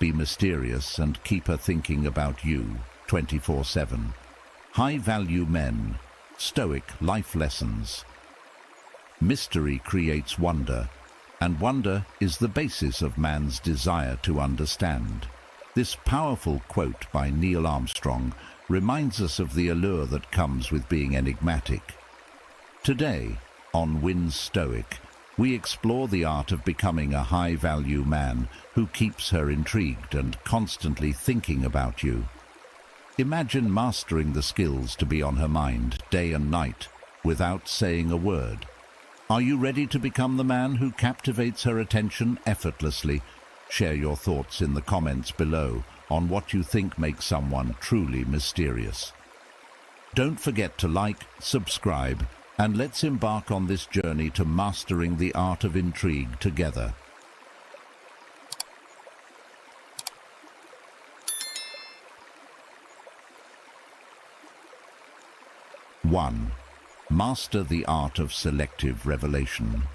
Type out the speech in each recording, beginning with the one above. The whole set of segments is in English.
Be mysterious and keep her thinking about you 24/7. High-value men, Stoic life lessons. Mystery creates wonder, and wonder is the basis of man's desire to understand. This powerful quote by Neil Armstrong reminds us of the allure that comes with being enigmatic. Today, on Wins Stoic, we explore the art of becoming a high-value man who keeps her intrigued and constantly thinking about you. Imagine mastering the skills to be on her mind day and night without saying a word. Are you ready to become the man who captivates her attention effortlessly? Share your thoughts in the comments below on what you think makes someone truly mysterious. Don't forget to like, subscribe, and let's embark on this journey to mastering the art of intrigue together. One, master the art of selective revelation.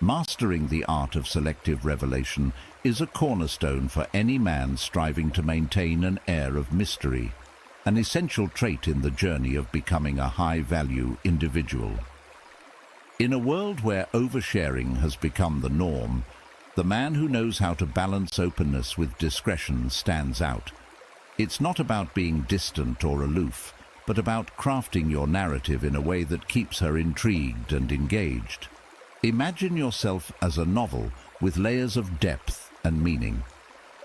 Mastering the art of selective revelation is a cornerstone for any man striving to maintain an air of mystery, an essential trait in the journey of becoming a high-value individual. In a world where oversharing has become the norm, the man who knows how to balance openness with discretion stands out. It's not about being distant or aloof, but about crafting your narrative in a way that keeps her intrigued and engaged. Imagine yourself as a novel with layers of depth and meaning.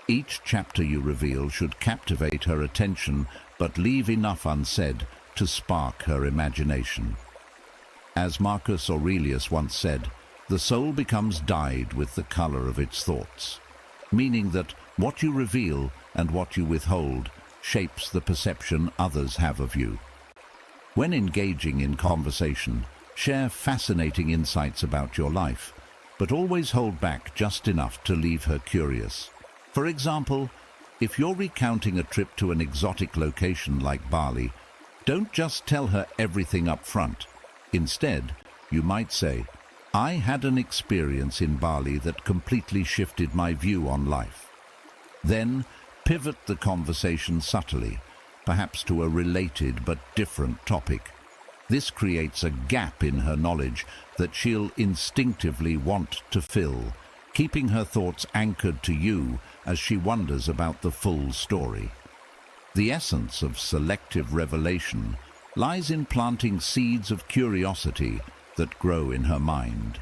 Each chapter you reveal should captivate her attention but leave enough unsaid to spark her imagination. As Marcus Aurelius once said, the soul becomes dyed with the color of its thoughts, meaning that what you reveal and what you withhold shapes the perception others have of you. When engaging in conversation, share fascinating insights about your life, but always hold back just enough to leave her curious. For example, if you're recounting a trip to an exotic location like Bali, don't just tell her everything up front. Instead, you might say, "I had an experience in Bali that completely shifted my view on life." Then, pivot the conversation subtly, perhaps to a related but different topic. This creates a gap in her knowledge that she'll instinctively want to fill, keeping her thoughts anchored to you as she wonders about the full story. The essence of selective revelation lies in planting seeds of curiosity that grow in her mind.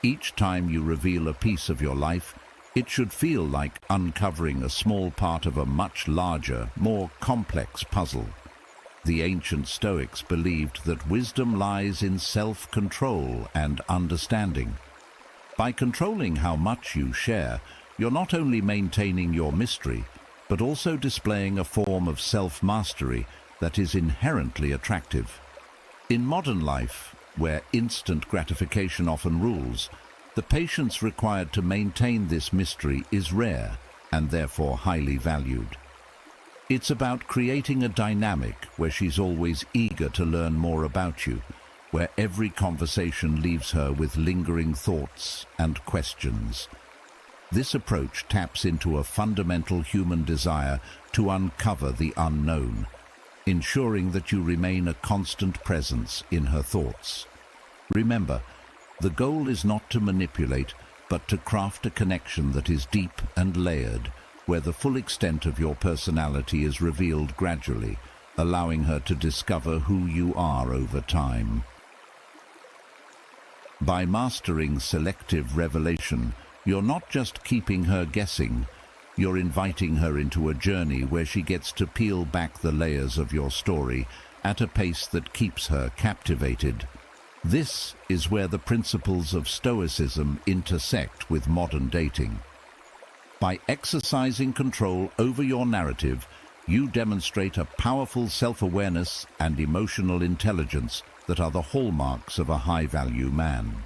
Each time you reveal a piece of your life, it should feel like uncovering a small part of a much larger, more complex puzzle. The ancient Stoics believed that wisdom lies in self-control and understanding. By controlling how much you share, you're not only maintaining your mystery, but also displaying a form of self-mastery that is inherently attractive. In modern life, where instant gratification often rules, the patience required to maintain this mystery is rare and therefore highly valued. It's about creating a dynamic where she's always eager to learn more about you, where every conversation leaves her with lingering thoughts and questions. This approach taps into a fundamental human desire to uncover the unknown, ensuring that you remain a constant presence in her thoughts. Remember, the goal is not to manipulate, but to craft a connection that is deep and layered, where the full extent of your personality is revealed gradually, allowing her to discover who you are over time. By mastering selective revelation, you're not just keeping her guessing, you're inviting her into a journey where she gets to peel back the layers of your story at a pace that keeps her captivated. This is where the principles of Stoicism intersect with modern dating. By exercising control over your narrative, you demonstrate a powerful self-awareness and emotional intelligence that are the hallmarks of a high-value man.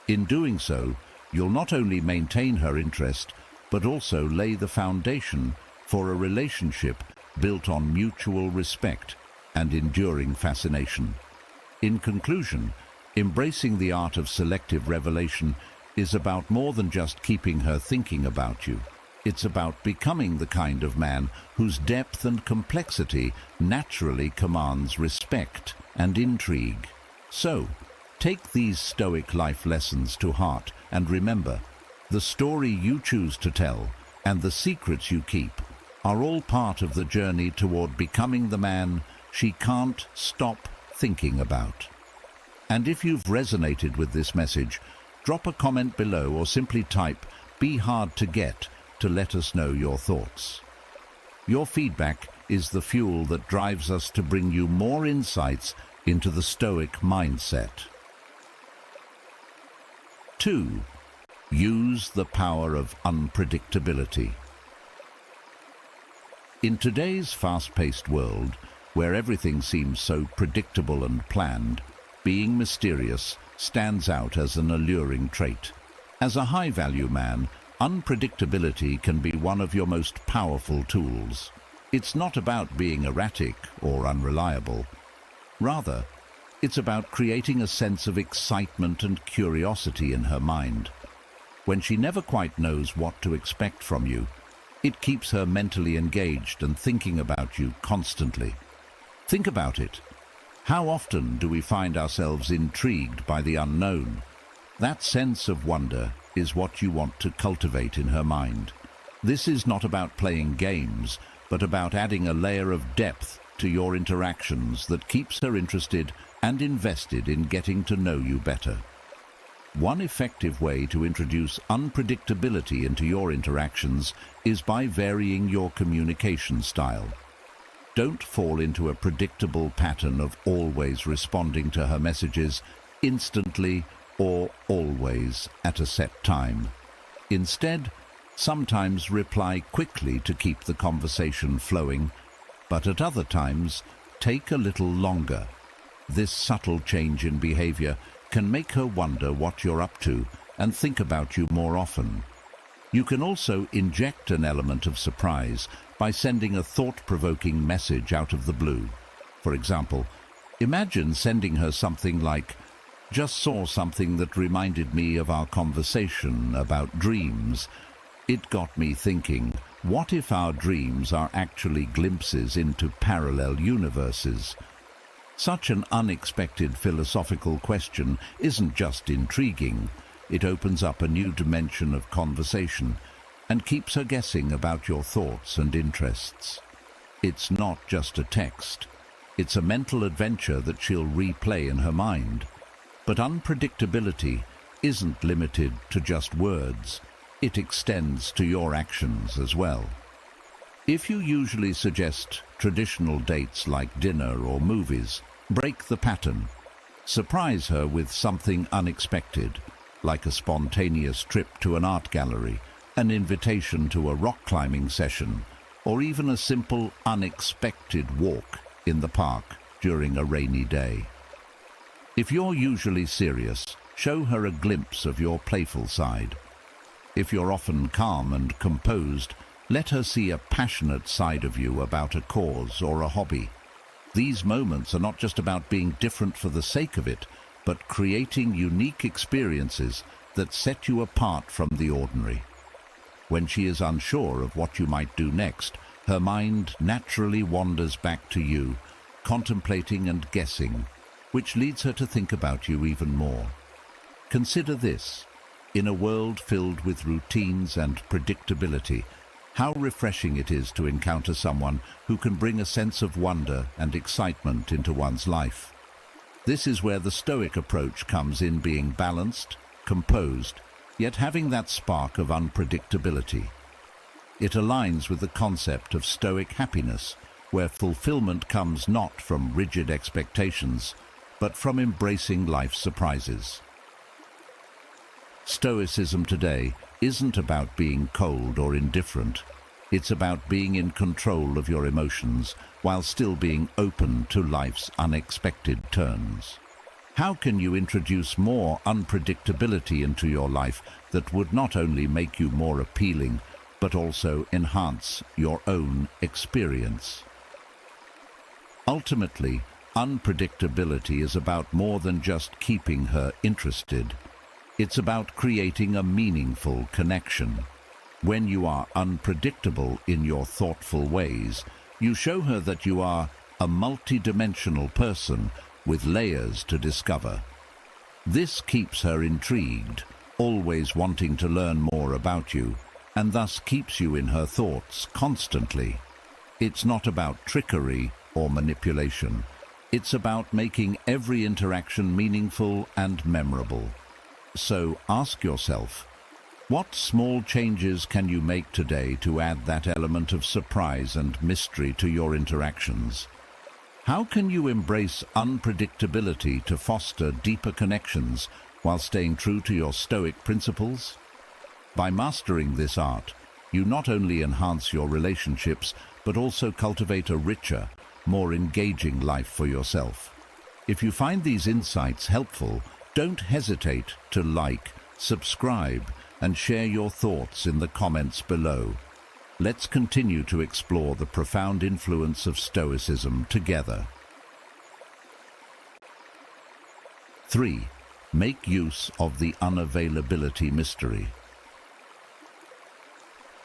In doing so, you'll not only maintain her interest, but also lay the foundation for a relationship built on mutual respect and enduring fascination. In conclusion, embracing the art of selective revelation is about more than just keeping her thinking about you. It's about becoming the kind of man whose depth and complexity naturally commands respect and intrigue. So, take these Stoic life lessons to heart and remember, the story you choose to tell and the secrets you keep are all part of the journey toward becoming the man she can't stop thinking about. And if you've resonated with this message, drop a comment below or simply type "Be hard to get" to let us know your thoughts. Your feedback is the fuel that drives us to bring you more insights into the Stoic mindset. 2. Use the power of unpredictability. In today's fast-paced world, where everything seems so predictable and planned, being mysterious stands out as an alluring trait. As a high-value man, unpredictability can be one of your most powerful tools. It's not about being erratic or unreliable. Rather, it's about creating a sense of excitement and curiosity in her mind. When she never quite knows what to expect from you, it keeps her mentally engaged and thinking about you constantly. Think about it. How often do we find ourselves intrigued by the unknown? That sense of wonder is what you want to cultivate in her mind. This is not about playing games, but about adding a layer of depth to your interactions that keeps her interested and invested in getting to know you better. One effective way to introduce unpredictability into your interactions is by varying your communication style. Don't fall into a predictable pattern of always responding to her messages instantly or always at a set time. Instead, sometimes reply quickly to keep the conversation flowing, but at other times, take a little longer. This subtle change in behavior can make her wonder what you're up to and think about you more often. You can also inject an element of surprise by sending a thought-provoking message out of the blue. For example, imagine sending her something like, "Just saw something that reminded me of our conversation about dreams. It got me thinking, what if our dreams are actually glimpses into parallel universes?" Such an unexpected philosophical question isn't just intriguing, it opens up a new dimension of conversation and keeps her guessing about your thoughts and interests. It's not just a text, it's a mental adventure that she'll replay in her mind. But unpredictability isn't limited to just words, it extends to your actions as well. If you usually suggest traditional dates like dinner or movies, break the pattern. Surprise her with something unexpected, like a spontaneous trip to an art gallery, an invitation to a rock climbing session, or even a simple, unexpected walk in the park during a rainy day. If you're usually serious, show her a glimpse of your playful side. If you're often calm and composed, let her see a passionate side of you about a cause or a hobby. These moments are not just about being different for the sake of it, but creating unique experiences that set you apart from the ordinary. When she is unsure of what you might do next, her mind naturally wanders back to you, contemplating and guessing, which leads her to think about you even more. Consider this. In a world filled with routines and predictability, how refreshing it is to encounter someone who can bring a sense of wonder and excitement into one's life. This is where the Stoic approach comes in, being balanced, composed, yet having that spark of unpredictability. It aligns with the concept of Stoic happiness, where fulfillment comes not from rigid expectations, but from embracing life's surprises. Stoicism today isn't about being cold or indifferent. It's about being in control of your emotions while still being open to life's unexpected turns. How can you introduce more unpredictability into your life that would not only make you more appealing, but also enhance your own experience? Ultimately, unpredictability is about more than just keeping her interested. It's about creating a meaningful connection. When you are unpredictable in your thoughtful ways, you show her that you are a multidimensional person with layers to discover. This keeps her intrigued, always wanting to learn more about you, and thus keeps you in her thoughts constantly. It's not about trickery or manipulation. It's about making every interaction meaningful and memorable. So ask yourself, what small changes can you make today to add that element of surprise and mystery to your interactions? How can you embrace unpredictability to foster deeper connections while staying true to your Stoic principles? By mastering this art, you not only enhance your relationships, but also cultivate a richer, more engaging life for yourself. If you find these insights helpful, don't hesitate to like, subscribe, and share your thoughts in the comments below. Let's continue to explore the profound influence of Stoicism together. 3. Make use of the unavailability mystery.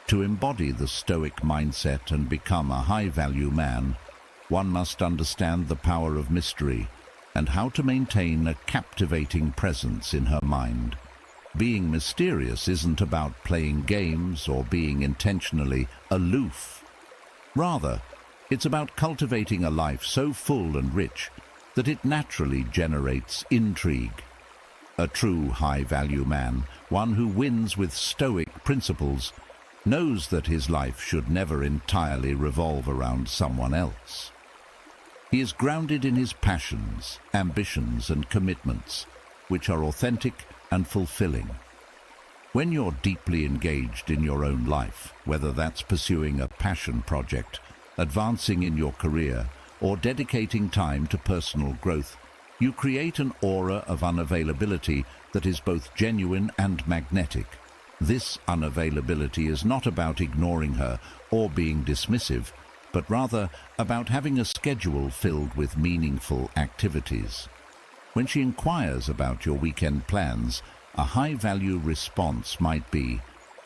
To embody the Stoic mindset and become a high-value man, one must understand the power of mystery and how to maintain a captivating presence in her mind. Being mysterious isn't about playing games or being intentionally aloof. Rather, it's about cultivating a life so full and rich that it naturally generates intrigue. A true high-value man, one who wins with Stoic principles, knows that his life should never entirely revolve around someone else. He is grounded in his passions, ambitions, and commitments, which are authentic and fulfilling. When you're deeply engaged in your own life, whether that's pursuing a passion project, advancing in your career, or dedicating time to personal growth, you create an aura of unavailability that is both genuine and magnetic. This unavailability is not about ignoring her or being dismissive, but rather about having a schedule filled with meaningful activities. When she inquires about your weekend plans, a high-value response might be,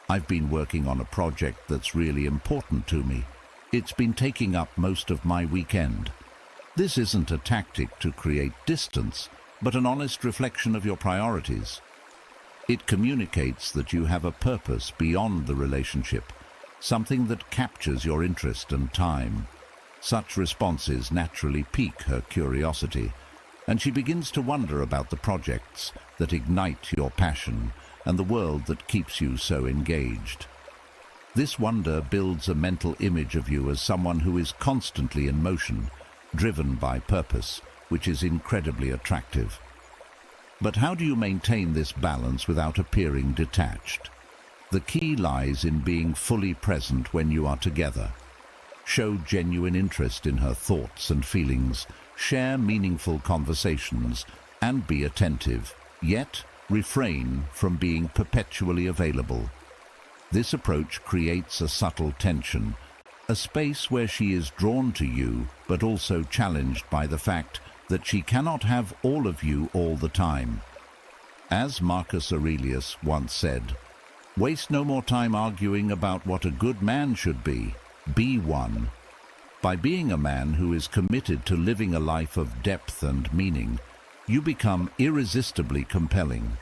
"I've been working on a project that's really important to me. It's been taking up most of my weekend." This isn't a tactic to create distance, but an honest reflection of your priorities. It communicates that you have a purpose beyond the relationship, something that captures your interest and time. Such responses naturally pique her curiosity, and she begins to wonder about the projects that ignite your passion and the world that keeps you so engaged. This wonder builds a mental image of you as someone who is constantly in motion, driven by purpose, which is incredibly attractive. But how do you maintain this balance without appearing detached? The key lies in being fully present when you are together. Show genuine interest in her thoughts and feelings, share meaningful conversations, and be attentive, yet refrain from being perpetually available. This approach creates a subtle tension, a space where she is drawn to you, but also challenged by the fact that she cannot have all of you all the time. As Marcus Aurelius once said, "Waste no more time arguing about what a good man should be one." By being a man who is committed to living a life of depth and meaning, you become irresistibly compelling.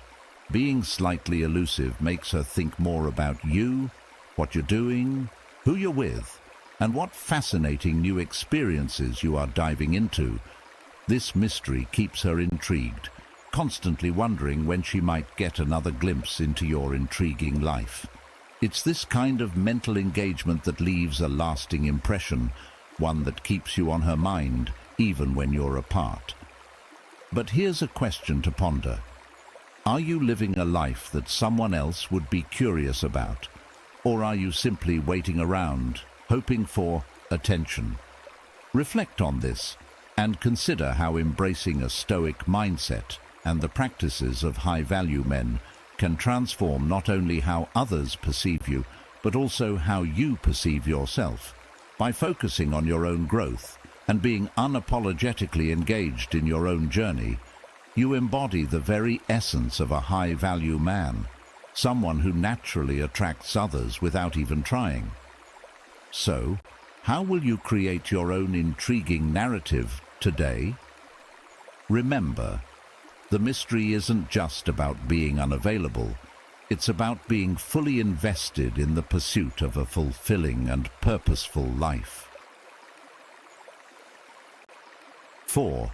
Being slightly elusive makes her think more about you, what you're doing, who you're with, and what fascinating new experiences you are diving into. This mystery keeps her intrigued, constantly wondering when she might get another glimpse into your intriguing life. It's this kind of mental engagement that leaves a lasting impression, one that keeps you on her mind, even when you're apart. But here's a question to ponder. Are you living a life that someone else would be curious about? Or are you simply waiting around, hoping for attention? Reflect on this and consider how embracing a Stoic mindset and the practices of high-value men can transform not only how others perceive you, but also how you perceive yourself. By focusing on your own growth and being unapologetically engaged in your own journey, You embody the very essence of a high-value man, someone who naturally attracts others without even trying. So, how will you create your own intriguing narrative today? Remember, the mystery isn't just about being unavailable. It's about being fully invested in the pursuit of a fulfilling and purposeful life. 4.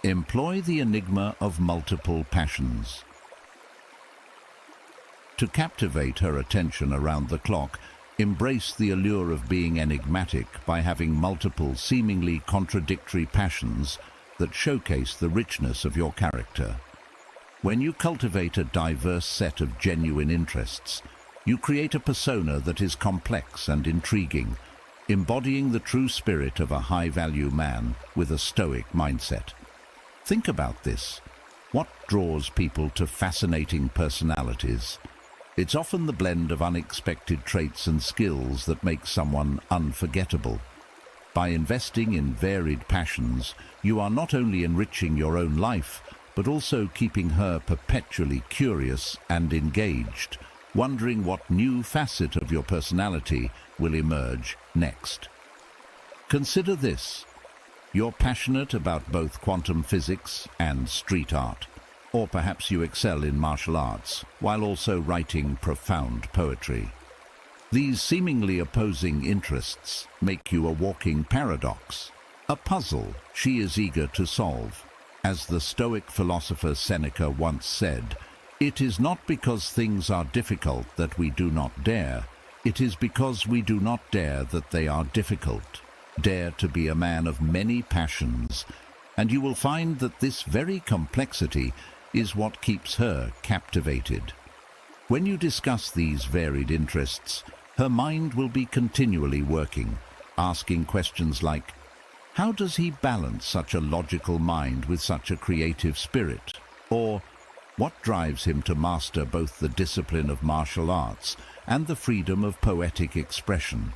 Employ the enigma of multiple passions. To captivate her attention around the clock, embrace the allure of being enigmatic by having multiple seemingly contradictory passions that showcase the richness of your character. When you cultivate a diverse set of genuine interests, you create a persona that is complex and intriguing, embodying the true spirit of a high-value man with a Stoic mindset. Think about this. What draws people to fascinating personalities? It's often the blend of unexpected traits and skills that make someone unforgettable. By investing in varied passions, you are not only enriching your own life, but also keeping her perpetually curious and engaged, wondering what new facet of your personality will emerge next. Consider this. You're passionate about both quantum physics and street art, or perhaps you excel in martial arts, while also writing profound poetry. These seemingly opposing interests make you a walking paradox, a puzzle she is eager to solve. As the Stoic philosopher Seneca once said, "It is not because things are difficult that we do not dare. It is because we do not dare that they are difficult. Dare to be a man of many passions, and you will find that this very complexity is what keeps her captivated." When you discuss these varied interests, her mind will be continually working, asking questions like, how does he balance such a logical mind with such a creative spirit? Or, what drives him to master both the discipline of martial arts and the freedom of poetic expression?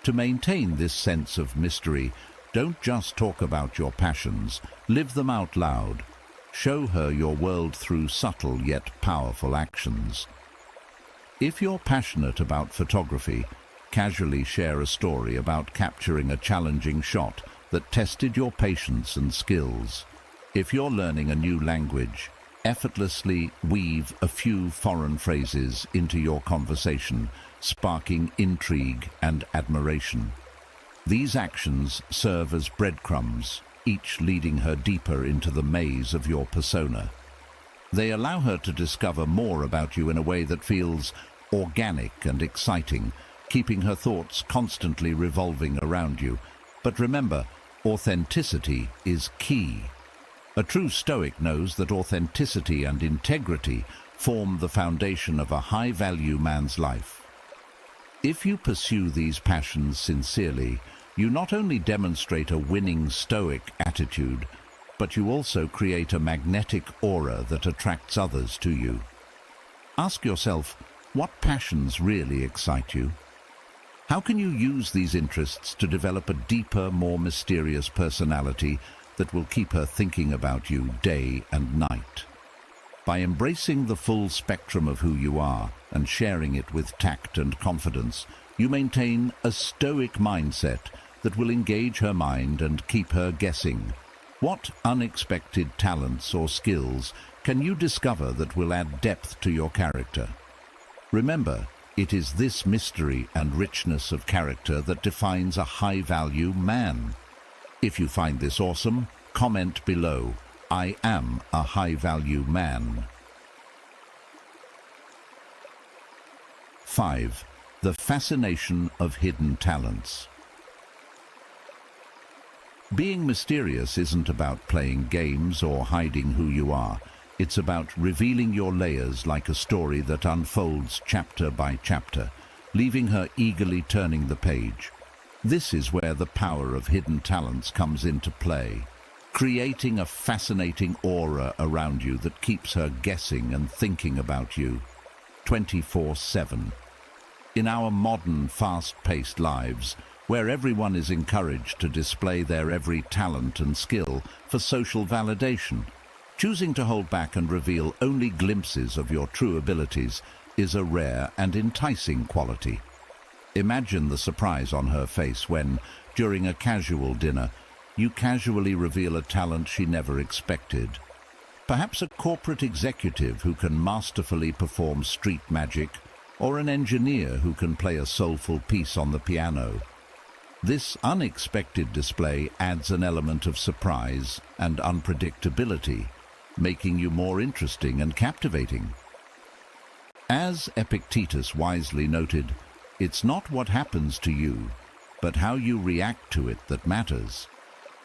To maintain this sense of mystery, don't just talk about your passions, live them out loud. Show her your world through subtle yet powerful actions. If you're passionate about photography, casually share a story about capturing a challenging shot that tested your patience and skills. If you're learning a new language, effortlessly weave a few foreign phrases into your conversation, sparking intrigue and admiration. These actions serve as breadcrumbs, each leading her deeper into the maze of your persona. They allow her to discover more about you in a way that feels organic and exciting, keeping her thoughts constantly revolving around you. But remember, authenticity is key. A true Stoic knows that authenticity and integrity form the foundation of a high-value man's life. If you pursue these passions sincerely, you not only demonstrate a winning Stoic attitude, but you also create a magnetic aura that attracts others to you. Ask yourself, what passions really excite you? How can you use these interests to develop a deeper, more mysterious personality that will keep her thinking about you day and night? By embracing the full spectrum of who you are and sharing it with tact and confidence, you maintain a Stoic mindset that will engage her mind and keep her guessing. What unexpected talents or skills can you discover that will add depth to your character? Remember, it is this mystery and richness of character that defines a high-value man. If you find this awesome, comment below, "I am a high-value man." 5. The fascination of hidden talents. Being mysterious isn't about playing games or hiding who you are. It's about revealing your layers like a story that unfolds chapter by chapter, leaving her eagerly turning the page. This is where the power of hidden talents comes into play, creating a fascinating aura around you that keeps her guessing and thinking about you 24/7. In our modern, fast-paced lives, where everyone is encouraged to display their every talent and skill for social validation, Choosing to hold back and reveal only glimpses of your true abilities is a rare and enticing quality. Imagine the surprise on her face when, during a casual dinner, you casually reveal a talent she never expected. Perhaps a corporate executive who can masterfully perform street magic, or an engineer who can play a soulful piece on the piano. This unexpected display adds an element of surprise and unpredictability, making you more interesting and captivating. As Epictetus wisely noted, it's not what happens to you, but how you react to it that matters.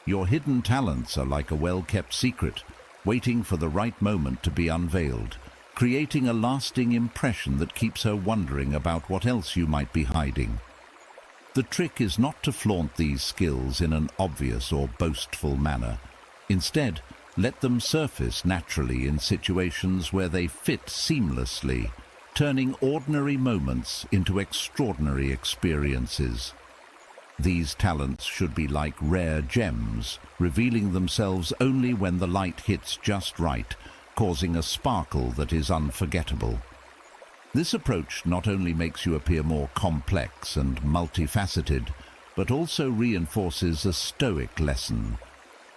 Your hidden talents are like a well-kept secret, waiting for the right moment to be unveiled, creating a lasting impression that keeps her wondering about what else you might be hiding. The trick is not to flaunt these skills in an obvious or boastful manner. Instead, let them surface naturally in situations where they fit seamlessly, turning ordinary moments into extraordinary experiences. These talents should be like rare gems, revealing themselves only when the light hits just right, causing a sparkle that is unforgettable. This approach not only makes you appear more complex and multifaceted, but also reinforces a Stoic lesson.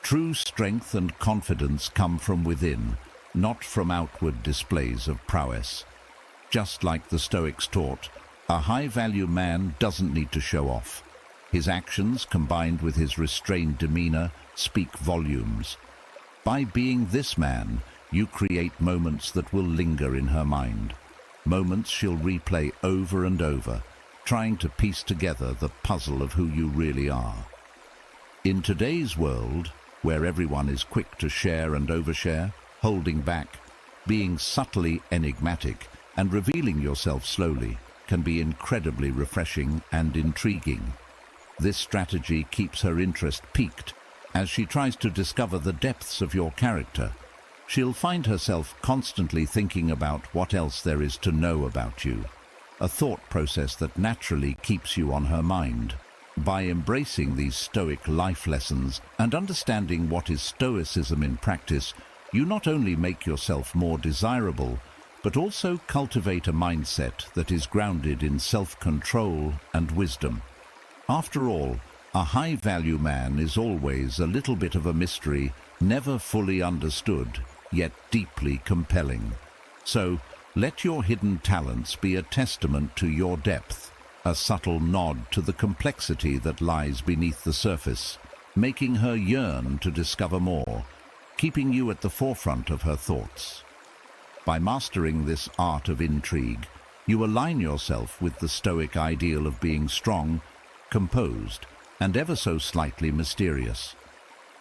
True strength and confidence come from within, not from outward displays of prowess. Just like the Stoics taught, a high-value man doesn't need to show off. His actions, combined with his restrained demeanor, speak volumes. By being this man, you create moments that will linger in her mind. Moments she'll replay over and over, trying to piece together the puzzle of who you really are. In today's world, where everyone is quick to share and overshare, holding back, being subtly enigmatic, and revealing yourself slowly can be incredibly refreshing and intriguing. This strategy keeps her interest piqued as she tries to discover the depths of your character. She'll find herself constantly thinking about what else there is to know about you, a thought process that naturally keeps you on her mind. By embracing these Stoic life lessons and understanding what is Stoicism in practice, you not only make yourself more desirable, but also cultivate a mindset that is grounded in self-control and wisdom. After all, a high-value man is always a little bit of a mystery, never fully understood, yet deeply compelling. So, let your hidden talents be a testament to your depth, a subtle nod to the complexity that lies beneath the surface, making her yearn to discover more, keeping you at the forefront of her thoughts. By mastering this art of intrigue, you align yourself with the Stoic ideal of being strong, composed, and ever so slightly mysterious.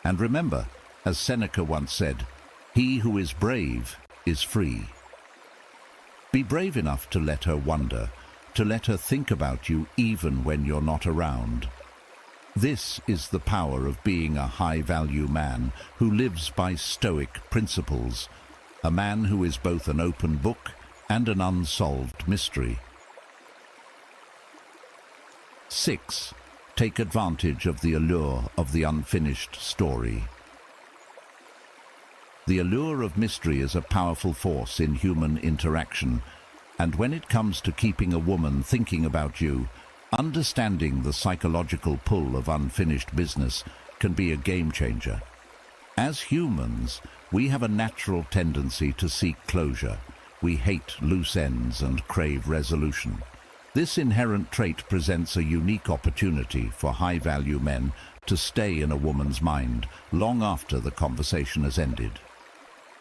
And remember, as Seneca once said, "He who is brave is free." Be brave enough to let her wonder, to let her think about you even when you're not around. This is the power of being a high-value man who lives by Stoic principles, a man who is both an open book and an unsolved mystery. 6. Take advantage of the allure of the unfinished story. The allure of mystery is a powerful force in human interaction, and when it comes to keeping a woman thinking about you, understanding the psychological pull of unfinished business can be a game changer. As humans, we have a natural tendency to seek closure. We hate loose ends and crave resolution. This inherent trait presents a unique opportunity for high-value men to stay in a woman's mind long after the conversation has ended.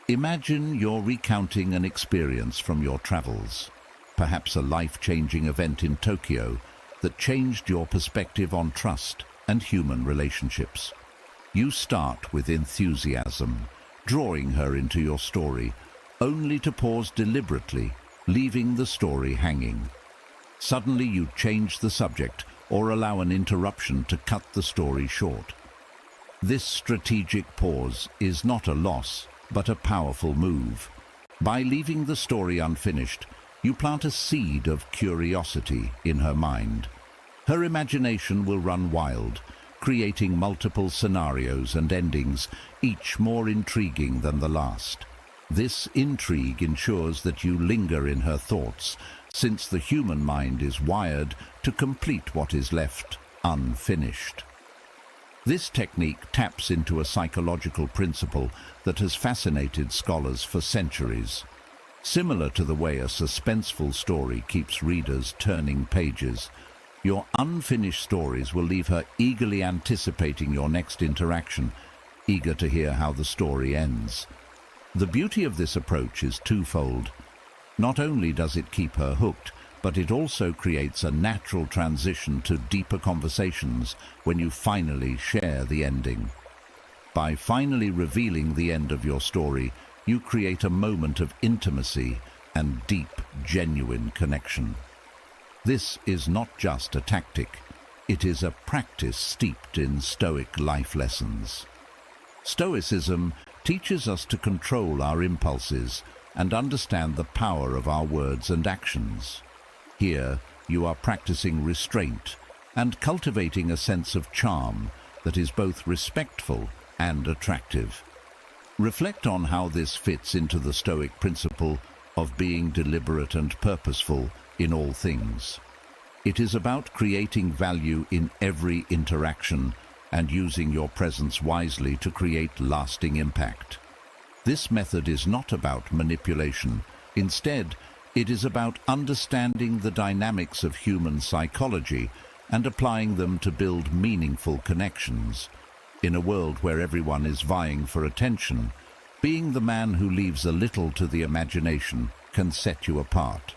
Imagine you're recounting an experience from your travels, perhaps a life-changing event in Tokyo that changed your perspective on trust and human relationships. You start with enthusiasm, drawing her into your story, only to pause deliberately, leaving the story hanging. Suddenly you change the subject or allow an interruption to cut the story short. This strategic pause is not a loss, but a powerful move. By leaving the story unfinished, you plant a seed of curiosity in her mind. Her imagination will run wild, creating multiple scenarios and endings, each more intriguing than the last. This intrigue ensures that you linger in her thoughts, since the human mind is wired to complete what is left unfinished. This technique taps into a psychological principle that has fascinated scholars for centuries. Similar to the way a suspenseful story keeps readers turning pages, your unfinished stories will leave her eagerly anticipating your next interaction, eager to hear how the story ends. The beauty of this approach is twofold. Not only does it keep her hooked, but it also creates a natural transition to deeper conversations when you finally share the ending. By finally revealing the end of your story, you create a moment of intimacy and deep, genuine connection. This is not just a tactic, it is a practice steeped in Stoic life lessons. Stoicism teaches us to control our impulses and understand the power of our words and actions. Here, you are practicing restraint and cultivating a sense of charm that is both respectful and attractive. Reflect on how this fits into the Stoic principle of being deliberate and purposeful in all things. It is about creating value in every interaction and using your presence wisely to create lasting impact. This method is not about manipulation. Instead, it is about understanding the dynamics of human psychology and applying them to build meaningful connections. In a world where everyone is vying for attention, being the man who leaves a little to the imagination can set you apart.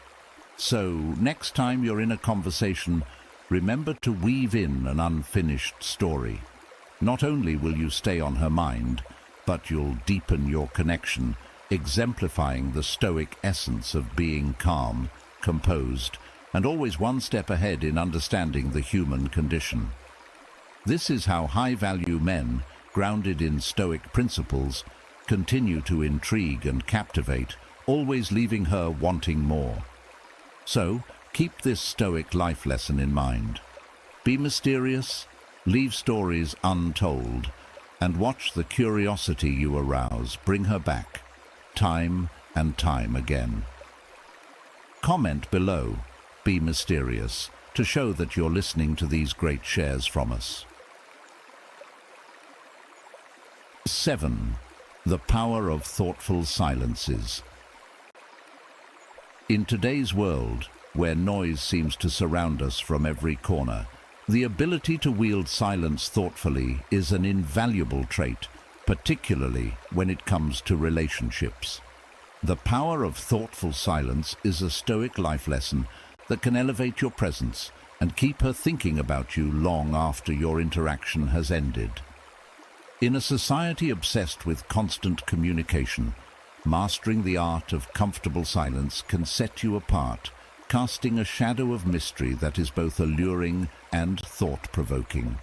So, next time you're in a conversation, remember to weave in an unfinished story. Not only will you stay on her mind, but you'll deepen your connection, exemplifying the Stoic essence of being calm, composed, and always one step ahead in understanding the human condition. This is how high-value men, grounded in Stoic principles, continue to intrigue and captivate, always leaving her wanting more. So, keep this Stoic life lesson in mind. Be mysterious, leave stories untold, and watch the curiosity you arouse bring her back, time and time again. Comment below, be mysterious, to show that you're listening to these great shares from us. 7. The power of thoughtful silences. In today's world, where noise seems to surround us from every corner, the ability to wield silence thoughtfully is an invaluable trait, particularly when it comes to relationships. The power of thoughtful silence is a Stoic life lesson that can elevate your presence and keep her thinking about you long after your interaction has ended. In a society obsessed with constant communication, mastering the art of comfortable silence can set you apart, casting a shadow of mystery that is both alluring and thought-provoking.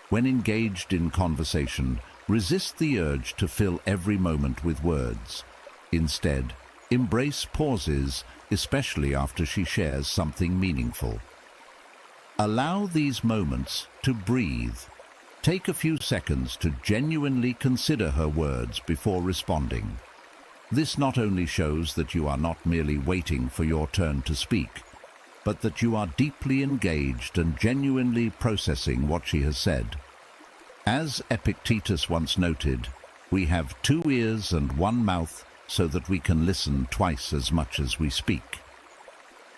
When engaged in conversation, resist the urge to fill every moment with words. Instead, embrace pauses, especially after she shares something meaningful. Allow these moments to breathe. Take a few seconds to genuinely consider her words before responding. This not only shows that you are not merely waiting for your turn to speak, but that you are deeply engaged and genuinely processing what she has said. As Epictetus once noted, we have 2 ears and 1 mouth so that we can listen twice as much as we speak.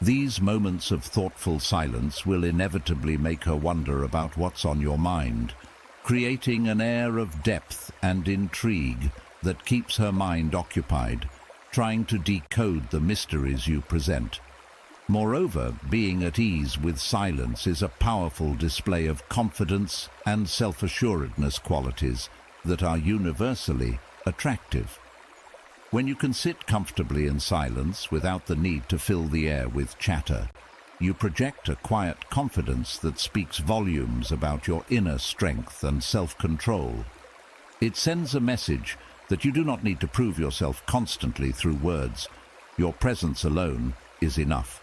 These moments of thoughtful silence will inevitably make her wonder about what's on your mind, creating an air of depth and intrigue that keeps her mind occupied, trying to decode the mysteries you present. Moreover, being at ease with silence is a powerful display of confidence and self-assuredness, qualities that are universally attractive. When you can sit comfortably in silence without the need to fill the air with chatter, you project a quiet confidence that speaks volumes about your inner strength and self-control. It sends a message that you do not need to prove yourself constantly through words. Your presence alone is enough.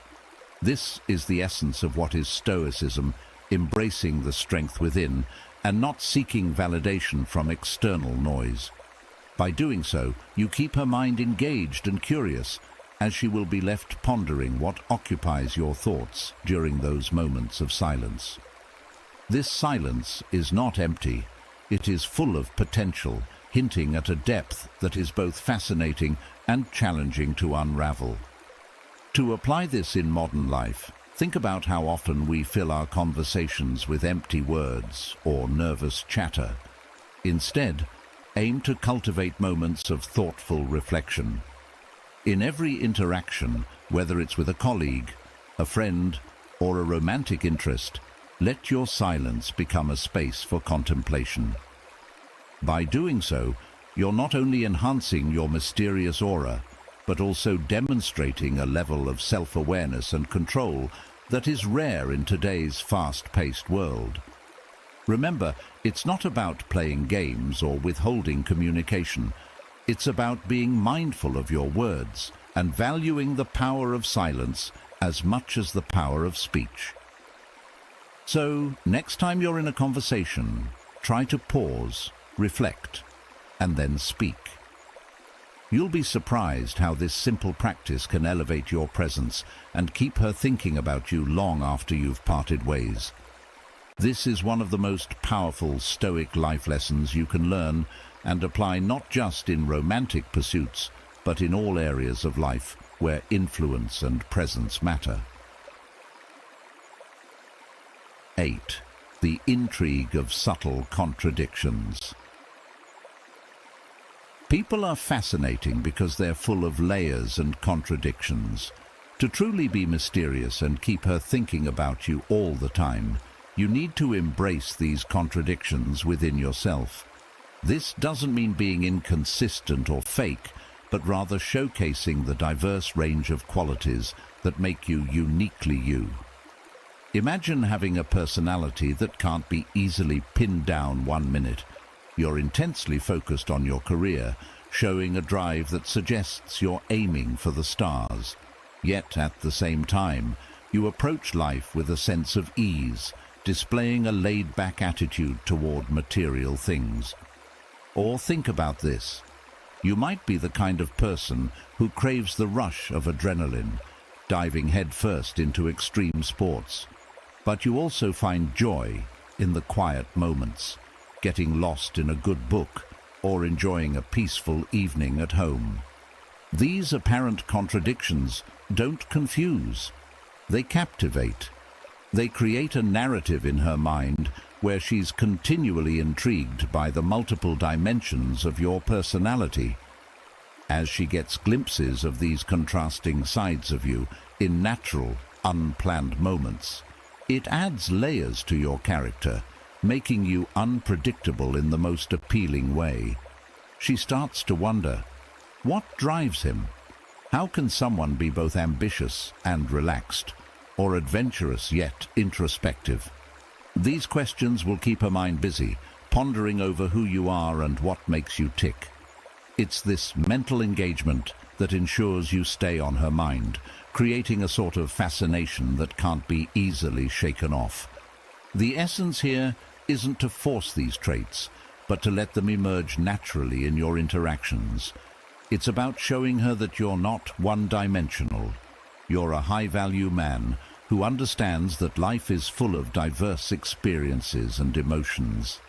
This is the essence of what is Stoicism, embracing the strength within and not seeking validation from external noise. By doing so, you keep her mind engaged and curious, as she will be left pondering what occupies your thoughts during those moments of silence. This silence is not empty. It is full of potential, hinting at a depth that is both fascinating and challenging to unravel. To apply this in modern life, think about how often we fill our conversations with empty words or nervous chatter. Instead, aim to cultivate moments of thoughtful reflection. In every interaction, whether it's with a colleague, a friend, or a romantic interest, let your silence become a space for contemplation. By doing so, you're not only enhancing your mysterious aura, but also demonstrating a level of self-awareness and control that is rare in today's fast-paced world. Remember, it's not about playing games or withholding communication. It's about being mindful of your words and valuing the power of silence as much as the power of speech. So, next time you're in a conversation, try to pause, reflect, and then speak. You'll be surprised how this simple practice can elevate your presence and keep her thinking about you long after you've parted ways. This is one of the most powerful Stoic life lessons you can learn and apply not just in romantic pursuits, but in all areas of life where influence and presence matter. 8. The intrigue of subtle contradictions. People are fascinating because they're full of layers and contradictions. To truly be mysterious and keep her thinking about you all the time, you need to embrace these contradictions within yourself. This doesn't mean being inconsistent or fake, but rather showcasing the diverse range of qualities that make you uniquely you. Imagine having a personality that can't be easily pinned down 1 minute. You're intensely focused on your career, showing a drive that suggests you're aiming for the stars. Yet, at the same time, you approach life with a sense of ease, displaying a laid-back attitude toward material things. Or think about this. You might be the kind of person who craves the rush of adrenaline, diving headfirst into extreme sports. But you also find joy in the quiet moments, getting lost in a good book, or enjoying a peaceful evening at home. These apparent contradictions don't confuse. They captivate. They create a narrative in her mind where she's continually intrigued by the multiple dimensions of your personality. As she gets glimpses of these contrasting sides of you in natural, unplanned moments, it adds layers to your character, making you unpredictable in the most appealing way. She starts to wonder, what drives him? How can someone be both ambitious and relaxed, or adventurous yet introspective? These questions will keep her mind busy, pondering over who you are and what makes you tick. It's this mental engagement that ensures you stay on her mind, creating a sort of fascination that can't be easily shaken off. The essence here isn't to force these traits, but to let them emerge naturally in your interactions. It's about showing her that you're not one-dimensional. You're a high-value man who understands that life is full of diverse experiences and emotions.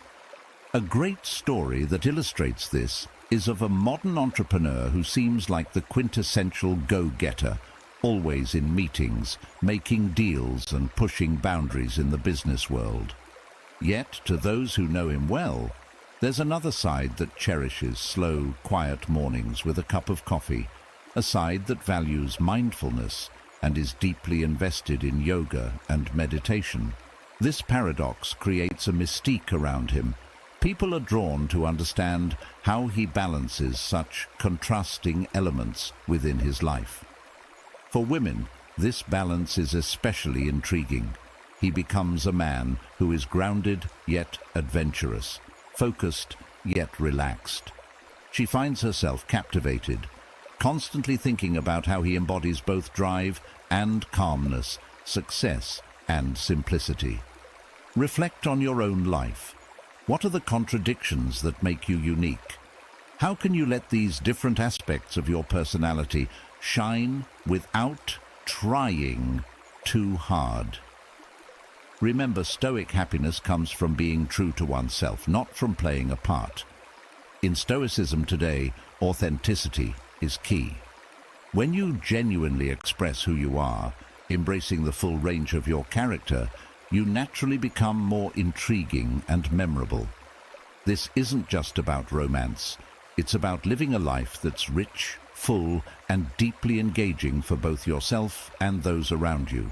A great story that illustrates this is of a modern entrepreneur who seems like the quintessential go-getter, always in meetings, making deals and pushing boundaries in the business world. Yet, to those who know him well, there's another side that cherishes slow, quiet mornings with a cup of coffee, a side that values mindfulness and is deeply invested in yoga and meditation. This paradox creates a mystique around him. People are drawn to understand how he balances such contrasting elements within his life. For women, this balance is especially intriguing. He becomes a man who is grounded yet adventurous, focused yet relaxed. She finds herself captivated, constantly thinking about how he embodies both drive and calmness, success and simplicity. Reflect on your own life. What are the contradictions that make you unique? How can you let these different aspects of your personality shine without trying too hard? Remember, Stoic happiness comes from being true to oneself, not from playing a part. In Stoicism today, authenticity is key. When you genuinely express who you are, embracing the full range of your character, you naturally become more intriguing and memorable. This isn't just about romance. It's about living a life that's rich, full, and deeply engaging for both yourself and those around you.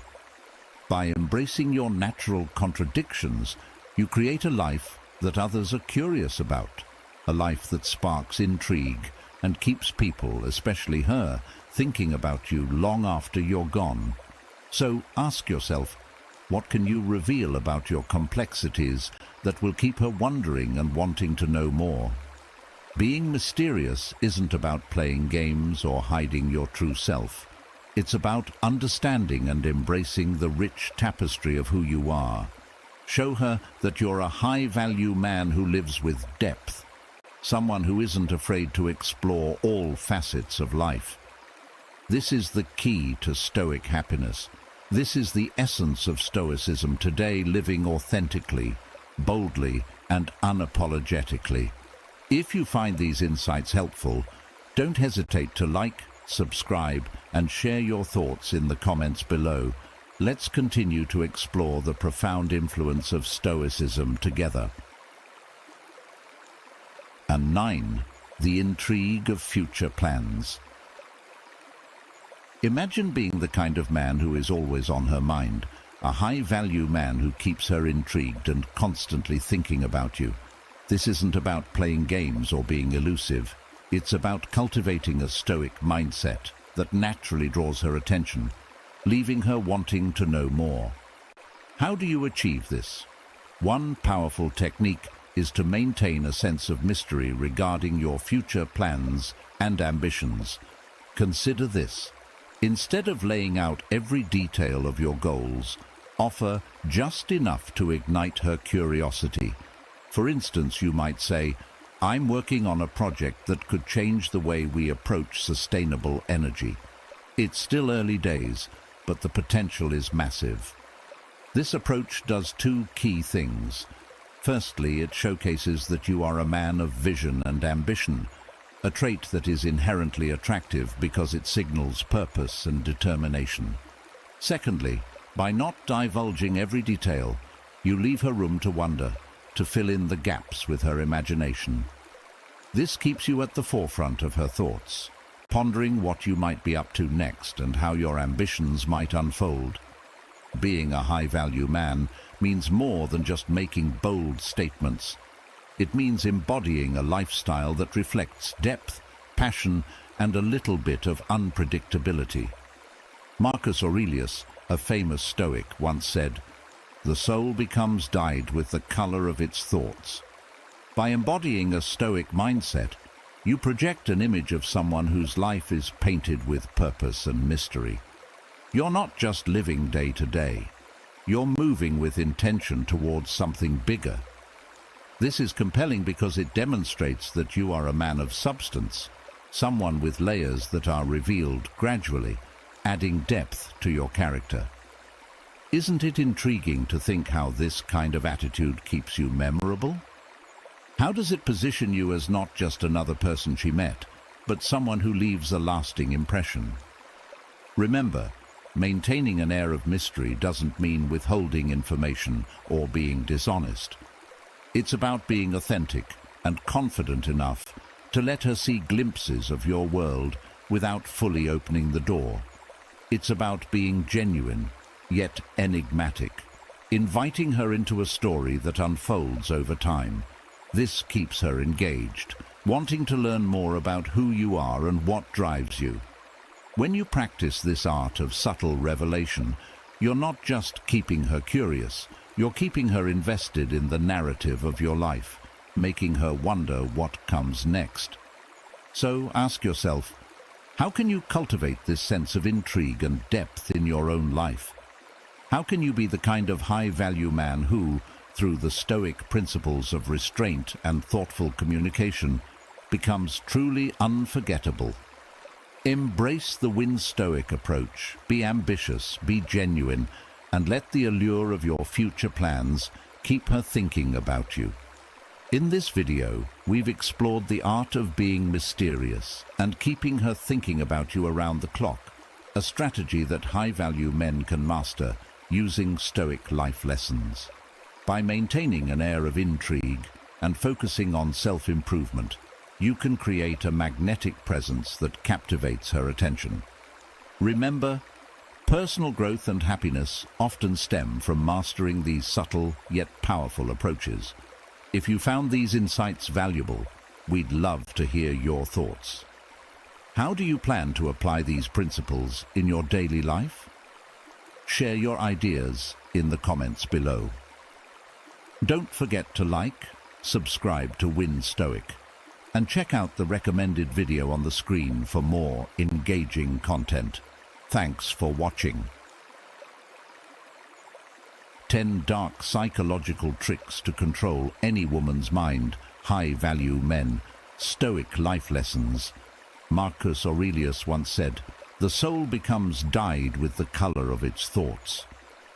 By embracing your natural contradictions, you create a life that others are curious about, a life that sparks intrigue and keeps people, especially her, thinking about you long after you're gone. So ask yourself, what can you reveal about your complexities that will keep her wondering and wanting to know more? Being mysterious isn't about playing games or hiding your true self. It's about understanding and embracing the rich tapestry of who you are. Show her that you're a high-value man who lives with depth, someone who isn't afraid to explore all facets of life. This is the key to Stoic happiness. This is the essence of Stoicism today, living authentically, boldly, and unapologetically. If you find these insights helpful, don't hesitate to like, subscribe, and share your thoughts in the comments below. Let's continue to explore the profound influence of Stoicism together. And 9. The intrigue of future plans. Imagine being the kind of man who is always on her mind, a high-value man who keeps her intrigued and constantly thinking about you. This isn't about playing games or being elusive. It's about cultivating a Stoic mindset that naturally draws her attention, leaving her wanting to know more. How do you achieve this? One powerful technique is to maintain a sense of mystery regarding your future plans and ambitions. Consider this. Instead of laying out every detail of your goals, offer just enough to ignite her curiosity. For instance, you might say, "I'm working on a project that could change the way we approach sustainable energy. It's still early days, but the potential is massive." This approach does two key things. Firstly, it showcases that you are a man of vision and ambition, a trait that is inherently attractive because it signals purpose and determination. Secondly, by not divulging every detail, you leave her room to wonder, to fill in the gaps with her imagination. This keeps you at the forefront of her thoughts, pondering what you might be up to next and how your ambitions might unfold. Being a high-value man means more than just making bold statements. It means embodying a lifestyle that reflects depth, passion, and a little bit of unpredictability. Marcus Aurelius, a famous Stoic, once said, "The soul becomes dyed with the color of its thoughts." By embodying a Stoic mindset, you project an image of someone whose life is painted with purpose and mystery. You're not just living day to day. You're moving with intention towards something bigger. This is compelling because it demonstrates that you are a man of substance, someone with layers that are revealed gradually, adding depth to your character. Isn't it intriguing to think how this kind of attitude keeps you memorable? How does it position you as not just another person she met, but someone who leaves a lasting impression? Remember, maintaining an air of mystery doesn't mean withholding information or being dishonest. It's about being authentic and confident enough to let her see glimpses of your world without fully opening the door. It's about being genuine, yet enigmatic, inviting her into a story that unfolds over time. This keeps her engaged, wanting to learn more about who you are and what drives you. When you practice this art of subtle revelation, you're not just keeping her curious, you're keeping her invested in the narrative of your life, making her wonder what comes next. So ask yourself, how can you cultivate this sense of intrigue and depth in your own life? How can you be the kind of high-value man who, through the Stoic principles of restraint and thoughtful communication, becomes truly unforgettable? Embrace the Win Stoic approach, be ambitious, be genuine, and let the allure of your future plans keep her thinking about you. In this video, we've explored the art of being mysterious and keeping her thinking about you around the clock, a strategy that high-value men can master using Stoic life lessons. By maintaining an air of intrigue and focusing on self-improvement, you can create a magnetic presence that captivates her attention. Remember, personal growth and happiness often stem from mastering these subtle yet powerful approaches. If you found these insights valuable, we'd love to hear your thoughts. How do you plan to apply these principles in your daily life? Share your ideas in the comments below. Don't forget to like, subscribe to Win Stoic, and check out the recommended video on the screen for more engaging content. Thanks for watching. 10 dark psychological tricks to control any woman's mind, high-value men, Stoic life lessons. Marcus Aurelius once said, "The soul becomes dyed with the color of its thoughts."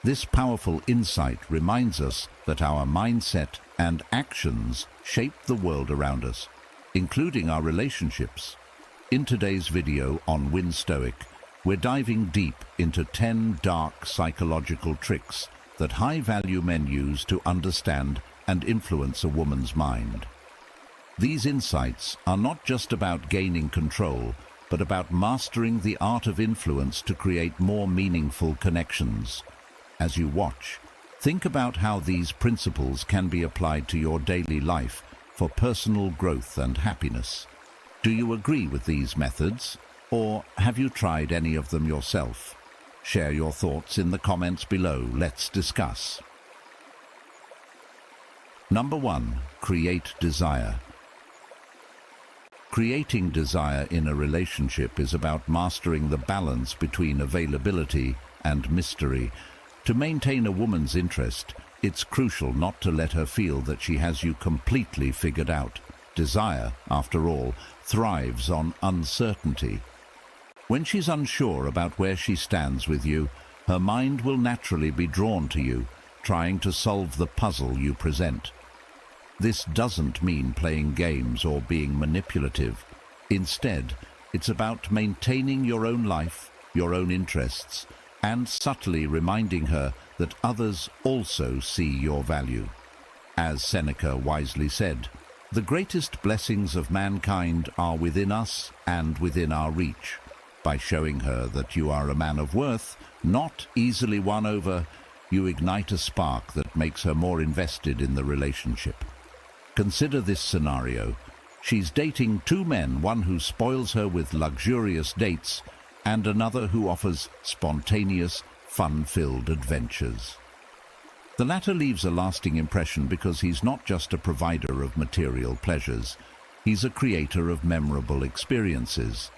This powerful insight reminds us that our mindset and actions shape the world around us, including our relationships. In today's video on Win Stoic, we're diving deep into 10 dark psychological tricks that high-value men use to understand and influence a woman's mind. These insights are not just about gaining control, but about mastering the art of influence to create more meaningful connections. As you watch, think about how these principles can be applied to your daily life for personal growth and happiness. Do you agree with these methods, or have you tried any of them yourself? Share your thoughts in the comments below. Let's discuss. Number 1. Create desire. Creating desire in a relationship is about mastering the balance between availability and mystery. To maintain a woman's interest, it's crucial not to let her feel that she has you completely figured out. Desire, after all, thrives on uncertainty. When she's unsure about where she stands with you, her mind will naturally be drawn to you, trying to solve the puzzle you present. This doesn't mean playing games or being manipulative. Instead, it's about maintaining your own life, your own interests, and subtly reminding her that others also see your value. As Seneca wisely said, "The greatest blessings of mankind are within us and within our reach." By showing her that you are a man of worth, not easily won over, you ignite a spark that makes her more invested in the relationship. Consider this scenario. She's dating 2 men, one who spoils her with luxurious dates and another who offers spontaneous, fun-filled adventures. The latter leaves a lasting impression because he's not just a provider of material pleasures, he's a creator of memorable experiences.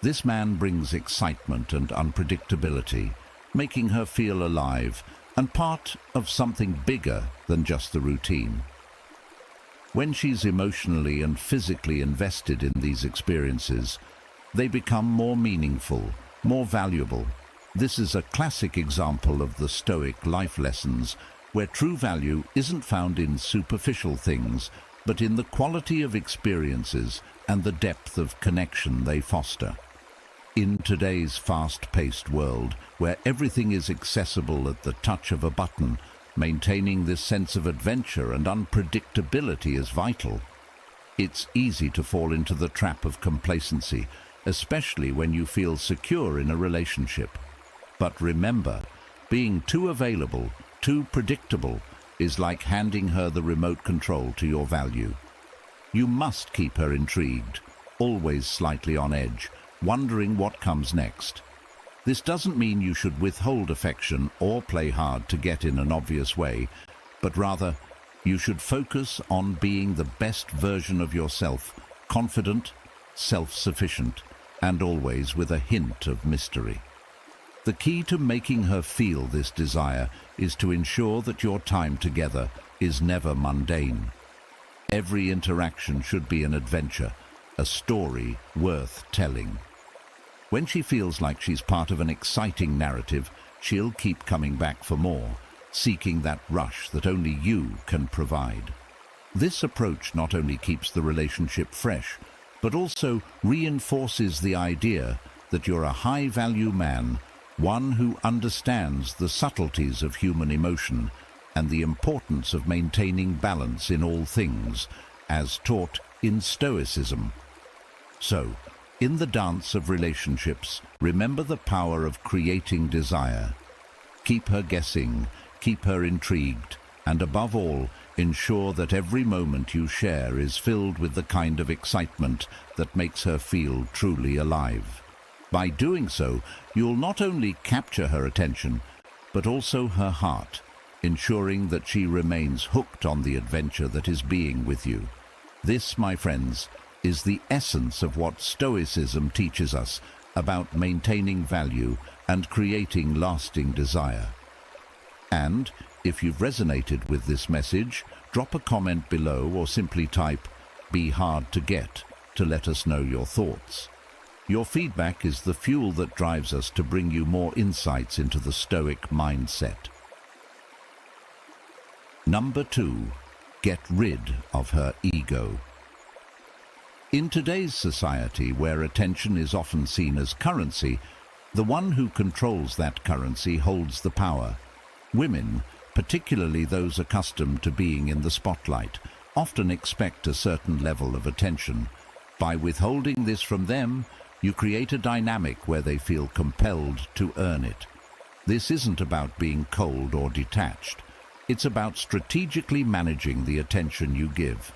This man brings excitement and unpredictability, making her feel alive and part of something bigger than just the routine. When she's emotionally and physically invested in these experiences, they become more meaningful, more valuable. This is a classic example of the Stoic life lessons, where true value isn't found in superficial things, but in the quality of experiences and the depth of connection they foster. In today's fast-paced world, where everything is accessible at the touch of a button, maintaining this sense of adventure and unpredictability is vital. It's easy to fall into the trap of complacency, especially when you feel secure in a relationship. But remember, being too available, too predictable, is like handing her the remote control to your value. You must keep her intrigued, always slightly on edge, wondering what comes next. This doesn't mean you should withhold affection or play hard to get in an obvious way, but rather, you should focus on being the best version of yourself, confident, self-sufficient, and always with a hint of mystery. The key to making her feel this desire is to ensure that your time together is never mundane. Every interaction should be an adventure, a story worth telling. When she feels like she's part of an exciting narrative, she'll keep coming back for more, seeking that rush that only you can provide. This approach not only keeps the relationship fresh, but also reinforces the idea that you're a high-value man, one who understands the subtleties of human emotion and the importance of maintaining balance in all things, as taught in Stoicism. So, in the dance of relationships, remember the power of creating desire. Keep her guessing, keep her intrigued, and above all, ensure that every moment you share is filled with the kind of excitement that makes her feel truly alive. By doing so, you'll not only capture her attention, but also her heart, ensuring that she remains hooked on the adventure that is being with you. This, my friends, is the essence of what Stoicism teaches us about maintaining value and creating lasting desire. And, if you've resonated with this message, drop a comment below or simply type "Be hard to get" to let us know your thoughts. Your feedback is the fuel that drives us to bring you more insights into the Stoic mindset. Number 2. Get rid of her ego. In today's society, where attention is often seen as currency, the one who controls that currency holds the power. Women, particularly those accustomed to being in the spotlight, often expect a certain level of attention. By withholding this from them, you create a dynamic where they feel compelled to earn it. This isn't about being cold or detached. It's about strategically managing the attention you give.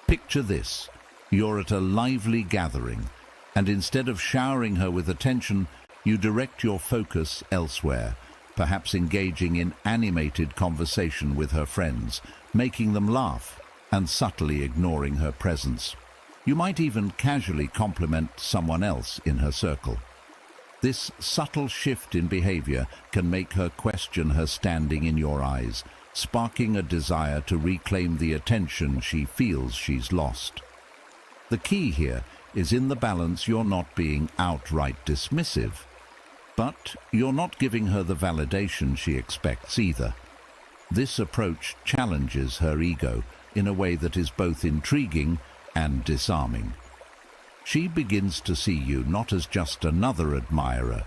Picture this. You're at a lively gathering, and instead of showering her with attention, you direct your focus elsewhere, perhaps engaging in animated conversation with her friends, making them laugh, and subtly ignoring her presence. You might even casually compliment someone else in her circle. This subtle shift in behavior can make her question her standing in your eyes, sparking a desire to reclaim the attention she feels she's lost. The key here is in the balance. You're not being outright dismissive, but you're not giving her the validation she expects either. This approach challenges her ego in a way that is both intriguing and disarming. She begins to see you not as just another admirer,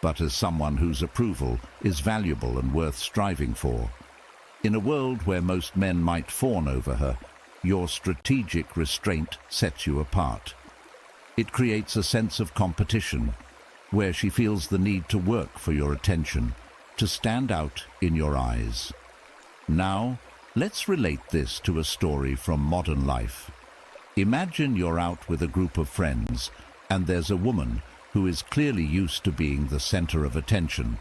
but as someone whose approval is valuable and worth striving for. In a world where most men might fawn over her, your strategic restraint sets you apart. It creates a sense of competition, where she feels the need to work for your attention, to stand out in your eyes. Now, let's relate this to a story from modern life. Imagine you're out with a group of friends, and there's a woman who is clearly used to being the center of attention.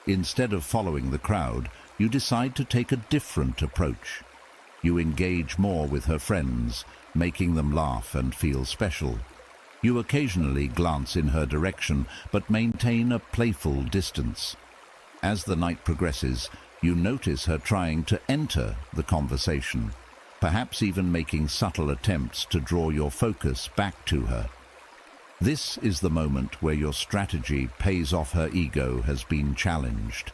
Instead of following the crowd, you decide to take a different approach. You engage more with her friends, making them laugh and feel special. You occasionally glance in her direction, but maintain a playful distance. As the night progresses, you notice her trying to enter the conversation, perhaps even making subtle attempts to draw your focus back to her. This is the moment where your strategy pays off. Her ego has been challenged,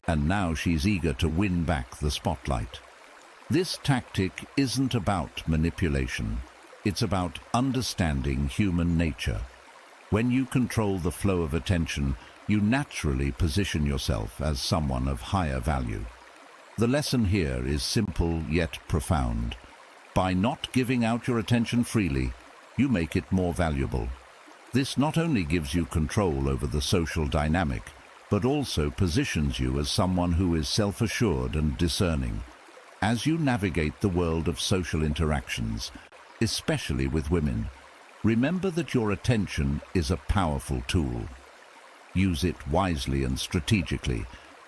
and now she's eager to win back the spotlight. This tactic isn't about manipulation. It's about understanding human nature. When you control the flow of attention, you naturally position yourself as someone of higher value. The lesson here is simple yet profound. By not giving out your attention freely, you make it more valuable. This not only gives you control over the social dynamic, but also positions you as someone who is self-assured and discerning. As you navigate the world of social interactions, especially with women, remember that your attention is a powerful tool. Use it wisely and strategically,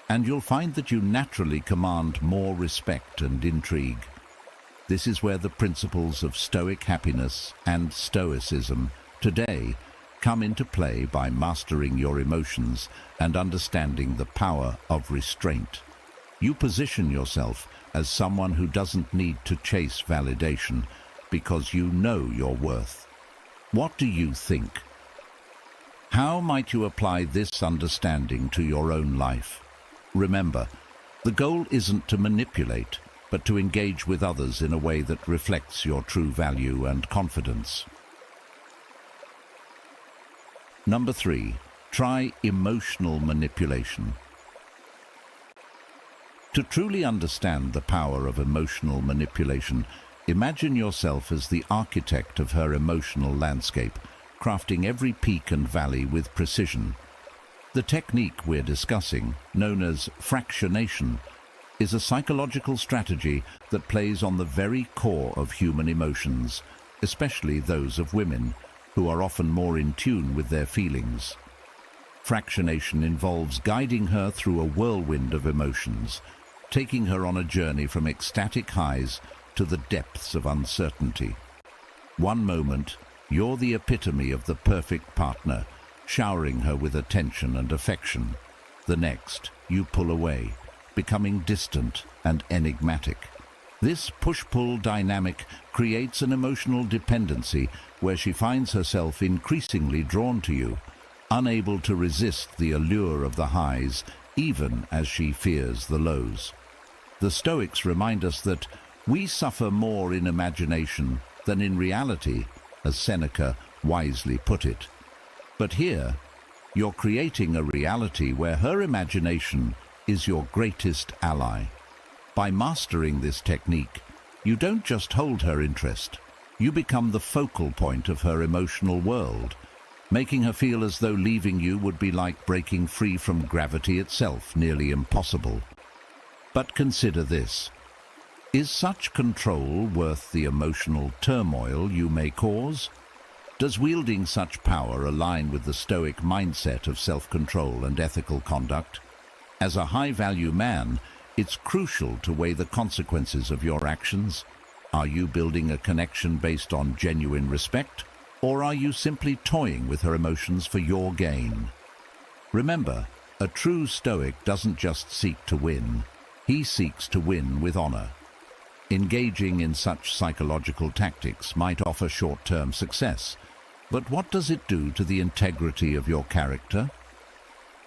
and you'll find that you naturally command more respect and intrigue. This is where the principles of Stoic happiness and Stoicism today come into play by mastering your emotions and understanding the power of restraint. You position yourself as someone who doesn't need to chase validation because you know your worth. What do you think? How might you apply this understanding to your own life? Remember, the goal isn't to manipulate, but to engage with others in a way that reflects your true value and confidence. Number 3, try emotional manipulation. To truly understand the power of emotional manipulation, imagine yourself as the architect of her emotional landscape, crafting every peak and valley with precision. The technique we're discussing, known as fractionation, is a psychological strategy that plays on the very core of human emotions, especially those of women, who are often more in tune with their feelings. Fractionation involves guiding her through a whirlwind of emotions, taking her on a journey from ecstatic highs to the depths of uncertainty. One moment, you're the epitome of the perfect partner, showering her with attention and affection. The next, you pull away, becoming distant and enigmatic. This push-pull dynamic creates an emotional dependency where she finds herself increasingly drawn to you, unable to resist the allure of the highs, even as she fears the lows. The Stoics remind us that we suffer more in imagination than in reality, as Seneca wisely put it. But here, you're creating a reality where her imagination is your greatest ally. By mastering this technique, you don't just hold her interest, you become the focal point of her emotional world, making her feel as though leaving you would be like breaking free from gravity itself, nearly impossible. But consider this. Is such control worth the emotional turmoil you may cause? Does wielding such power align with the Stoic mindset of self-control and ethical conduct? As a high-value man, it's crucial to weigh the consequences of your actions. Are you building a connection based on genuine respect, or are you simply toying with her emotions for your gain? Remember, a true Stoic doesn't just seek to win, he seeks to win with honor. Engaging in such psychological tactics might offer short-term success, but what does it do to the integrity of your character?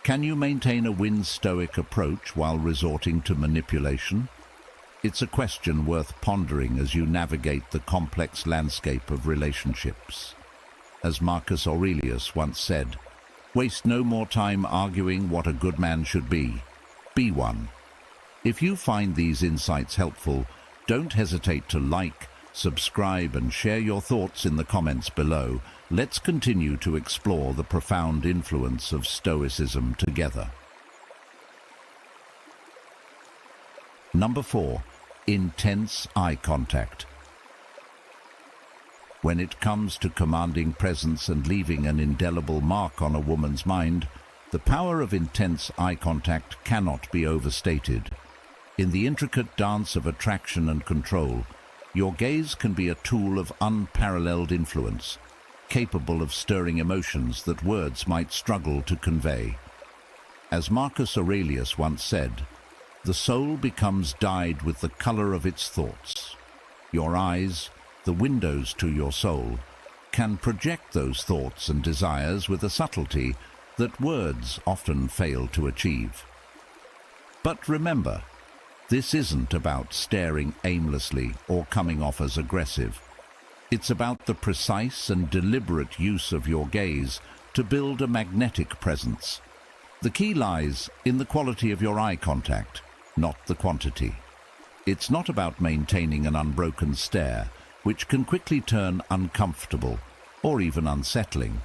Can you maintain a win-Stoic approach while resorting to manipulation? It's a question worth pondering as you navigate the complex landscape of relationships. As Marcus Aurelius once said, "Waste no more time arguing what a good man should be. Be one." If you find these insights helpful, don't hesitate to like, subscribe, and share your thoughts in the comments below. Let's continue to explore the profound influence of Stoicism together. Number 4, intense eye contact. When it comes to commanding presence and leaving an indelible mark on a woman's mind, the power of intense eye contact cannot be overstated. In the intricate dance of attraction and control, your gaze can be a tool of unparalleled influence, capable of stirring emotions that words might struggle to convey. As Marcus Aurelius once said, "The soul becomes dyed with the color of its thoughts." Your eyes, the windows to your soul, can project those thoughts and desires with a subtlety that words often fail to achieve. But remember, this isn't about staring aimlessly or coming off as aggressive. It's about the precise and deliberate use of your gaze to build a magnetic presence. The key lies in the quality of your eye contact, not the quantity. It's not about maintaining an unbroken stare, which can quickly turn uncomfortable or even unsettling.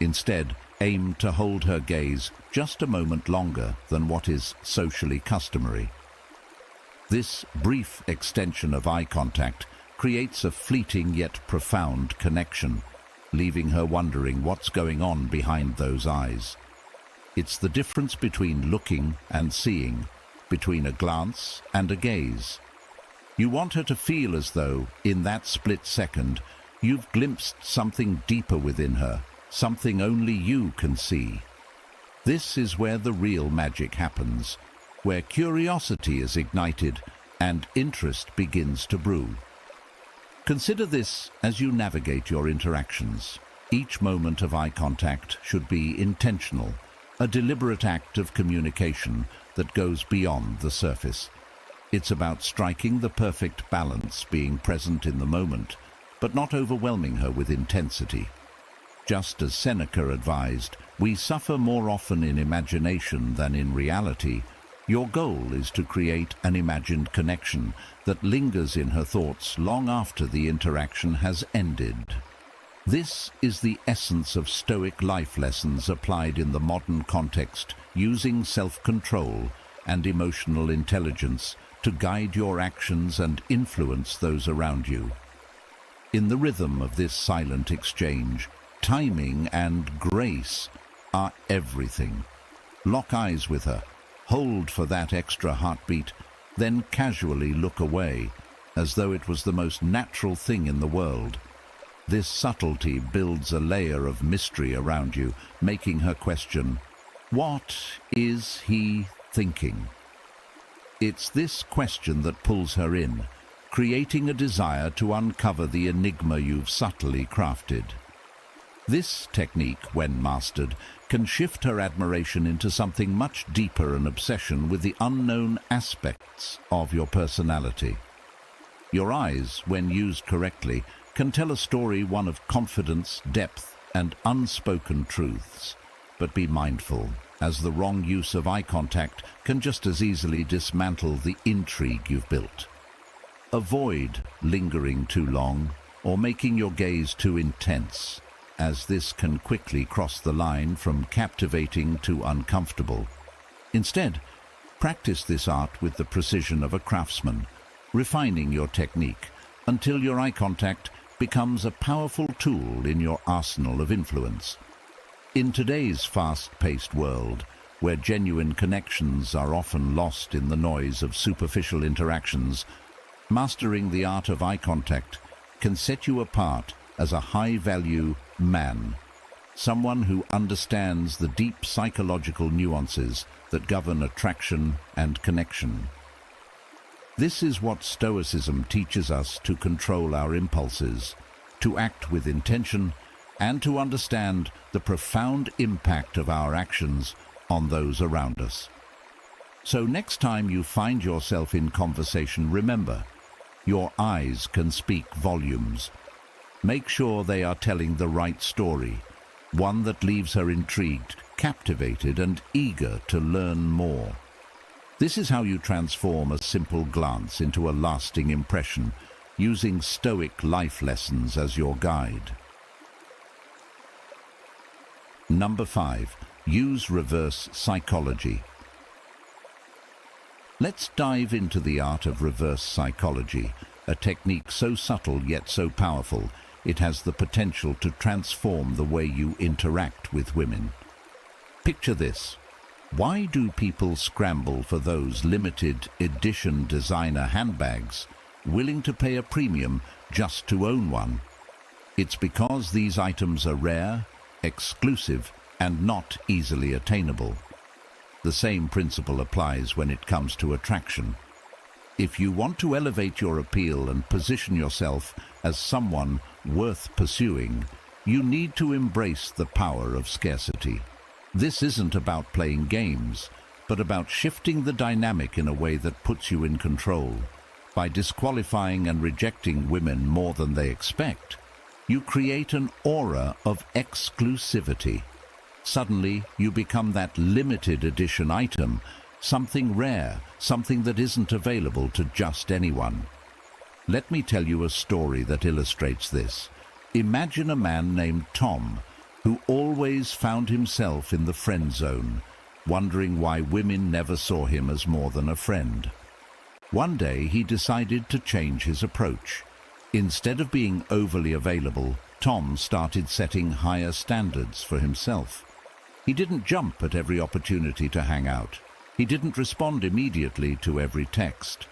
Instead, aim to hold her gaze just a moment longer than what is socially customary. This brief extension of eye contact creates a fleeting yet profound connection, leaving her wondering what's going on behind those eyes. It's the difference between looking and seeing, between a glance and a gaze. You want her to feel as though, in that split second, you've glimpsed something deeper within her, something only you can see. This is where the real magic happens, where curiosity is ignited and interest begins to brew. Consider this as you navigate your interactions. Each moment of eye contact should be intentional, a deliberate act of communication that goes beyond the surface. It's about striking the perfect balance, being present in the moment, but not overwhelming her with intensity. Just as Seneca advised, we suffer more often in imagination than in reality. Your goal is to create an imagined connection that lingers in her thoughts long after the interaction has ended. This is the essence of Stoic life lessons applied in the modern context, using self-control and emotional intelligence to guide your actions and influence those around you. In the rhythm of this silent exchange, timing and grace are everything. Lock eyes with her, hold for that extra heartbeat, then casually look away, as though it was the most natural thing in the world. This subtlety builds a layer of mystery around you, making her question, "What is he thinking?" It's this question that pulls her in, creating a desire to uncover the enigma you've subtly crafted. This technique, when mastered, can shift her admiration into something much deeper, an obsession with the unknown aspects of your personality. Your eyes, when used correctly, can tell a story, one of confidence, depth, and unspoken truths. But be mindful, as the wrong use of eye contact can just as easily dismantle the intrigue you've built. Avoid lingering too long or making your gaze too intense, as this can quickly cross the line from captivating to uncomfortable. Instead, practice this art with the precision of a craftsman, refining your technique until your eye contact becomes a powerful tool in your arsenal of influence. In today's fast-paced world, where genuine connections are often lost in the noise of superficial interactions, mastering the art of eye contact can set you apart as a high-value man, someone who understands the deep psychological nuances that govern attraction and connection. This is what Stoicism teaches us: to control our impulses, to act with intention, and to understand the profound impact of our actions on those around us. So next time you find yourself in conversation, remember, your eyes can speak volumes. Make sure they are telling the right story, one that leaves her intrigued, captivated, and eager to learn more. This is how you transform a simple glance into a lasting impression, using Stoic life lessons as your guide. Number 5. Use reverse psychology. Let's dive into the art of reverse psychology, a technique so subtle yet so powerful, it has the potential to transform the way you interact with women. Picture this. Why do people scramble for those limited edition designer handbags, willing to pay a premium just to own one? It's because these items are rare, exclusive, and not easily attainable. The same principle applies when it comes to attraction. If you want to elevate your appeal and position yourself as someone worth pursuing, you need to embrace the power of scarcity. This isn't about playing games, but about shifting the dynamic in a way that puts you in control. By disqualifying and rejecting women more than they expect, you create an aura of exclusivity. Suddenly, you become that limited edition item, something rare, something that isn't available to just anyone. Let me tell you a story that illustrates this. Imagine a man named Tom, who always found himself in the friend zone, wondering why women never saw him as more than a friend. One day, he decided to change his approach. Instead of being overly available, Tom started setting higher standards for himself. He didn't jump at every opportunity to hang out. He didn't respond immediately to every text.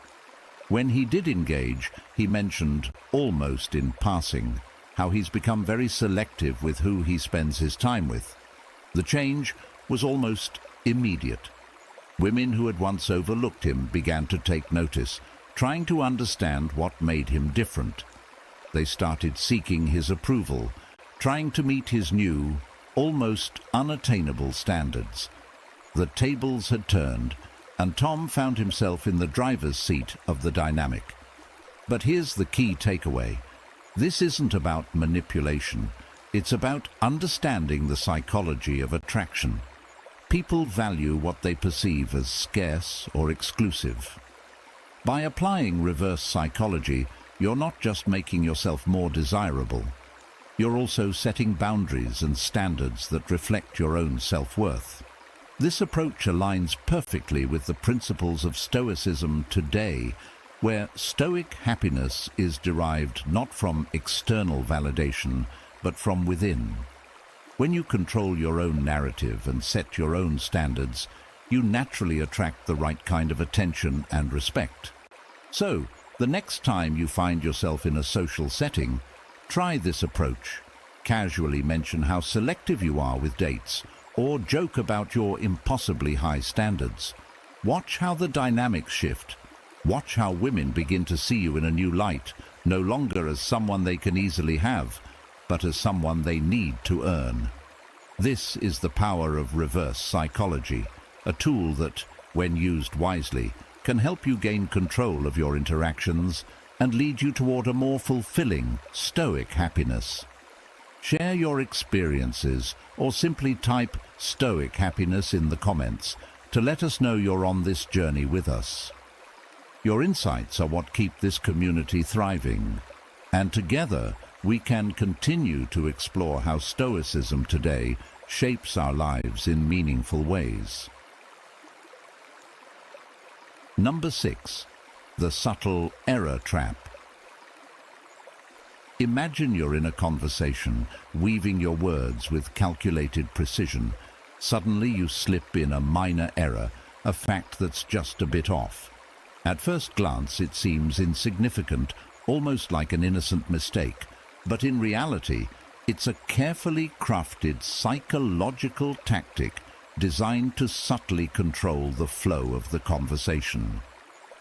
When he did engage, he mentioned, almost in passing, how he's become very selective with who he spends his time with. The change was almost immediate. Women who had once overlooked him began to take notice, trying to understand what made him different. They started seeking his approval, trying to meet his new, almost unattainable standards. The tables had turned, and Tom found himself in the driver's seat of the dynamic. But here's the key takeaway. This isn't about manipulation. It's about understanding the psychology of attraction. People value what they perceive as scarce or exclusive. By applying reverse psychology, you're not just making yourself more desirable. You're also setting boundaries and standards that reflect your own self-worth. This approach aligns perfectly with the principles of Stoicism today, where Stoic happiness is derived not from external validation, but from within. When you control your own narrative and set your own standards, you naturally attract the right kind of attention and respect. So, the next time you find yourself in a social setting, try this approach. Casually mention how selective you are with dates, or joke about your impossibly high standards. Watch how the dynamics shift. Watch how women begin to see you in a new light, no longer as someone they can easily have, but as someone they need to earn. This is the power of reverse psychology, a tool that, when used wisely, can help you gain control of your interactions and lead you toward a more fulfilling, stoic happiness. Share your experiences or simply type "stoic happiness" in the comments to let us know you're on this journey with us. Your insights are what keep this community thriving, and together we can continue to explore how Stoicism today shapes our lives in meaningful ways. Number 6. The subtle error trap. Imagine you're in a conversation, weaving your words with calculated precision. Suddenly you slip in a minor error, a fact that's just a bit off. At first glance it seems insignificant, almost like an innocent mistake. But in reality, it's a carefully crafted psychological tactic designed to subtly control the flow of the conversation.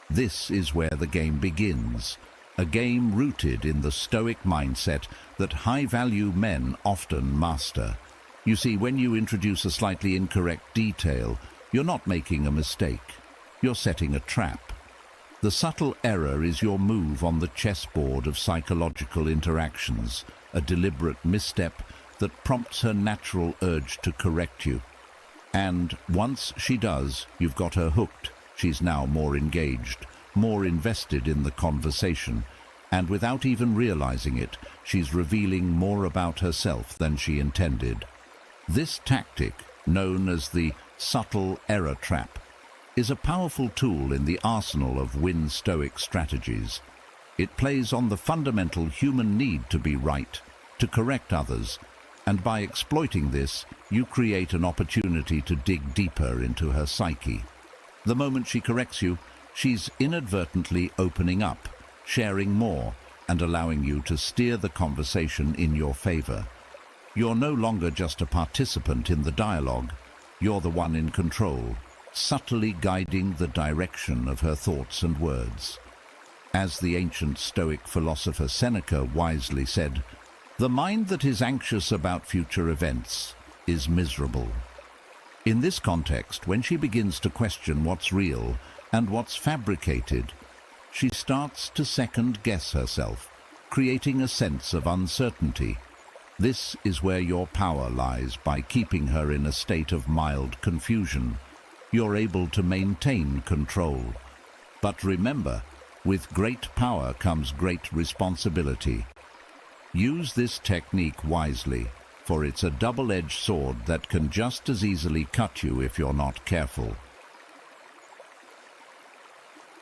This is where the game begins, a game rooted in the Stoic mindset that high-value men often master. You see, when you introduce a slightly incorrect detail, you're not making a mistake. You're setting a trap. The subtle error is your move on the chessboard of psychological interactions, a deliberate misstep that prompts her natural urge to correct you. And once she does, you've got her hooked. She's now more engaged, more invested in the conversation, and without even realizing it, she's revealing more about herself than she intended. This tactic, known as the subtle error trap, is a powerful tool in the arsenal of Stoic strategies. It plays on the fundamental human need to be right, to correct others, and by exploiting this, you create an opportunity to dig deeper into her psyche. The moment she corrects you, she's inadvertently opening up, sharing more, and allowing you to steer the conversation in your favor. You're no longer just a participant in the dialogue, you're the one in control, subtly guiding the direction of her thoughts and words. As the ancient Stoic philosopher Seneca wisely said, "The mind that is anxious about future events is miserable." In this context, when she begins to question what's real and what's fabricated, she starts to second-guess herself, creating a sense of uncertainty. This is where your power lies. By keeping her in a state of mild confusion, you're able to maintain control. But remember, with great power comes great responsibility. Use this technique wisely, for it's a double-edged sword that can just as easily cut you if you're not careful.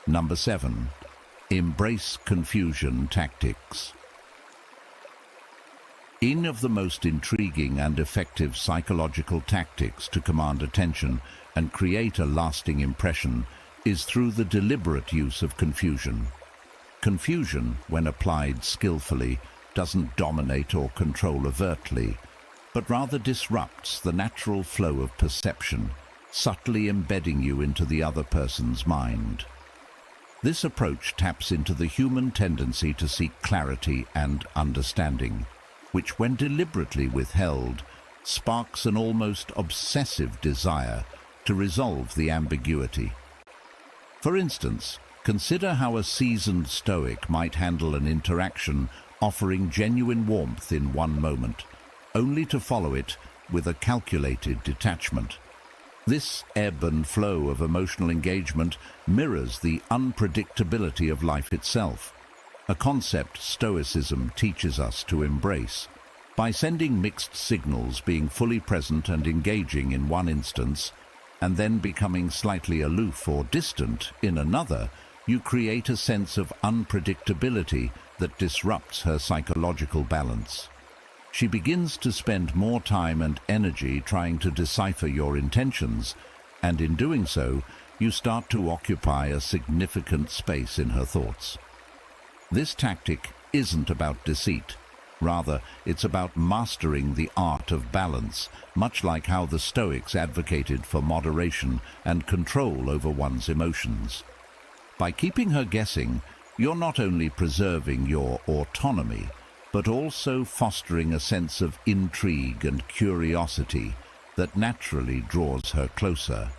Number 7. Embrace confusion tactics. One of the most intriguing and effective psychological tactics to command attention and create a lasting impression is through the deliberate use of confusion. Confusion, when applied skillfully, doesn't dominate or control overtly, but rather disrupts the natural flow of perception, subtly embedding you into the other person's mind. This approach taps into the human tendency to seek clarity and understanding, which, when deliberately withheld, sparks an almost obsessive desire to resolve the ambiguity. For instance, consider how a seasoned Stoic might handle an interaction offering genuine warmth in one moment, only to follow it with a calculated detachment. This ebb and flow of emotional engagement mirrors the unpredictability of life itself, a concept Stoicism teaches us to embrace. By sending mixed signals, being fully present and engaging in one instance, and then becoming slightly aloof or distant in another, you create a sense of unpredictability that disrupts her psychological balance. She begins to spend more time and energy trying to decipher your intentions, and in doing so, you start to occupy a significant space in her thoughts. This tactic isn't about deceit. Rather, it's about mastering the art of balance, much like how the Stoics advocated for moderation and control over one's emotions. By keeping her guessing, you're not only preserving your autonomy, but also fostering a sense of intrigue and curiosity that naturally draws her closer.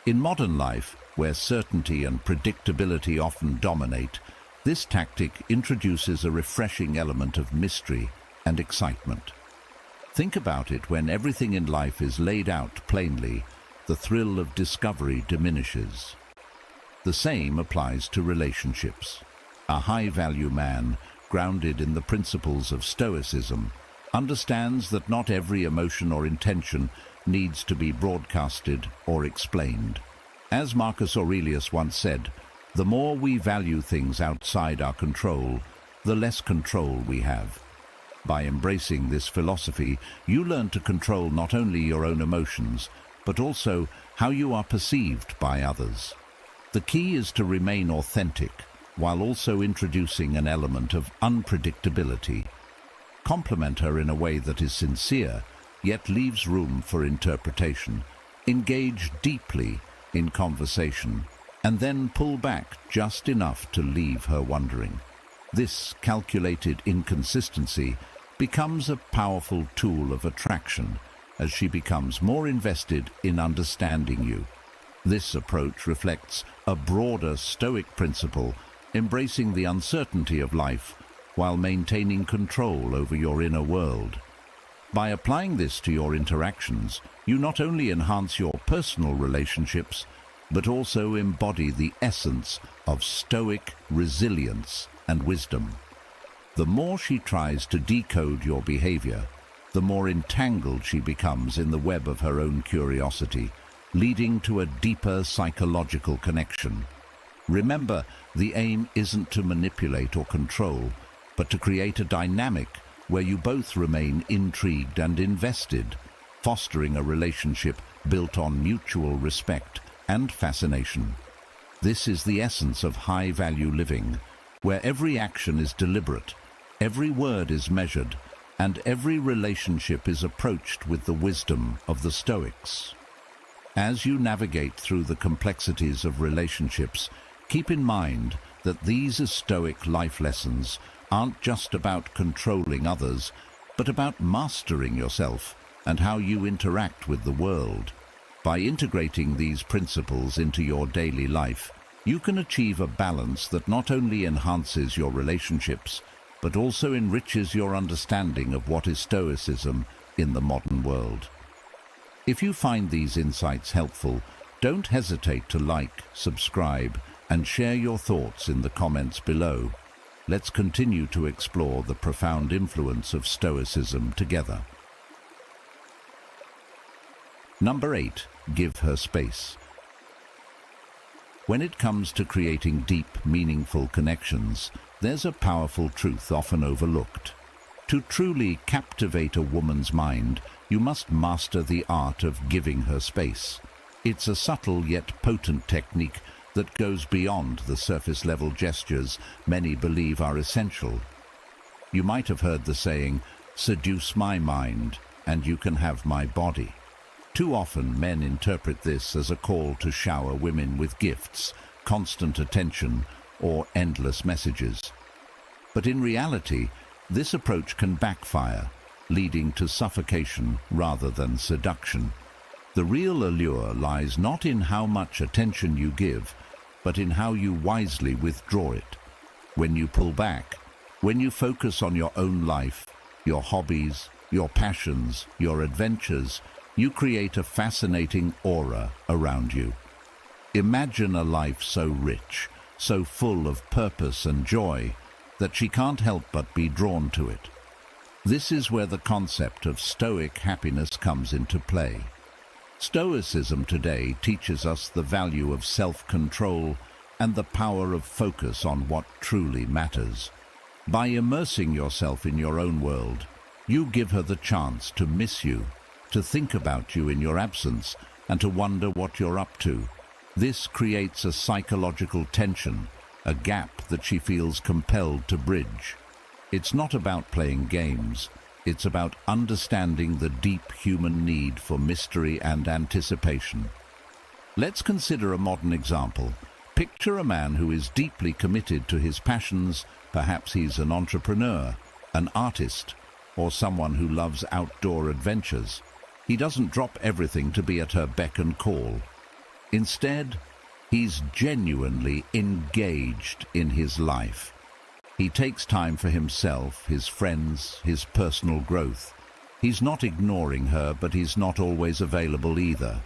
In modern life, where certainty and predictability often dominate, this tactic introduces a refreshing element of mystery and excitement. Think about it: when everything in life is laid out plainly, the thrill of discovery diminishes. The same applies to relationships. A high-value man, grounded in the principles of Stoicism, understands that not every emotion or intention needs to be broadcasted or explained. As Marcus Aurelius once said, the more we value things outside our control, the less control we have. By embracing this philosophy, you learn to control not only your own emotions, but also how you are perceived by others. The key is to remain authentic, while also introducing an element of unpredictability. Compliment her in a way that is sincere, yet leaves room for interpretation. Engage deeply in conversation, and then pull back just enough to leave her wondering. This calculated inconsistency becomes a powerful tool of attraction as she becomes more invested in understanding you. This approach reflects a broader Stoic principle, embracing the uncertainty of life while maintaining control over your inner world. By applying this to your interactions, you not only enhance your personal relationships, but also embody the essence of Stoic resilience and wisdom. The more she tries to decode your behavior, the more entangled she becomes in the web of her own curiosity, leading to a deeper psychological connection. Remember, the aim isn't to manipulate or control, but to create a dynamic where you both remain intrigued and invested, fostering a relationship built on mutual respect and fascination. This is the essence of high-value living, where every action is deliberate, every word is measured, and every relationship is approached with the wisdom of the Stoics. As you navigate through the complexities of relationships, keep in mind that these Stoic life lessons aren't just about controlling others, but about mastering yourself and how you interact with the world. By integrating these principles into your daily life, you can achieve a balance that not only enhances your relationships, but also enriches your understanding of what is Stoicism in the modern world. If you find these insights helpful, don't hesitate to like, subscribe, and share your thoughts in the comments below. Let's continue to explore the profound influence of Stoicism together. Number 8. Give her space. When it comes to creating deep, meaningful connections, there's a powerful truth often overlooked. To truly captivate a woman's mind, you must master the art of giving her space. It's a subtle yet potent technique that goes beyond the surface-level gestures many believe are essential. You might have heard the saying, "Seduce my mind, and you can have my body." Too often men interpret this as a call to shower women with gifts, constant attention, or endless messages. But in reality, this approach can backfire, leading to suffocation rather than seduction. The real allure lies not in how much attention you give, but in how you wisely withdraw it. When you pull back, when you focus on your own life, your hobbies, your passions, your adventures, you create a fascinating aura around you. Imagine a life so rich, so full of purpose and joy, that she can't help but be drawn to it. This is where the concept of Stoic happiness comes into play. Stoicism today teaches us the value of self-control and the power of focus on what truly matters. By immersing yourself in your own world, you give her the chance to miss you, to think about you in your absence, and to wonder what you're up to. This creates a psychological tension, a gap that she feels compelled to bridge. It's not about playing games. It's about understanding the deep human need for mystery and anticipation. Let's consider a modern example. Picture a man who is deeply committed to his passions. Perhaps he's an entrepreneur, an artist, or someone who loves outdoor adventures. He doesn't drop everything to be at her beck and call. Instead, he's genuinely engaged in his life. He takes time for himself, his friends, his personal growth. He's not ignoring her, but he's not always available either.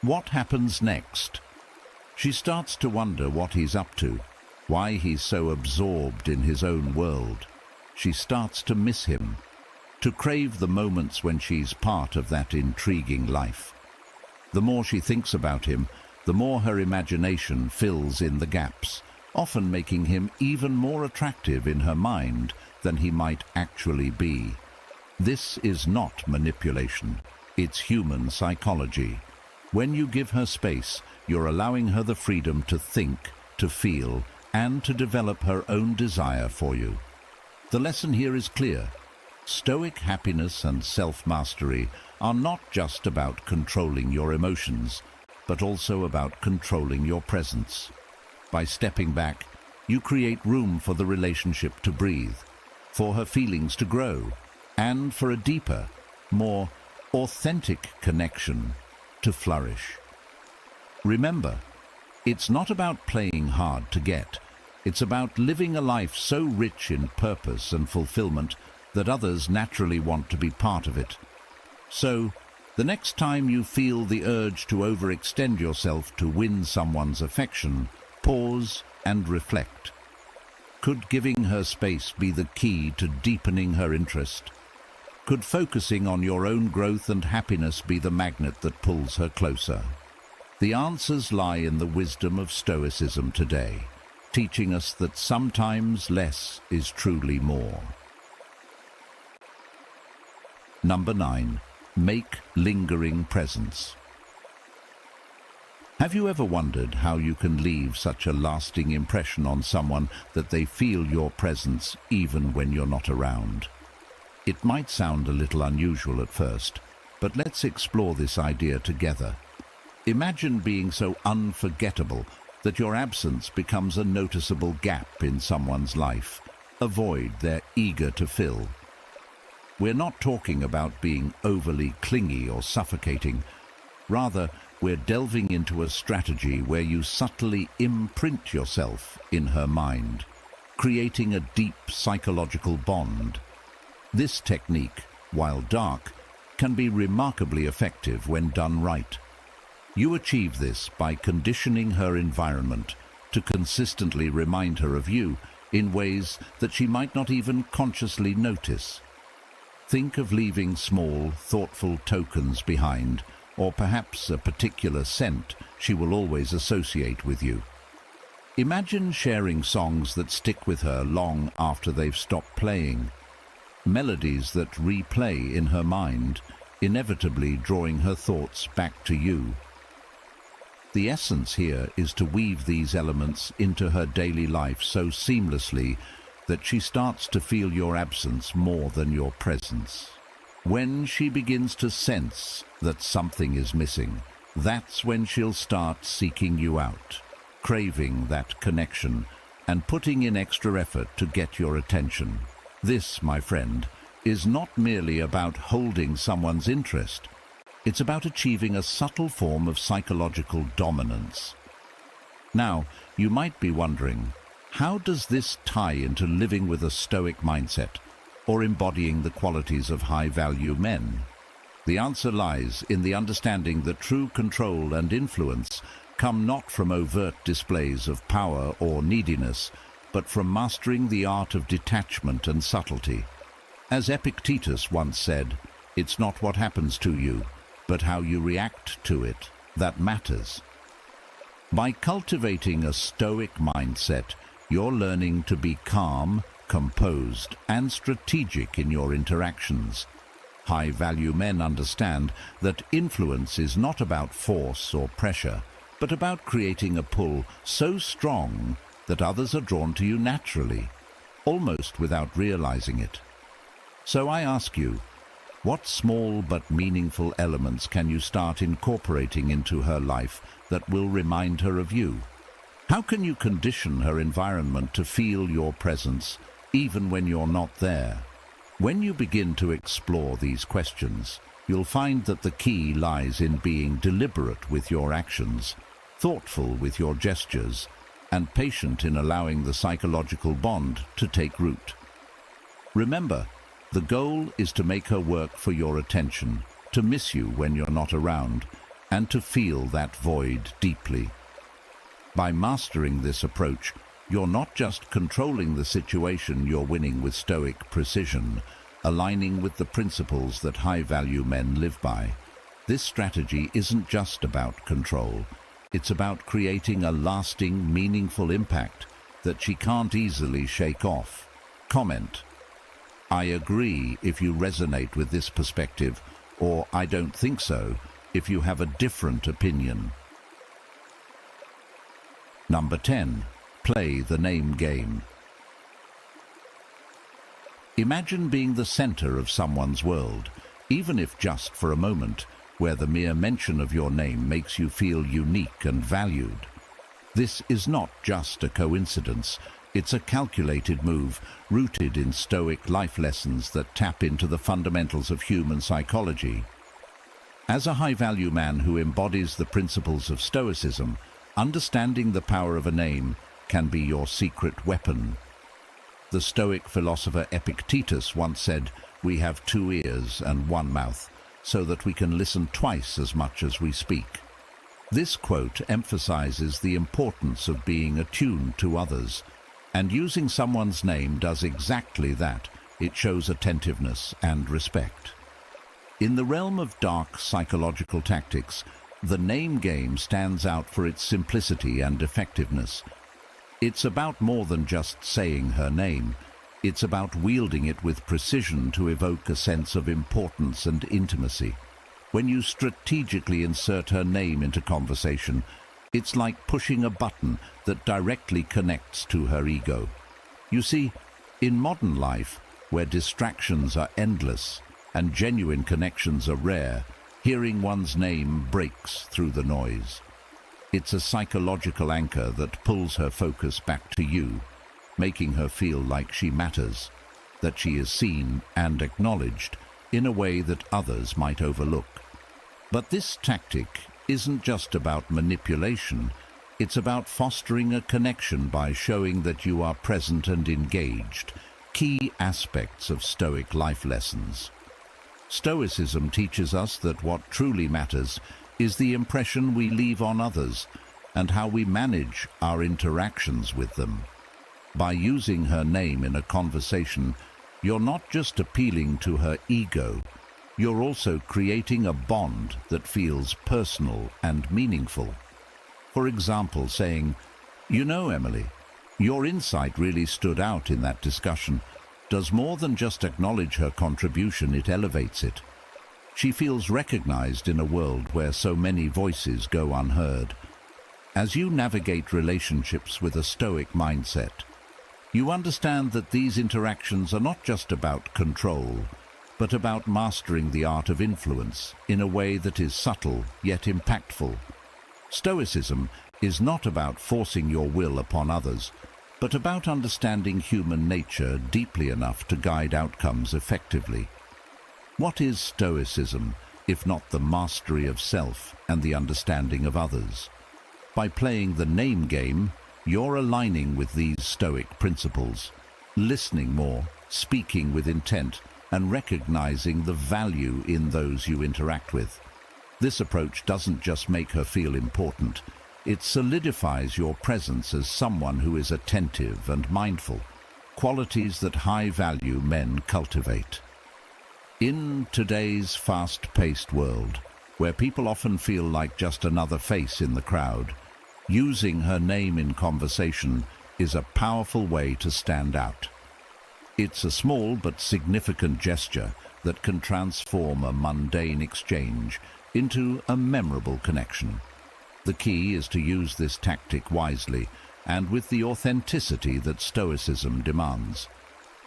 What happens next? She starts to wonder what he's up to, why he's so absorbed in his own world. She starts to miss him, to crave the moments when she's part of that intriguing life. The more she thinks about him, the more her imagination fills in the gaps, often making him even more attractive in her mind than he might actually be. This is not manipulation, it's human psychology. When you give her space, you're allowing her the freedom to think, to feel, and to develop her own desire for you. The lesson here is clear. Stoic happiness and self-mastery are not just about controlling your emotions, but also about controlling your presence. By stepping back, you create room for the relationship to breathe, for her feelings to grow, and for a deeper, more authentic connection to flourish. Remember, it's not about playing hard to get. It's about living a life so rich in purpose and fulfillment that others naturally want to be part of it. So, the next time you feel the urge to overextend yourself to win someone's affection, pause and reflect. Could giving her space be the key to deepening her interest? Could focusing on your own growth and happiness be the magnet that pulls her closer? The answers lie in the wisdom of Stoicism today, teaching us that sometimes less is truly more. Number 9. Make lingering presence. Have you ever wondered how you can leave such a lasting impression on someone that they feel your presence even when you're not around? It might sound a little unusual at first, but let's explore this idea together. Imagine being so unforgettable that your absence becomes a noticeable gap in someone's life, a void they're eager to fill. We're not talking about being overly clingy or suffocating. Rather, we're delving into a strategy where you subtly imprint yourself in her mind, creating a deep psychological bond. This technique, while dark, can be remarkably effective when done right. You achieve this by conditioning her environment to consistently remind her of you in ways that she might not even consciously notice. Think of leaving small, thoughtful tokens behind, or perhaps a particular scent she will always associate with you. Imagine sharing songs that stick with her long after they've stopped playing, melodies that replay in her mind, inevitably drawing her thoughts back to you. The essence here is to weave these elements into her daily life so seamlessly that she starts to feel your absence more than your presence. When she begins to sense that something is missing, that's when she'll start seeking you out, craving that connection, and putting in extra effort to get your attention. This, my friend, is not merely about holding someone's interest. It's about achieving a subtle form of psychological dominance. Now, you might be wondering, how does this tie into living with a Stoic mindset or embodying the qualities of high-value men? The answer lies in the understanding that true control and influence come not from overt displays of power or neediness, but from mastering the art of detachment and subtlety. As Epictetus once said, "It's not what happens to you, but how you react to it that matters." By cultivating a Stoic mindset, you're learning to be calm, composed, and strategic in your interactions. High-value men understand that influence is not about force or pressure, but about creating a pull so strong that others are drawn to you naturally, almost without realizing it. So I ask you, what small but meaningful elements can you start incorporating into her life that will remind her of you? How can you condition her environment to feel your presence, even when you're not there? When you begin to explore these questions, you'll find that the key lies in being deliberate with your actions, thoughtful with your gestures, and patient in allowing the psychological bond to take root. Remember, the goal is to make her work for your attention, to miss you when you're not around, and to feel that void deeply. By mastering this approach, you're not just controlling the situation, you're winning with Stoic precision, aligning with the principles that high-value men live by. This strategy isn't just about control. It's about creating a lasting, meaningful impact that she can't easily shake off. Comment: "I agree" if you resonate with this perspective, or "I don't think so" if you have a different opinion. Number 10. Play the name game. Imagine being the center of someone's world, even if just for a moment, where the mere mention of your name makes you feel unique and valued. This is not just a coincidence. It's a calculated move, rooted in Stoic life lessons that tap into the fundamentals of human psychology. As a high-value man who embodies the principles of Stoicism, understanding the power of a name can be your secret weapon. The Stoic philosopher Epictetus once said, "We have 2 ears and 1 mouth, so that we can listen twice as much as we speak." This quote emphasizes the importance of being attuned to others, and using someone's name does exactly that. It shows attentiveness and respect. In the realm of dark psychological tactics, the name game stands out for its simplicity and effectiveness. It's about more than just saying her name. It's about wielding it with precision to evoke a sense of importance and intimacy. When you strategically insert her name into conversation, it's like pushing a button that directly connects to her ego. You see, in modern life, where distractions are endless and genuine connections are rare, hearing one's name breaks through the noise. It's a psychological anchor that pulls her focus back to you, making her feel like she matters, that she is seen and acknowledged in a way that others might overlook. But this tactic isn't just about manipulation. It's about fostering a connection by showing that you are present and engaged, key aspects of Stoic life lessons. Stoicism teaches us that what truly matters is the impression we leave on others and how we manage our interactions with them. By using her name in a conversation, you're not just appealing to her ego, you're also creating a bond that feels personal and meaningful. For example, saying, "You know, Emily, your insight really stood out in that discussion," does more than just acknowledge her contribution, it elevates it. She feels recognized in a world where so many voices go unheard. As you navigate relationships with a Stoic mindset, You understand that these interactions are not just about control, but about mastering the art of influence in a way that is subtle yet impactful. Stoicism is not about forcing your will upon others, but about understanding human nature deeply enough to guide outcomes effectively. What is Stoicism, if not the mastery of self and the understanding of others? By playing the name game, you're aligning with these Stoic principles, listening more, speaking with intent, and recognizing the value in those you interact with. This approach doesn't just make her feel important, it solidifies your presence as someone who is attentive and mindful, qualities that high-value men cultivate. In today's fast-paced world, where people often feel like just another face in the crowd, using her name in conversation is a powerful way to stand out. It's a small but significant gesture that can transform a mundane exchange into a memorable connection. The key is to use this tactic wisely and with the authenticity that Stoicism demands.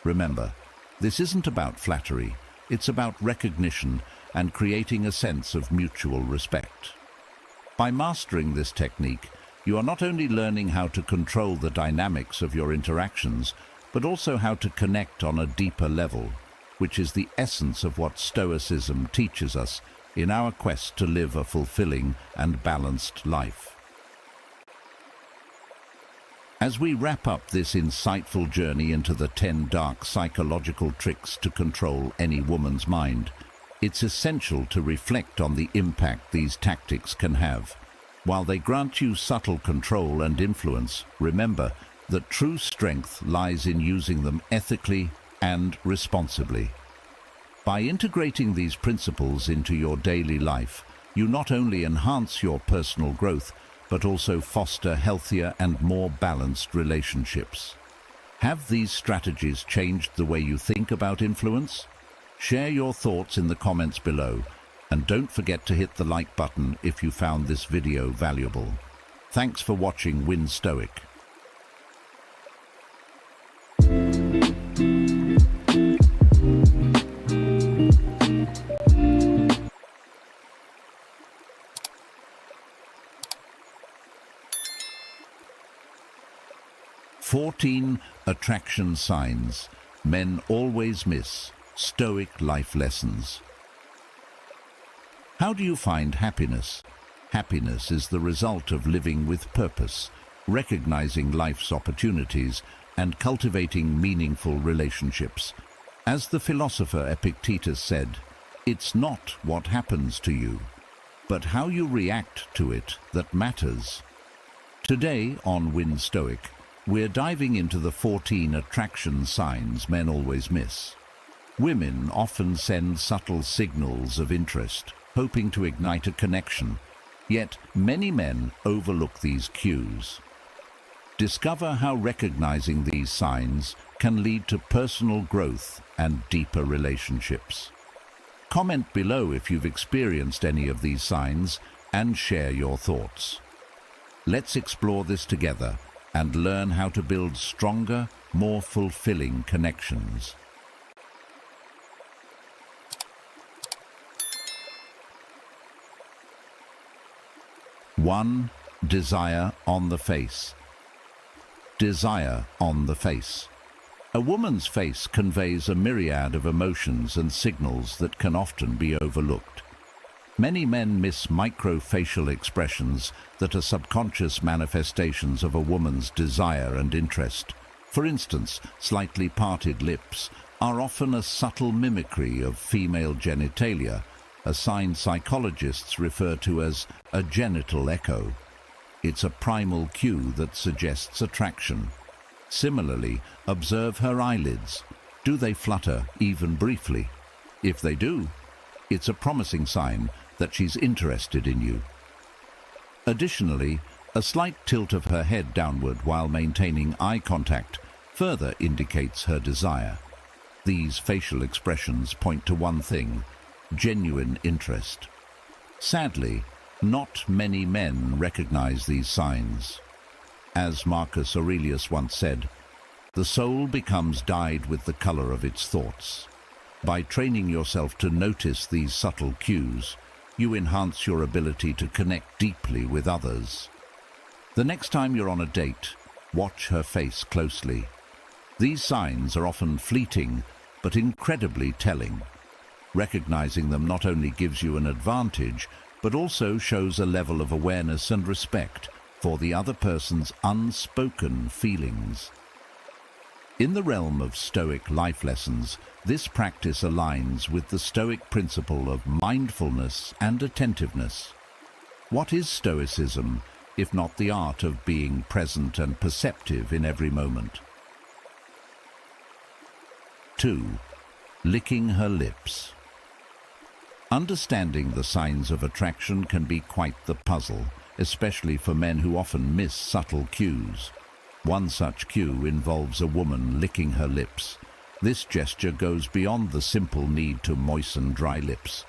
Remember, this isn't about flattery, it's about recognition and creating a sense of mutual respect. By mastering this technique, you are not only learning how to control the dynamics of your interactions, but also how to connect on a deeper level, which is the essence of what Stoicism teaches us in our quest to live a fulfilling and balanced life. As we wrap up this insightful journey into the 10 dark psychological tricks to control any woman's mind, it's essential to reflect on the impact these tactics can have. While they grant you subtle control and influence, remember that true strength lies in using them ethically and responsibly. By integrating these principles into your daily life, you not only enhance your personal growth, but also foster healthier and more balanced relationships. Have these strategies changed the way you think about influence? Share your thoughts in the comments below, and don't forget to hit the like button if you found this video valuable. Thanks for watching Win Stoic. "14 attraction signs men always miss. Stoic life lessons." How do you find happiness? Happiness is the result of living with purpose, recognizing life's opportunities, and cultivating meaningful relationships. As the philosopher Epictetus said, "It's not what happens to you, but how you react to it that matters." Today on Win Stoic, we're diving into the 14 attraction signs men always miss. Women often send subtle signals of interest, hoping to ignite a connection, yet many men overlook these cues. Discover how recognizing these signs can lead to personal growth and deeper relationships. Comment below if you've experienced any of these signs and share your thoughts. Let's explore this together and learn how to build stronger, more fulfilling connections. One, desire on the face. Desire on the face. A woman's face conveys a myriad of emotions and signals that can often be overlooked. Many men miss microfacial expressions that are subconscious manifestations of a woman's desire and interest. For instance, slightly parted lips are often a subtle mimicry of female genitalia, a sign psychologists refer to as a genital echo. It's a primal cue that suggests attraction. Similarly, observe her eyelids. Do they flutter, even briefly? If they do, it's a promising sign that she's interested in you. Additionally, a slight tilt of her head downward while maintaining eye contact further indicates her desire. These facial expressions point to one thing: genuine interest. Sadly, not many men recognize these signs. As Marcus Aurelius once said, The soul becomes dyed with the color of its thoughts. By training yourself to notice these subtle cues, you enhance your ability to connect deeply with others. The next time you're on a date, watch her face closely. These signs are often fleeting, but incredibly telling. Recognizing them not only gives you an advantage, but also shows a level of awareness and respect for the other person's unspoken feelings. In the realm of Stoic life lessons, this practice aligns with the Stoic principle of mindfulness and attentiveness. What is Stoicism, if not the art of being present and perceptive in every moment? 2. Licking her lips. Understanding the signs of attraction can be quite the puzzle, especially for men who often miss subtle cues. One such cue involves a woman licking her lips. This gesture goes beyond the simple need to moisten dry lips.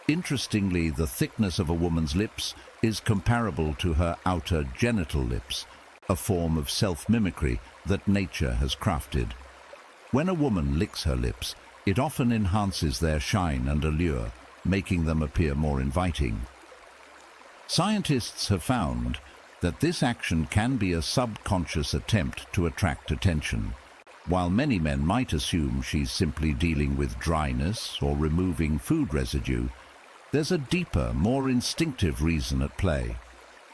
Interestingly, the thickness of a woman's lips is comparable to her outer genital lips, a form of self-mimicry that nature has crafted. When a woman licks her lips, it often enhances their shine and allure, making them appear more inviting. Scientists have found that this action can be a subconscious attempt to attract attention. While many men might assume she's simply dealing with dryness or removing food residue, there's a deeper, more instinctive reason at play.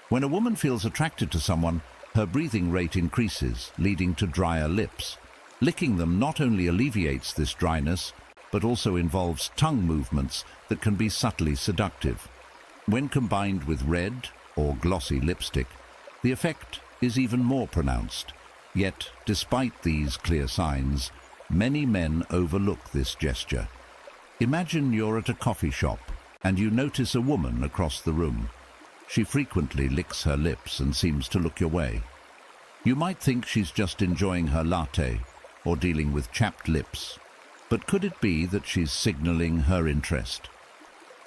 When a woman feels attracted to someone, her breathing rate increases, leading to drier lips. Licking them not only alleviates this dryness, but also involves tongue movements that can be subtly seductive. When combined with red or glossy lipstick, the effect is even more pronounced. Yet, despite these clear signs, many men overlook this gesture. Imagine you're at a coffee shop and you notice a woman across the room. She frequently licks her lips and seems to look your way. You might think she's just enjoying her latte or dealing with chapped lips, but could it be that she's signaling her interest?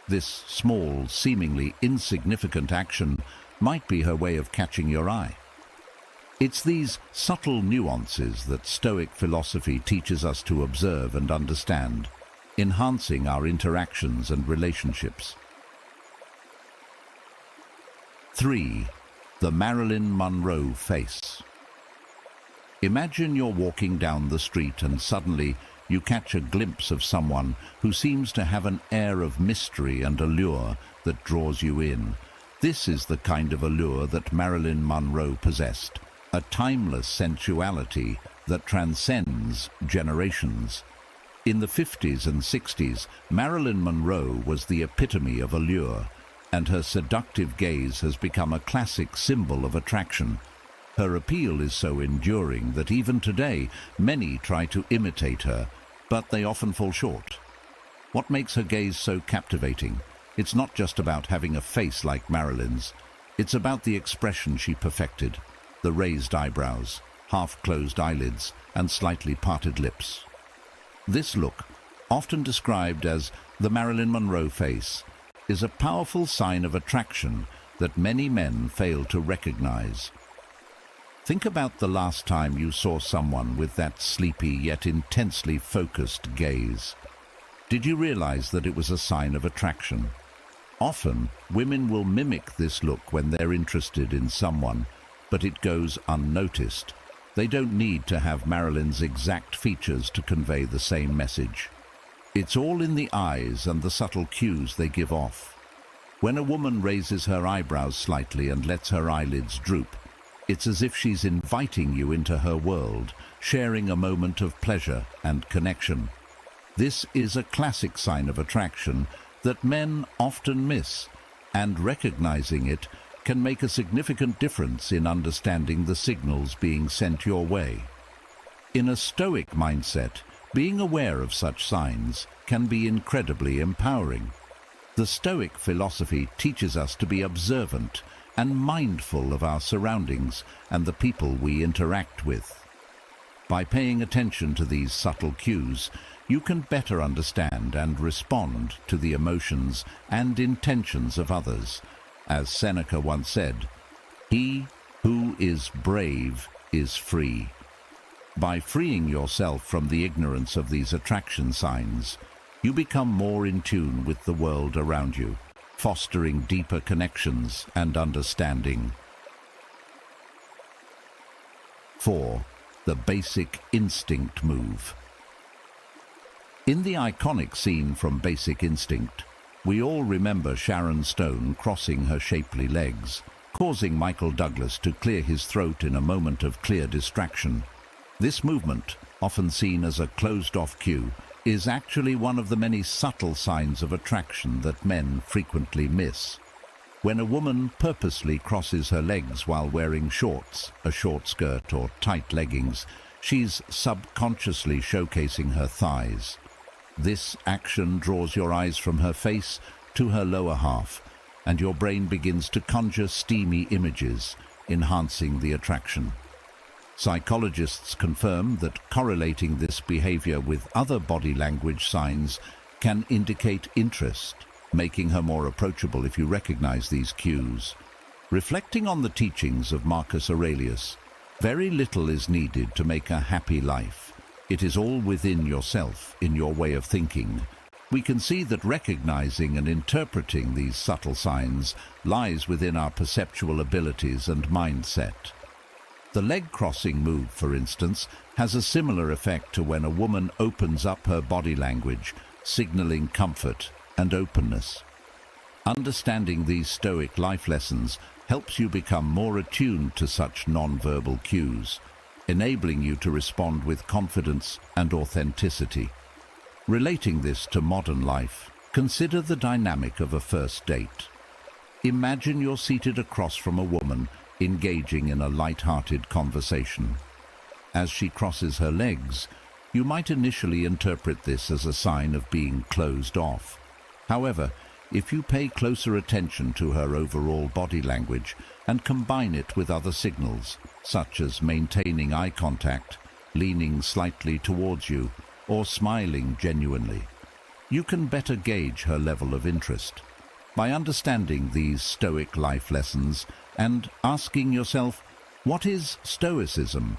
This small, seemingly insignificant action might be her way of catching your eye. It's these subtle nuances that Stoic philosophy teaches us to observe and understand, enhancing our interactions and relationships. 3. The Marilyn Monroe face. Imagine you're walking down the street and suddenly you catch a glimpse of someone who seems to have an air of mystery and allure that draws you in. This is the kind of allure that Marilyn Monroe possessed, a timeless sensuality that transcends generations. In the 50s and 60s, Marilyn Monroe was the epitome of allure, and her seductive gaze has become a classic symbol of attraction. Her appeal is so enduring that even today, many try to imitate her, but they often fall short. What makes her gaze so captivating? It's not just about having a face like Marilyn's. It's about the expression she perfected, the raised eyebrows, half-closed eyelids, and slightly parted lips. This look, often described as the Marilyn Monroe face, is a powerful sign of attraction that many men fail to recognize. Think about the last time you saw someone with that sleepy yet intensely focused gaze. Did you realize that it was a sign of attraction? Often, women will mimic this look when they're interested in someone, but it goes unnoticed. They don't need to have Marilyn's exact features to convey the same message. It's all in the eyes and the subtle cues they give off. When a woman raises her eyebrows slightly and lets her eyelids droop, it's as if she's inviting you into her world, sharing a moment of pleasure and connection. This is a classic sign of attraction that men often miss, and recognizing it can make a significant difference in understanding the signals being sent your way. In a Stoic mindset, being aware of such signs can be incredibly empowering. The Stoic philosophy teaches us to be observant and mindful of our surroundings and the people we interact with. By paying attention to these subtle cues, you can better understand and respond to the emotions and intentions of others. As Seneca once said, "He who is brave is free." By freeing yourself from the ignorance of these attraction signs, you become more in tune with the world around you, fostering deeper connections and understanding. 4. The basic instinct move. In the iconic scene from Basic Instinct, we all remember Sharon Stone crossing her shapely legs, causing Michael Douglas to clear his throat in a moment of clear distraction. This movement, often seen as a closed-off cue, is actually one of the many subtle signs of attraction that men frequently miss. When a woman purposely crosses her legs while wearing shorts, a short skirt or tight leggings, she's subconsciously showcasing her thighs. This action draws your eyes from her face to her lower half, and your brain begins to conjure steamy images, enhancing the attraction. Psychologists confirm that correlating this behavior with other body language signs can indicate interest, making her more approachable if you recognize these cues. Reflecting on the teachings of Marcus Aurelius, very little is needed to make a happy life. It is all within yourself, in your way of thinking. We can see that recognizing and interpreting these subtle signs lies within our perceptual abilities and mindset. The leg crossing move, for instance, has a similar effect to when a woman opens up her body language, signaling comfort and openness. Understanding these Stoic life lessons helps you become more attuned to such non-verbal cues, enabling you to respond with confidence and authenticity. Relating this to modern life, consider the dynamic of a first date. Imagine you're seated across from a woman engaging in a light-hearted conversation. As she crosses her legs, you might initially interpret this as a sign of being closed off. However, if you pay closer attention to her overall body language and combine it with other signals, such as maintaining eye contact, leaning slightly towards you, or smiling genuinely, you can better gauge her level of interest. By understanding these Stoic life lessons and asking yourself, what is Stoicism?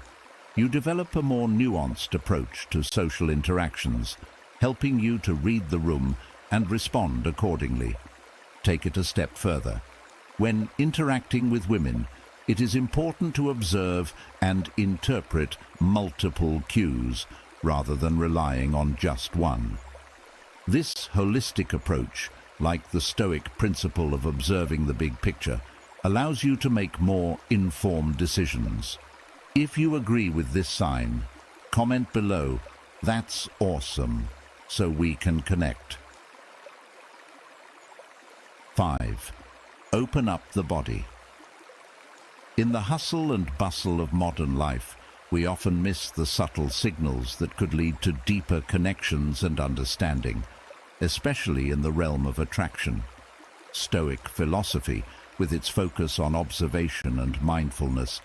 You develop a more nuanced approach to social interactions, helping you to read the room and respond accordingly. Take it a step further. When interacting with women, it is important to observe and interpret multiple cues rather than relying on just one. This holistic approach, like the Stoic principle of observing the big picture, allows you to make more informed decisions. If you agree with this sign, comment below, "That's awesome," so we can connect. 5. Open up the body. In the hustle and bustle of modern life, we often miss the subtle signals that could lead to deeper connections and understanding, especially in the realm of attraction. Stoic philosophy, with its focus on observation and mindfulness,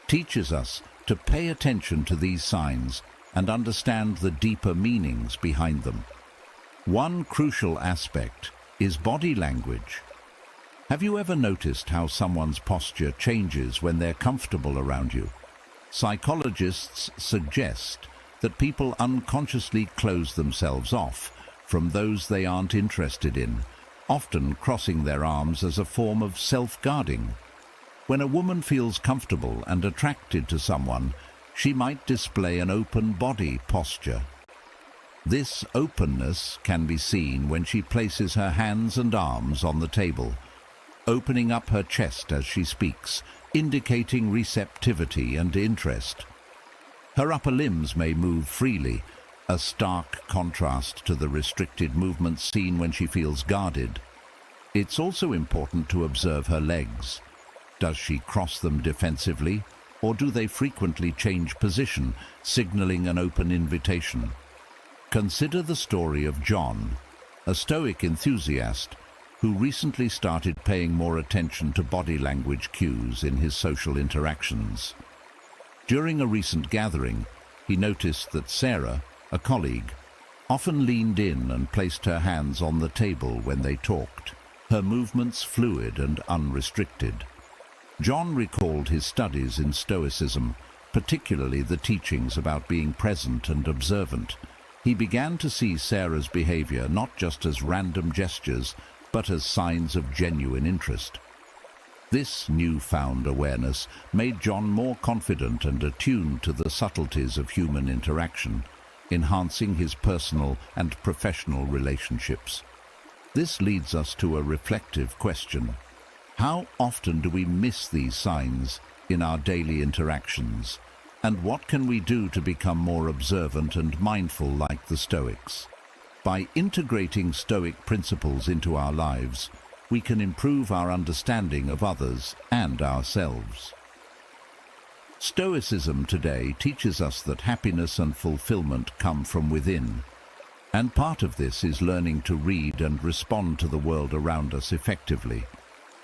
teaches us to pay attention to these signs and understand the deeper meanings behind them. One crucial aspect is body language. Have you ever noticed how someone's posture changes when they're comfortable around you? Psychologists suggest that people unconsciously close themselves off from those they aren't interested in, often crossing their arms as a form of self-guarding. When a woman feels comfortable and attracted to someone, she might display an open body posture. This openness can be seen when she places her hands and arms on the table, opening up her chest as she speaks, indicating receptivity and interest. Her upper limbs may move freely, a stark contrast to the restricted movements seen when she feels guarded. It's also important to observe her legs. Does she cross them defensively, or do they frequently change position, signaling an open invitation? Consider the story of John, a Stoic enthusiast who recently started paying more attention to body language cues in his social interactions. During a recent gathering, he noticed that Sarah, a colleague, often leaned in and placed her hands on the table when they talked, her movements fluid and unrestricted. John recalled his studies in Stoicism, particularly the teachings about being present and observant. He began to see Sarah's behavior not just as random gestures, but as signs of genuine interest. This newfound awareness made John more confident and attuned to the subtleties of human interaction, enhancing his personal and professional relationships. This leads us to a reflective question. How often do we miss these signs in our daily interactions? And what can we do to become more observant and mindful like the Stoics? By integrating Stoic principles into our lives, we can improve our understanding of others and ourselves. Stoicism today teaches us that happiness and fulfillment come from within, and part of this is learning to read and respond to the world around us effectively.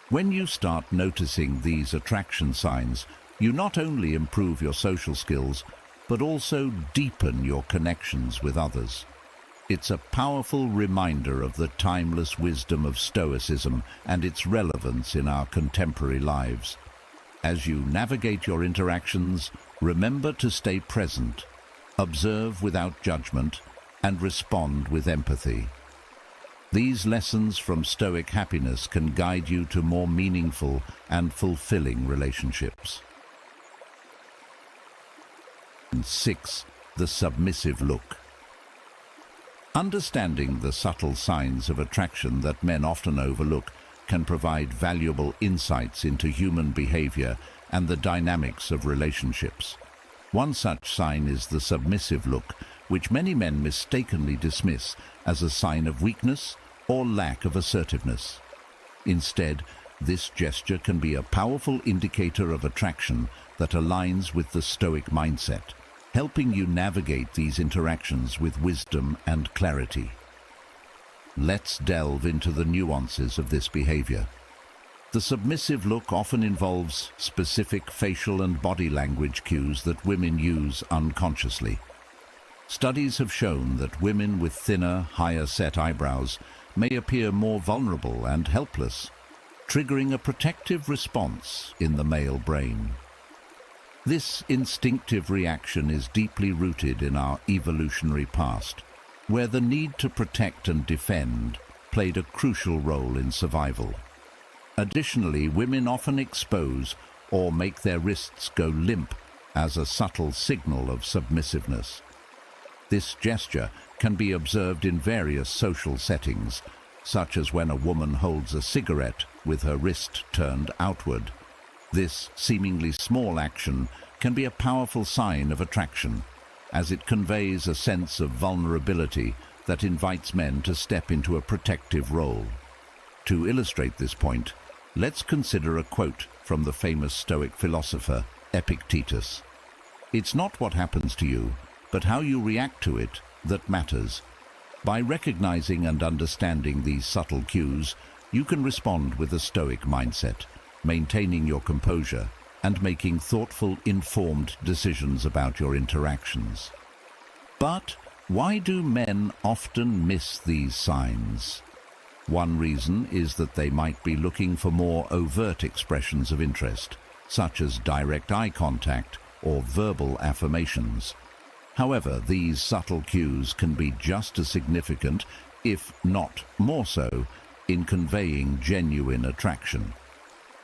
When you start noticing these attraction signs, you not only improve your social skills, but also deepen your connections with others. It's a powerful reminder of the timeless wisdom of Stoicism and its relevance in our contemporary lives. As you navigate your interactions, remember to stay present, observe without judgment, and respond with empathy. These lessons from Stoic happiness can guide you to more meaningful and fulfilling relationships. 6. The submissive look. Understanding the subtle signs of attraction that men often overlook can provide valuable insights into human behavior and the dynamics of relationships. One such sign is the submissive look, which many men mistakenly dismiss as a sign of weakness or lack of assertiveness. Instead, this gesture can be a powerful indicator of attraction that aligns with the Stoic mindset, helping you navigate these interactions with wisdom and clarity. Let's delve into the nuances of this behavior. The submissive look often involves specific facial and body language cues that women use unconsciously. Studies have shown that women with thinner, higher-set eyebrows may appear more vulnerable and helpless, triggering a protective response in the male brain. This instinctive reaction is deeply rooted in our evolutionary past, where the need to protect and defend played a crucial role in survival. Additionally, women often expose or make their wrists go limp as a subtle signal of submissiveness. This gesture can be observed in various social settings, such as when a woman holds a cigarette with her wrist turned outward. This seemingly small action can be a powerful sign of attraction, as it conveys a sense of vulnerability that invites men to step into a protective role. To illustrate this point, let's consider a quote from the famous Stoic philosopher Epictetus. "It's not what happens to you, but how you react to it that matters." By recognizing and understanding these subtle cues, you can respond with a Stoic mindset, maintaining your composure and making thoughtful, informed decisions about your interactions. But why do men often miss these signs? One reason is that they might be looking for more overt expressions of interest, such as direct eye contact or verbal affirmations. However, these subtle cues can be just as significant, if not more so, in conveying genuine attraction.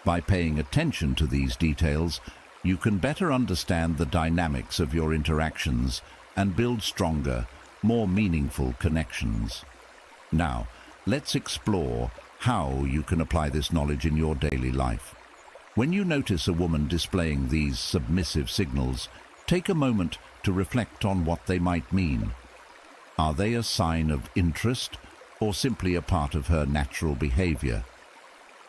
By paying attention to these details, you can better understand the dynamics of your interactions and build stronger, more meaningful connections. Now, let's explore how you can apply this knowledge in your daily life. When you notice a woman displaying these submissive signals, take a moment to reflect on what they might mean. Are they a sign of interest or simply a part of her natural behavior?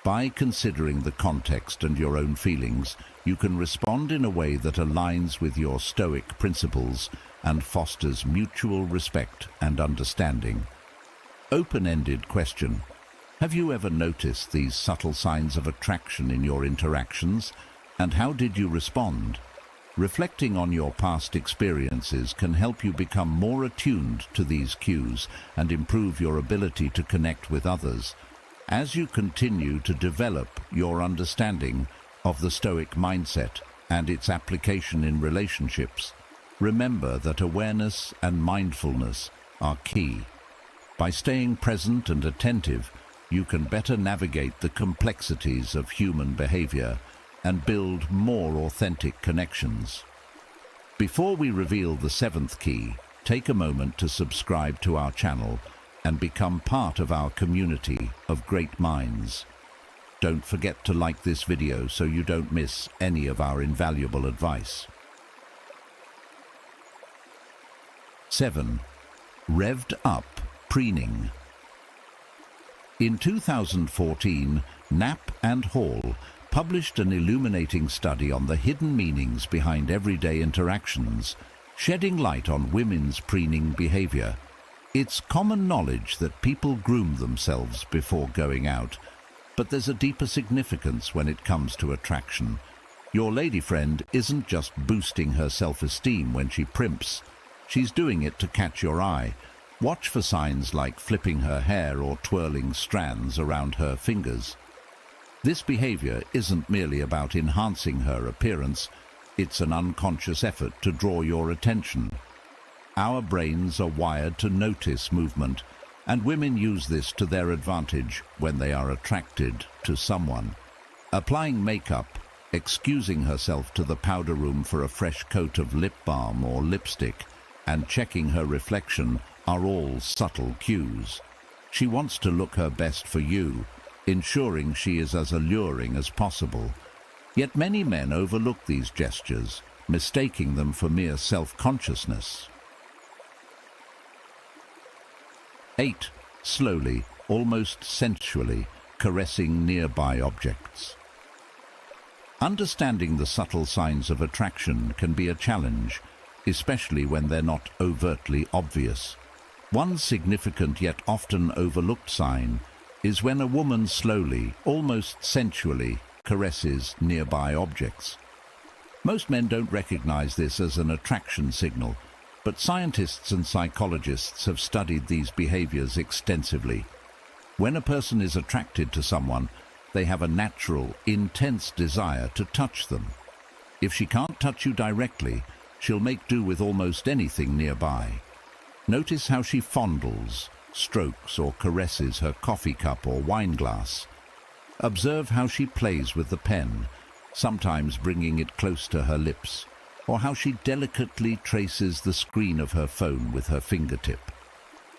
By considering the context and your own feelings, you can respond in a way that aligns with your Stoic principles and fosters mutual respect and understanding. Open-ended question. Have you ever noticed these subtle signs of attraction in your interactions, and how did you respond? Reflecting on your past experiences can help you become more attuned to these cues and improve your ability to connect with others. As you continue to develop your understanding of the Stoic mindset, and its application in relationships, remember that awareness and mindfulness are key. By staying present and attentive, you can better navigate the complexities of human behavior and build more authentic connections. Before we reveal the seventh key, take a moment to subscribe to our channel and become part of our community of great minds. Don't forget to like this video so you don't miss any of our invaluable advice. 7. Revved up preening. In 2014, Knapp and Hall published an illuminating study on the hidden meanings behind everyday interactions, shedding light on women's preening behavior. It's common knowledge that people groom themselves before going out, but there's a deeper significance when it comes to attraction. Your lady friend isn't just boosting her self-esteem when she primps. She's doing it to catch your eye. Watch for signs like flipping her hair or twirling strands around her fingers. This behavior isn't merely about enhancing her appearance, it's an unconscious effort to draw your attention. Our brains are wired to notice movement, and women use this to their advantage when they are attracted to someone. Applying makeup, excusing herself to the powder room for a fresh coat of lip balm or lipstick, and checking her reflection are all subtle cues. She wants to look her best for you, ensuring she is as alluring as possible. Yet many men overlook these gestures, mistaking them for mere self-consciousness. 8. Slowly, almost sensually, caressing nearby objects. Understanding the subtle signs of attraction can be a challenge, especially when they're not overtly obvious. One significant yet often overlooked sign is when a woman slowly, almost sensually, caresses nearby objects. Most men don't recognize this as an attraction signal, but scientists and psychologists have studied these behaviors extensively. When a person is attracted to someone, they have a natural, intense desire to touch them. If she can't touch you directly, she'll make do with almost anything nearby. Notice how she fondles, strokes or caresses her coffee cup or wine glass. Observe how she plays with the pen, sometimes bringing it close to her lips, or how she delicately traces the screen of her phone with her fingertip.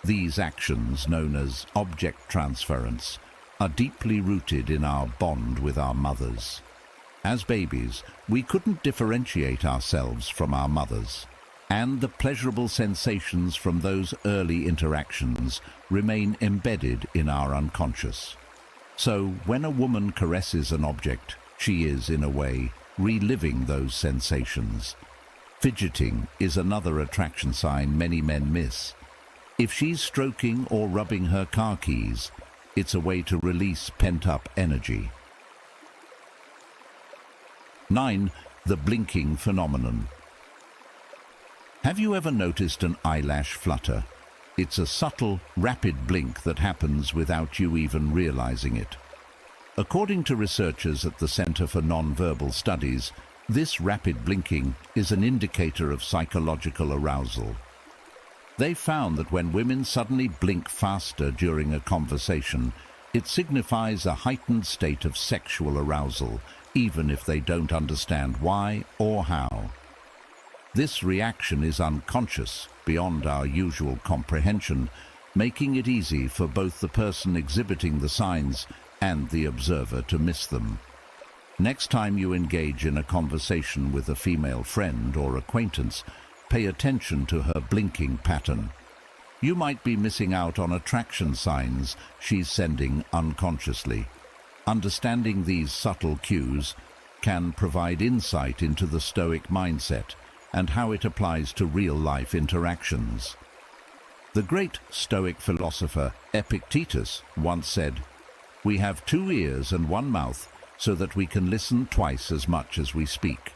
These actions, known as object transference, are deeply rooted in our bond with our mothers. As babies, we couldn't differentiate ourselves from our mothers, and the pleasurable sensations from those early interactions remain embedded in our unconscious. So, when a woman caresses an object, she is, in a way, reliving those sensations. Fidgeting is another attraction sign many men miss. If she's stroking or rubbing her car keys, it's a way to release pent-up energy. 9. The blinking phenomenon. Have you ever noticed an eyelash flutter? It's a subtle, rapid blink that happens without you even realizing it. According to researchers at the Center for Nonverbal Studies, this rapid blinking is an indicator of psychological arousal. They found that when women suddenly blink faster during a conversation, it signifies a heightened state of sexual arousal, even if they don't understand why or how. This reaction is unconscious, beyond our usual comprehension, making it easy for both the person exhibiting the signs and the observer to miss them. Next time you engage in a conversation with a female friend or acquaintance, pay attention to her blinking pattern. You might be missing out on attraction signs she's sending unconsciously. Understanding these subtle cues can provide insight into the Stoic mindset and how it applies to real-life interactions. The great Stoic philosopher Epictetus once said, "We have 2 ears and 1 mouth so that we can listen twice as much as we speak."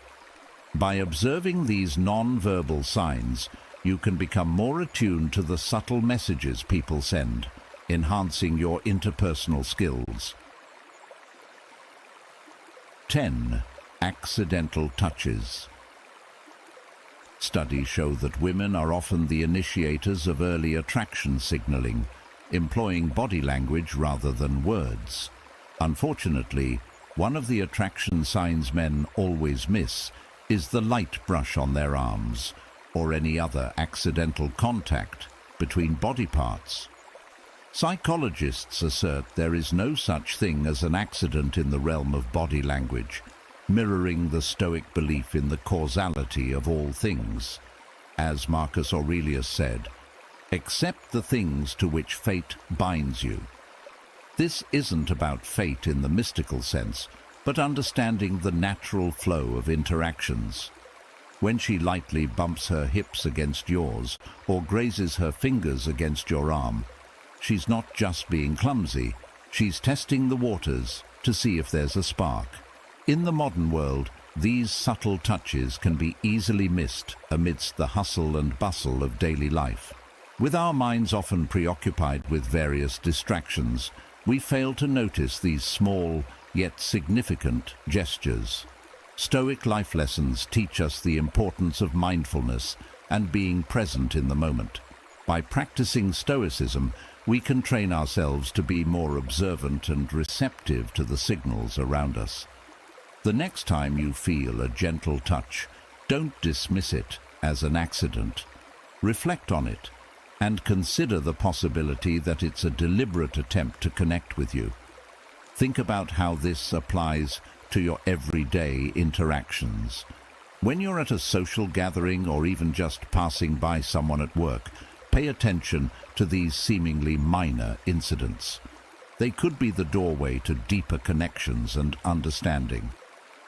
By observing these non-verbal signs, you can become more attuned to the subtle messages people send, enhancing your interpersonal skills. 10. Accidental touches. Studies show that women are often the initiators of early attraction signaling, employing body language rather than words. Unfortunately, one of the attraction signs men always miss is the light brush on their arms or any other accidental contact between body parts. Psychologists assert there is no such thing as an accident in the realm of body language, mirroring the Stoic belief in the causality of all things. As Marcus Aurelius said, "Accept the things to which fate binds you." This isn't about fate in the mystical sense, but understanding the natural flow of interactions. When she lightly bumps her hips against yours or grazes her fingers against your arm, she's not just being clumsy, she's testing the waters to see if there's a spark. In the modern world, these subtle touches can be easily missed amidst the hustle and bustle of daily life. With our minds often preoccupied with various distractions, we fail to notice these small yet significant gestures. Stoic life lessons teach us the importance of mindfulness and being present in the moment. By practicing Stoicism, we can train ourselves to be more observant and receptive to the signals around us. The next time you feel a gentle touch, don't dismiss it as an accident. Reflect on it and consider the possibility that it's a deliberate attempt to connect with you. Think about how this applies to your everyday interactions. When you're at a social gathering or even just passing by someone at work, pay attention to these seemingly minor incidents. They could be the doorway to deeper connections and understanding.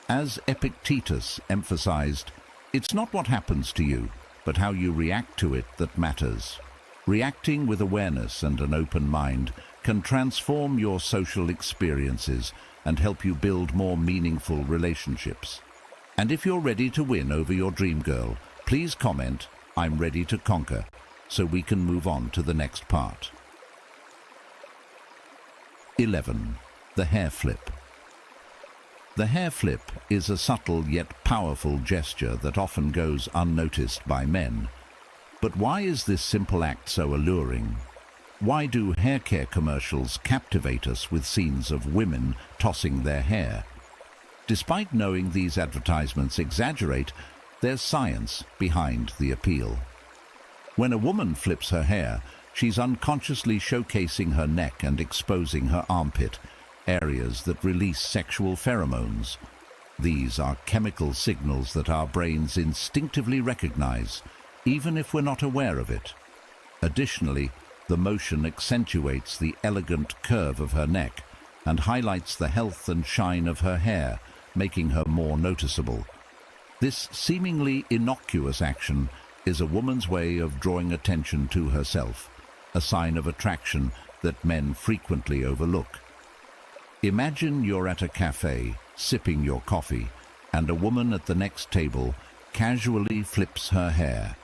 As Epictetus emphasized, it's not what happens to you, but how you react to it that matters. Reacting with awareness and an open mind can transform your social experiences and help you build more meaningful relationships. And if you're ready to win over your dream girl, please comment, "I'm ready to conquer," so we can move on to the next part. 11. The hair flip. The hair flip is a subtle yet powerful gesture that often goes unnoticed by men. But why is this simple act so alluring? Why do hair care commercials captivate us with scenes of women tossing their hair? Despite knowing these advertisements exaggerate, there's science behind the appeal. When a woman flips her hair, she's unconsciously showcasing her neck and exposing her armpit, areas that release sexual pheromones. These are chemical signals that our brains instinctively recognize, even if we're not aware of it. Additionally, the motion accentuates the elegant curve of her neck and highlights the health and shine of her hair, making her more noticeable. This seemingly innocuous action is a woman's way of drawing attention to herself, a sign of attraction that men frequently overlook. Imagine you're at a cafe, sipping your coffee, and a woman at the next table casually flips her hair.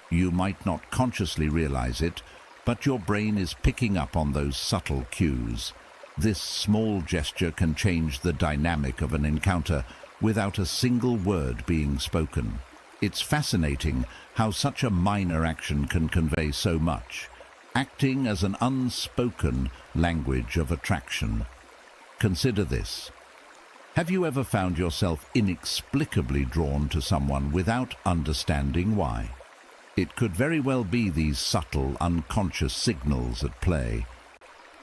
You might not consciously realize it, but your brain is picking up on those subtle cues. This small gesture can change the dynamic of an encounter without a single word being spoken. It's fascinating how such a minor action can convey so much, acting as an unspoken language of attraction. Consider this. Have you ever found yourself inexplicably drawn to someone without understanding why? It could very well be these subtle, unconscious signals at play.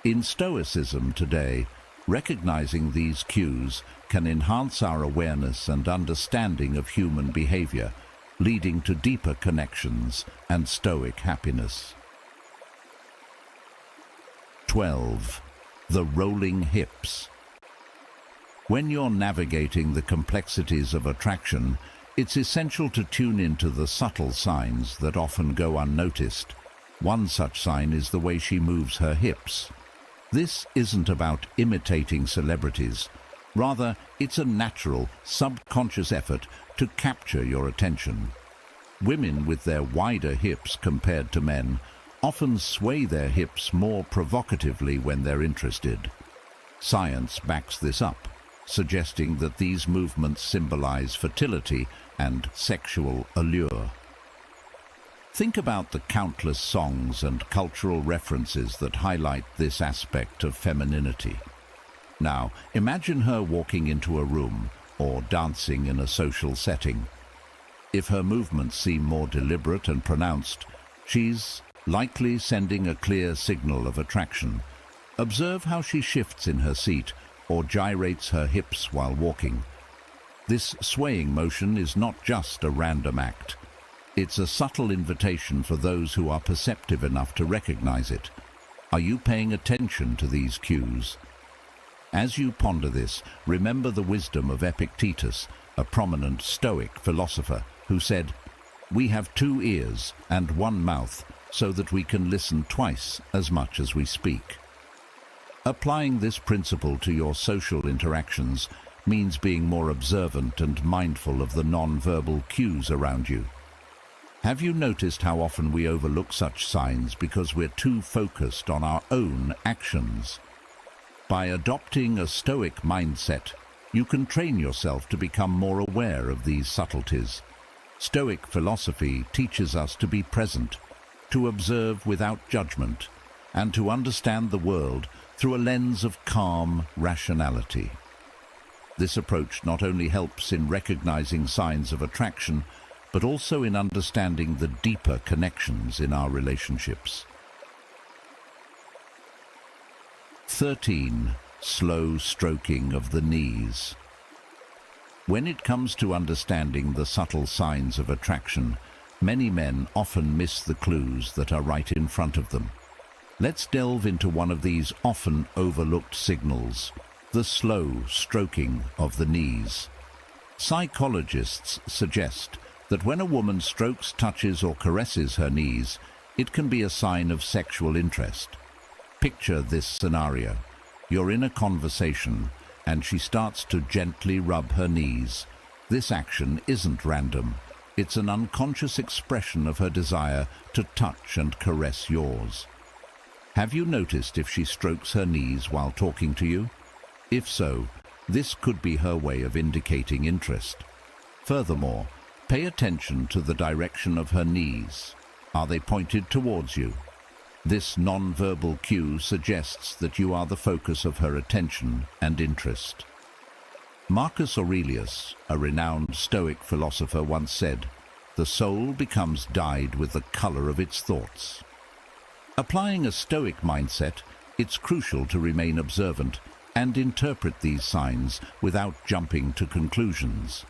In Stoicism today, recognizing these cues can enhance our awareness and understanding of human behavior, leading to deeper connections and Stoic happiness. 12. The rolling hips. When you're navigating the complexities of attraction, it's essential to tune into the subtle signs that often go unnoticed. One such sign is the way she moves her hips. This isn't about imitating celebrities. Rather, it's a natural, subconscious effort to capture your attention. Women with their wider hips compared to men often sway their hips more provocatively when they're interested. Science backs this up. suggesting that these movements symbolize fertility and sexual allure. Think about the countless songs and cultural references that highlight this aspect of femininity. Now, imagine her walking into a room or dancing in a social setting. If her movements seem more deliberate and pronounced, she's likely sending a clear signal of attraction. Observe how she shifts in her seat or gyrates her hips while walking. This swaying motion is not just a random act. It's a subtle invitation for those who are perceptive enough to recognize it. Are you paying attention to these cues? As you ponder this, remember the wisdom of Epictetus, a prominent Stoic philosopher, who said, "We have 2 ears and 1 mouth, so that we can listen twice as much as we speak." Applying this principle to your social interactions means being more observant and mindful of the non-verbal cues around you. Have you noticed how often we overlook such signs because we're too focused on our own actions? By adopting a Stoic mindset, you can train yourself to become more aware of these subtleties. Stoic philosophy teaches us to be present, to observe without judgment, and to understand the world through a lens of calm rationality. This approach not only helps in recognizing signs of attraction, but also in understanding the deeper connections in our relationships. 13. Slow stroking of the knees. When it comes to understanding the subtle signs of attraction, many men often miss the clues that are right in front of them. Let's delve into one of these often overlooked signals, the slow stroking of the knees. Psychologists suggest that when a woman strokes, touches, or caresses her knees, it can be a sign of sexual interest. Picture this scenario. You're in a conversation, and she starts to gently rub her knees. This action isn't random. It's an unconscious expression of her desire to touch and caress yours. Have you noticed if she strokes her knees while talking to you? If so, this could be her way of indicating interest. Furthermore, pay attention to the direction of her knees. Are they pointed towards you? This non-verbal cue suggests that you are the focus of her attention and interest. Marcus Aurelius, a renowned Stoic philosopher, once said, "The soul becomes dyed with the color of its thoughts." Applying a Stoic mindset, it's crucial to remain observant and interpret these signs without jumping to conclusions.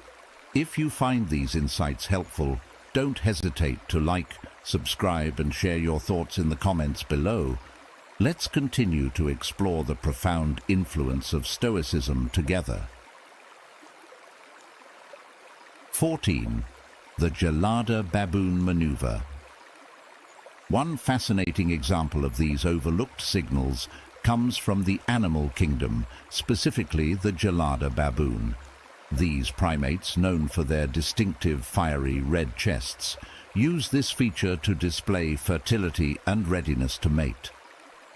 If you find these insights helpful, don't hesitate to like, subscribe, and share your thoughts in the comments below. Let's continue to explore the profound influence of Stoicism together. 14. The Gelada baboon maneuver. One fascinating example of these overlooked signals comes from the animal kingdom, specifically the Gelada baboon. These primates, known for their distinctive fiery red chests, use this feature to display fertility and readiness to mate.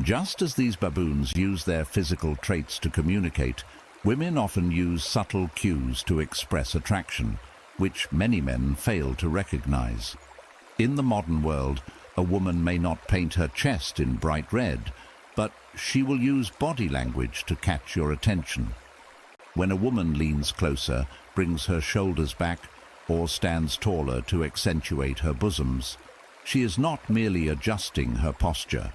Just as these baboons use their physical traits to communicate, women often use subtle cues to express attraction, which many men fail to recognize. In the modern world, a woman may not paint her chest in bright red, but she will use body language to catch your attention. When a woman leans closer, brings her shoulders back, or stands taller to accentuate her bosoms, she is not merely adjusting her posture.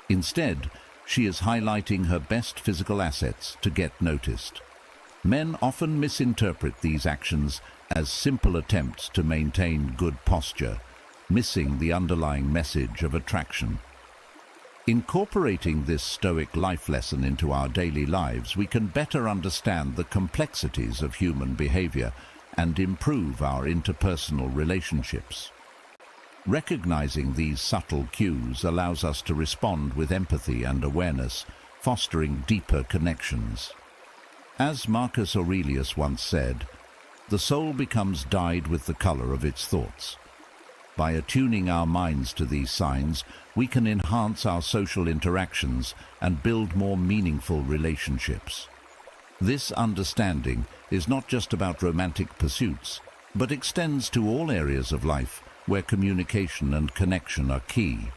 Instead, she is highlighting her best physical assets to get noticed. Men often misinterpret these actions as simple attempts to maintain good posture, missing the underlying message of attraction. Incorporating this Stoic life lesson into our daily lives, we can better understand the complexities of human behavior and improve our interpersonal relationships. Recognizing these subtle cues allows us to respond with empathy and awareness, fostering deeper connections. As Marcus Aurelius once said, "The soul becomes dyed with the color of its thoughts." By attuning our minds to these signs, we can enhance our social interactions and build more meaningful relationships. This understanding is not just about romantic pursuits, but extends to all areas of life where communication and connection are key.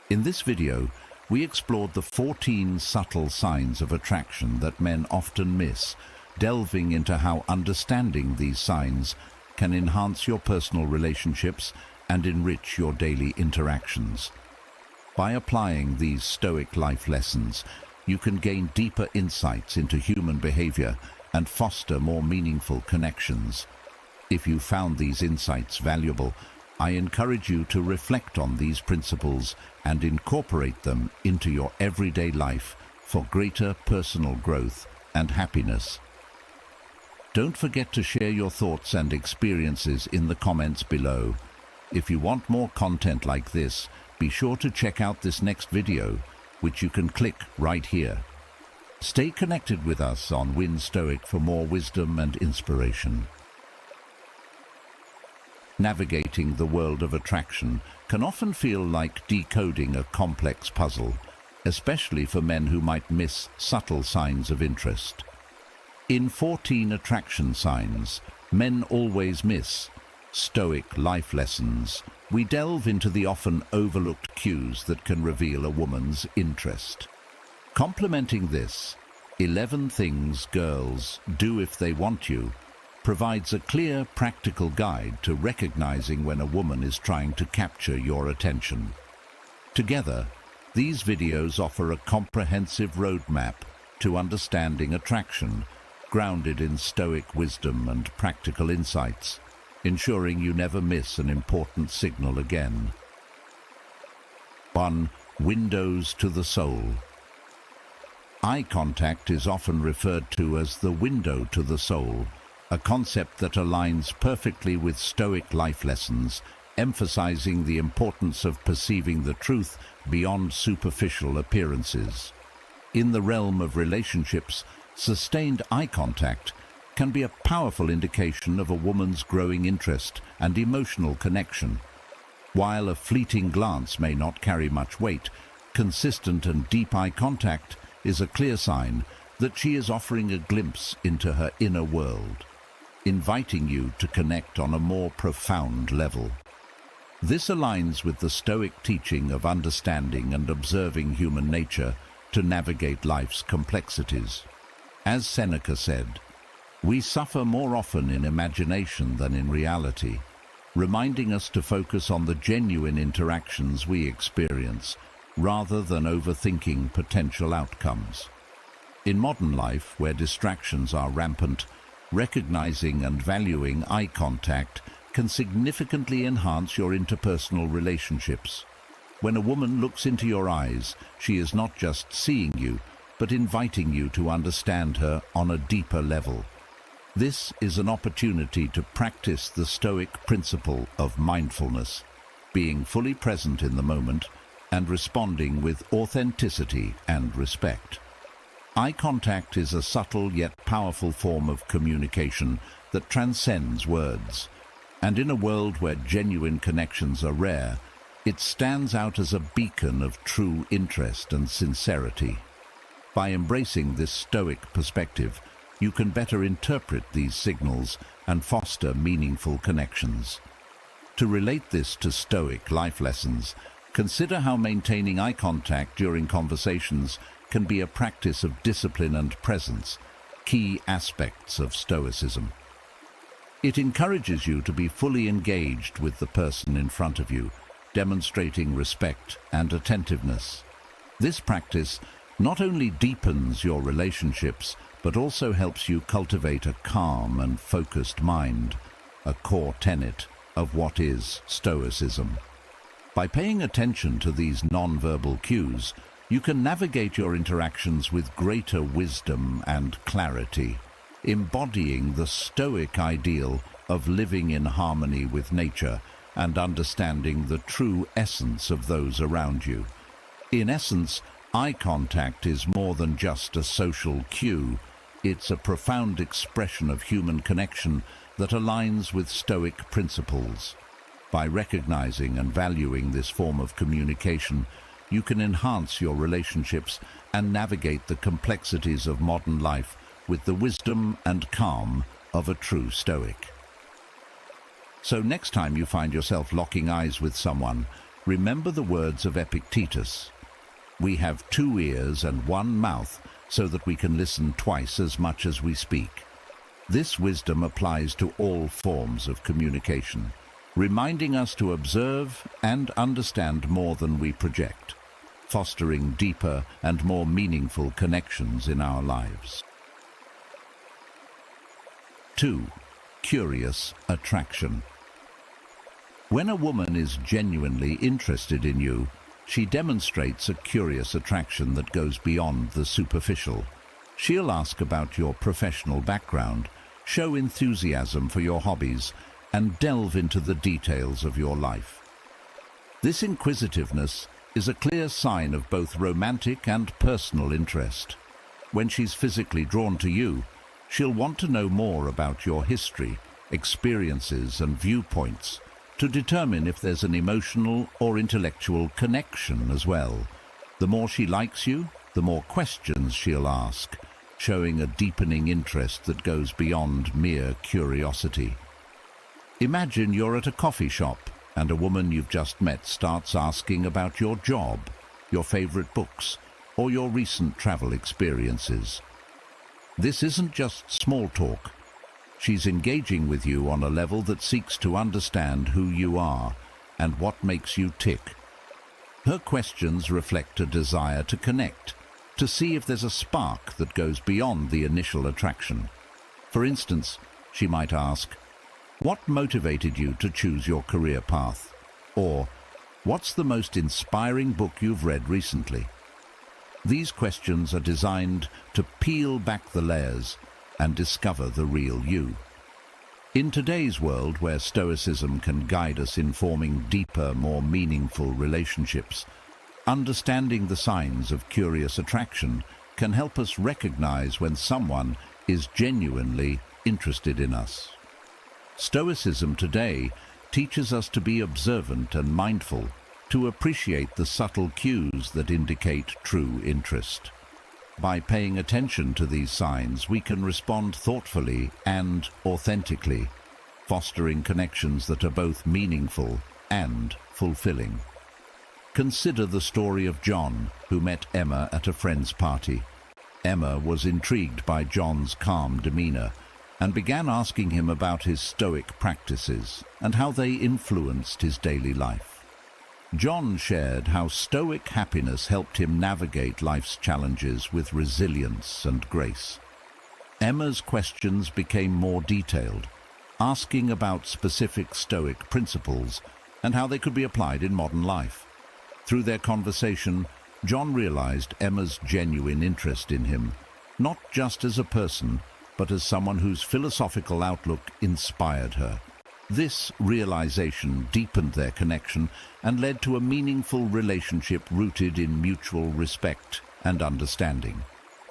In this video, we explored the 14 subtle signs of attraction that men often miss, delving into how understanding these signs can enhance your personal relationships and enrich your daily interactions. By applying these Stoic life lessons, you can gain deeper insights into human behavior and foster more meaningful connections. If you found these insights valuable, I encourage you to reflect on these principles and incorporate them into your everyday life for greater personal growth and happiness. Don't forget to share your thoughts and experiences in the comments below. If you want more content like this, be sure to check out this next video, which you can click right here. Stay connected with us on Win Stoic for more wisdom and inspiration. Navigating the world of attraction can often feel like decoding a complex puzzle, especially for men who might miss subtle signs of interest. In 14 attraction signs men always miss, Stoic life lessons, we delve into the often overlooked cues that can reveal a woman's interest. Complementing this, 11 things girls do if they want you provides a clear, practical guide to recognizing when a woman is trying to capture your attention. Together, these videos offer a comprehensive roadmap to understanding attraction, grounded in Stoic wisdom and practical insights, ensuring you never miss an important signal again. 1. Windows to the soul. Eye contact is often referred to as the window to the soul, a concept that aligns perfectly with Stoic life lessons, emphasizing the importance of perceiving the truth beyond superficial appearances. In the realm of relationships, sustained eye contact can be a powerful indication of a woman's growing interest and emotional connection. While a fleeting glance may not carry much weight, consistent and deep eye contact is a clear sign that she is offering a glimpse into her inner world, inviting you to connect on a more profound level. This aligns with the Stoic teaching of understanding and observing human nature to navigate life's complexities. As Seneca said, "We suffer more often in imagination than in reality," reminding us to focus on the genuine interactions we experience rather than overthinking potential outcomes. In modern life, where distractions are rampant, recognizing and valuing eye contact can significantly enhance your interpersonal relationships. When a woman looks into your eyes, she is not just seeing you, but inviting you to understand her on a deeper level. This is an opportunity to practice the Stoic principle of mindfulness, being fully present in the moment and responding with authenticity and respect. Eye contact is a subtle yet powerful form of communication that transcends words, and in a world where genuine connections are rare, it stands out as a beacon of true interest and sincerity. By embracing this Stoic perspective, you can better interpret these signals and foster meaningful connections. To relate this to Stoic life lessons, consider how maintaining eye contact during conversations can be a practice of discipline and presence, key aspects of Stoicism. It encourages you to be fully engaged with the person in front of you, demonstrating respect and attentiveness. This practice not only deepens your relationships, but also helps you cultivate a calm and focused mind, a core tenet of what is Stoicism. By paying attention to these non-verbal cues, you can navigate your interactions with greater wisdom and clarity, embodying the Stoic ideal of living in harmony with nature and understanding the true essence of those around you. In essence, eye contact is more than just a social cue. It's a profound expression of human connection that aligns with Stoic principles. By recognizing and valuing this form of communication, you can enhance your relationships and navigate the complexities of modern life with the wisdom and calm of a true Stoic. So next time you find yourself locking eyes with someone, remember the words of Epictetus. We have 2 ears and 1 mouth so that we can listen twice as much as we speak. This wisdom applies to all forms of communication, reminding us to observe and understand more than we project, fostering deeper and more meaningful connections in our lives. 2. Curious attraction. When a woman is genuinely interested in you, she demonstrates a curious attraction that goes beyond the superficial. She'll ask about your professional background, show enthusiasm for your hobbies, and delve into the details of your life. This inquisitiveness is a clear sign of both romantic and personal interest. When she's physically drawn to you, she'll want to know more about your history, experiences, and viewpoints to determine if there's an emotional or intellectual connection as well. The more she likes you, the more questions she'll ask, showing a deepening interest that goes beyond mere curiosity. Imagine you're at a coffee shop and a woman you've just met starts asking about your job, your favorite books, or your recent travel experiences. This isn't just small talk. She's engaging with you on a level that seeks to understand who you are and what makes you tick. Her questions reflect a desire to connect, to see if there's a spark that goes beyond the initial attraction. For instance, she might ask, "What motivated you to choose your career path?" Or, "What's the most inspiring book you've read recently?" These questions are designed to peel back the layers and discover the real you. In today's world, where Stoicism can guide us in forming deeper, more meaningful relationships, understanding the signs of curious attraction can help us recognize when someone is genuinely interested in us. Stoicism today teaches us to be observant and mindful, to appreciate the subtle cues that indicate true interest. By paying attention to these signs, we can respond thoughtfully and authentically, fostering connections that are both meaningful and fulfilling. Consider the story of John, who met Emma at a friend's party. Emma was intrigued by John's calm demeanor and began asking him about his Stoic practices and how they influenced his daily life. John shared how Stoic happiness helped him navigate life's challenges with resilience and grace. Emma's questions became more detailed, asking about specific Stoic principles and how they could be applied in modern life. Through their conversation, John realized Emma's genuine interest in him, not just as a person, but as someone whose philosophical outlook inspired her. This realization deepened their connection and led to a meaningful relationship rooted in mutual respect and understanding.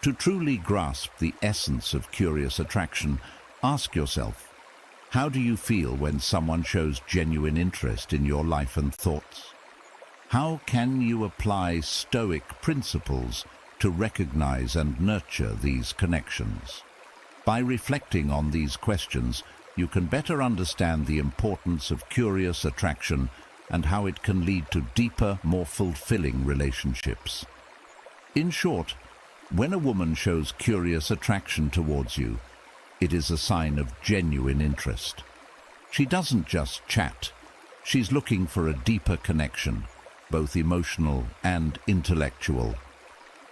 To truly grasp the essence of curious attraction, ask yourself, how do you feel when someone shows genuine interest in your life and thoughts? How can you apply Stoic principles to recognize and nurture these connections? By reflecting on these questions, you can better understand the importance of curious attraction and how it can lead to deeper, more fulfilling relationships. In short, when a woman shows curious attraction towards you, it is a sign of genuine interest. She doesn't just chat. She's looking for a deeper connection, both emotional and intellectual.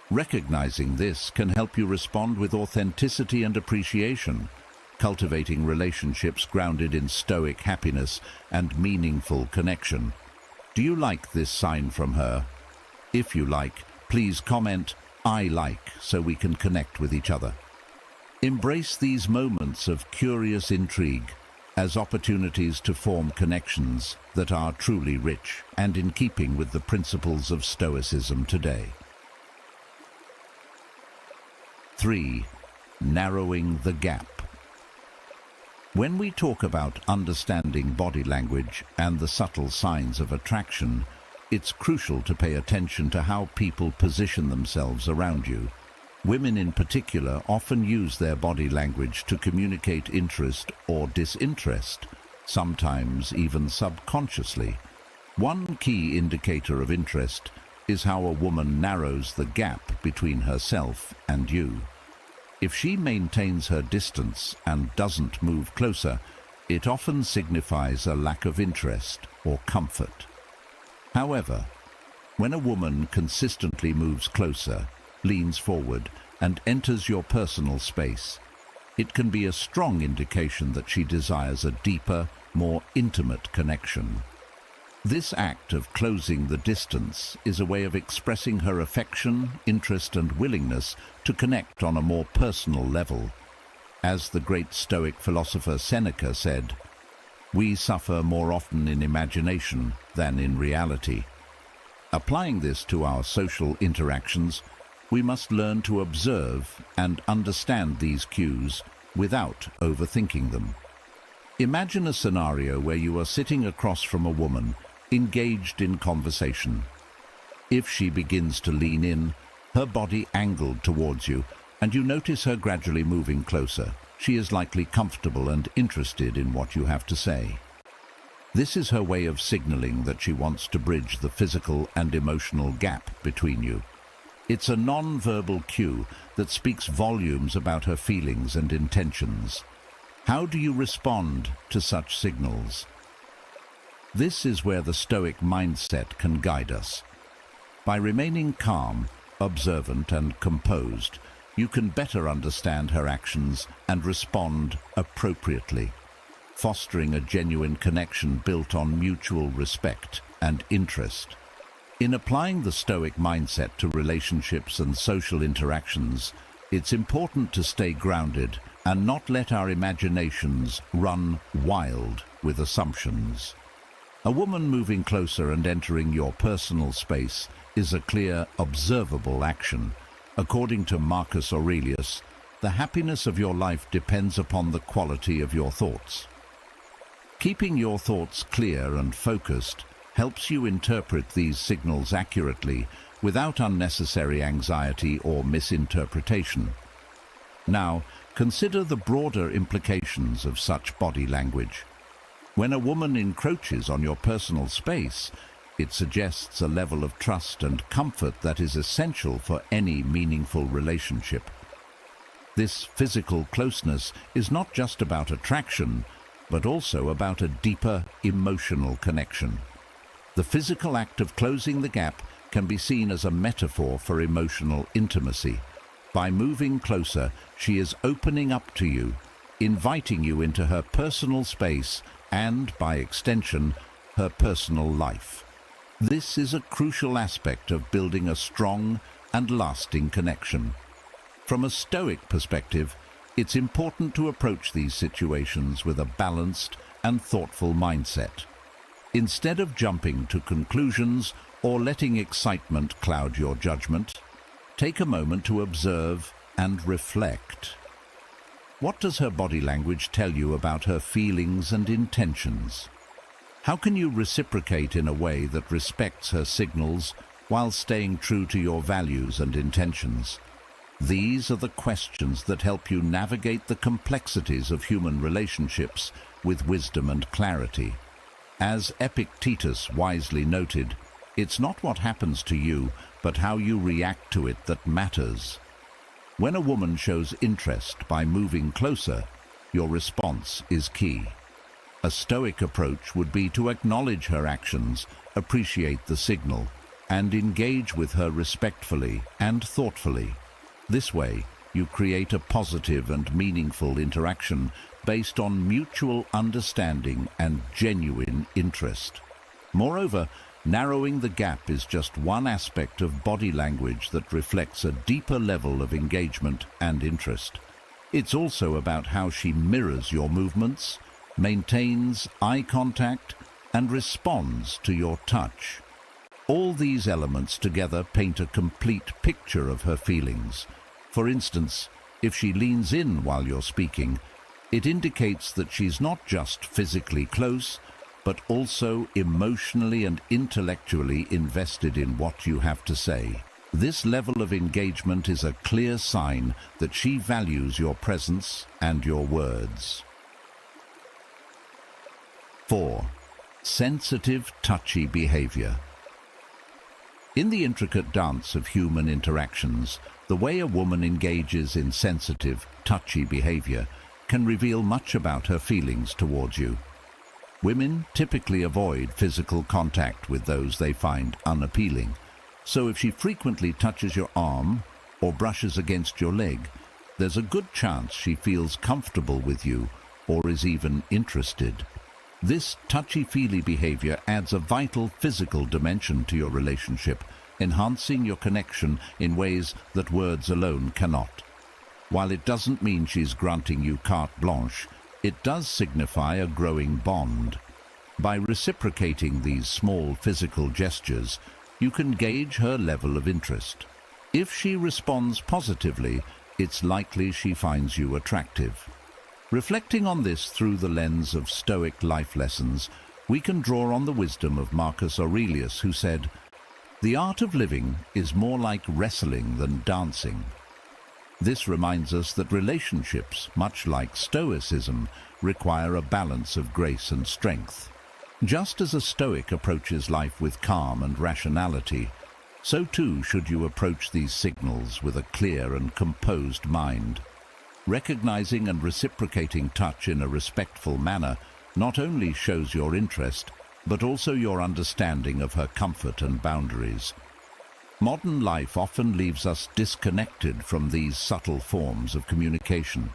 Recognizing this can help you respond with authenticity and appreciation, cultivating relationships grounded in Stoic happiness and meaningful connection. Do you like this sign from her? If you like, please comment, "I like," so we can connect with each other. Embrace these moments of curious intrigue as opportunities to form connections that are truly rich and in keeping with the principles of Stoicism today. 3. Narrowing the gap. When we talk about understanding body language and the subtle signs of attraction, it's crucial to pay attention to how people position themselves around you. Women in particular often use their body language to communicate interest or disinterest, sometimes even subconsciously. One key indicator of interest is how a woman narrows the gap between herself and you. If she maintains her distance and doesn't move closer, it often signifies a lack of interest or comfort. However, when a woman consistently moves closer, leans forward, and enters your personal space, it can be a strong indication that she desires a deeper, more intimate connection. This act of closing the distance is a way of expressing her affection, interest, and willingness to connect on a more personal level. As the great Stoic philosopher Seneca said, "We suffer more often in imagination than in reality." Applying this to our social interactions, we must learn to observe and understand these cues without overthinking them. Imagine a scenario where you are sitting across from a woman engaged in conversation. If she begins to lean in, her body angled towards you, and you notice her gradually moving closer, she is likely comfortable and interested in what you have to say. This is her way of signaling that she wants to bridge the physical and emotional gap between you. It's a non-verbal cue that speaks volumes about her feelings and intentions. How do you respond to such signals? This is where the Stoic mindset can guide us. By remaining calm, observant, and composed, you can better understand her actions and respond appropriately, fostering a genuine connection built on mutual respect and interest. In applying the Stoic mindset to relationships and social interactions, it's important to stay grounded and not let our imaginations run wild with assumptions. A woman moving closer and entering your personal space is a clear, observable action. According to Marcus Aurelius, the happiness of your life depends upon the quality of your thoughts. Keeping your thoughts clear and focused helps you interpret these signals accurately without unnecessary anxiety or misinterpretation. Now, consider the broader implications of such body language. When a woman encroaches on your personal space, it suggests a level of trust and comfort that is essential for any meaningful relationship. This physical closeness is not just about attraction, but also about a deeper emotional connection. The physical act of closing the gap can be seen as a metaphor for emotional intimacy. By moving closer, she is opening up to you, inviting you into her personal space and, by extension, her personal life. This is a crucial aspect of building a strong and lasting connection. From a Stoic perspective, it's important to approach these situations with a balanced and thoughtful mindset. Instead of jumping to conclusions or letting excitement cloud your judgment, take a moment to observe and reflect. What does her body language tell you about her feelings and intentions? How can you reciprocate in a way that respects her signals while staying true to your values and intentions? These are the questions that help you navigate the complexities of human relationships with wisdom and clarity. As Epictetus wisely noted, it's not what happens to you, but how you react to it that matters. When a woman shows interest by moving closer, your response is key. A Stoic approach would be to acknowledge her actions, appreciate the signal, and engage with her respectfully and thoughtfully. This way, you create a positive and meaningful interaction based on mutual understanding and genuine interest. Moreover, narrowing the gap is just one aspect of body language that reflects a deeper level of engagement and interest. It's also about how she mirrors your movements, maintains eye contact, and responds to your touch. All these elements together paint a complete picture of her feelings. For instance, if she leans in while you're speaking, it indicates that she's not just physically close, but also emotionally and intellectually invested in what you have to say. This level of engagement is a clear sign that she values your presence and your words. 4. Sensitive, touchy behavior. In the intricate dance of human interactions, the way a woman engages in sensitive, touchy behavior can reveal much about her feelings towards you. Women typically avoid physical contact with those they find unappealing, so if she frequently touches your arm or brushes against your leg, there's a good chance she feels comfortable with you or is even interested. This touchy-feely behavior adds a vital physical dimension to your relationship, enhancing your connection in ways that words alone cannot. While it doesn't mean she's granting you carte blanche, it does signify a growing bond. By reciprocating these small physical gestures, you can gauge her level of interest. If she responds positively, it's likely she finds you attractive. Reflecting on this through the lens of Stoic life lessons, we can draw on the wisdom of Marcus Aurelius, who said, "The art of living is more like wrestling than dancing." This reminds us that relationships, much like Stoicism, require a balance of grace and strength. Just as a Stoic approaches life with calm and rationality, so too should you approach these signals with a clear and composed mind. Recognizing and reciprocating touch in a respectful manner not only shows your interest, but also your understanding of her comfort and boundaries. Modern life often leaves us disconnected from these subtle forms of communication.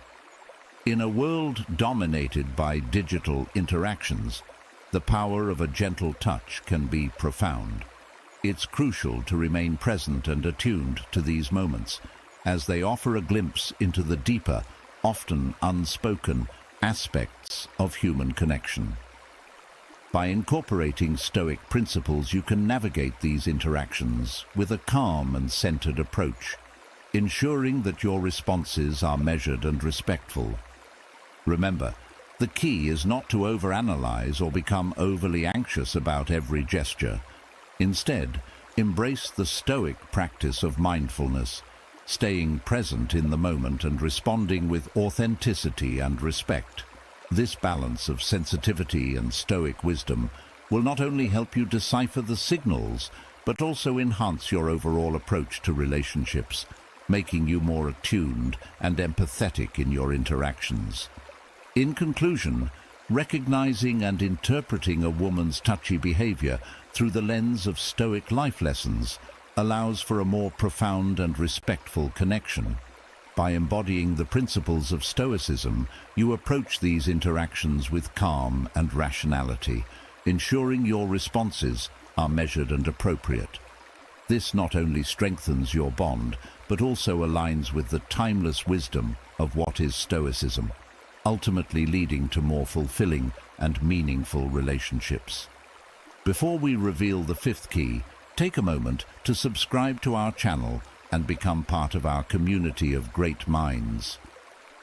In a world dominated by digital interactions, the power of a gentle touch can be profound. It's crucial to remain present and attuned to these moments, as they offer a glimpse into the deeper, often unspoken, aspects of human connection. By incorporating Stoic principles, you can navigate these interactions with a calm and centered approach, ensuring that your responses are measured and respectful. Remember, the key is not to overanalyze or become overly anxious about every gesture. Instead, embrace the Stoic practice of mindfulness, staying present in the moment and responding with authenticity and respect. This balance of sensitivity and Stoic wisdom will not only help you decipher the signals, but also enhance your overall approach to relationships, making you more attuned and empathetic in your interactions. In conclusion, recognizing and interpreting a woman's touchy behavior through the lens of Stoic life lessons allows for a more profound and respectful connection. By embodying the principles of Stoicism, you approach these interactions with calm and rationality, ensuring your responses are measured and appropriate. This not only strengthens your bond, but also aligns with the timeless wisdom of what is Stoicism, ultimately leading to more fulfilling and meaningful relationships. Before we reveal the fifth key, take a moment to subscribe to our channel and become part of our community of great minds.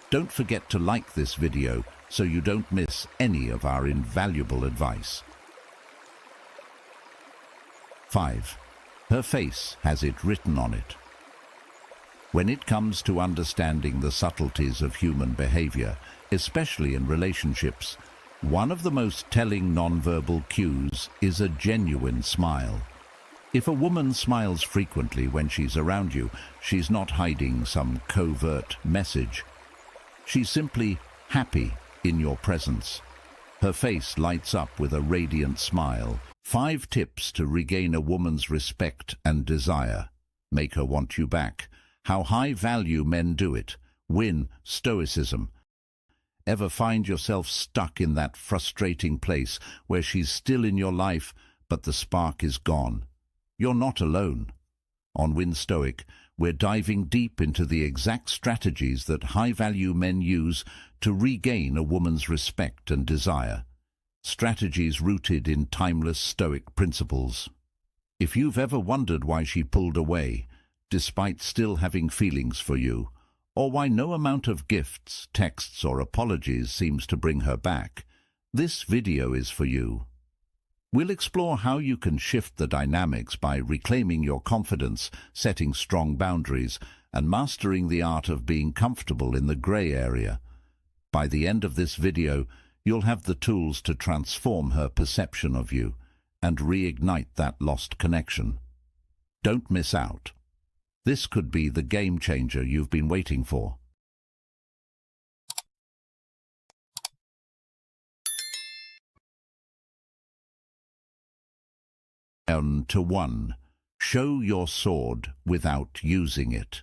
Don't forget to like this video so you don't miss any of our invaluable advice. 5. Her face has it written on it. When it comes to understanding the subtleties of human behavior, especially in relationships, one of the most telling nonverbal cues is a genuine smile. If a woman smiles frequently when she's around you, she's not hiding some covert message. She's simply happy in your presence. Her face lights up with a radiant smile. 5 tips to regain a woman's respect and desire. Make her want you back. How high-value men do it. Win Stoicism. Ever find yourself stuck in that frustrating place where she's still in your life, but the spark is gone? You're not alone. On Win Stoic, we're diving deep into the exact strategies that high-value men use to regain a woman's respect and desire. Strategies rooted in timeless Stoic principles. If you've ever wondered why she pulled away, despite still having feelings for you, or why no amount of gifts, texts, or apologies seems to bring her back, this video is for you. We'll explore how you can shift the dynamics by reclaiming your confidence, setting strong boundaries, and mastering the art of being comfortable in the grey area. By the end of this video, you'll have the tools to transform her perception of you and reignite that lost connection. Don't miss out. This could be the game changer you've been waiting for. Down to 1. Show your sword without using it.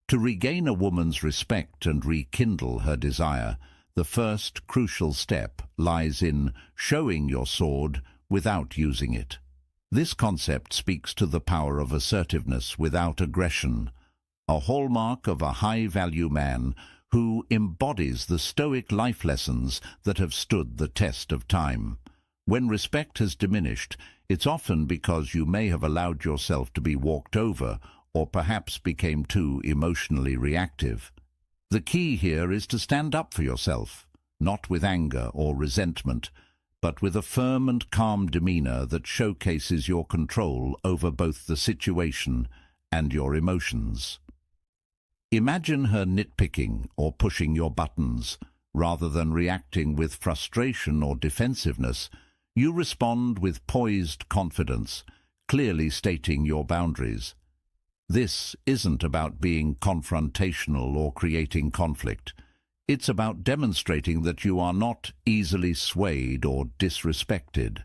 To regain a woman's respect and rekindle her desire, the first crucial step lies in showing your sword without using it. This concept speaks to the power of assertiveness without aggression, a hallmark of a high-value man who embodies the Stoic life lessons that have stood the test of time. When respect has diminished, it's often because you may have allowed yourself to be walked over or perhaps became too emotionally reactive. The key here is to stand up for yourself, not with anger or resentment, but with a firm and calm demeanor that showcases your control over both the situation and your emotions. Imagine her nitpicking or pushing your buttons. Rather than reacting with frustration or defensiveness, you respond with poised confidence, clearly stating your boundaries. This isn't about being confrontational or creating conflict. It's about demonstrating that you are not easily swayed or disrespected.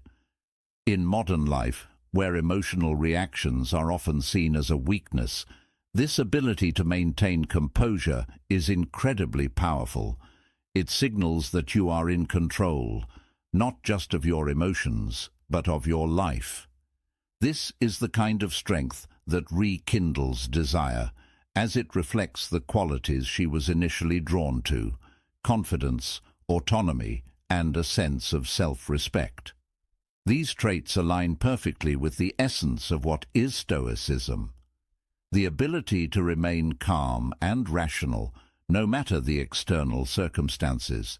In modern life, where emotional reactions are often seen as a weakness, this ability to maintain composure is incredibly powerful. It signals that you are in control, not just of your emotions, but of your life. This is the kind of strength that rekindles desire, as it reflects the qualities she was initially drawn to: confidence, autonomy, and a sense of self-respect. These traits align perfectly with the essence of what is Stoicism: the ability to remain calm and rational, no matter the external circumstances.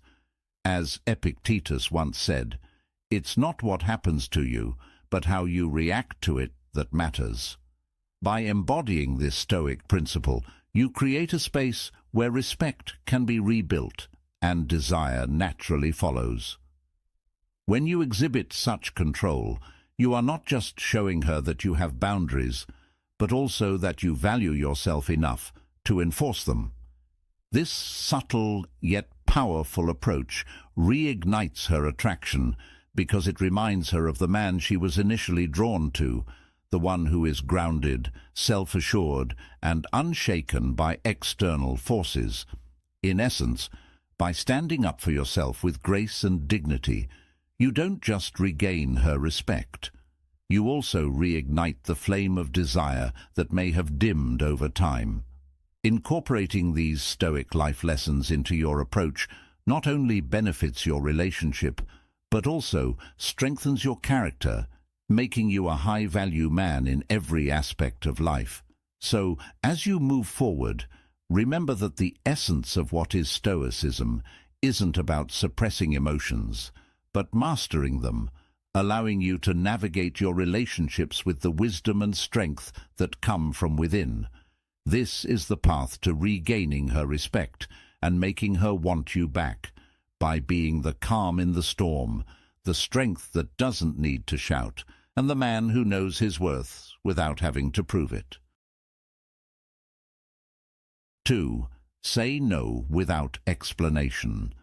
As Epictetus once said, "It's not what happens to you, but how you react to it that matters." By embodying this Stoic principle, you create a space where respect can be rebuilt and desire naturally follows. When you exhibit such control, you are not just showing her that you have boundaries, but also that you value yourself enough to enforce them. This subtle yet powerful approach reignites her attraction because it reminds her of the man she was initially drawn to, the one who is grounded, self-assured, and unshaken by external forces. In essence, by standing up for yourself with grace and dignity, you don't just regain her respect. You also reignite the flame of desire that may have dimmed over time. Incorporating these Stoic life lessons into your approach not only benefits your relationship, but also strengthens your character, making you a high-value man in every aspect of life. So, as you move forward, remember that the essence of what is Stoicism isn't about suppressing emotions, but mastering them, allowing you to navigate your relationships with the wisdom and strength that come from within. This is the path to regaining her respect and making her want you back, by being the calm in the storm, the strength that doesn't need to shout, and the man who knows his worth without having to prove it. 2. Say no without explanation.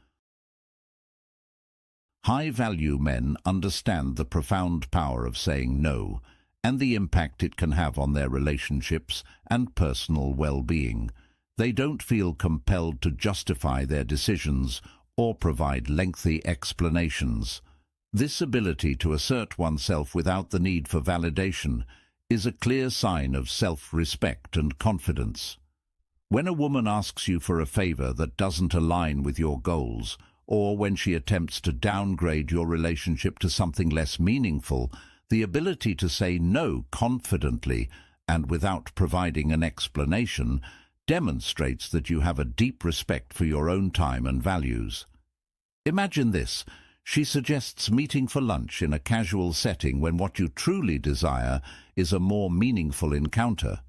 High-value men understand the profound power of saying no, and the impact it can have on their relationships and personal well-being. They don't feel compelled to justify their decisions or provide lengthy explanations. This ability to assert oneself without the need for validation is a clear sign of self-respect and confidence. When a woman asks you for a favor that doesn't align with your goals, or when she attempts to downgrade your relationship to something less meaningful, the ability to say no confidently and without providing an explanation demonstrates that you have a deep respect for your own time and values. Imagine this: She suggests meeting for lunch in a casual setting when what you truly desire is a more meaningful encounter.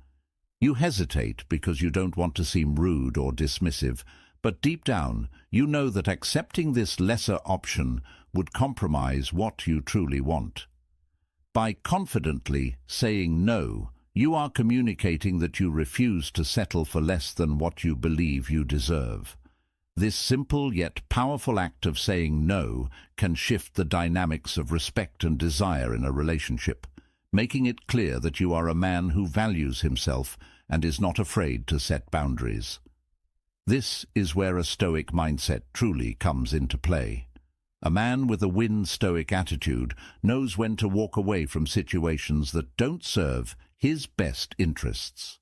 You hesitate because you don't want to seem rude or dismissive, but deep down you know that accepting this lesser option would compromise what you truly want. By confidently saying no, you are communicating that you refuse to settle for less than what you believe you deserve. This simple yet powerful act of saying no can shift the dynamics of respect and desire in a relationship, making it clear that you are a man who values himself and is not afraid to set boundaries. This is where a Stoic mindset truly comes into play. A man with a win Stoic attitude knows when to walk away from situations that don't serve his best interests.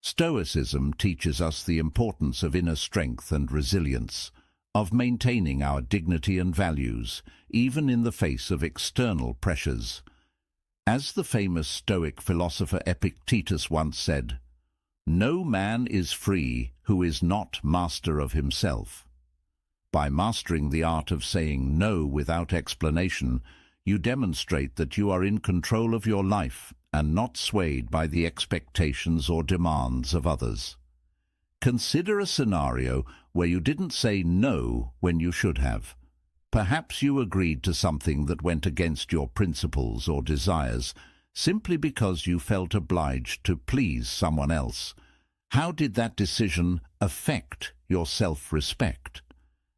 Stoicism teaches us the importance of inner strength and resilience, of maintaining our dignity and values, even in the face of external pressures. As the famous Stoic philosopher Epictetus once said, "No man is free who is not master of himself." By mastering the art of saying no without explanation, you demonstrate that you are in control of your life and not swayed by the expectations or demands of others. Consider a scenario where you didn't say no when you should have. Perhaps you agreed to something that went against your principles or desires simply because you felt obliged to please someone else. How did that decision affect your self-respect?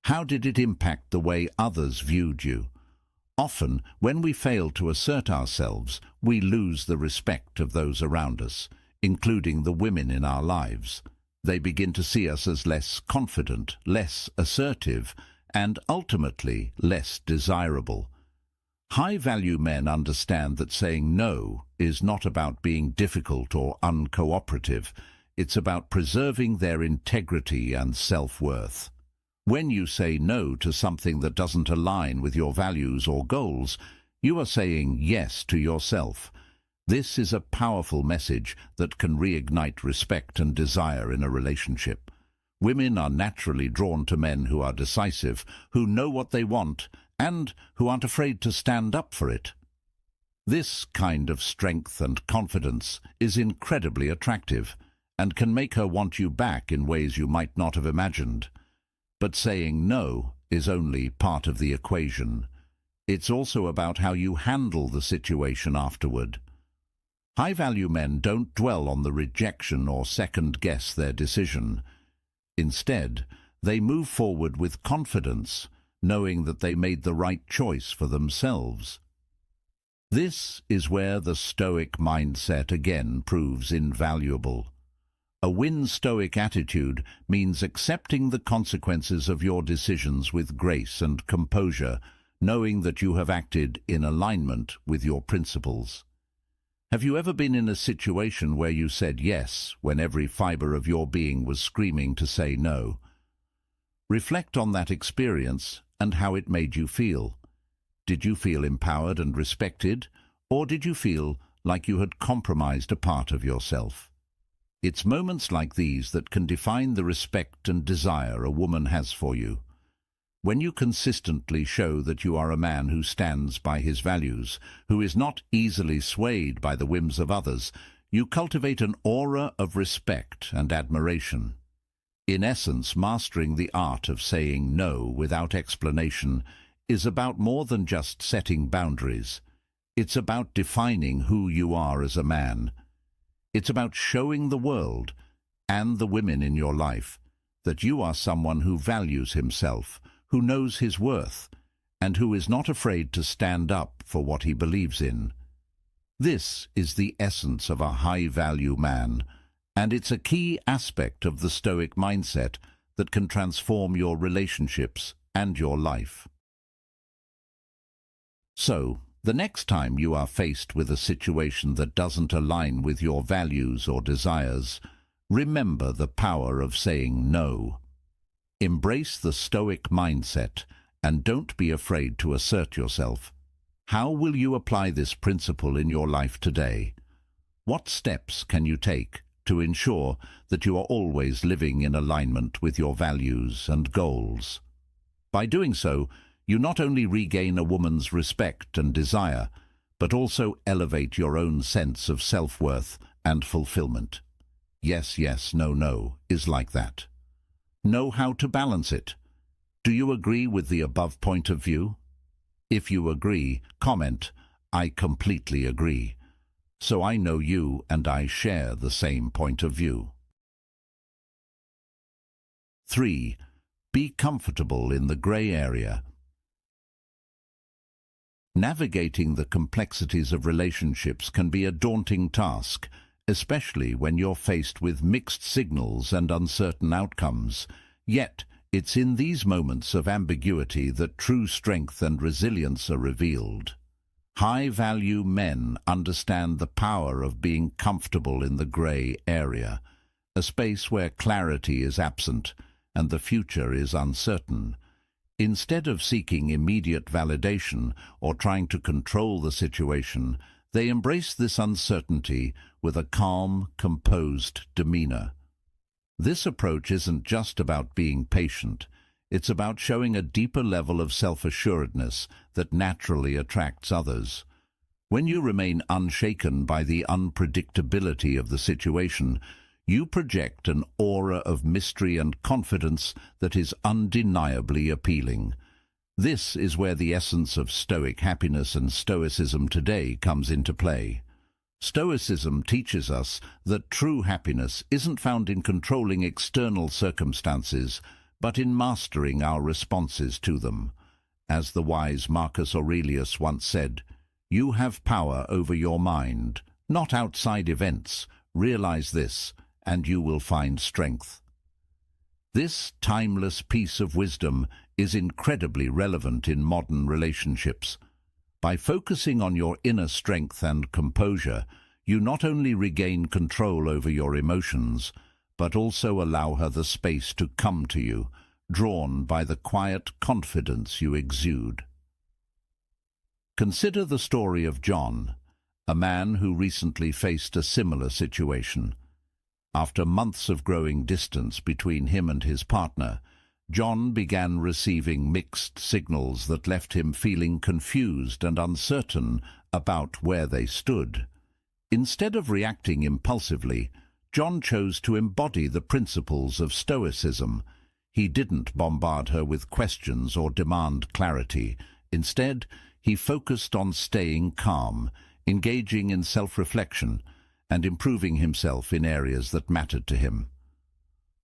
How did it impact the way others viewed you? Often, when we fail to assert ourselves, we lose the respect of those around us, including the women in our lives. They begin to see us as less confident, less assertive, and ultimately less desirable. High-value men understand that saying no is not about being difficult or uncooperative. It's about preserving their integrity and self-worth. When you say no to something that doesn't align with your values or goals, you are saying yes to yourself. This is a powerful message that can reignite respect and desire in a relationship. Women are naturally drawn to men who are decisive, who know what they want, and who aren't afraid to stand up for it. This kind of strength and confidence is incredibly attractive and can make her want you back in ways you might not have imagined. But saying no is only part of the equation. It's also about how you handle the situation afterward. High-value men don't dwell on the rejection or second-guess their decision. Instead, they move forward with confidence, knowing that they made the right choice for themselves. This is where the Stoic mindset again proves invaluable. A win Stoic attitude means accepting the consequences of your decisions with grace and composure, knowing that you have acted in alignment with your principles. Have you ever been in a situation where you said yes when every fiber of your being was screaming to say no? Reflect on that experience and how it made you feel. Did you feel empowered and respected, or did you feel like you had compromised a part of yourself? It's moments like these that can define the respect and desire a woman has for you. When you consistently show that you are a man who stands by his values, who is not easily swayed by the whims of others, you cultivate an aura of respect and admiration. In essence, mastering the art of saying no without explanation is about more than just setting boundaries. It's about defining who you are as a man. It's about showing the world, and the women in your life, that you are someone who values himself, who knows his worth, and who is not afraid to stand up for what he believes in. This is the essence of a high-value man, and it's a key aspect of the Stoic mindset that can transform your relationships and your life. So, the next time you are faced with a situation that doesn't align with your values or desires, remember the power of saying no. Embrace the Stoic mindset and don't be afraid to assert yourself. How will you apply this principle in your life today? What steps can you take to ensure that you are always living in alignment with your values and goals? By doing so, you not only regain a woman's respect and desire, but also elevate your own sense of self-worth and fulfillment. Yes, yes, no, no is like that. Know how to balance it. Do you agree with the above point of view? If you agree, comment, "I completely agree," so I know you and I share the same point of view. 3. Be comfortable in the grey area. Navigating the complexities of relationships can be a daunting task, especially when you're faced with mixed signals and uncertain outcomes. Yet, it's in these moments of ambiguity that true strength and resilience are revealed. High-value men understand the power of being comfortable in the grey area, a space where clarity is absent and the future is uncertain. Instead of seeking immediate validation or trying to control the situation, they embrace this uncertainty with a calm, composed demeanor. This approach isn't just about being patient. It's about showing a deeper level of self-assuredness that naturally attracts others. When you remain unshaken by the unpredictability of the situation, you project an aura of mystery and confidence that is undeniably appealing. This is where the essence of Stoic happiness and Stoicism today comes into play. Stoicism teaches us that true happiness isn't found in controlling external circumstances, but in mastering our responses to them. As the wise Marcus Aurelius once said, "You have power over your mind, not outside events. Realize this, and you will find strength." This timeless piece of wisdom is incredibly relevant in modern relationships. By focusing on your inner strength and composure, you not only regain control over your emotions, but also allow her the space to come to you, drawn by the quiet confidence you exude. Consider the story of John, a man who recently faced a similar situation. After months of growing distance between him and his partner, John began receiving mixed signals that left him feeling confused and uncertain about where they stood. Instead of reacting impulsively, John chose to embody the principles of Stoicism. He didn't bombard her with questions or demand clarity. Instead, he focused on staying calm, engaging in self-reflection, and improving himself in areas that mattered to him.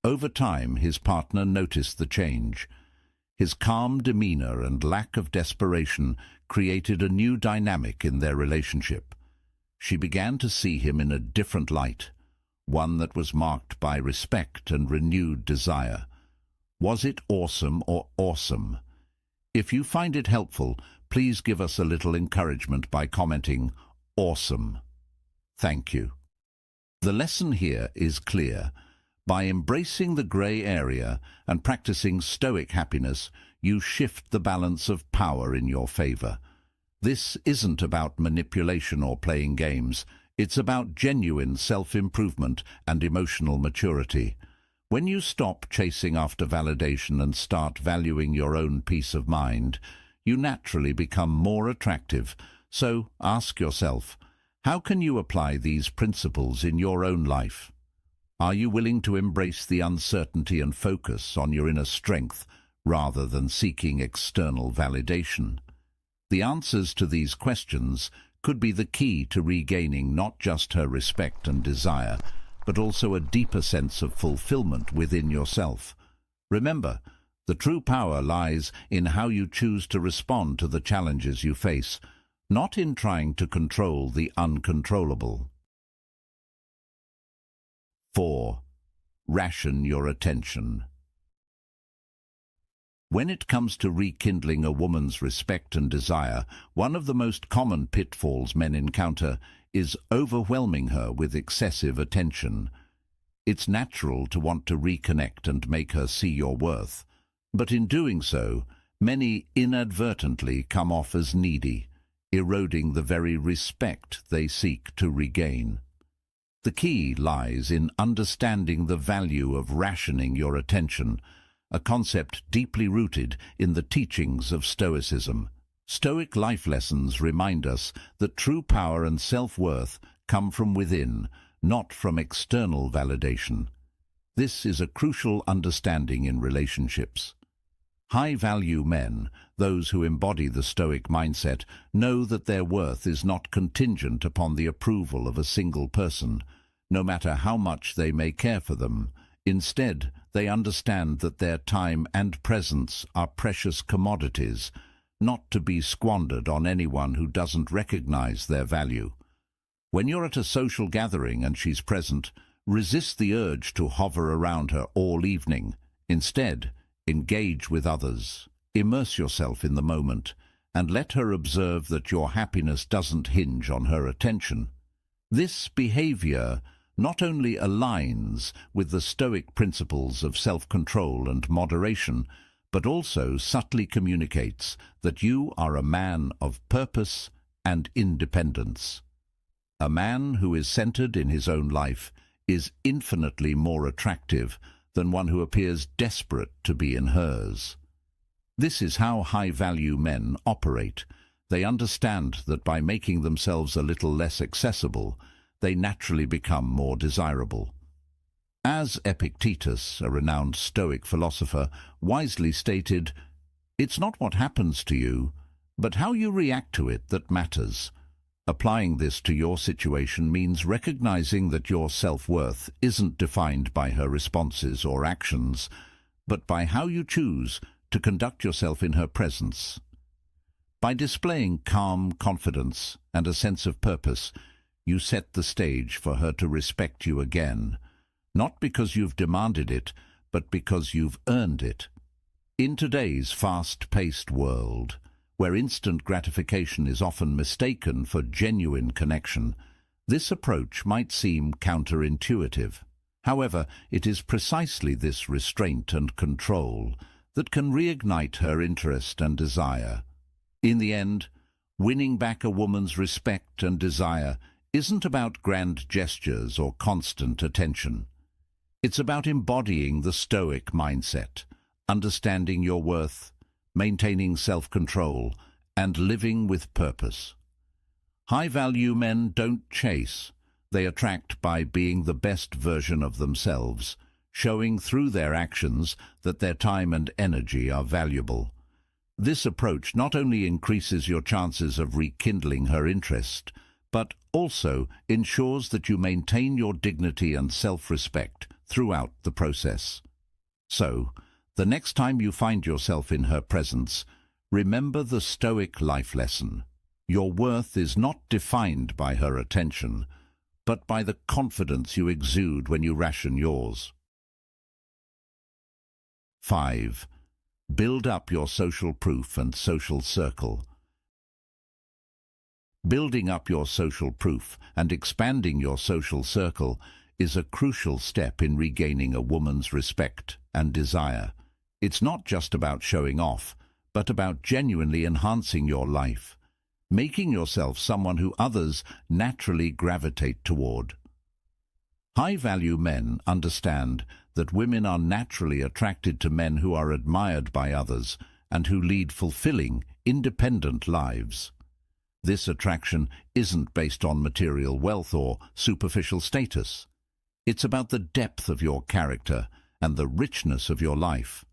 Over time, his partner noticed the change. His calm demeanor and lack of desperation created a new dynamic in their relationship. She began to see him in a different light, one that was marked by respect and renewed desire. Was it awesome or awesome? If you find it helpful, please give us a little encouragement by commenting, "Awesome." Thank you. The lesson here is clear. By embracing the grey area and practicing Stoic happiness, you shift the balance of power in your favor. This isn't about manipulation or playing games. It's about genuine self-improvement and emotional maturity. When you stop chasing after validation and start valuing your own peace of mind, you naturally become more attractive. So ask yourself, how can you apply these principles in your own life? Are you willing to embrace the uncertainty and focus on your inner strength rather than seeking external validation? The answers to these questions could be the key to regaining not just her respect and desire, but also a deeper sense of fulfillment within yourself. Remember, the true power lies in how you choose to respond to the challenges you face, not in trying to control the uncontrollable. 4. Ration your attention. When it comes to rekindling a woman's respect and desire, one of the most common pitfalls men encounter is overwhelming her with excessive attention. It's natural to want to reconnect and make her see your worth, but in doing so, many inadvertently come off as needy, eroding the very respect they seek to regain. The key lies in understanding the value of rationing your attention, a concept deeply rooted in the teachings of Stoicism. Stoic life lessons remind us that true power and self-worth come from within, not from external validation. This is a crucial understanding in relationships. High-value men, those who embody the Stoic mindset, know that their worth is not contingent upon the approval of a single person, no matter how much they may care for them. Instead, they understand that their time and presence are precious commodities, not to be squandered on anyone who doesn't recognize their value. When you're at a social gathering and she's present, resist the urge to hover around her all evening. Instead, engage with others, immerse yourself in the moment, and let her observe that your happiness doesn't hinge on her attention. This behavior not only aligns with the Stoic principles of self-control and moderation, but also subtly communicates that you are a man of purpose and independence. A man who is centered in his own life is infinitely more attractive than one who appears desperate to be in hers. This is how high-value men operate. They understand that by making themselves a little less accessible, they naturally become more desirable. As Epictetus, a renowned Stoic philosopher, wisely stated, "It's not what happens to you, but how you react to it that matters." Applying this to your situation means recognizing that your self-worth isn't defined by her responses or actions, but by how you choose to conduct yourself in her presence. By displaying calm confidence and a sense of purpose, you set the stage for her to respect you again, not because you've demanded it, but because you've earned it. In today's fast-paced world, where instant gratification is often mistaken for genuine connection, this approach might seem counterintuitive. However, it is precisely this restraint and control that can reignite her interest and desire. In the end, winning back a woman's respect and desire isn't about grand gestures or constant attention. It's about embodying the Stoic mindset, understanding your worth, maintaining self-control, and living with purpose. High-value men don't chase. They attract by being the best version of themselves, showing through their actions that their time and energy are valuable. This approach not only increases your chances of rekindling her interest, but also ensures that you maintain your dignity and self-respect throughout the process. So, the next time you find yourself in her presence, remember the Stoic life lesson. Your worth is not defined by her attention, but by the confidence you exude when you ration yours. 5. Build up your social proof and social circle. Building up your social proof and expanding your social circle is a crucial step in regaining a woman's respect and desire. It's not just about showing off, but about genuinely enhancing your life, making yourself someone who others naturally gravitate toward. High-value men understand that women are naturally attracted to men who are admired by others and who lead fulfilling, independent lives. This attraction isn't based on material wealth or superficial status. It's about the depth of your character and the richness of your life.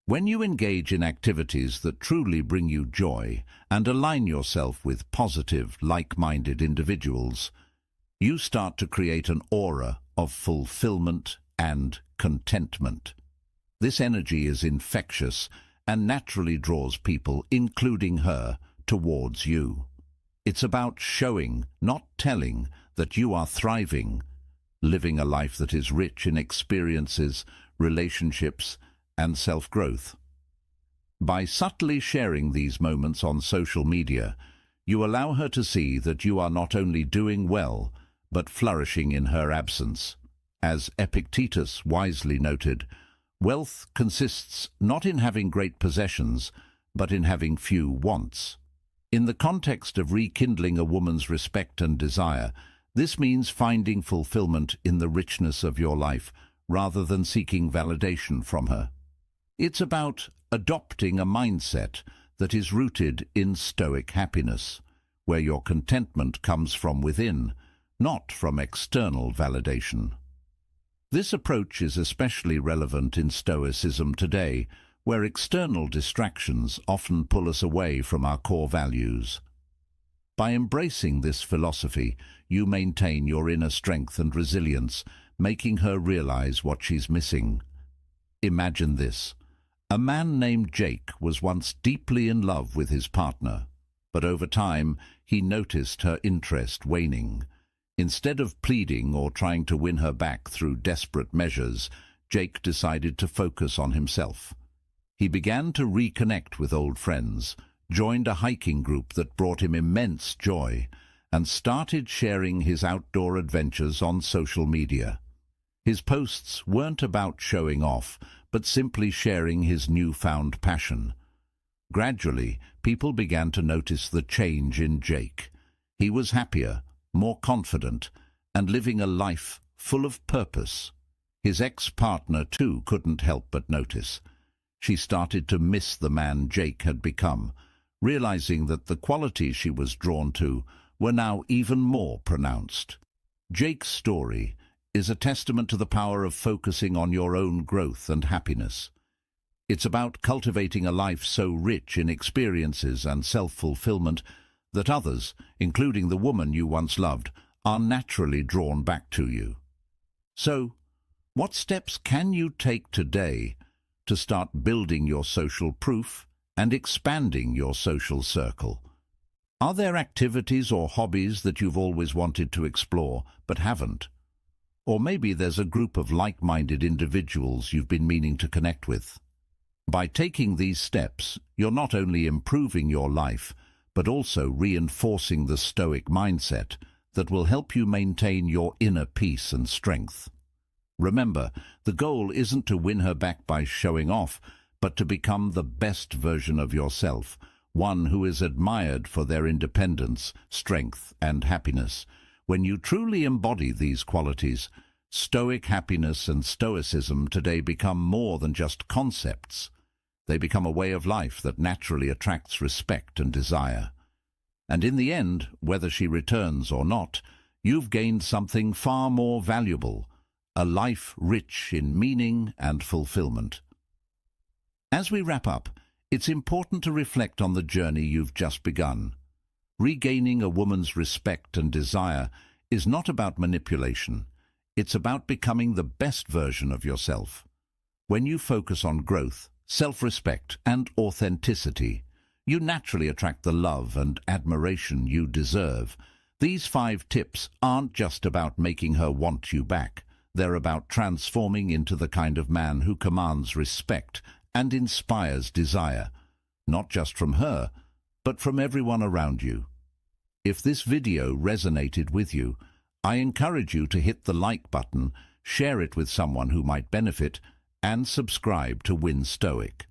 When you engage in activities that truly bring you joy and align yourself with positive, like-minded individuals, you start to create an aura of fulfillment and contentment. This energy is infectious and naturally draws people, including her, towards you. It's about showing, not telling, that you are thriving, living a life that is rich in experiences, relationships, and self-growth. By subtly sharing these moments on social media, you allow her to see that you are not only doing well, but flourishing in her absence. As Epictetus wisely noted, wealth consists not in having great possessions, but in having few wants. In the context of rekindling a woman's respect and desire, this means finding fulfillment in the richness of your life, rather than seeking validation from her. It's about adopting a mindset that is rooted in Stoic happiness, where your contentment comes from within, not from external validation. This approach is especially relevant in Stoicism today, where external distractions often pull us away from our core values. By embracing this philosophy, you maintain your inner strength and resilience, making her realize what she's missing. Imagine this. A man named Jake was once deeply in love with his partner, but over time he noticed her interest waning. Instead of pleading or trying to win her back through desperate measures, Jake decided to focus on himself. He began to reconnect with old friends, joined a hiking group that brought him immense joy, and started sharing his outdoor adventures on social media. His posts weren't about showing off, but simply sharing his newfound passion. Gradually, people began to notice the change in Jake. He was happier, more confident, and living a life full of purpose. His ex-partner, too, couldn't help but notice. She started to miss the man Jake had become, realizing that the qualities she was drawn to were now even more pronounced. Jake's story is a testament to the power of focusing on your own growth and happiness. It's about cultivating a life so rich in experiences and self-fulfillment that others, including the woman you once loved, are naturally drawn back to you. So, what steps can you take today to start building your social proof and expanding your social circle? Are there activities or hobbies that you've always wanted to explore but haven't? Or maybe there's a group of like-minded individuals you've been meaning to connect with. By taking these steps, you're not only improving your life, but also reinforcing the Stoic mindset that will help you maintain your inner peace and strength. Remember, the goal isn't to win her back by showing off, but to become the best version of yourself, one who is admired for their independence, strength, and happiness. When you truly embody these qualities, Stoic happiness and Stoicism today become more than just concepts. They become a way of life that naturally attracts respect and desire. And in the end, whether she returns or not, you've gained something far more valuable, a life rich in meaning and fulfillment. As we wrap up, it's important to reflect on the journey you've just begun. Regaining a woman's respect and desire is not about manipulation. It's about becoming the best version of yourself. When you focus on growth, self-respect, and authenticity, you naturally attract the love and admiration you deserve. These 5 tips aren't just about making her want you back. They're about transforming into the kind of man who commands respect and inspires desire, not just from her, but from everyone around you. If this video resonated with you, I encourage you to hit the like button, share it with someone who might benefit, and subscribe to Win Stoic.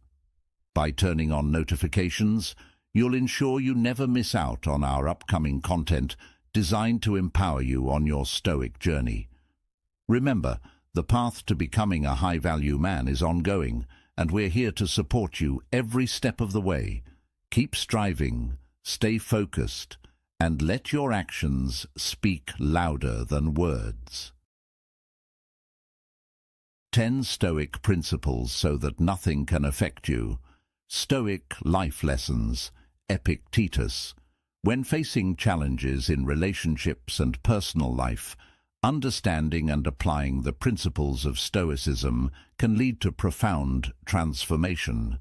By turning on notifications, you'll ensure you never miss out on our upcoming content designed to empower you on your Stoic journey. Remember, the path to becoming a high-value man is ongoing, and we're here to support you every step of the way. Keep striving, stay focused, and let your actions speak louder than words. 10 Stoic principles so that nothing can affect you. Stoic life lessons. Epictetus. When facing challenges in relationships and personal life, understanding and applying the principles of Stoicism can lead to profound transformation.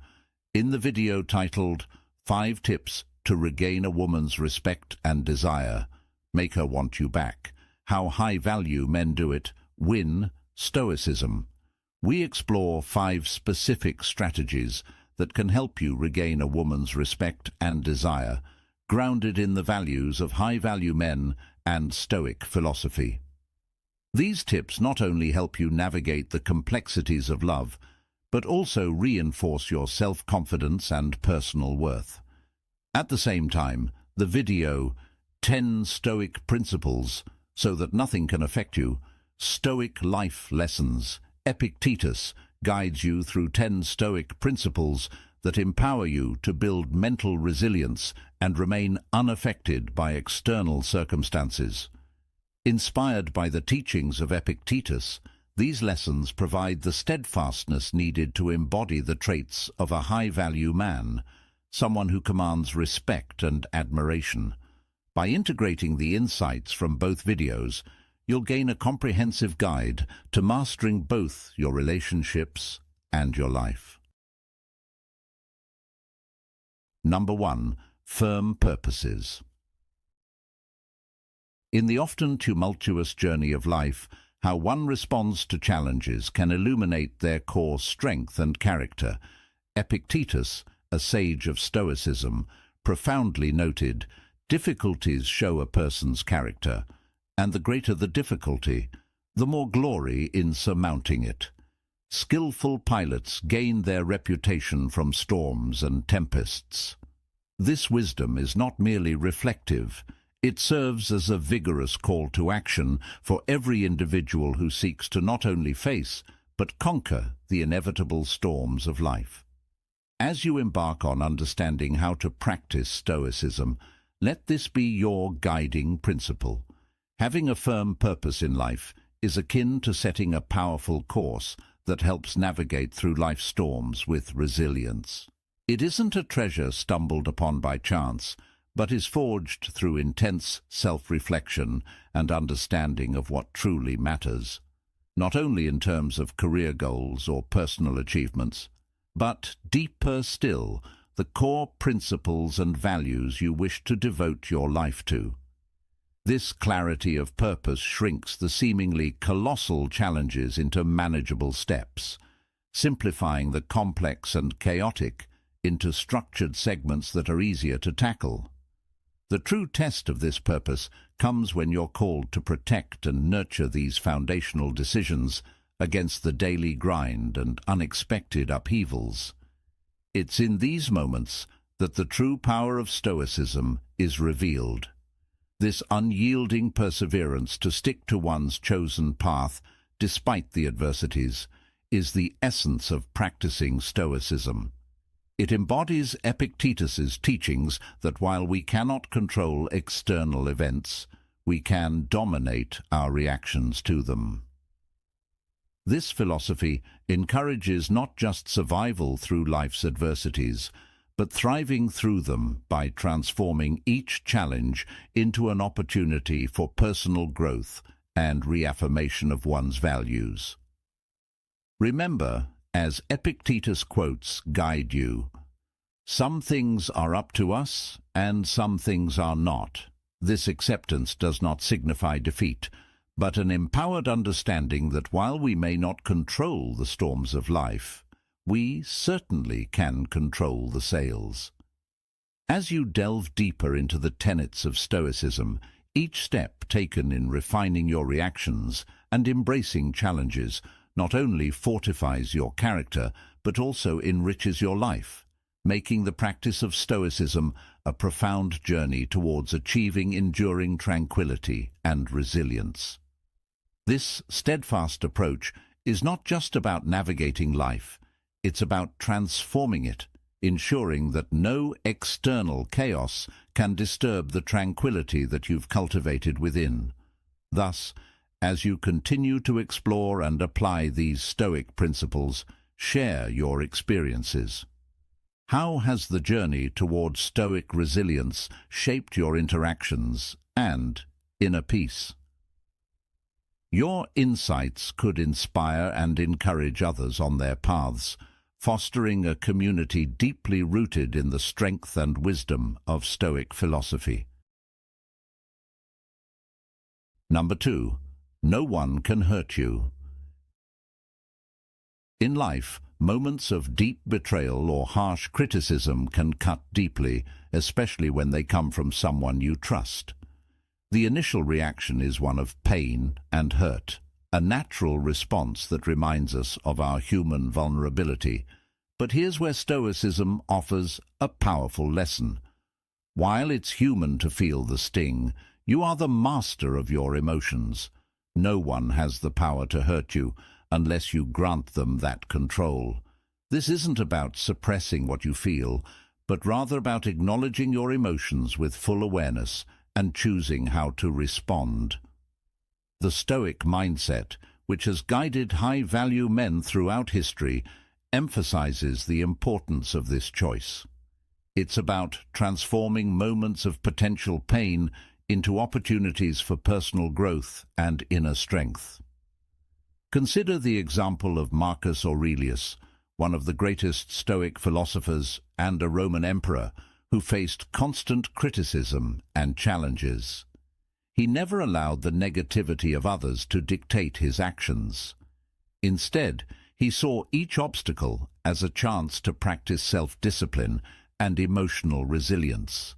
In the video titled 5 Tips to Regain a Woman's Respect and Desire, Make Her Want You Back, How High-Value Men Do It, Win Stoicism, we explore 5 specific strategies that can help you regain a woman's respect and desire, grounded in the values of high-value men and Stoic philosophy. These tips not only help you navigate the complexities of love, but also reinforce your self-confidence and personal worth. At the same time, the video 10 Stoic Principles so that nothing can affect you, Stoic Life Lessons, Epictetus, guides you through 10 Stoic principles that empower you to build mental resilience and remain unaffected by external circumstances. Inspired by the teachings of Epictetus, these lessons provide the steadfastness needed to embody the traits of a high-value man, someone who commands respect and admiration. By integrating the insights from both videos, you'll gain a comprehensive guide to mastering both your relationships and your life. Number 1. Firm purposes. In the often tumultuous journey of life, how one responds to challenges can illuminate their core strength and character. Epictetus, a sage of Stoicism, profoundly noted, "Difficulties show a person's character, and the greater the difficulty, the more glory in surmounting it. Skillful pilots gain their reputation from storms and tempests." This wisdom is not merely reflective, it serves as a vigorous call to action for every individual who seeks to not only face, but conquer the inevitable storms of life. As you embark on understanding how to practice Stoicism, let this be your guiding principle. Having a firm purpose in life is akin to setting a powerful course that helps navigate through life's storms with resilience. It isn't a treasure stumbled upon by chance, but is forged through intense self-reflection and understanding of what truly matters, not only in terms of career goals or personal achievements, but deeper still, the core principles and values you wish to devote your life to. This clarity of purpose shrinks the seemingly colossal challenges into manageable steps, simplifying the complex and chaotic into structured segments that are easier to tackle. The true test of this purpose comes when you're called to protect and nurture these foundational decisions against the daily grind and unexpected upheavals. It's in these moments that the true power of Stoicism is revealed. This unyielding perseverance to stick to one's chosen path, despite the adversities, is the essence of practicing Stoicism. It embodies Epictetus's teachings that while we cannot control external events, we can dominate our reactions to them. This philosophy encourages not just survival through life's adversities, but thriving through them by transforming each challenge into an opportunity for personal growth and reaffirmation of one's values. Remember, as Epictetus' quotes guide you, "Some things are up to us, and some things are not." This acceptance does not signify defeat, but an empowered understanding that while we may not control the storms of life, we certainly can control the sails. As you delve deeper into the tenets of Stoicism, each step taken in refining your reactions and embracing challenges not only fortifies your character, but also enriches your life, making the practice of Stoicism a profound journey towards achieving enduring tranquility and resilience. This steadfast approach is not just about navigating life, it's about transforming it, ensuring that no external chaos can disturb the tranquility that you've cultivated within. Thus, as you continue to explore and apply these Stoic principles, share your experiences. How has the journey towards Stoic resilience shaped your interactions and inner peace? Your insights could inspire and encourage others on their paths, fostering a community deeply rooted in the strength and wisdom of Stoic philosophy. Number 2. No one can hurt you. In life, moments of deep betrayal or harsh criticism can cut deeply, especially when they come from someone you trust. The initial reaction is one of pain and hurt, a natural response that reminds us of our human vulnerability. But here's where Stoicism offers a powerful lesson. While it's human to feel the sting, you are the master of your emotions. No one has the power to hurt you unless you grant them that control. This isn't about suppressing what you feel, but rather about acknowledging your emotions with full awareness and choosing how to respond. The Stoic mindset, which has guided high-value men throughout history, emphasizes the importance of this choice. It's about transforming moments of potential pain into opportunities for personal growth and inner strength. Consider the example of Marcus Aurelius, one of the greatest Stoic philosophers and a Roman emperor who faced constant criticism and challenges. He never allowed the negativity of others to dictate his actions. Instead, he saw each obstacle as a chance to practice self-discipline and emotional resilience.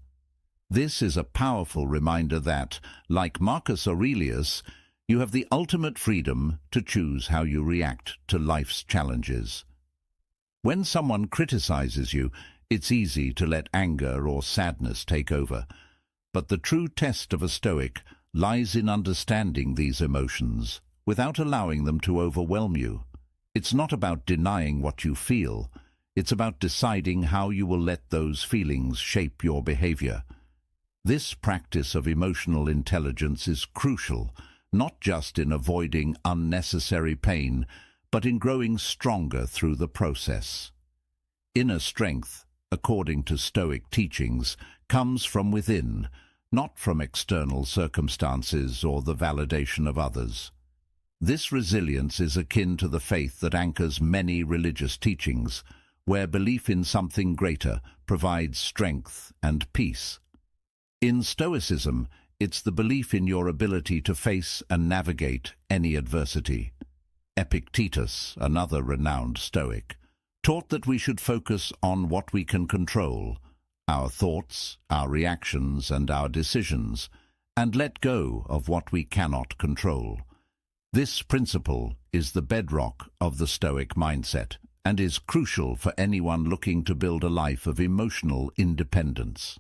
This is a powerful reminder that, like Marcus Aurelius, you have the ultimate freedom to choose how you react to life's challenges. When someone criticizes you, it's easy to let anger or sadness take over. But the true test of a Stoic lies in understanding these emotions without allowing them to overwhelm you. It's not about denying what you feel. It's about deciding how you will let those feelings shape your behavior. This practice of emotional intelligence is crucial, not just in avoiding unnecessary pain, but in growing stronger through the process. Inner strength, according to Stoic teachings, comes from within, not from external circumstances or the validation of others. This resilience is akin to the faith that anchors many religious teachings, where belief in something greater provides strength and peace. In Stoicism, it's the belief in your ability to face and navigate any adversity. Epictetus, another renowned Stoic, taught that we should focus on what we can control, our thoughts, our reactions, and our decisions, and let go of what we cannot control. This principle is the bedrock of the Stoic mindset and is crucial for anyone looking to build a life of emotional independence.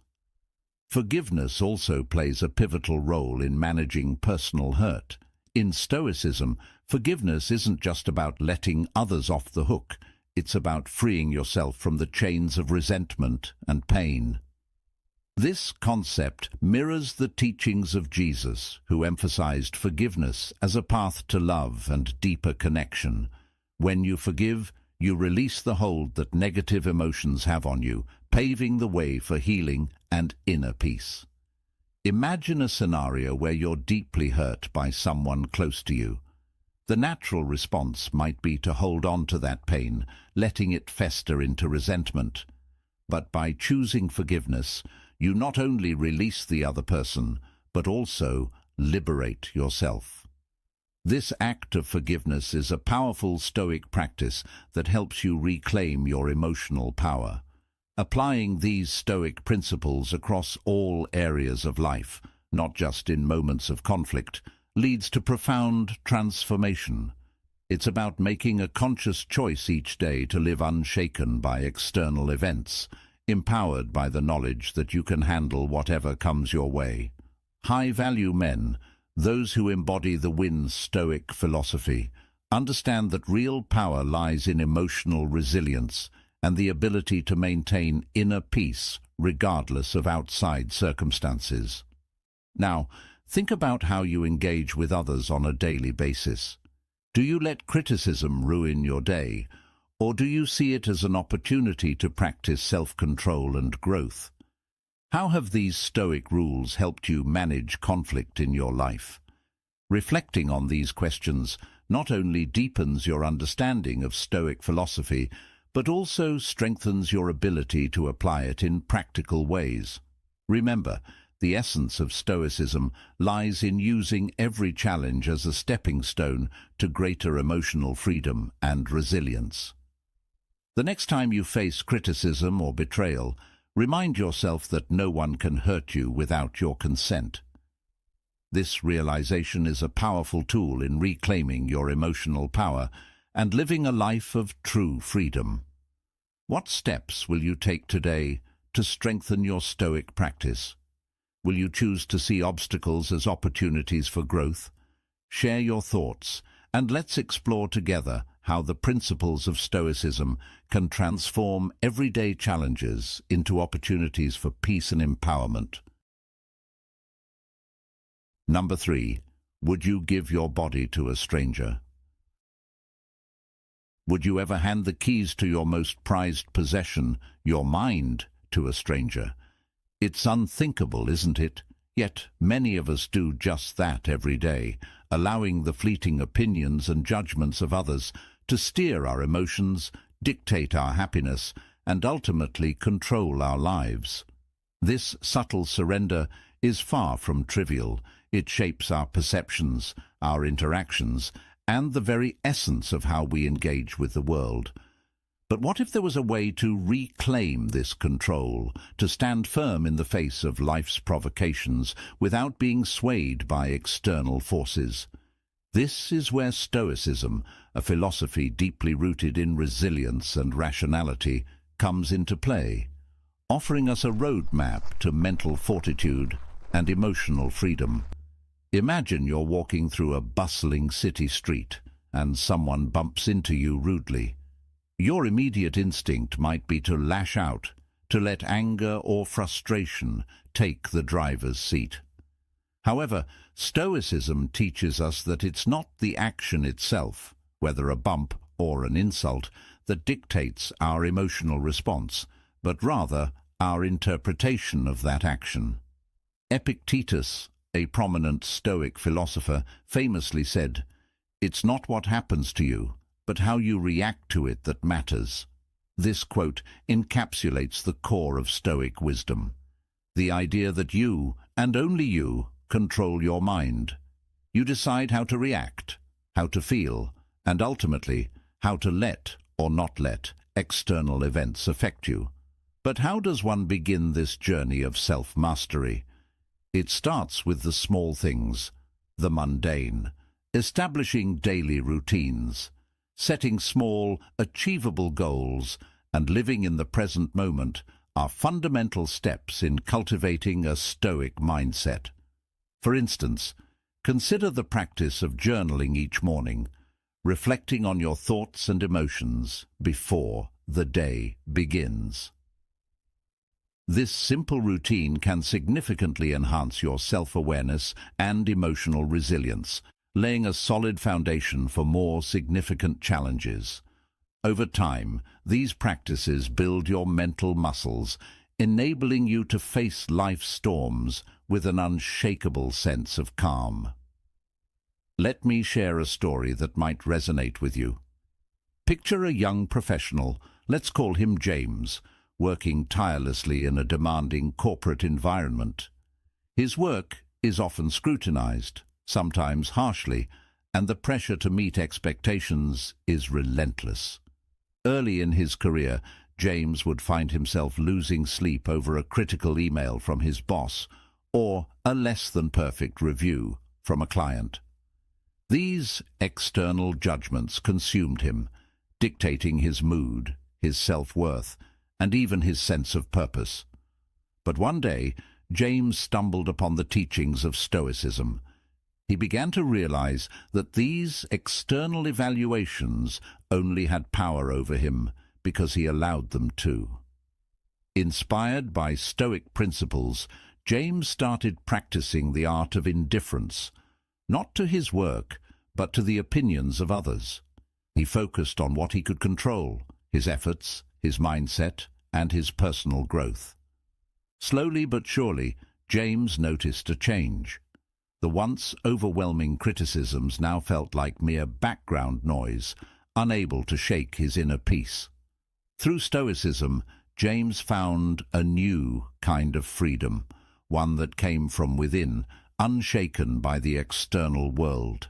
Forgiveness also plays a pivotal role in managing personal hurt. In Stoicism, forgiveness isn't just about letting others off the hook. It's about freeing yourself from the chains of resentment and pain. This concept mirrors the teachings of Jesus, who emphasized forgiveness as a path to love and deeper connection. When you forgive, you release the hold that negative emotions have on you, paving the way for healing and inner peace. Imagine a scenario where you're deeply hurt by someone close to you. The natural response might be to hold on to that pain, letting it fester into resentment. But by choosing forgiveness, you not only release the other person, but also liberate yourself. This act of forgiveness is a powerful Stoic practice that helps you reclaim your emotional power. Applying these Stoic principles across all areas of life, not just in moments of conflict, leads to profound transformation. It's about making a conscious choice each day to live unshaken by external events, empowered by the knowledge that you can handle whatever comes your way. High-value men, those who embody the Stoic philosophy, understand that real power lies in emotional resilience and the ability to maintain inner peace regardless of outside circumstances. Now, think about how you engage with others on a daily basis. Do you let criticism ruin your day, or do you see it as an opportunity to practice self-control and growth? How have these Stoic rules helped you manage conflict in your life? Reflecting on these questions not only deepens your understanding of Stoic philosophy, but also strengthens your ability to apply it in practical ways. Remember, the essence of Stoicism lies in using every challenge as a stepping stone to greater emotional freedom and resilience. The next time you face criticism or betrayal, remind yourself that no one can hurt you without your consent. This realization is a powerful tool in reclaiming your emotional power and living a life of true freedom. What steps will you take today to strengthen your Stoic practice? Will you choose to see obstacles as opportunities for growth? Share your thoughts and let's explore together how the principles of Stoicism can transform everyday challenges into opportunities for peace and empowerment. Number 3. Would you give your body to a stranger? Would you ever hand the keys to your most prized possession, your mind, to a stranger? It's unthinkable, isn't it? Yet many of us do just that every day, allowing the fleeting opinions and judgments of others to steer our emotions, dictate our happiness, and ultimately control our lives. This subtle surrender is far from trivial. It shapes our perceptions, our interactions, and the very essence of how we engage with the world. But what if there was a way to reclaim this control, to stand firm in the face of life's provocations without being swayed by external forces? This is where Stoicism, a philosophy deeply rooted in resilience and rationality, comes into play, offering us a roadmap to mental fortitude and emotional freedom. Imagine you're walking through a bustling city street and someone bumps into you rudely. Your immediate instinct might be to lash out, to let anger or frustration take the driver's seat. However, Stoicism teaches us that it's not the action itself, whether a bump or an insult, that dictates our emotional response, but rather our interpretation of that action. Epictetus, a prominent Stoic philosopher, famously said, "It's not what happens to you, but how you react to it that matters." This quote encapsulates the core of Stoic wisdom, the idea that you, and only you, control your mind. You decide how to react, how to feel, and ultimately how to let or not let external events affect you. But how does one begin this journey of self-mastery? It starts with the small things, the mundane, establishing daily routines, setting small, achievable goals, and living in the present moment are fundamental steps in cultivating a Stoic mindset. For instance, consider the practice of journaling each morning, reflecting on your thoughts and emotions before the day begins. This simple routine can significantly enhance your self-awareness and emotional resilience, laying a solid foundation for more significant challenges. Over time, these practices build your mental muscles, enabling you to face life's storms with an unshakable sense of calm. Let me share a story that might resonate with you. Picture a young professional, let's call him James, working tirelessly in a demanding corporate environment. His work is often scrutinized, sometimes harshly, and the pressure to meet expectations is relentless. Early in his career, James would find himself losing sleep over a critical email from his boss or a less-than-perfect review from a client. These external judgments consumed him, dictating his mood, his self-worth, and even his sense of purpose. But one day, James stumbled upon the teachings of Stoicism. He began to realize that these external evaluations only had power over him because he allowed them to. Inspired by Stoic principles, James started practicing the art of indifference, not to his work, but to the opinions of others. He focused on what he could control, his efforts, his mindset, and his personal growth. Slowly but surely, James noticed a change. The once overwhelming criticisms now felt like mere background noise, unable to shake his inner peace. Through Stoicism, James found a new kind of freedom, one that came from within, unshaken by the external world.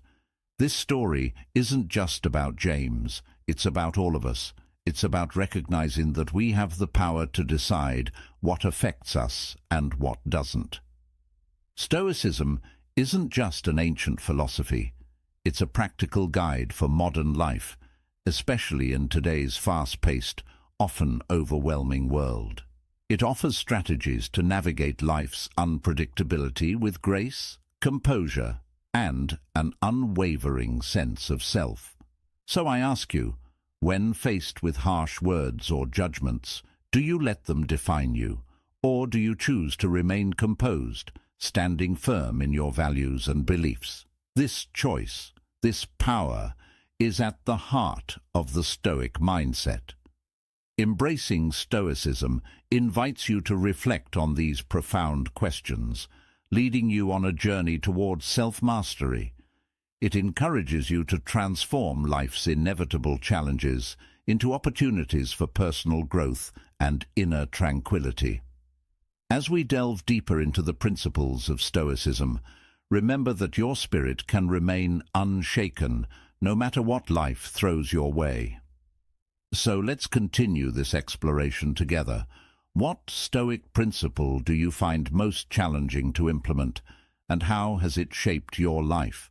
This story isn't just about James, it's about all of us. It's about recognizing that we have the power to decide what affects us and what doesn't. Stoicism isn't just an ancient philosophy. It's a practical guide for modern life, especially in today's fast-paced, often overwhelming world. It offers strategies to navigate life's unpredictability with grace, composure, and an unwavering sense of self. So I ask you, when faced with harsh words or judgments, do you let them define you, or do you choose to remain composed, standing firm in your values and beliefs? This choice, this power, is at the heart of the Stoic mindset. Embracing Stoicism invites you to reflect on these profound questions, leading you on a journey towards self-mastery. It encourages you to transform life's inevitable challenges into opportunities for personal growth and inner tranquility. As we delve deeper into the principles of Stoicism, remember that your spirit can remain unshaken no matter what life throws your way. So let's continue this exploration together. What Stoic principle do you find most challenging to implement, and how has it shaped your life?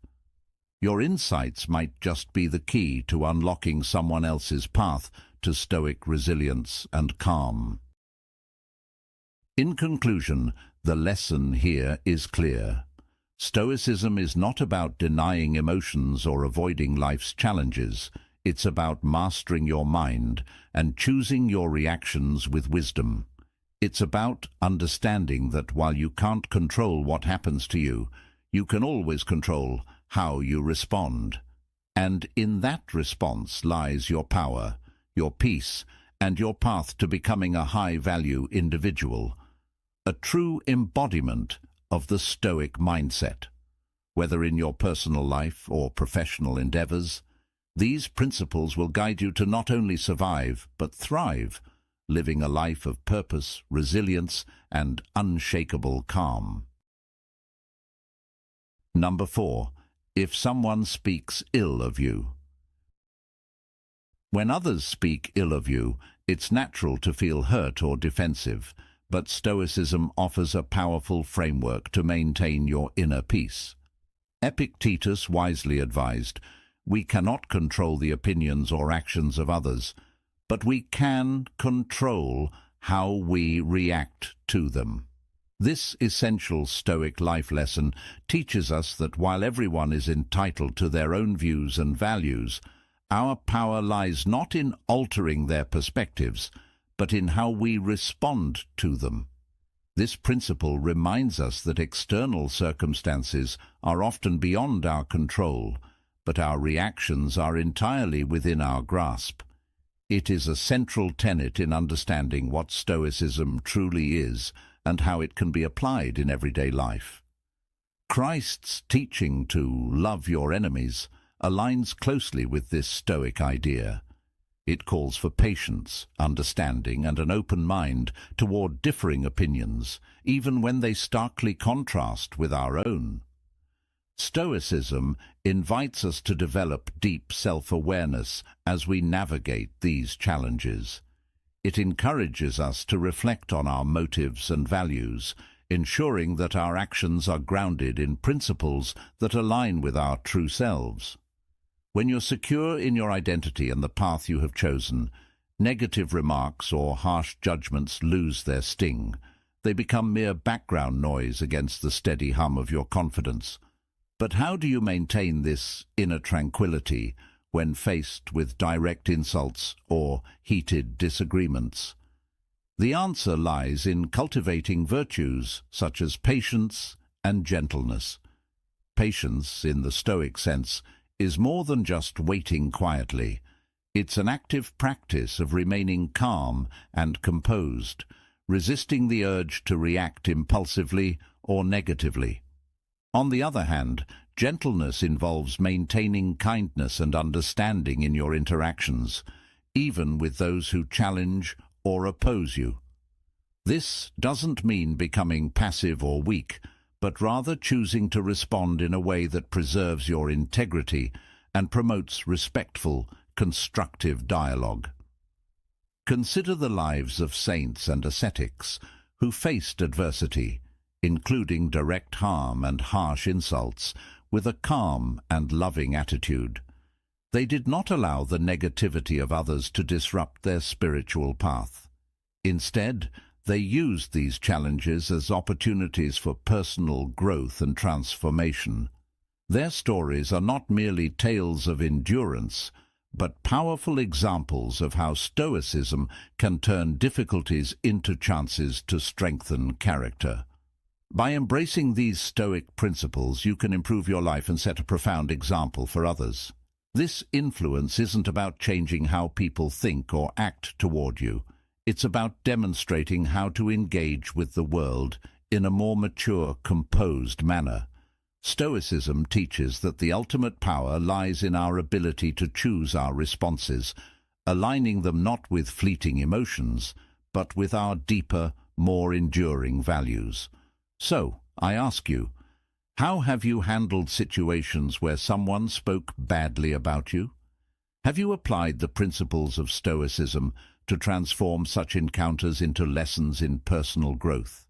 Your insights might just be the key to unlocking someone else's path to Stoic resilience and calm. In conclusion, the lesson here is clear. Stoicism is not about denying emotions or avoiding life's challenges. It's about mastering your mind and choosing your reactions with wisdom. It's about understanding that while you can't control what happens to you, you can always control how you respond. And in that response lies your power, your peace, and your path to becoming a high-value individual, a true embodiment of the Stoic mindset. Whether in your personal life or professional endeavors, these principles will guide you to not only survive, but thrive, living a life of purpose, resilience, and unshakable calm. Number 4. If someone speaks ill of you. When others speak ill of you, it's natural to feel hurt or defensive, but Stoicism offers a powerful framework to maintain your inner peace. Epictetus wisely advised, "We cannot control the opinions or actions of others, but we can control how we react to them." This essential Stoic life lesson teaches us that while everyone is entitled to their own views and values, our power lies not in altering their perspectives, but in how we respond to them. This principle reminds us that external circumstances are often beyond our control, but our reactions are entirely within our grasp. It is a central tenet in understanding what Stoicism truly is and how it can be applied in everyday life. Christ's teaching to love your enemies aligns closely with this Stoic idea. It calls for patience, understanding, and an open mind toward differing opinions, even when they starkly contrast with our own. Stoicism invites us to develop deep self-awareness as we navigate these challenges. It encourages us to reflect on our motives and values, ensuring that our actions are grounded in principles that align with our true selves. When you're secure in your identity and the path you have chosen, negative remarks or harsh judgments lose their sting. They become mere background noise against the steady hum of your confidence. But how do you maintain this inner tranquility when faced with direct insults or heated disagreements? The answer lies in cultivating virtues such as patience and gentleness. Patience, in the Stoic sense, is more than just waiting quietly. It's an active practice of remaining calm and composed, resisting the urge to react impulsively or negatively. On the other hand, gentleness involves maintaining kindness and understanding in your interactions, even with those who challenge or oppose you. This doesn't mean becoming passive or weak, but rather choosing to respond in a way that preserves your integrity and promotes respectful, constructive dialogue. Consider the lives of saints and ascetics who faced adversity, including direct harm and harsh insults, with a calm and loving attitude. They did not allow the negativity of others to disrupt their spiritual path. Instead, they used these challenges as opportunities for personal growth and transformation. Their stories are not merely tales of endurance, but powerful examples of how Stoicism can turn difficulties into chances to strengthen character. By embracing these Stoic principles, you can improve your life and set a profound example for others. This influence isn't about changing how people think or act toward you. It's about demonstrating how to engage with the world in a more mature, composed manner. Stoicism teaches that the ultimate power lies in our ability to choose our responses, aligning them not with fleeting emotions, but with our deeper, more enduring values. So, I ask you, how have you handled situations where someone spoke badly about you? Have you applied the principles of Stoicism to transform such encounters into lessons in personal growth?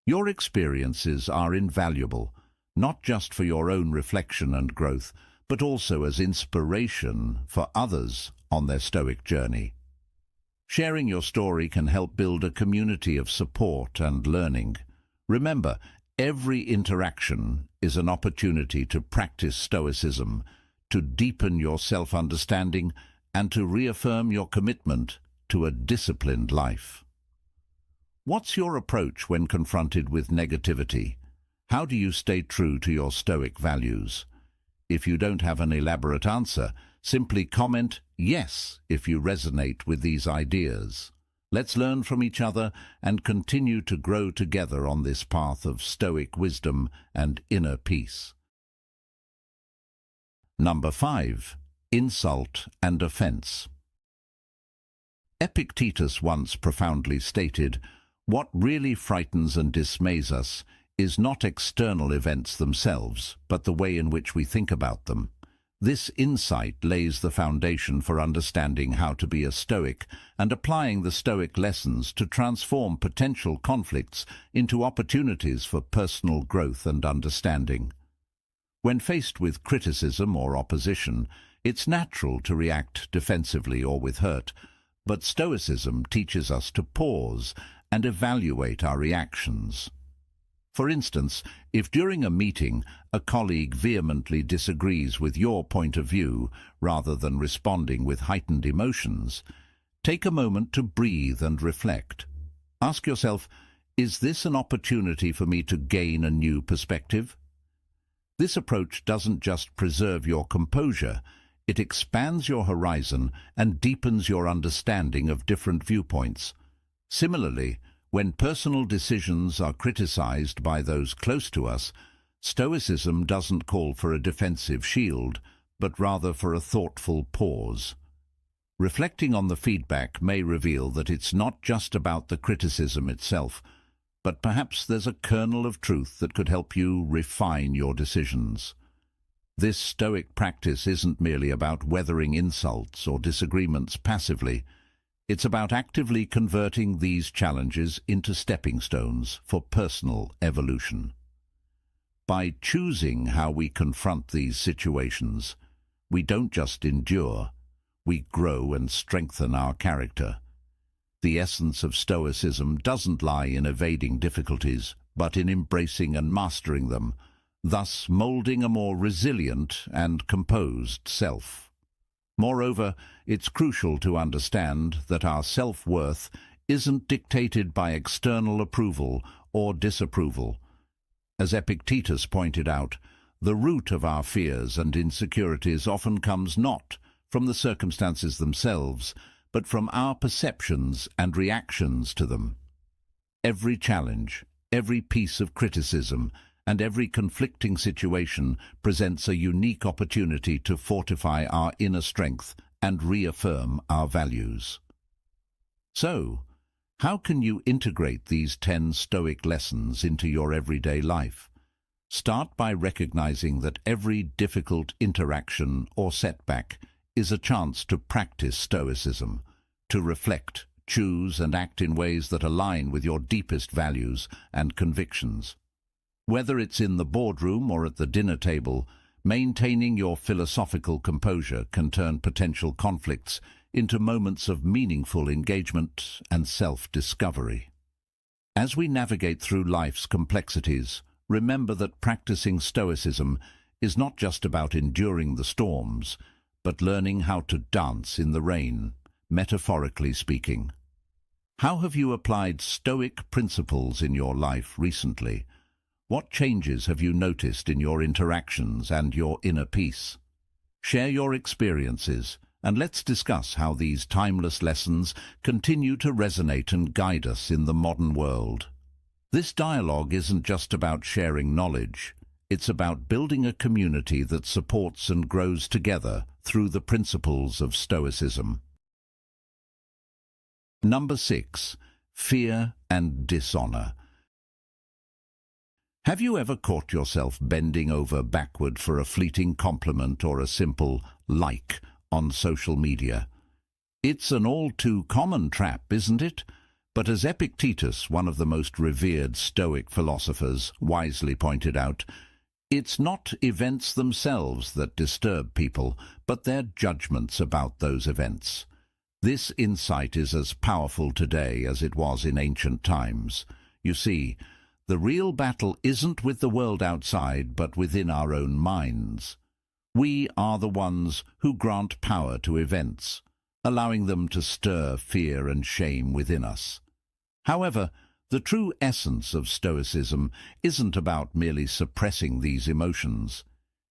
Your experiences are invaluable, not just for your own reflection and growth, but also as inspiration for others on their Stoic journey. Sharing your story can help build a community of support and learning. Remember, every interaction is an opportunity to practice Stoicism, to deepen your self-understanding, and to reaffirm your commitment to a disciplined life. What's your approach when confronted with negativity? How do you stay true to your Stoic values? If you don't have an elaborate answer, simply comment yes if you resonate with these ideas. Let's learn from each other and continue to grow together on this path of Stoic wisdom and inner peace. Number 5. Insult and offense. Epictetus once profoundly stated, "What really frightens and dismays us is not external events themselves, but the way in which we think about them." This insight lays the foundation for understanding how to be a Stoic and applying the Stoic lessons to transform potential conflicts into opportunities for personal growth and understanding. When faced with criticism or opposition, it's natural to react defensively or with hurt, but Stoicism teaches us to pause and evaluate our reactions. For instance, if during a meeting a colleague vehemently disagrees with your point of view rather than responding with heightened emotions, take a moment to breathe and reflect. Ask yourself, is this an opportunity for me to gain a new perspective? This approach doesn't just preserve your composure, it expands your horizon and deepens your understanding of different viewpoints. Similarly, when personal decisions are criticized by those close to us, Stoicism doesn't call for a defensive shield, but rather for a thoughtful pause. Reflecting on the feedback may reveal that it's not just about the criticism itself, but perhaps there's a kernel of truth that could help you refine your decisions. This Stoic practice isn't merely about weathering insults or disagreements passively. It's about actively converting these challenges into stepping stones for personal evolution. By choosing how we confront these situations, we don't just endure, we grow and strengthen our character. The essence of Stoicism doesn't lie in evading difficulties, but in embracing and mastering them, thus molding a more resilient and composed self. Moreover, it's crucial to understand that our self-worth isn't dictated by external approval or disapproval. As Epictetus pointed out, the root of our fears and insecurities often comes not from the circumstances themselves, but from our perceptions and reactions to them. Every challenge, every piece of criticism, and every conflicting situation presents a unique opportunity to fortify our inner strength and reaffirm our values. So, how can you integrate these 10 Stoic lessons into your everyday life? Start by recognizing that every difficult interaction or setback is a chance to practice Stoicism, to reflect, choose and act in ways that align with your deepest values and convictions. Whether it's in the boardroom or at the dinner table, maintaining your philosophical composure can turn potential conflicts into moments of meaningful engagement and self-discovery. As we navigate through life's complexities, remember that practicing Stoicism is not just about enduring the storms, but learning how to dance in the rain, metaphorically speaking. How have you applied Stoic principles in your life recently? What changes have you noticed in your interactions and your inner peace? Share your experiences, and let's discuss how these timeless lessons continue to resonate and guide us in the modern world. This dialogue isn't just about sharing knowledge. It's about building a community that supports and grows together through the principles of Stoicism. Number 6. Fear and dishonor. Have you ever caught yourself bending over backward for a fleeting compliment or a simple like on social media? It's an all-too-common trap, isn't it? But as Epictetus, one of the most revered Stoic philosophers, wisely pointed out, it's not events themselves that disturb people, but their judgments about those events. This insight is as powerful today as it was in ancient times. You see, the real battle isn't with the world outside, but within our own minds. We are the ones who grant power to events, allowing them to stir fear and shame within us. However, the true essence of Stoicism isn't about merely suppressing these emotions.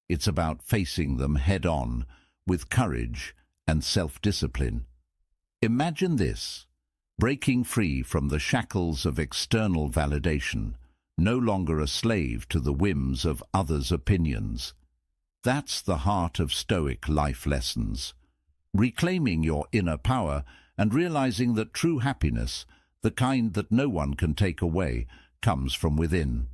It's about facing them head-on, with courage and self-discipline. Imagine this: breaking free from the shackles of external validation, no longer a slave to the whims of others' opinions. That's the heart of Stoic life lessons. Reclaiming your inner power and realizing that true happiness, the kind that no one can take away, comes from within.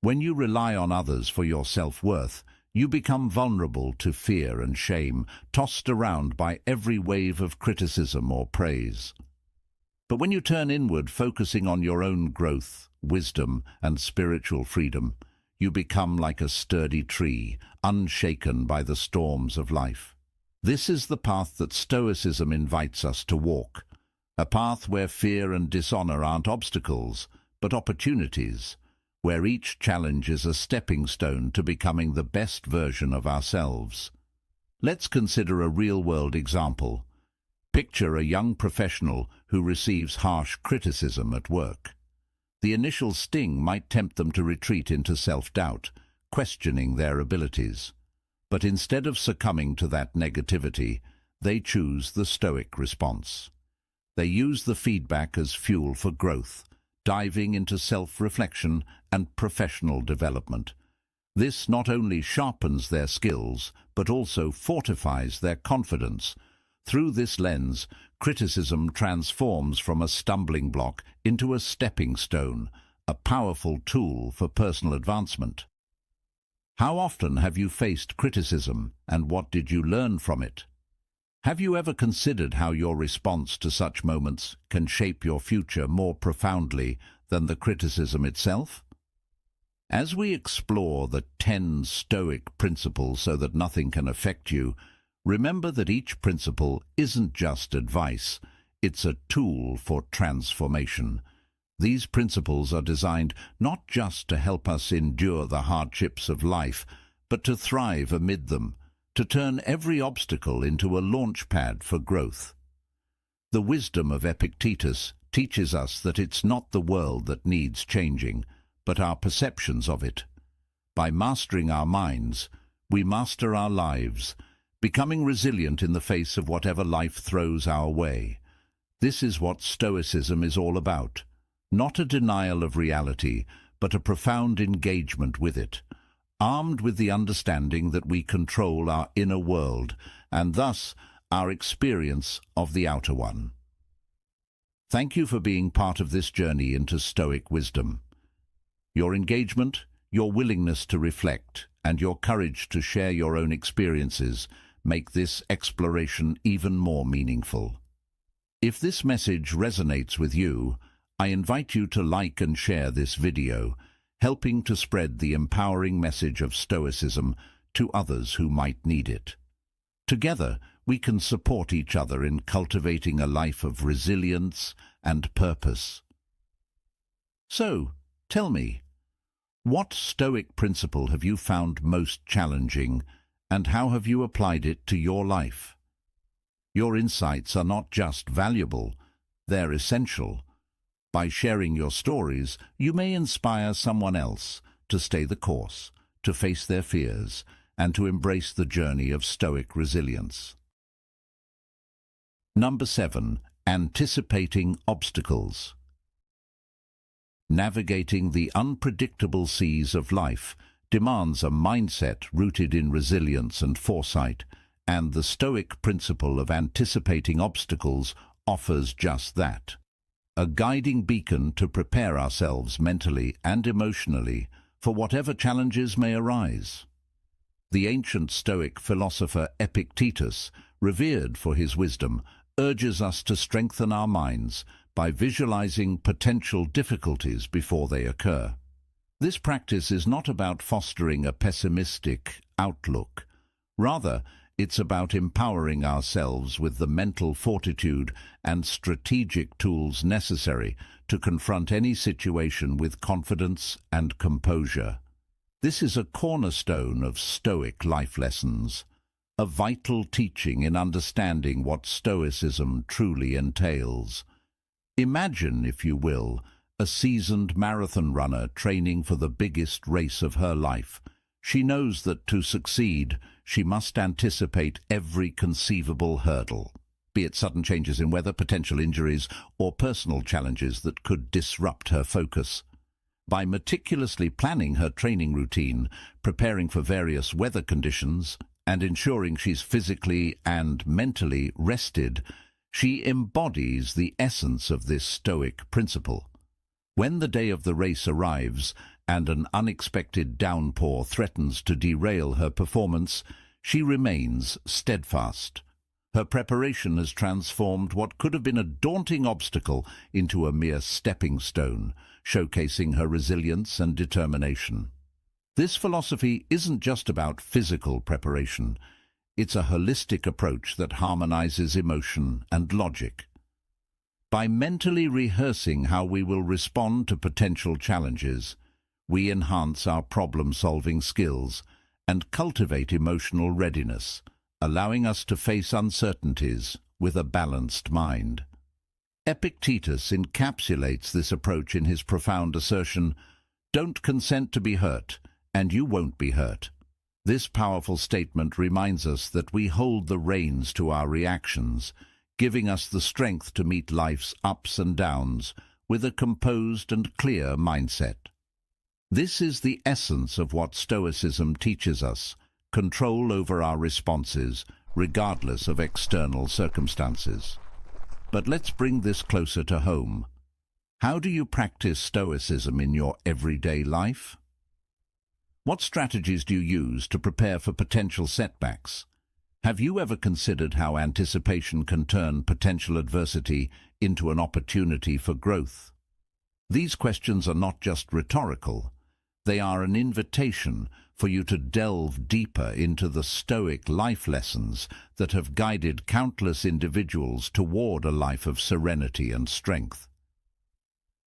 When you rely on others for your self-worth, you become vulnerable to fear and shame, tossed around by every wave of criticism or praise. But when you turn inward, focusing on your own growth, wisdom, and spiritual freedom, you become like a sturdy tree, unshaken by the storms of life. This is the path that Stoicism invites us to walk, a path where fear and dishonor aren't obstacles, but opportunities, where each challenge is a stepping stone to becoming the best version of ourselves. Let's consider a real-world example. Picture a young professional who receives harsh criticism at work. The initial sting might tempt them to retreat into self-doubt, questioning their abilities. But instead of succumbing to that negativity, they choose the Stoic response. They use the feedback as fuel for growth, diving into self-reflection and professional development. This not only sharpens their skills, but also fortifies their confidence. Through this lens, criticism transforms from a stumbling block into a stepping stone, a powerful tool for personal advancement. How often have you faced criticism, and what did you learn from it? Have you ever considered how your response to such moments can shape your future more profoundly than the criticism itself? As we explore the 10 Stoic principles so that nothing can affect you, remember that each principle isn't just advice, it's a tool for transformation. These principles are designed not just to help us endure the hardships of life, but to thrive amid them, to turn every obstacle into a launch pad for growth. The wisdom of Epictetus teaches us that it's not the world that needs changing, but our perceptions of it. By mastering our minds, we master our lives, becoming resilient in the face of whatever life throws our way. This is what Stoicism is all about. Not a denial of reality, but a profound engagement with it, armed with the understanding that we control our inner world, and thus our experience of the outer one. Thank you for being part of this journey into Stoic wisdom. Your engagement, your willingness to reflect, and your courage to share your own experiences make this exploration even more meaningful. If this message resonates with you, I invite you to like and share this video, helping to spread the empowering message of Stoicism to others who might need it. Together, we can support each other in cultivating a life of resilience and purpose. So, tell me, What Stoic principle have you found most challenging, and how have you applied it to your life? Your insights are not just valuable, they're essential. By sharing your stories, you may inspire someone else to stay the course, to face their fears, and to embrace the journey of Stoic resilience. Number 7. Anticipating obstacles. Navigating the unpredictable seas of life demands a mindset rooted in resilience and foresight, and the Stoic principle of anticipating obstacles offers just that. A guiding beacon to prepare ourselves mentally and emotionally for whatever challenges may arise. The ancient Stoic philosopher Epictetus, revered for his wisdom, urges us to strengthen our minds by visualizing potential difficulties before they occur. This practice is not about fostering a pessimistic outlook. Rather, it's about empowering ourselves with the mental fortitude and strategic tools necessary to confront any situation with confidence and composure. This is a cornerstone of Stoic life lessons, a vital teaching in understanding what Stoicism truly entails. Imagine, if you will, a seasoned marathon runner training for the biggest race of her life. She knows that to succeed, she must anticipate every conceivable hurdle, be it sudden changes in weather, potential injuries, or personal challenges that could disrupt her focus. By meticulously planning her training routine, preparing for various weather conditions, and ensuring she's physically and mentally rested, she embodies the essence of this Stoic principle. When the day of the race arrives and an unexpected downpour threatens to derail her performance, she remains steadfast. Her preparation has transformed what could have been a daunting obstacle into a mere stepping stone, showcasing her resilience and determination. This philosophy isn't just about physical preparation. It's a holistic approach that harmonizes emotion and logic. By mentally rehearsing how we will respond to potential challenges, we enhance our problem-solving skills and cultivate emotional readiness, allowing us to face uncertainties with a balanced mind. Epictetus encapsulates this approach in his profound assertion, "Don't consent to be hurt, and you won't be hurt." This powerful statement reminds us that we hold the reins to our reactions, giving us the strength to meet life's ups and downs with a composed and clear mindset. This is the essence of what Stoicism teaches us: control over our responses, regardless of external circumstances. But let's bring this closer to home. How do you practice Stoicism in your everyday life? What strategies do you use to prepare for potential setbacks? Have you ever considered how anticipation can turn potential adversity into an opportunity for growth? These questions are not just rhetorical. They are an invitation for you to delve deeper into the Stoic life lessons that have guided countless individuals toward a life of serenity and strength.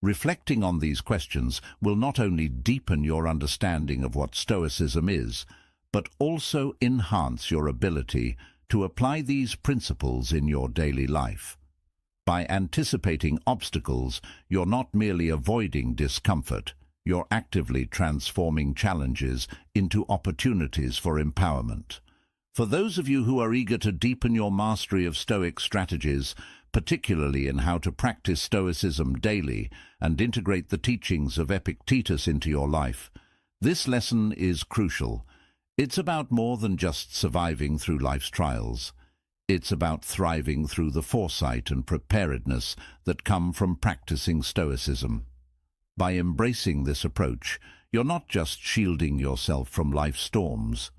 Reflecting on these questions will not only deepen your understanding of what Stoicism is, but also enhance your ability to apply these principles in your daily life. By anticipating obstacles, you're not merely avoiding discomfort, you're actively transforming challenges into opportunities for empowerment. For those of you who are eager to deepen your mastery of Stoic strategies, particularly in how to practice Stoicism daily and integrate the teachings of Epictetus into your life, this lesson is crucial. It's about more than just surviving through life's trials. It's about thriving through the foresight and preparedness that come from practicing Stoicism. By embracing this approach, you're not just shielding yourself from life's storms,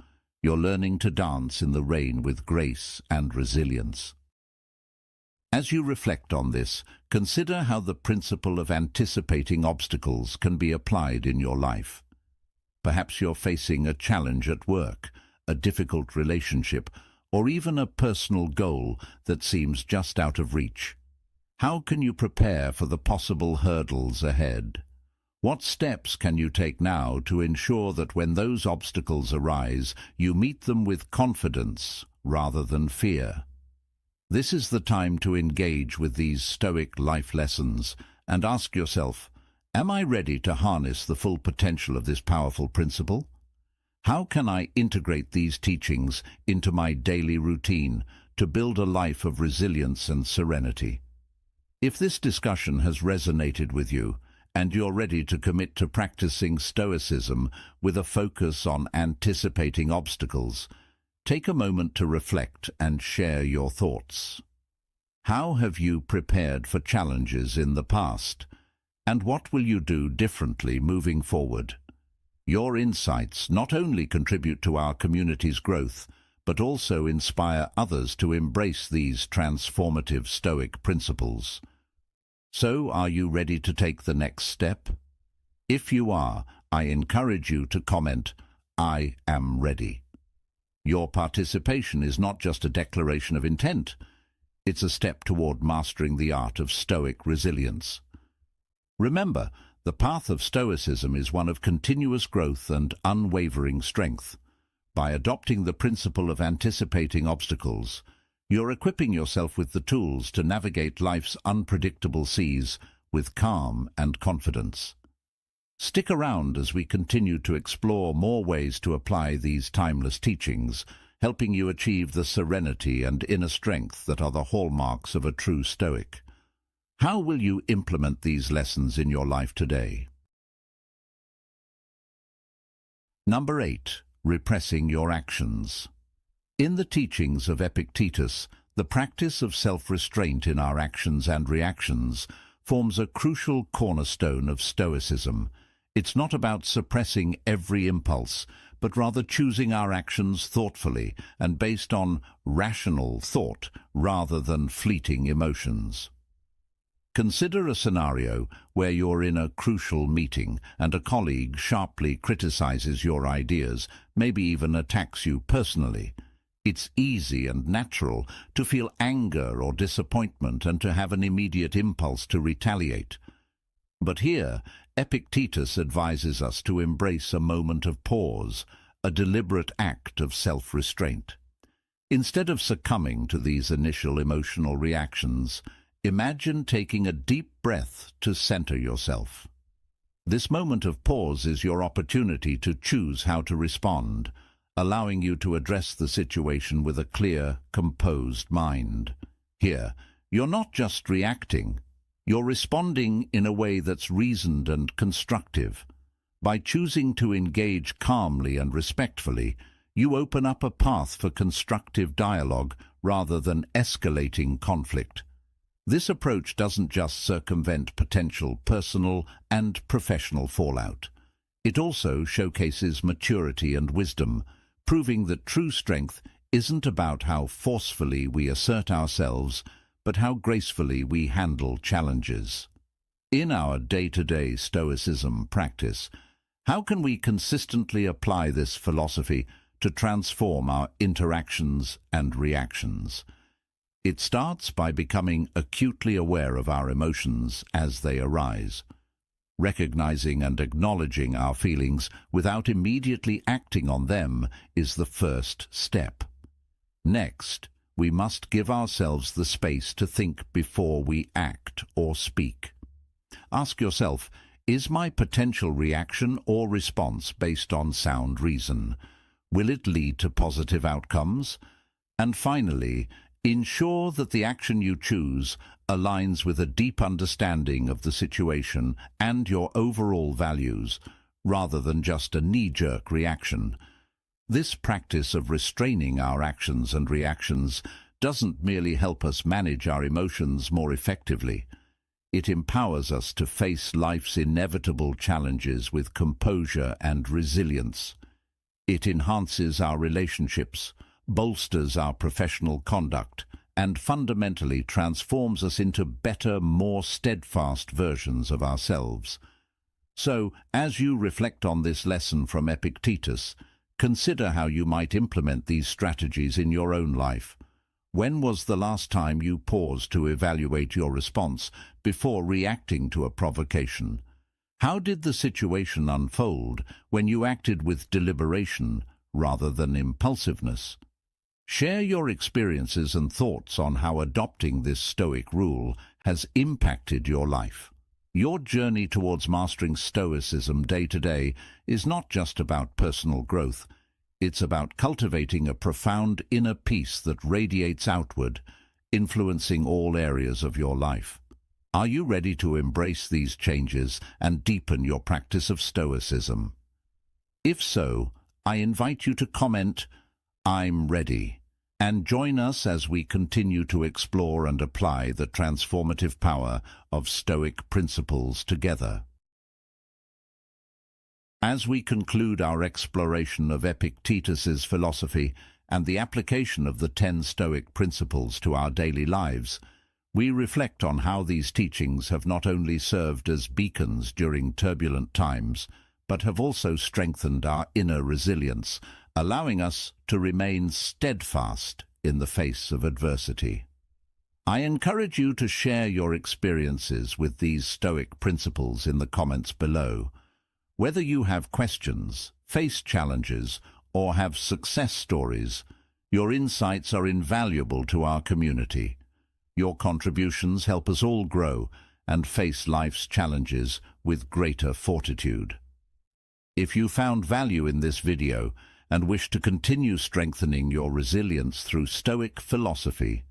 you're learning to dance in the rain with grace and resilience. As you reflect on this, consider how the principle of anticipating obstacles can be applied in your life. Perhaps you're facing a challenge at work, a difficult relationship, or even a personal goal that seems just out of reach. How can you prepare for the possible hurdles ahead? What steps can you take now to ensure that when those obstacles arise, you meet them with confidence rather than fear? This is the time to engage with these Stoic life lessons and ask yourself, am I ready to harness the full potential of this powerful principle? How can I integrate these teachings into my daily routine to build a life of resilience and serenity? If this discussion has resonated with you, and you're ready to commit to practicing Stoicism with a focus on anticipating obstacles, take a moment to reflect and share your thoughts. How have you prepared for challenges in the past? And what will you do differently moving forward? Your insights not only contribute to our community's growth, but also inspire others to embrace these transformative Stoic principles. So, are you ready to take the next step? If you are, I encourage you to comment, "I am ready." Your participation is not just a declaration of intent, it's a step toward mastering the art of Stoic resilience. Remember, the path of Stoicism is one of continuous growth and unwavering strength. By adopting the principle of anticipating obstacles, you're equipping yourself with the tools to navigate life's unpredictable seas with calm and confidence. Stick around as we continue to explore more ways to apply these timeless teachings, helping you achieve the serenity and inner strength that are the hallmarks of a true Stoic. How will you implement these lessons in your life today? Number 8. Repressing your actions. In the teachings of Epictetus, the practice of self-restraint in our actions and reactions forms a crucial cornerstone of Stoicism. It's not about suppressing every impulse, but rather choosing our actions thoughtfully and based on rational thought rather than fleeting emotions. Consider a scenario where you're in a crucial meeting and a colleague sharply criticizes your ideas, maybe even attacks you personally. It's easy and natural to feel anger or disappointment and to have an immediate impulse to retaliate. But here, Epictetus advises us to embrace a moment of pause, a deliberate act of self-restraint. Instead of succumbing to these initial emotional reactions, imagine taking a deep breath to center yourself. This moment of pause is your opportunity to choose how to respond, allowing you to address the situation with a clear, composed mind. Here, you're not just reacting, you're responding in a way that's reasoned and constructive. By choosing to engage calmly and respectfully, you open up a path for constructive dialogue rather than escalating conflict. This approach doesn't just circumvent potential personal and professional fallout. It also showcases maturity and wisdom, proving that true strength isn't about how forcefully we assert ourselves, but how gracefully we handle challenges. In our day-to-day Stoicism practice, how can we consistently apply this philosophy to transform our interactions and reactions? It starts by becoming acutely aware of our emotions as they arise. Recognizing and acknowledging our feelings without immediately acting on them is the first step. Next, we must give ourselves the space to think before we act or speak. Ask yourself, is my potential reaction or response based on sound reason? Will it lead to positive outcomes? And finally, ensure that the action you choose aligns with a deep understanding of the situation and your overall values, rather than just a knee-jerk reaction. This practice of restraining our actions and reactions doesn't merely help us manage our emotions more effectively. It empowers us to face life's inevitable challenges with composure and resilience. It enhances our relationships, bolsters our professional conduct, and fundamentally transforms us into better, more steadfast versions of ourselves. So, as you reflect on this lesson from Epictetus, consider how you might implement these strategies in your own life. When was the last time you paused to evaluate your response before reacting to a provocation? How did the situation unfold when you acted with deliberation rather than impulsiveness? Share your experiences and thoughts on how adopting this Stoic rule has impacted your life. Your journey towards mastering Stoicism day to day is not just about personal growth. It's about cultivating a profound inner peace that radiates outward, influencing all areas of your life. Are you ready to embrace these changes and deepen your practice of Stoicism? If so, I invite you to comment, "I'm ready," and join us as we continue to explore and apply the transformative power of Stoic principles together. As we conclude our exploration of Epictetus's philosophy and the application of the 10 Stoic principles to our daily lives, we reflect on how these teachings have not only served as beacons during turbulent times, but have also strengthened our inner resilience, allowing us to remain steadfast in the face of adversity. I encourage you to share your experiences with these Stoic principles in the comments below. Whether you have questions, face challenges, or have success stories, your insights are invaluable to our community. Your contributions help us all grow and face life's challenges with greater fortitude. If you found value in this video and wish to continue strengthening your resilience through Stoic philosophy,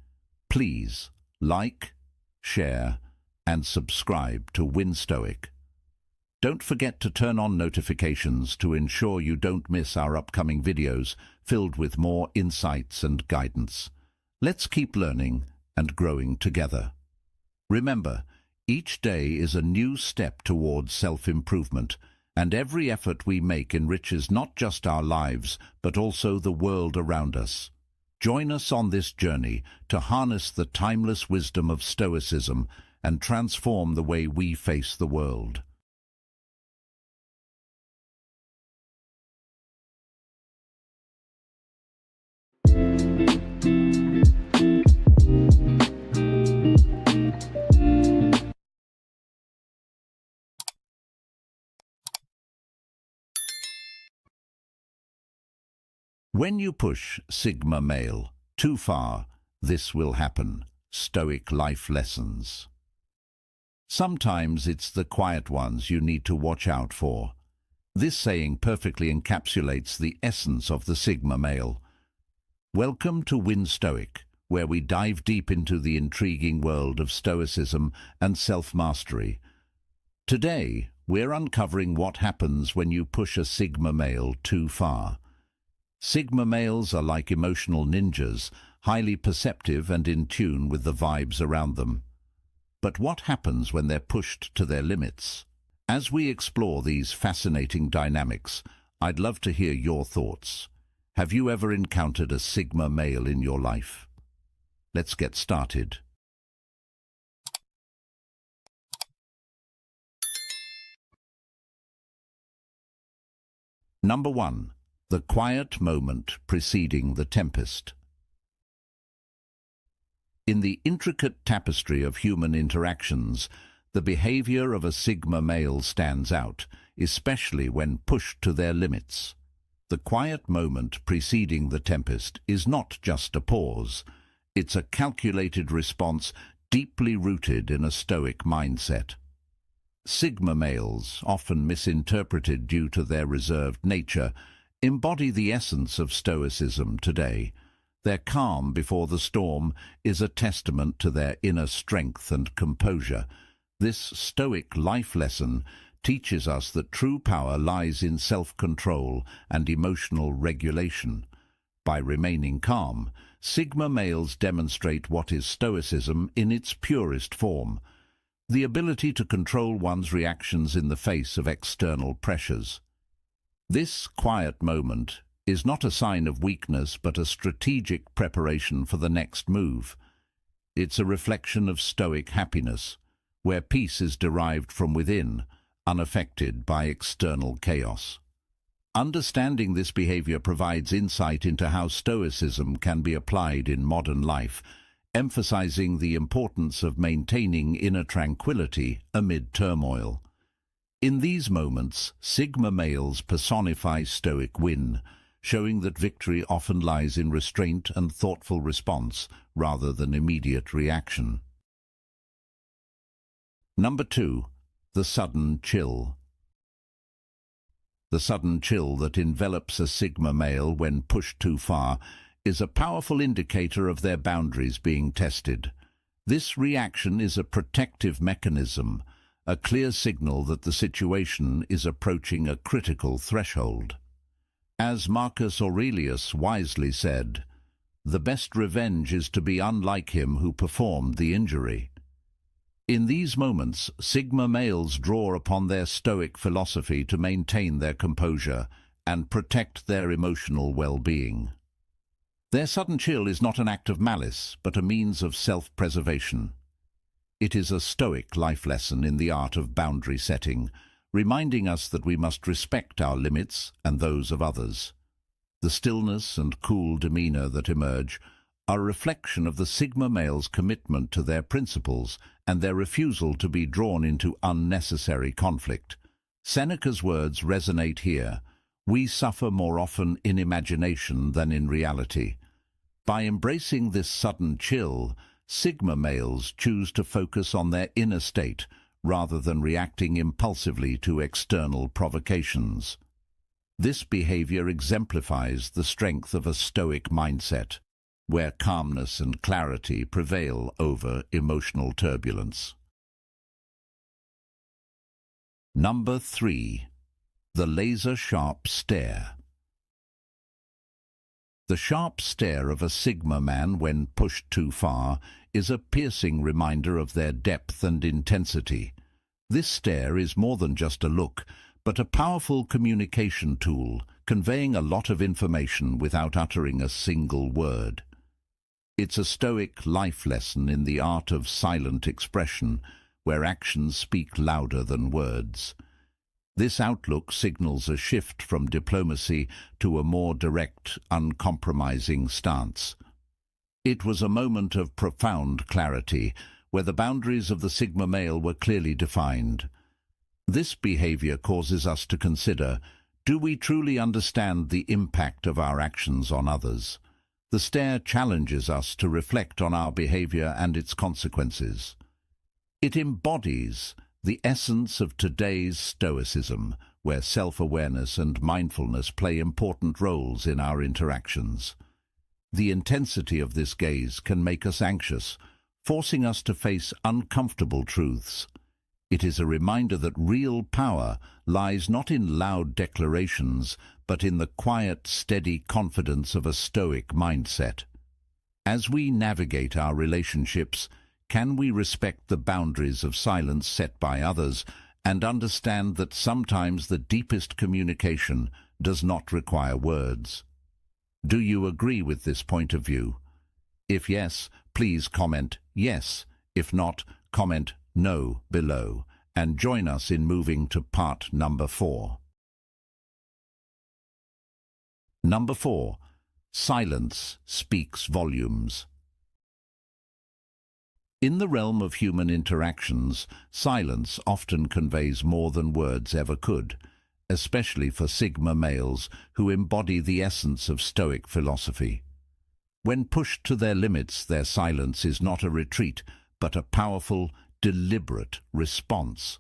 please like, share, and subscribe to Win Stoic. Don't forget to turn on notifications to ensure you don't miss our upcoming videos filled with more insights and guidance. Let's keep learning and growing together. Remember, each day is a new step towards self-improvement, and every effort we make enriches not just our lives, but also the world around us. Join us on this journey to harness the timeless wisdom of Stoicism and transform the way we face the world. When you push sigma male too far, this will happen. Stoic life lessons. Sometimes it's the quiet ones you need to watch out for. This saying perfectly encapsulates the essence of the sigma male. Welcome to Win Stoic, where we dive deep into the intriguing world of Stoicism and self-mastery. Today, we're uncovering what happens when you push a sigma male too far. Sigma males are like emotional ninjas, highly perceptive and in tune with the vibes around them. But what happens when they're pushed to their limits? As we explore these fascinating dynamics, I'd love to hear your thoughts. Have you ever encountered a sigma male in your life? Let's get started. Number 1. The quiet moment preceding the tempest. In the intricate tapestry of human interactions, the behavior of a sigma male stands out, especially when pushed to their limits. The quiet moment preceding the tempest is not just a pause. It's a calculated response deeply rooted in a Stoic mindset. Sigma males, often misinterpreted due to their reserved nature, embody the essence of Stoicism today. Their calm before the storm is a testament to their inner strength and composure. This Stoic life lesson teaches us that true power lies in self-control and emotional regulation. By remaining calm, sigma males demonstrate what is Stoicism in its purest form: the ability to control one's reactions in the face of external pressures. This quiet moment is not a sign of weakness but a strategic preparation for the next move. It's a reflection of Stoic happiness, where peace is derived from within, unaffected by external chaos. Understanding this behavior provides insight into how Stoicism can be applied in modern life, emphasizing the importance of maintaining inner tranquility amid turmoil. In these moments, Sigma males personify stoic win, showing that victory often lies in restraint and thoughtful response rather than immediate reaction. Number 2. The sudden chill. The sudden chill that envelops a Sigma male when pushed too far is a powerful indicator of their boundaries being tested. This reaction is a protective mechanism, a clear signal that the situation is approaching a critical threshold. As Marcus Aurelius wisely said, "The best revenge is to be unlike him who performed the injury." In these moments, Sigma males draw upon their Stoic philosophy to maintain their composure and protect their emotional well-being. Their sudden chill is not an act of malice, but a means of self-preservation. It is a Stoic life lesson in the art of boundary setting, reminding us that we must respect our limits and those of others. The stillness and cool demeanor that emerge are a reflection of the Sigma male's commitment to their principles and their refusal to be drawn into unnecessary conflict. Seneca's words resonate here. We suffer more often in imagination than in reality. By embracing this sudden chill, Sigma males choose to focus on their inner state rather than reacting impulsively to external provocations. This behavior exemplifies the strength of a Stoic mindset, where calmness and clarity prevail over emotional turbulence. Number 3. The laser-sharp stare. The sharp stare of a Sigma man when pushed too far is a piercing reminder of their depth and intensity. This stare is more than just a look, but a powerful communication tool, conveying a lot of information without uttering a single word. It's a Stoic life lesson in the art of silent expression, where actions speak louder than words. This outlook signals a shift from diplomacy to a more direct, uncompromising stance. It was a moment of profound clarity, where the boundaries of the Sigma male were clearly defined. This behavior causes us to consider, do we truly understand the impact of our actions on others? The stare challenges us to reflect on our behavior and its consequences. It embodies the essence of today's Stoicism, where self-awareness and mindfulness play important roles in our interactions. The intensity of this gaze can make us anxious, forcing us to face uncomfortable truths. It is a reminder that real power lies not in loud declarations, but in the quiet, steady confidence of a Stoic mindset. As we navigate our relationships, can we respect the boundaries of silence set by others and understand that sometimes the deepest communication does not require words? Do you agree with this point of view? If yes, please comment yes. If not, comment no below, and join us in moving to part number 4. Number 4. Silence speaks volumes. In the realm of human interactions, silence often conveys more than words ever could, especially for Sigma males who embody the essence of Stoic philosophy. When pushed to their limits, their silence is not a retreat, but a powerful, deliberate response.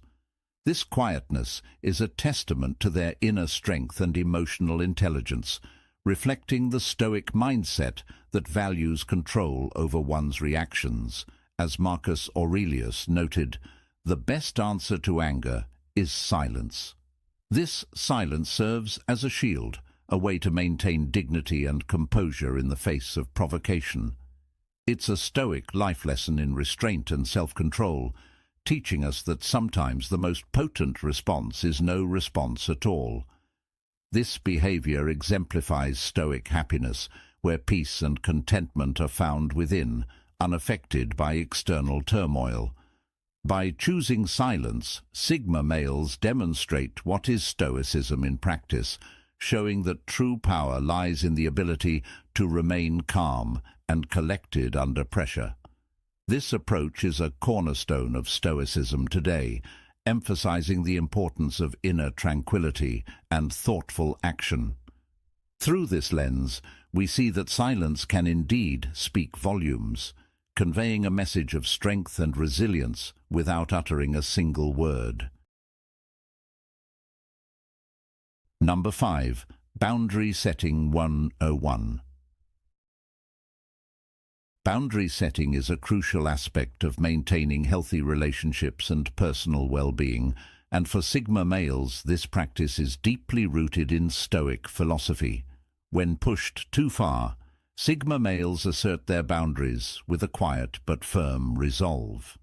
This quietness is a testament to their inner strength and emotional intelligence, reflecting the Stoic mindset that values control over one's reactions. As Marcus Aurelius noted, the best answer to anger is silence. This silence serves as a shield, a way to maintain dignity and composure in the face of provocation. It's a Stoic life lesson in restraint and self-control, teaching us that sometimes the most potent response is no response at all. This behavior exemplifies Stoic happiness, where peace and contentment are found within, unaffected by external turmoil. By choosing silence, Sigma males demonstrate what is Stoicism in practice, showing that true power lies in the ability to remain calm and collected under pressure. This approach is a cornerstone of Stoicism today, emphasizing the importance of inner tranquility and thoughtful action. Through this lens, we see that silence can indeed speak volumes, conveying a message of strength and resilience without uttering a single word. Number 5. Boundary Setting 101. Boundary setting is a crucial aspect of maintaining healthy relationships and personal well-being, and for Sigma males this practice is deeply rooted in Stoic philosophy. When pushed too far, Sigma males assert their boundaries with a quiet but firm resolve.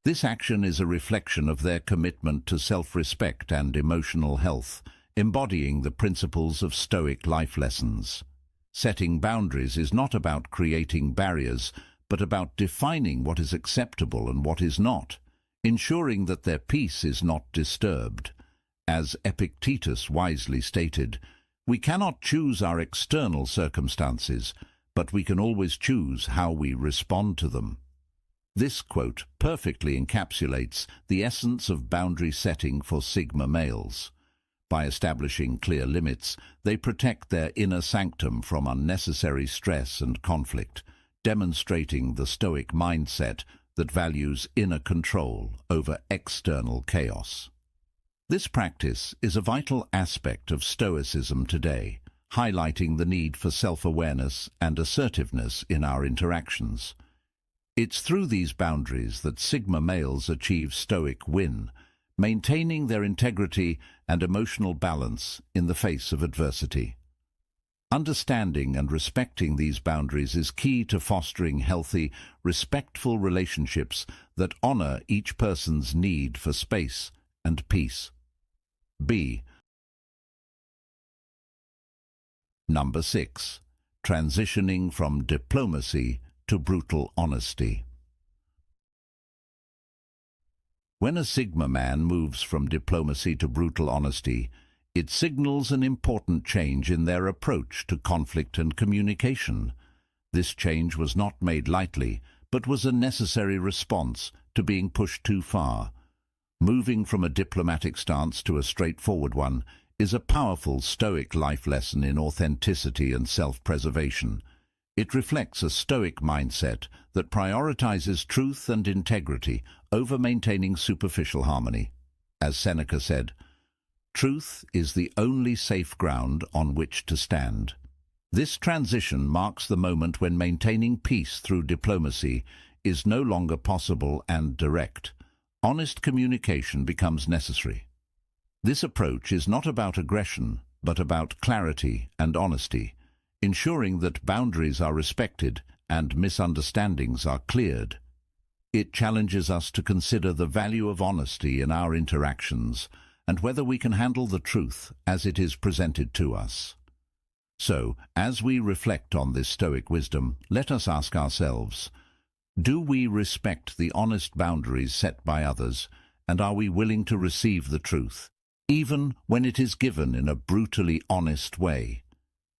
This action is a reflection of their commitment to self-respect and emotional health, embodying the principles of Stoic life lessons. Setting boundaries is not about creating barriers, but about defining what is acceptable and what is not, ensuring that their peace is not disturbed. As Epictetus wisely stated, we cannot choose our external circumstances, but we can always choose how we respond to them. This quote perfectly encapsulates the essence of boundary setting for Sigma males. By establishing clear limits, they protect their inner sanctum from unnecessary stress and conflict, demonstrating the Stoic mindset that values inner control over external chaos. This practice is a vital aspect of Stoicism today, highlighting the need for self-awareness and assertiveness in our interactions. It's through these boundaries that Sigma males achieve Stoic win, maintaining their integrity and emotional balance in the face of adversity. Understanding and respecting these boundaries is key to fostering healthy, respectful relationships that honor each person's need for space and peace. B. Number 6. Transitioning from diplomacy to brutal honesty. When a Sigma man moves from diplomacy to brutal honesty, it signals an important change in their approach to conflict and communication. This change was not made lightly, but was a necessary response to being pushed too far. Moving from a diplomatic stance to a straightforward one is a powerful Stoic life lesson in authenticity and self-preservation. It reflects a Stoic mindset that prioritizes truth and integrity over maintaining superficial harmony. As Seneca said, "Truth is the only safe ground on which to stand." This transition marks the moment when maintaining peace through diplomacy is no longer possible and direct. Honest communication becomes necessary. This approach is not about aggression, but about clarity and honesty, ensuring that boundaries are respected and misunderstandings are cleared. It challenges us to consider the value of honesty in our interactions and whether we can handle the truth as it is presented to us. So, as we reflect on this Stoic wisdom, let us ask ourselves, do we respect the honest boundaries set by others, and are we willing to receive the truth, even when it is given in a brutally honest way?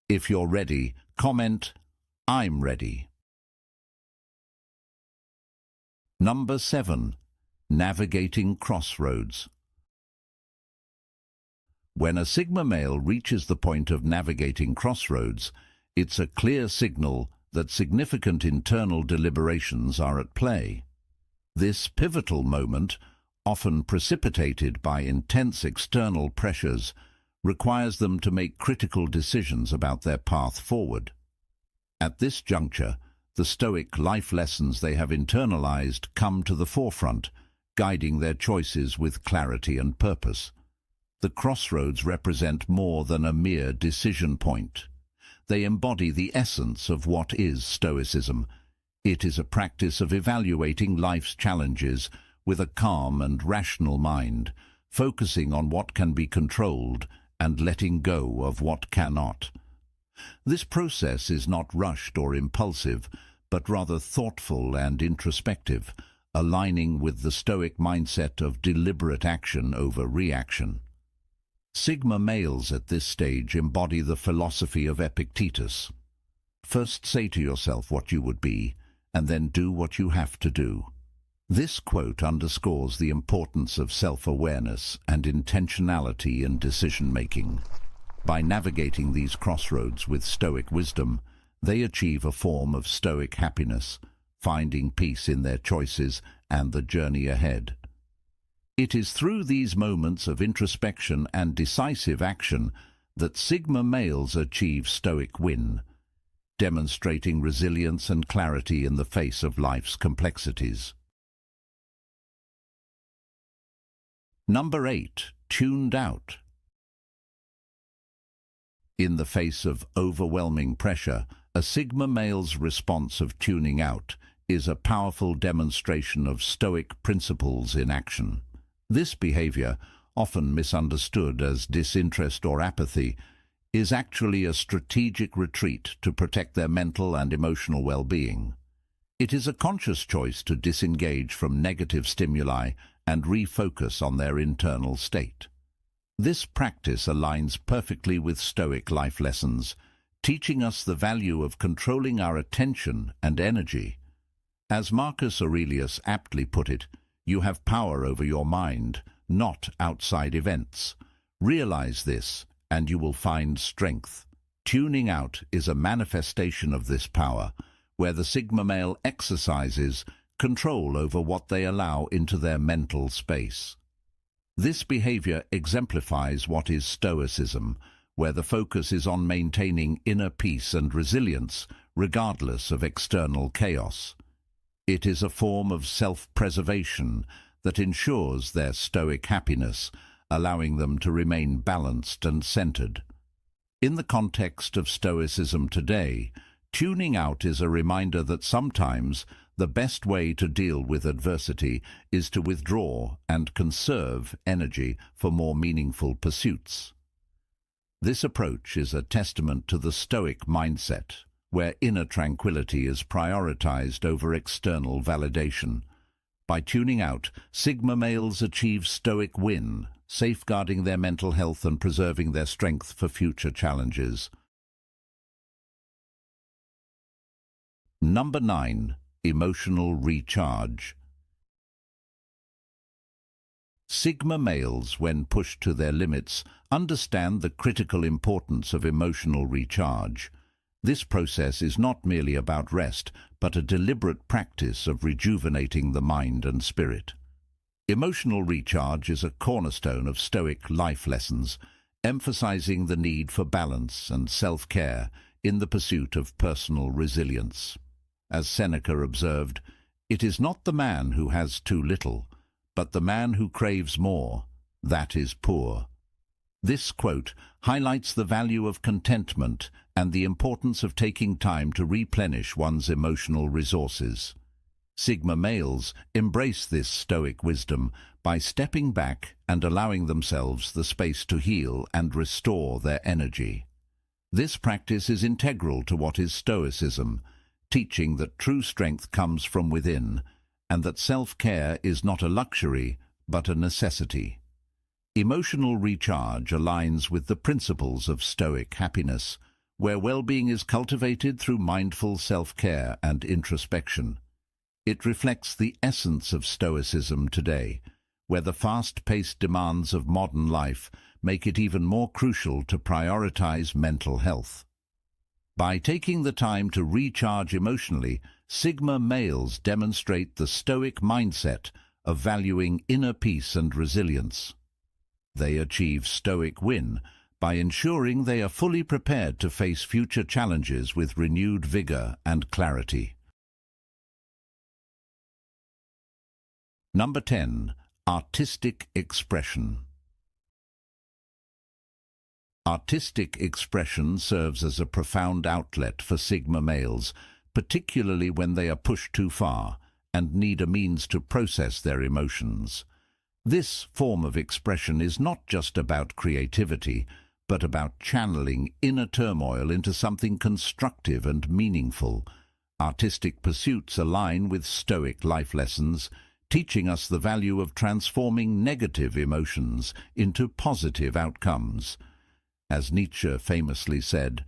If you're ready, comment, "I'm ready." Number 7. Navigating crossroads. When a Sigma male reaches the point of navigating crossroads, it's a clear signal that significant internal deliberations are at play. This pivotal moment, often precipitated by intense external pressures, requires them to make critical decisions about their path forward. At this juncture, the Stoic life lessons they have internalized come to the forefront, guiding their choices with clarity and purpose. The crossroads represent more than a mere decision point. They embody the essence of what is Stoicism. It is a practice of evaluating life's challenges with a calm and rational mind, focusing on what can be controlled and letting go of what cannot. This process is not rushed or impulsive, but rather thoughtful and introspective, aligning with the Stoic mindset of deliberate action over reaction. Sigma males at this stage embody the philosophy of Epictetus. First say to yourself what you would be, and then do what you have to do. This quote underscores the importance of self-awareness and intentionality in decision-making. By navigating these crossroads with Stoic wisdom, they achieve a form of Stoic happiness, finding peace in their choices and the journey ahead. It is through these moments of introspection and decisive action that Sigma males achieve Stoic win, demonstrating resilience and clarity in the face of life's complexities. Number 8. Tuned out. In the face of overwhelming pressure, a Sigma male's response of tuning out is a powerful demonstration of Stoic principles in action. This behavior, often misunderstood as disinterest or apathy, is actually a strategic retreat to protect their mental and emotional well-being. It is a conscious choice to disengage from negative stimuli and refocus on their internal state. This practice aligns perfectly with Stoic life lessons, teaching us the value of controlling our attention and energy. As Marcus Aurelius aptly put it, you have power over your mind, not outside events. Realize this, and you will find strength. Tuning out is a manifestation of this power, where the Sigma male exercises control over what they allow into their mental space. This behavior exemplifies what is Stoicism, where the focus is on maintaining inner peace and resilience, regardless of external chaos. It is a form of self-preservation that ensures their Stoic happiness, allowing them to remain balanced and centered. In the context of Stoicism today, tuning out is a reminder that sometimes the best way to deal with adversity is to withdraw and conserve energy for more meaningful pursuits. This approach is a testament to the Stoic mindset, where inner tranquility is prioritized over external validation. By tuning out, Sigma males achieve Stoic win, safeguarding their mental health and preserving their strength for future challenges. Number 9. Emotional recharge. Sigma males, when pushed to their limits, understand the critical importance of emotional recharge. This process is not merely about rest, but a deliberate practice of rejuvenating the mind and spirit. Emotional recharge is a cornerstone of Stoic life lessons, emphasizing the need for balance and self-care in the pursuit of personal resilience. As Seneca observed, "It is not the man who has too little, but the man who craves more, that is poor." This quote highlights the value of contentment and the importance of taking time to replenish one's emotional resources. Sigma males embrace this Stoic wisdom by stepping back and allowing themselves the space to heal and restore their energy. This practice is integral to what is Stoicism, teaching that true strength comes from within and that self-care is not a luxury but a necessity. Emotional recharge aligns with the principles of Stoic happiness, where well-being is cultivated through mindful self-care and introspection. It reflects the essence of Stoicism today, where the fast-paced demands of modern life make it even more crucial to prioritize mental health. By taking the time to recharge emotionally, Sigma males demonstrate the Stoic mindset of valuing inner peace and resilience. They achieve Stoic win by ensuring they are fully prepared to face future challenges with renewed vigor and clarity. Number 10. Artistic expression. Artistic expression serves as a profound outlet for Sigma males, particularly when they are pushed too far and need a means to process their emotions. This form of expression is not just about creativity, but about channeling inner turmoil into something constructive and meaningful. Artistic pursuits align with Stoic life lessons, teaching us the value of transforming negative emotions into positive outcomes. As Nietzsche famously said,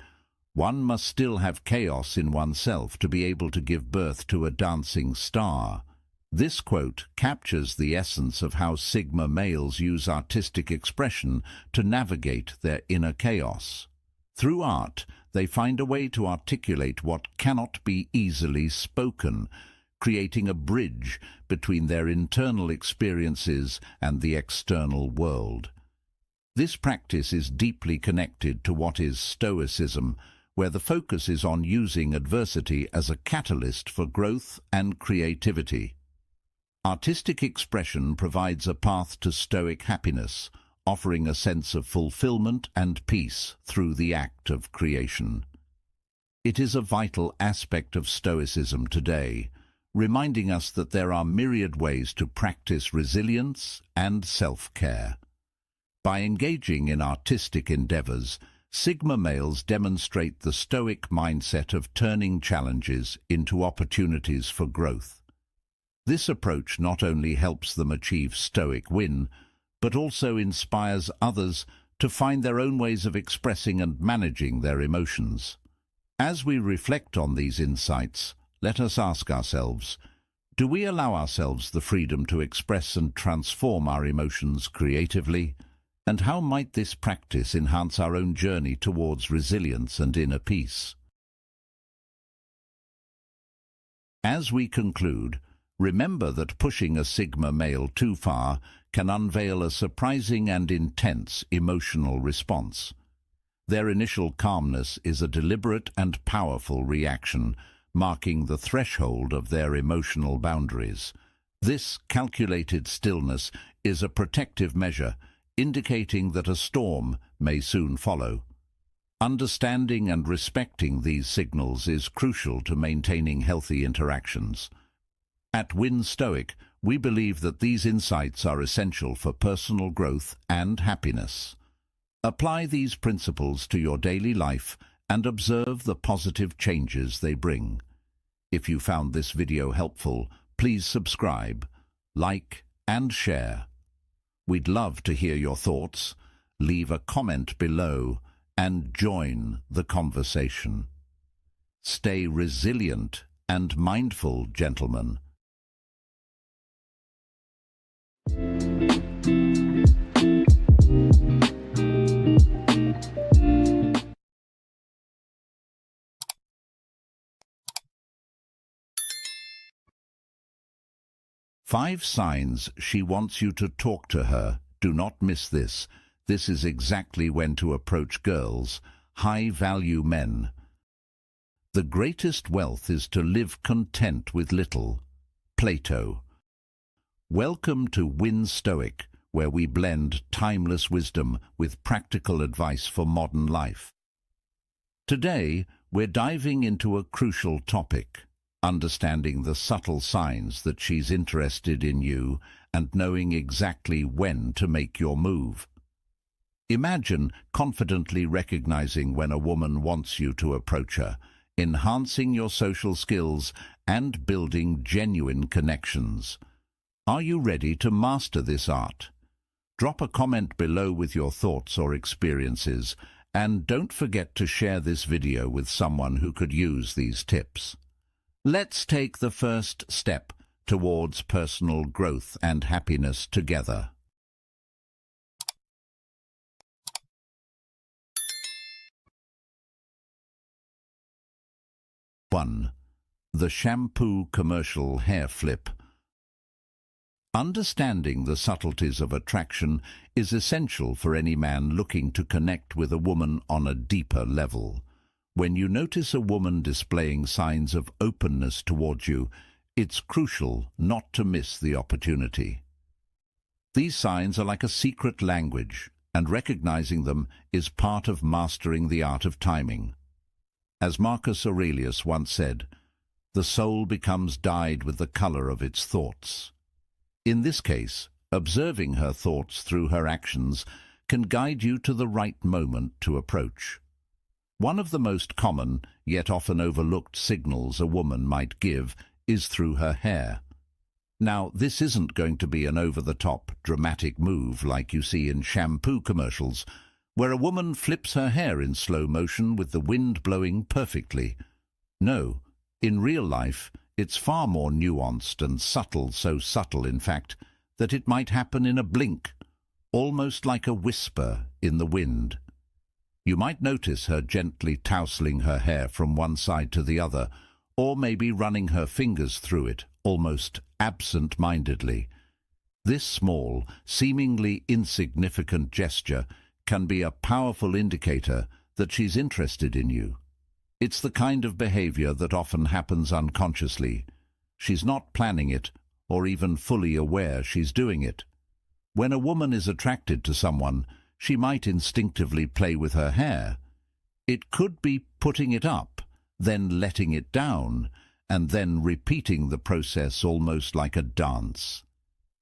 "One must still have chaos in oneself to be able to give birth to a dancing star." This quote captures the essence of how Sigma males use artistic expression to navigate their inner chaos. Through art, they find a way to articulate what cannot be easily spoken, creating a bridge between their internal experiences and the external world. This practice is deeply connected to what is Stoicism, where the focus is on using adversity as a catalyst for growth and creativity. Artistic expression provides a path to Stoic happiness, offering a sense of fulfillment and peace through the act of creation. It is a vital aspect of Stoicism today, reminding us that there are myriad ways to practice resilience and self-care. By engaging in artistic endeavors, Sigma males demonstrate the Stoic mindset of turning challenges into opportunities for growth. This approach not only helps them achieve Stoic win, but also inspires others to find their own ways of expressing and managing their emotions. As we reflect on these insights, let us ask ourselves, do we allow ourselves the freedom to express and transform our emotions creatively? And how might this practice enhance our own journey towards resilience and inner peace? As we conclude, remember that pushing a Sigma male too far can unveil a surprising and intense emotional response. Their initial calmness is a deliberate and powerful reaction, marking the threshold of their emotional boundaries. This calculated stillness is a protective measure, indicating that a storm may soon follow. Understanding and respecting these signals is crucial to maintaining healthy interactions. At Win Stoic, we believe that these insights are essential for personal growth and happiness. Apply these principles to your daily life and observe the positive changes they bring. If you found this video helpful, please subscribe, like, and share. We'd love to hear your thoughts. Leave a comment below and join the conversation. Stay resilient and mindful, gentlemen. Five signs she wants you to talk to her. Do not miss this. This is exactly when to approach girls, high-value men. The greatest wealth is to live content with little. Plato. Welcome to Win Stoic, where we blend timeless wisdom with practical advice for modern life. Today, we're diving into a crucial topic: understanding the subtle signs that she's interested in you and knowing exactly when to make your move. Imagine confidently recognizing when a woman wants you to approach her, enhancing your social skills and building genuine connections. Are you ready to master this art? Drop a comment below with your thoughts or experiences, and don't forget to share this video with someone who could use these tips. Let's take the first step towards personal growth and happiness together. 1. The shampoo commercial hair flip. Understanding the subtleties of attraction is essential for any man looking to connect with a woman on a deeper level. When you notice a woman displaying signs of openness towards you, it's crucial not to miss the opportunity. These signs are like a secret language, and recognizing them is part of mastering the art of timing. As Marcus Aurelius once said, "The soul becomes dyed with the color of its thoughts." In this case, observing her thoughts through her actions can guide you to the right moment to approach. One of the most common, yet often overlooked signals a woman might give is through her hair. Now, this isn't going to be an over-the-top, dramatic move like you see in shampoo commercials, where a woman flips her hair in slow motion with the wind blowing perfectly. No, in real life, It's far more nuanced and subtle, so subtle, in fact, that it might happen in a blink, almost like a whisper in the wind. You might notice her gently tousling her hair from one side to the other, or maybe running her fingers through it, almost absent-mindedly. This small, seemingly insignificant gesture can be a powerful indicator that she's interested in you. It's the kind of behavior that often happens unconsciously. She's not planning it, or even fully aware she's doing it. When a woman is attracted to someone, she might instinctively play with her hair. It could be putting it up, then letting it down, and then repeating the process almost like a dance.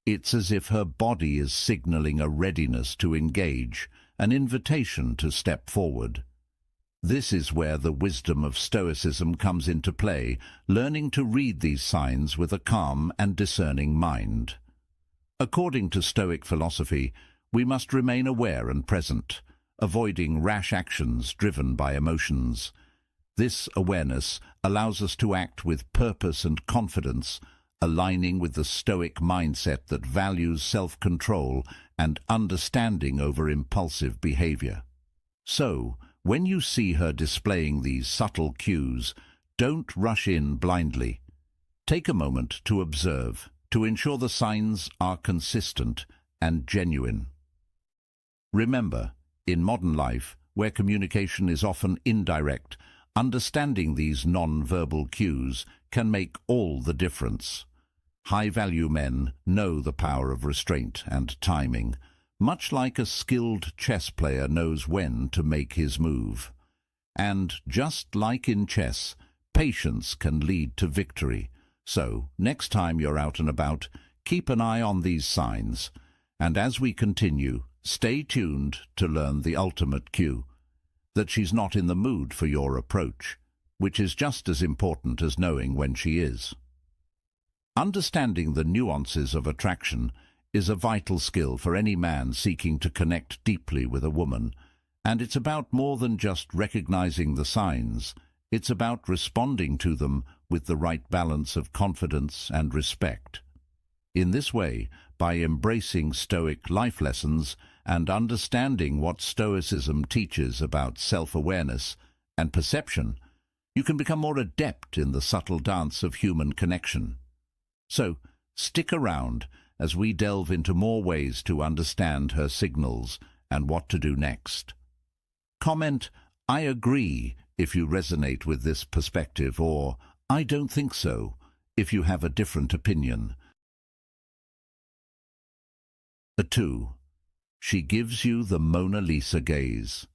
It's as if her body is signaling a readiness to engage, an invitation to step forward. This is where the wisdom of Stoicism comes into play, learning to read these signs with a calm and discerning mind. According to Stoic philosophy, we must remain aware and present, avoiding rash actions driven by emotions. This awareness allows us to act with purpose and confidence, aligning with the Stoic mindset that values self-control and understanding over impulsive behavior. So, when you see her displaying these subtle cues, don't rush in blindly. Take a moment to observe, to ensure the signs are consistent and genuine. Remember, in modern life, where communication is often indirect, understanding these non-verbal cues can make all the difference. High-value men know the power of restraint and timing, much like a skilled chess player knows when to make his move. And just like in chess, patience can lead to victory. So, next time you're out and about, keep an eye on these signs. And as we continue, stay tuned to learn the ultimate cue, that she's not in the mood for your approach, which is just as important as knowing when she is. Understanding the nuances of attraction is a vital skill for any man seeking to connect deeply with a woman, and it's about more than just recognizing the signs. It's about responding to them with the right balance of confidence and respect. In this way, by embracing Stoic life lessons and understanding what Stoicism teaches about self-awareness and perception, you can become more adept in the subtle dance of human connection. So, stick around as we delve into more ways to understand her signals and what to do next. Comment, "I agree," if you resonate with this perspective, or "I don't think so," if you have a different opinion. 2. She gives you the Mona Lisa gaze.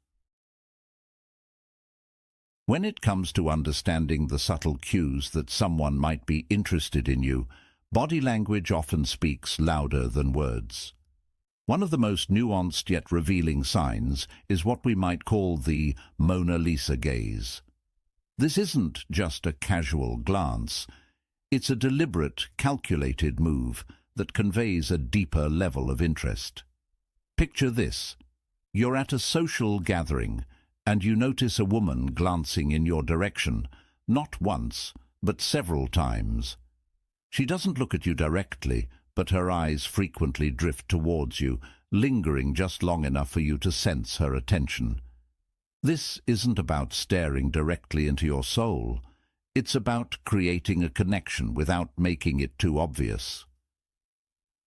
When it comes to understanding the subtle cues that someone might be interested in you, body language often speaks louder than words. One of the most nuanced yet revealing signs is what we might call the Mona Lisa gaze. This isn't just a casual glance. It's a deliberate, calculated move that conveys a deeper level of interest. Picture this. You're at a social gathering, and you notice a woman glancing in your direction, not once, but several times. She doesn't look at you directly, but her eyes frequently drift towards you, lingering just long enough for you to sense her attention. This isn't about staring directly into your soul. It's about creating a connection without making it too obvious.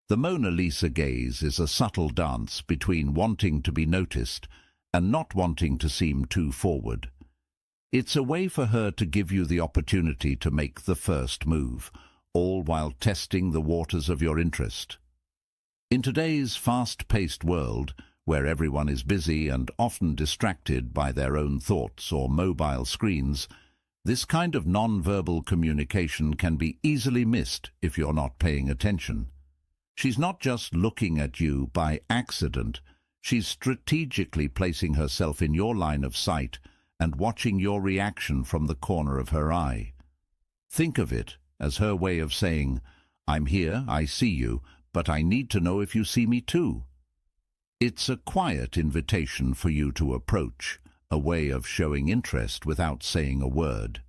The Mona Lisa gaze is a subtle dance between wanting to be noticed and not wanting to seem too forward. It's a way for her to give you the opportunity to make the first move, all while testing the waters of your interest. In today's fast-paced world, where everyone is busy and often distracted by their own thoughts or mobile screens, this kind of non-verbal communication can be easily missed if you're not paying attention. She's not just looking at you by accident. She's strategically placing herself in your line of sight and watching your reaction from the corner of her eye. Think of it as her way of saying, "I'm here, I see you, but I need to know if you see me too." It's a quiet invitation for you to approach, a way of showing interest without saying a word.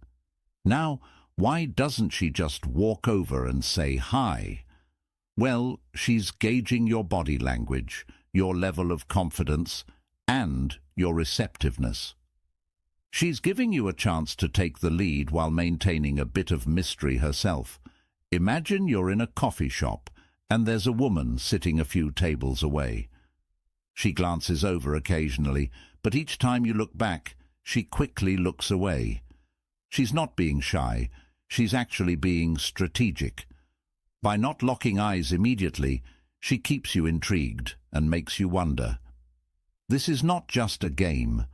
Now, Why doesn't she just walk over and say hi? Well, she's gauging your body language, your level of confidence, and your receptiveness. She's giving you a chance to take the lead while maintaining a bit of mystery herself. Imagine you're in a coffee shop and there's a woman sitting a few tables away. She glances over occasionally, but each time you look back, she quickly looks away. She's not being shy, she's actually being strategic. By not locking eyes immediately, she keeps you intrigued and makes you wonder. This is not just a game.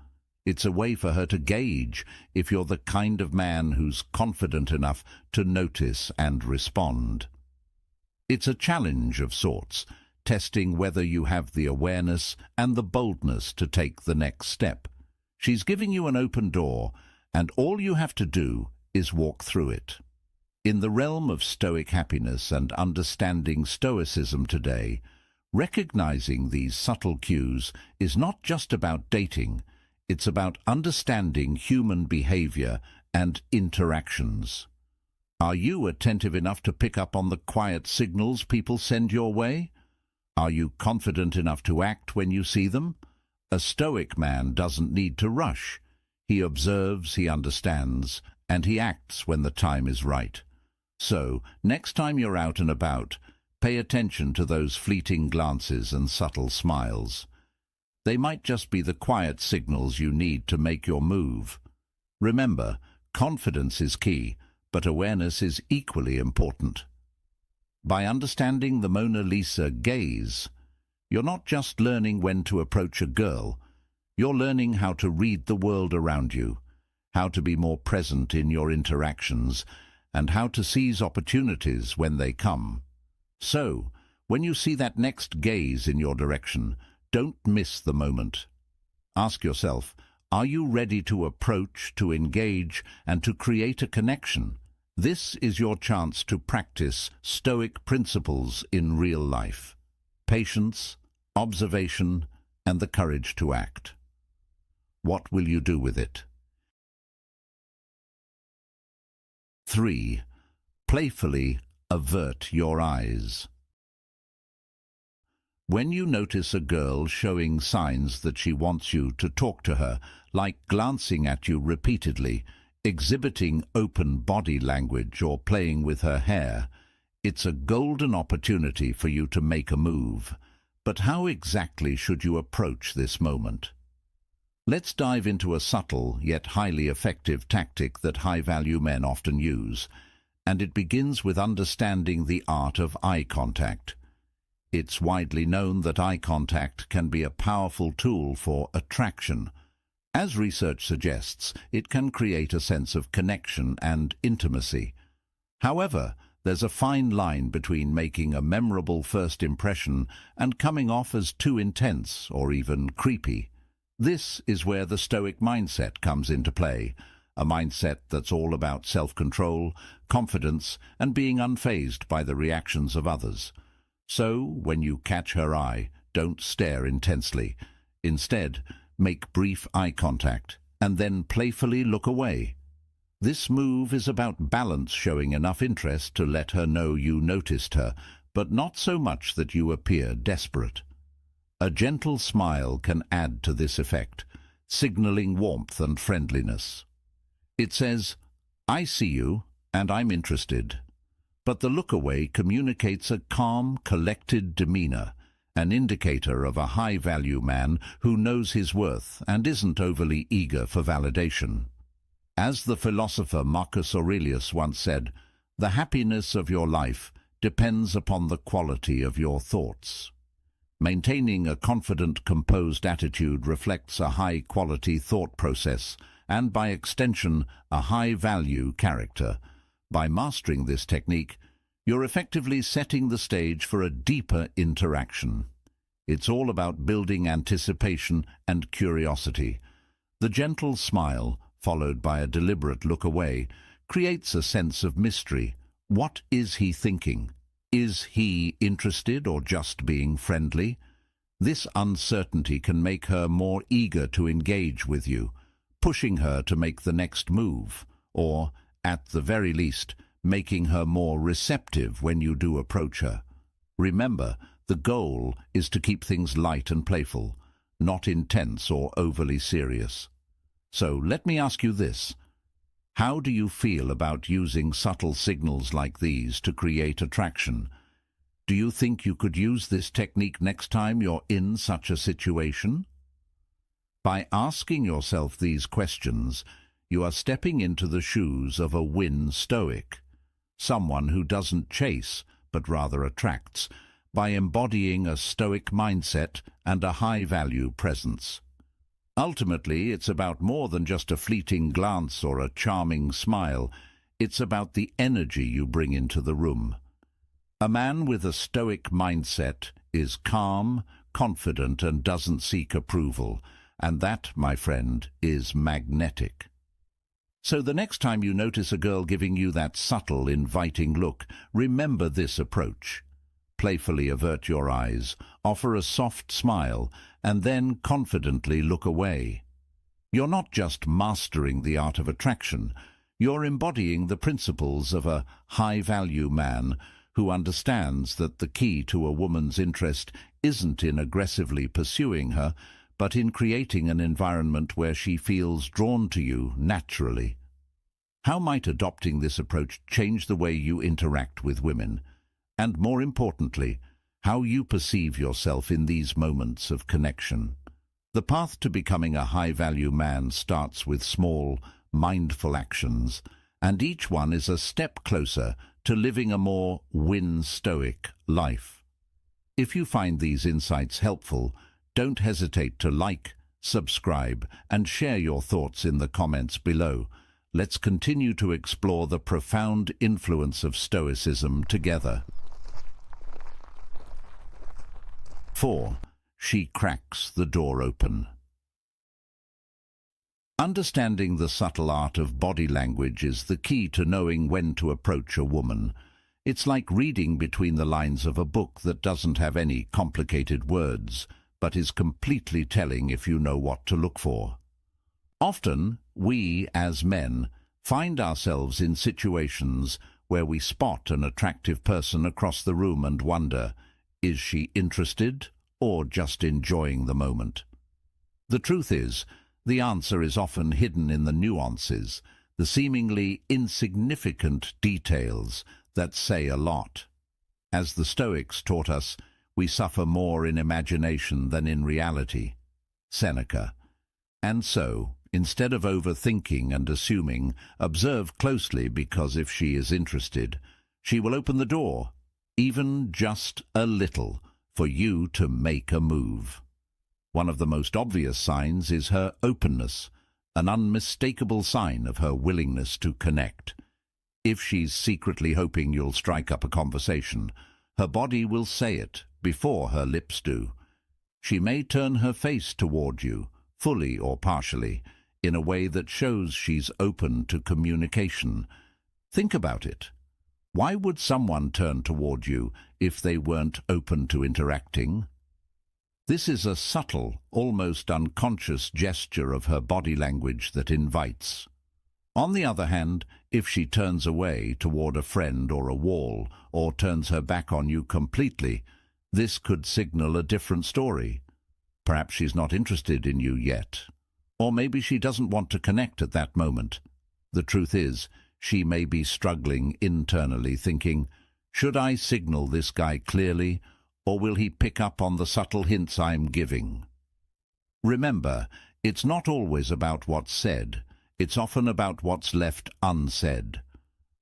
It's a way for her to gauge if you're the kind of man who's confident enough to notice and respond. It's a challenge of sorts, testing whether you have the awareness and the boldness to take the next step. She's giving you an open door, and all you have to do is walk through it. In the realm of Stoic happiness and understanding Stoicism today, recognizing these subtle cues is not just about dating, it's about understanding human behavior and interactions. Are you attentive enough to pick up on the quiet signals people send your way? Are you confident enough to act when you see them? A Stoic man doesn't need to rush. He observes, he understands, and he acts when the time is right. So, next time you're out and about, pay attention to those fleeting glances and subtle smiles. They might just be the quiet signals you need to make your move. Remember, confidence is key, but awareness is equally important. By understanding the Mona Lisa gaze, you're not just learning when to approach a girl, you're learning how to read the world around you, how to be more present in your interactions, and how to seize opportunities when they come. So, when you see that next gaze in your direction, don't miss the moment. Ask yourself, are you ready to approach, to engage, and to create a connection? This is your chance to practice Stoic principles in real life. Patience, observation, and the courage to act. What will you do with it? 3. Playfully avert your eyes. When you notice a girl showing signs that she wants you to talk to her, like glancing at you repeatedly, exhibiting open body language or playing with her hair, it's a golden opportunity for you to make a move. But how exactly should you approach this moment? Let's dive into a subtle yet highly effective tactic that high-value men often use, and it begins with understanding the art of eye contact. It's widely known that eye contact can be a powerful tool for attraction. As research suggests, it can create a sense of connection and intimacy. However, there's a fine line between making a memorable first impression and coming off as too intense or even creepy. This is where the Stoic mindset comes into play, a mindset that's all about self-control, confidence, and being unfazed by the reactions of others. So, when you catch her eye, don't stare intensely. Instead, make brief eye contact, and then playfully look away. This move is about balance, showing enough interest to let her know you noticed her, but not so much that you appear desperate. A gentle smile can add to this effect, signaling warmth and friendliness. It says, "I see you, and I'm interested." But the look away communicates a calm, collected demeanor, an indicator of a high-value man who knows his worth and isn't overly eager for validation. As the philosopher Marcus Aurelius once said, "The happiness of your life depends upon the quality of your thoughts." Maintaining a confident, composed attitude reflects a high-quality thought process and, by extension, a high-value character. By mastering this technique, you're effectively setting the stage for a deeper interaction. It's all about building anticipation and curiosity. The gentle smile, followed by a deliberate look away, creates a sense of mystery. What is he thinking? Is he interested or just being friendly? This uncertainty can make her more eager to engage with you, pushing her to make the next move, or, at the very least, making her more receptive when you do approach her. Remember, the goal is to keep things light and playful, not intense or overly serious. So let me ask you this. How do you feel about using subtle signals like these to create attraction? Do you think you could use this technique next time you're in such a situation? By asking yourself these questions, you are stepping into the shoes of a win Stoic, someone who doesn't chase but rather attracts, by embodying a Stoic mindset and a high-value presence. Ultimately, it's about more than just a fleeting glance or a charming smile. It's about the energy you bring into the room. A man with a Stoic mindset is calm, confident, and doesn't seek approval. And that, my friend, is magnetic. So the next time you notice a girl giving you that subtle, inviting look, remember this approach. Playfully avert your eyes, offer a soft smile, and then confidently look away. You're not just mastering the art of attraction, you're embodying the principles of a high-value man who understands that the key to a woman's interest isn't in aggressively pursuing her, but in creating an environment where she feels drawn to you naturally. How might adopting this approach change the way you interact with women? And more importantly, how you perceive yourself in these moments of connection? The path to becoming a high-value man starts with small, mindful actions, and each one is a step closer to living a more Stoic life. If you find these insights helpful, don't hesitate to like, subscribe, and share your thoughts in the comments below. Let's continue to explore the profound influence of Stoicism together. 4. She cracks the door open. Understanding the subtle art of body language is the key to knowing when to approach a woman. It's like reading between the lines of a book that doesn't have any complicated words, but is completely telling if you know what to look for. Often, we, as men, find ourselves in situations where we spot an attractive person across the room and wonder, is she interested or just enjoying the moment? The truth is, the answer is often hidden in the nuances, the seemingly insignificant details that say a lot. As the Stoics taught us, we suffer more in imagination than in reality. Seneca. And so, instead of overthinking and assuming, observe closely, because if she is interested, she will open the door, even just a little, for you to make a move. One of the most obvious signs is her openness, an unmistakable sign of her willingness to connect. If she's secretly hoping you'll strike up a conversation, her body will say it before her lips do. She may turn her face toward you, fully or partially, in a way that shows she's open to communication. Think about it. Why would someone turn toward you if they weren't open to interacting? This is a subtle, almost unconscious gesture of her body language that invites. On the other hand, if she turns away toward a friend or a wall, or turns her back on you completely, this could signal a different story. Perhaps she's not interested in you yet. Or maybe she doesn't want to connect at that moment. The truth is, she may be struggling internally, thinking, should I signal this guy clearly, or will he pick up on the subtle hints I'm giving? Remember, it's not always about what's said. It's often about what's left unsaid.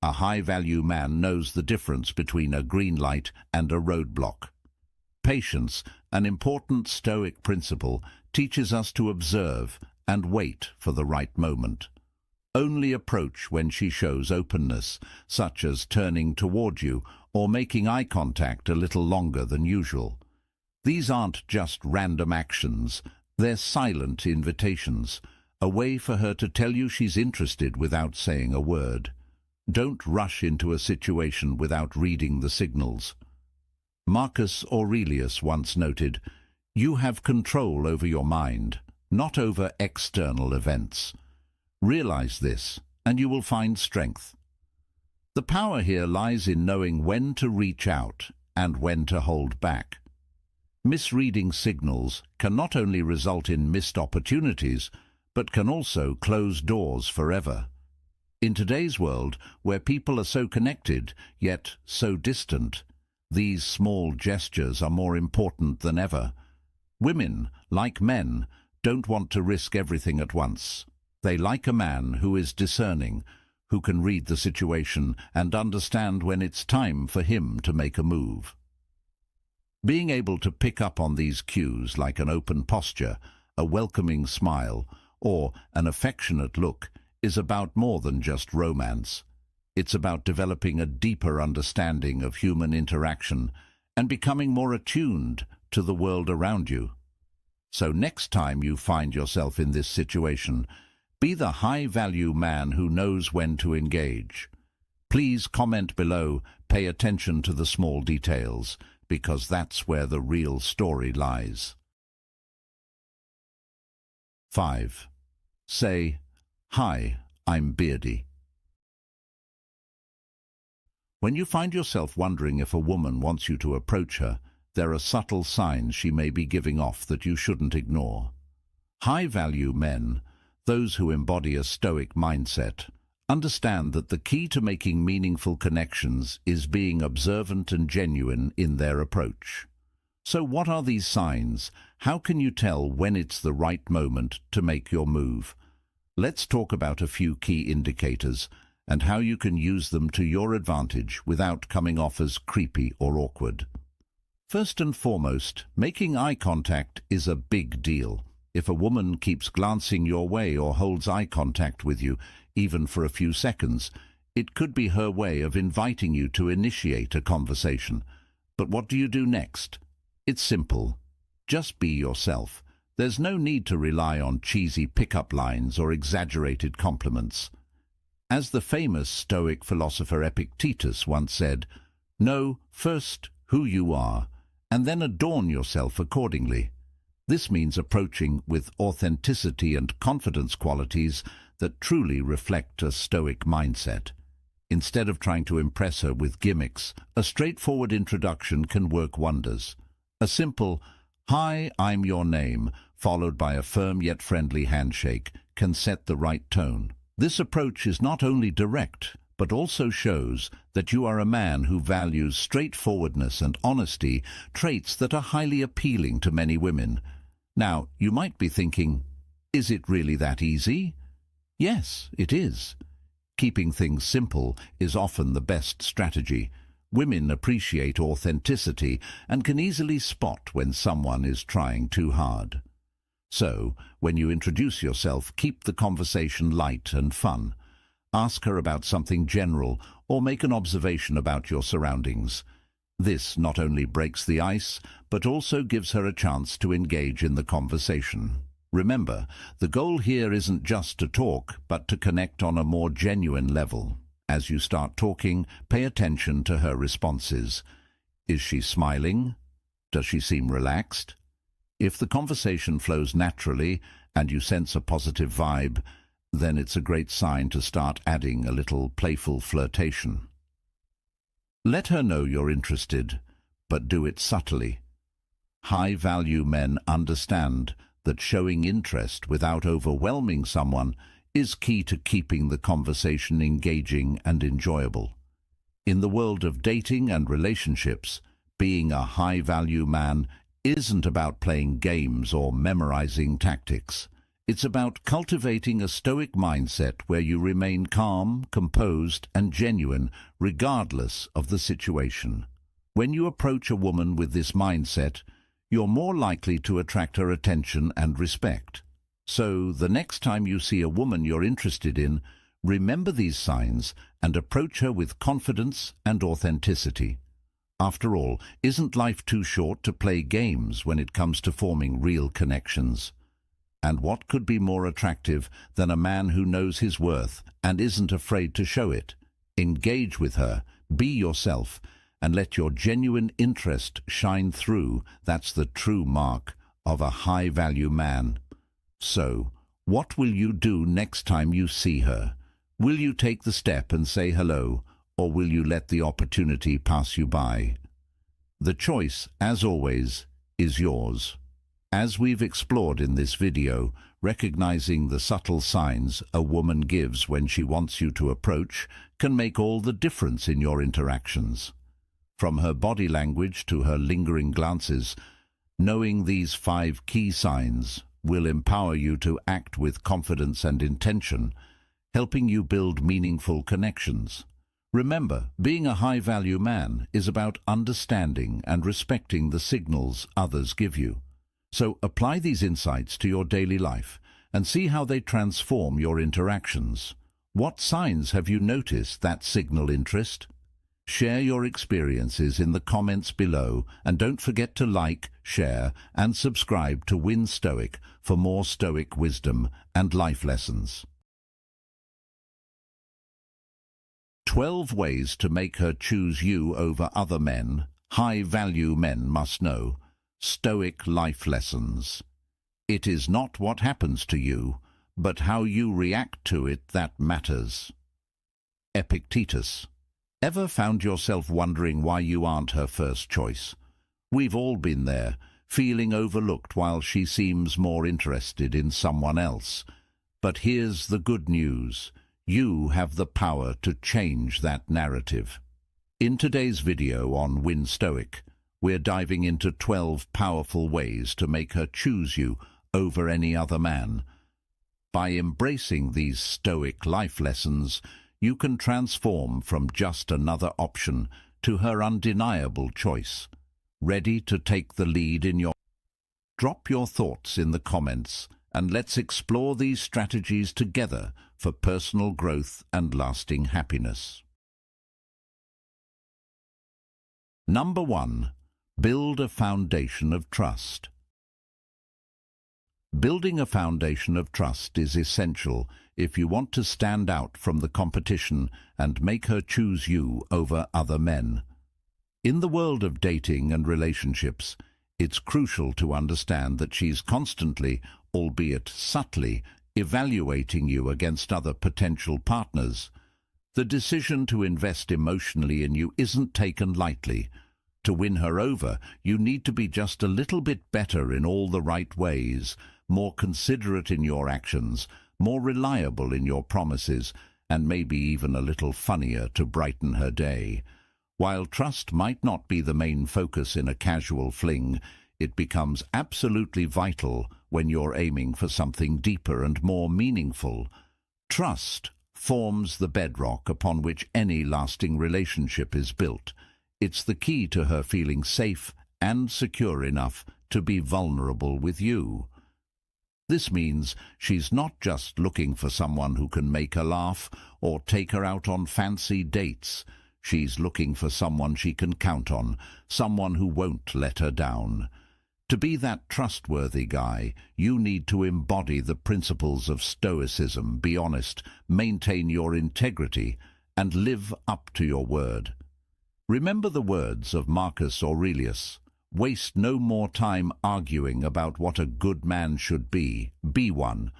A high-value man knows the difference between a green light and a roadblock. Patience, an important Stoic principle, teaches us to observe and wait for the right moment. Only approach when she shows openness, such as turning toward you or making eye contact a little longer than usual. These aren't just random actions, they're silent invitations, a way for her to tell you she's interested without saying a word. Don't rush into a situation without reading the signals. Marcus Aurelius once noted, "You have control over your mind, not over external events." Realize this, and you will find strength. The power here lies in knowing when to reach out and when to hold back. Misreading signals can not only result in missed opportunities, but can also close doors forever. In today's world, where people are so connected, yet so distant, these small gestures are more important than ever. Women, like men, don't want to risk everything at once. They like a man who is discerning, who can read the situation and understand when it's time for him to make a move. Being able to pick up on these cues, like an open posture, a welcoming smile, or an affectionate look, is about more than just romance. It's about developing a deeper understanding of human interaction and becoming more attuned to the world around you. So next time you find yourself in this situation, be the high-value man who knows when to engage. Please comment below, pay attention to the small details, because that's where the real story lies. 5. Say, "Hi, I'm Beardy." When you find yourself wondering if a woman wants you to approach her, there are subtle signs she may be giving off that you shouldn't ignore. High-value men, those who embody a Stoic mindset, understand that the key to making meaningful connections is being observant and genuine in their approach. So what are these signs? How can you tell when it's the right moment to make your move? Let's talk about a few key indicators and how you can use them to your advantage without coming off as creepy or awkward. First and foremost, making eye contact is a big deal. If a woman keeps glancing your way or holds eye contact with you, even for a few seconds, it could be her way of inviting you to initiate a conversation. But what do you do next? It's simple. Just be yourself. There's no need to rely on cheesy pickup lines or exaggerated compliments. As the famous Stoic philosopher Epictetus once said, "Know first who you are, and then adorn yourself accordingly." This means approaching with authenticity and confidence qualities that truly reflect a Stoic mindset. Instead of trying to impress her with gimmicks, a straightforward introduction can work wonders. A simple, "Hi, I'm your name," followed by a firm yet friendly handshake, can set the right tone. This approach is not only direct, but also shows that you are a man who values straightforwardness and honesty, traits that are highly appealing to many women. Now, you might be thinking, is it really that easy? Yes, it is. Keeping things simple is often the best strategy. Women appreciate authenticity and can easily spot when someone is trying too hard. So, when you introduce yourself, keep the conversation light and fun. Ask her about something general or make an observation about your surroundings. This not only breaks the ice, but also gives her a chance to engage in the conversation. Remember, the goal here isn't just to talk, but to connect on a more genuine level. As you start talking, pay attention to her responses. Is she smiling? Does she seem relaxed? If the conversation flows naturally and you sense a positive vibe, then it's a great sign to start adding a little playful flirtation. Let her know you're interested, but do it subtly. High-value men understand that showing interest without overwhelming someone is key to keeping the conversation engaging and enjoyable. In the world of dating and relationships, being a high-value man isn't about playing games or memorizing tactics. It's about cultivating a Stoic mindset where you remain calm, composed, and genuine, regardless of the situation. When you approach a woman with this mindset, you're more likely to attract her attention and respect. So, the next time you see a woman you're interested in, remember these signs and approach her with confidence and authenticity. After all, isn't life too short to play games when it comes to forming real connections? And what could be more attractive than a man who knows his worth and isn't afraid to show it? Engage with her, be yourself, and let your genuine interest shine through. That's the true mark of a high-value man. So, what will you do next time you see her? Will you take the step and say hello, or will you let the opportunity pass you by? The choice, as always, is yours. As we've explored in this video, recognizing the subtle signs a woman gives when she wants you to approach can make all the difference in your interactions. From her body language to her lingering glances, knowing these 5 key signs will empower you to act with confidence and intention, helping you build meaningful connections. Remember, being a high-value man is about understanding and respecting the signals others give you. So apply these insights to your daily life and see how they transform your interactions. What signs have you noticed that signal interest? Share your experiences in the comments below, and don't forget to like, share, and subscribe to Win Stoic for more Stoic wisdom and life lessons. 12 ways to make her choose you over other men. High-value men must know. Stoic life lessons. It is not what happens to you, but how you react to it that matters. Epictetus. Ever found yourself wondering why you aren't her first choice? We've all been there, feeling overlooked while she seems more interested in someone else. But here's the good news. You have the power to change that narrative. In today's video on Win Stoic, we're diving into 12 powerful ways to make her choose you over any other man. By embracing these Stoic life lessons, you can transform from just another option to her undeniable choice. Ready to take the lead in your... Drop your thoughts in the comments and let's explore these strategies together for personal growth and lasting happiness. Number 1. Build a foundation of trust. Building a foundation of trust is essential if you want to stand out from the competition and make her choose you over other men. In the world of dating and relationships, it's crucial to understand that she's constantly, albeit subtly, evaluating you against other potential partners. The decision to invest emotionally in you isn't taken lightly. To win her over, you need to be just a little bit better in all the right ways, more considerate in your actions, more reliable in your promises, and maybe even a little funnier to brighten her day. While trust might not be the main focus in a casual fling, it becomes absolutely vital when you're aiming for something deeper and more meaningful. Trust forms the bedrock upon which any lasting relationship is built. It's the key to her feeling safe and secure enough to be vulnerable with you. This means she's not just looking for someone who can make her laugh or take her out on fancy dates. She's looking for someone she can count on, someone who won't let her down. To be that trustworthy guy, you need to embody the principles of Stoicism, be honest, maintain your integrity, and live up to your word. Remember the words of Marcus Aurelius. Waste no more time arguing about what a good man should be. Be one.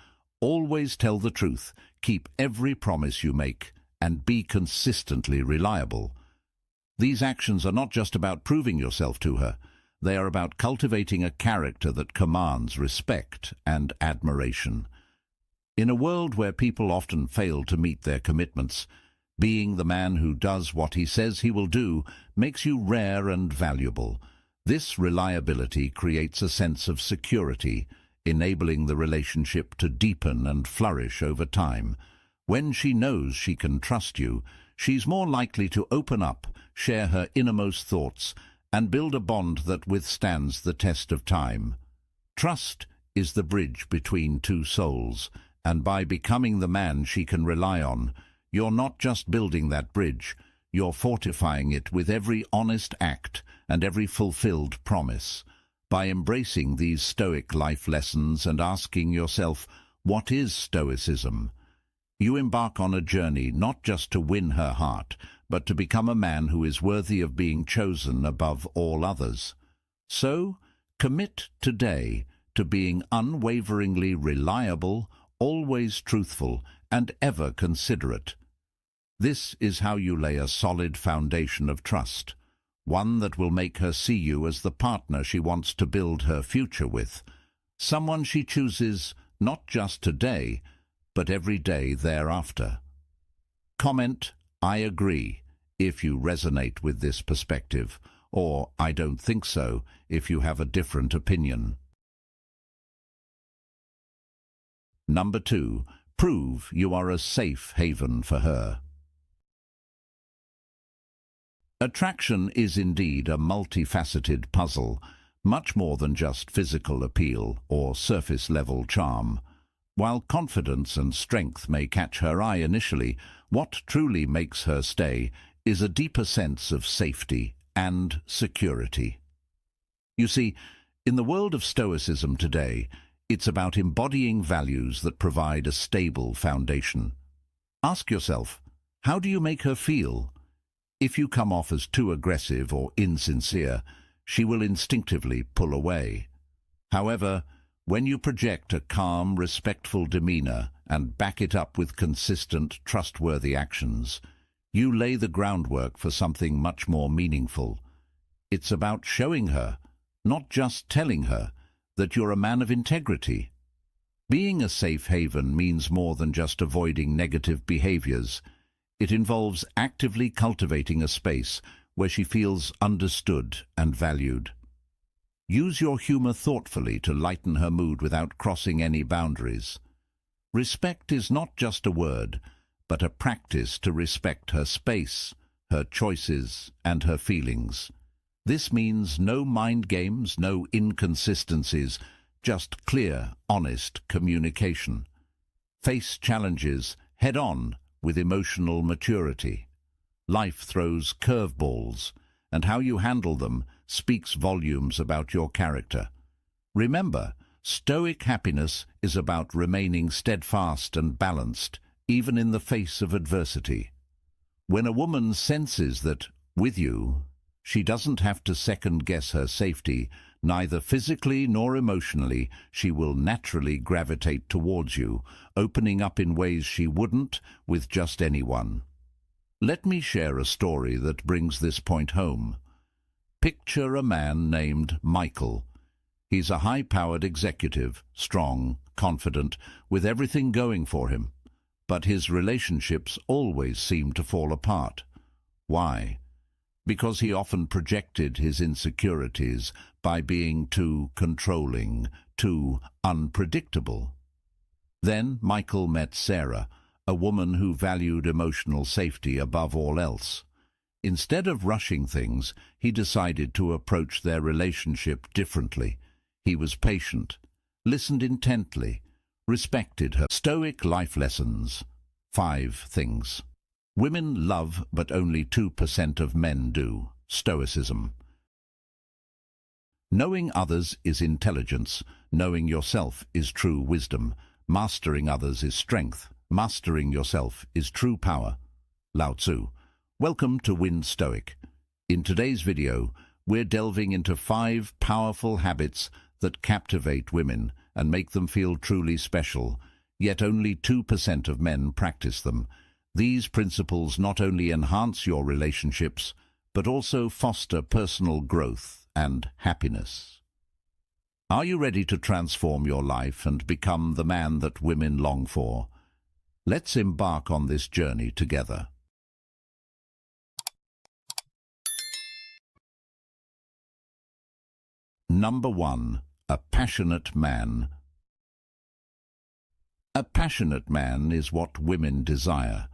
Always tell the truth, keep every promise you make, and be consistently reliable. These actions are not just about proving yourself to her. They are about cultivating a character that commands respect and admiration. In a world where people often fail to meet their commitments, being the man who does what he says he will do makes you rare and valuable. This reliability creates a sense of security, enabling the relationship to deepen and flourish over time. When she knows she can trust you, she's more likely to open up, share her innermost thoughts, and build a bond that withstands the test of time. Trust is the bridge between two souls, and by becoming the man she can rely on, you're not just building that bridge, you're fortifying it with every honest act and every fulfilled promise. By embracing these Stoic life lessons and asking yourself, what is Stoicism? You embark on a journey not just to win her heart, but to become a man who is worthy of being chosen above all others. So, commit today to being unwaveringly reliable, always truthful, and ever considerate. This is how you lay a solid foundation of trust, one that will make her see you as the partner she wants to build her future with, someone she chooses not just today, but every day thereafter. Comment, "I agree," if you resonate with this perspective, or "I don't think so," if you have a different opinion. Number 2. Prove you are a safe haven for her. Attraction is indeed a multifaceted puzzle, much more than just physical appeal or surface-level charm. While confidence and strength may catch her eye initially, what truly makes her stay is a deeper sense of safety and security. You see, in the world of Stoicism today, it's about embodying values that provide a stable foundation. Ask yourself, how do you make her feel? If you come off as too aggressive or insincere, she will instinctively pull away. However, when you project a calm, respectful demeanor and back it up with consistent, trustworthy actions, you lay the groundwork for something much more meaningful. It's about showing her, not just telling her, that you're a man of integrity. Being a safe haven means more than just avoiding negative behaviors. It involves actively cultivating a space where she feels understood and valued. Use your humor thoughtfully to lighten her mood without crossing any boundaries. Respect is not just a word, but a practice to respect her space, her choices, and her feelings. This means no mind games, no inconsistencies, just clear, honest communication. Face challenges head-on with emotional maturity. Life throws curveballs, and how you handle them speaks volumes about your character. Remember, Stoic happiness is about remaining steadfast and balanced, even in the face of adversity. When a woman senses that, with you, she doesn't have to second-guess her safety, neither physically nor emotionally, she will naturally gravitate towards you, opening up in ways she wouldn't with just anyone. Let me share a story that brings this point home. Picture a man named Michael. He's a high-powered executive, strong, confident, with everything going for him. But his relationships always seem to fall apart. Why? Because he often projected his insecurities by being too controlling, too unpredictable. Then Michael met Sarah, a woman who valued emotional safety above all else. Instead of rushing things, he decided to approach their relationship differently. He was patient, listened intently, respected her. Stoic life lessons. 5 things. Women love, but only 2% of men do. Stoicism. Knowing others is intelligence. Knowing yourself is true wisdom. Mastering others is strength. Mastering yourself is true power. Lao Tzu. Welcome to Win Stoic. In today's video, we're delving into 5 powerful habits that captivate women and make them feel truly special, yet only 2% of men practice them. These principles not only enhance your relationships, but also foster personal growth and happiness. Are you ready to transform your life and become the man that women long for? Let's embark on this journey together. Number 1. A passionate man. A passionate man is what women desire.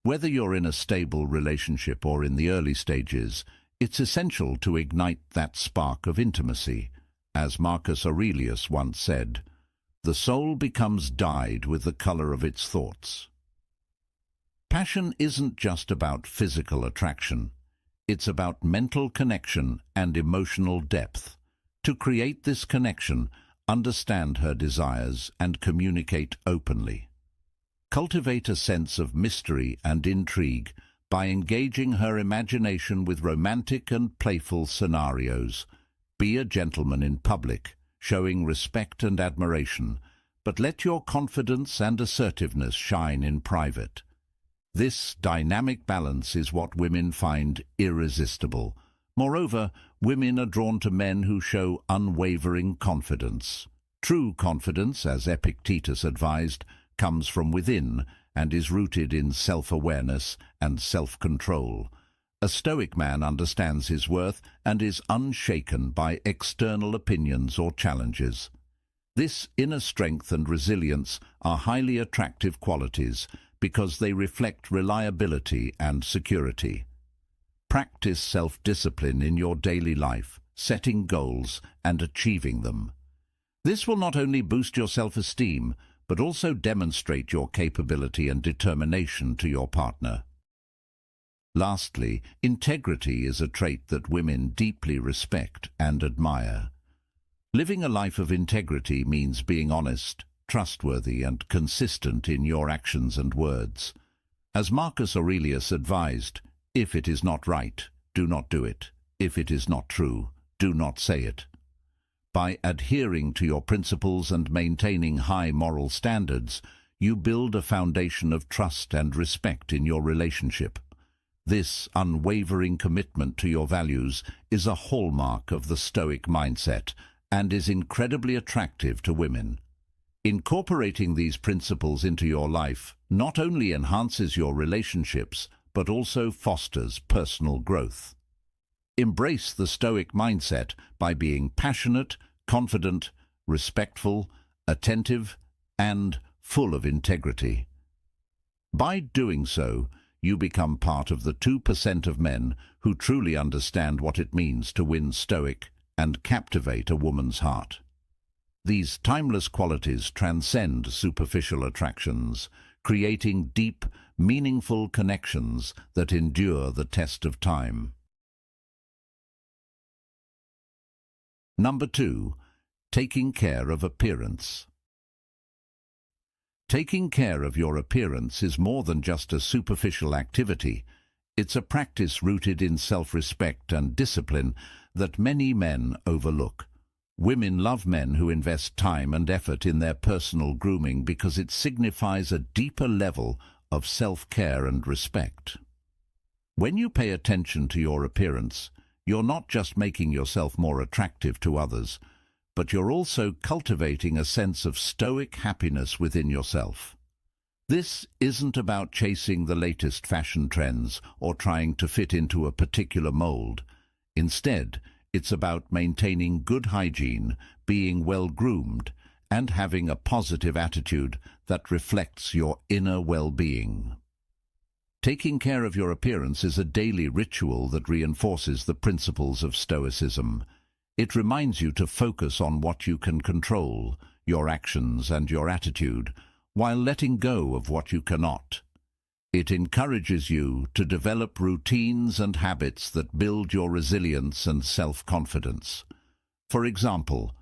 Whether you're in a stable relationship or in the early stages, it's essential to ignite that spark of intimacy. As Marcus Aurelius once said, "The soul becomes dyed with the color of its thoughts." Passion isn't just about physical attraction. It's about mental connection and emotional depth. To create this connection, understand her desires and communicate openly. Cultivate a sense of mystery and intrigue by engaging her imagination with romantic and playful scenarios. Be a gentleman in public, showing respect and admiration, but let your confidence and assertiveness shine in private. This dynamic balance is what women find irresistible. Moreover, women are drawn to men who show unwavering confidence. True confidence, as Epictetus advised, comes from within and is rooted in self-awareness and self-control. A Stoic man understands his worth and is unshaken by external opinions or challenges. This inner strength and resilience are highly attractive qualities because they reflect reliability and security. Practice self-discipline in your daily life, setting goals and achieving them. This will not only boost your self-esteem, but also demonstrate your capability and determination to your partner. Lastly, integrity is a trait that women deeply respect and admire. Living a life of integrity means being honest, trustworthy, and consistent in your actions and words. As Marcus Aurelius advised, if it is not right, do not do it. If it is not true, do not say it. By adhering to your principles and maintaining high moral standards, you build a foundation of trust and respect in your relationship. This unwavering commitment to your values is a hallmark of the Stoic mindset and is incredibly attractive to women. Incorporating these principles into your life not only enhances your relationships, but also fosters personal growth. Embrace the Stoic mindset by being passionate, confident, respectful, attentive, and full of integrity. By doing so, you become part of the 2% of men who truly understand what it means to win Stoic and captivate a woman's heart. These timeless qualities transcend superficial attractions, creating deep, meaningful connections that endure the test of time. Number 2. Taking care of appearance. Taking care of your appearance is more than just a superficial activity. It's a practice rooted in self-respect and discipline that many men overlook. Women love men who invest time and effort in their personal grooming because it signifies a deeper level of self-care and respect. When you pay attention to your appearance, you're not just making yourself more attractive to others, but you're also cultivating a sense of stoic happiness within yourself. This isn't about chasing the latest fashion trends or trying to fit into a particular mold. Instead, it's about maintaining good hygiene, being well-groomed, and having a positive attitude that reflects your inner well-being. Taking care of your appearance is a daily ritual that reinforces the principles of Stoicism. It reminds you to focus on what you can control, your actions and your attitude, while letting go of what you cannot. It encourages you to develop routines and habits that build your resilience and self-confidence. For example,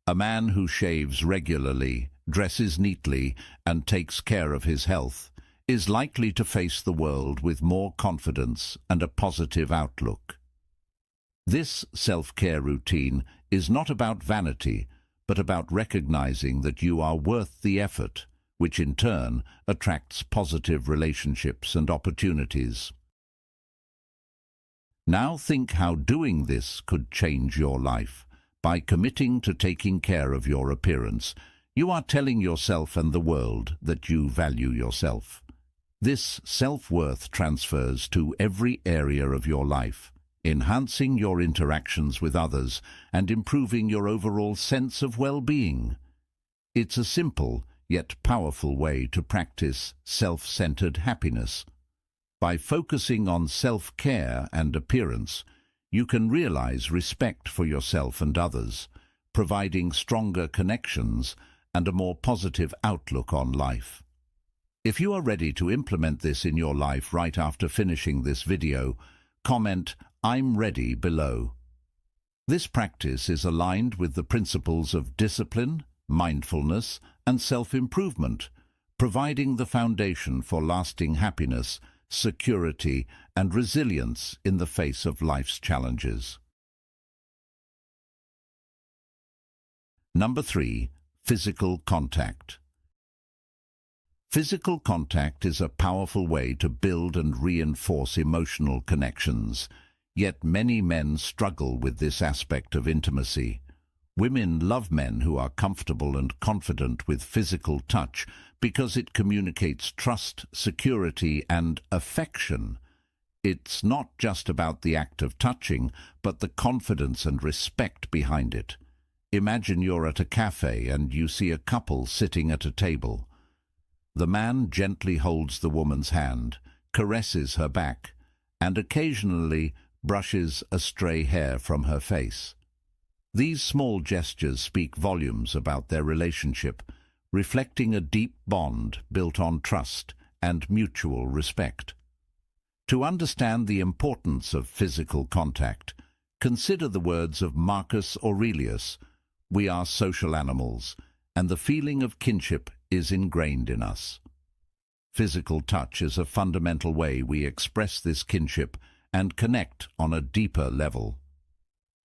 a man who shaves regularly, dresses neatly, and takes care of his health is likely to face the world with more confidence and a positive outlook. This self-care routine is not about vanity, but about recognizing that you are worth the effort, which in turn attracts positive relationships and opportunities. Now think how doing this could change your life. By committing to taking care of your appearance, you are telling yourself and the world that you value yourself. This self-worth transfers to every area of your life, enhancing your interactions with others and improving your overall sense of well-being. It's a simple yet powerful way to practice self-centered happiness. By focusing on self-care and appearance, you can realize respect for yourself and others, providing stronger connections and a more positive outlook on life. If you are ready to implement this in your life right after finishing this video, comment "I'm ready" below. This practice is aligned with the principles of discipline, mindfulness, and self-improvement, providing the foundation for lasting happiness, security, and resilience in the face of life's challenges. Number 3. Physical contact. Physical contact is a powerful way to build and reinforce emotional connections, yet many men struggle with this aspect of intimacy. Women love men who are comfortable and confident with physical touch because it communicates trust, security, and affection. It's not just about the act of touching, but the confidence and respect behind it. Imagine you're at a cafe and you see a couple sitting at a table. The man gently holds the woman's hand, caresses her back, and occasionally brushes a stray hair from her face. These small gestures speak volumes about their relationship, reflecting a deep bond built on trust and mutual respect. To understand the importance of physical contact, consider the words of Marcus Aurelius, "We are social animals, and the feeling of kinship is ingrained in us." Physical touch is a fundamental way we express this kinship and connect on a deeper level.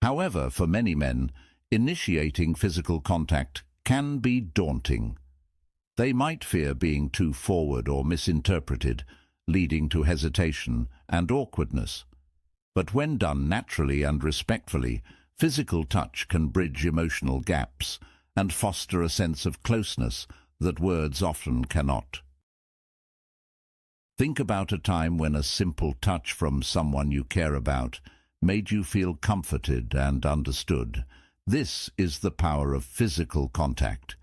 However, for many men, initiating physical contact can be daunting. They might fear being too forward or misinterpreted, leading to hesitation and awkwardness. But when done naturally and respectfully, physical touch can bridge emotional gaps and foster a sense of closeness that words often cannot. Think about a time when a simple touch from someone you care about made you feel comforted and understood. This is the power of physical contact.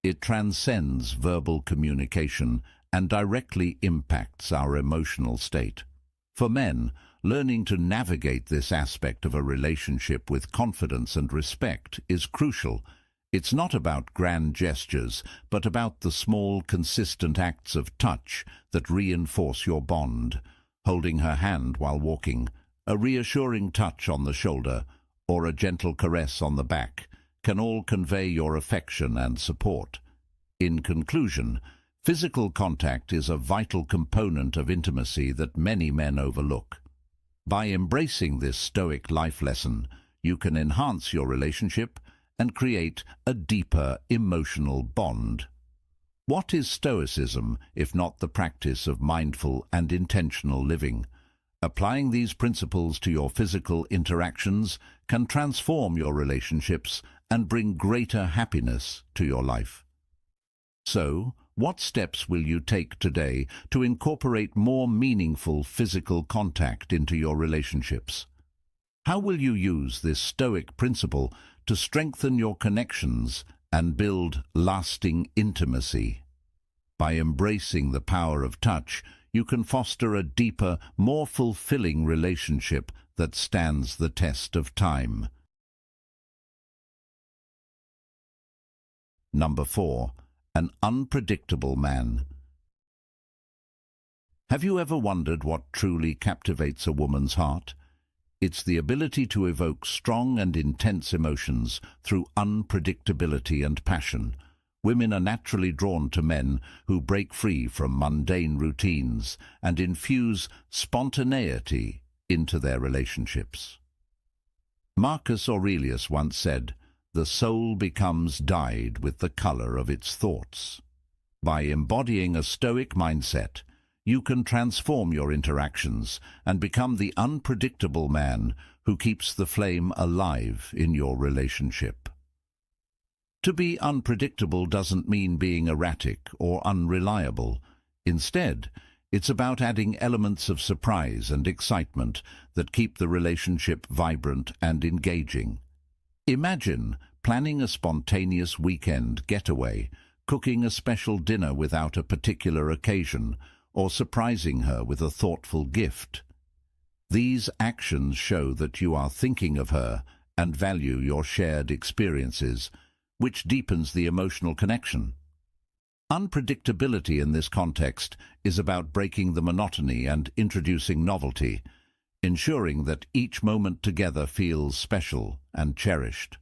It transcends verbal communication and directly impacts our emotional state. For men, learning to navigate this aspect of a relationship with confidence and respect is crucial. It's not about grand gestures, but about the small, consistent acts of touch that reinforce your bond. Holding her hand while walking, a reassuring touch on the shoulder, or a gentle caress on the back can all convey your affection and support. In conclusion, physical contact is a vital component of intimacy that many men overlook. By embracing this Stoic life lesson, you can enhance your relationship and create a deeper emotional bond. What is Stoicism if not the practice of mindful and intentional living? Applying these principles to your physical interactions can transform your relationships and bring greater happiness to your life. So, what steps will you take today to incorporate more meaningful physical contact into your relationships? How will you use this Stoic principle to strengthen your connections and build lasting intimacy? By embracing the power of touch, you can foster a deeper, more fulfilling relationship that stands the test of time. Number 4. An unpredictable man. Have you ever wondered what truly captivates a woman's heart? It's the ability to evoke strong and intense emotions through unpredictability and passion. Women are naturally drawn to men who break free from mundane routines and infuse spontaneity into their relationships. Marcus Aurelius once said, "The soul becomes dyed with the color of its thoughts." By embodying a Stoic mindset, you can transform your interactions and become the unpredictable man who keeps the flame alive in your relationship. To be unpredictable doesn't mean being erratic or unreliable. Instead, it's about adding elements of surprise and excitement that keep the relationship vibrant and engaging. Imagine planning a spontaneous weekend getaway, cooking a special dinner without a particular occasion, or surprising her with a thoughtful gift. These actions show that you are thinking of her and value your shared experiences, which deepens the emotional connection. Unpredictability in this context is about breaking the monotony and introducing novelty, ensuring that each moment together feels special and cherished.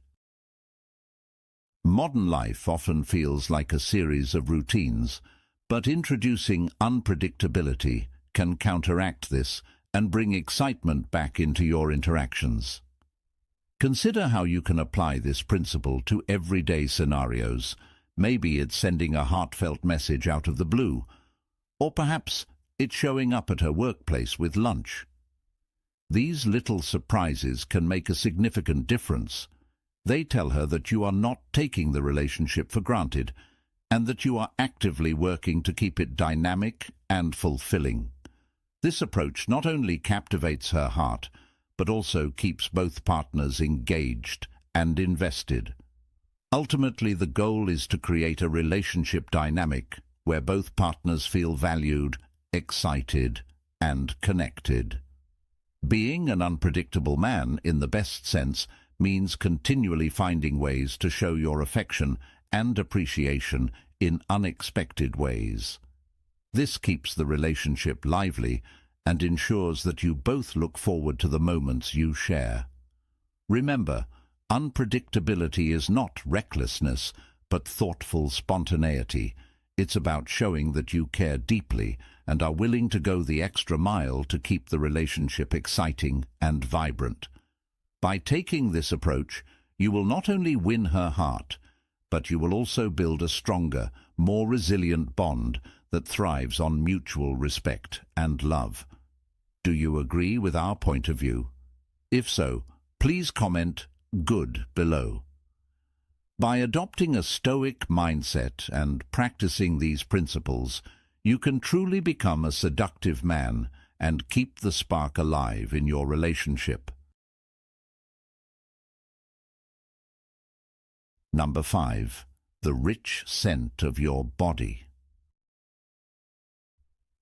Modern life often feels like a series of routines, but introducing unpredictability can counteract this and bring excitement back into your interactions. Consider how you can apply this principle to everyday scenarios, Maybe it's sending a heartfelt message out of the blue, or perhaps it's showing up at her workplace with lunch. These little surprises can make a significant difference. They tell her that you are not taking the relationship for granted, and that you are actively working to keep it dynamic and fulfilling. This approach not only captivates her heart, but also keeps both partners engaged and invested. Ultimately, the goal is to create a relationship dynamic where both partners feel valued, excited, and connected. Being an unpredictable man, in the best sense, means continually finding ways to show your affection and appreciation in unexpected ways. This keeps the relationship lively and ensures that you both look forward to the moments you share. Remember, unpredictability is not recklessness, but thoughtful spontaneity. It's about showing that you care deeply and are willing to go the extra mile to keep the relationship exciting and vibrant. By taking this approach, you will not only win her heart, but you will also build a stronger, more resilient bond that thrives on mutual respect and love. Do you agree with our point of view? If so, please comment "good" below. By adopting a Stoic mindset and practicing these principles, you can truly become a seductive man and keep the spark alive in your relationship. Number 5. The rich scent of your body.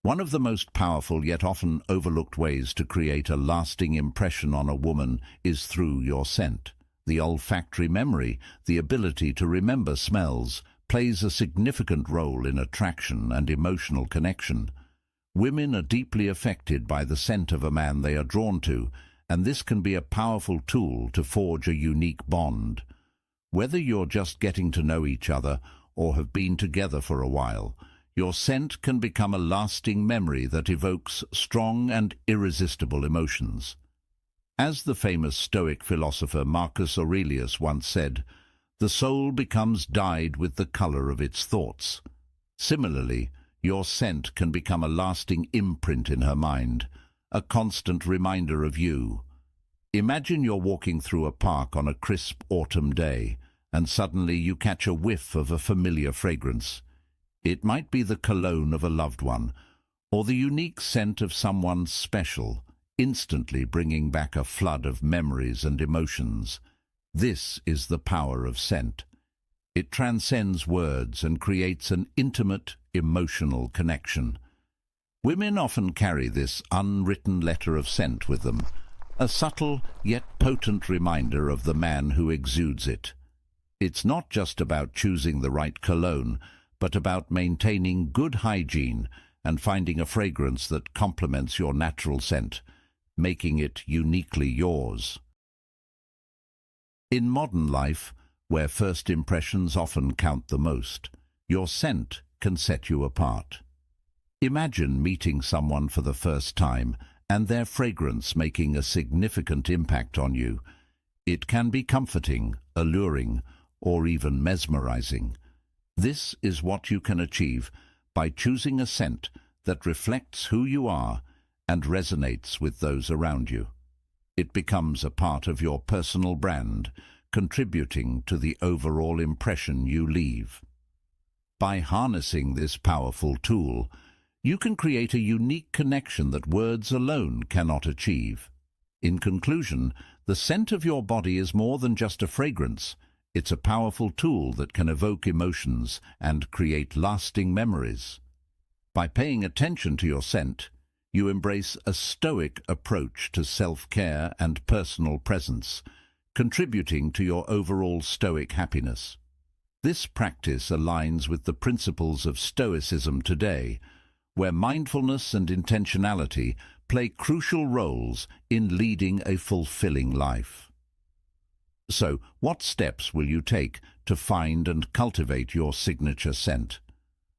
One of the most powerful yet often overlooked ways to create a lasting impression on a woman is through your scent. The olfactory memory, the ability to remember smells, plays a significant role in attraction and emotional connection. Women are deeply affected by the scent of a man they are drawn to, and this can be a powerful tool to forge a unique bond. Whether you're just getting to know each other or have been together for a while, your scent can become a lasting memory that evokes strong and irresistible emotions. As the famous Stoic philosopher Marcus Aurelius once said, "The soul becomes dyed with the color of its thoughts." Similarly, your scent can become a lasting imprint in her mind, a constant reminder of you. Imagine you're walking through a park on a crisp autumn day, and suddenly you catch a whiff of a familiar fragrance. It might be the cologne of a loved one, or the unique scent of someone special, instantly bringing back a flood of memories and emotions. This is the power of scent. It transcends words and creates an intimate, emotional connection. Women often carry this unwritten letter of scent with them, a subtle yet potent reminder of the man who exudes it. It's not just about choosing the right cologne, but about maintaining good hygiene and finding a fragrance that complements your natural scent, making it uniquely yours. In modern life, where first impressions often count the most, your scent can set you apart. Imagine meeting someone for the first time and their fragrance making a significant impact on you. It can be comforting, alluring, or even mesmerizing. This is what you can achieve by choosing a scent that reflects who you are and resonates with those around you. It becomes a part of your personal brand, contributing to the overall impression you leave. By harnessing this powerful tool, you can create a unique connection that words alone cannot achieve. In conclusion, the scent of your body is more than just a fragrance. It's a powerful tool that can evoke emotions and create lasting memories. By paying attention to your scent, you embrace a Stoic approach to self-care and personal presence, contributing to your overall Stoic happiness. This practice aligns with the principles of Stoicism today, where mindfulness and intentionality play crucial roles in leading a fulfilling life. So, what steps will you take to find and cultivate your signature scent?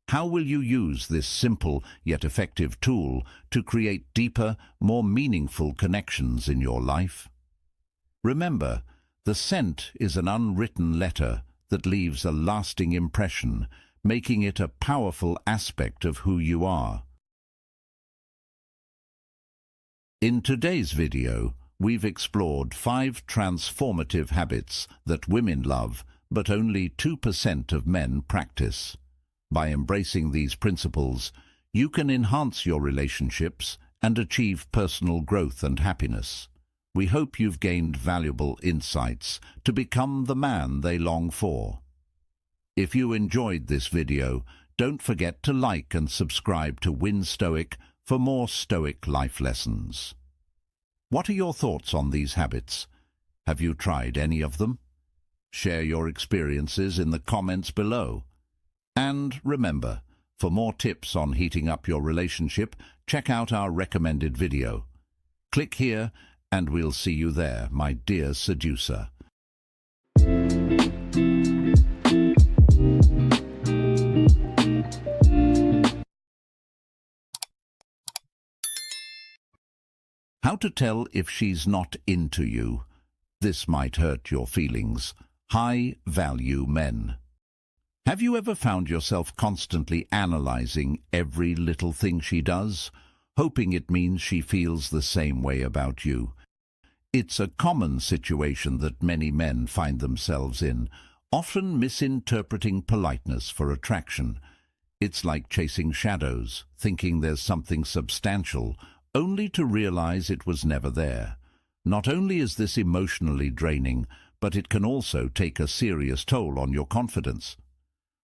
How will you use this simple yet effective tool to create deeper, more meaningful connections in your life? Remember, the scent is an unwritten letter that leaves a lasting impression, making it a powerful aspect of who you are. In today's video, we've explored 5 transformative habits that women love, but only 2% of men practice. By embracing these principles, you can enhance your relationships and achieve personal growth and happiness. We hope you've gained valuable insights to become the man they long for. If you enjoyed this video, don't forget to like and subscribe to Win Stoic for more Stoic life lessons. What are your thoughts on these habits? Have you tried any of them? Share your experiences in the comments below. And remember, for more tips on heating up your relationship, check out our recommended video. Click here and we'll see you there, my dear seducer. How to tell if she's not into you. This might hurt your feelings. High-value men. Have you ever found yourself constantly analyzing every little thing she does, hoping it means she feels the same way about you? It's a common situation that many men find themselves in, often misinterpreting politeness for attraction. It's like chasing shadows, thinking there's something substantial, only to realize it was never there. Not only is this emotionally draining, but it can also take a serious toll on your confidence.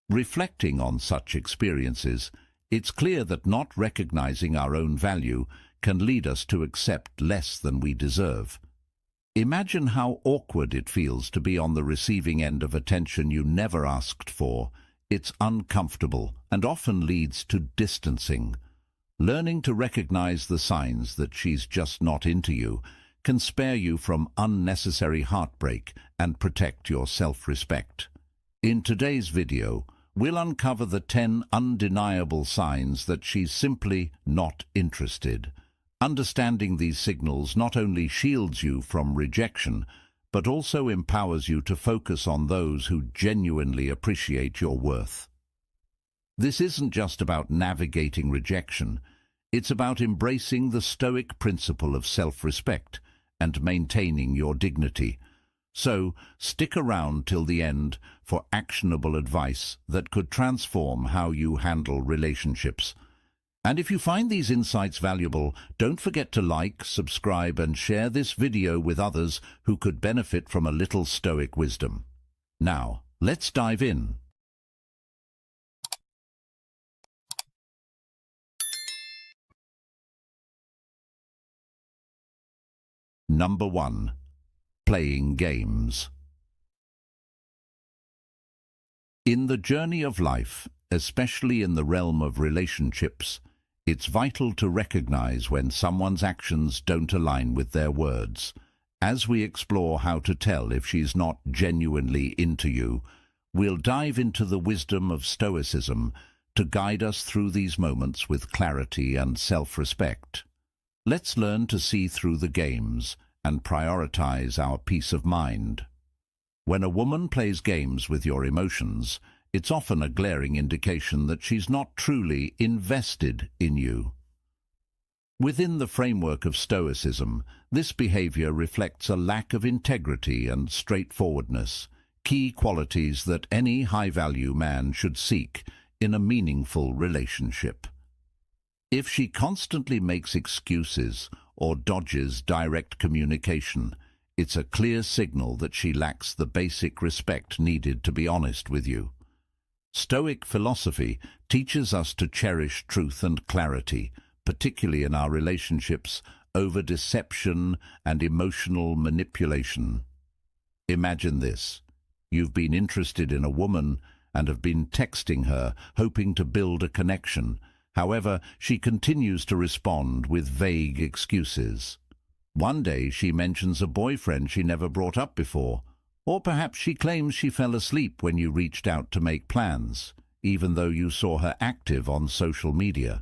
Reflecting on such experiences, it's clear that not recognizing our own value can lead us to accept less than we deserve. Imagine how awkward it feels to be on the receiving end of attention you never asked for. It's uncomfortable and often leads to distancing. Learning to recognize the signs that she's just not into you can spare you from unnecessary heartbreak and protect your self-respect. In today's video, we'll uncover the 10 undeniable signs that she's simply not interested. Understanding these signals not only shields you from rejection, but also empowers you to focus on those who genuinely appreciate your worth. This isn't just about navigating rejection. It's about embracing the Stoic principle of self-respect and maintaining your dignity. So, stick around till the end for actionable advice that could transform how you handle relationships. And if you find these insights valuable, don't forget to like, subscribe, and share this video with others who could benefit from a little Stoic wisdom. Now, let's dive in. Number 1. Playing games. In the journey of life, especially in the realm of relationships, it's vital to recognize when someone's actions don't align with their words. As we explore how to tell if she's not genuinely into you, we'll dive into the wisdom of Stoicism to guide us through these moments with clarity and self-respect. Let's learn to see through the games and prioritize our peace of mind. When a woman plays games with your emotions, it's often a glaring indication that she's not truly invested in you. Within the framework of Stoicism, this behavior reflects a lack of integrity and straightforwardness, key qualities that any high-value man should seek in a meaningful relationship. If she constantly makes excuses or dodges direct communication, it's a clear signal that she lacks the basic respect needed to be honest with you. Stoic philosophy teaches us to cherish truth and clarity, particularly in our relationships, over deception and emotional manipulation. Imagine this. You've been interested in a woman and have been texting her, hoping to build a connection. However, she continues to respond with vague excuses. One day she mentions a boyfriend she never brought up before, or perhaps she claims she fell asleep when you reached out to make plans, even though you saw her active on social media.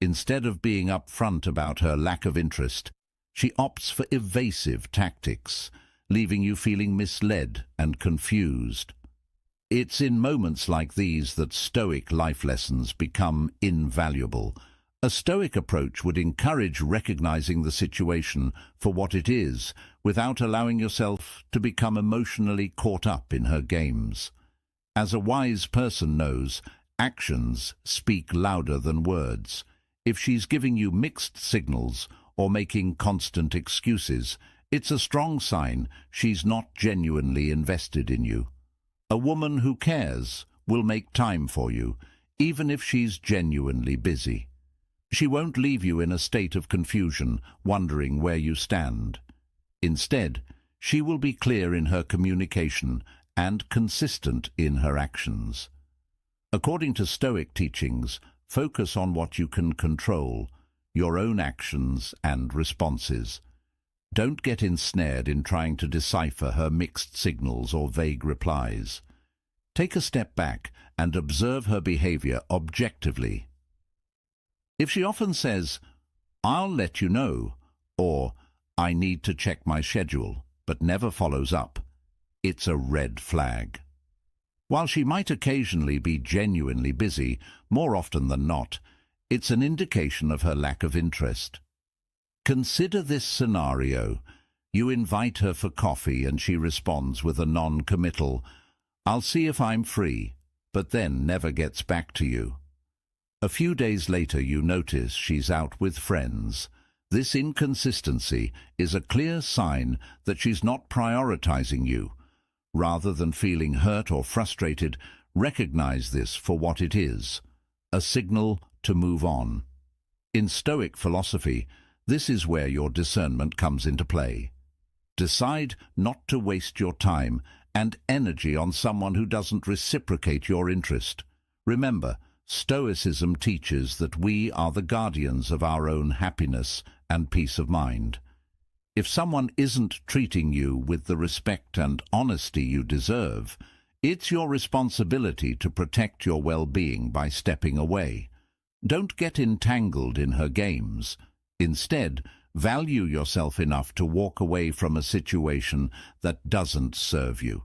Instead of being upfront about her lack of interest, she opts for evasive tactics, leaving you feeling misled and confused. It's in moments like these that Stoic life lessons become invaluable. A Stoic approach would encourage recognizing the situation for what it is, without allowing yourself to become emotionally caught up in her games. As a wise person knows, actions speak louder than words. If she's giving you mixed signals or making constant excuses, it's a strong sign she's not genuinely invested in you. A woman who cares will make time for you, even if she's genuinely busy. She won't leave you in a state of confusion, wondering where you stand. Instead, she will be clear in her communication and consistent in her actions. According to Stoic teachings, focus on what you can control, your own actions and responses. Don't get ensnared in trying to decipher her mixed signals or vague replies. Take a step back and observe her behavior objectively. If she often says, "I'll let you know," or "I need to check my schedule," but never follows up, it's a red flag. While she might occasionally be genuinely busy, more often than not, it's an indication of her lack of interest. Consider this scenario. You invite her for coffee and she responds with a non-committal, "I'll see if I'm free," but then never gets back to you. A few days later you notice she's out with friends. This inconsistency is a clear sign that she's not prioritizing you. Rather than feeling hurt or frustrated, recognize this for what it is, a signal to move on. In Stoic philosophy, this is where your discernment comes into play. Decide not to waste your time and energy on someone who doesn't reciprocate your interest. Remember, Stoicism teaches that we are the guardians of our own happiness and peace of mind. If someone isn't treating you with the respect and honesty you deserve, it's your responsibility to protect your well-being by stepping away. Don't get entangled in her games. Instead, value yourself enough to walk away from a situation that doesn't serve you.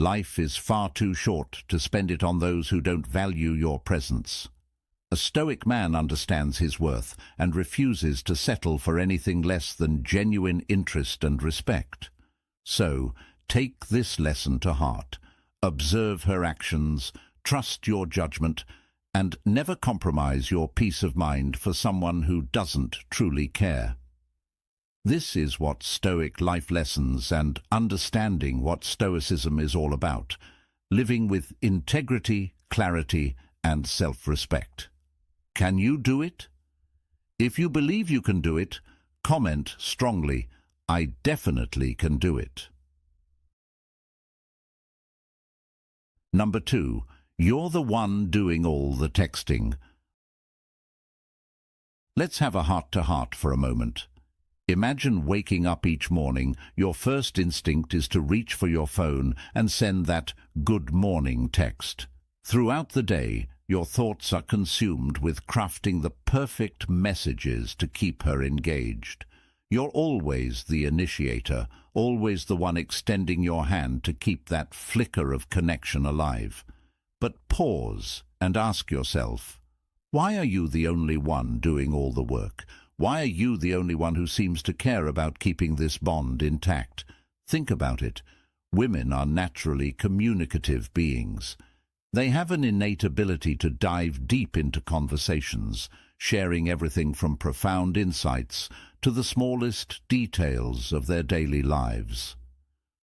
Life is far too short to spend it on those who don't value your presence. A Stoic man understands his worth and refuses to settle for anything less than genuine interest and respect. So, take this lesson to heart. Observe her actions, trust your judgment, and never compromise your peace of mind for someone who doesn't truly care. This is what Stoic life lessons and understanding what Stoicism is all about, living with integrity, clarity, and self-respect. Can you do it? If you believe you can do it, comment strongly, "I definitely can do it." Number 2. You're the one doing all the texting. Let's have a heart-to-heart for a moment. Imagine waking up each morning. Your first instinct is to reach for your phone and send that "good morning" text. Throughout the day, your thoughts are consumed with crafting the perfect messages to keep her engaged. You're always the initiator, always the one extending your hand to keep that flicker of connection alive. But pause and ask yourself, why are you the only one doing all the work? Why are you the only one who seems to care about keeping this bond intact? Think about it. Women are naturally communicative beings. They have an innate ability to dive deep into conversations, sharing everything from profound insights to the smallest details of their daily lives.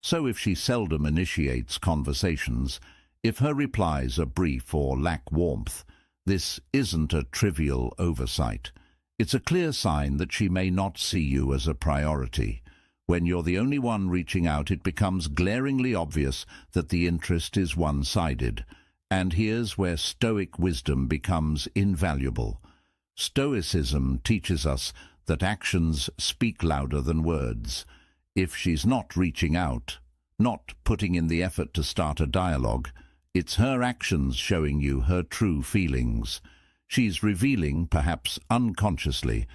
So if she seldom initiates conversations, if her replies are brief or lack warmth, this isn't a trivial oversight. It's a clear sign that she may not see you as a priority. When you're the only one reaching out, it becomes glaringly obvious that the interest is one-sided. And here's where Stoic wisdom becomes invaluable. Stoicism teaches us that actions speak louder than words. If she's not reaching out, not putting in the effort to start a dialogue, it's her actions showing you her true feelings. She's revealing, perhaps unconsciously,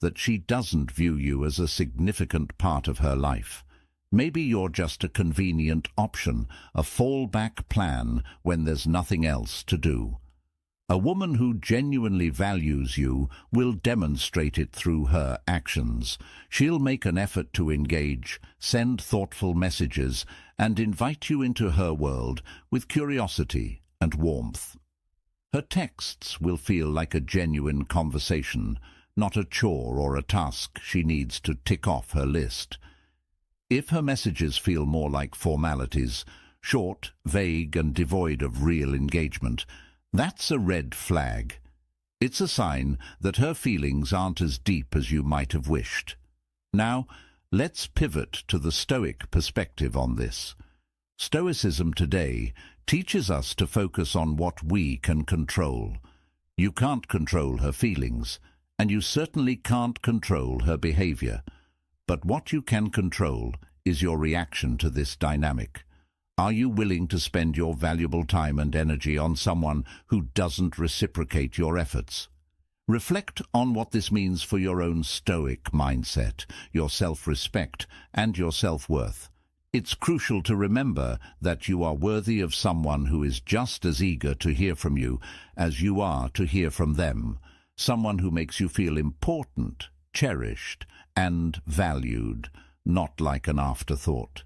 that she doesn't view you as a significant part of her life. Maybe you're just a convenient option, a fallback plan when there's nothing else to do. A woman who genuinely values you will demonstrate it through her actions. She'll make an effort to engage, send thoughtful messages, and invite you into her world with curiosity and warmth. Her texts will feel like a genuine conversation, not a chore or a task she needs to tick off her list. If her messages feel more like formalities, short, vague, and devoid of real engagement, that's a red flag. It's a sign that her feelings aren't as deep as you might have wished. Now, let's pivot to the Stoic perspective on this. Stoicism today teaches us to focus on what we can control. You can't control her feelings, and you certainly can't control her behavior. But what you can control is your reaction to this dynamic. Are you willing to spend your valuable time and energy on someone who doesn't reciprocate your efforts? Reflect on what this means for your own Stoic mindset, your self-respect, and your self-worth. It's crucial to remember that you are worthy of someone who is just as eager to hear from you as you are to hear from them, someone who makes you feel important, cherished, and valued, not like an afterthought.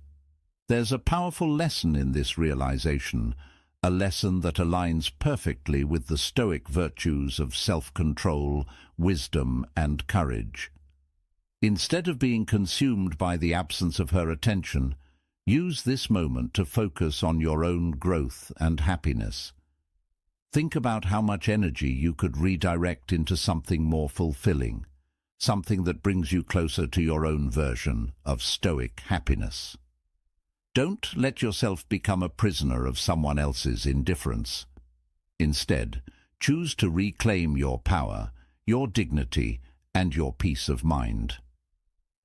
There's a powerful lesson in this realization, a lesson that aligns perfectly with the Stoic virtues of self-control, wisdom, and courage. Instead of being consumed by the absence of her attention, use this moment to focus on your own growth and happiness. Think about how much energy you could redirect into something more fulfilling, something that brings you closer to your own version of Stoic happiness. Don't let yourself become a prisoner of someone else's indifference. Instead, choose to reclaim your power, your dignity, and your peace of mind.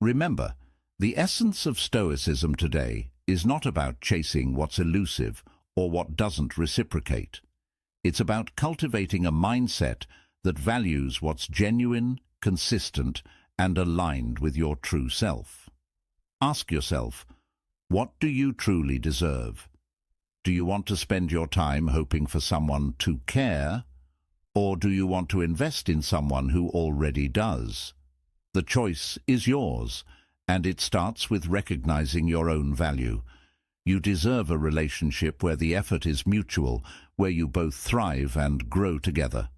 Remember, the essence of Stoicism today is not about chasing what's elusive or what doesn't reciprocate. It's about cultivating a mindset that values what's genuine, consistent, and aligned with your true self. Ask yourself, what do you truly deserve? Do you want to spend your time hoping for someone to care, or do you want to invest in someone who already does? The choice is yours, and it starts with recognizing your own value. You deserve a relationship where the effort is mutual, where you both thrive and grow together.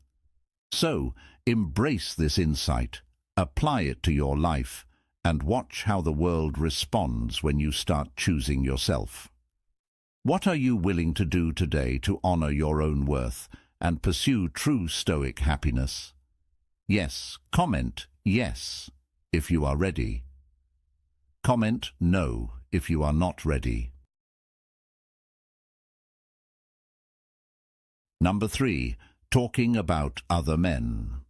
So, embrace this insight, apply it to your life, and watch how the world responds when you start choosing yourself. What are you willing to do today to honor your own worth and pursue true Stoic happiness? Yes, comment yes if you are ready. Comment no if you are not ready. Number 3. Talking about other men.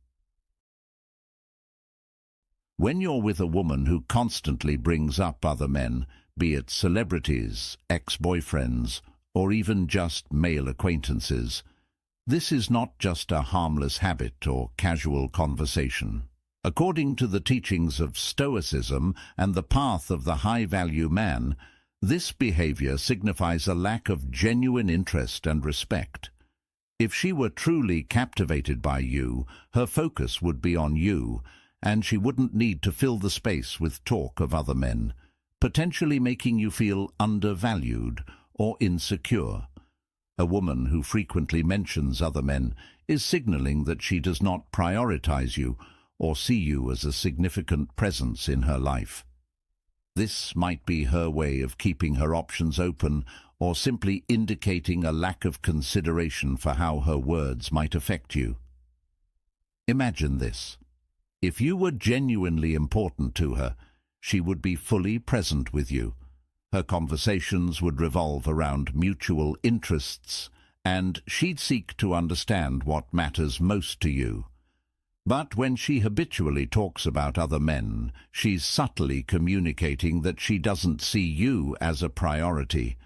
When you're with a woman who constantly brings up other men, be it celebrities, ex-boyfriends, or even just male acquaintances, this is not just a harmless habit or casual conversation. According to the teachings of Stoicism and the path of the high-value man, this behavior signifies a lack of genuine interest and respect. If she were truly captivated by you, her focus would be on you, and she wouldn't need to fill the space with talk of other men, potentially making you feel undervalued or insecure. A woman who frequently mentions other men is signaling that she does not prioritize you or see you as a significant presence in her life. This might be her way of keeping her options open or simply indicating a lack of consideration for how her words might affect you. Imagine this. If you were genuinely important to her, she would be fully present with you. Her conversations would revolve around mutual interests, and she'd seek to understand what matters most to you. But when she habitually talks about other men, she's subtly communicating that she doesn't see you as a priority.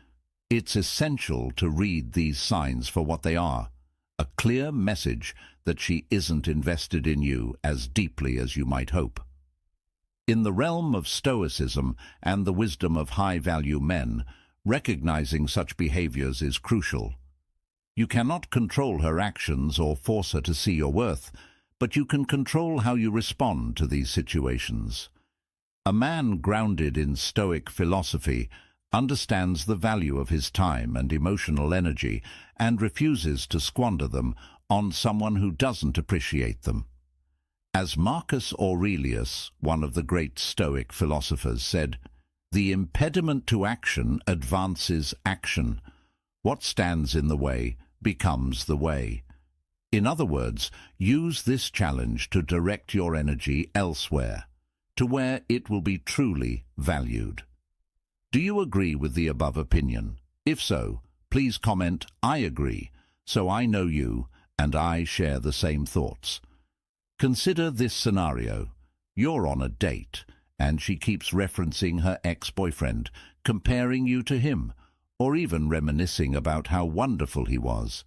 It's essential to read these signs for what they are, a clear message that she isn't invested in you as deeply as you might hope. In the realm of Stoicism and the wisdom of high-value men, recognizing such behaviors is crucial. You cannot control her actions or force her to see your worth, but you can control how you respond to these situations. A man grounded in Stoic philosophy understands the value of his time and emotional energy and refuses to squander them on someone who doesn't appreciate them. As Marcus Aurelius, one of the great Stoic philosophers, said, "The impediment to action advances action. What stands in the way becomes the way." In other words, use this challenge to direct your energy elsewhere, to where it will be truly valued. Do you agree with the above opinion? If so, please comment, "I agree," so I know you and I share the same thoughts. Consider this scenario. You're on a date, and she keeps referencing her ex-boyfriend, comparing you to him, or even reminiscing about how wonderful he was.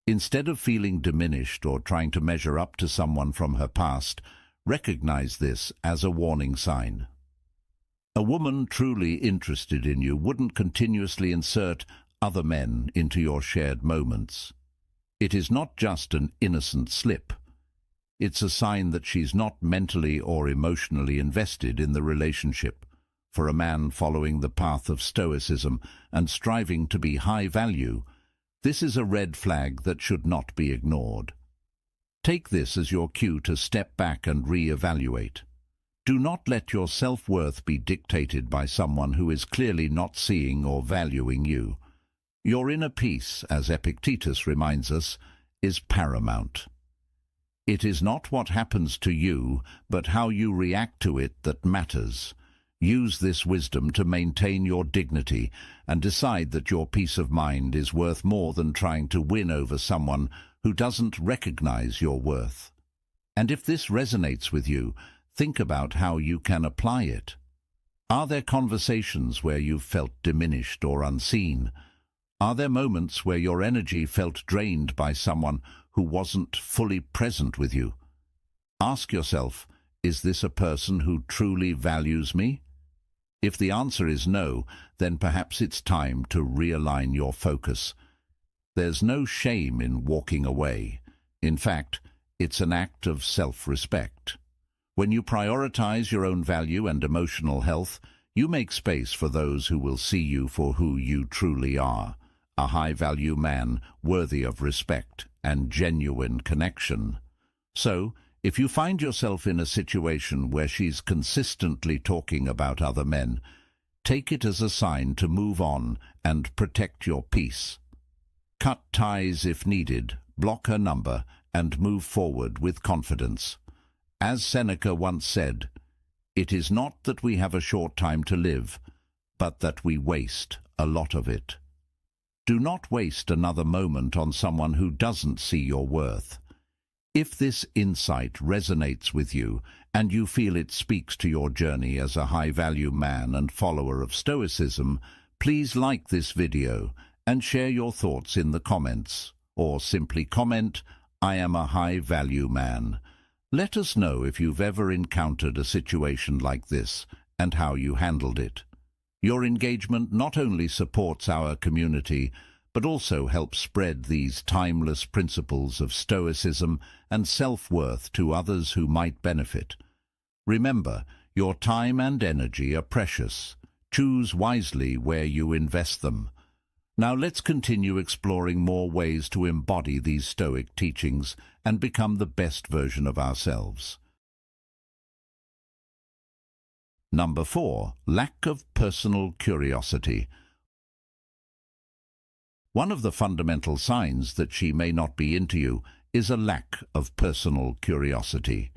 Instead of feeling diminished or trying to measure up to someone from her past, recognize this as a warning sign. A woman truly interested in you wouldn't continuously insert other men into your shared moments. It is not just an innocent slip. It's a sign that she's not mentally or emotionally invested in the relationship. For a man following the path of Stoicism and striving to be high value, this is a red flag that should not be ignored. Take this as your cue to step back and re-evaluate. Do not let your self-worth be dictated by someone who is clearly not seeing or valuing you. Your inner peace, as Epictetus reminds us, is paramount. It is not what happens to you, but how you react to it that matters. Use this wisdom to maintain your dignity and decide that your peace of mind is worth more than trying to win over someone who doesn't recognize your worth. And if this resonates with you, think about how you can apply it. Are there conversations where you've felt diminished or unseen? Are there moments where your energy felt drained by someone who wasn't fully present with you? Ask yourself, is this a person who truly values me? If the answer is no, then perhaps it's time to realign your focus. There's no shame in walking away. In fact, it's an act of self-respect. When you prioritize your own value and emotional health, you make space for those who will see you for who you truly are, a high-value man worthy of respect and genuine connection. So, if you find yourself in a situation where she's consistently talking about other men, take it as a sign to move on and protect your peace. Cut ties if needed, block her number, and move forward with confidence. As Seneca once said, "It is not that we have a short time to live, but that we waste a lot of it." Do not waste another moment on someone who doesn't see your worth. If this insight resonates with you and you feel it speaks to your journey as a high-value man and follower of Stoicism, please like this video and share your thoughts in the comments, or simply comment, "I am a high-value man." Let us know if you've ever encountered a situation like this and how you handled it. Your engagement not only supports our community, but also helps spread these timeless principles of Stoicism and self-worth to others who might benefit. Remember, your time and energy are precious. Choose wisely where you invest them. Now let's continue exploring more ways to embody these Stoic teachings and become the best version of ourselves. Number 4. Lack of personal curiosity. One of the fundamental signs that she may not be into you is a lack of personal curiosity.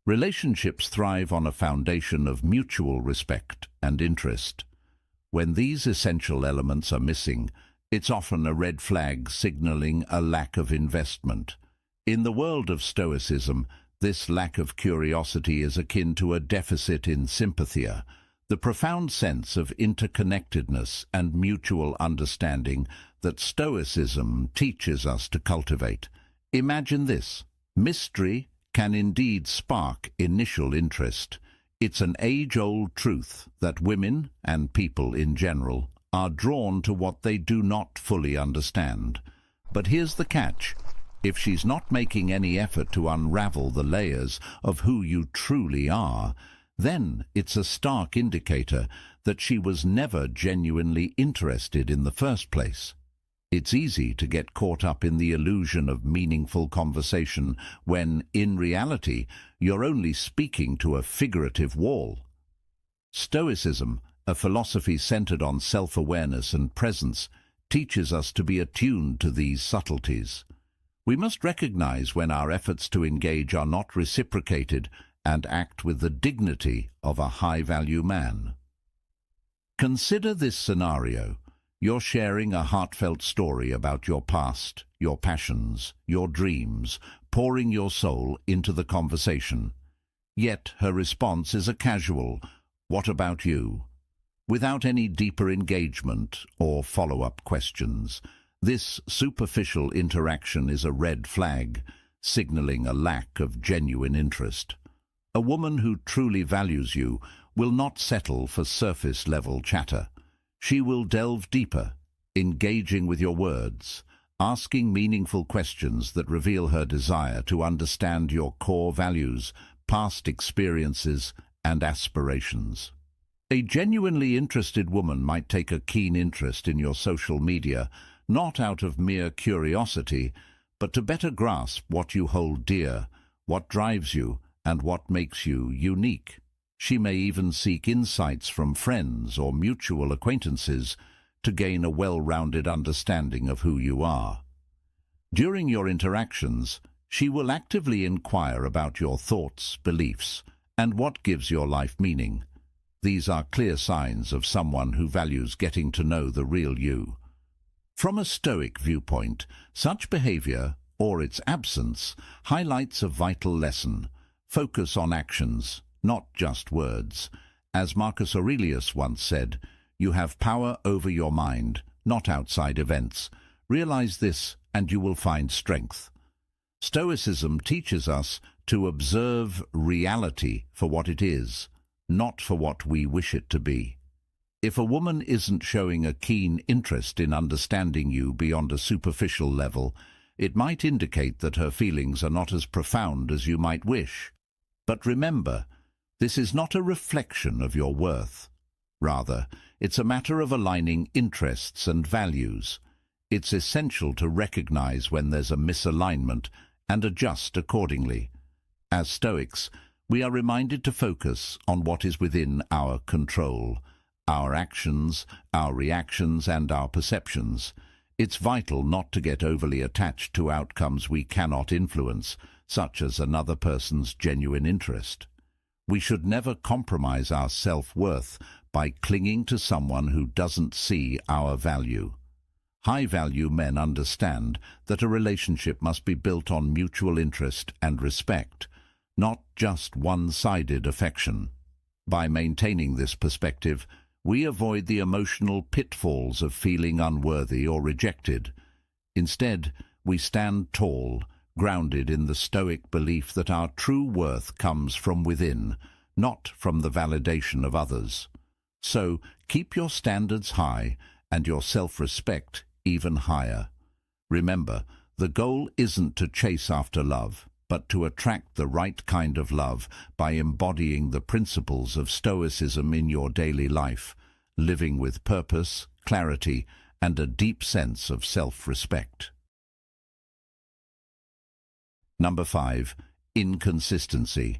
Relationships thrive on a foundation of mutual respect and interest. When these essential elements are missing, it's often a red flag signaling a lack of investment. In the world of Stoicism, this lack of curiosity is akin to a deficit in sympathia, the profound sense of interconnectedness and mutual understanding that Stoicism teaches us to cultivate. Imagine this: mystery can indeed spark initial interest. It's an age-old truth that women, and people in general, are drawn to what they do not fully understand. But here's the catch. If she's not making any effort to unravel the layers of who you truly are, then it's a stark indicator that she was never genuinely interested in the first place. It's easy to get caught up in the illusion of meaningful conversation when, in reality, you're only speaking to a figurative wall. Stoicism, a philosophy centered on self-awareness and presence, teaches us to be attuned to these subtleties. We must recognize when our efforts to engage are not reciprocated and act with the dignity of a high-value man. Consider this scenario. You're sharing a heartfelt story about your past, your passions, your dreams, pouring your soul into the conversation. Yet her response is a casual, "What about you?" without any deeper engagement or follow-up questions. This superficial interaction is a red flag, signaling a lack of genuine interest. A woman who truly values you will not settle for surface-level chatter. She will delve deeper, engaging with your words, asking meaningful questions that reveal her desire to understand your core values, past experiences, and aspirations. A genuinely interested woman might take a keen interest in your social media, not out of mere curiosity, but to better grasp what you hold dear, what drives you, and what makes you unique. She may even seek insights from friends or mutual acquaintances to gain a well-rounded understanding of who you are. During your interactions, she will actively inquire about your thoughts, beliefs, and what gives your life meaning. These are clear signs of someone who values getting to know the real you. From a Stoic viewpoint, such behavior, or its absence, highlights a vital lesson. Focus on actions, not just words. As Marcus Aurelius once said, "You have power over your mind, not outside events. Realize this, and you will find strength." Stoicism teaches us to observe reality for what it is, not for what we wish it to be. If a woman isn't showing a keen interest in understanding you beyond a superficial level, it might indicate that her feelings are not as profound as you might wish. But remember, this is not a reflection of your worth. Rather, it's a matter of aligning interests and values. It's essential to recognize when there's a misalignment and adjust accordingly. As Stoics, we are reminded to focus on what is within our control, our actions, our reactions, and our perceptions. It's vital not to get overly attached to outcomes we cannot influence, such as another person's genuine interest. We should never compromise our self-worth by clinging to someone who doesn't see our value. High-value men understand that a relationship must be built on mutual interest and respect, not just one-sided affection. By maintaining this perspective, we avoid the emotional pitfalls of feeling unworthy or rejected. Instead, we stand tall, grounded in the Stoic belief that our true worth comes from within, not from the validation of others. So, keep your standards high and your self-respect even higher. Remember, the goal isn't to chase after love, but to attract the right kind of love by embodying the principles of Stoicism in your daily life, living with purpose, clarity, and a deep sense of self-respect. Number 5. Inconsistency.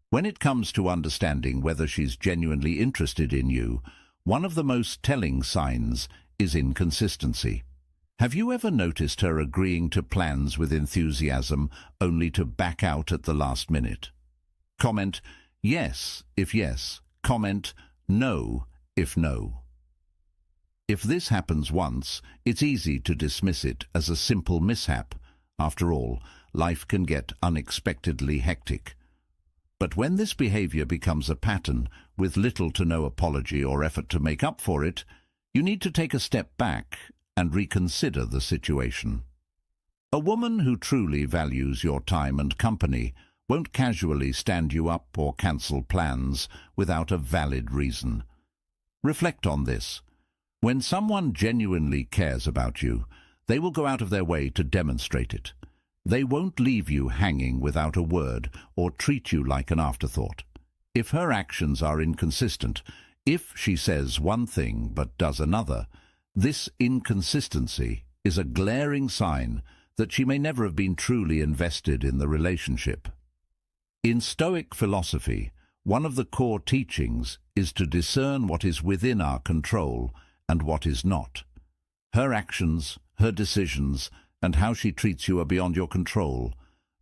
When it comes to understanding whether she's genuinely interested in you, one of the most telling signs is inconsistency. Have you ever noticed her agreeing to plans with enthusiasm only to back out at the last minute? Comment yes if yes, comment no if no. If this happens once, it's easy to dismiss it as a simple mishap. After all, life can get unexpectedly hectic. But when this behavior becomes a pattern, with little to no apology or effort to make up for it, you need to take a step back and reconsider the situation. A woman who truly values your time and company won't casually stand you up or cancel plans without a valid reason. Reflect on this. When someone genuinely cares about you, they will go out of their way to demonstrate it. They won't leave you hanging without a word or treat you like an afterthought. If her actions are inconsistent, if she says one thing but does another, this inconsistency is a glaring sign that she may never have been truly invested in the relationship. In Stoic philosophy, one of the core teachings is to discern what is within our control and what is not. Her actions, her decisions, and how she treats you are beyond your control,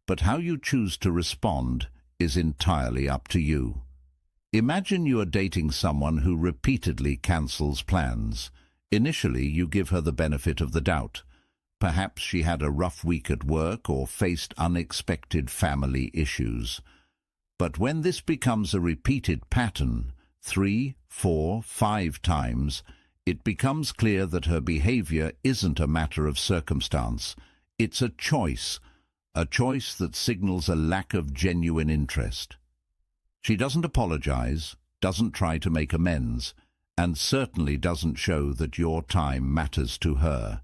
but how you choose to respond is entirely up to you. Imagine you are dating someone who repeatedly cancels plans. Initially, you give her the benefit of the doubt. Perhaps she had a rough week at work or faced unexpected family issues. But when this becomes a repeated pattern, 3, 4, 5 times, it becomes clear that her behavior isn't a matter of circumstance. It's a choice that signals a lack of genuine interest. She doesn't apologize, doesn't try to make amends, and certainly doesn't show that your time matters to her.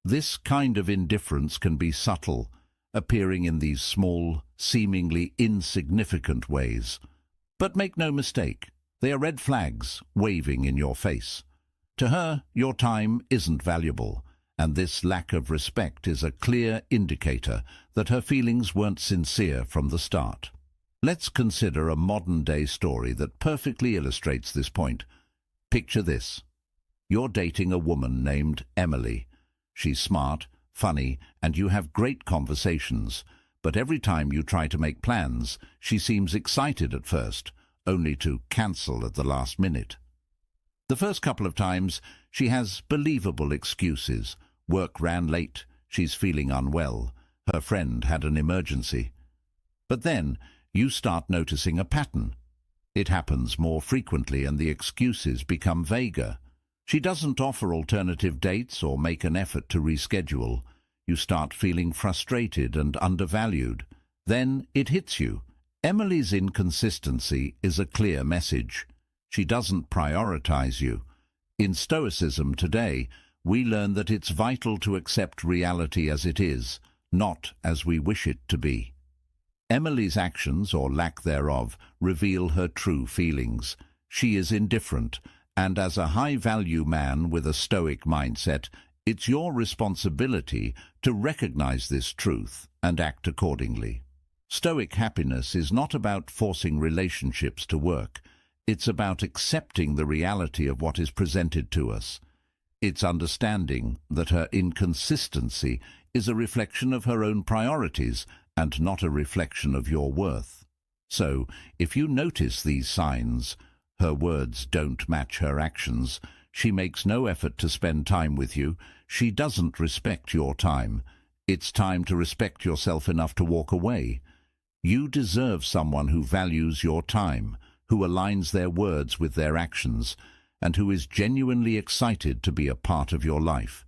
This kind of indifference can be subtle, appearing in these small, seemingly insignificant ways. But make no mistake, they are red flags waving in your face. To her, your time isn't valuable, and this lack of respect is a clear indicator that her feelings weren't sincere from the start. Let's consider a modern-day story that perfectly illustrates this point. Picture this. You're dating a woman named Emily. She's smart, funny, and you have great conversations, but every time you try to make plans, she seems excited at first, only to cancel at the last minute. The first couple of times, she has believable excuses. Work ran late, she's feeling unwell, her friend had an emergency. But then, you start noticing a pattern. It happens more frequently and the excuses become vaguer. She doesn't offer alternative dates or make an effort to reschedule. You start feeling frustrated and undervalued. Then it hits you. Emily's inconsistency is a clear message. She doesn't prioritize you. In Stoicism today, we learn that it's vital to accept reality as it is, not as we wish it to be. Emily's actions, or lack thereof, reveal her true feelings. She is indifferent, and as a high-value man with a Stoic mindset, it's your responsibility to recognize this truth and act accordingly. Stoic happiness is not about forcing relationships to work. It's about accepting the reality of what is presented to us. It's understanding that her inconsistency is a reflection of her own priorities and not a reflection of your worth. So, if you notice these signs, her words don't match her actions, she makes no effort to spend time with you, she doesn't respect your time, it's time to respect yourself enough to walk away. You deserve someone who values your time, who aligns their words with their actions, and who is genuinely excited to be a part of your life.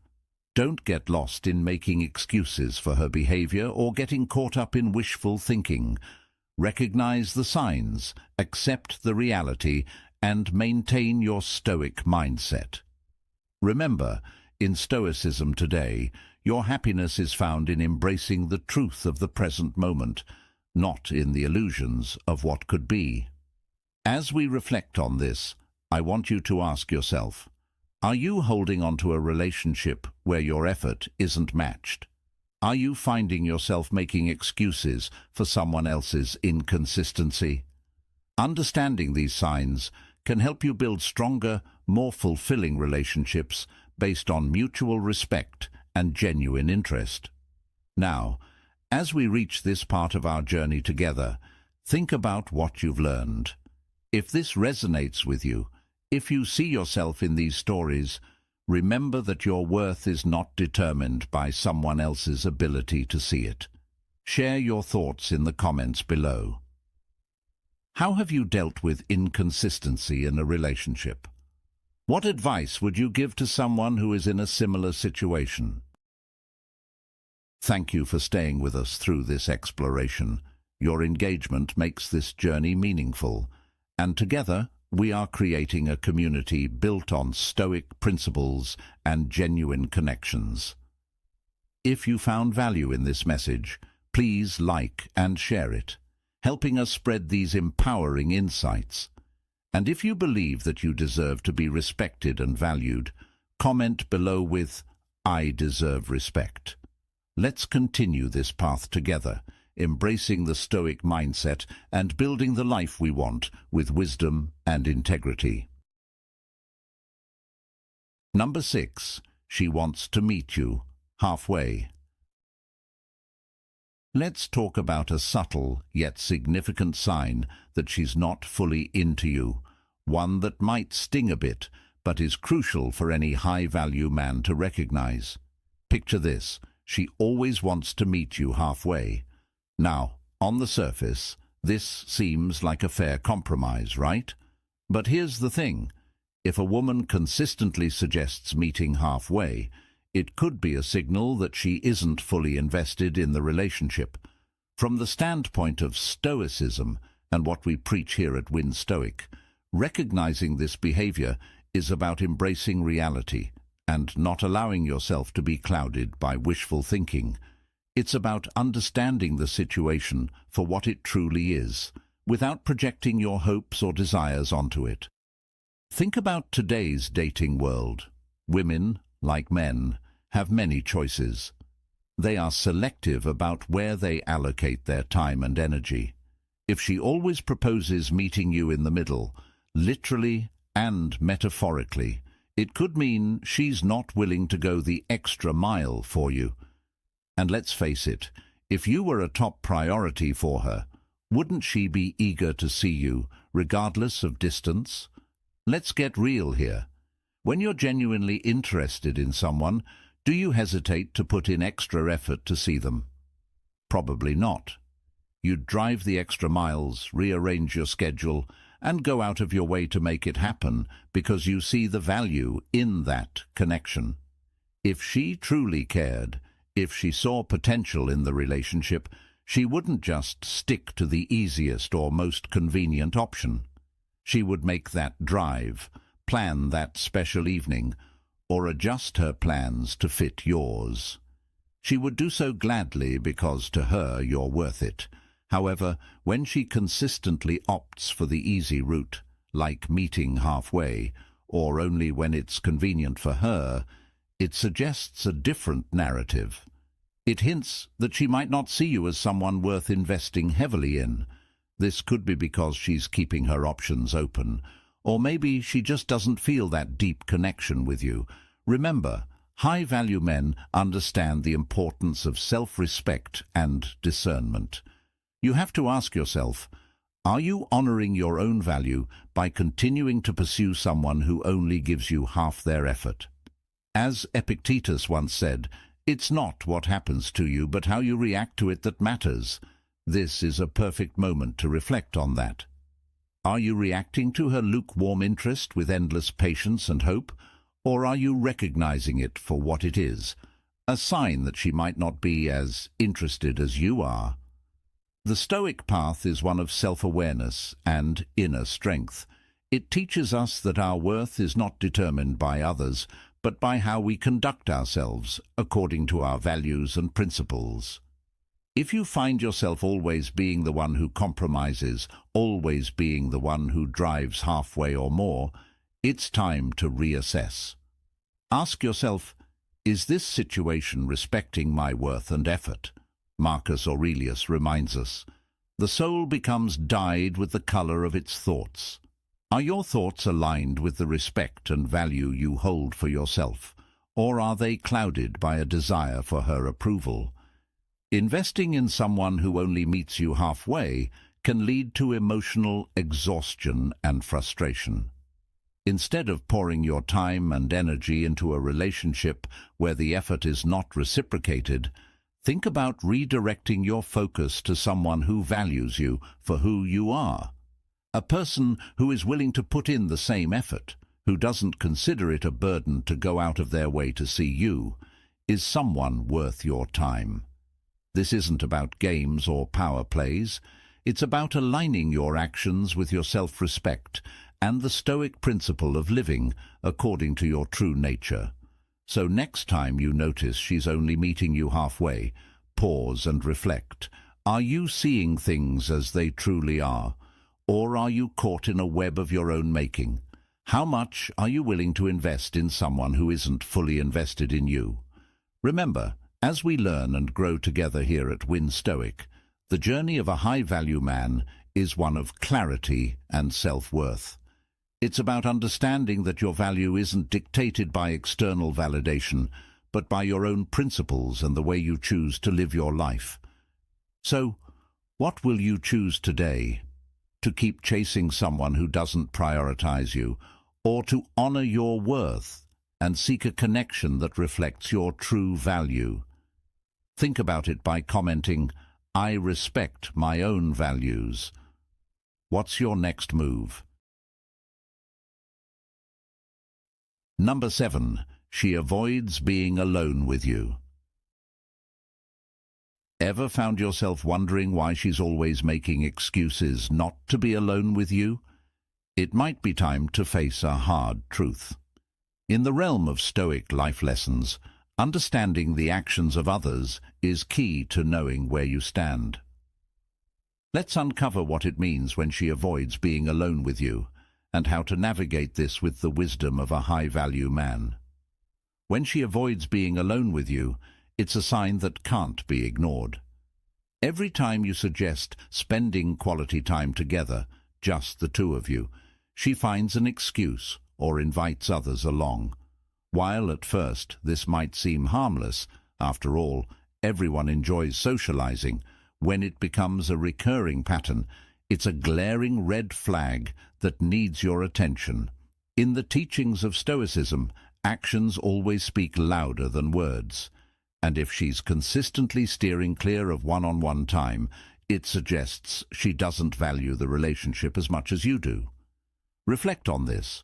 Don't get lost in making excuses for her behavior or getting caught up in wishful thinking. Recognize the signs, accept the reality, and maintain your Stoic mindset. Remember, in Stoicism today, your happiness is found in embracing the truth of the present moment, not in the illusions of what could be. As we reflect on this, I want you to ask yourself, are you holding on to a relationship where your effort isn't matched? Are you finding yourself making excuses for someone else's inconsistency? Understanding these signs can help you build stronger, more fulfilling relationships based on mutual respect and genuine interest. Now, as we reach this part of our journey together, think about what you've learned. If this resonates with you, if you see yourself in these stories, remember that your worth is not determined by someone else's ability to see it. Share your thoughts in the comments below. How have you dealt with inconsistency in a relationship? What advice would you give to someone who is in a similar situation? Thank you for staying with us through this exploration. Your engagement makes this journey meaningful, and together we are creating a community built on Stoic principles and genuine connections. If you found value in this message, please like and share it, helping us spread these empowering insights. And if you believe that you deserve to be respected and valued, comment below with "I deserve respect." Let's continue this path together, embracing the Stoic mindset and building the life we want with wisdom and integrity. Number 6. She wants to meet you halfway. Let's talk about a subtle yet significant sign that she's not fully into you, one that might sting a bit, but is crucial for any high-value man to recognize. Picture this: she always wants to meet you halfway. Now, on the surface, this seems like a fair compromise, right? But here's the thing. If a woman consistently suggests meeting halfway, it could be a signal that she isn't fully invested in the relationship. From the standpoint of Stoicism and what we preach here at Win Stoic, recognizing this behavior is about embracing reality and not allowing yourself to be clouded by wishful thinking. It's about understanding the situation for what it truly is, without projecting your hopes or desires onto it. Think about today's dating world. Women, like men, have many choices. They are selective about where they allocate their time and energy. If she always proposes meeting you in the middle, literally and metaphorically, it could mean she's not willing to go the extra mile for you. And let's face it, if you were a top priority for her, wouldn't she be eager to see you, regardless of distance? Let's get real here. When you're genuinely interested in someone, do you hesitate to put in extra effort to see them? Probably not. You'd drive the extra miles, rearrange your schedule, and go out of your way to make it happen because you see the value in that connection. If she truly cared, if she saw potential in the relationship, she wouldn't just stick to the easiest or most convenient option. She would make that drive, plan that special evening, or adjust her plans to fit yours. She would do so gladly because to her you're worth it. However, when she consistently opts for the easy route, like meeting halfway, or only when it's convenient for her, it suggests a different narrative. It hints that she might not see you as someone worth investing heavily in. This could be because she's keeping her options open, or maybe she just doesn't feel that deep connection with you. Remember, high-value men understand the importance of self-respect and discernment. You have to ask yourself, are you honoring your own value by continuing to pursue someone who only gives you half their effort? As Epictetus once said, "It's not what happens to you, but how you react to it that matters." This is a perfect moment to reflect on that. Are you reacting to her lukewarm interest with endless patience and hope, or are you recognizing it for what it is, a sign that she might not be as interested as you are? The Stoic path is one of self-awareness and inner strength. It teaches us that our worth is not determined by others, but by how we conduct ourselves according to our values and principles. If you find yourself always being the one who compromises, always being the one who drives halfway or more, it's time to reassess. Ask yourself, is this situation respecting my worth and effort? Marcus Aurelius reminds us, the soul becomes dyed with the color of its thoughts. Are your thoughts aligned with the respect and value you hold for yourself, or are they clouded by a desire for her approval? Investing in someone who only meets you halfway can lead to emotional exhaustion and frustration. Instead of pouring your time and energy into a relationship where the effort is not reciprocated, think about redirecting your focus to someone who values you for who you are. A person who is willing to put in the same effort, who doesn't consider it a burden to go out of their way to see you, is someone worth your time. This isn't about games or power plays. It's about aligning your actions with your self-respect and the Stoic principle of living according to your true nature. So next time you notice she's only meeting you halfway, pause and reflect. Are you seeing things as they truly are, or are you caught in a web of your own making? How much are you willing to invest in someone who isn't fully invested in you? Remember, as we learn and grow together here at Win Stoic, the journey of a high-value man is one of clarity and self-worth. It's about understanding that your value isn't dictated by external validation, but by your own principles and the way you choose to live your life. So, what will you choose today? To keep chasing someone who doesn't prioritize you, or to honor your worth and seek a connection that reflects your true value? Think about it by commenting, "I respect my own values." What's your next move? Number 7. She avoids being alone with you. Ever found yourself wondering why she's always making excuses not to be alone with you? It might be time to face a hard truth. In the realm of Stoic life lessons, understanding the actions of others is key to knowing where you stand. Let's uncover what it means when she avoids being alone with you, and how to navigate this with the wisdom of a high-value man. When she avoids being alone with you, it's a sign that can't be ignored. Every time you suggest spending quality time together, just the two of you, she finds an excuse or invites others along. While at first this might seem harmless, after all, everyone enjoys socializing, when it becomes a recurring pattern, it's a glaring red flag that needs your attention. In the teachings of Stoicism, actions always speak louder than words. And if she's consistently steering clear of one-on-one time, it suggests she doesn't value the relationship as much as you do. Reflect on this.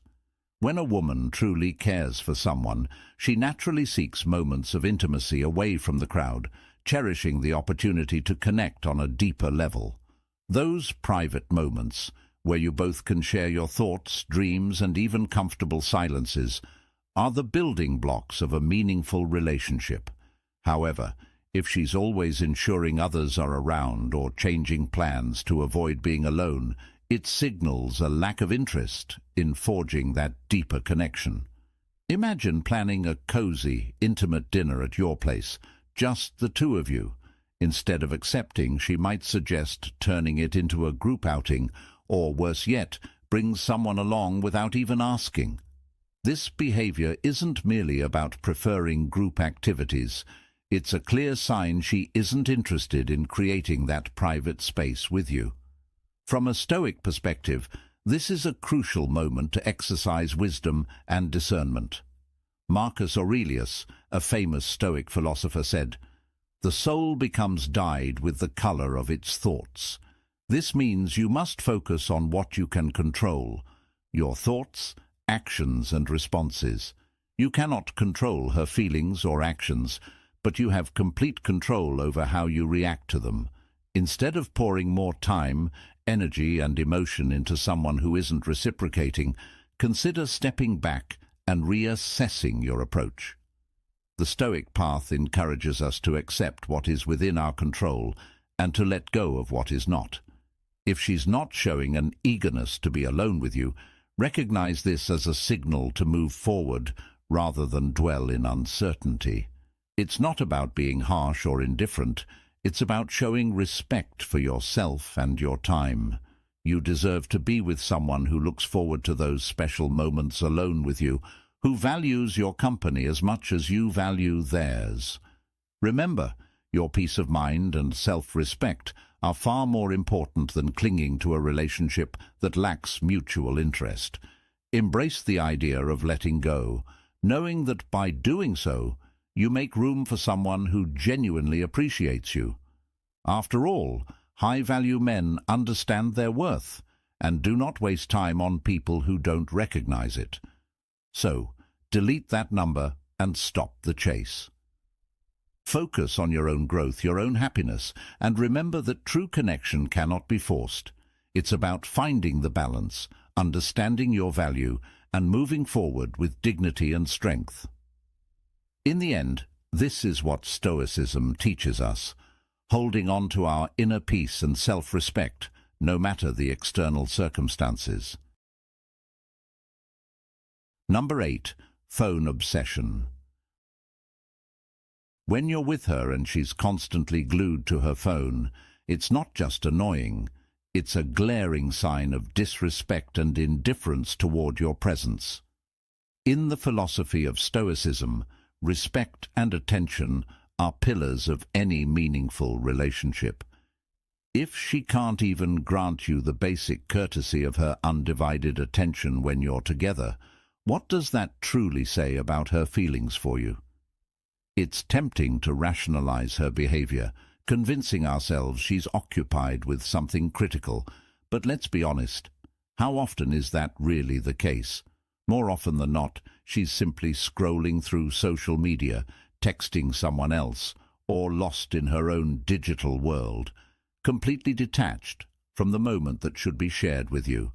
When a woman truly cares for someone, she naturally seeks moments of intimacy away from the crowd, cherishing the opportunity to connect on a deeper level. Those private moments, where you both can share your thoughts, dreams, and even comfortable silences, are the building blocks of a meaningful relationship. However, if she's always ensuring others are around or changing plans to avoid being alone, it signals a lack of interest in forging that deeper connection. Imagine planning a cozy, intimate dinner at your place, just the two of you. Instead of accepting, she might suggest turning it into a group outing, or worse yet, bring someone along without even asking. This behavior isn't merely about preferring group activities. It's a clear sign she isn't interested in creating that private space with you. From a Stoic perspective, this is a crucial moment to exercise wisdom and discernment. Marcus Aurelius, a famous Stoic philosopher, said, "The soul becomes dyed with the color of its thoughts." This means you must focus on what you can control, your thoughts, actions and responses. You cannot control her feelings or actions, but you have complete control over how you react to them. Instead of pouring more time, energy and emotion into someone who isn't reciprocating, consider stepping back and reassessing your approach. The Stoic path encourages us to accept what is within our control and to let go of what is not. If she's not showing an eagerness to be alone with you, recognize this as a signal to move forward rather than dwell in uncertainty. It's not about being harsh or indifferent. It's about showing respect for yourself and your time. You deserve to be with someone who looks forward to those special moments alone with you, who values your company as much as you value theirs. Remember, your peace of mind and self-respect are far more important than clinging to a relationship that lacks mutual interest. Embrace the idea of letting go, knowing that by doing so, you make room for someone who genuinely appreciates you. After all, high-value men understand their worth and do not waste time on people who don't recognize it. So, delete that number and stop the chase. Focus on your own growth, your own happiness, and remember that true connection cannot be forced. It's about finding the balance, understanding your value, and moving forward with dignity and strength. In the end, this is what Stoicism teaches us, holding on to our inner peace and self-respect, no matter the external circumstances. Number 8. Phone obsession. When you're with her and she's constantly glued to her phone, it's not just annoying, it's a glaring sign of disrespect and indifference toward your presence. In the philosophy of Stoicism, respect and attention are pillars of any meaningful relationship. If she can't even grant you the basic courtesy of her undivided attention when you're together, what does that truly say about her feelings for you? It's tempting to rationalize her behavior, convincing ourselves she's occupied with something critical. But let's be honest, how often is that really the case? More often than not, she's simply scrolling through social media, texting someone else, or lost in her own digital world, completely detached from the moment that should be shared with you.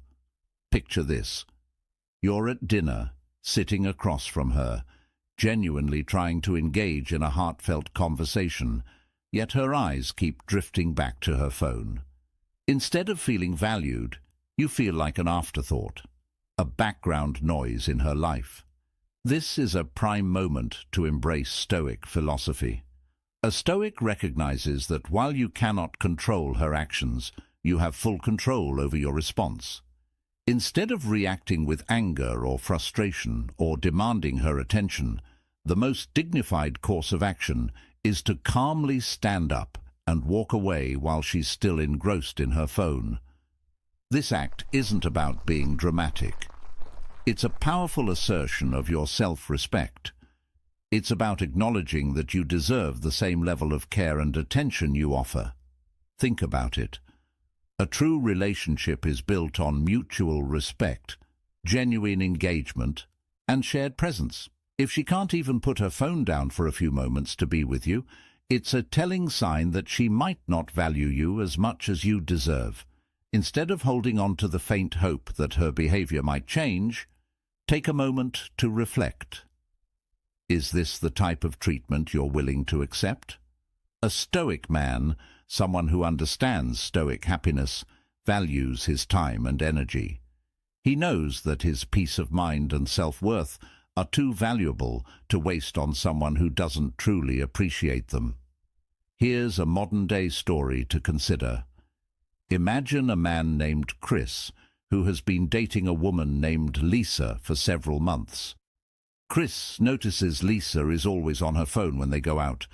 Picture this. You're at dinner, sitting across from her, genuinely trying to engage in a heartfelt conversation, yet her eyes keep drifting back to her phone. Instead of feeling valued, you feel like an afterthought, a background noise in her life. This is a prime moment to embrace Stoic philosophy. A Stoic recognizes that while you cannot control her actions, you have full control over your response. Instead of reacting with anger or frustration or demanding her attention, the most dignified course of action is to calmly stand up and walk away while she's still engrossed in her phone. This act isn't about being dramatic. It's a powerful assertion of your self-respect. It's about acknowledging that you deserve the same level of care and attention you offer. Think about it. A true relationship is built on mutual respect, genuine engagement, and shared presence. If she can't even put her phone down for a few moments to be with you, it's a telling sign that she might not value you as much as you deserve. Instead of holding on to the faint hope that her behavior might change, take a moment to reflect. Is this the type of treatment you're willing to accept? A Stoic man, someone who understands Stoic happiness, values his time and energy. He knows that his peace of mind and self-worth are too valuable to waste on someone who doesn't truly appreciate them. Here's a modern-day story to consider. Imagine a man named Chris who has been dating a woman named Lisa for several months. Chris notices Lisa is always on her phone when they go out,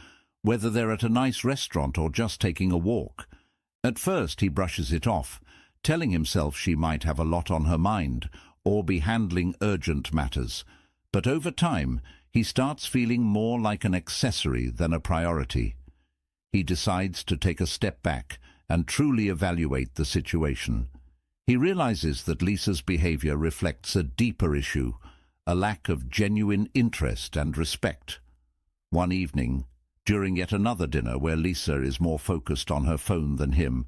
whether they're at a nice restaurant or just taking a walk. At first he brushes it off, telling himself she might have a lot on her mind or be handling urgent matters. But over time, he starts feeling more like an accessory than a priority. He decides to take a step back and truly evaluate the situation. He realizes that Lisa's behavior reflects a deeper issue, a lack of genuine interest and respect. One evening, during yet another dinner where Lisa is more focused on her phone than him,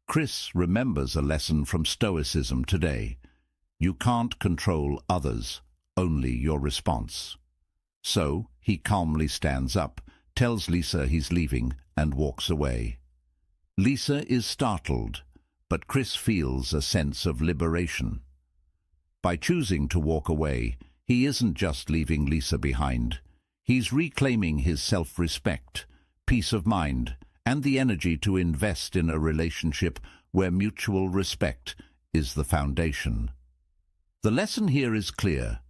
Chris remembers a lesson from Stoicism today. You can't control others, only your response. So he calmly stands up, tells Lisa he's leaving, and walks away. Lisa is startled, but Chris feels a sense of liberation. By choosing to walk away, he isn't just leaving Lisa behind. He's reclaiming his self-respect, peace of mind, and the energy to invest in a relationship where mutual respect is the foundation. The lesson here is clear.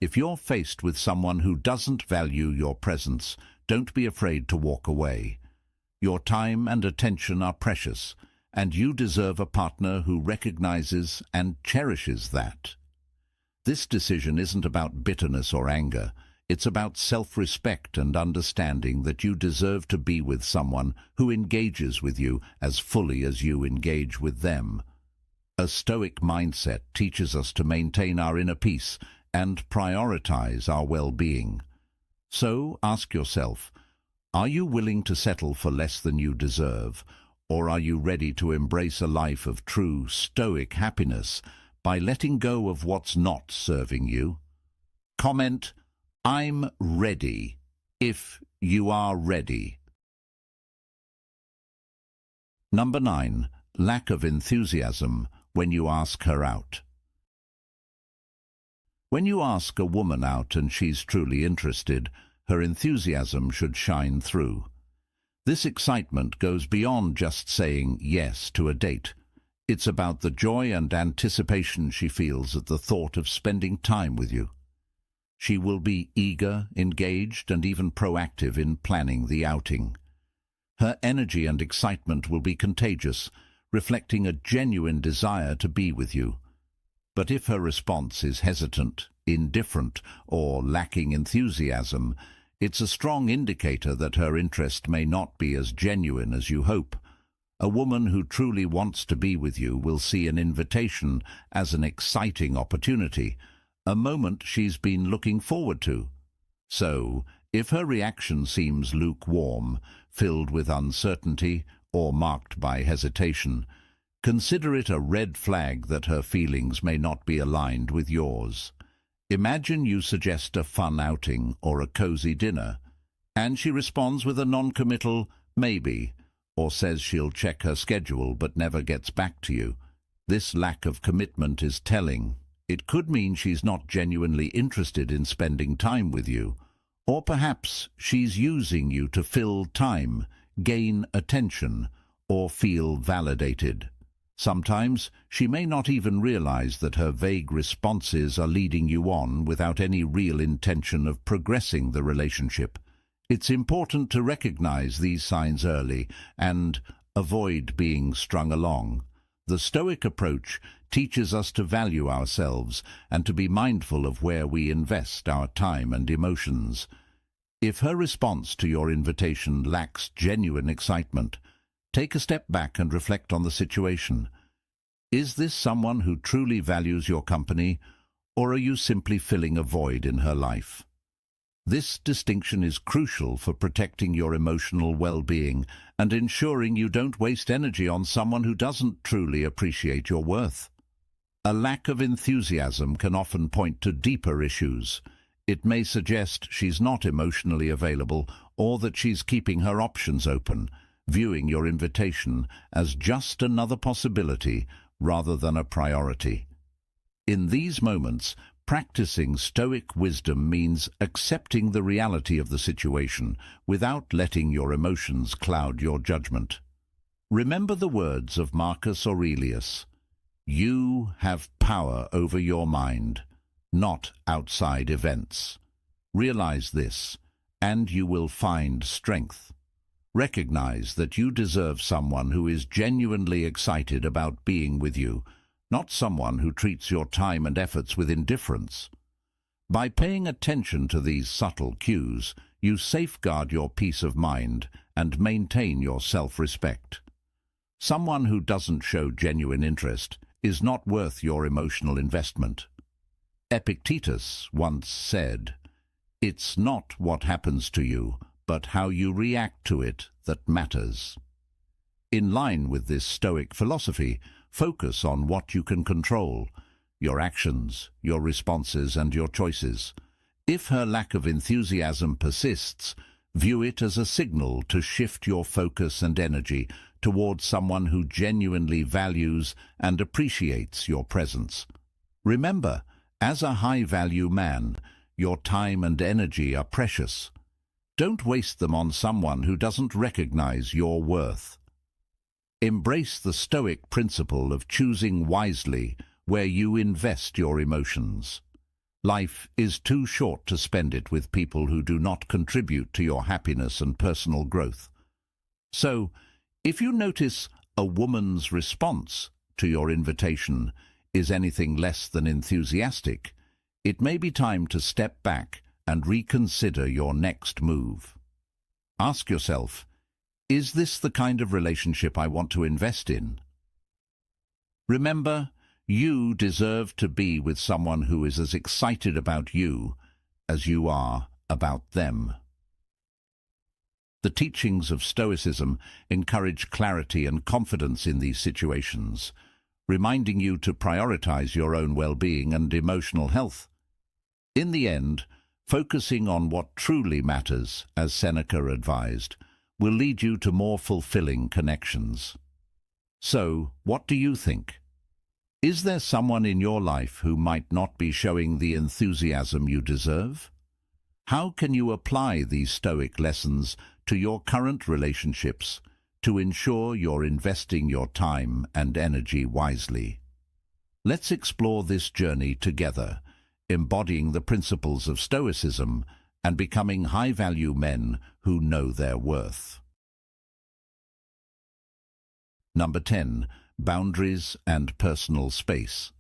If you're faced with someone who doesn't value your presence, don't be afraid to walk away. Your time and attention are precious, and you deserve a partner who recognizes and cherishes that. This decision isn't about bitterness or anger. It's about self-respect and understanding that you deserve to be with someone who engages with you as fully as you engage with them. A Stoic mindset teaches us to maintain our inner peace and prioritize our well-being. So ask yourself, Are you willing to settle for less than you deserve, or are you ready to embrace a life of true Stoic happiness by letting go of what's not serving you? Comment, "I'm ready," if you are ready. Number 9. Lack of enthusiasm when you ask her out. When you ask a woman out and she's truly interested, her enthusiasm should shine through. This excitement goes beyond just saying yes to a date. It's about the joy and anticipation she feels at the thought of spending time with you. She will be eager, engaged, and even proactive in planning the outing. Her energy and excitement will be contagious, reflecting a genuine desire to be with you. But if her response is hesitant, indifferent, or lacking enthusiasm, it's a strong indicator that her interest may not be as genuine as you hope. A woman who truly wants to be with you will see an invitation as an exciting opportunity, a moment she's been looking forward to. So, if her reaction seems lukewarm, filled with uncertainty, or marked by hesitation, consider it a red flag that her feelings may not be aligned with yours. Imagine you suggest a fun outing or a cozy dinner, and she responds with a non-committal maybe, or says she'll check her schedule but never gets back to you. This lack of commitment is telling. It could mean she's not genuinely interested in spending time with you, or perhaps she's using you to fill time, gain attention, or feel validated. Sometimes she may not even realize that her vague responses are leading you on without any real intention of progressing the relationship. It's important to recognize these signs early and avoid being strung along. The Stoic approach teaches us to value ourselves and to be mindful of where we invest our time and emotions. If her response to your invitation lacks genuine excitement, take a step back and reflect on the situation. Is this someone who truly values your company, or are you simply filling a void in her life? This distinction is crucial for protecting your emotional well-being and ensuring you don't waste energy on someone who doesn't truly appreciate your worth. A lack of enthusiasm can often point to deeper issues. It may suggest she's not emotionally available or that she's keeping her options open, viewing your invitation as just another possibility rather than a priority. In these moments, practicing Stoic wisdom means accepting the reality of the situation without letting your emotions cloud your judgment. Remember the words of Marcus Aurelius, "You have power over your mind, not outside events." Realize this, and you will find strength. Recognize that you deserve someone who is genuinely excited about being with you, not someone who treats your time and efforts with indifference. By paying attention to these subtle cues, you safeguard your peace of mind and maintain your self-respect. Someone who doesn't show genuine interest is not worth your emotional investment. Epictetus once said, "It's not what happens to you, but how you react to it that matters." In line with this Stoic philosophy, focus on what you can control, your actions, your responses, and your choices. If her lack of enthusiasm persists, view it as a signal to shift your focus and energy towards someone who genuinely values and appreciates your presence. Remember, as a high-value man, your time and energy are precious. Don't waste them on someone who doesn't recognize your worth. Embrace the Stoic principle of choosing wisely where you invest your emotions. Life is too short to spend it with people who do not contribute to your happiness and personal growth. So, if you notice a woman's response to your invitation is anything less than enthusiastic, it may be time to step back and reconsider your next move. Ask yourself, is this the kind of relationship I want to invest in? Remember, you deserve to be with someone who is as excited about you as you are about them. The teachings of Stoicism encourage clarity and confidence in these situations, reminding you to prioritize your own well-being and emotional health. In the end, focusing on what truly matters, as Seneca advised, will lead you to more fulfilling connections. So, what do you think? Is there someone in your life who might not be showing the enthusiasm you deserve? How can you apply these Stoic lessons to your current relationships to ensure you're investing your time and energy wisely? Let's explore this journey together, embodying the principles of Stoicism and becoming high-value men who know their worth. Number 10. Boundaries and personal space.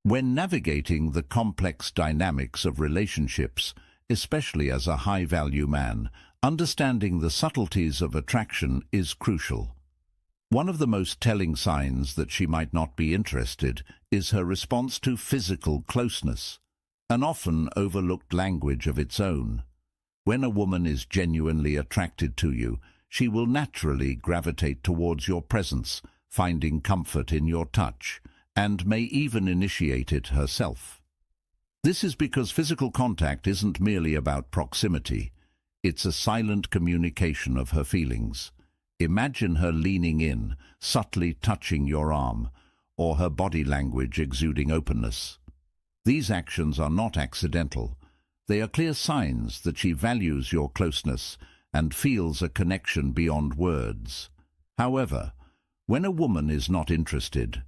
When navigating the complex dynamics of relationships, especially as a high-value man, understanding the subtleties of attraction is crucial. One of the most telling signs that she might not be interested is her response to physical closeness, an often overlooked language of its own. When a woman is genuinely attracted to you, she will naturally gravitate towards your presence, finding comfort in your touch, and may even initiate it herself. This is because physical contact isn't merely about proximity. It's a silent communication of her feelings. Imagine her leaning in, subtly touching your arm, or her body language exuding openness. These actions are not accidental. They are clear signs that she values your closeness and feels a connection beyond words. However, when a woman is not interested,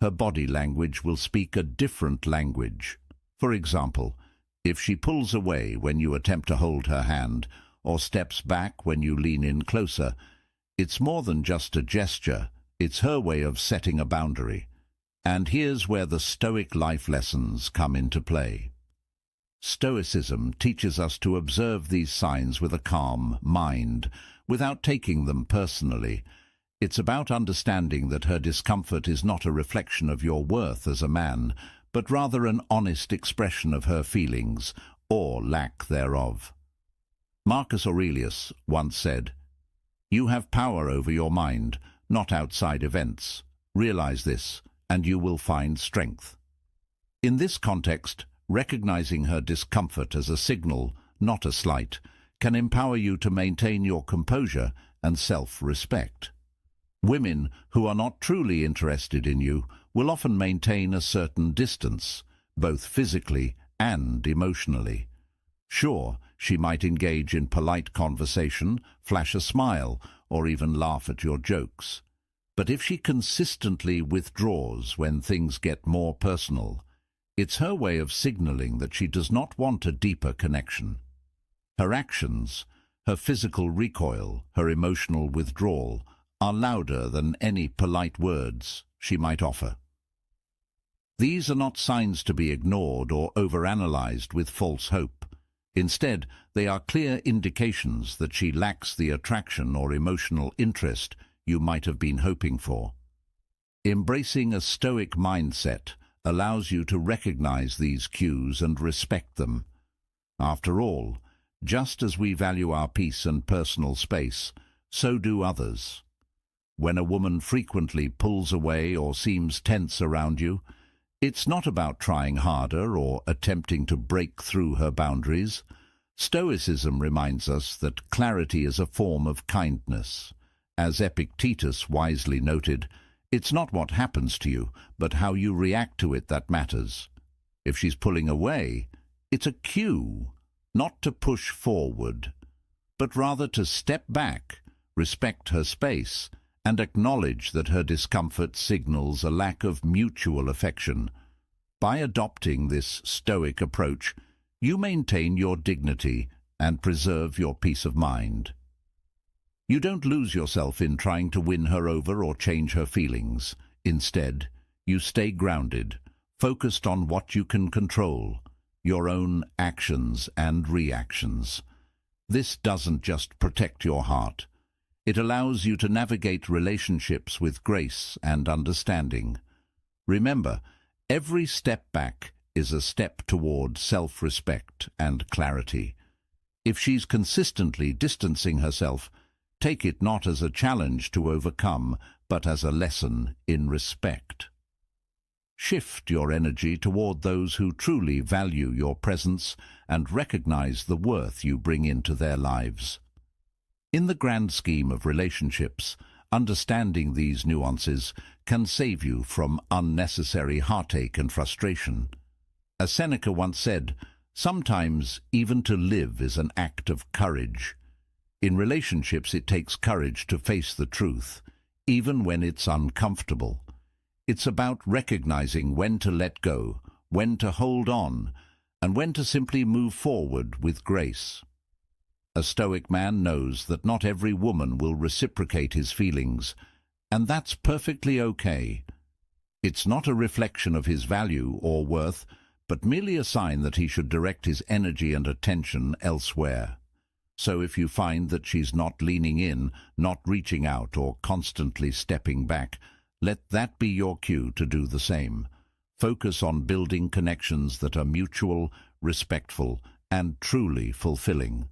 her body language will speak a different language. For example, if she pulls away when you attempt to hold her hand, or steps back when you lean in closer, it's more than just a gesture, it's her way of setting a boundary. And here's where the Stoic life lessons come into play. Stoicism teaches us to observe these signs with a calm mind, without taking them personally. It's about understanding that her discomfort is not a reflection of your worth as a man, but rather an honest expression of her feelings, or lack thereof. Marcus Aurelius once said, "You have power over your mind, not outside events. Realize this, and you will find strength." In this context, recognizing her discomfort as a signal, not a slight, can empower you to maintain your composure and self-respect. Women who are not truly interested in you will often maintain a certain distance, both physically and emotionally. Sure, she might engage in polite conversation, flash a smile, or even laugh at your jokes. But if she consistently withdraws when things get more personal, it's her way of signaling that she does not want a deeper connection. Her actions, her physical recoil, her emotional withdrawal, are louder than any polite words she might offer. These are not signs to be ignored or overanalyzed with false hope. Instead, they are clear indications that she lacks the attraction or emotional interest you might have been hoping for. Embracing a Stoic mindset allows you to recognize these cues and respect them. After all, just as we value our peace and personal space, so do others. When a woman frequently pulls away or seems tense around you, it's not about trying harder or attempting to break through her boundaries. Stoicism reminds us that clarity is a form of kindness. As Epictetus wisely noted, it's not what happens to you, but how you react to it that matters. If she's pulling away, it's a cue, not to push forward, but rather to step back, respect her space, and acknowledge that her discomfort signals a lack of mutual affection. By adopting this Stoic approach, you maintain your dignity and preserve your peace of mind. You don't lose yourself in trying to win her over or change her feelings. Instead, you stay grounded, focused on what you can control, your own actions and reactions. This doesn't just protect your heart. It allows you to navigate relationships with grace and understanding. Remember, every step back is a step toward self-respect and clarity. If she's consistently distancing herself, take it not as a challenge to overcome, but as a lesson in respect. Shift your energy toward those who truly value your presence and recognize the worth you bring into their lives. In the grand scheme of relationships, understanding these nuances can save you from unnecessary heartache and frustration. As Seneca once said, sometimes even to live is an act of courage. In relationships, it takes courage to face the truth, even when it's uncomfortable. It's about recognizing when to let go, when to hold on, and when to simply move forward with grace. A Stoic man knows that not every woman will reciprocate his feelings, and that's perfectly okay. It's not a reflection of his value or worth, but merely a sign that he should direct his energy and attention elsewhere. So if you find that she's not leaning in, not reaching out, or constantly stepping back, let that be your cue to do the same. Focus on building connections that are mutual, respectful, and truly fulfilling.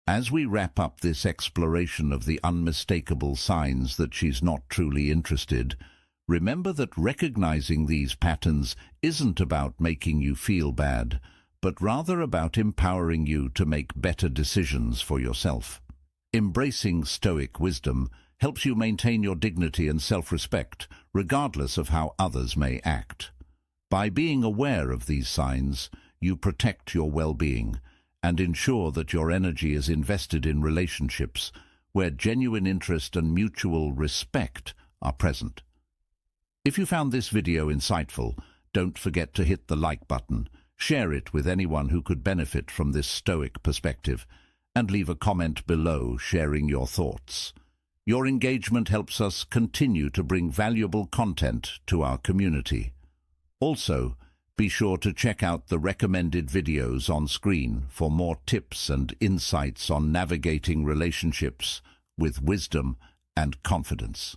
As we wrap up this exploration of the unmistakable signs that she's not truly interested, remember that recognizing these patterns isn't about making you feel bad, but rather about empowering you to make better decisions for yourself. Embracing Stoic wisdom helps you maintain your dignity and self-respect, regardless of how others may act. By being aware of these signs, you protect your well-being and ensure that your energy is invested in relationships where genuine interest and mutual respect are present. If you found this video insightful, don't forget to hit the like button, share it with anyone who could benefit from this Stoic perspective, and leave a comment below sharing your thoughts. Your engagement helps us continue to bring valuable content to our community. Also, be sure to check out the recommended videos on screen for more tips and insights on navigating relationships with wisdom and confidence.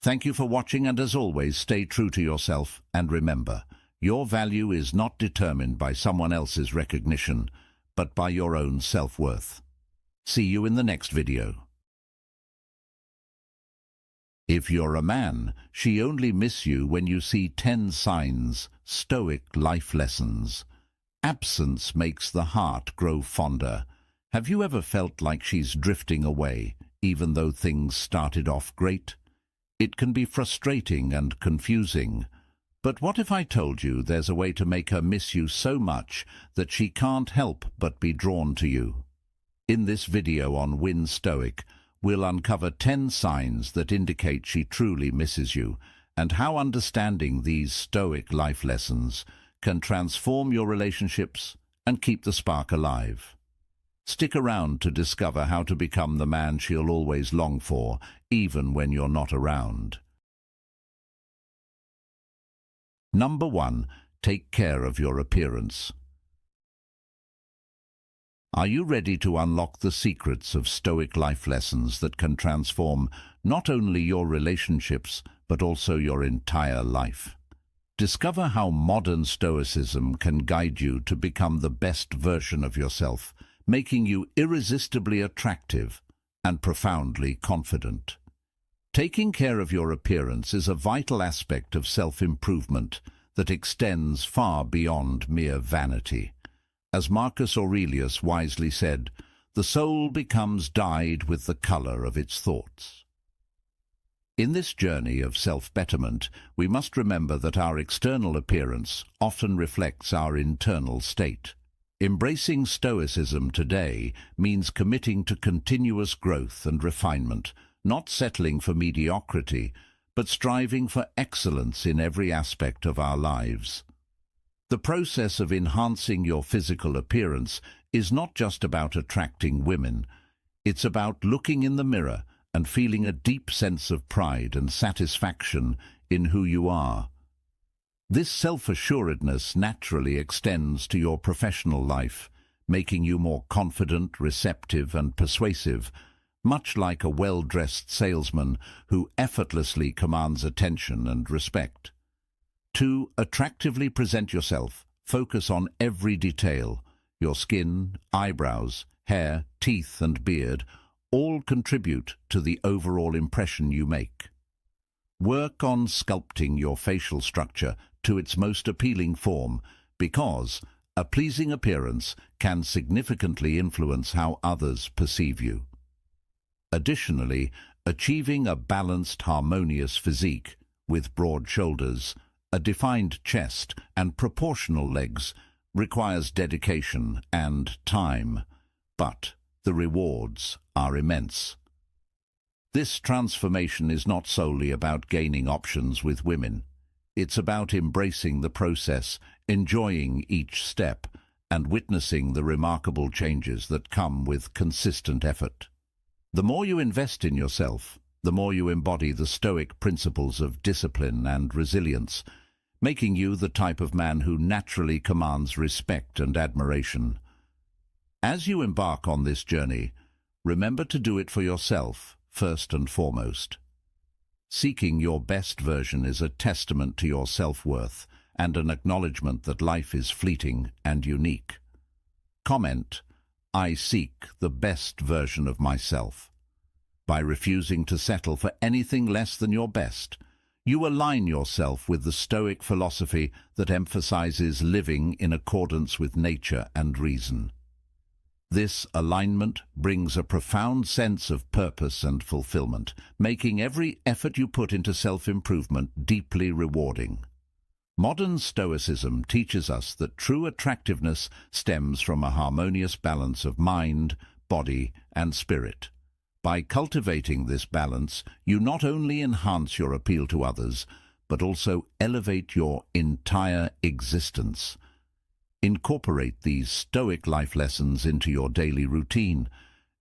Thank you for watching, and as always, stay true to yourself, and remember, your value is not determined by someone else's recognition, but by your own self-worth. See you in the next video. If you're a man, she only miss you when you see 10 signs, Stoic life lessons. Absence makes the heart grow fonder. Have you ever felt like she's drifting away, even though things started off great? It can be frustrating and confusing. But what if I told you there's a way to make her miss you so much that she can't help but be drawn to you? In this video on Win Stoic, we'll uncover 10 signs that indicate she truly misses you, and how understanding these Stoic life lessons can transform your relationships and keep the spark alive. Stick around to discover how to become the man she'll always long for, even when you're not around. Number 1. Take care of your appearance. Are you ready to unlock the secrets of Stoic life lessons that can transform not only your relationships, but also your entire life? Discover how modern Stoicism can guide you to become the best version of yourself, making you irresistibly attractive and profoundly confident. Taking care of your appearance is a vital aspect of self-improvement that extends far beyond mere vanity. As Marcus Aurelius wisely said, the soul becomes dyed with the color of its thoughts. In this journey of self-betterment, we must remember that our external appearance often reflects our internal state. Embracing Stoicism today means committing to continuous growth and refinement, not settling for mediocrity, but striving for excellence in every aspect of our lives. The process of enhancing your physical appearance is not just about attracting women. It's about looking in the mirror and feeling a deep sense of pride and satisfaction in who you are. This self-assuredness naturally extends to your professional life, making you more confident, receptive, and persuasive, much like a well-dressed salesman who effortlessly commands attention and respect. To attractively present yourself, Focus on every detail. Your skin, eyebrows, hair, teeth and beard all contribute to the overall impression you make. Work on sculpting your facial structure to its most appealing form, because a pleasing appearance can significantly influence how others perceive you. Additionally, achieving a balanced, harmonious physique with broad shoulders, a defined chest and proportional legs requires dedication and time, but the rewards are immense. This transformation is not solely about gaining options with women. It's about embracing the process, enjoying each step, and witnessing the remarkable changes that come with consistent effort. The more you invest in yourself, the more you embody the Stoic principles of discipline and resilience, making you the type of man who naturally commands respect and admiration. As you embark on this journey, remember to do it for yourself, first and foremost. Seeking your best version is a testament to your self-worth and an acknowledgement that life is fleeting and unique. Comment, "I seek the best version of myself." By refusing to settle for anything less than your best, you align yourself with the Stoic philosophy that emphasizes living in accordance with nature and reason. This alignment brings a profound sense of purpose and fulfillment, making every effort you put into self-improvement deeply rewarding. Modern Stoicism teaches us that true attractiveness stems from a harmonious balance of mind, body, and spirit. By cultivating this balance, you not only enhance your appeal to others, but also elevate your entire existence. Incorporate these Stoic life lessons into your daily routine,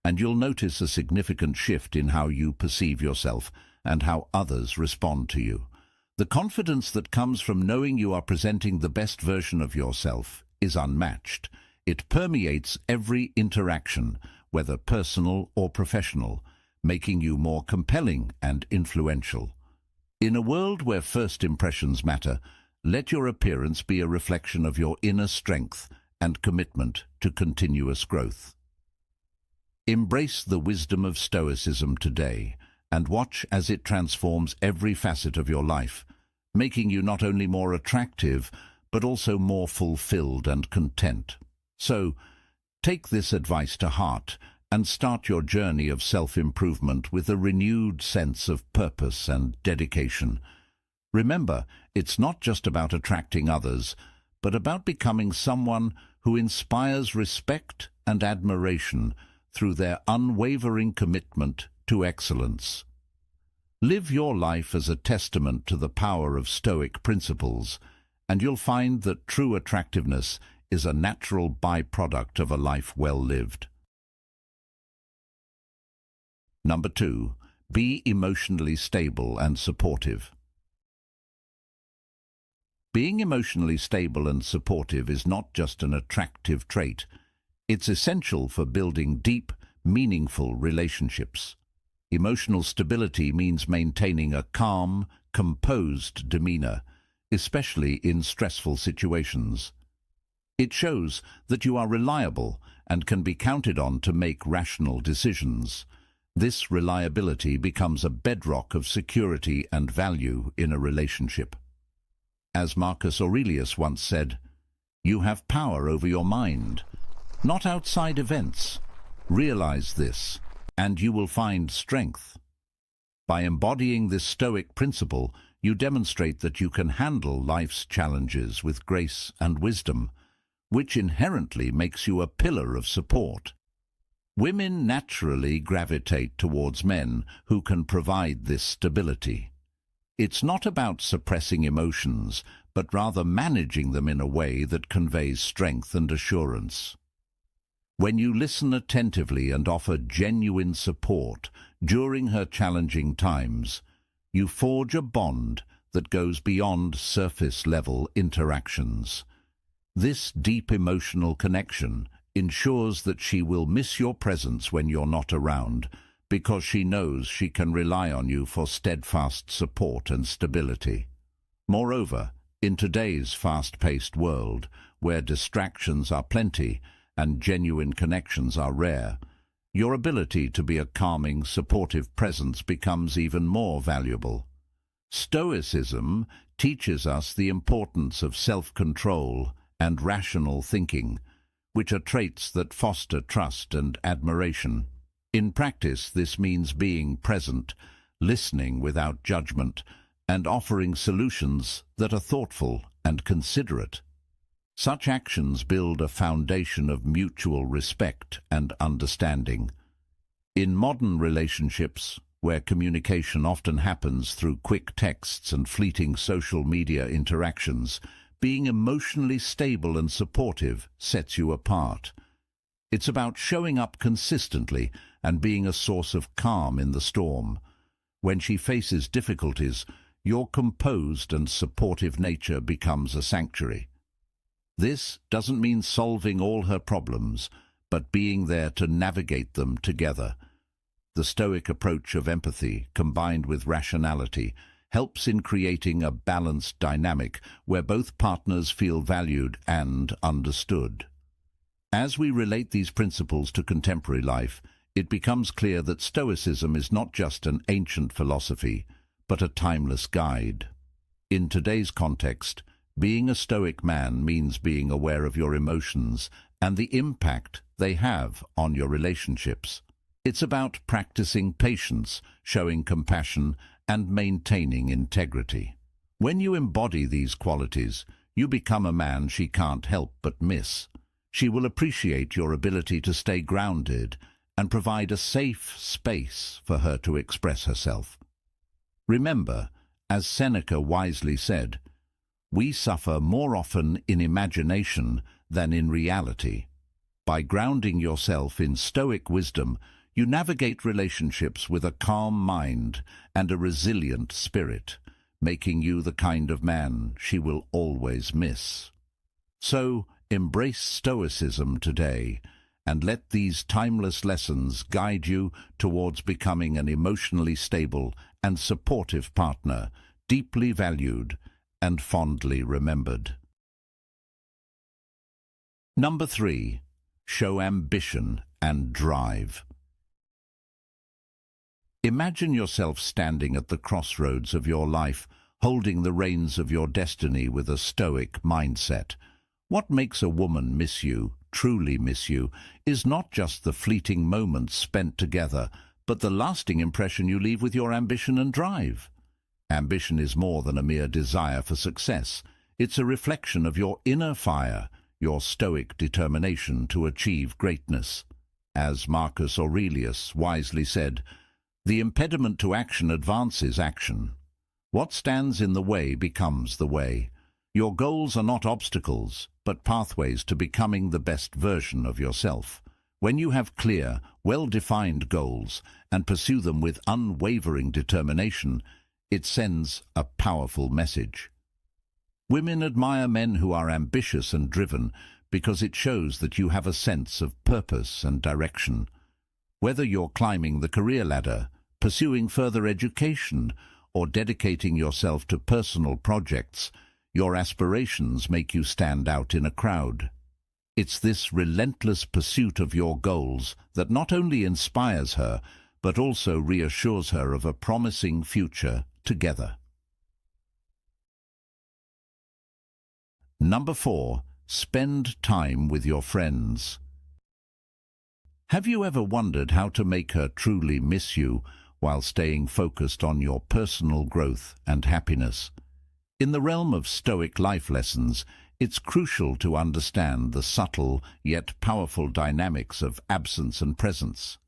and you'll notice a significant shift in how you perceive yourself and how others respond to you. The confidence that comes from knowing you are presenting the best version of yourself is unmatched. It permeates every interaction, whether personal or professional, making you more compelling and influential. In a world where first impressions matter, let your appearance be a reflection of your inner strength and commitment to continuous growth. Embrace the wisdom of Stoicism today and watch as it transforms every facet of your life, making you not only more attractive, but also more fulfilled and content. So, take this advice to heart and start your journey of self-improvement with a renewed sense of purpose and dedication. Remember, it's not just about attracting others, but about becoming someone who inspires respect and admiration through their unwavering commitment to excellence. Live your life as a testament to the power of Stoic principles, and you'll find that true attractiveness is a natural byproduct of a life well lived. Number 2, be emotionally stable and supportive. Being emotionally stable and supportive is not just an attractive trait. It's essential for building deep, meaningful relationships. Emotional stability means maintaining a calm, composed demeanor, especially in stressful situations. It shows that you are reliable and can be counted on to make rational decisions. This reliability becomes a bedrock of security and value in a relationship. As Marcus Aurelius once said, "You have power over your mind, not outside events. Realize this, and you will find strength." By embodying this Stoic principle, you demonstrate that you can handle life's challenges with grace and wisdom, which inherently makes you a pillar of support. Women naturally gravitate towards men who can provide this stability. It's not about suppressing emotions, but rather managing them in a way that conveys strength and assurance. When you listen attentively and offer genuine support during her challenging times, you forge a bond that goes beyond surface-level interactions. This deep emotional connection ensures that she will miss your presence when you're not around, because she knows she can rely on you for steadfast support and stability. Moreover, In today's fast-paced world, where distractions are plenty and genuine connections are rare, your ability to be a calming, supportive presence becomes even more valuable. Stoicism teaches us the importance of self-control and rational thinking, which are traits that foster trust and admiration. In practice, this means being present, listening without judgment, and offering solutions that are thoughtful and considerate. Such actions build a foundation of mutual respect and understanding. In modern relationships, where communication often happens through quick texts and fleeting social media interactions, being emotionally stable and supportive sets you apart. It's about showing up consistently and being a source of calm in the storm. When she faces difficulties, your composed and supportive nature becomes a sanctuary. This doesn't mean solving all her problems, but being there to navigate them together. The Stoic approach of empathy, combined with rationality, helps in creating a balanced dynamic where both partners feel valued and understood. As we relate these principles to contemporary life, it becomes clear that Stoicism is not just an ancient philosophy, but a timeless guide. In today's context, being a Stoic man means being aware of your emotions and the impact they have on your relationships. It's about practicing patience, showing compassion, and maintaining integrity. When you embody these qualities, you become a man she can't help but miss. She will appreciate your ability to stay grounded and provide a safe space for her to express herself. Remember, as Seneca wisely said, we suffer more often in imagination than in reality. By grounding yourself in Stoic wisdom, you navigate relationships with a calm mind and a resilient spirit, making you the kind of man she will always miss. So, embrace Stoicism today, and let these timeless lessons guide you towards becoming an emotionally stable and supportive partner, deeply valued and fondly remembered. Number 3. Show ambition and drive. Imagine yourself standing at the crossroads of your life, holding the reins of your destiny with a Stoic mindset. What makes a woman miss you, truly miss you, is not just the fleeting moments spent together, but the lasting impression you leave with your ambition and drive. Ambition is more than a mere desire for success. It's a reflection of your inner fire, your Stoic determination to achieve greatness. As Marcus Aurelius wisely said, "The impediment to action advances action. What stands in the way becomes the way." Your goals are not obstacles, but pathways to becoming the best version of yourself. When you have clear, well-defined goals and pursue them with unwavering determination, it sends a powerful message. Women admire men who are ambitious and driven because it shows that you have a sense of purpose and direction. Whether you're climbing the career ladder, pursuing further education, or dedicating yourself to personal projects, your aspirations make you stand out in a crowd. It's this relentless pursuit of your goals that not only inspires her, but also reassures her of a promising future together. Number 4. Spend time with your friends. Have you ever wondered how to make her truly miss you while staying focused on your personal growth and happiness? In the realm of Stoic life lessons, it's crucial to understand the subtle yet powerful dynamics of absence and presence.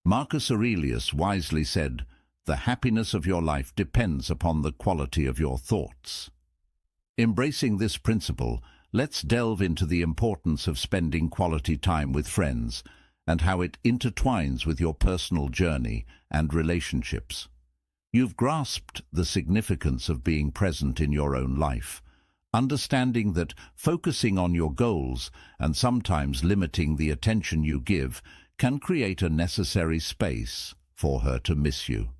Marcus Aurelius wisely said, "The happiness of your life depends upon the quality of your thoughts." Embracing this principle, let's delve into the importance of spending quality time with friends and how it intertwines with your personal journey and relationships. You've grasped the significance of being present in your own life, understanding that focusing on your goals and sometimes limiting the attention you give can create a necessary space for her to miss you.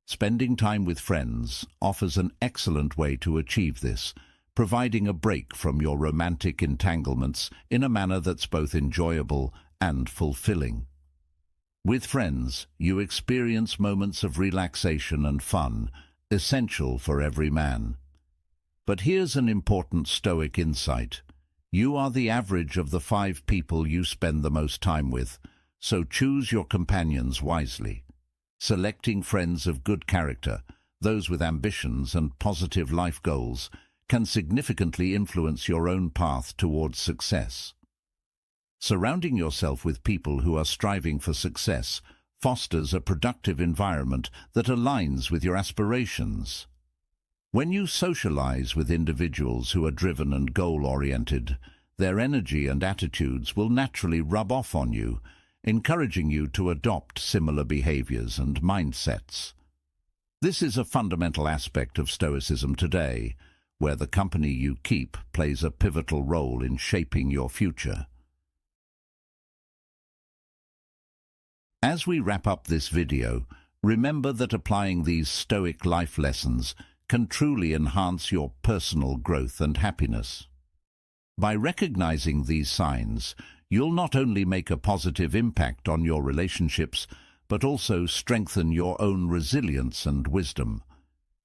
Spending time with friends offers an excellent way to achieve this, providing a break from your romantic entanglements in a manner that's both enjoyable and fulfilling. With friends, you experience moments of relaxation and fun, essential for every man. But here's an important Stoic insight. You are the average of the 5 people you spend the most time with, so choose your companions wisely. Selecting friends of good character, those with ambitions and positive life goals, can significantly influence your own path towards success. Surrounding yourself with people who are striving for success fosters a productive environment that aligns with your aspirations. When you socialize with individuals who are driven and goal-oriented, their energy and attitudes will naturally rub off on you, encouraging you to adopt similar behaviors and mindsets. This is a fundamental aspect of Stoicism today, where the company you keep plays a pivotal role in shaping your future. As we wrap up this video, remember that applying these Stoic life lessons can truly enhance your personal growth and happiness. By recognizing these signs, you'll not only make a positive impact on your relationships, but also strengthen your own resilience and wisdom.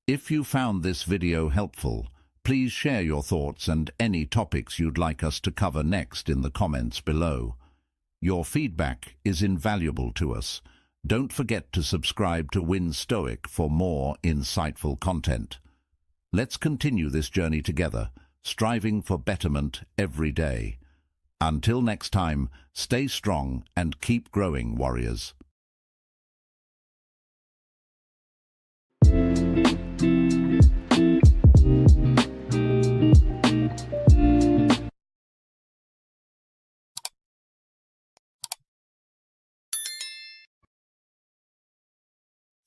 If you found this video helpful, please share your thoughts and any topics you'd like us to cover next in the comments below. Your feedback is invaluable to us. Don't forget to subscribe to Win Stoic for more insightful content. Let's continue this journey together, striving for betterment every day. Until next time, stay strong and keep growing, warriors.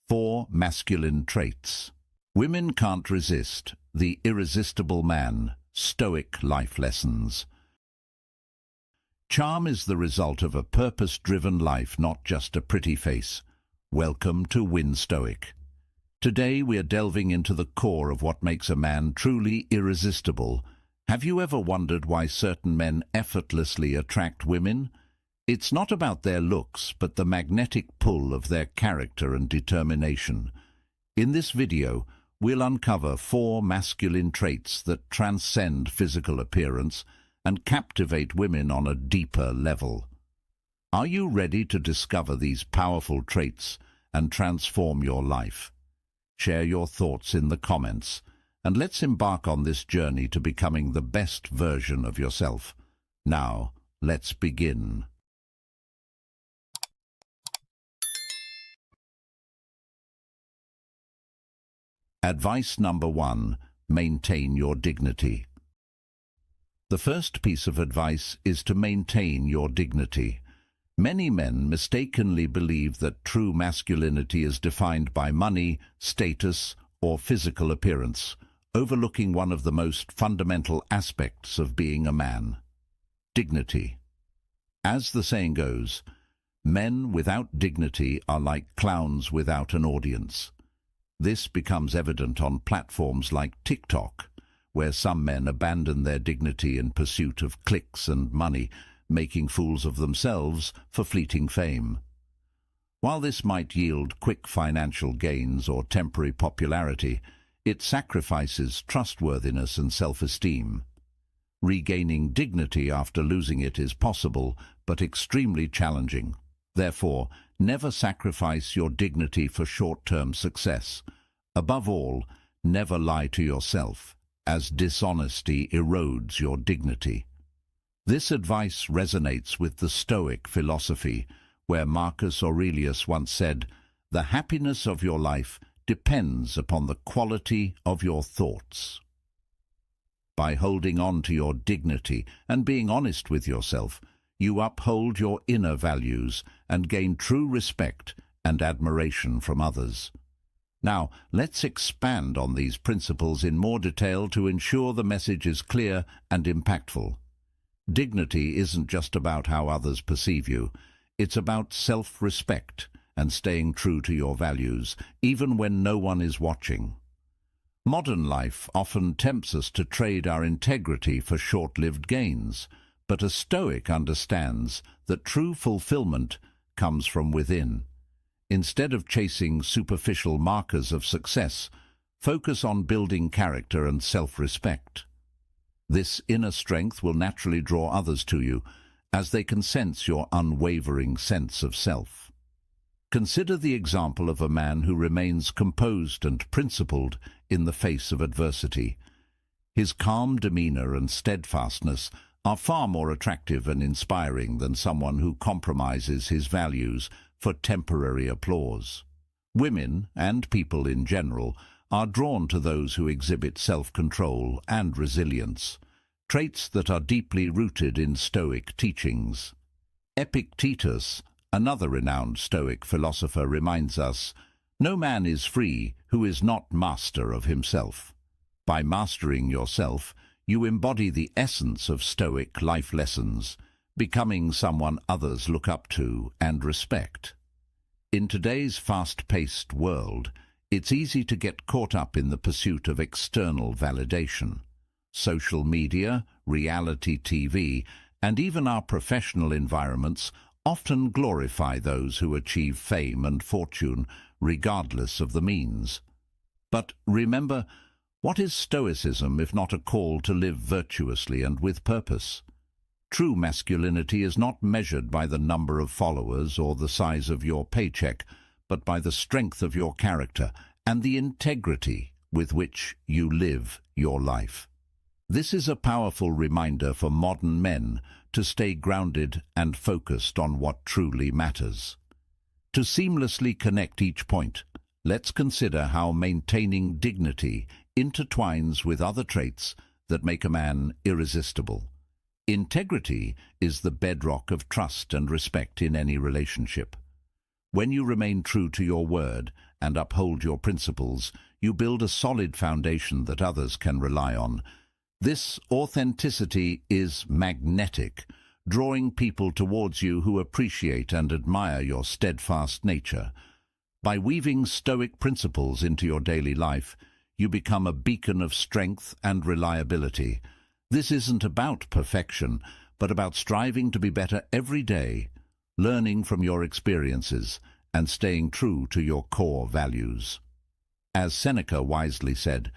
Four masculine traits. Women can't resist the irresistible man. Stoic life lessons. Charm is the result of a purpose-driven life, not just a pretty face. Welcome to Win Stoic. Today we are delving into the core of what makes a man truly irresistible. Have you ever wondered why certain men effortlessly attract women? It's not about their looks, but the magnetic pull of their character and determination. In this video, we'll uncover 4 masculine traits that transcend physical appearance and captivate women on a deeper level. Are you ready to discover these powerful traits and transform your life? Share your thoughts in the comments, and let's embark on this journey to becoming the best version of yourself. Now, let's begin. Advice number 1. Maintain your dignity. The first piece of advice is to maintain your dignity. Many men mistakenly believe that true masculinity is defined by money, status, or physical appearance, overlooking one of the most fundamental aspects of being a man: dignity. As the saying goes, men without dignity are like clowns without an audience. This becomes evident on platforms like TikTok, where some men abandon their dignity in pursuit of clicks and money, making fools of themselves for fleeting fame. While this might yield quick financial gains or temporary popularity, it sacrifices trustworthiness and self-esteem. Regaining dignity after losing it is possible, but extremely challenging. Therefore, never sacrifice your dignity for short-term success. Above all, never lie to yourself, as dishonesty erodes your dignity. This advice resonates with the Stoic philosophy, where Marcus Aurelius once said, "The happiness of your life depends upon the quality of your thoughts." By holding on to your dignity and being honest with yourself, you uphold your inner values and gain true respect and admiration from others. Now, let's expand on these principles in more detail to ensure the message is clear and impactful. Dignity isn't just about how others perceive you. It's about self-respect and staying true to your values, even when no one is watching. Modern life often tempts us to trade our integrity for short-lived gains, but a Stoic understands that true fulfillment comes from within. Instead of chasing superficial markers of success, focus on building character and self-respect. This inner strength will naturally draw others to you, as they can sense your unwavering sense of self. Consider the example of a man who remains composed and principled in the face of adversity. His calm demeanor and steadfastness are far more attractive and inspiring than someone who compromises his values for temporary applause. Women, and people in general, are drawn to those who exhibit self-control and resilience, traits that are deeply rooted in Stoic teachings. Epictetus, another renowned Stoic philosopher, reminds us, "No man is free who is not master of himself." By mastering yourself, you embody the essence of Stoic life lessons, becoming someone others look up to and respect. In today's fast-paced world, it's easy to get caught up in the pursuit of external validation. Social media, reality TV, and even our professional environments often glorify those who achieve fame and fortune, regardless of the means. But remember, what is Stoicism if not a call to live virtuously and with purpose? True masculinity is not measured by the number of followers or the size of your paycheck, but by the strength of your character and the integrity with which you live your life. This is a powerful reminder for modern men to stay grounded and focused on what truly matters. To seamlessly connect each point, let's consider how maintaining dignity intertwines with other traits that make a man irresistible. Integrity is the bedrock of trust and respect in any relationship. When you remain true to your word and uphold your principles, you build a solid foundation that others can rely on. This authenticity is magnetic, drawing people towards you who appreciate and admire your steadfast nature. By weaving Stoic principles into your daily life, you become a beacon of strength and reliability. This isn't about perfection, but about striving to be better every day, learning from your experiences, and staying true to your core values. As Seneca wisely said,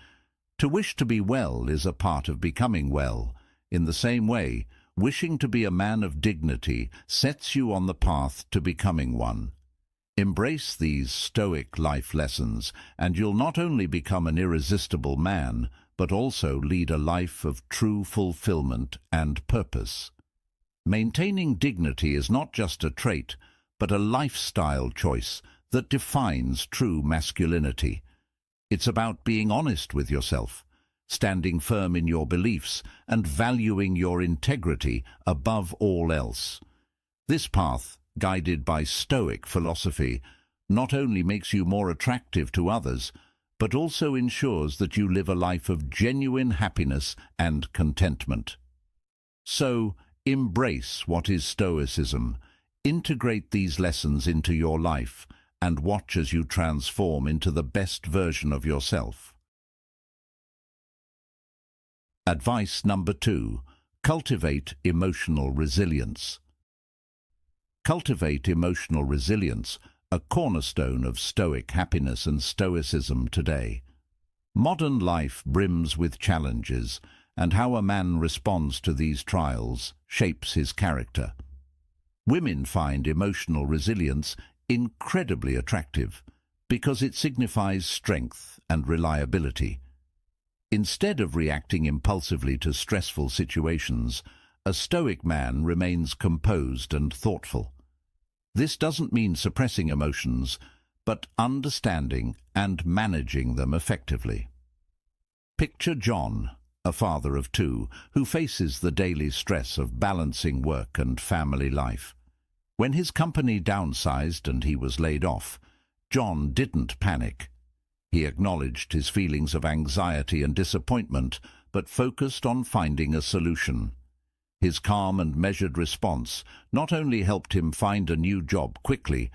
"To wish to be well is a part of becoming well." In the same way, wishing to be a man of dignity sets you on the path to becoming one. Embrace these Stoic life lessons, and you'll not only become an irresistible man, but also lead a life of true fulfillment and purpose. Maintaining dignity is not just a trait, but a lifestyle choice that defines true masculinity. It's about being honest with yourself, standing firm in your beliefs, and valuing your integrity above all else. This path, guided by Stoic philosophy, not only makes you more attractive to others, but also ensures that you live a life of genuine happiness and contentment. So, embrace what is Stoicism, integrate these lessons into your life, and watch as you transform into the best version of yourself. Advice number 2. Cultivate emotional resilience. Cultivate emotional resilience, a cornerstone of Stoic happiness and Stoicism today. Modern life brims with challenges, and how a man responds to these trials shapes his character. Women find emotional resilience incredibly attractive because it signifies strength and reliability. Instead of reacting impulsively to stressful situations, a Stoic man remains composed and thoughtful. This doesn't mean suppressing emotions, but understanding and managing them effectively. Picture John, a father of 2, who faces the daily stress of balancing work and family life. When his company downsized and he was laid off, John didn't panic. He acknowledged his feelings of anxiety and disappointment, but focused on finding a solution. His calm and measured response not only helped him find a new job quickly,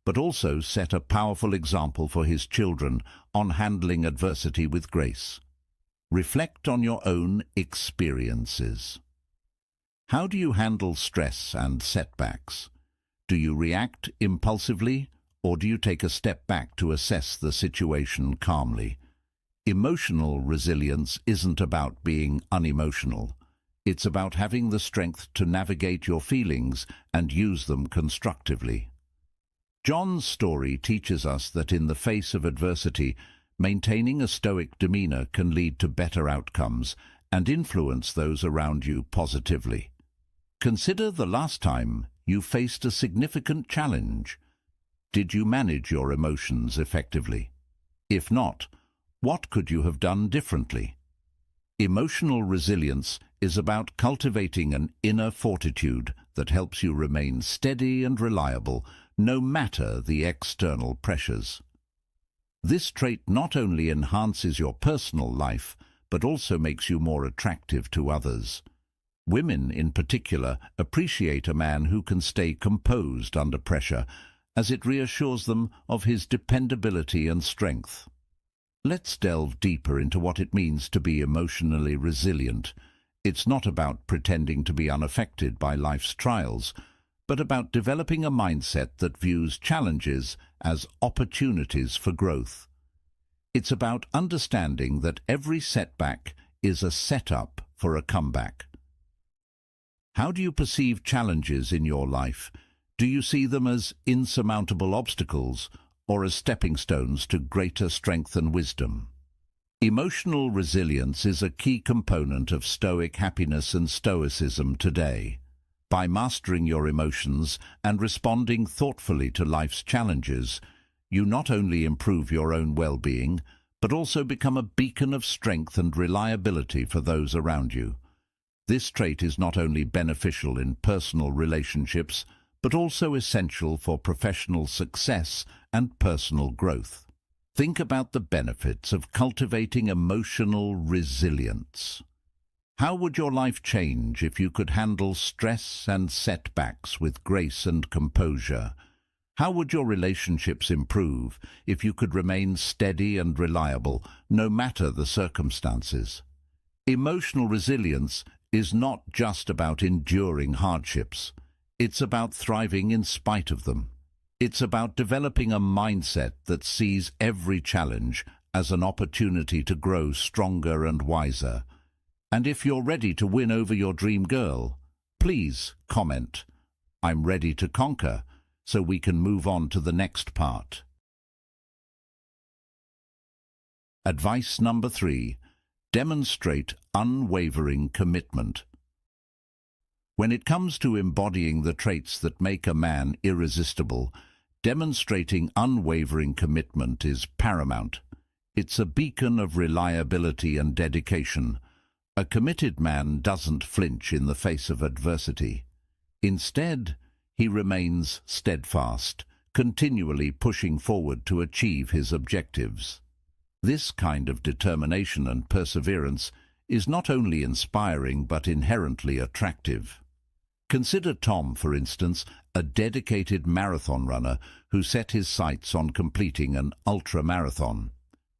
but also set a powerful example for his children on handling adversity with grace. Reflect on your own experiences. How do you handle stress and setbacks? Do you react impulsively, or do you take a step back to assess the situation calmly? Emotional resilience isn't about being unemotional. It's about having the strength to navigate your feelings and use them constructively. John's story teaches us that in the face of adversity, maintaining a stoic demeanor can lead to better outcomes and influence those around you positively. Consider the last time you faced a significant challenge. Did you manage your emotions effectively? If not, what could you have done differently? Emotional resilience is about cultivating an inner fortitude that helps you remain steady and reliable no matter the external pressures. This trait not only enhances your personal life, but also makes you more attractive to others. Women, in particular, appreciate a man who can stay composed under pressure, as it reassures them of his dependability and strength. Let's delve deeper into what it means to be emotionally resilient. It's not about pretending to be unaffected by life's trials, but about developing a mindset that views challenges as opportunities for growth. It's about understanding that every setback is a setup for a comeback. How do you perceive challenges in your life? Do you see them as insurmountable obstacles or as stepping stones to greater strength and wisdom? Emotional resilience is a key component of Stoic happiness and Stoicism today. By mastering your emotions and responding thoughtfully to life's challenges, you not only improve your own well-being, but also become a beacon of strength and reliability for those around you. This trait is not only beneficial in personal relationships, but also essential for professional success and personal growth. Think about the benefits of cultivating emotional resilience. How would your life change if you could handle stress and setbacks with grace and composure? How would your relationships improve if you could remain steady and reliable, no matter the circumstances? Emotional resilience is not just about enduring hardships. It's about thriving in spite of them. It's about developing a mindset that sees every challenge as an opportunity to grow stronger and wiser. And if you're ready to win over your dream girl, please comment, "I'm ready to conquer," so we can move on to the next part. Advice number 3. Demonstrate unwavering commitment. When it comes to embodying the traits that make a man irresistible, demonstrating unwavering commitment is paramount. It's a beacon of reliability and dedication. A committed man doesn't flinch in the face of adversity. Instead, he remains steadfast, continually pushing forward to achieve his objectives. This kind of determination and perseverance is not only inspiring but inherently attractive. Consider Tom, for instance, a dedicated marathon runner who set his sights on completing an ultra-marathon.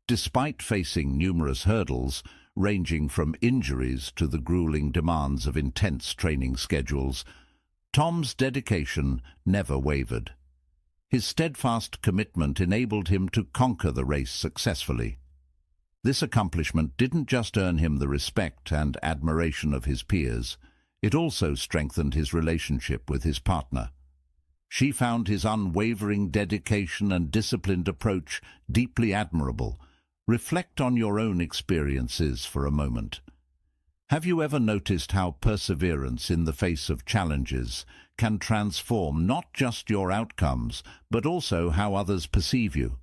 Despite facing numerous hurdles, ranging from injuries to the grueling demands of intense training schedules, Tom's dedication never wavered. His steadfast commitment enabled him to conquer the race successfully. This accomplishment didn't just earn him the respect and admiration of his peers, it also strengthened his relationship with his partner. She found his unwavering dedication and disciplined approach deeply admirable. Reflect on your own experiences for a moment. Have you ever noticed how perseverance in the face of challenges can transform not just your outcomes, but also how others perceive you?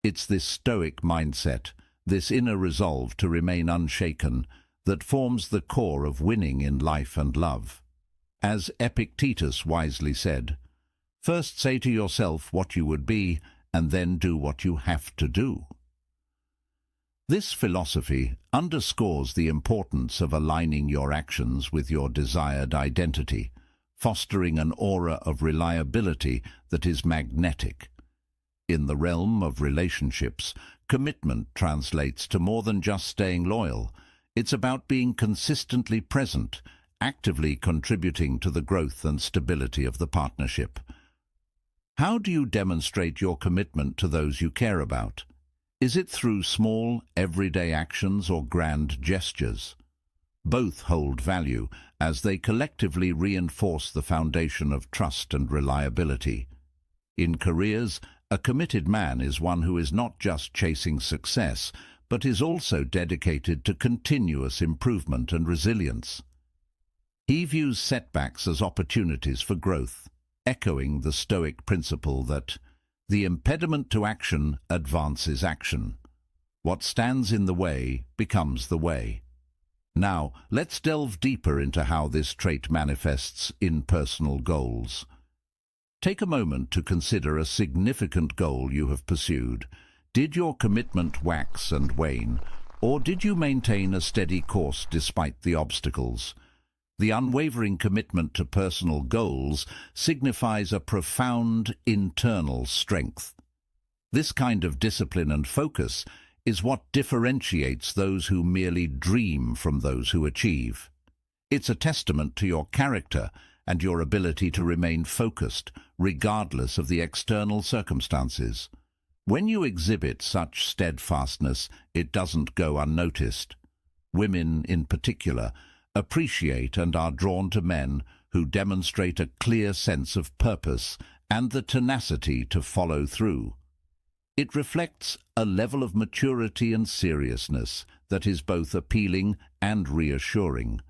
It's this stoic mindset, this inner resolve to remain unshaken, that forms the core of winning in life and love. As Epictetus wisely said, "First say to yourself what you would be, and then do what you have to do." This philosophy underscores the importance of aligning your actions with your desired identity, fostering an aura of reliability that is magnetic. In the realm of relationships, commitment translates to more than just staying loyal. It's about being consistently present, actively contributing to the growth and stability of the partnership. How do you demonstrate your commitment to those you care about? Is it through small, everyday actions or grand gestures? Both hold value, as they collectively reinforce the foundation of trust and reliability. In careers, a committed man is one who is not just chasing success, but is also dedicated to continuous improvement and resilience. He views setbacks as opportunities for growth, echoing the Stoic principle that the impediment to action advances action. What stands in the way becomes the way. Now, let's delve deeper into how this trait manifests in personal goals. Take a moment to consider a significant goal you have pursued. Did your commitment wax and wane, or did you maintain a steady course despite the obstacles? The unwavering commitment to personal goals signifies a profound internal strength. This kind of discipline and focus is what differentiates those who merely dream from those who achieve. It's a testament to your character and your ability to remain focused, regardless of the external circumstances. When you exhibit such steadfastness, it doesn't go unnoticed. Women, in particular, appreciate and are drawn to men who demonstrate a clear sense of purpose and the tenacity to follow through. It reflects a level of maturity and seriousness that is both appealing and reassuring.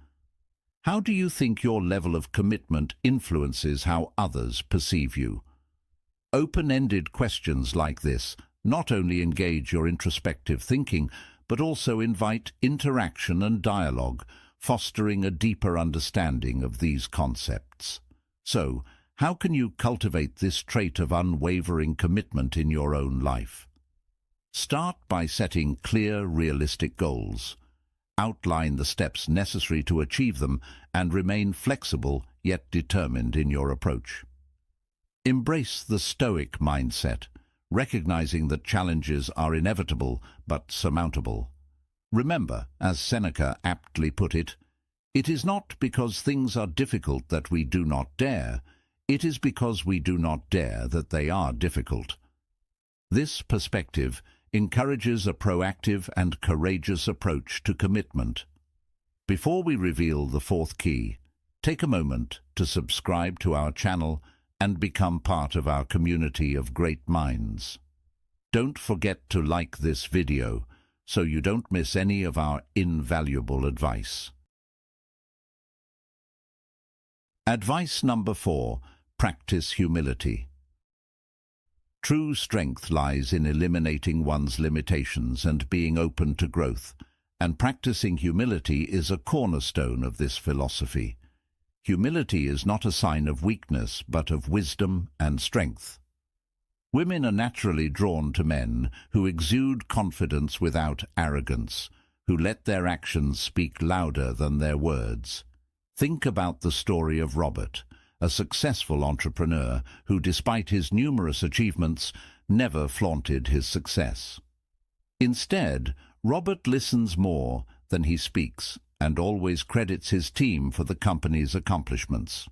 How do you think your level of commitment influences how others perceive you? Open-ended questions like this not only engage your introspective thinking, but also invite interaction and dialogue, fostering a deeper understanding of these concepts. So, how can you cultivate this trait of unwavering commitment in your own life? Start by setting clear, realistic goals. Outline the steps necessary to achieve them and remain flexible yet determined in your approach. Embrace the Stoic mindset, recognizing that challenges are inevitable but surmountable. Remember, as Seneca aptly put it, "It is not because things are difficult that we do not dare, it is because we do not dare that they are difficult." This perspective encourages a proactive and courageous approach to commitment. Before we reveal the fourth key, take a moment to subscribe to our channel and become part of our community of great minds. Don't forget to like this video so you don't miss any of our invaluable advice. Advice number 4. Practice humility. True strength lies in eliminating one's limitations and being open to growth, and practicing humility is a cornerstone of this philosophy. Humility is not a sign of weakness, but of wisdom and strength. Women are naturally drawn to men who exude confidence without arrogance, who let their actions speak louder than their words. Think about the story of Robert, a successful entrepreneur who, despite his numerous achievements, never flaunted his success. Instead, Robert listens more than he speaks and always credits his team for the company's accomplishments.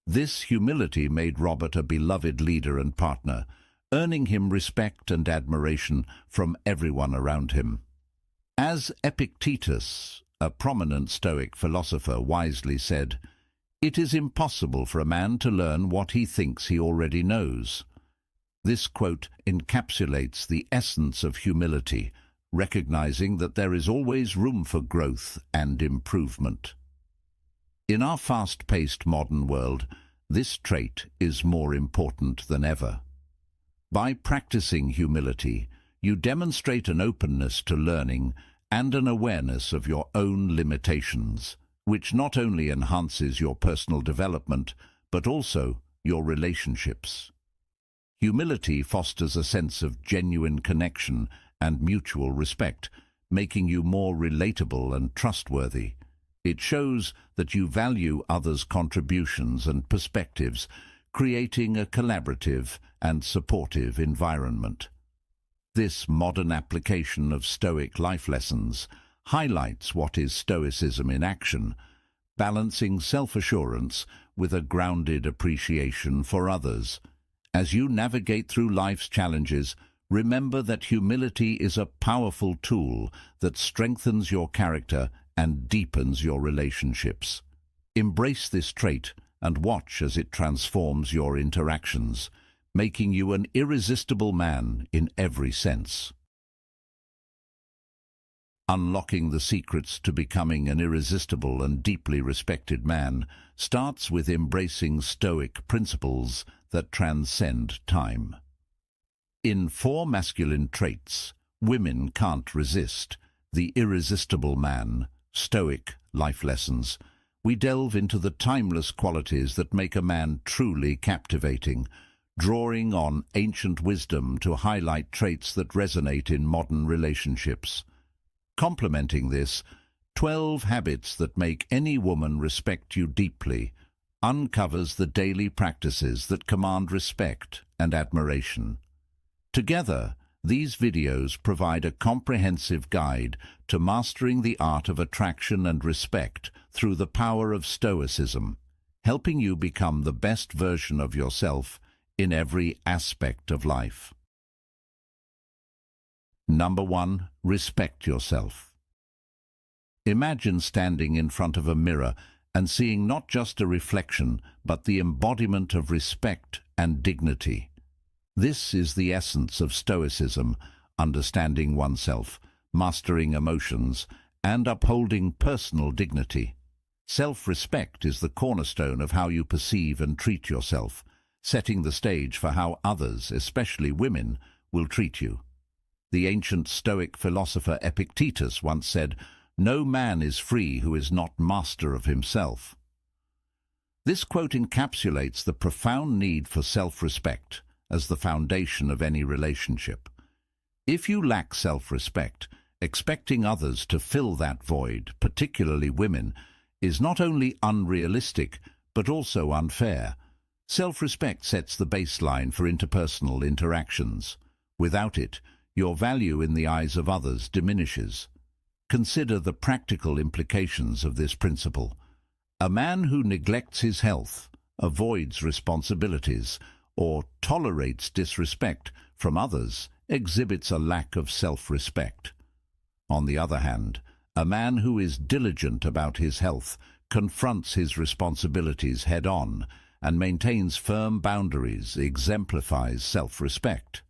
This humility made Robert a beloved leader and partner, earning him respect and admiration from everyone around him. As Epictetus, a prominent Stoic philosopher, wisely said, "It is impossible for a man to learn what he thinks he already knows." This quote encapsulates the essence of humility, recognizing that there is always room for growth and improvement. In our fast-paced modern world, this trait is more important than ever. By practicing humility, you demonstrate an openness to learning and an awareness of your own limitations, which not only enhances your personal development, but also your relationships. Humility fosters a sense of genuine connection and mutual respect, making you more relatable and trustworthy. It shows that you value others' contributions and perspectives, creating a collaborative and supportive environment. This modern application of Stoic life lessons highlights what is Stoicism in action, balancing self-assurance with a grounded appreciation for others. As you navigate through life's challenges, remember that humility is a powerful tool that strengthens your character and deepens your relationships. Embrace this trait and watch as it transforms your interactions, making you an irresistible man in every sense. Unlocking the secrets to becoming an irresistible and deeply respected man starts with embracing Stoic principles that transcend time. In 4 masculine traits, women can't resist, the irresistible man, Stoic life lessons, we delve into the timeless qualities that make a man truly captivating, drawing on ancient wisdom to highlight traits that resonate in modern relationships. Complementing this, 12 habits that make any woman respect you deeply uncovers the daily practices that command respect and admiration. Together, these videos provide a comprehensive guide to mastering the art of attraction and respect through the power of Stoicism, helping you become the best version of yourself in every aspect of life. Number 1. Respect yourself. Imagine standing in front of a mirror and seeing not just a reflection, but the embodiment of respect and dignity. This is the essence of Stoicism, understanding oneself, mastering emotions, and upholding personal dignity. Self-respect is the cornerstone of how you perceive and treat yourself, setting the stage for how others, especially women, will treat you. The ancient Stoic philosopher Epictetus once said, "No man is free who is not master of himself." This quote encapsulates the profound need for self-respect as the foundation of any relationship. If you lack self-respect, expecting others to fill that void, particularly women, is not only unrealistic but also unfair. Self-respect sets the baseline for interpersonal interactions. Without it, your value in the eyes of others diminishes. Consider the practical implications of this principle. A man who neglects his health, avoids responsibilities, or tolerates disrespect from others exhibits a lack of self-respect. On the other hand, a man who is diligent about his health confronts his responsibilities head-on and maintains firm boundaries, exemplifies self-respect.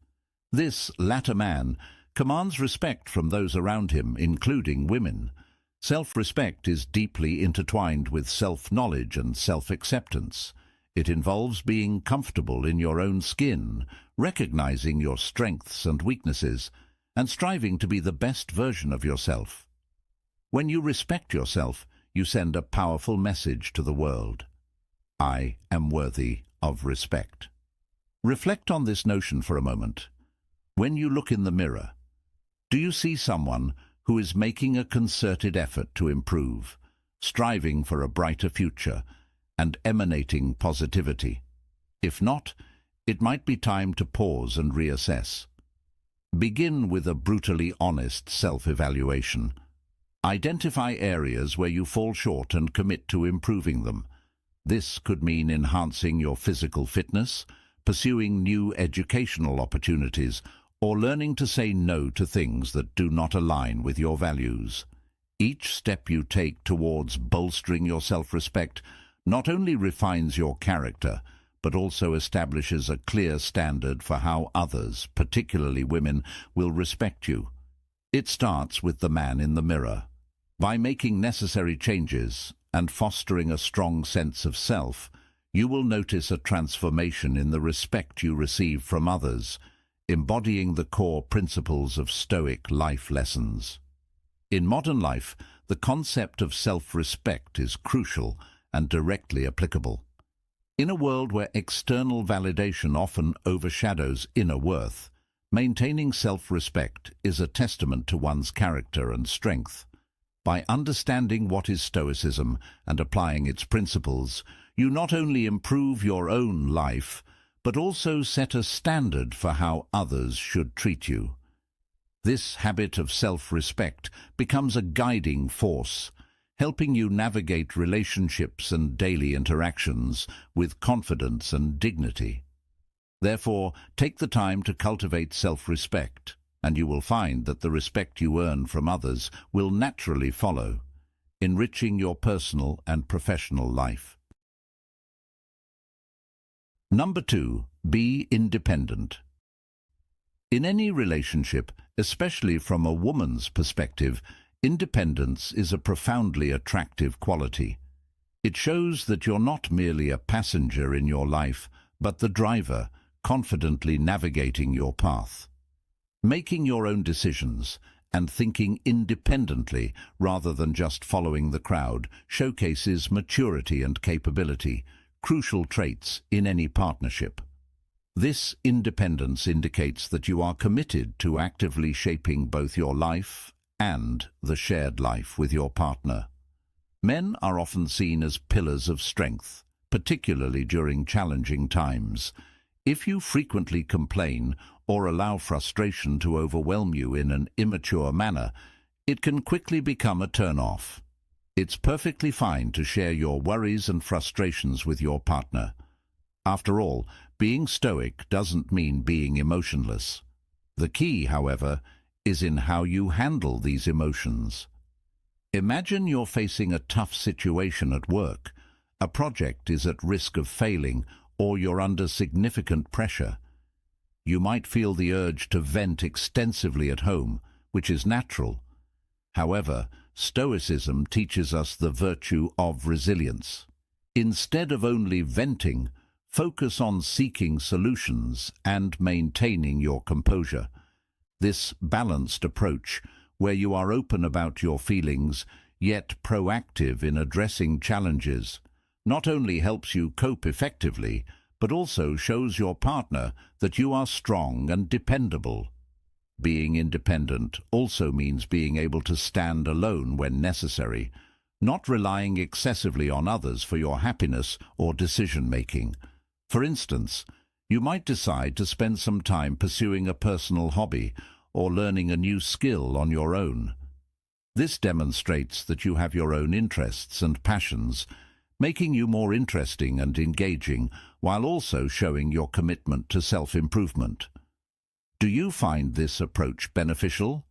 This latter man commands respect from those around him, including women. Self-respect is deeply intertwined with self-knowledge and self-acceptance. It involves being comfortable in your own skin, recognizing your strengths and weaknesses, and striving to be the best version of yourself. When you respect yourself, you send a powerful message to the world. I am worthy of respect. Reflect on this notion for a moment. When you look in the mirror, do you see someone who is making a concerted effort to improve, striving for a brighter future, and emanating positivity? If not, it might be time to pause and reassess. Begin with a brutally honest self-evaluation. Identify areas where you fall short and commit to improving them. This could mean enhancing your physical fitness, pursuing new educational opportunities, or learning to say no to things that do not align with your values. Each step you take towards bolstering your self-respect not only refines your character, but also establishes a clear standard for how others, particularly women, will respect you. It starts with the man in the mirror. By making necessary changes and fostering a strong sense of self, you will notice a transformation in the respect you receive from others, embodying the core principles of Stoic life lessons. In modern life, the concept of self-respect is crucial and directly applicable. In a world where external validation often overshadows inner worth, maintaining self-respect is a testament to one's character and strength. By understanding what is Stoicism and applying its principles, you not only improve your own life, but also set a standard for how others should treat you. This habit of self-respect becomes a guiding force, helping you navigate relationships and daily interactions with confidence and dignity. Therefore, take the time to cultivate self-respect, and you will find that the respect you earn from others will naturally follow, enriching your personal and professional life. Number 2, be independent. In any relationship, especially from a woman's perspective, independence is a profoundly attractive quality. It shows that you're not merely a passenger in your life, but the driver, confidently navigating your path. Making your own decisions and thinking independently rather than just following the crowd showcases maturity and capability, crucial traits in any partnership. This independence indicates that you are committed to actively shaping both your life and the shared life with your partner. Men are often seen as pillars of strength, particularly during challenging times. If you frequently complain or allow frustration to overwhelm you in an immature manner, it can quickly become a turn-off. It's perfectly fine to share your worries and frustrations with your partner. After all, being stoic doesn't mean being emotionless. The key, however, is in how you handle these emotions. Imagine you're facing a tough situation at work. A project is at risk of failing, or you're under significant pressure. You might feel the urge to vent extensively at home, which is natural. However, Stoicism teaches us the virtue of resilience. Instead of only venting, focus on seeking solutions and maintaining your composure. This balanced approach, where you are open about your feelings, yet proactive in addressing challenges, not only helps you cope effectively, but also shows your partner that you are strong and dependable. Being independent also means being able to stand alone when necessary, not relying excessively on others for your happiness or decision-making. For instance, you might decide to spend some time pursuing a personal hobby or learning a new skill on your own. This demonstrates that you have your own interests and passions, making you more interesting and engaging, while also showing your commitment to self-improvement. Do you find this approach beneficial?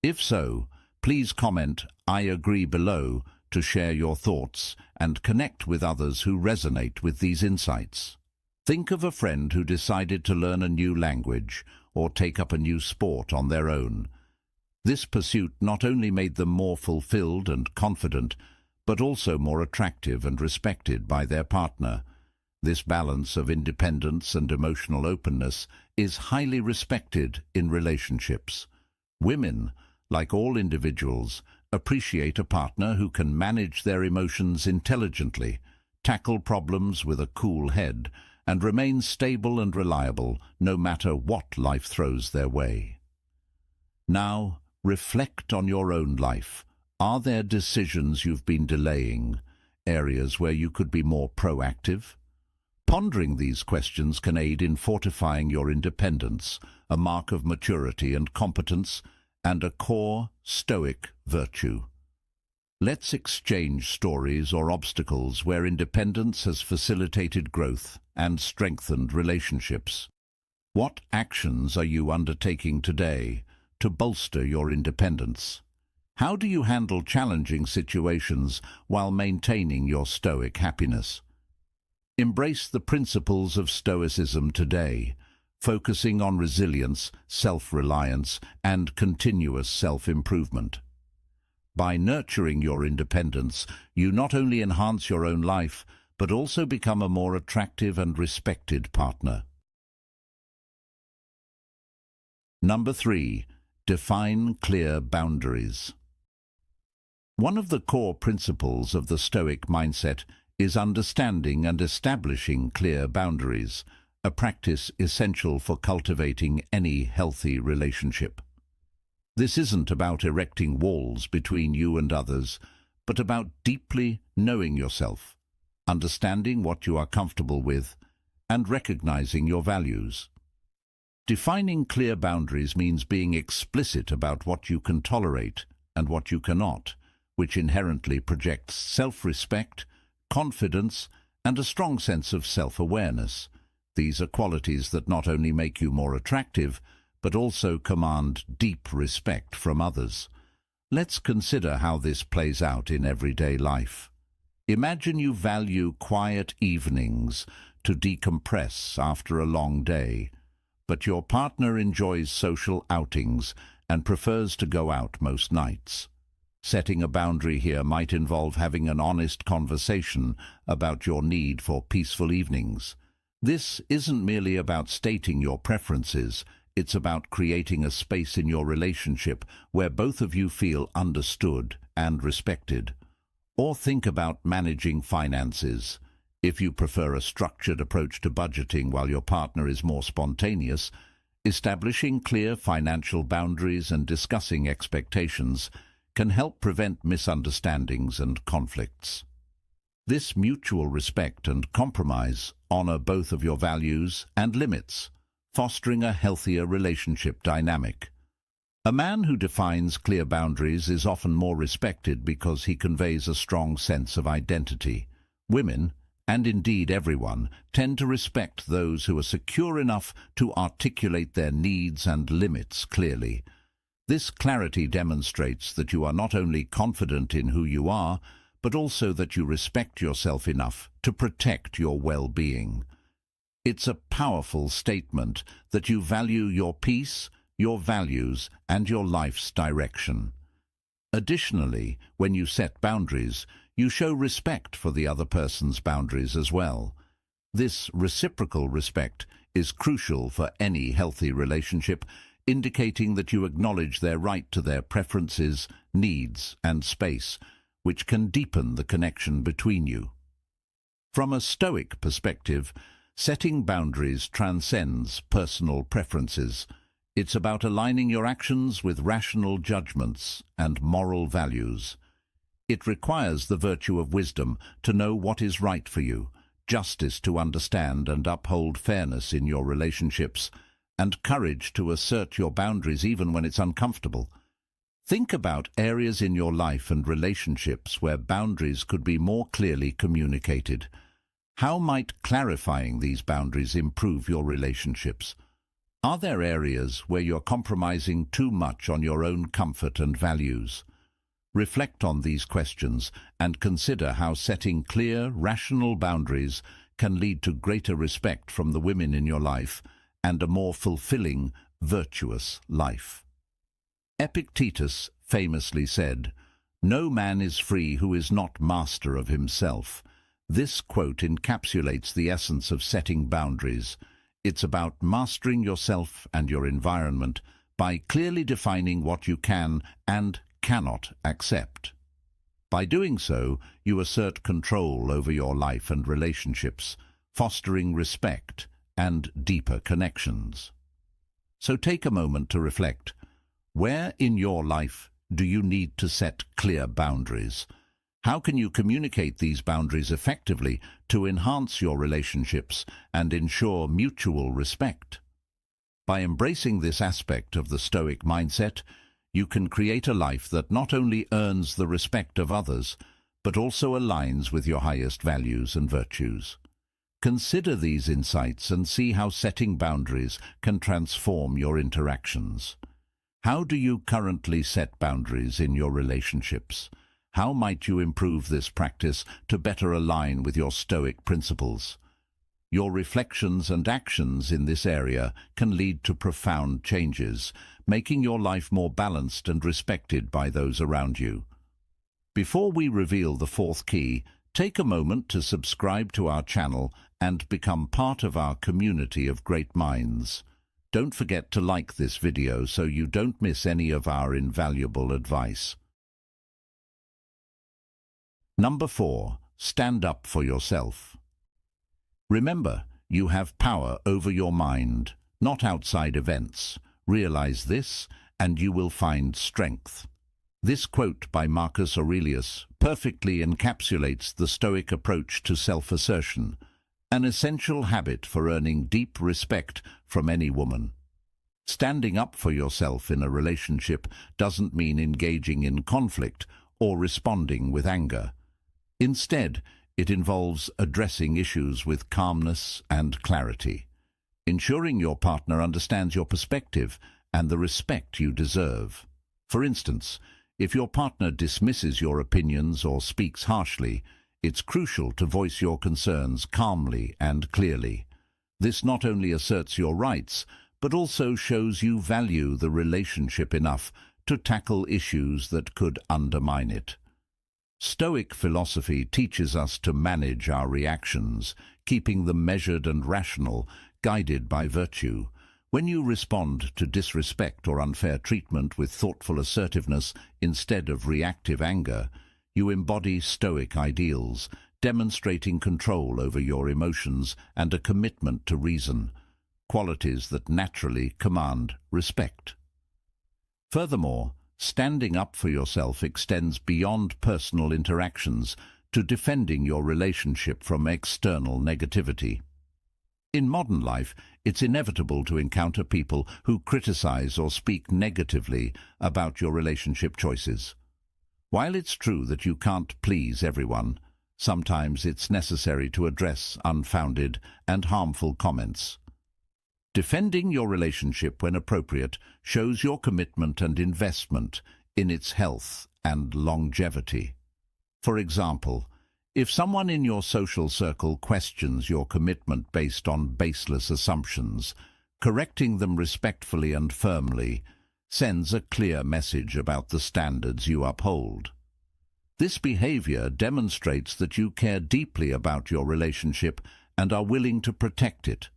If so, please comment "I agree" below to share your thoughts and connect with others who resonate with these insights. Think of a friend who decided to learn a new language or take up a new sport on their own. This pursuit not only made them more fulfilled and confident, but also more attractive and respected by their partner. This balance of independence and emotional openness is highly respected in relationships. Women, like all individuals, appreciate a partner who can manage their emotions intelligently, tackle problems with a cool head, and remain stable and reliable no matter what life throws their way. Now, reflect on your own life. Are there decisions you've been delaying, areas where you could be more proactive? Pondering these questions can aid in fortifying your independence, a mark of maturity and competence, and a core Stoic virtue. Let's exchange stories or obstacles where independence has facilitated growth and strengthened relationships. What actions are you undertaking today to bolster your independence? How do you handle challenging situations while maintaining your Stoic happiness? Embrace the principles of Stoicism today, focusing on resilience, self-reliance, and continuous self-improvement. By nurturing your independence, you not only enhance your own life, but also become a more attractive and respected partner. Number 3. Define clear boundaries. One of the core principles of the Stoic mindset is understanding and establishing clear boundaries, a practice essential for cultivating any healthy relationship. This isn't about erecting walls between you and others, but about deeply knowing yourself, understanding what you are comfortable with, and recognizing your values. Defining clear boundaries means being explicit about what you can tolerate and what you cannot, which inherently projects self-respect, confidence, and a strong sense of self-awareness. These are qualities that not only make you more attractive, but also command deep respect from others. Let's consider how this plays out in everyday life. Imagine you value quiet evenings to decompress after a long day, but your partner enjoys social outings and prefers to go out most nights. Setting a boundary here might involve having an honest conversation about your need for peaceful evenings. This isn't merely about stating your preferences, it's about creating a space in your relationship where both of you feel understood and respected. Or think about managing finances. If you prefer a structured approach to budgeting while your partner is more spontaneous, establishing clear financial boundaries and discussing expectations can help prevent misunderstandings and conflicts. This mutual respect and compromise honor both of your values and limits, fostering a healthier relationship dynamic. A man who defines clear boundaries is often more respected because he conveys a strong sense of identity. Women, and indeed everyone, tend to respect those who are secure enough to articulate their needs and limits clearly. This clarity demonstrates that you are not only confident in who you are, but also that you respect yourself enough to protect your well-being. It's a powerful statement that you value your peace, your values, and your life's direction. Additionally, when you set boundaries, you show respect for the other person's boundaries as well. This reciprocal respect is crucial for any healthy relationship, indicating that you acknowledge their right to their preferences, needs, and space, which can deepen the connection between you. From a Stoic perspective, setting boundaries transcends personal preferences. It's about aligning your actions with rational judgments and moral values. It requires the virtue of wisdom to know what is right for you, justice to understand and uphold fairness in your relationships, and courage to assert your boundaries even when it's uncomfortable. Think about areas in your life and relationships where boundaries could be more clearly communicated. How might clarifying these boundaries improve your relationships? Are there areas where you're compromising too much on your own comfort and values? Reflect on these questions and consider how setting clear, rational boundaries can lead to greater respect from the women in your life and a more fulfilling, virtuous life. Epictetus famously said, "No man is free who is not master of himself." This quote encapsulates the essence of setting boundaries. It's about mastering yourself and your environment by clearly defining what you can and cannot accept. By doing so, you assert control over your life and relationships, fostering respect and deeper connections. So take a moment to reflect. Where in your life do you need to set clear boundaries? How can you communicate these boundaries effectively to enhance your relationships and ensure mutual respect? By embracing this aspect of the Stoic mindset, you can create a life that not only earns the respect of others, but also aligns with your highest values and virtues. Consider these insights and see how setting boundaries can transform your interactions. How do you currently set boundaries in your relationships? How might you improve this practice to better align with your Stoic principles? Your reflections and actions in this area can lead to profound changes, making your life more balanced and respected by those around you. Before we reveal the fourth key, take a moment to subscribe to our channel and become part of our community of great minds. Don't forget to like this video so you don't miss any of our invaluable advice. Number 4. Stand up for yourself. Remember, you have power over your mind, not outside events. Realize this and you will find strength. This quote by Marcus Aurelius perfectly encapsulates the Stoic approach to self-assertion, an essential habit for earning deep respect from any woman. Standing up for yourself in a relationship doesn't mean engaging in conflict or responding with anger. Instead, it involves addressing issues with calmness and clarity, ensuring your partner understands your perspective and the respect you deserve. For instance, if your partner dismisses your opinions or speaks harshly, it's crucial to voice your concerns calmly and clearly. This not only asserts your rights, but also shows you value the relationship enough to tackle issues that could undermine it. Stoic philosophy teaches us to manage our reactions, keeping them measured and rational, guided by virtue. When you respond to disrespect or unfair treatment with thoughtful assertiveness instead of reactive anger, you embody Stoic ideals, demonstrating control over your emotions and a commitment to reason, qualities that naturally command respect. Furthermore, standing up for yourself extends beyond personal interactions to defending your relationship from external negativity. In modern life, it's inevitable to encounter people who criticize or speak negatively about your relationship choices. While it's true that you can't please everyone, sometimes it's necessary to address unfounded and harmful comments. Defending your relationship when appropriate shows your commitment and investment in its health and longevity. For example, if someone in your social circle questions your commitment based on baseless assumptions, correcting them respectfully and firmly sends a clear message about the standards you uphold. This behavior demonstrates that you care deeply about your relationship and are willing to protect it,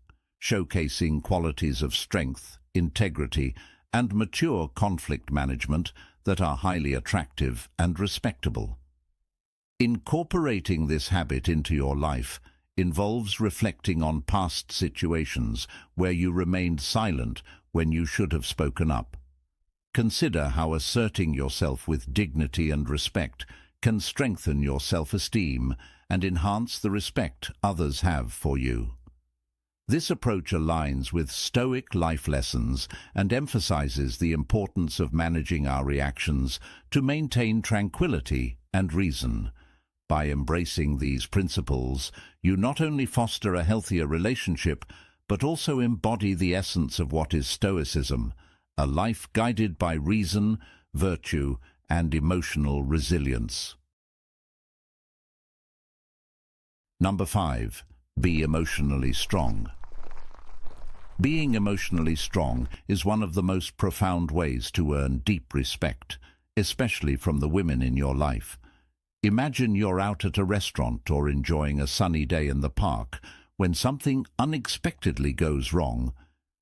showcasing qualities of strength, integrity, and mature conflict management that are highly attractive and respectable. Incorporating this habit into your life involves reflecting on past situations where you remained silent when you should have spoken up. Consider how asserting yourself with dignity and respect can strengthen your self-esteem and enhance the respect others have for you. This approach aligns with Stoic life lessons and emphasizes the importance of managing our reactions to maintain tranquility and reason. By embracing these principles, you not only foster a healthier relationship, but also embody the essence of what is Stoicism, a life guided by reason, virtue, and emotional resilience. Number 5. Be emotionally strong. Being emotionally strong is one of the most profound ways to earn deep respect, especially from the women in your life. Imagine you're out at a restaurant or enjoying a sunny day in the park when something unexpectedly goes wrong.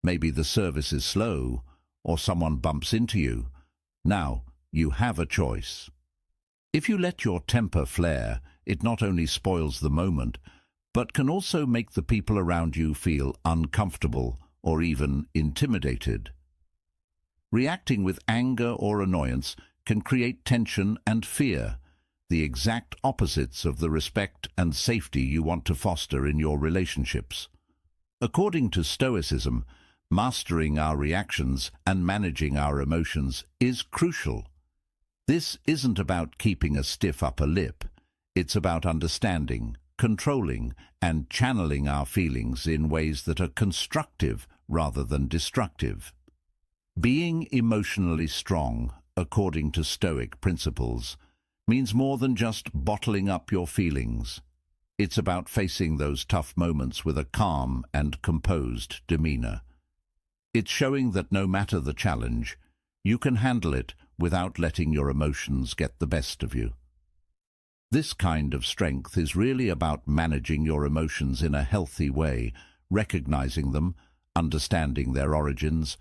Maybe the service is slow or someone bumps into you. Now, you have a choice. If you let your temper flare, it not only spoils the moment, but can also make the people around you feel uncomfortable or even intimidated. Reacting with anger or annoyance can create tension and fear, the exact opposites of the respect and safety you want to foster in your relationships. According to Stoicism, mastering our reactions and managing our emotions is crucial. This isn't about keeping a stiff upper lip. It's about understanding, controlling, and channeling our feelings in ways that are constructive rather than destructive. Being emotionally strong, according to Stoic principles, means more than just bottling up your feelings. It's about facing those tough moments with a calm and composed demeanor. It's showing that no matter the challenge, you can handle it without letting your emotions get the best of you. This kind of strength is really about managing your emotions in a healthy way, recognizing them, understanding their origins,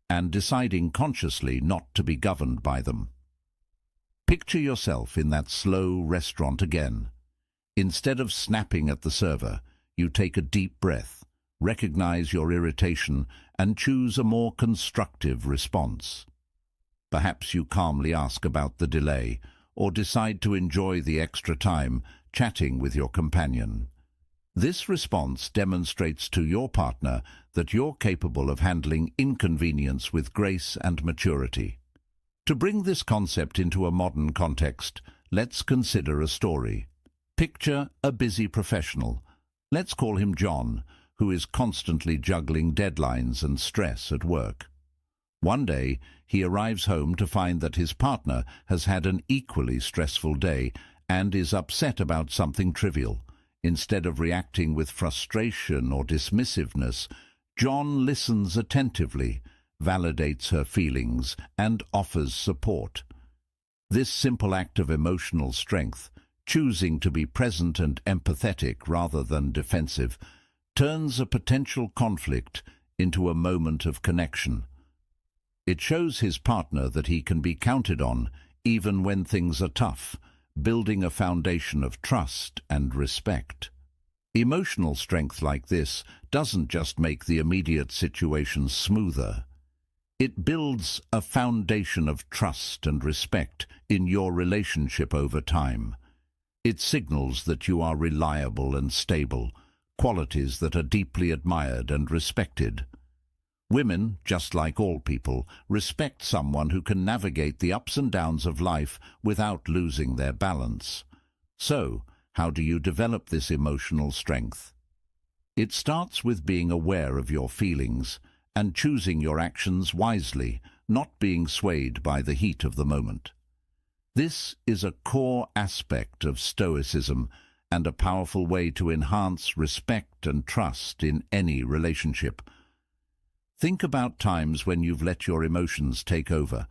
and deciding consciously not to be governed by them. Picture yourself in that slow restaurant again. Instead of snapping at the server, you take a deep breath, recognize your irritation, and choose a more constructive response. Perhaps you calmly ask about the delay, or decide to enjoy the extra time chatting with your companion. This response demonstrates to your partner that you're capable of handling inconvenience with grace and maturity. To bring this concept into a modern context, let's consider a story. Picture a busy professional. Let's call him John, who is constantly juggling deadlines and stress at work. One day, he arrives home to find that his partner has had an equally stressful day and is upset about something trivial. Instead of reacting with frustration or dismissiveness, John listens attentively, validates her feelings, and offers support. This simple act of emotional strength, choosing to be present and empathetic rather than defensive, turns a potential conflict into a moment of connection. It shows his partner that he can be counted on even when things are tough, building a foundation of trust and respect. Emotional strength like this doesn't just make the immediate situation smoother. It builds a foundation of trust and respect in your relationship over time. It signals that you are reliable and stable, qualities that are deeply admired and respected. Women, just like all people, respect someone who can navigate the ups and downs of life without losing their balance. So, how do you develop this emotional strength? It starts with being aware of your feelings and choosing your actions wisely, not being swayed by the heat of the moment. This is a core aspect of Stoicism and a powerful way to enhance respect and trust in any relationship. Think about times when you've let your emotions take over.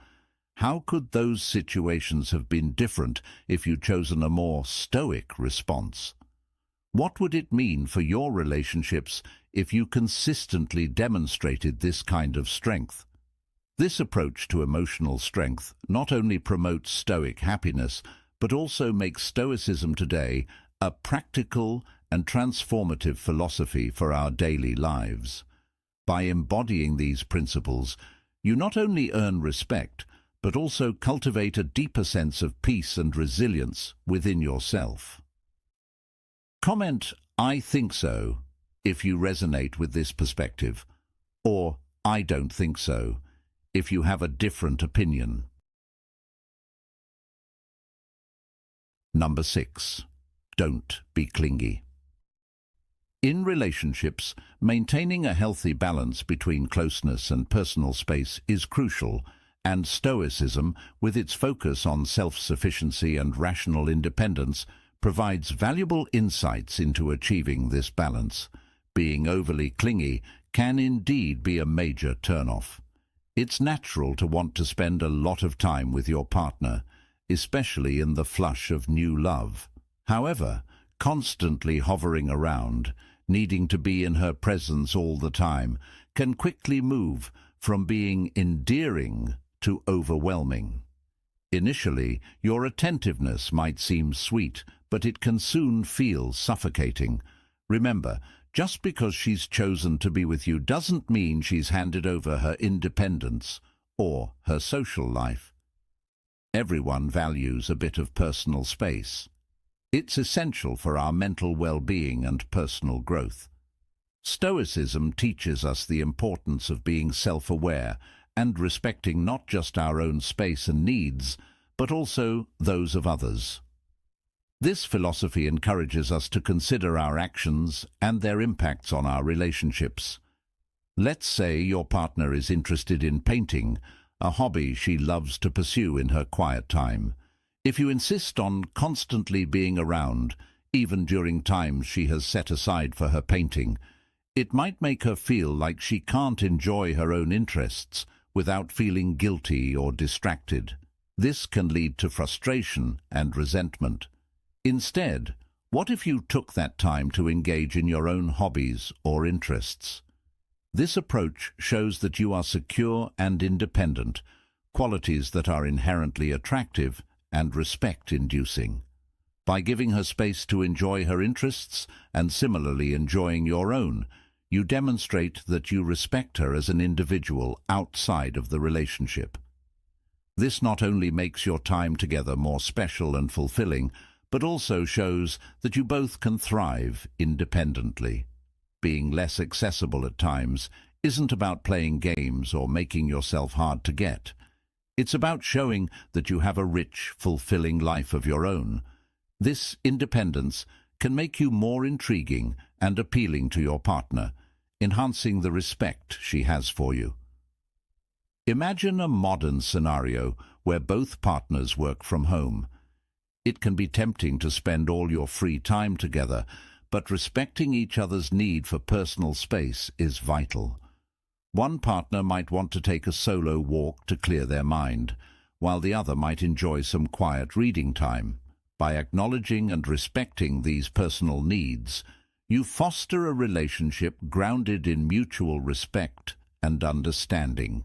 How could those situations have been different if you'd chosen a more stoic response? What would it mean for your relationships if you consistently demonstrated this kind of strength? This approach to emotional strength not only promotes stoic happiness, but also makes Stoicism today a practical and transformative philosophy for our daily lives. By embodying these principles, you not only earn respect, but also cultivate a deeper sense of peace and resilience within yourself. Comment, "I think so," if you resonate with this perspective, or "I don't think so," if you have a different opinion. Number 6. Don't be clingy. In relationships, maintaining a healthy balance between closeness and personal space is crucial, and Stoicism, with its focus on self-sufficiency and rational independence, provides valuable insights into achieving this balance. Being overly clingy can indeed be a major turn-off. It's natural to want to spend a lot of time with your partner, especially in the flush of new love. However, constantly hovering around, needing to be in her presence all the time, can quickly move from being endearing to overwhelming. Initially, your attentiveness might seem sweet, but it can soon feel suffocating. Remember, just because she's chosen to be with you doesn't mean she's handed over her independence or her social life. Everyone values a bit of personal space. It's essential for our mental well-being and personal growth. Stoicism teaches us the importance of being self-aware and respecting not just our own space and needs, but also those of others. This philosophy encourages us to consider our actions and their impacts on our relationships. Let's say your partner is interested in painting, a hobby she loves to pursue in her quiet time. If you insist on constantly being around, even during times she has set aside for her painting, it might make her feel like she can't enjoy her own interests without feeling guilty or distracted. This can lead to frustration and resentment. Instead, what if you took that time to engage in your own hobbies or interests? This approach shows that you are secure and independent, qualities that are inherently attractive and respect-inducing. By giving her space to enjoy her interests and similarly enjoying your own, you demonstrate that you respect her as an individual outside of the relationship. This not only makes your time together more special and fulfilling, but also shows that you both can thrive independently. Being less accessible at times isn't about playing games or making yourself hard to get. It's about showing that you have a rich, fulfilling life of your own. This independence can make you more intriguing and appealing to your partner, enhancing the respect she has for you. Imagine a modern scenario where both partners work from home. It can be tempting to spend all your free time together, but respecting each other's need for personal space is vital. One partner might want to take a solo walk to clear their mind, while the other might enjoy some quiet reading time. By acknowledging and respecting these personal needs, you foster a relationship grounded in mutual respect and understanding.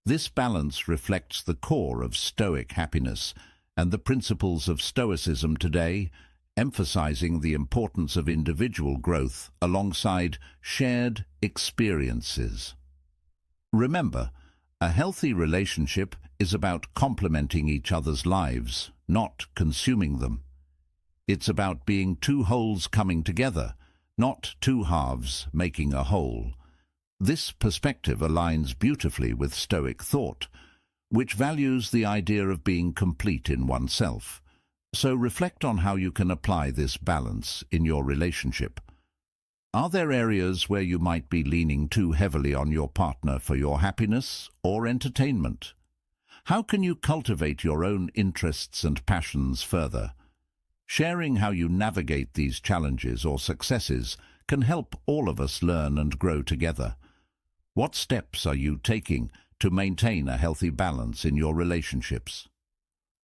This balance reflects the core of Stoic happiness and the principles of Stoicism today, emphasizing the importance of individual growth alongside shared experiences. Remember, a healthy relationship is about complementing each other's lives, not consuming them. It's about being two wholes coming together, not two halves making a whole. This perspective aligns beautifully with Stoic thought, which values the idea of being complete in oneself. So reflect on how you can apply this balance in your relationship. Are there areas where you might be leaning too heavily on your partner for your happiness or entertainment? How can you cultivate your own interests and passions further? Sharing how you navigate these challenges or successes can help all of us learn and grow together. What steps are you taking to maintain a healthy balance in your relationships?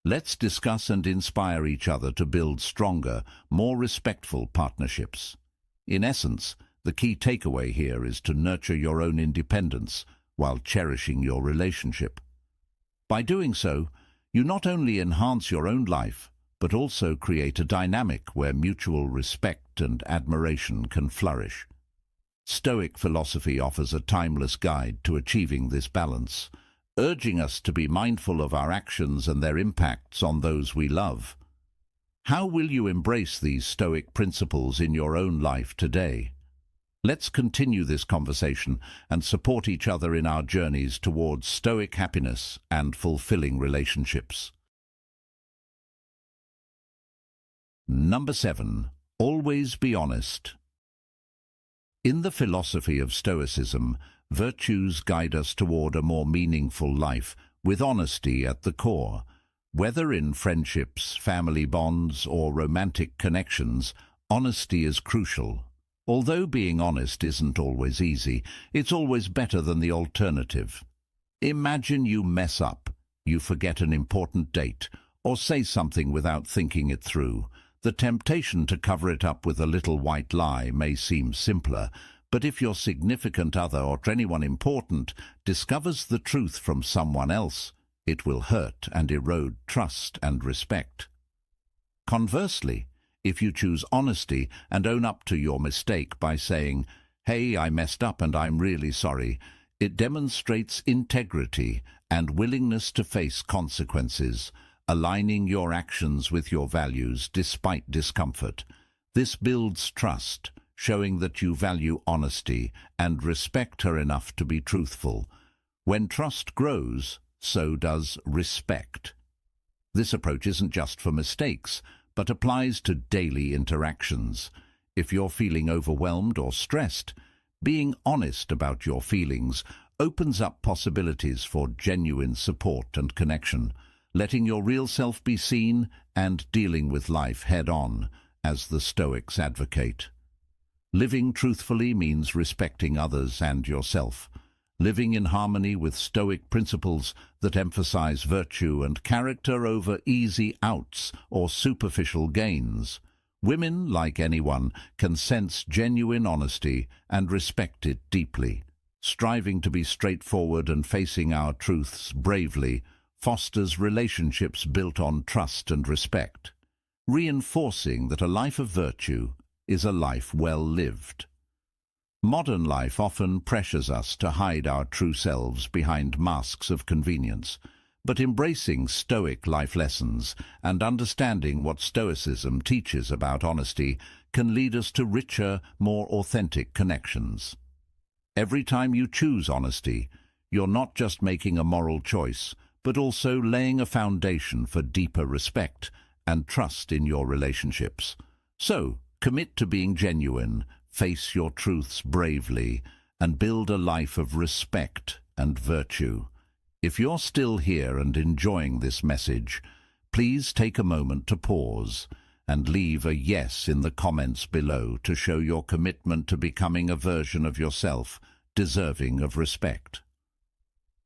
Let's discuss and inspire each other to build stronger, more respectful partnerships. In essence, the key takeaway here is to nurture your own independence while cherishing your relationship. By doing so, you not only enhance your own life, but also create a dynamic where mutual respect and admiration can flourish. Stoic philosophy offers a timeless guide to achieving this balance, urging us to be mindful of our actions and their impacts on those we love. How will you embrace these Stoic principles in your own life today? Let's continue this conversation and support each other in our journeys towards Stoic happiness and fulfilling relationships. Number 7. Always be honest. In the philosophy of Stoicism, virtues guide us toward a more meaningful life, with honesty at the core. Whether in friendships, family bonds, or romantic connections, honesty is crucial. Although being honest isn't always easy, it's always better than the alternative. Imagine you mess up, you forget an important date, or say something without thinking it through. The temptation to cover it up with a little white lie may seem simpler, but if your significant other or anyone important discovers the truth from someone else, it will hurt and erode trust and respect. Conversely, if you choose honesty and own up to your mistake by saying, "Hey, I messed up and I'm really sorry," it demonstrates integrity and willingness to face consequences, aligning your actions with your values despite discomfort. This builds trust, showing that you value honesty and respect her enough to be truthful. When trust grows, so does respect. This approach isn't just for mistakes, but applies to daily interactions. If you're feeling overwhelmed or stressed, being honest about your feelings opens up possibilities for genuine support and connection, letting your real self be seen and dealing with life head-on, as the Stoics advocate. Living truthfully means respecting others and yourself, living in harmony with Stoic principles that emphasize virtue and character over easy outs or superficial gains. Women, like anyone, can sense genuine honesty and respect it deeply. Striving to be straightforward and facing our truths bravely fosters relationships built on trust and respect, reinforcing that a life of virtue is a life well lived. Modern life often pressures us to hide our true selves behind masks of convenience, but embracing Stoic life lessons and understanding what Stoicism teaches about honesty can lead us to richer, more authentic connections. Every time you choose honesty, you're not just making a moral choice, but also laying a foundation for deeper respect and trust in your relationships. So, commit to being genuine, face your truths bravely, and build a life of respect and virtue. If you're still here and enjoying this message, please take a moment to pause and leave a yes in the comments below to show your commitment to becoming a version of yourself deserving of respect.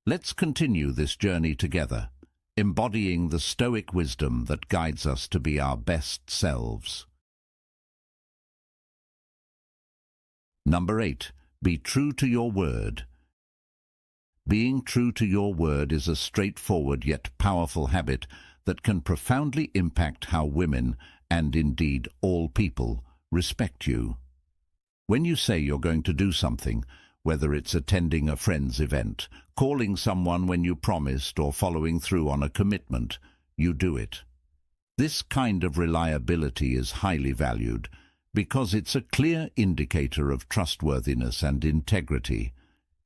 Let's continue this journey together, embodying the Stoic wisdom that guides us to be our best selves. Number 8. Be true to your word. Being true to your word is a straightforward yet powerful habit that can profoundly impact how women, and indeed all people, respect you. When you say you're going to do something, whether it's attending a friend's event, calling someone when you promised, or following through on a commitment, you do it. This kind of reliability is highly valued because it's a clear indicator of trustworthiness and integrity.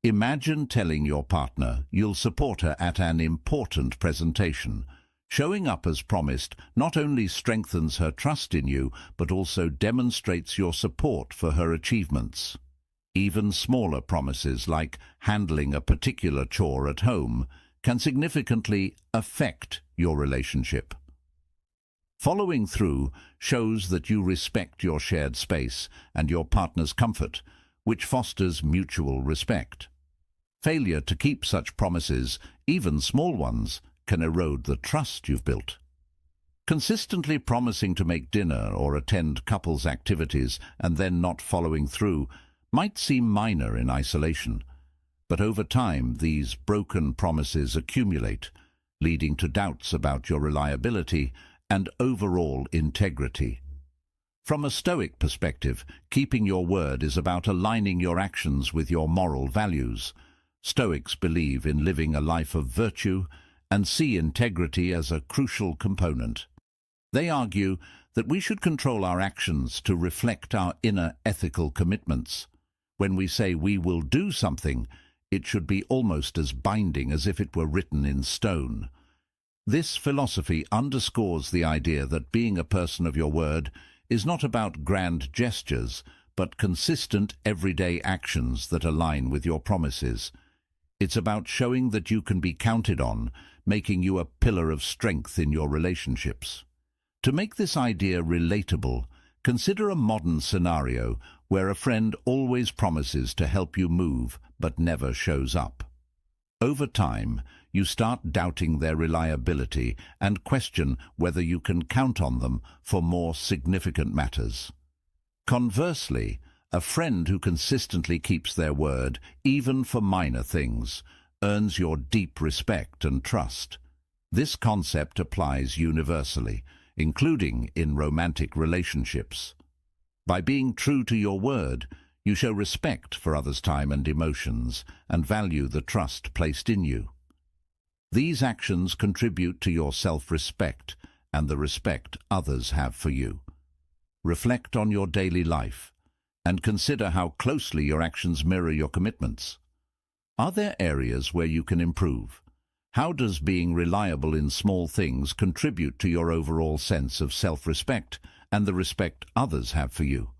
Imagine telling your partner you'll support her at an important presentation. Showing up as promised not only strengthens her trust in you, but also demonstrates your support for her achievements. Even smaller promises, like handling a particular chore at home, can significantly affect your relationship. Following through shows that you respect your shared space and your partner's comfort, which fosters mutual respect. Failure to keep such promises, even small ones, can erode the trust you've built. Consistently promising to make dinner or attend couples' activities and then not following through might seem minor in isolation, but over time these broken promises accumulate, leading to doubts about your reliability and overall integrity. From a Stoic perspective, keeping your word is about aligning your actions with your moral values. Stoics believe in living a life of virtue and see integrity as a crucial component. They argue that we should control our actions to reflect our inner ethical commitments. When we say we will do something, it should be almost as binding as if it were written in stone. This philosophy underscores the idea that being a person of your word is not about grand gestures, but consistent everyday actions that align with your promises. It's about showing that you can be counted on, making you a pillar of strength in your relationships. To make this idea relatable, consider a modern scenario where a friend always promises to help you move but never shows up. Over time, you start doubting their reliability and question whether you can count on them for more significant matters. Conversely, a friend who consistently keeps their word, even for minor things, earns your deep respect and trust. This concept applies universally, including in romantic relationships. By being true to your word, you show respect for others' time and emotions and value the trust placed in you. These actions contribute to your self-respect and the respect others have for you. Reflect on your daily life and consider how closely your actions mirror your commitments. Are there areas where you can improve? How does being reliable in small things contribute to your overall sense of self-respect and the respect others have for you?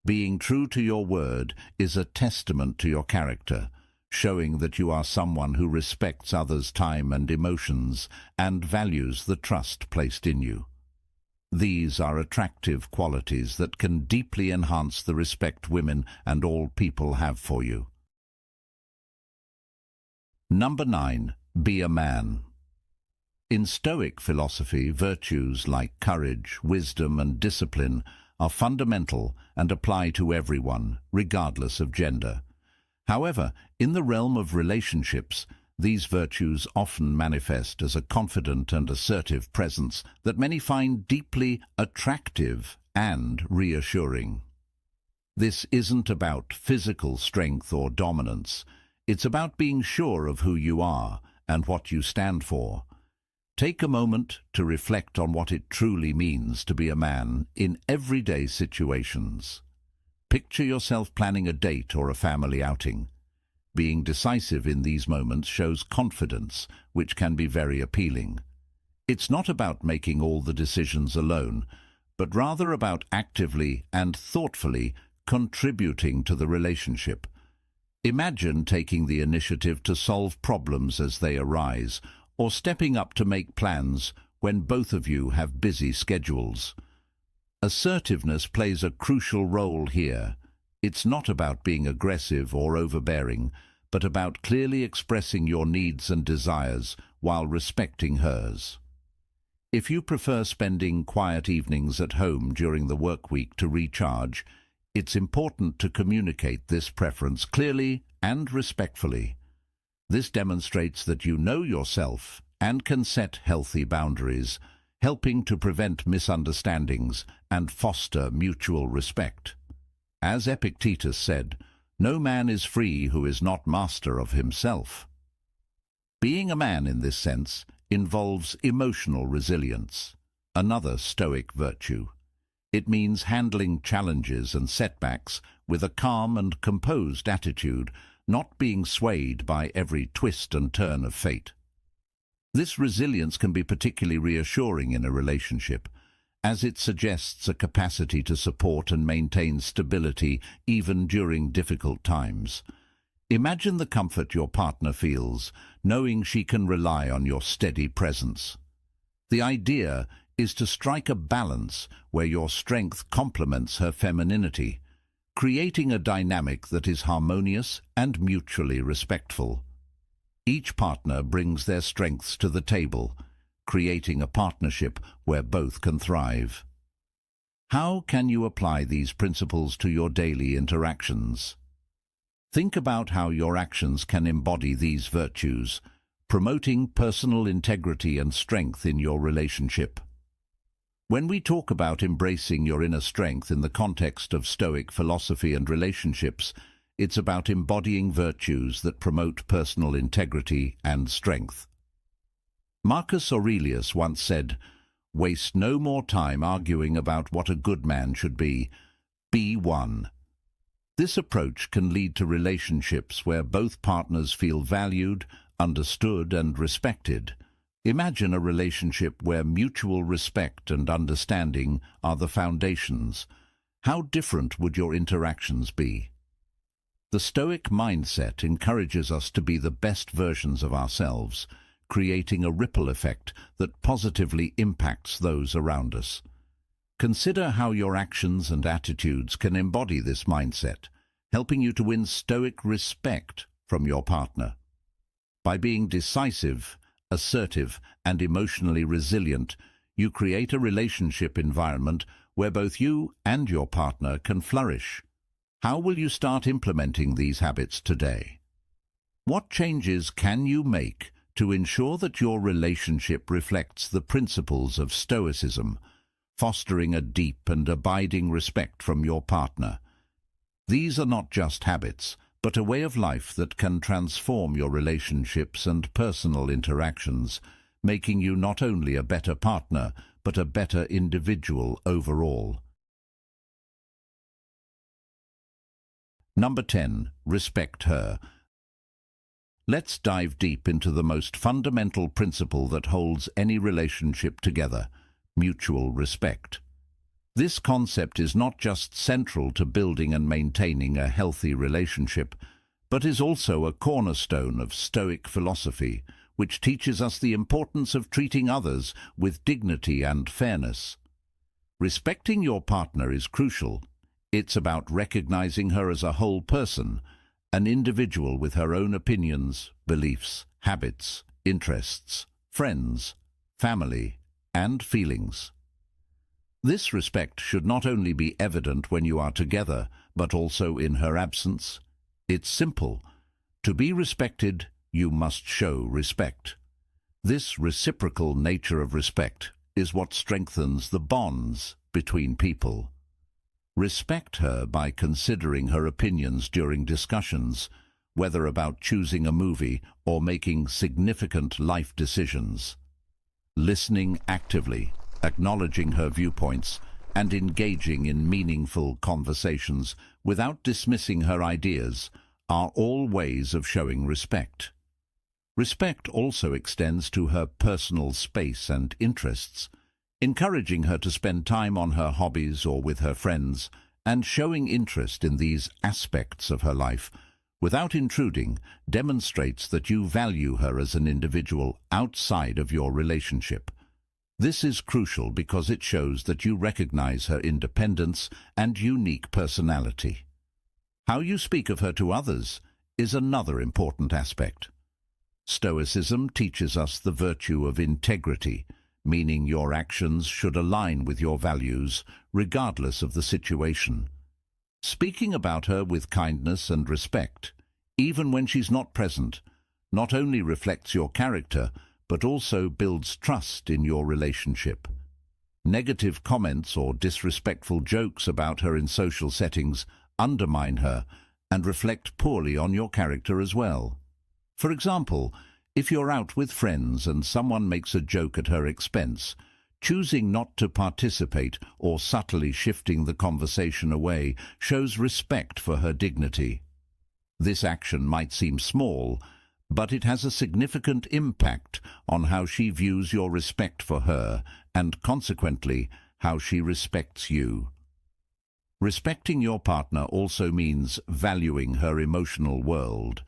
Being true to your word is a testament to your character, showing that you are someone who respects others' time and emotions and values the trust placed in you. These are attractive qualities that can deeply enhance the respect women and all people have for you. Number 9. Be a man. In Stoic philosophy, virtues like courage, wisdom, and discipline are fundamental and apply to everyone, regardless of gender. However, in the realm of relationships, these virtues often manifest as a confident and assertive presence that many find deeply attractive and reassuring. This isn't about physical strength or dominance. It's about being sure of who you are and what you stand for. Take a moment to reflect on what it truly means to be a man in everyday situations. Picture yourself planning a date or a family outing. Being decisive in these moments shows confidence, which can be very appealing. It's not about making all the decisions alone, but rather about actively and thoughtfully contributing to the relationship. Imagine taking the initiative to solve problems as they arise, or stepping up to make plans when both of you have busy schedules. Assertiveness plays a crucial role here. It's not about being aggressive or overbearing, but about clearly expressing your needs and desires while respecting hers. If you prefer spending quiet evenings at home during the work week to recharge, it's important to communicate this preference clearly and respectfully. This demonstrates that you know yourself and can set healthy boundaries, helping to prevent misunderstandings and foster mutual respect. As Epictetus said, "No man is free who is not master of himself." Being a man in this sense involves emotional resilience, another Stoic virtue. It means handling challenges and setbacks with a calm and composed attitude, not being swayed by every twist and turn of fate. This resilience can be particularly reassuring in a relationship, as it suggests a capacity to support and maintain stability even during difficult times. Imagine the comfort your partner feels, knowing she can rely on your steady presence. The idea is to strike a balance where your strength complements her femininity, creating a dynamic that is harmonious and mutually respectful. Each partner brings their strengths to the table, creating a partnership where both can thrive. How can you apply these principles to your daily interactions? Think about how your actions can embody these virtues, promoting personal integrity and strength in your relationship. When we talk about embracing your inner strength in the context of Stoic philosophy and relationships, it's about embodying virtues that promote personal integrity and strength. Marcus Aurelius once said, "Waste no more time arguing about what a good man should be. Be one." This approach can lead to relationships where both partners feel valued, understood, and respected. Imagine a relationship where mutual respect and understanding are the foundations. How different would your interactions be? The Stoic mindset encourages us to be the best versions of ourselves, creating a ripple effect that positively impacts those around us. Consider how your actions and attitudes can embody this mindset, helping you to win Stoic respect from your partner. By being decisive, assertive, and emotionally resilient, you create a relationship environment where both you and your partner can flourish. How will you start implementing these habits today? What changes can you make to ensure that your relationship reflects the principles of Stoicism, fostering a deep and abiding respect from your partner? These are not just habits, but a way of life that can transform your relationships and personal interactions, making you not only a better partner, but a better individual overall. Number 10. Respect her. Let's dive deep into the most fundamental principle that holds any relationship together: mutual respect. This concept is not just central to building and maintaining a healthy relationship, but is also a cornerstone of Stoic philosophy, which teaches us the importance of treating others with dignity and fairness. Respecting your partner is crucial. It's about recognizing her as a whole person, an individual with her own opinions, beliefs, habits, interests, friends, family, and feelings. This respect should not only be evident when you are together, but also in her absence. It's simple. To be respected, you must show respect. This reciprocal nature of respect is what strengthens the bonds between people. Respect her by considering her opinions during discussions, whether about choosing a movie or making significant life decisions. Listening actively, acknowledging her viewpoints, and engaging in meaningful conversations without dismissing her ideas are all ways of showing respect. Respect also extends to her personal space and interests, encouraging her to spend time on her hobbies or with her friends, and showing interest in these aspects of her life without intruding demonstrates that you value her as an individual outside of your relationship. This is crucial because it shows that you recognize her independence and unique personality. How you speak of her to others is another important aspect. Stoicism teaches us the virtue of integrity, meaning your actions should align with your values, regardless of the situation. Speaking about her with kindness and respect, even when she's not present, not only reflects your character, but also builds trust in your relationship. Negative comments or disrespectful jokes about her in social settings undermine her and reflect poorly on your character as well. For example, if you're out with friends and someone makes a joke at her expense, choosing not to participate or subtly shifting the conversation away shows respect for her dignity. This action might seem small, but it has a significant impact on how she views your respect for her and, consequently, how she respects you. Respecting your partner also means valuing her emotional world.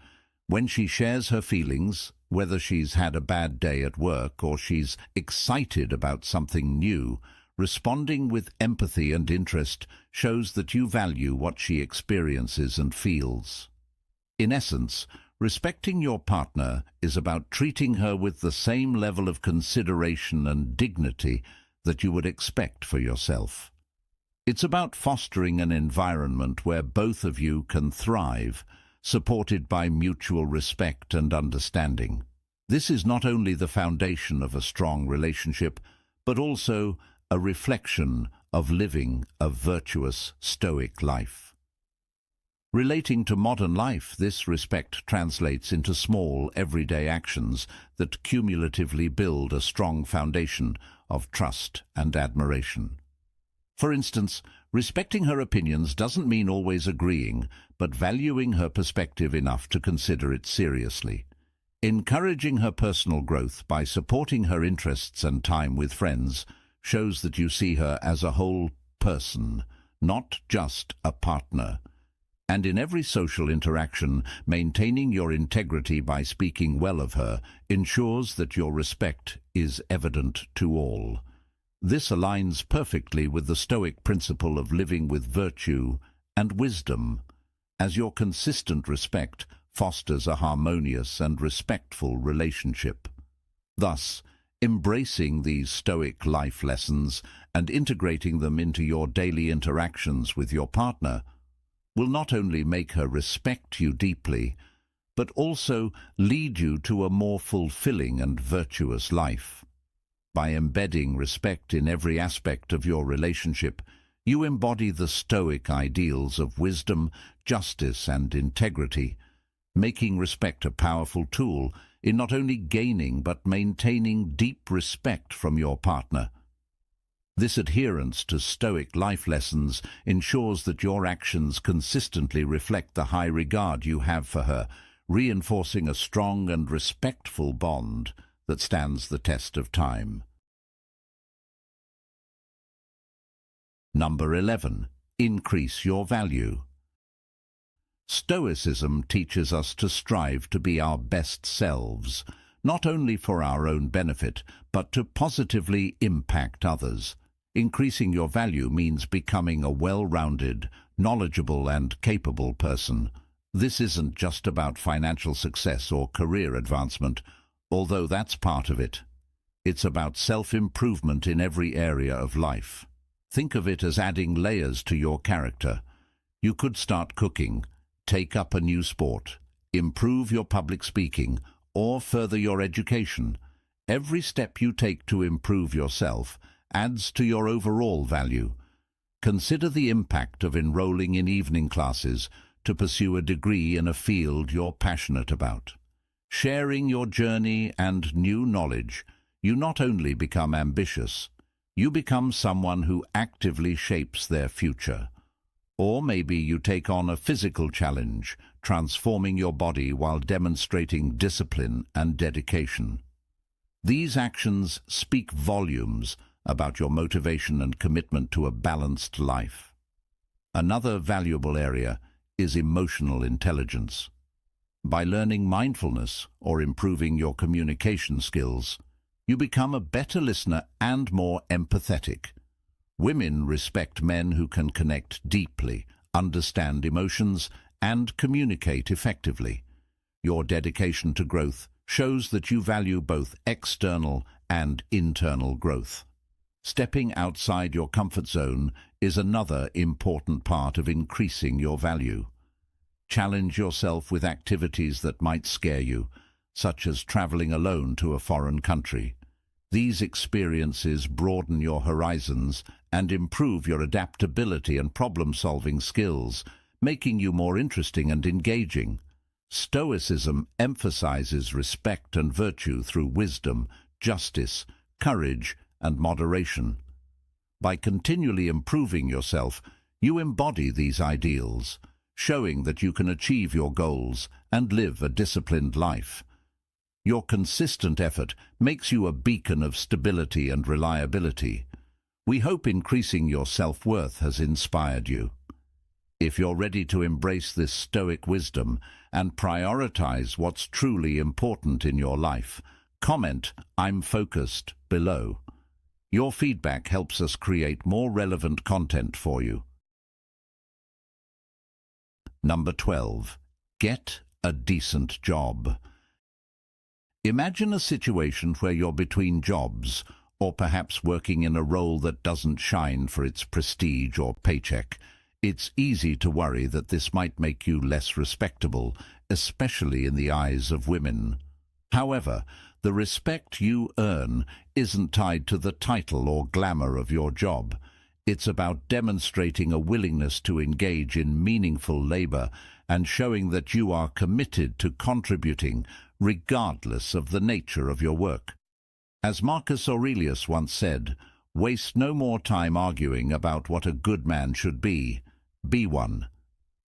When she shares her feelings, whether she's had a bad day at work or she's excited about something new, responding with empathy and interest shows that you value what she experiences and feels. In essence, respecting your partner is about treating her with the same level of consideration and dignity that you would expect for yourself. It's about fostering an environment where both of you can thrive, supported by mutual respect and understanding. This is not only the foundation of a strong relationship, but also a reflection of living a virtuous Stoic life. Relating to modern life, this respect translates into small, everyday actions that cumulatively build a strong foundation of trust and admiration. For instance, respecting her opinions doesn't mean always agreeing, but valuing her perspective enough to consider it seriously. Encouraging her personal growth by supporting her interests and time with friends shows that you see her as a whole person, not just a partner. And in every social interaction, maintaining your integrity by speaking well of her ensures that your respect is evident to all. This aligns perfectly with the Stoic principle of living with virtue and wisdom, as your consistent respect fosters a harmonious and respectful relationship. Thus, embracing these Stoic life lessons and integrating them into your daily interactions with your partner will not only make her respect you deeply, but also lead you to a more fulfilling and virtuous life. By embedding respect in every aspect of your relationship, you embody the Stoic ideals of wisdom, justice, and integrity, making respect a powerful tool in not only gaining but maintaining deep respect from your partner. This adherence to Stoic life lessons ensures that your actions consistently reflect the high regard you have for her, reinforcing a strong and respectful bond that stands the test of time. Number 11. Increase your value. Stoicism teaches us to strive to be our best selves, not only for our own benefit, but to positively impact others. Increasing your value means becoming a well-rounded, knowledgeable and capable person. This isn't just about financial success or career advancement, although that's part of it. It's about self-improvement in every area of life. Think of it as adding layers to your character. You could start cooking, take up a new sport, improve your public speaking, or further your education. Every step you take to improve yourself adds to your overall value. Consider the impact of enrolling in evening classes, to pursue a degree in a field you're passionate about. Sharing your journey and new knowledge, you not only become ambitious, you become someone who actively shapes their future. Or maybe you take on a physical challenge, transforming your body while demonstrating discipline and dedication. These actions speak volumes about your motivation and commitment to a balanced life. Another valuable area is emotional intelligence. By learning mindfulness or improving your communication skills, you become a better listener and more empathetic. Women respect men who can connect deeply, understand emotions, and communicate effectively. Your dedication to growth shows that you value both external and internal growth. Stepping outside your comfort zone is another important part of increasing your value. Challenge yourself with activities that might scare you, such as traveling alone to a foreign country. These experiences broaden your horizons and improve your adaptability and problem-solving skills, making you more interesting and engaging. Stoicism emphasizes respect and virtue through wisdom, justice, courage, and moderation. By continually improving yourself, you embody these ideals, showing that you can achieve your goals and live a disciplined life. Your consistent effort makes you a beacon of stability and reliability. We hope increasing your self-worth has inspired you. If you're ready to embrace this Stoic wisdom and prioritize what's truly important in your life, comment "I'm focused" below. Your feedback helps us create more relevant content for you. Number 12. Get a decent job. Imagine a situation where you're between jobs, or perhaps working in a role that doesn't shine for its prestige or paycheck. It's easy to worry that this might make you less respectable, especially in the eyes of women. However, the respect you earn isn't tied to the title or glamour of your job. It's about demonstrating a willingness to engage in meaningful labor and showing that you are committed to contributing regardless of the nature of your work. As Marcus Aurelius once said, "Waste no more time arguing about what a good man should be. Be one."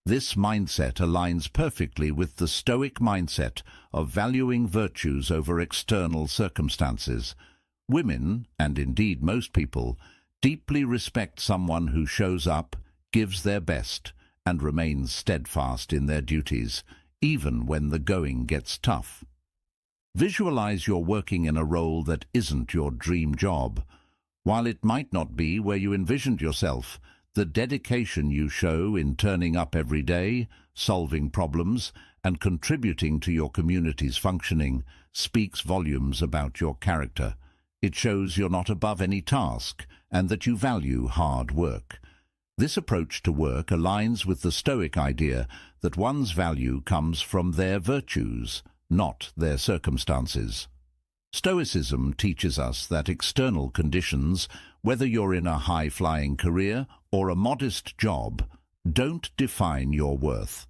This mindset aligns perfectly with the Stoic mindset of valuing virtues over external circumstances. Women, and indeed most people, deeply respect someone who shows up, gives their best, and remains steadfast in their duties, even when the going gets tough. Visualize you're working in a role that isn't your dream job. While it might not be where you envisioned yourself, the dedication you show in turning up every day, solving problems, and contributing to your community's functioning speaks volumes about your character. It shows you're not above any task and that you value hard work. This approach to work aligns with the Stoic idea that one's value comes from their virtues, not their circumstances. Stoicism teaches us that external conditions, whether you're in a high-flying career or a modest job, don't define your worth.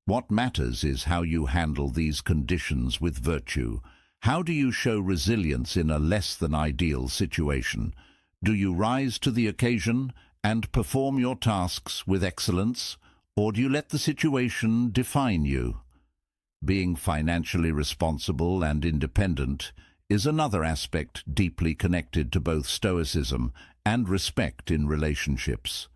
What matters is how you handle these conditions with virtue. How do you show resilience in a less-than-ideal situation? Do you rise to the occasion and perform your tasks with excellence, or do you let the situation define you? Being financially responsible and independent is another aspect deeply connected to both Stoicism and respect in relationships.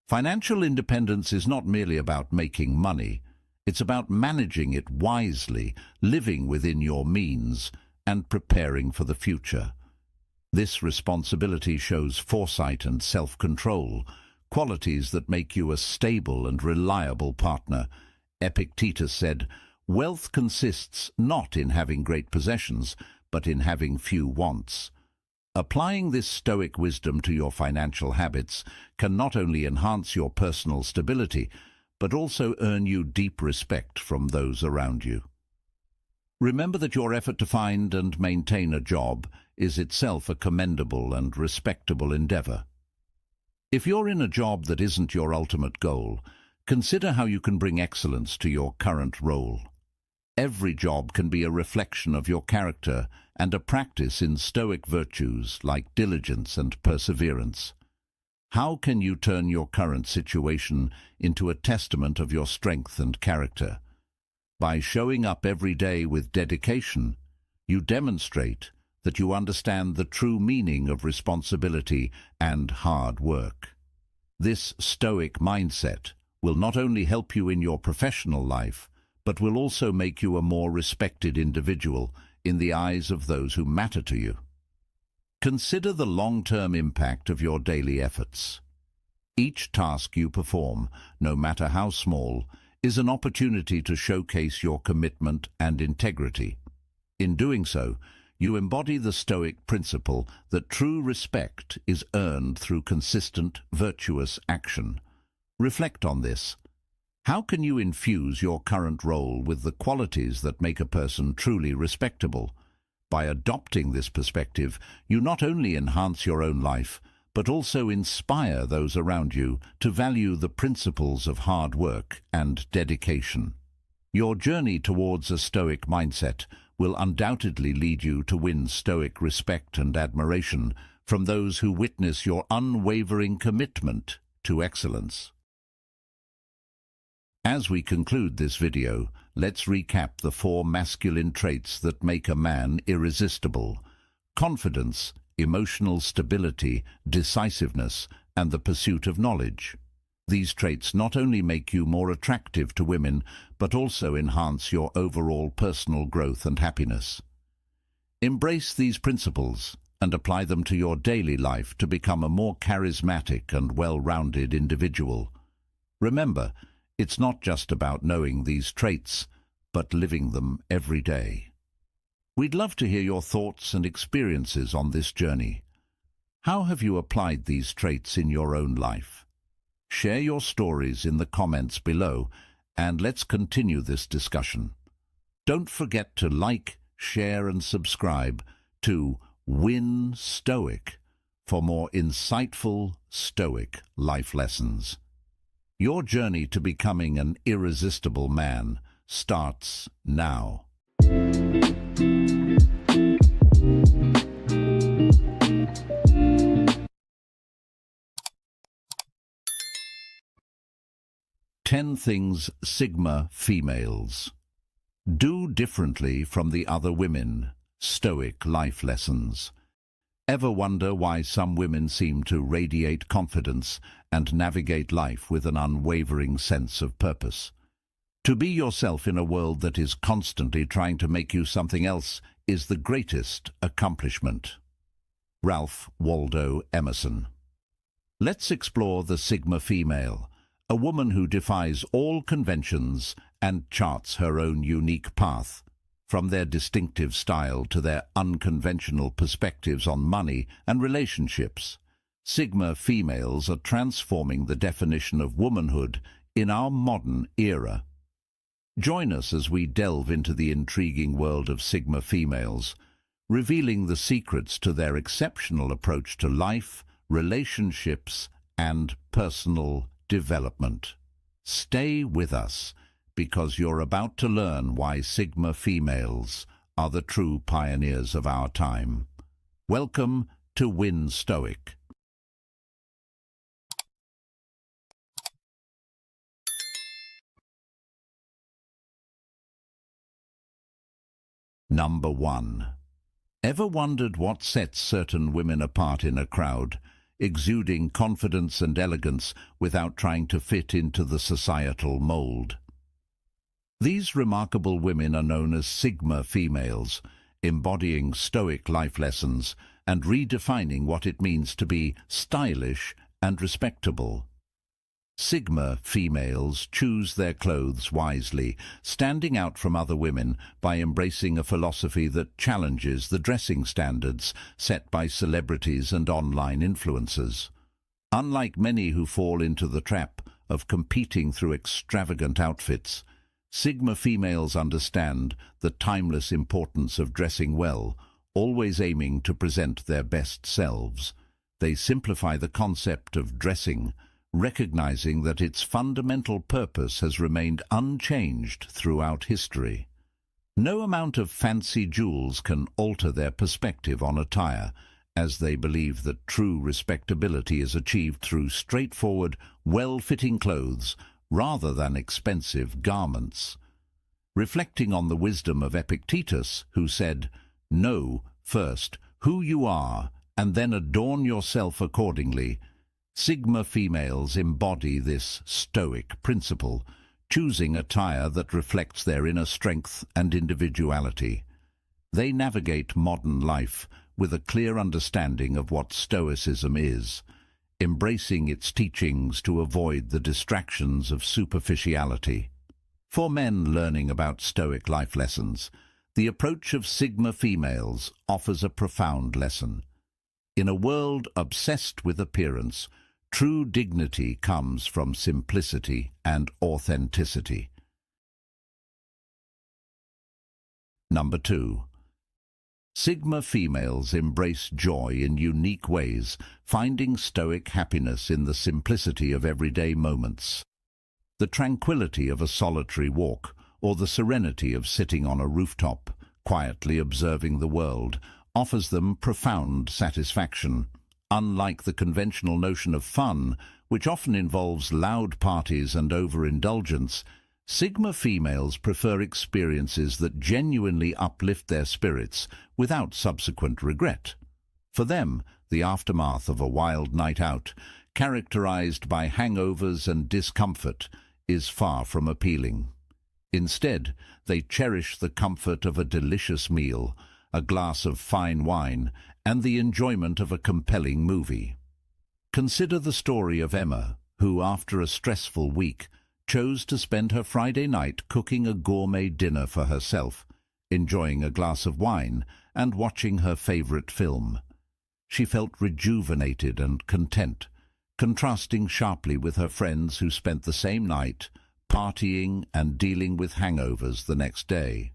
Financial independence is not merely about making money. It's about managing it wisely, living within your means, and preparing for the future. This responsibility shows foresight and self-control, qualities that make you a stable and reliable partner. Epictetus said, "Wealth consists not in having great possessions, but in having few wants." Applying this Stoic wisdom to your financial habits can not only enhance your personal stability, but also earn you deep respect from those around you. Remember that your effort to find and maintain a job is itself a commendable and respectable endeavor. If you're in a job that isn't your ultimate goal, Consider how you can bring excellence to your current role. Every job can be a reflection of your character and a practice in Stoic virtues like diligence and perseverance. How can you turn your current situation into a testament of your strength and character? By showing up every day with dedication, you demonstrate that you understand the true meaning of responsibility and hard work. This Stoic mindset will not only help you in your professional life, but will also make you a more respected individual in the eyes of those who matter to you. Consider the long-term impact of your daily efforts. Each task you perform, no matter how small, is an opportunity to showcase your commitment and integrity. In doing so, you embody the Stoic principle that true respect is earned through consistent, virtuous action. Reflect on this. How can you infuse your current role with the qualities that make a person truly respectable? By adopting this perspective, you not only enhance your own life, but also inspire those around you to value the principles of hard work and dedication. Your journey towards a Stoic mindset will undoubtedly lead you to win Stoic respect and admiration from those who witness your unwavering commitment to excellence. As we conclude this video, let's recap the 4 masculine traits that make a man irresistible: confidence, emotional stability, decisiveness, and the pursuit of knowledge. These traits not only make you more attractive to women, but also enhance your overall personal growth and happiness. Embrace these principles and apply them to your daily life to become a more charismatic and well-rounded individual. Remember, it's not just about knowing these traits, but living them every day. We'd love to hear your thoughts and experiences on this journey. How have you applied these traits in your own life? Share your stories in the comments below, and let's continue this discussion. Don't forget to like, share, and subscribe to Win Stoic for more insightful Stoic life lessons. Your journey to becoming an irresistible man starts now. Ten things Sigma females do differently from the other women. Stoic life lessons. Ever wonder why some women seem to radiate confidence and navigate life with an unwavering sense of purpose? To be yourself in a world that is constantly trying to make you something else is the greatest accomplishment. Ralph Waldo Emerson. Let's explore the Sigma female, a woman who defies all conventions and charts her own unique path. From their distinctive style to their unconventional perspectives on money and relationships, Sigma females are transforming the definition of womanhood in our modern era. Join us as we delve into the intriguing world of Sigma females, revealing the secrets to their exceptional approach to life, relationships, and personal development. Stay with us, because you're about to learn why Sigma females are the true pioneers of our time. Welcome to Win Stoic. Number 1. Ever wondered what sets certain women apart in a crowd, exuding confidence and elegance without trying to fit into the societal mold? These remarkable women are known as Sigma females, embodying Stoic life lessons and redefining what it means to be stylish and respectable. Sigma females choose their clothes wisely, standing out from other women by embracing a philosophy that challenges the dressing standards set by celebrities and online influencers. Unlike many who fall into the trap of competing through extravagant outfits, Sigma females understand the timeless importance of dressing well, always aiming to present their best selves. They simplify the concept of dressing, recognizing that its fundamental purpose has remained unchanged throughout history. No amount of fancy jewels can alter their perspective on attire, as they believe that true respectability is achieved through straightforward, well-fitting clothes rather than expensive garments. Reflecting on the wisdom of Epictetus, who said, "Know, first, who you are, and then adorn yourself accordingly," Sigma females embody this Stoic principle, choosing attire that reflects their inner strength and individuality. They navigate modern life with a clear understanding of what Stoicism is, embracing its teachings to avoid the distractions of superficiality. For men learning about Stoic life lessons, the approach of Sigma females offers a profound lesson. In a world obsessed with appearance, true dignity comes from simplicity and authenticity. Number 2. Sigma females embrace joy in unique ways, finding Stoic happiness in the simplicity of everyday moments. The tranquility of a solitary walk, or the serenity of sitting on a rooftop, quietly observing the world, offers them profound satisfaction. Unlike the conventional notion of fun, which often involves loud parties and overindulgence, Sigma females prefer experiences that genuinely uplift their spirits without subsequent regret. For them, the aftermath of a wild night out, characterized by hangovers and discomfort, is far from appealing. Instead, they cherish the comfort of a delicious meal, a glass of fine wine, and the enjoyment of a compelling movie. Consider the story of Emma, who, after a stressful week, chose to spend her Friday night cooking a gourmet dinner for herself, enjoying a glass of wine and watching her favorite film. She felt rejuvenated and content, contrasting sharply with her friends who spent the same night partying and dealing with hangovers the next day.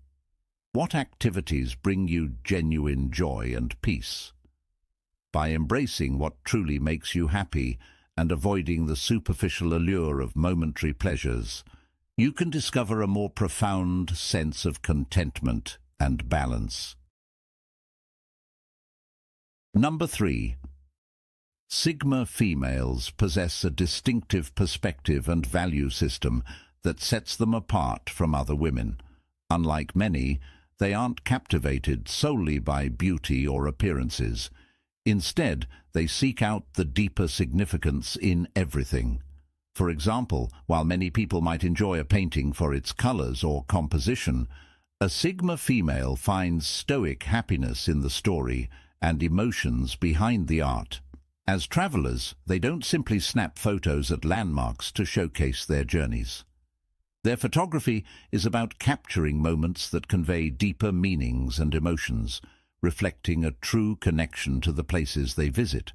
What activities bring you genuine joy and peace? By embracing what truly makes you happy and avoiding the superficial allure of momentary pleasures, you can discover a more profound sense of contentment and balance. Number 3. Sigma females possess a distinctive perspective and value system that sets them apart from other women. Unlike many, they aren't captivated solely by beauty or appearances. Instead, they seek out the deeper significance in everything. For example, while many people might enjoy a painting for its colors or composition, a Sigma female finds Stoic happiness in the story and emotions behind the art. As travelers, they don't simply snap photos at landmarks to showcase their journeys. Their photography is about capturing moments that convey deeper meanings and emotions, reflecting a true connection to the places they visit.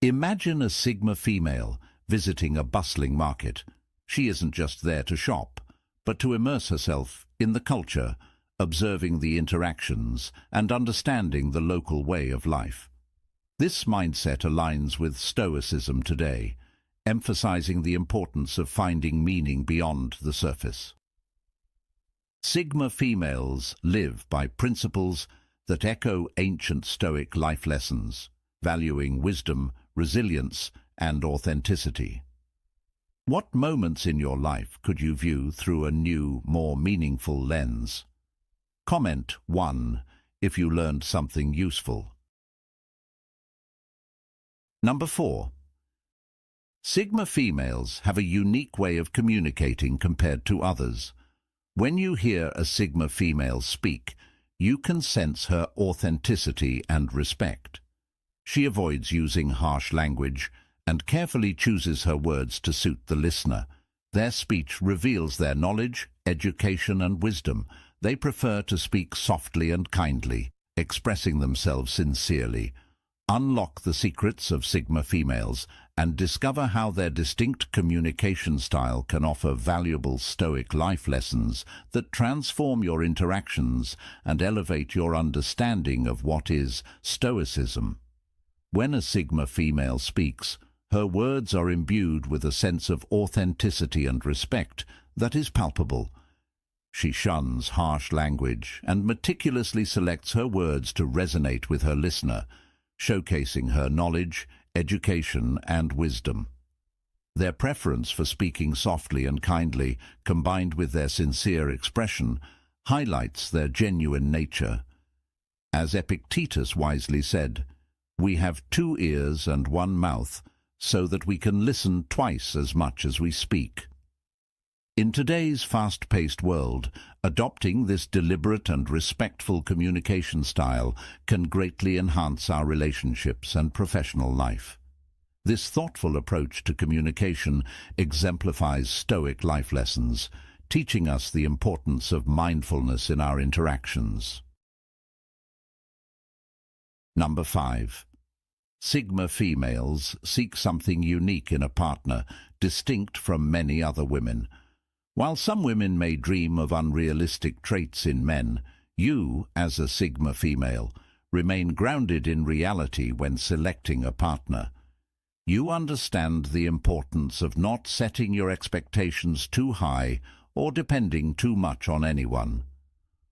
Imagine a Sigma female visiting a bustling market. She isn't just there to shop, but to immerse herself in the culture, observing the interactions and understanding the local way of life. This mindset aligns with Stoicism today, emphasizing the importance of finding meaning beyond the surface. Sigma females live by principles that echo ancient Stoic life lessons, valuing wisdom, resilience, and authenticity. What moments in your life could you view through a new, more meaningful lens? Comment 1 if you learned something useful. Number 4. Sigma females have a unique way of communicating compared to others. When you hear a Sigma female speak, you can sense her authenticity and respect. She avoids using harsh language and carefully chooses her words to suit the listener. Their speech reveals their knowledge, education, and wisdom. They prefer to speak softly and kindly, expressing themselves sincerely. Unlock the secrets of Sigma females and discover how their distinct communication style can offer valuable Stoic life lessons that transform your interactions and elevate your understanding of what is Stoicism. When a Sigma female speaks, Her words are imbued with a sense of authenticity and respect that is palpable. She shuns harsh language and meticulously selects her words to resonate with her listener, showcasing her knowledge, education, and wisdom. Their preference for speaking softly and kindly, combined with their sincere expression, highlights their genuine nature. As Epictetus wisely said, "We have 2 ears and 1 mouth, so that we can listen twice as much as we speak." In today's fast-paced world, adopting this deliberate and respectful communication style can greatly enhance our relationships and professional life. This thoughtful approach to communication exemplifies Stoic life lessons, teaching us the importance of mindfulness in our interactions. Number 5. Sigma females seek something unique in a partner, distinct from many other women. While some women may dream of unrealistic traits in men, you, as a Sigma female, remain grounded in reality when selecting a partner. You understand the importance of not setting your expectations too high or depending too much on anyone.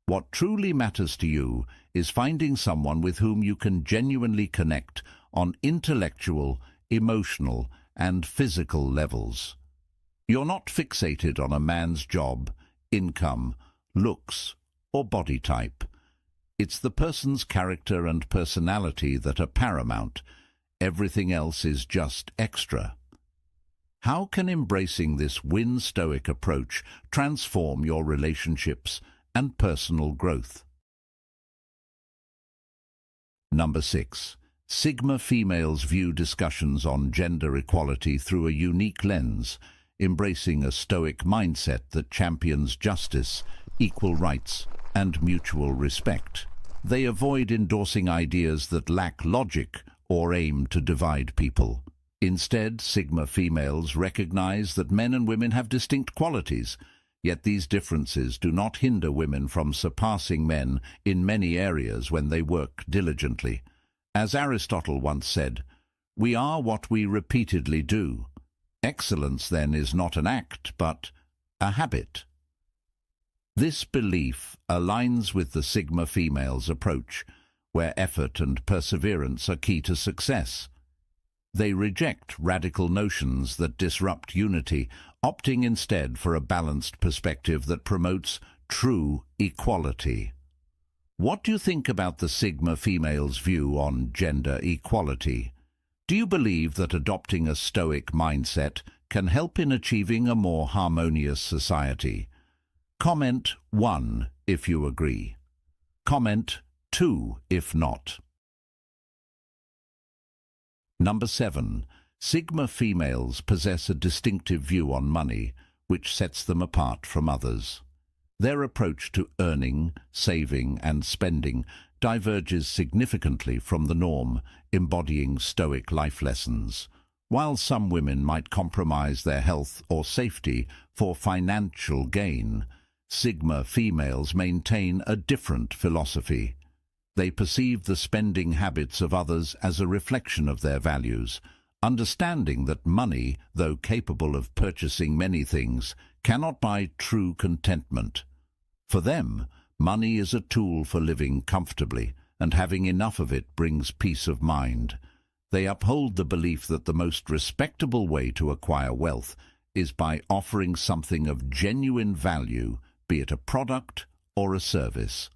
What truly matters to you is finding someone with whom you can genuinely connect on intellectual, emotional, and physical levels. You're not fixated on a man's job, income, looks, or body type. It's the person's character and personality that are paramount. Everything else is just extra. How can embracing this Stoic approach transform your relationships and personal growth? Number 6. Sigma females view discussions on gender equality through a unique lens, embracing a Stoic mindset that champions justice, equal rights, and mutual respect. They avoid endorsing ideas that lack logic or aim to divide people. Instead, Sigma females recognize that men and women have distinct qualities, yet these differences do not hinder women from surpassing men in many areas when they work diligently. As Aristotle once said, "We are what we repeatedly do." Excellence, then, is not an act, but a habit. This belief aligns with the Sigma female's approach, where effort and perseverance are key to success. They reject radical notions that disrupt unity, opting instead for a balanced perspective that promotes true equality. What do you think about the Sigma female's view on gender equality? Do you believe that adopting a Stoic mindset can help in achieving a more harmonious society? Comment 1 if you agree. Comment 2 if not. Number 7. Sigma females possess a distinctive view on money, which sets them apart from others. Their approach to earning, saving, and spending diverges significantly from the norm, embodying Stoic life lessons. While some women might compromise their health or safety for financial gain, Sigma females maintain a different philosophy. They perceive the spending habits of others as a reflection of their values, understanding that money, though capable of purchasing many things, cannot buy true contentment. For them, money is a tool for living comfortably, and having enough of it brings peace of mind. They uphold the belief that the most respectable way to acquire wealth is by offering something of genuine value, be it a product or a service.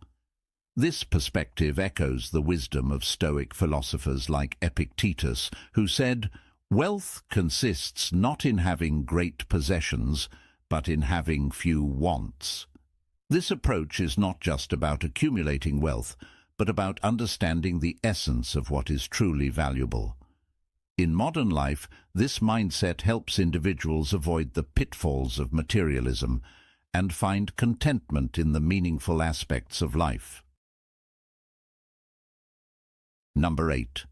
This perspective echoes the wisdom of Stoic philosophers like Epictetus, who said, "Wealth consists not in having great possessions, but in having few wants." This approach is not just about accumulating wealth, but about understanding the essence of what is truly valuable. In modern life, this mindset helps individuals avoid the pitfalls of materialism and find contentment in the meaningful aspects of life. Number 8.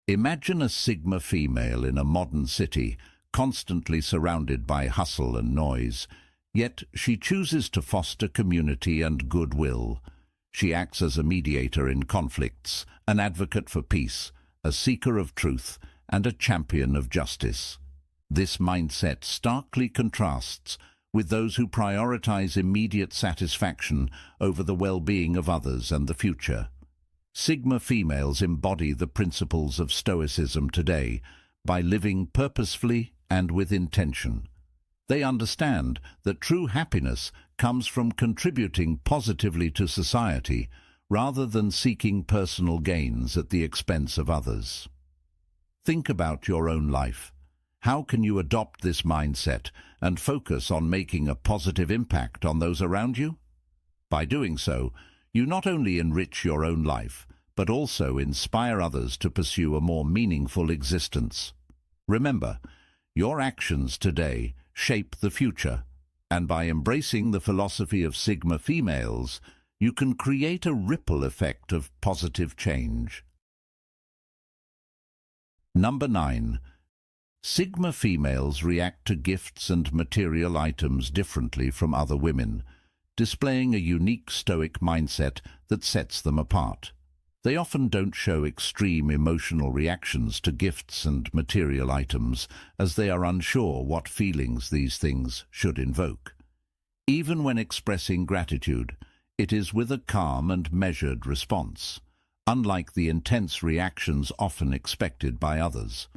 Imagine a Sigma female in a modern city, constantly surrounded by hustle and noise, yet she chooses to foster community and goodwill. She acts as a mediator in conflicts, an advocate for peace, a seeker of truth, and a champion of justice. This mindset starkly contrasts with those who prioritize immediate satisfaction over the well-being of others and the future. Sigma females embody the principles of Stoicism today by living purposefully and with intention. They understand that true happiness comes from contributing positively to society rather than seeking personal gains at the expense of others. Think about your own life. How can you adopt this mindset and focus on making a positive impact on those around you? By doing so, you not only enrich your own life, but also inspire others to pursue a more meaningful existence. Remember, your actions today shape the future, and by embracing the philosophy of Sigma females, you can create a ripple effect of positive change. Number 9. Sigma females react to gifts and material items differently from other women, displaying a unique Stoic mindset that sets them apart. They often don't show extreme emotional reactions to gifts and material items, as they are unsure what feelings these things should invoke. Even when expressing gratitude, it is with a calm and measured response, unlike the intense reactions often expected by others.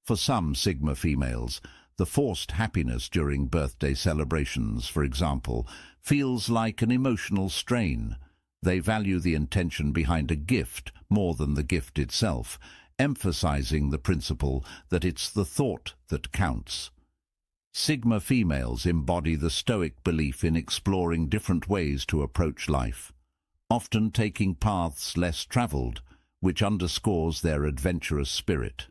For some Sigma females, the forced happiness during birthday celebrations, for example, feels like an emotional strain. They value the intention behind a gift more than the gift itself, emphasizing the principle that it's the thought that counts. Sigma females embody the Stoic belief in exploring different ways to approach life, often taking paths less traveled, which underscores their adventurous spirit.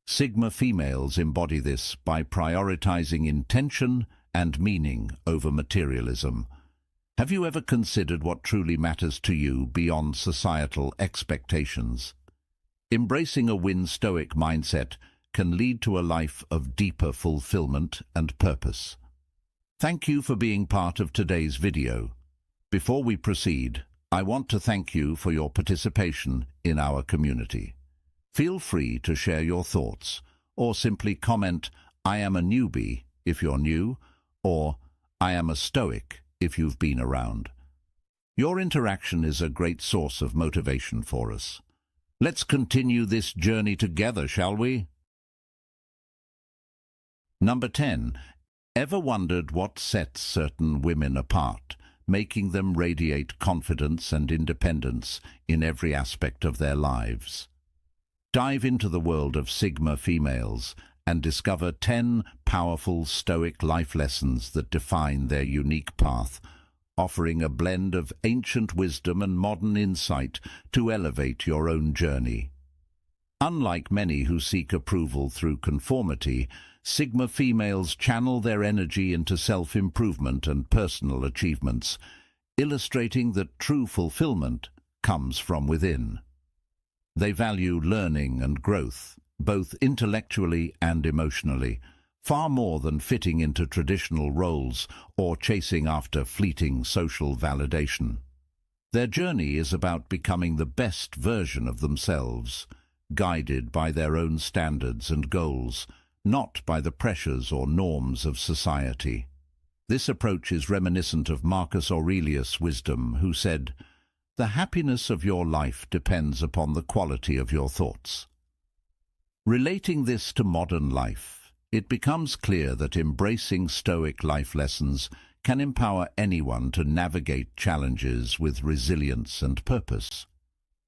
Sigma females embody this by prioritizing intention and meaning over materialism. Have you ever considered what truly matters to you beyond societal expectations? Embracing a Stoic mindset can lead to a life of deeper fulfillment and purpose. Thank you for being part of today's video. Before we proceed, I want to thank you for your participation in our community. Feel free to share your thoughts, or simply comment, "I am a newbie," if you're new, or "I am a Stoic," if you've been around. Your interaction is a great source of motivation for us. Let's continue this journey together, shall we? Number 10. Ever wondered what sets certain women apart, making them radiate confidence and independence in every aspect of their lives? Dive into the world of Sigma females and discover 10 powerful Stoic life lessons that define their unique path, offering a blend of ancient wisdom and modern insight to elevate your own journey. Unlike many who seek approval through conformity, Sigma females channel their energy into self-improvement and personal achievements, illustrating that true fulfillment comes from within. They value learning and growth, both intellectually and emotionally, far more than fitting into traditional roles or chasing after fleeting social validation. Their journey is about becoming the best version of themselves, guided by their own standards and goals, not by the pressures or norms of society. This approach is reminiscent of Marcus Aurelius' wisdom, who said, "The happiness of your life depends upon the quality of your thoughts." Relating this to modern life, it becomes clear that embracing Stoic life lessons can empower anyone to navigate challenges with resilience and purpose.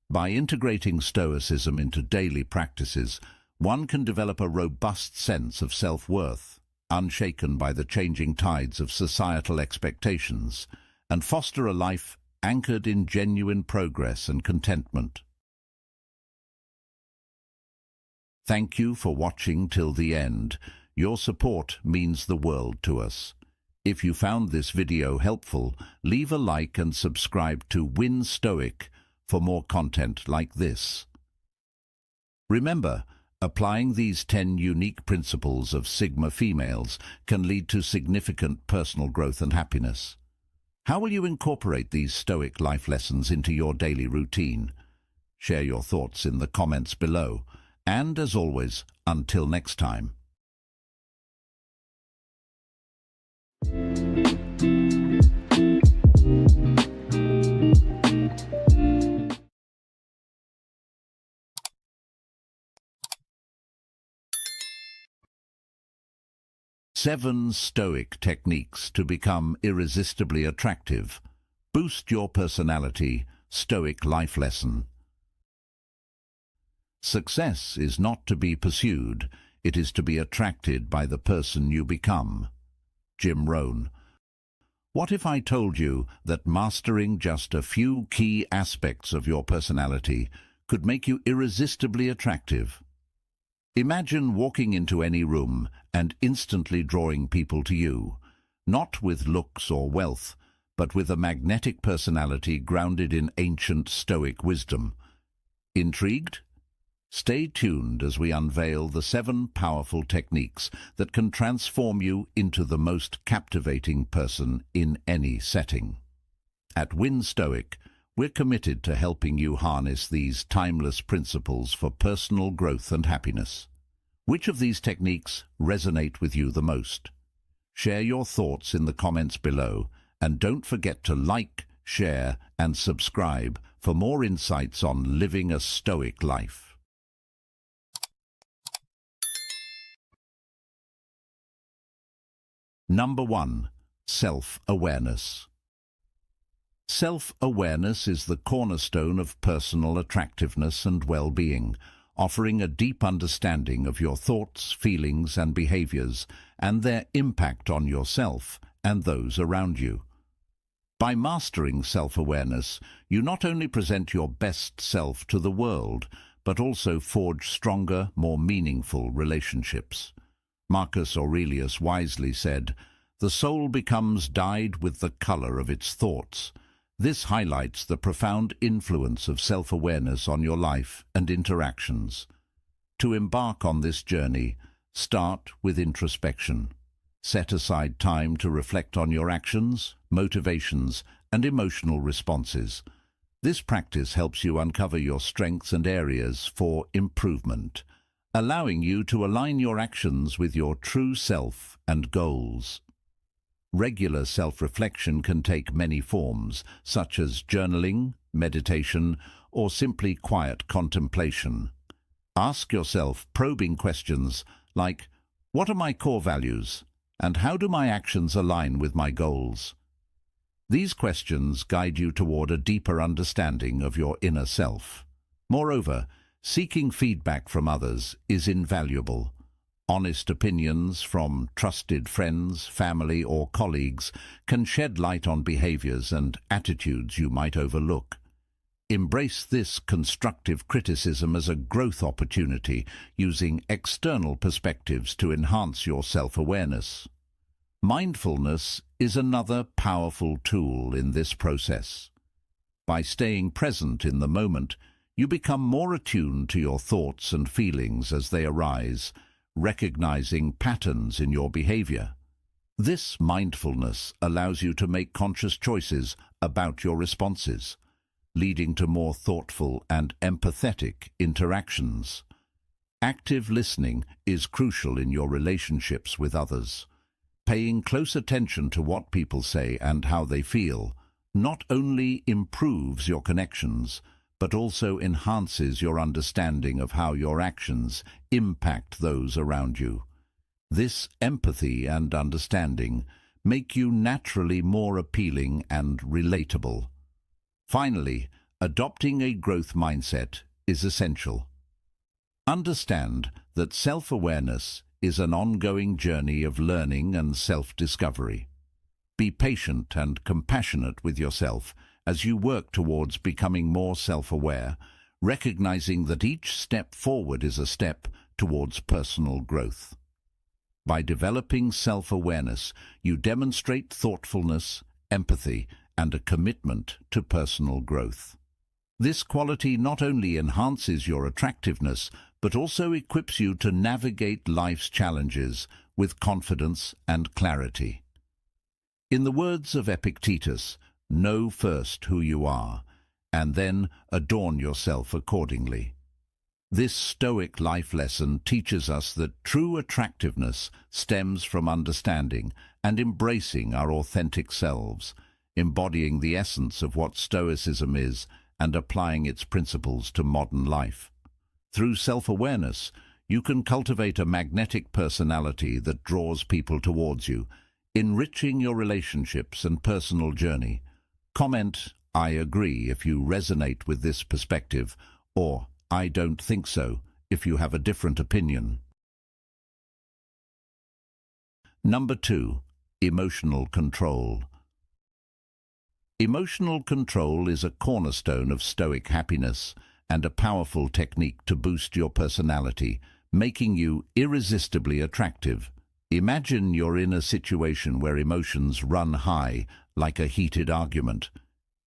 By integrating Stoicism into daily practices, one can develop a robust sense of self-worth, unshaken by the changing tides of societal expectations, and foster a life anchored in genuine progress and contentment. Thank you for watching till the end. Your support means the world to us. If you found this video helpful, leave a like and subscribe to Stoic for more content like this. Remember, applying these 10 unique principles of Sigma females can lead to significant personal growth and happiness. How will you incorporate these Stoic life lessons into your daily routine? Share your thoughts in the comments below, And as always, until next time. Seven Stoic techniques to become irresistibly attractive. Boost your personality. Stoic life lesson. Success is not to be pursued, it is to be attracted by the person you become. Jim Rohn. What if I told you that mastering just a few key aspects of your personality could make you irresistibly attractive? Imagine walking into any room and instantly drawing people to you, not with looks or wealth, but with a magnetic personality grounded in ancient Stoic wisdom. Intrigued? Stay tuned as we unveil the 7 powerful techniques that can transform you into the most captivating person in any setting. At Win Stoic, we're committed to helping you harness these timeless principles for personal growth and happiness. Which of these techniques resonate with you the most? Share your thoughts in the comments below, and don't forget to like, share, and subscribe for more insights on living a Stoic life. Number 1. Self-awareness. Self-awareness is the cornerstone of personal attractiveness and well-being, offering a deep understanding of your thoughts, feelings, and behaviors, and their impact on yourself and those around you. By mastering self-awareness, you not only present your best self to the world, but also forge stronger, more meaningful relationships. Marcus Aurelius wisely said, "The soul becomes dyed with the color of its thoughts." This highlights the profound influence of self-awareness on your life and interactions. To embark on this journey, start with introspection. Set aside time to reflect on your actions, motivations, and emotional responses. This practice helps you uncover your strengths and areas for improvement, allowing you to align your actions with your true self and goals. Regular self-reflection can take many forms, such as journaling, meditation, or simply quiet contemplation. Ask yourself probing questions like, what are my core values, and how do my actions align with my goals? These questions guide you toward a deeper understanding of your inner self. Moreover, seeking feedback from others is invaluable. Honest opinions from trusted friends, family, or colleagues can shed light on behaviors and attitudes you might overlook. Embrace this constructive criticism as a growth opportunity, using external perspectives to enhance your self-awareness. Mindfulness is another powerful tool in this process. By staying present in the moment, you become more attuned to your thoughts and feelings as they arise, recognizing patterns in your behavior. This mindfulness allows you to make conscious choices about your responses, leading to more thoughtful and empathetic interactions. Active listening is crucial in your relationships with others. Paying close attention to what people say and how they feel not only improves your connections, but also enhances your understanding of how your actions impact those around you. This empathy and understanding make you naturally more appealing and relatable. Finally, adopting a growth mindset is essential. Understand that self-awareness is an ongoing journey of learning and self-discovery. Be patient and compassionate with yourself as you work towards becoming more self-aware, recognizing that each step forward is a step towards personal growth. By developing self-awareness, you demonstrate thoughtfulness, empathy, and a commitment to personal growth. This quality not only enhances your attractiveness, but also equips you to navigate life's challenges with confidence and clarity. In the words of Epictetus, know first who you are, and then adorn yourself accordingly. This Stoic life lesson teaches us that true attractiveness stems from understanding and embracing our authentic selves, embodying the essence of what Stoicism is and applying its principles to modern life. Through self-awareness, you can cultivate a magnetic personality that draws people towards you, enriching your relationships and personal journey. Comment, "I agree," if you resonate with this perspective, or "I don't think so," if you have a different opinion. Number 2. Emotional control. Emotional control is a cornerstone of Stoic happiness and a powerful technique to boost your personality, making you irresistibly attractive. Imagine you're in a situation where emotions run high, like a heated argument.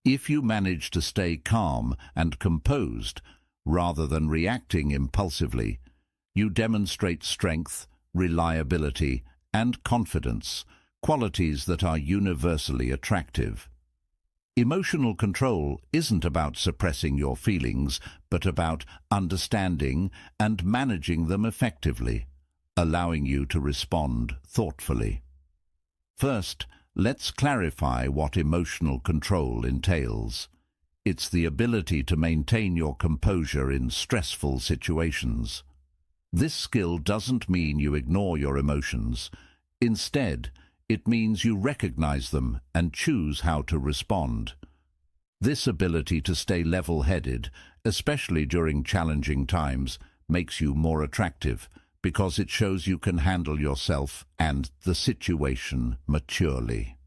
If you manage to stay calm and composed, rather than reacting impulsively, you demonstrate strength, reliability, and confidence, qualities that are universally attractive. Emotional control isn't about suppressing your feelings, but about understanding and managing them effectively, allowing you to respond thoughtfully. First, let's clarify what emotional control entails. It's the ability to maintain your composure in stressful situations. This skill doesn't mean you ignore your emotions. Instead, it means you recognize them and choose how to respond. This ability to stay level-headed, especially during challenging times, makes you more attractive because it shows you can handle yourself and the situation maturely.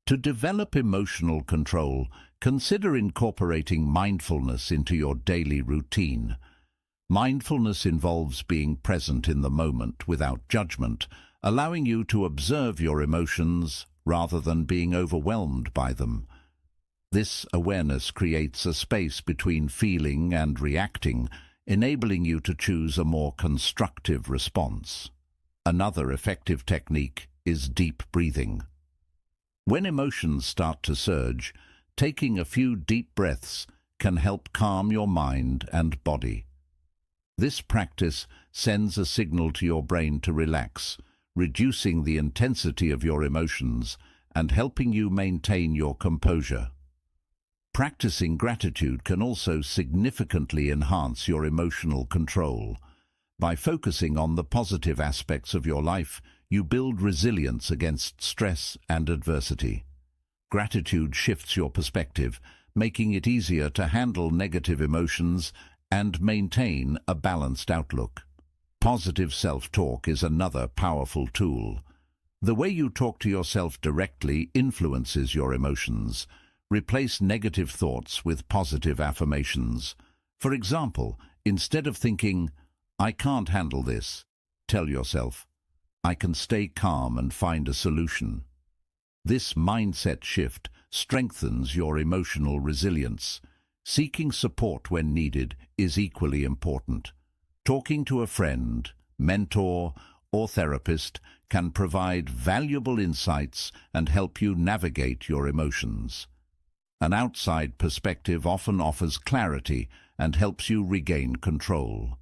To develop emotional control, consider incorporating mindfulness into your daily routine. Mindfulness involves being present in the moment without judgment, allowing you to observe your emotions rather than being overwhelmed by them. This awareness creates a space between feeling and reacting, enabling you to choose a more constructive response. Another effective technique is deep breathing. When emotions start to surge, taking a few deep breaths can help calm your mind and body. This practice sends a signal to your brain to relax, reducing the intensity of your emotions and helping you maintain your composure. Practicing gratitude can also significantly enhance your emotional control. By focusing on the positive aspects of your life, you build resilience against stress and adversity. Gratitude shifts your perspective, making it easier to handle negative emotions and maintain a balanced outlook. Positive self-talk is another powerful tool. The way you talk to yourself directly influences your emotions. Replace negative thoughts with positive affirmations. For example, instead of thinking, "I can't handle this," tell yourself, "I can stay calm and find a solution." This mindset shift strengthens your emotional resilience. Seeking support when needed is equally important. Talking to a friend, mentor, or therapist can provide valuable insights and help you navigate your emotions. An outside perspective often offers clarity and helps you regain control.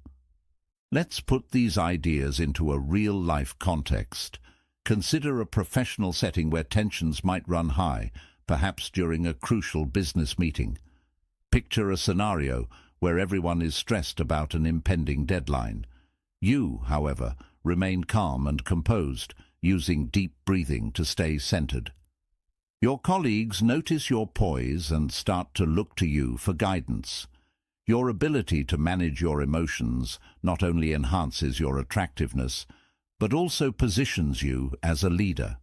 Let's put these ideas into a real-life context. Consider a professional setting where tensions might run high, perhaps during a crucial business meeting. Picture a scenario where everyone is stressed about an impending deadline. You, however, remain calm and composed, using deep breathing to stay centered. Your colleagues notice your poise and start to look to you for guidance. Your ability to manage your emotions not only enhances your attractiveness, but also positions you as a leader.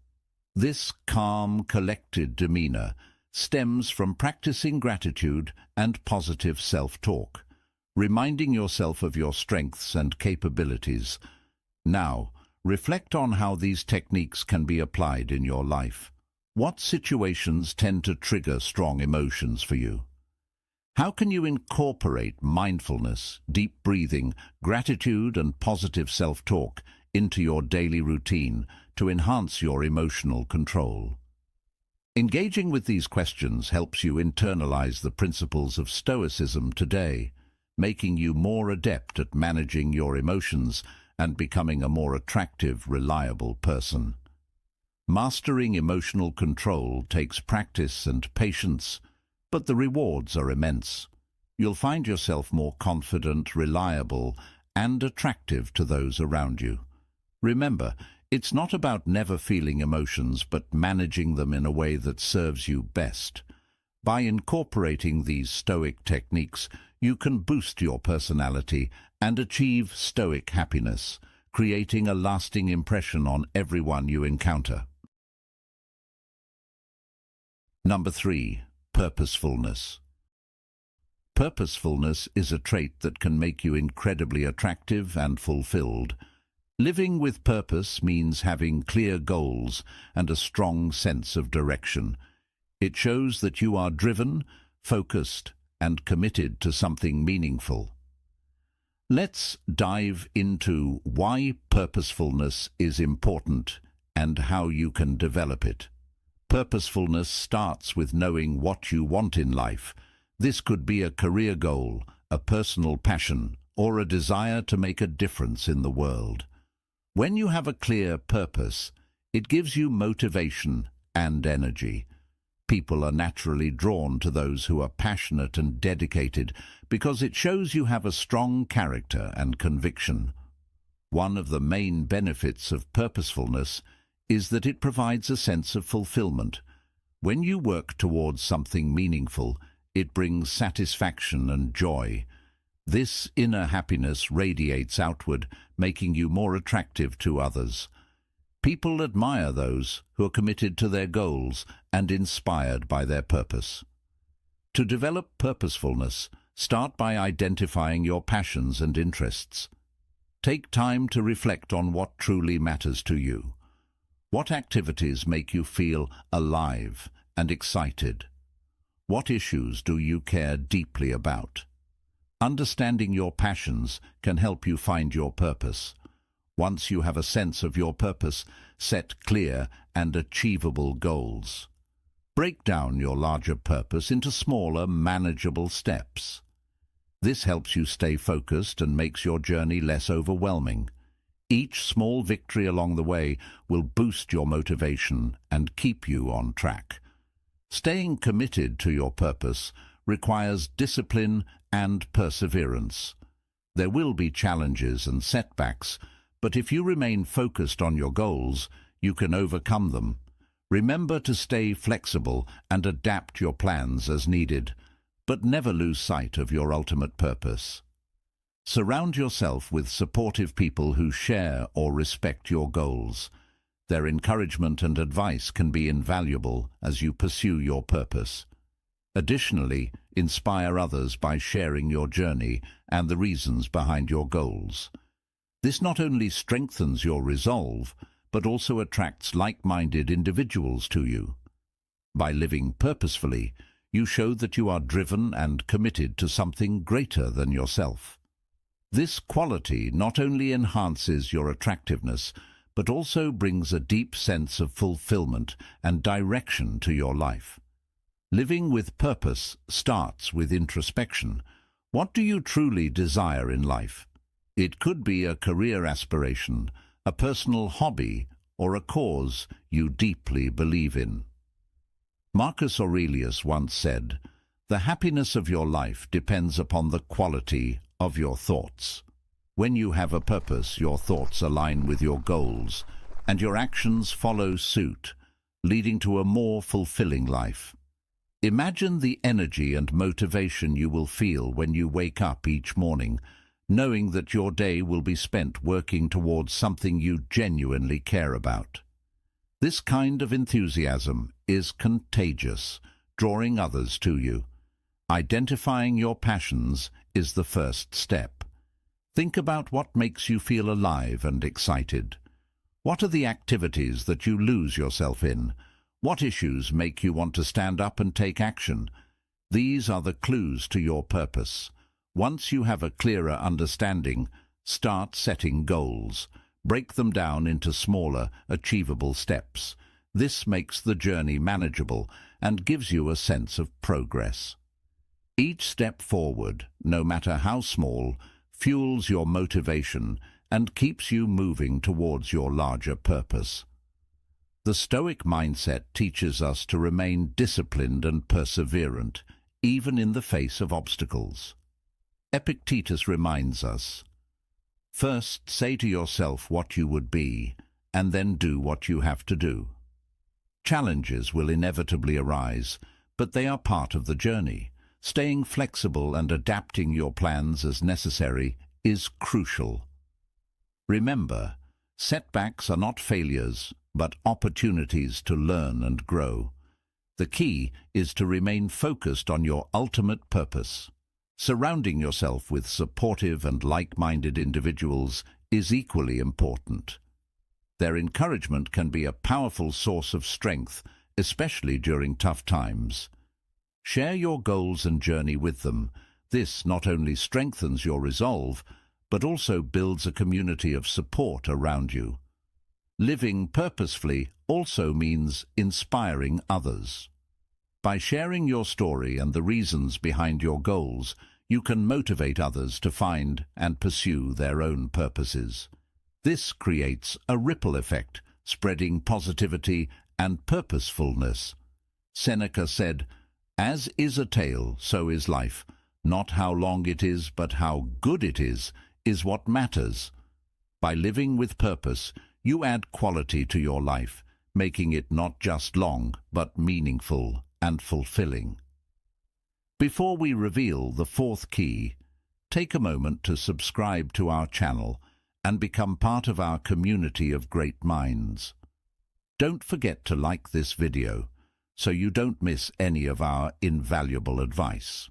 This calm, collected demeanor stems from practicing gratitude and positive self-talk, reminding yourself of your strengths and capabilities. Now, reflect on how these techniques can be applied in your life. What situations tend to trigger strong emotions for you? How can you incorporate mindfulness, deep breathing, gratitude, and positive self-talk into your daily routine to enhance your emotional control? Engaging with these questions helps you internalize the principles of Stoicism today, making you more adept at managing your emotions and becoming a more attractive, reliable person. Mastering emotional control takes practice and patience, but the rewards are immense. You'll find yourself more confident, reliable, and attractive to those around you. Remember, it's not about never feeling emotions, but managing them in a way that serves you best. By incorporating these Stoic techniques, you can boost your personality and achieve Stoic happiness, creating a lasting impression on everyone you encounter. Number 3. Purposefulness. Purposefulness is a trait that can make you incredibly attractive and fulfilled. Living with purpose means having clear goals and a strong sense of direction. It shows that you are driven, focused, and committed to something meaningful. Let's dive into why purposefulness is important and how you can develop it. Purposefulness starts with knowing what you want in life. This could be a career goal, a personal passion, or a desire to make a difference in the world. When you have a clear purpose, it gives you motivation and energy. People are naturally drawn to those who are passionate and dedicated because it shows you have a strong character and conviction. One of the main benefits of purposefulness is that it provides a sense of fulfillment. When you work towards something meaningful, it brings satisfaction and joy. This inner happiness radiates outward, making you more attractive to others. People admire those who are committed to their goals and inspired by their purpose. To develop purposefulness, start by identifying your passions and interests. Take time to reflect on what truly matters to you. What activities make you feel alive and excited? What issues do you care deeply about? Understanding your passions can help you find your purpose. Once you have a sense of your purpose, set clear and achievable goals. Break down your larger purpose into smaller, manageable steps. This helps you stay focused and makes your journey less overwhelming. Each small victory along the way will boost your motivation and keep you on track. Staying committed to your purpose requires discipline and perseverance. There will be challenges and setbacks, but if you remain focused on your goals, you can overcome them. Remember to stay flexible and adapt your plans as needed, but never lose sight of your ultimate purpose. Surround yourself with supportive people who share or respect your goals. Their encouragement and advice can be invaluable as you pursue your purpose. Additionally, inspire others by sharing your journey and the reasons behind your goals. This not only strengthens your resolve, but also attracts like-minded individuals to you. By living purposefully, you show that you are driven and committed to something greater than yourself. This quality not only enhances your attractiveness, but also brings a deep sense of fulfillment and direction to your life. Living with purpose starts with introspection. What do you truly desire in life? It could be a career aspiration, a personal hobby, or a cause you deeply believe in. Marcus Aurelius once said, "The happiness of your life depends upon the quality of your thoughts." When you have a purpose, your thoughts align with your goals, and your actions follow suit, leading to a more fulfilling life. Imagine the energy and motivation you will feel when you wake up each morning, knowing that your day will be spent working towards something you genuinely care about. This kind of enthusiasm is contagious, drawing others to you. Identifying your passions is the first step. Think about what makes you feel alive and excited. What are the activities that you lose yourself in? What issues make you want to stand up and take action? These are the clues to your purpose. Once you have a clearer understanding, start setting goals. Break them down into smaller, achievable steps. This makes the journey manageable and gives you a sense of progress. Each step forward, no matter how small, fuels your motivation and keeps you moving towards your larger purpose. The Stoic mindset teaches us to remain disciplined and perseverant, even in the face of obstacles. Epictetus reminds us, "First say to yourself what you would be, and then do what you have to do." Challenges will inevitably arise, but they are part of the journey. Staying flexible and adapting your plans as necessary is crucial. Remember, setbacks are not failures, but opportunities to learn and grow. The key is to remain focused on your ultimate purpose. Surrounding yourself with supportive and like-minded individuals is equally important. Their encouragement can be a powerful source of strength, especially during tough times. Share your goals and journey with them. This not only strengthens your resolve, but also builds a community of support around you. Living purposefully also means inspiring others. By sharing your story and the reasons behind your goals, you can motivate others to find and pursue their own purposes. This creates a ripple effect, spreading positivity and purposefulness. Seneca said, "As is a tale, so is life. Not how long it is, but how good it is what matters." By living with purpose, you add quality to your life, making it not just long, but meaningful and fulfilling. Before we reveal the fourth key, take a moment to subscribe to our channel and become part of our community of great minds. Don't forget to like this video so you don't miss any of our invaluable advice.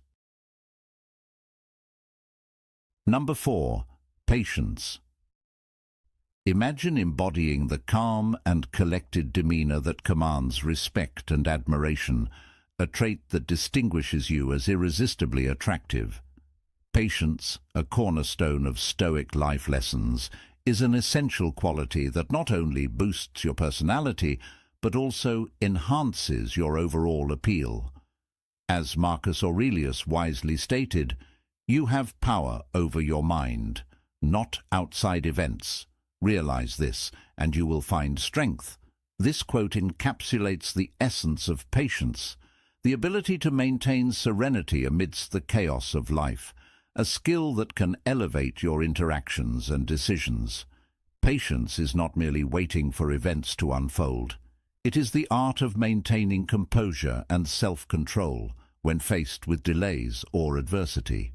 Number 4. Patience. Imagine embodying the calm and collected demeanor that commands respect and admiration, a trait that distinguishes you as irresistibly attractive. Patience, a cornerstone of Stoic life lessons, is an essential quality that not only boosts your personality, but also enhances your overall appeal. As Marcus Aurelius wisely stated, "You have power over your mind, not outside events. Realize this, and you will find strength." This quote encapsulates the essence of patience, the ability to maintain serenity amidst the chaos of life, a skill that can elevate your interactions and decisions. Patience is not merely waiting for events to unfold. It is the art of maintaining composure and self-control when faced with delays or adversity.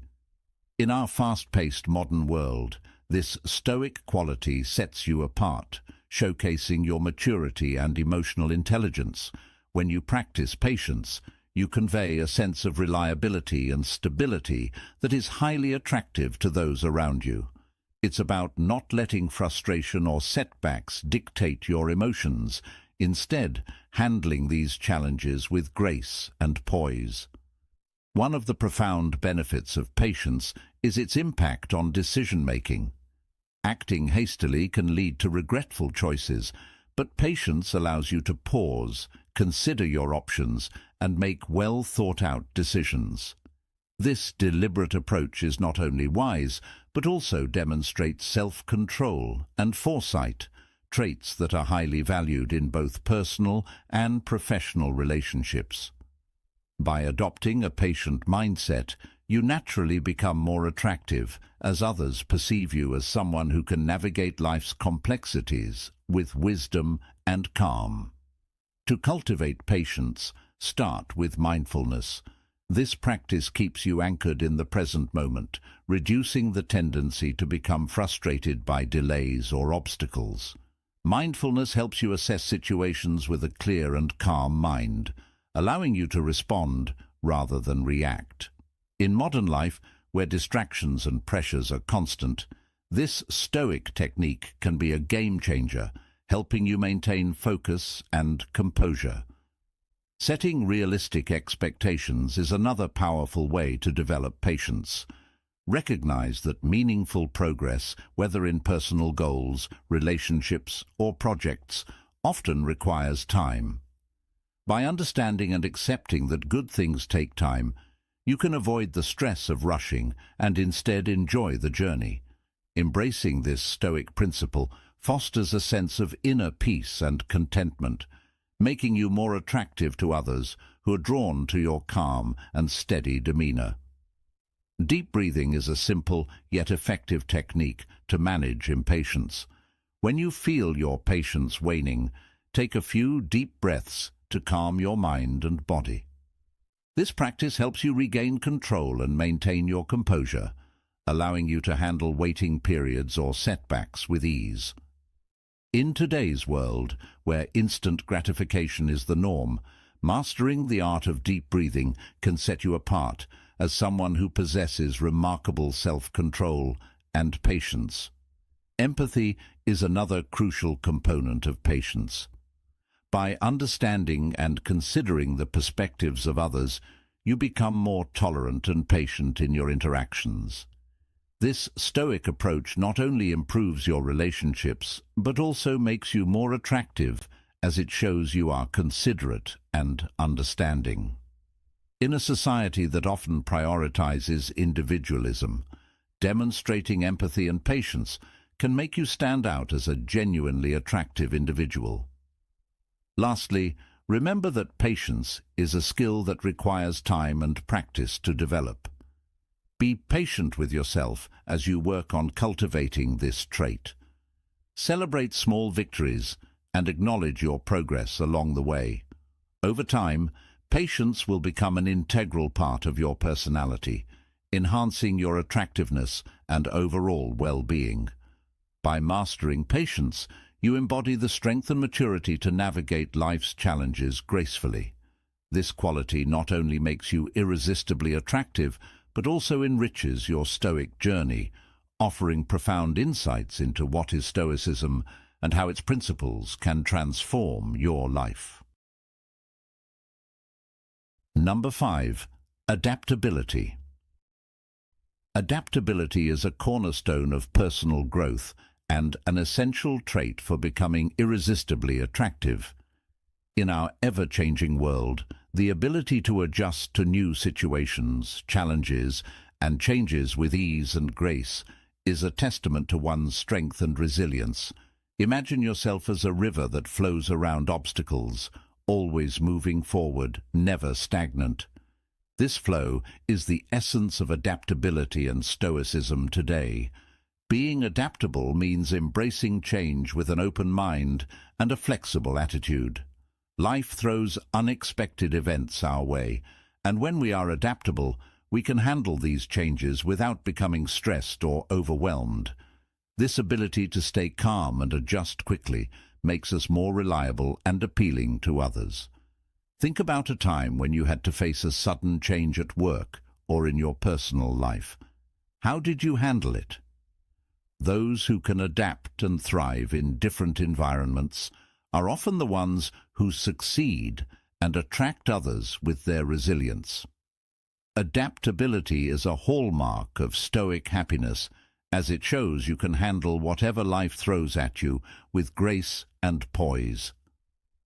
In our fast-paced modern world, this Stoic quality sets you apart, showcasing your maturity and emotional intelligence. When you practice patience, you convey a sense of reliability and stability that is highly attractive to those around you. It's about not letting frustration or setbacks dictate your emotions, instead handling these challenges with grace and poise. One of the profound benefits of patience is its impact on decision-making. Acting hastily can lead to regretful choices, but patience allows you to pause, consider your options, and make well-thought-out decisions. This deliberate approach is not only wise, but also demonstrates self-control and foresight, traits that are highly valued in both personal and professional relationships. By adopting a patient mindset, you naturally become more attractive, as others perceive you as someone who can navigate life's complexities with wisdom and calm. To cultivate patience, start with mindfulness. This practice keeps you anchored in the present moment, reducing the tendency to become frustrated by delays or obstacles. Mindfulness helps you assess situations with a clear and calm mind, allowing you to respond rather than react. In modern life, where distractions and pressures are constant, this Stoic technique can be a game-changer, helping you maintain focus and composure. Setting realistic expectations is another powerful way to develop patience. Recognize that meaningful progress, whether in personal goals, relationships, or projects, often requires time. By understanding and accepting that good things take time, You can avoid the stress of rushing and instead enjoy the journey. Embracing this Stoic principle fosters a sense of inner peace and contentment, making you more attractive to others who are drawn to your calm and steady demeanor. Deep breathing is a simple yet effective technique to manage impatience. When you feel your patience waning, take a few deep breaths to calm your mind and body. This practice helps you regain control and maintain your composure, allowing you to handle waiting periods or setbacks with ease. In today's world, where instant gratification is the norm, mastering the art of deep breathing can set you apart as someone who possesses remarkable self-control and patience. Empathy is another crucial component of patience. By understanding and considering the perspectives of others, you become more tolerant and patient in your interactions. This Stoic approach not only improves your relationships, but also makes you more attractive, as it shows you are considerate and understanding. In a society that often prioritizes individualism, demonstrating empathy and patience can make you stand out as a genuinely attractive individual. Lastly, remember that patience is a skill that requires time and practice to develop. Be patient with yourself as you work on cultivating this trait. Celebrate small victories and acknowledge your progress along the way. Over time, patience will become an integral part of your personality, enhancing your attractiveness and overall well-being. By mastering patience, you embody the strength and maturity to navigate life's challenges gracefully. This quality not only makes you irresistibly attractive, but also enriches your Stoic journey, offering profound insights into what is Stoicism and how its principles can transform your life. Number 5. Adaptability. Adaptability is a cornerstone of personal growth and an essential trait for becoming irresistibly attractive. In our ever-changing world, the ability to adjust to new situations, challenges, and changes with ease and grace is a testament to one's strength and resilience. Imagine yourself as a river that flows around obstacles, always moving forward, never stagnant. This flow is the essence of adaptability and Stoicism today. Being adaptable means embracing change with an open mind and a flexible attitude. Life throws unexpected events our way, and when we are adaptable, we can handle these changes without becoming stressed or overwhelmed. This ability to stay calm and adjust quickly makes us more reliable and appealing to others. Think about a time when you had to face a sudden change at work or in your personal life. How did you handle it? Those who can adapt and thrive in different environments are often the ones who succeed and attract others with their resilience. Adaptability is a hallmark of Stoic happiness, as it shows you can handle whatever life throws at you with grace and poise.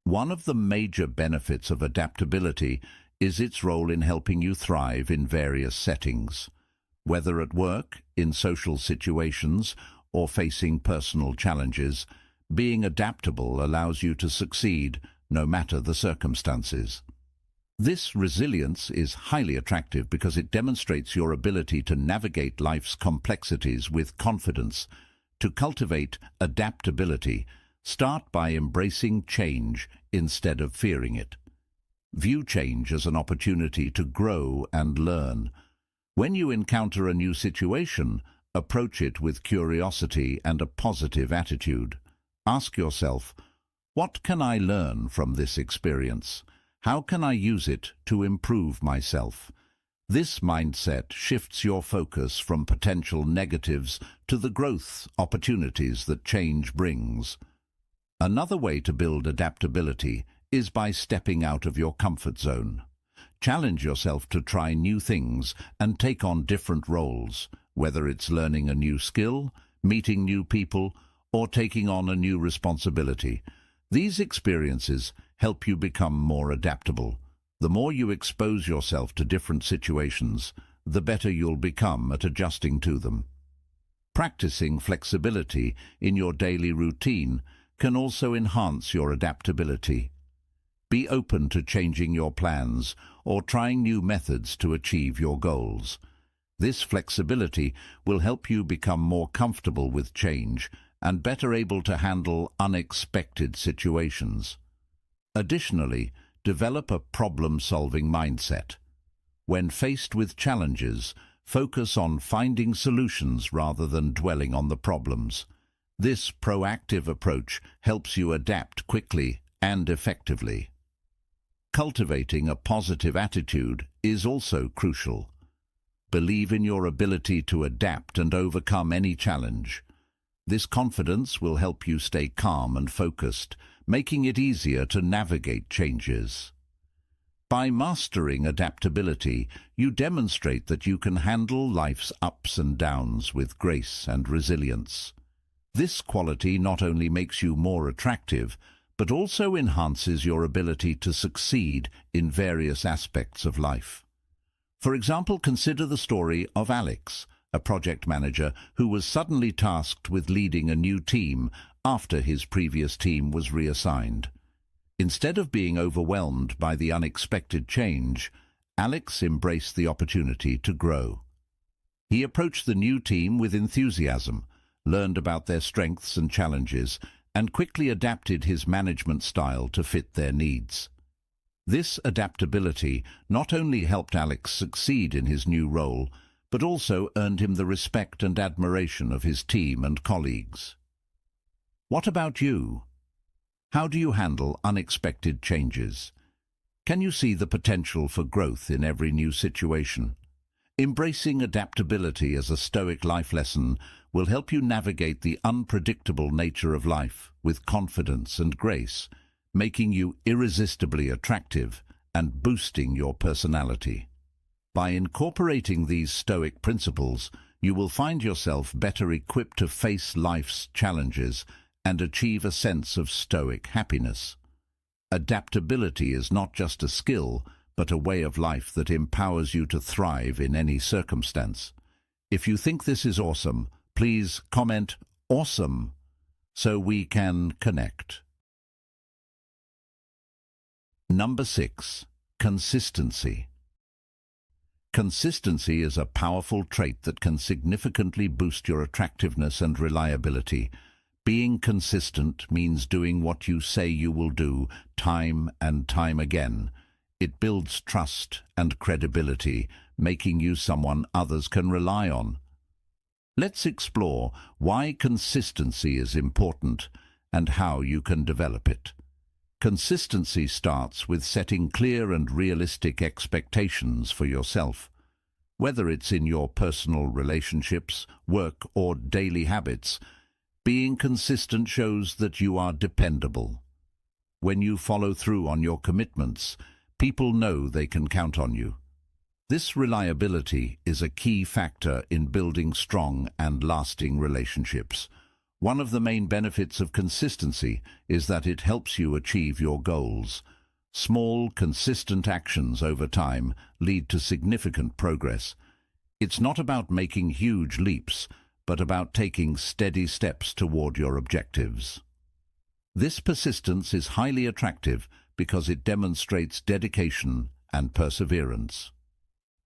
One of the major benefits of adaptability is its role in helping you thrive in various settings. Whether at work, in social situations, or facing personal challenges, being adaptable allows you to succeed no matter the circumstances. This resilience is highly attractive because it demonstrates your ability to navigate life's complexities with confidence. To cultivate adaptability, start by embracing change instead of fearing it. View change as an opportunity to grow and learn. When you encounter a new situation, approach it with curiosity and a positive attitude. Ask yourself, what can I learn from this experience? How can I use it to improve myself? This mindset shifts your focus from potential negatives to the growth opportunities that change brings. Another way to build adaptability is by stepping out of your comfort zone. Challenge yourself to try new things and take on different roles, whether it's learning a new skill, meeting new people, or taking on a new responsibility. These experiences help you become more adaptable. The more you expose yourself to different situations, the better you'll become at adjusting to them. Practicing flexibility in your daily routine can also enhance your adaptability. Be open to changing your plans or trying new methods to achieve your goals. This flexibility will help you become more comfortable with change and better able to handle unexpected situations. Additionally, develop a problem-solving mindset. When faced with challenges, focus on finding solutions rather than dwelling on the problems. This proactive approach helps you adapt quickly and effectively. Cultivating a positive attitude is also crucial. Believe in your ability to adapt and overcome any challenge. This confidence will help you stay calm and focused, making it easier to navigate changes. By mastering adaptability, you demonstrate that you can handle life's ups and downs with grace and resilience. This quality not only makes you more attractive, but also enhances your ability to succeed in various aspects of life. For example, consider the story of Alex, a project manager who was suddenly tasked with leading a new team after his previous team was reassigned. Instead of being overwhelmed by the unexpected change, Alex embraced the opportunity to grow. He approached the new team with enthusiasm, learned about their strengths and challenges, and quickly adapted his management style to fit their needs. This adaptability not only helped Alex succeed in his new role, but also earned him the respect and admiration of his team and colleagues. What about you? How do you handle unexpected changes? Can you see the potential for growth in every new situation? Embracing adaptability as a Stoic life lesson will help you navigate the unpredictable nature of life with confidence and grace, making you irresistibly attractive and boosting your personality. By incorporating these Stoic principles, you will find yourself better equipped to face life's challenges and achieve a sense of Stoic happiness. Adaptability is not just a skill, but a way of life that empowers you to thrive in any circumstance. If you think this is awesome, please comment "awesome" so we can connect. Number 6. Consistency. Consistency is a powerful trait that can significantly boost your attractiveness and reliability. Being consistent means doing what you say you will do time and time again. It builds trust and credibility, making you someone others can rely on. Let's explore why consistency is important and how you can develop it. Consistency starts with setting clear and realistic expectations for yourself. Whether it's in your personal relationships, work, or daily habits, being consistent shows that you are dependable. When you follow through on your commitments, people know they can count on you. This reliability is a key factor in building strong and lasting relationships. One of the main benefits of consistency is that it helps you achieve your goals. Small, consistent actions over time lead to significant progress. It's not about making huge leaps, but about taking steady steps toward your objectives. This persistence is highly attractive because it demonstrates dedication and perseverance.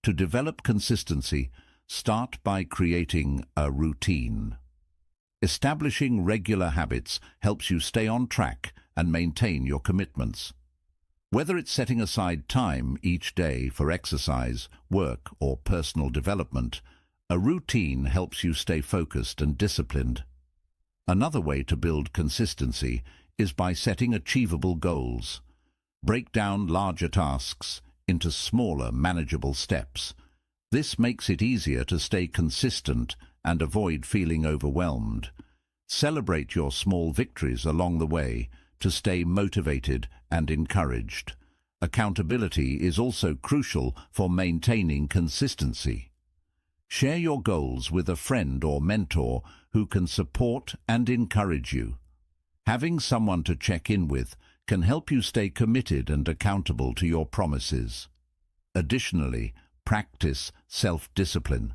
To develop consistency, start by creating a routine. Establishing regular habits helps you stay on track and maintain your commitments. Whether it's setting aside time each day for exercise, work, or personal development, a routine helps you stay focused and disciplined. Another way to build consistency is by setting achievable goals. Break down larger tasks into smaller, manageable steps. This makes it easier to stay consistent and avoid feeling overwhelmed. Celebrate your small victories along the way to stay motivated and encouraged. Accountability is also crucial for maintaining consistency. Share your goals with a friend or mentor who can support and encourage you. Having someone to check in with can help you stay committed and accountable to your promises. Additionally, practice self-discipline.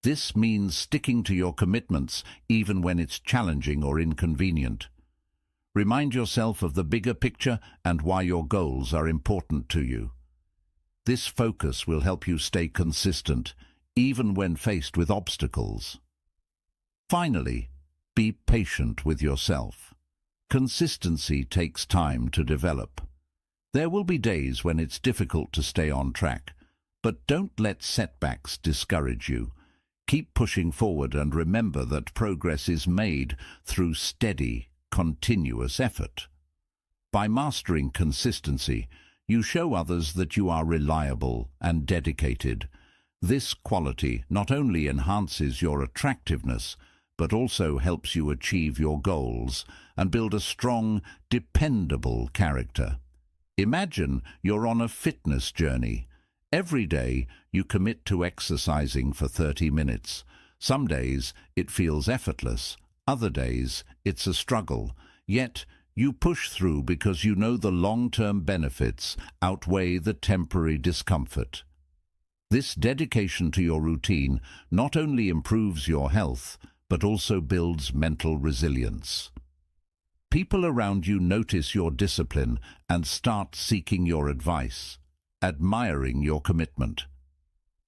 This means sticking to your commitments even when it's challenging or inconvenient. Remind yourself of the bigger picture and why your goals are important to you. This focus will help you stay consistent, even when faced with obstacles. Finally, be patient with yourself. Consistency takes time to develop. There will be days when it's difficult to stay on track, but don't let setbacks discourage you. Keep pushing forward and remember that progress is made through steady, continuous effort. By mastering consistency, you show others that you are reliable and dedicated. This quality not only enhances your attractiveness, but also helps you achieve your goals and build a strong, dependable character. Imagine you're on a fitness journey. Every day you commit to exercising for 30 minutes. Some days it feels effortless, other days it's a struggle. Yet you push through because you know the long-term benefits outweigh the temporary discomfort. This dedication to your routine not only improves your health, but also builds mental resilience. People around you notice your discipline and start seeking your advice, admiring your commitment.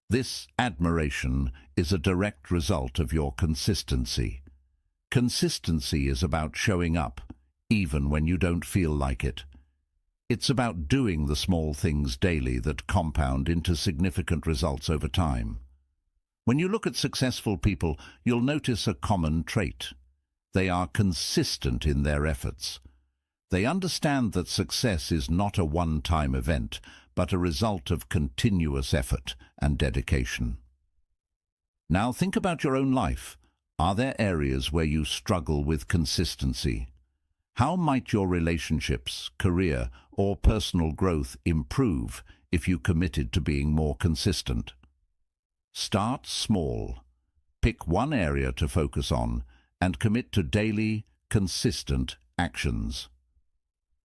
This admiration is a direct result of your consistency. Consistency is about showing up, even when you don't feel like it. It's about doing the small things daily that compound into significant results over time. When you look at successful people, you'll notice a common trait. They are consistent in their efforts. They understand that success is not a one-time event, but a result of continuous effort and dedication. Now think about your own life. Are there areas where you struggle with consistency? How might your relationships, career, or personal growth improve if you committed to being more consistent? Start small. Pick one area to focus on and commit to daily, consistent actions.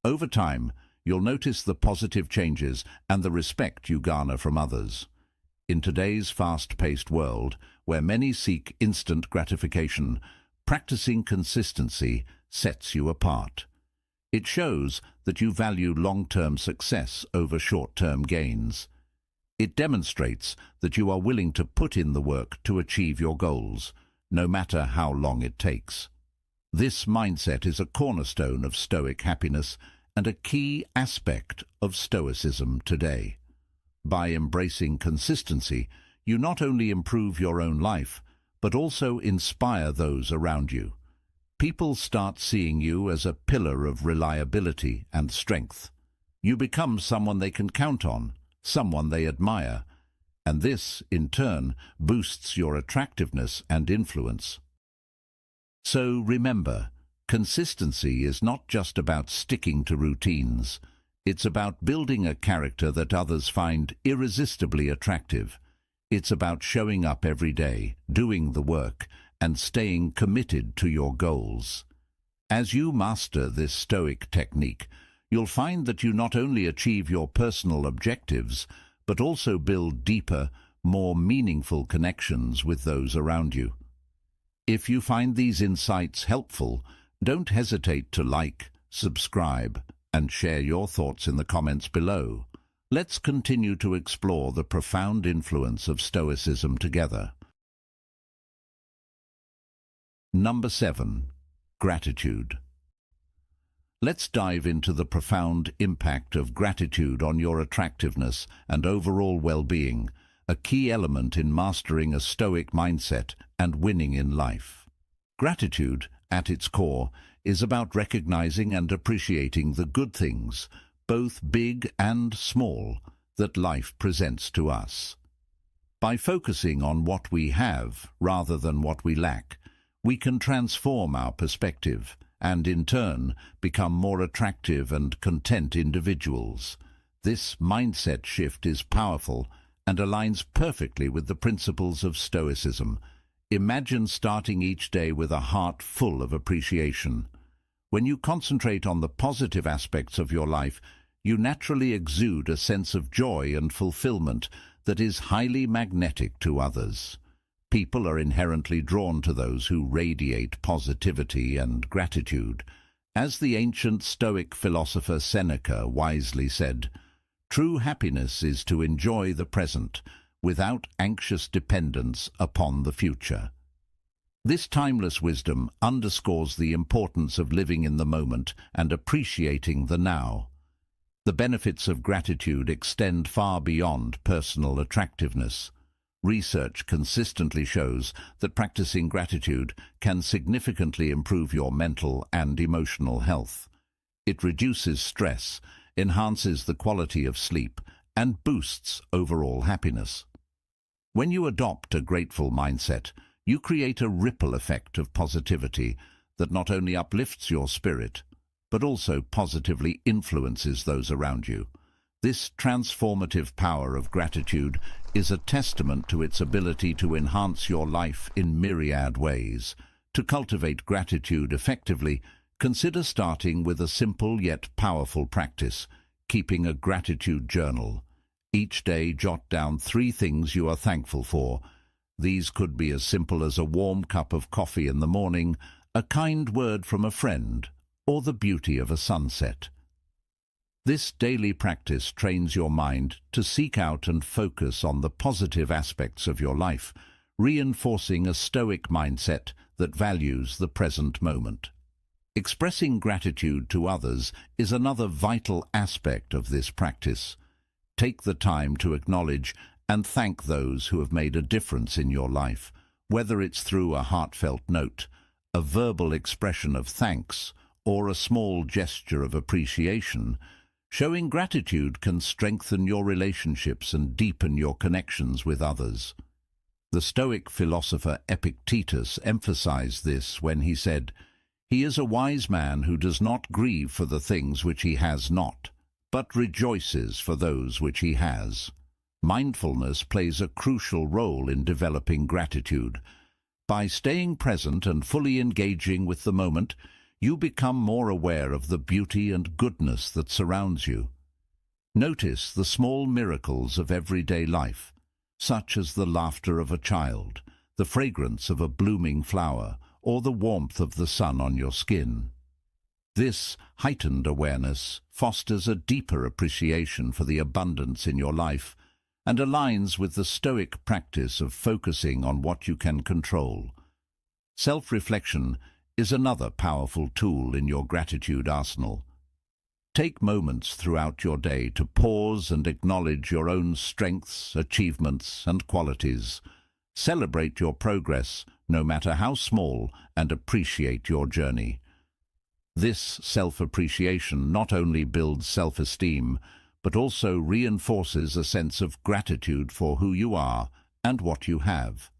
Over time, you'll notice the positive changes and the respect you garner from others. In today's fast-paced world, where many seek instant gratification, practicing consistency sets you apart. It shows that you value long-term success over short-term gains. It demonstrates that you are willing to put in the work to achieve your goals, no matter how long it takes. This mindset is a cornerstone of Stoic happiness and a key aspect of Stoicism today. By embracing consistency, you not only improve your own life, but also inspire those around you. People start seeing you as a pillar of reliability and strength. You become someone they can count on, someone they admire, and this, in turn, boosts your attractiveness and influence. So remember, consistency is not just about sticking to routines. It's about building a character that others find irresistibly attractive. It's about showing up every day, doing the work, and staying committed to your goals. As you master this Stoic technique, you'll find that you not only achieve your personal objectives, but also build deeper, more meaningful connections with those around you. If you find these insights helpful, don't hesitate to like, subscribe, and share your thoughts in the comments below. Let's continue to explore the profound influence of Stoicism together. Number 7. Gratitude. Let's dive into the profound impact of gratitude on your attractiveness and overall well-being, a key element in mastering a Stoic mindset and winning in life. Gratitude, at its core, is about recognizing and appreciating the good things, both big and small, that life presents to us. By focusing on what we have rather than what we lack, we can transform our perspective and, in turn, become more attractive and content individuals. This mindset shift is powerful and aligns perfectly with the principles of Stoicism. Imagine starting each day with a heart full of appreciation. When you concentrate on the positive aspects of your life, you naturally exude a sense of joy and fulfillment that is highly magnetic to others. People are inherently drawn to those who radiate positivity and gratitude. As the ancient Stoic philosopher Seneca wisely said, "True happiness is to enjoy the present, without anxious dependence upon the future." This timeless wisdom underscores the importance of living in the moment and appreciating the now. The benefits of gratitude extend far beyond personal attractiveness. Research consistently shows that practicing gratitude can significantly improve your mental and emotional health. It reduces stress, enhances the quality of sleep, and boosts overall happiness. When you adopt a grateful mindset, you create a ripple effect of positivity that not only uplifts your spirit, but also positively influences those around you. This transformative power of gratitude is a testament to its ability to enhance your life in myriad ways. To cultivate gratitude effectively, consider starting with a simple yet powerful practice: keeping a gratitude journal. Each day, jot down 3 things you are thankful for. These could be as simple as a warm cup of coffee in the morning, a kind word from a friend, or the beauty of a sunset. This daily practice trains your mind to seek out and focus on the positive aspects of your life, reinforcing a Stoic mindset that values the present moment. Expressing gratitude to others is another vital aspect of this practice. Take the time to acknowledge and thank those who have made a difference in your life, whether it's through a heartfelt note, a verbal expression of thanks, or a small gesture of appreciation. Showing gratitude can strengthen your relationships and deepen your connections with others. The Stoic philosopher Epictetus emphasized this when he said, "He is a wise man who does not grieve for the things which he has not, but rejoices for those which he has." Mindfulness plays a crucial role in developing gratitude. By staying present and fully engaging with the moment, you become more aware of the beauty and goodness that surrounds you. Notice the small miracles of everyday life, such as the laughter of a child, the fragrance of a blooming flower, or the warmth of the sun on your skin. This heightened awareness fosters a deeper appreciation for the abundance in your life and aligns with the Stoic practice of focusing on what you can control. Self-reflection is another powerful tool in your gratitude arsenal. Take moments throughout your day to pause and acknowledge your own strengths, achievements, and qualities. Celebrate your progress, no matter how small, and appreciate your journey. This self-appreciation not only builds self-esteem, but also reinforces a sense of gratitude for who you are and what you have.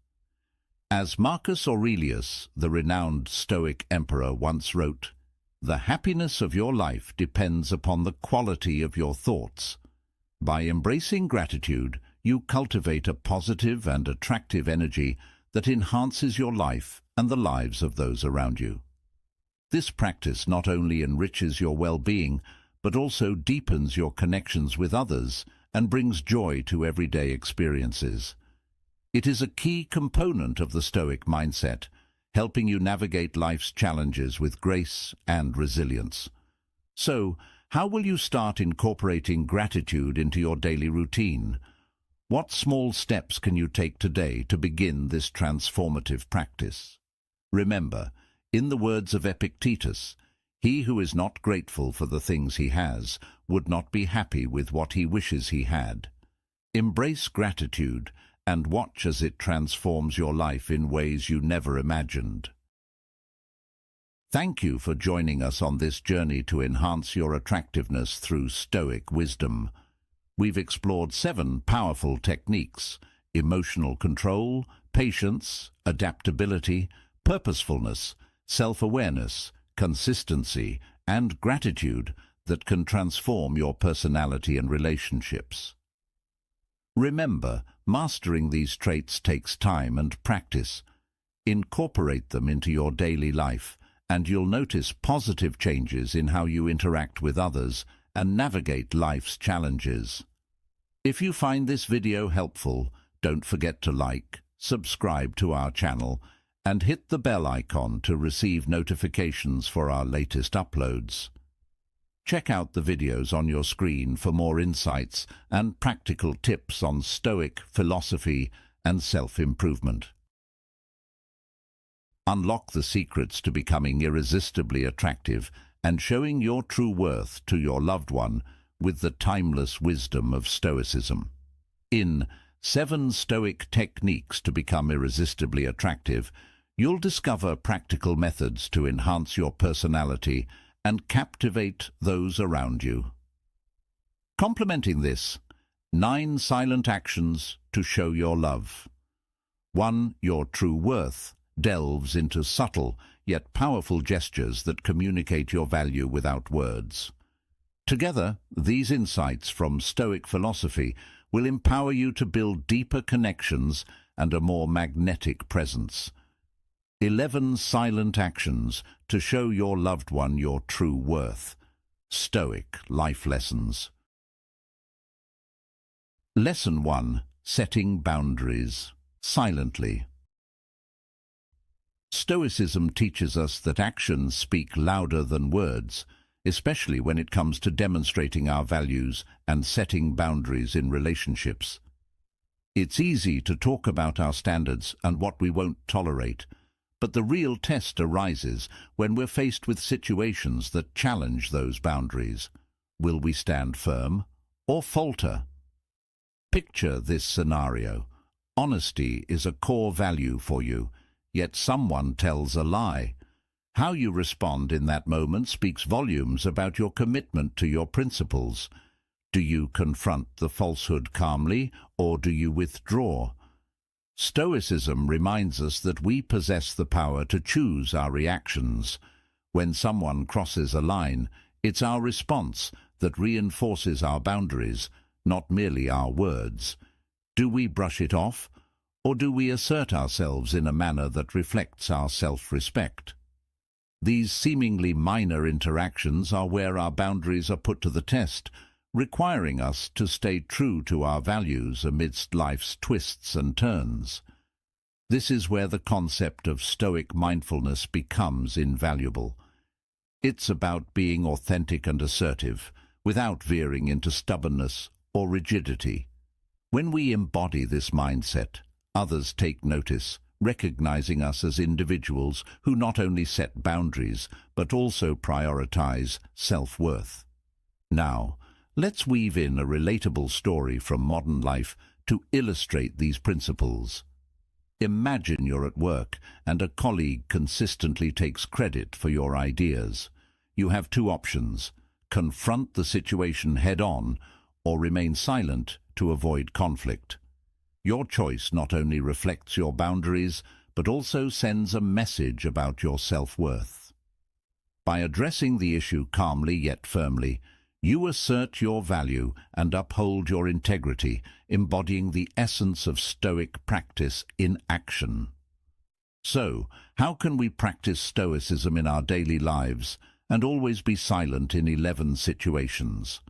As Marcus Aurelius, the renowned Stoic emperor, once wrote, "The happiness of your life depends upon the quality of your thoughts." By embracing gratitude, you cultivate a positive and attractive energy that enhances your life and the lives of those around you. This practice not only enriches your well-being, but also deepens your connections with others and brings joy to everyday experiences. It is a key component of the Stoic mindset, helping you navigate life's challenges with grace and resilience. So, how will you start incorporating gratitude into your daily routine? What small steps can you take today to begin this transformative practice? Remember, in the words of Epictetus, "He who is not grateful for the things he has would not be happy with what he wishes he had." Embrace gratitude and watch as it transforms your life in ways you never imagined. Thank you for joining us on this journey to enhance your attractiveness through Stoic wisdom. We've explored 7 powerful techniques: emotional control, patience, adaptability, purposefulness, self-awareness, consistency, and gratitude that can transform your personality and relationships. Remember, mastering these traits takes time and practice. Incorporate them into your daily life, and you'll notice positive changes in how you interact with others and navigate life's challenges. If you find this video helpful, don't forget to like, subscribe to our channel, and hit the bell icon to receive notifications for our latest uploads. Check out the videos on your screen for more insights and practical tips on Stoic philosophy and self-improvement. Unlock the secrets to becoming irresistibly attractive and showing your true worth to your loved one with the timeless wisdom of Stoicism. In 7 Stoic Techniques to Become Irresistibly Attractive, you'll discover practical methods to enhance your personality and captivate those around you. Complementing this, 9 silent actions to show your love. 1. Your true worth delves into subtle yet powerful gestures that communicate your value without words. Together, these insights from Stoic philosophy will empower you to build deeper connections and a more magnetic presence. 11 silent actions to show your loved one your true worth. Stoic life lessons. Lesson 1. Setting boundaries. Silently. Stoicism teaches us that actions speak louder than words, especially when it comes to demonstrating our values and setting boundaries in relationships. It's easy to talk about our standards and what we won't tolerate, but the real test arises when we're faced with situations that challenge those boundaries. Will we stand firm or falter? Picture this scenario. Honesty is a core value for you, yet someone tells a lie. How you respond in that moment speaks volumes about your commitment to your principles. Do you confront the falsehood calmly, or do you withdraw? Stoicism reminds us that we possess the power to choose our reactions. When someone crosses a line, it's our response that reinforces our boundaries, not merely our words. Do we brush it off, or do we assert ourselves in a manner that reflects our self-respect? These seemingly minor interactions are where our boundaries are put to the test, requiring us to stay true to our values amidst life's twists and turns. This is where the concept of Stoic mindfulness becomes invaluable. It's about being authentic and assertive, without veering into stubbornness or rigidity. When we embody this mindset, others take notice, recognizing us as individuals who not only set boundaries, but also prioritize self-worth. Now, let's weave in a relatable story from modern life to illustrate these principles. Imagine you're at work and a colleague consistently takes credit for your ideas. You have 2 options: confront the situation head-on or remain silent to avoid conflict. Your choice not only reflects your boundaries, but also sends a message about your self-worth. By addressing the issue calmly yet firmly, you assert your value and uphold your integrity, embodying the essence of Stoic practice in action. So, how can we practice Stoicism in our daily lives and always be silent in 11 situations?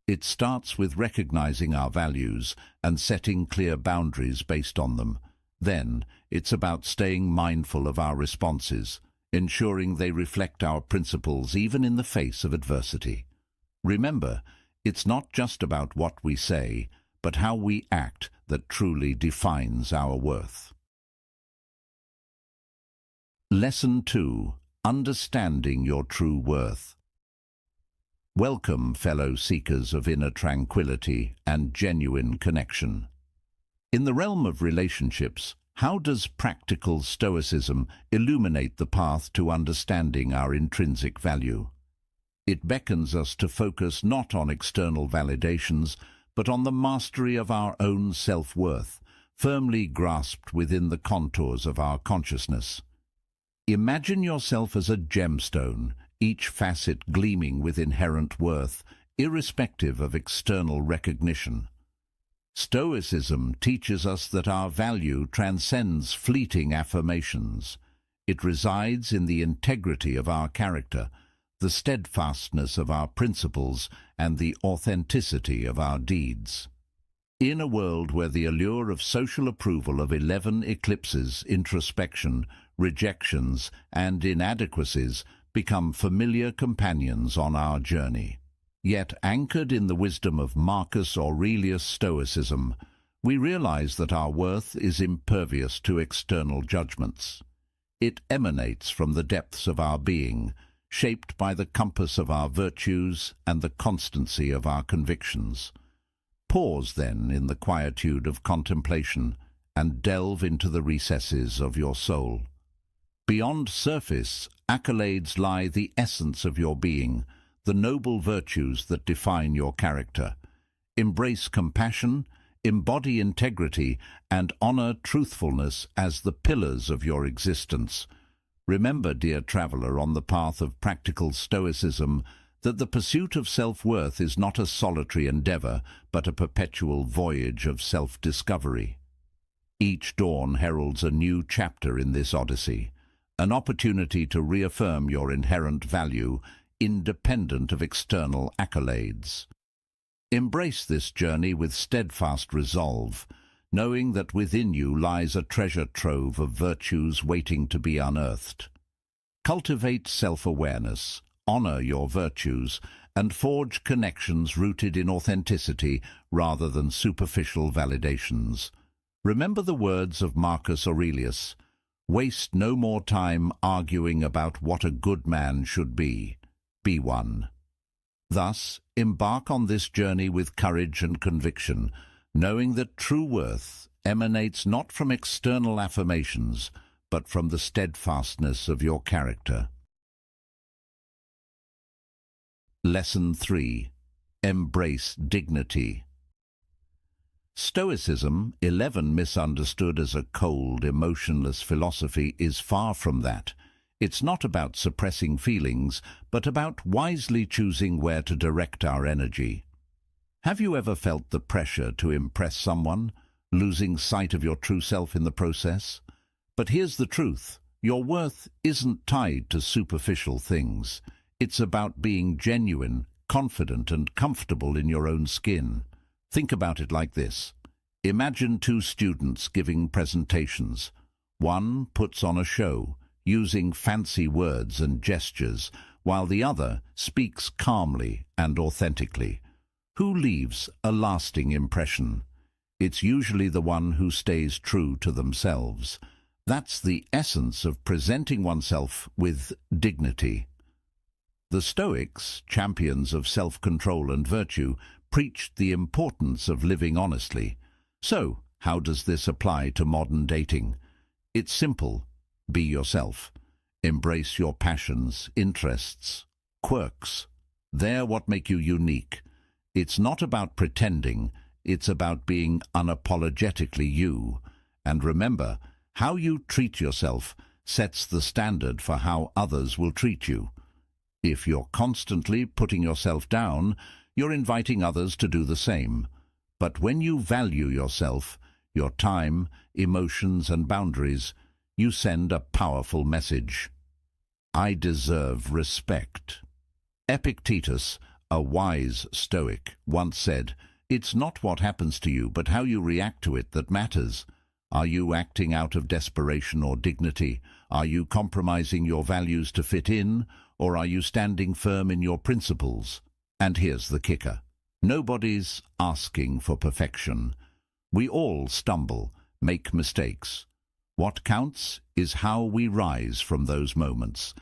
It starts with recognizing our values and setting clear boundaries based on them. Then, it's about staying mindful of our responses, ensuring they reflect our principles even in the face of adversity. Remember, it's not just about what we say, but how we act that truly defines our worth. Lesson 2. Understanding your true worth. Welcome, fellow seekers of inner tranquility and genuine connection. In the realm of relationships, how does practical Stoicism illuminate the path to understanding our intrinsic value? It beckons us to focus not on external validations, but on the mastery of our own self-worth, firmly grasped within the contours of our consciousness. Imagine yourself as a gemstone, each facet gleaming with inherent worth, irrespective of external recognition. Stoicism teaches us that our value transcends fleeting affirmations. It resides in the integrity of our character, the steadfastness of our principles, and the authenticity of our deeds. In a world where the allure of social approval of 11 eclipses, introspection, rejections, and inadequacies become familiar companions on our journey. Yet, anchored in the wisdom of Marcus Aurelius' Stoicism, we realize that our worth is impervious to external judgments. It emanates from the depths of our being, shaped by the compass of our virtues and the constancy of our convictions. Pause, then, in the quietude of contemplation and delve into the recesses of your soul. Beyond surface accolades lie the essence of your being, the noble virtues that define your character. Embrace compassion, embody integrity, and honor truthfulness as the pillars of your existence. Remember, dear traveler on the path of practical Stoicism, that the pursuit of self-worth is not a solitary endeavor, but a perpetual voyage of self-discovery. Each dawn heralds a new chapter in this odyssey, an opportunity to reaffirm your inherent value, independent of external accolades. Embrace this journey with steadfast resolve, knowing that within you lies a treasure trove of virtues waiting to be unearthed. Cultivate self-awareness, honor your virtues, and forge connections rooted in authenticity rather than superficial validations. Remember the words of Marcus Aurelius: "Waste no more time arguing about what a good man should be. Be one." Thus, embark on this journey with courage and conviction, knowing that true worth emanates not from external affirmations, but from the steadfastness of your character. Lesson 3. Embrace dignity. Stoicism, 11 misunderstood as a cold, emotionless philosophy, is far from that. It's not about suppressing feelings, but about wisely choosing where to direct our energy. Have you ever felt the pressure to impress someone, losing sight of your true self in the process? But here's the truth: your worth isn't tied to superficial things. It's about being genuine, confident, and comfortable in your own skin. Think about it like this. Imagine two students giving presentations. One puts on a show, using fancy words and gestures, while the other speaks calmly and authentically. Who leaves a lasting impression? It's usually the one who stays true to themselves. That's the essence of presenting oneself with dignity. The Stoics, champions of self-control and virtue, preached the importance of living honestly. So, how does this apply to modern dating? It's simple. Be yourself. Embrace your passions, interests, quirks. They're what make you unique. It's not about pretending, it's about being unapologetically you. And remember, how you treat yourself sets the standard for how others will treat you. If you're constantly putting yourself down, you're inviting others to do the same. But when you value yourself, your time, emotions, and boundaries, you send a powerful message. I deserve respect. Epictetus, a wise Stoic, once said, "It's not what happens to you, but how you react to it that matters." Are you acting out of desperation or dignity? Are you compromising your values to fit in, or are you standing firm in your principles? And here's the kicker. Nobody's asking for perfection. We all stumble, make mistakes. What counts is how we rise from those moments.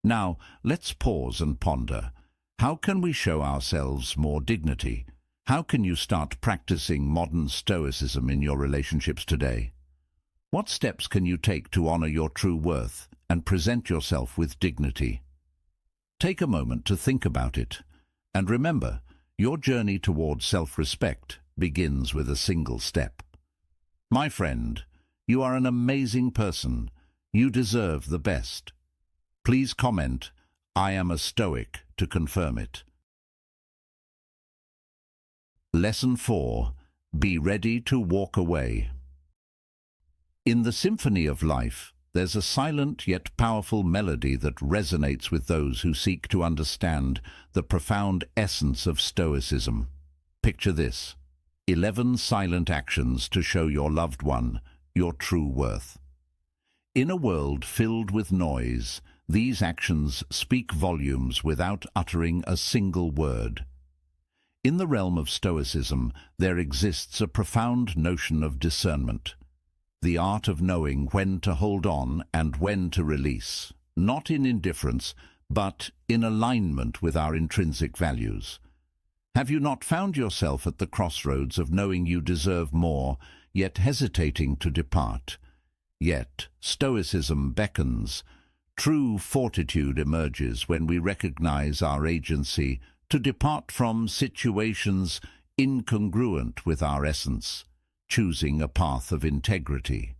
Now, let's pause and ponder. How can we show ourselves more dignity? How can you start practicing modern Stoicism in your relationships today? What steps can you take to honor your true worth and present yourself with dignity? Take a moment to think about it. And remember, your journey towards self-respect begins with a single step. My friend, you are an amazing person. You deserve the best. Please comment, "I am a Stoic," to confirm it. Lesson 4. Be ready to walk away. In the symphony of life, there's a silent yet powerful melody that resonates with those who seek to understand the profound essence of Stoicism. Picture this: 11 silent actions to show your loved one your true worth. In a world filled with noise, these actions speak volumes without uttering a single word. In the realm of Stoicism, there exists a profound notion of discernment, the art of knowing when to hold on and when to release, not in indifference, but in alignment with our intrinsic values. Have you not found yourself at the crossroads of knowing you deserve more, yet hesitating to depart? Yet Stoicism beckons. True fortitude emerges when we recognize our agency to depart from situations incongruent with our essence, choosing a path of integrity.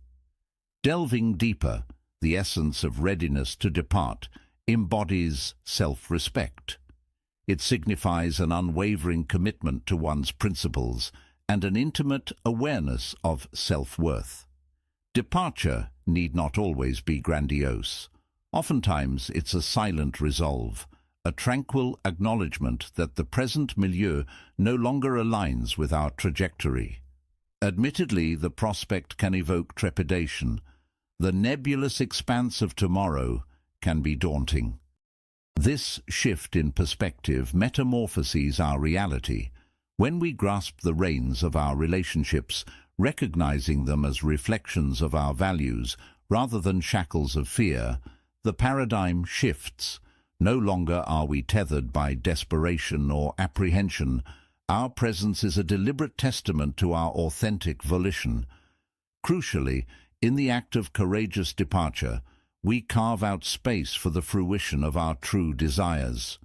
Delving deeper, the essence of readiness to depart embodies self-respect. It signifies an unwavering commitment to one's principles and an intimate awareness of self-worth. Departure need not always be grandiose. Oftentimes it's a silent resolve, a tranquil acknowledgement that the present milieu no longer aligns with our trajectory. Admittedly, the prospect can evoke trepidation. The nebulous expanse of tomorrow can be daunting. This shift in perspective metamorphoses our reality. When we grasp the reins of our relationships, recognizing them as reflections of our values rather than shackles of fear, the paradigm shifts. No longer are we tethered by desperation or apprehension. Our presence is a deliberate testament to our authentic volition. Crucially, in the act of courageous departure, we carve out space for the fruition of our true desires.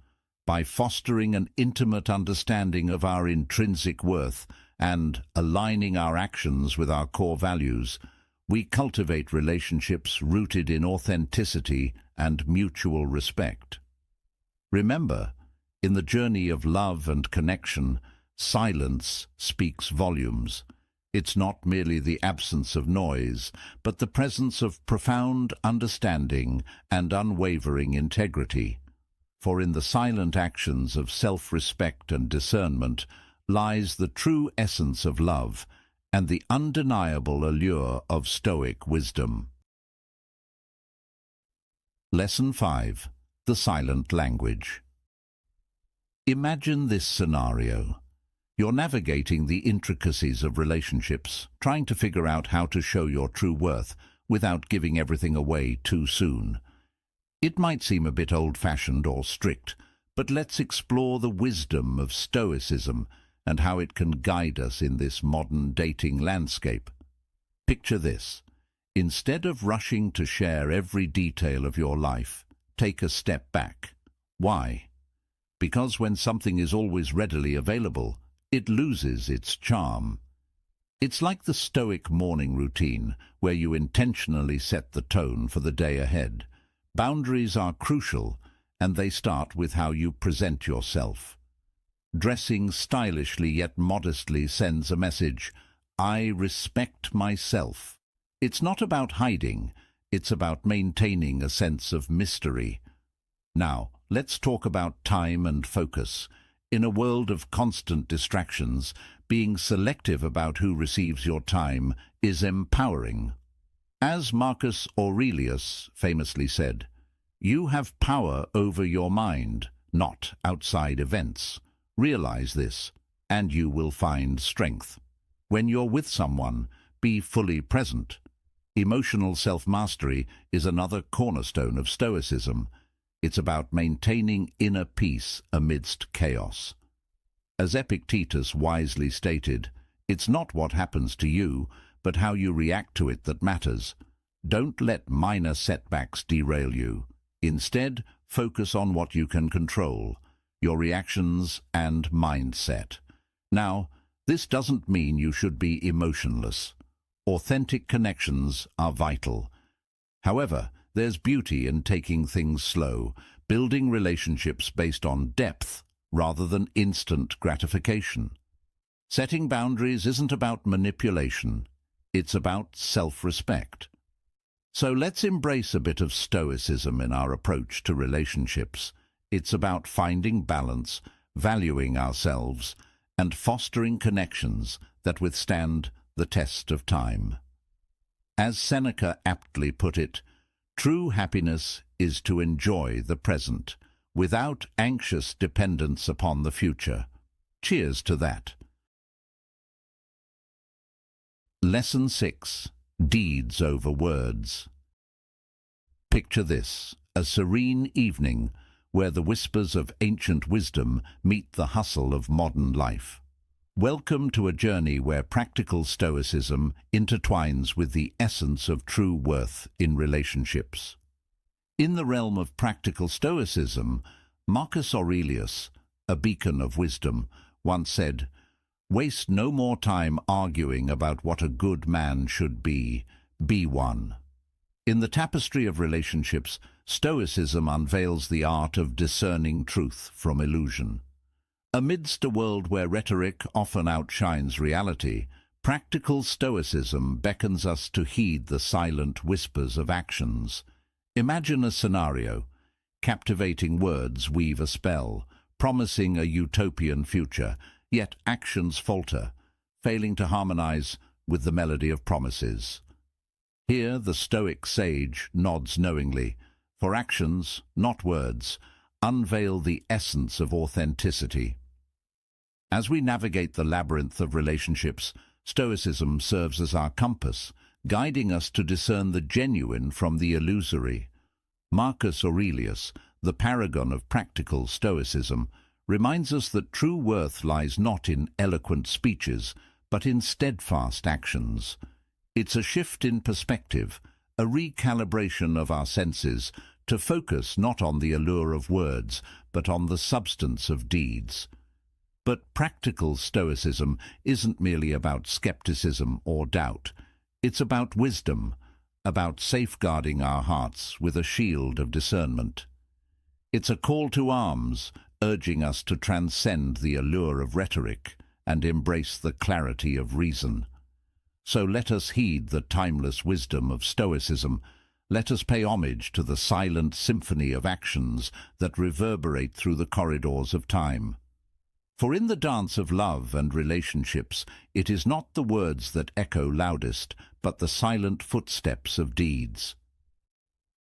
By fostering an intimate understanding of our intrinsic worth and aligning our actions with our core values, we cultivate relationships rooted in authenticity and mutual respect. Remember, in the journey of love and connection, silence speaks volumes. It's not merely the absence of noise, but the presence of profound understanding and unwavering integrity. For in the silent actions of self-respect and discernment lies the true essence of love and the undeniable allure of Stoic wisdom. Lesson 5. The Silent Language. Imagine this scenario. You're navigating the intricacies of relationships, trying to figure out how to show your true worth without giving everything away too soon. It might seem a bit old-fashioned or strict, but let's explore the wisdom of Stoicism and how it can guide us in this modern dating landscape. Picture this. Instead of rushing to share every detail of your life, take a step back. Why? Because when something is always readily available, it loses its charm. It's like the Stoic morning routine, where you intentionally set the tone for the day ahead. Boundaries are crucial, and they start with how you present yourself. Dressing stylishly yet modestly sends a message: I respect myself. It's not about hiding, it's about maintaining a sense of mystery. Now, let's talk about time and focus. In a world of constant distractions, being selective about who receives your time is empowering. As Marcus Aurelius famously said, you have power over your mind, not outside events. Realize this, and you will find strength. When you're with someone, be fully present. Emotional self-mastery is another cornerstone of Stoicism. It's about maintaining inner peace amidst chaos. As Epictetus wisely stated, it's not what happens to you, but how you react to it that matters. Don't let minor setbacks derail you. Instead, focus on what you can control, your reactions and mindset. Now, this doesn't mean you should be emotionless. Authentic connections are vital. However, there's beauty in taking things slow, building relationships based on depth rather than instant gratification. Setting boundaries isn't about manipulation, it's about self-respect. So let's embrace a bit of Stoicism in our approach to relationships. It's about finding balance, valuing ourselves, and fostering connections that withstand the test of time. As Seneca aptly put it, true happiness is to enjoy the present, without anxious dependence upon the future. Cheers to that. Lesson 6. Deeds over words. Picture this, a serene evening where the whispers of ancient wisdom meet the hustle of modern life. Welcome to a journey where practical Stoicism intertwines with the essence of true worth in relationships. In the realm of practical Stoicism, Marcus Aurelius, a beacon of wisdom, once said, "Waste no more time arguing about what a good man should be one." In the tapestry of relationships, Stoicism unveils the art of discerning truth from illusion. Amidst a world where rhetoric often outshines reality, practical Stoicism beckons us to heed the silent whispers of actions. Imagine a scenario. Captivating words weave a spell, promising a utopian future, yet actions falter, failing to harmonize with the melody of promises. Here the Stoic sage nods knowingly, for actions, not words, unveil the essence of authenticity. As we navigate the labyrinth of relationships, Stoicism serves as our compass, guiding us to discern the genuine from the illusory. Marcus Aurelius, the paragon of practical Stoicism, reminds us that true worth lies not in eloquent speeches, but in steadfast actions. It's a shift in perspective, a recalibration of our senses to focus not on the allure of words, but on the substance of deeds. But practical Stoicism isn't merely about skepticism or doubt. It's about wisdom, about safeguarding our hearts with a shield of discernment. It's a call to arms, urging us to transcend the allure of rhetoric and embrace the clarity of reason. So let us heed the timeless wisdom of Stoicism. Let us pay homage to the silent symphony of actions that reverberate through the corridors of time. For in the dance of love and relationships, it is not the words that echo loudest, but the silent footsteps of deeds.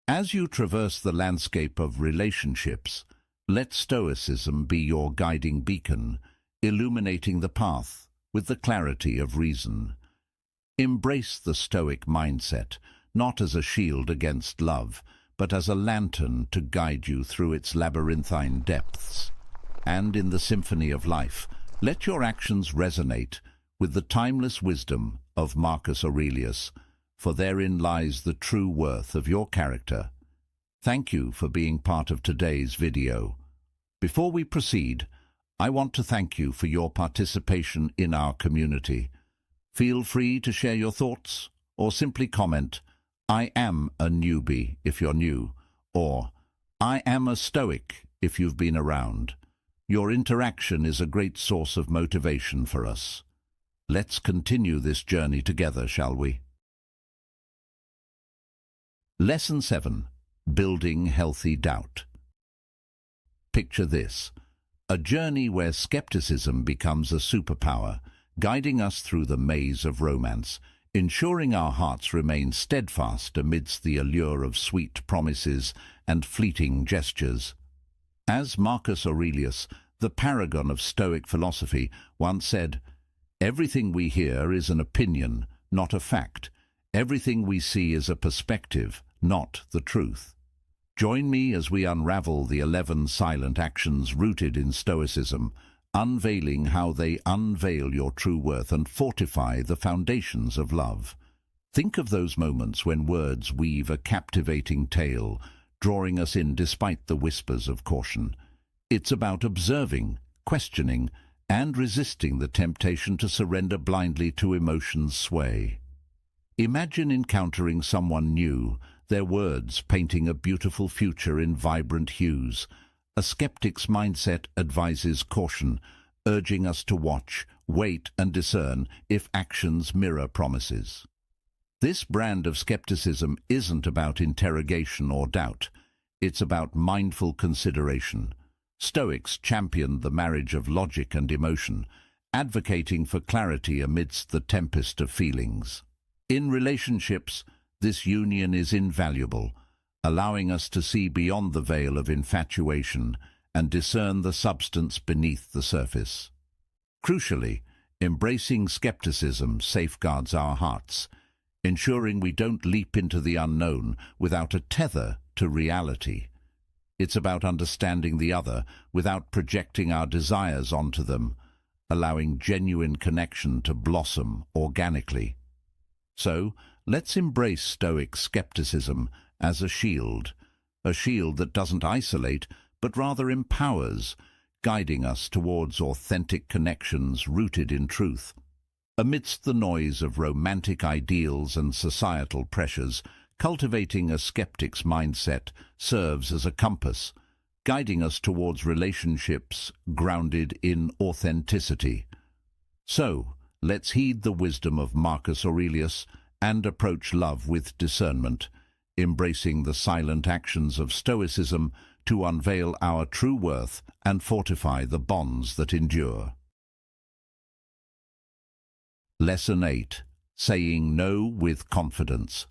As you traverse the landscape of relationships, let Stoicism be your guiding beacon, illuminating the path with the clarity of reason. Embrace the Stoic mindset, not as a shield against love, but as a lantern to guide you through its labyrinthine depths. And in the symphony of life, let your actions resonate with the timeless wisdom of Marcus Aurelius, for therein lies the true worth of your character. Thank you for being part of today's video. Before we proceed, I want to thank you for your participation in our community. Feel free to share your thoughts or simply comment, "I am a newbie" if you're new, or "I am a Stoic" if you've been around. Your interaction is a great source of motivation for us. Let's continue this journey together, shall we? Lesson 7. Building healthy doubt. Picture this, a journey where skepticism becomes a superpower, guiding us through the maze of romance, ensuring our hearts remain steadfast amidst the allure of sweet promises and fleeting gestures. As Marcus Aurelius, the paragon of Stoic philosophy, once said, "Everything we hear is an opinion, not a fact. Everything we see is a perspective, not the truth." Join me as we unravel the 11 silent actions rooted in Stoicism, unveiling how they unveil your true worth and fortify the foundations of love. Think of those moments when words weave a captivating tale, drawing us in despite the whispers of caution. It's about observing, questioning, and resisting the temptation to surrender blindly to emotion's sway. Imagine encountering someone new, their words painting a beautiful future in vibrant hues. A skeptic's mindset advises caution, urging us to watch, wait, and discern if actions mirror promises. This brand of skepticism isn't about interrogation or doubt. It's about mindful consideration. Stoics championed the marriage of logic and emotion, advocating for clarity amidst the tempest of feelings. In relationships, this union is invaluable, allowing us to see beyond the veil of infatuation and discern the substance beneath the surface. Crucially, embracing skepticism safeguards our hearts, ensuring we don't leap into the unknown without a tether to reality. It's about understanding the other without projecting our desires onto them, allowing genuine connection to blossom organically. So, let's embrace Stoic skepticism as a shield that doesn't isolate, but rather empowers, guiding us towards authentic connections rooted in truth. Amidst the noise of romantic ideals and societal pressures, cultivating a skeptic's mindset serves as a compass, guiding us towards relationships grounded in authenticity. So, let's heed the wisdom of Marcus Aurelius and approach love with discernment, embracing the silent actions of Stoicism to unveil our true worth and fortify the bonds that endure. Lesson 8. Saying No with Confidence.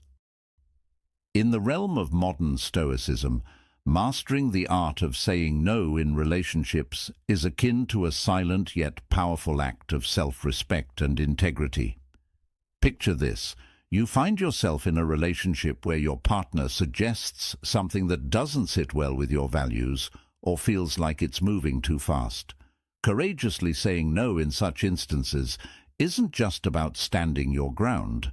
In the realm of modern Stoicism, mastering the art of saying no in relationships is akin to a silent yet powerful act of self-respect and integrity. Picture this. You find yourself in a relationship where your partner suggests something that doesn't sit well with your values or feels like it's moving too fast. Courageously saying no in such instances isn't just about standing your ground.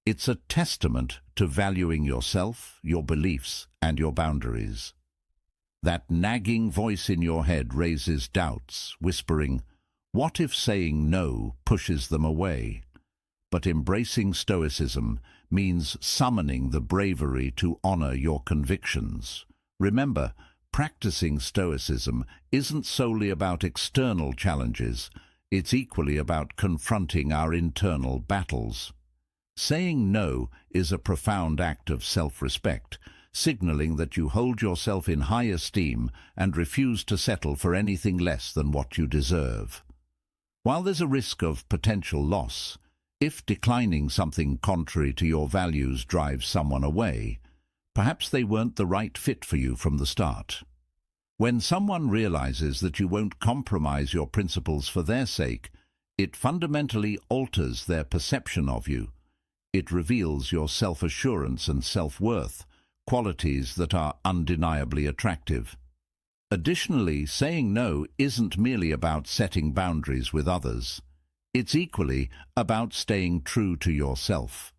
It's a testament to valuing yourself, your beliefs, and your boundaries. That nagging voice in your head raises doubts, whispering, "What if saying no pushes them away?" But embracing Stoicism means summoning the bravery to honor your convictions. Remember, practicing Stoicism isn't solely about external challenges. It's equally about confronting our internal battles. Saying no is a profound act of self-respect, signaling that you hold yourself in high esteem and refuse to settle for anything less than what you deserve. While there's a risk of potential loss, if declining something contrary to your values drives someone away, perhaps they weren't the right fit for you from the start. When someone realizes that you won't compromise your principles for their sake, it fundamentally alters their perception of you. It reveals your self-assurance and self-worth, qualities that are undeniably attractive. Additionally, saying no isn't merely about setting boundaries with others. It's equally about staying true to yourself.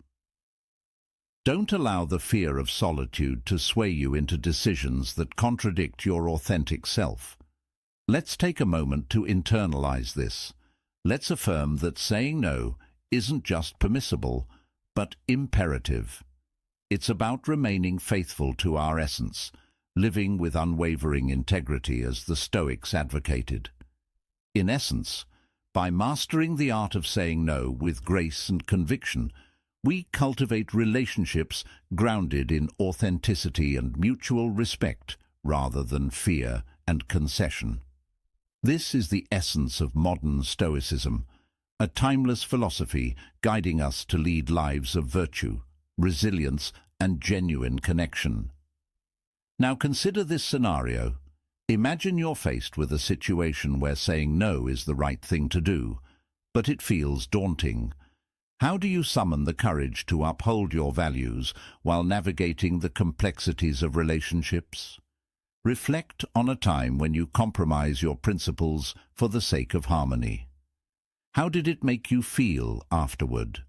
Don't allow the fear of solitude to sway you into decisions that contradict your authentic self. Let's take a moment to internalize this. Let's affirm that saying no isn't just permissible, but imperative. It's about remaining faithful to our essence, living with unwavering integrity as the Stoics advocated. In essence, by mastering the art of saying no with grace and conviction, we cultivate relationships grounded in authenticity and mutual respect rather than fear and concession. This is the essence of modern Stoicism, a timeless philosophy guiding us to lead lives of virtue, resilience, and genuine connection. Now consider this scenario. Imagine you're faced with a situation where saying no is the right thing to do, but it feels daunting. How do you summon the courage to uphold your values while navigating the complexities of relationships? Reflect on a time when you compromise your principles for the sake of harmony. How did it make you feel afterward?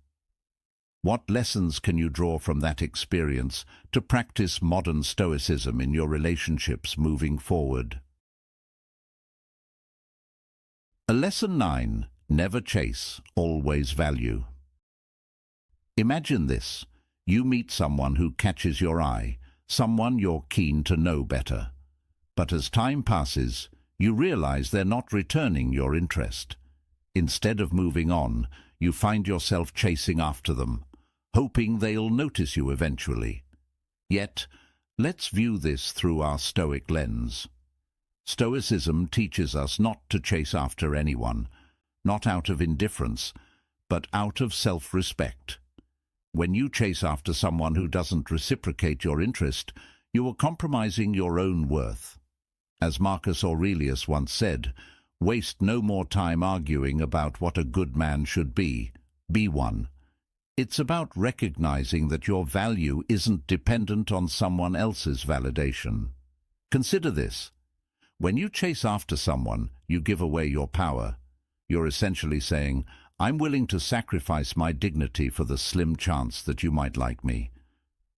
What lessons can you draw from that experience to practice modern Stoicism in your relationships moving forward? Lesson 9. Never chase, always value. Imagine this. You meet someone who catches your eye, someone you're keen to know better. But as time passes, you realize they're not returning your interest. Instead of moving on, you find yourself chasing after them, hoping they'll notice you eventually. Yet, let's view this through our Stoic lens. Stoicism teaches us not to chase after anyone, not out of indifference, but out of self-respect. When you chase after someone who doesn't reciprocate your interest, you are compromising your own worth. As Marcus Aurelius once said, "Waste no more time arguing about what a good man should be one." It's about recognizing that your value isn't dependent on someone else's validation. Consider this. When you chase after someone, you give away your power. You're essentially saying, "I'm willing to sacrifice my dignity for the slim chance that you might like me."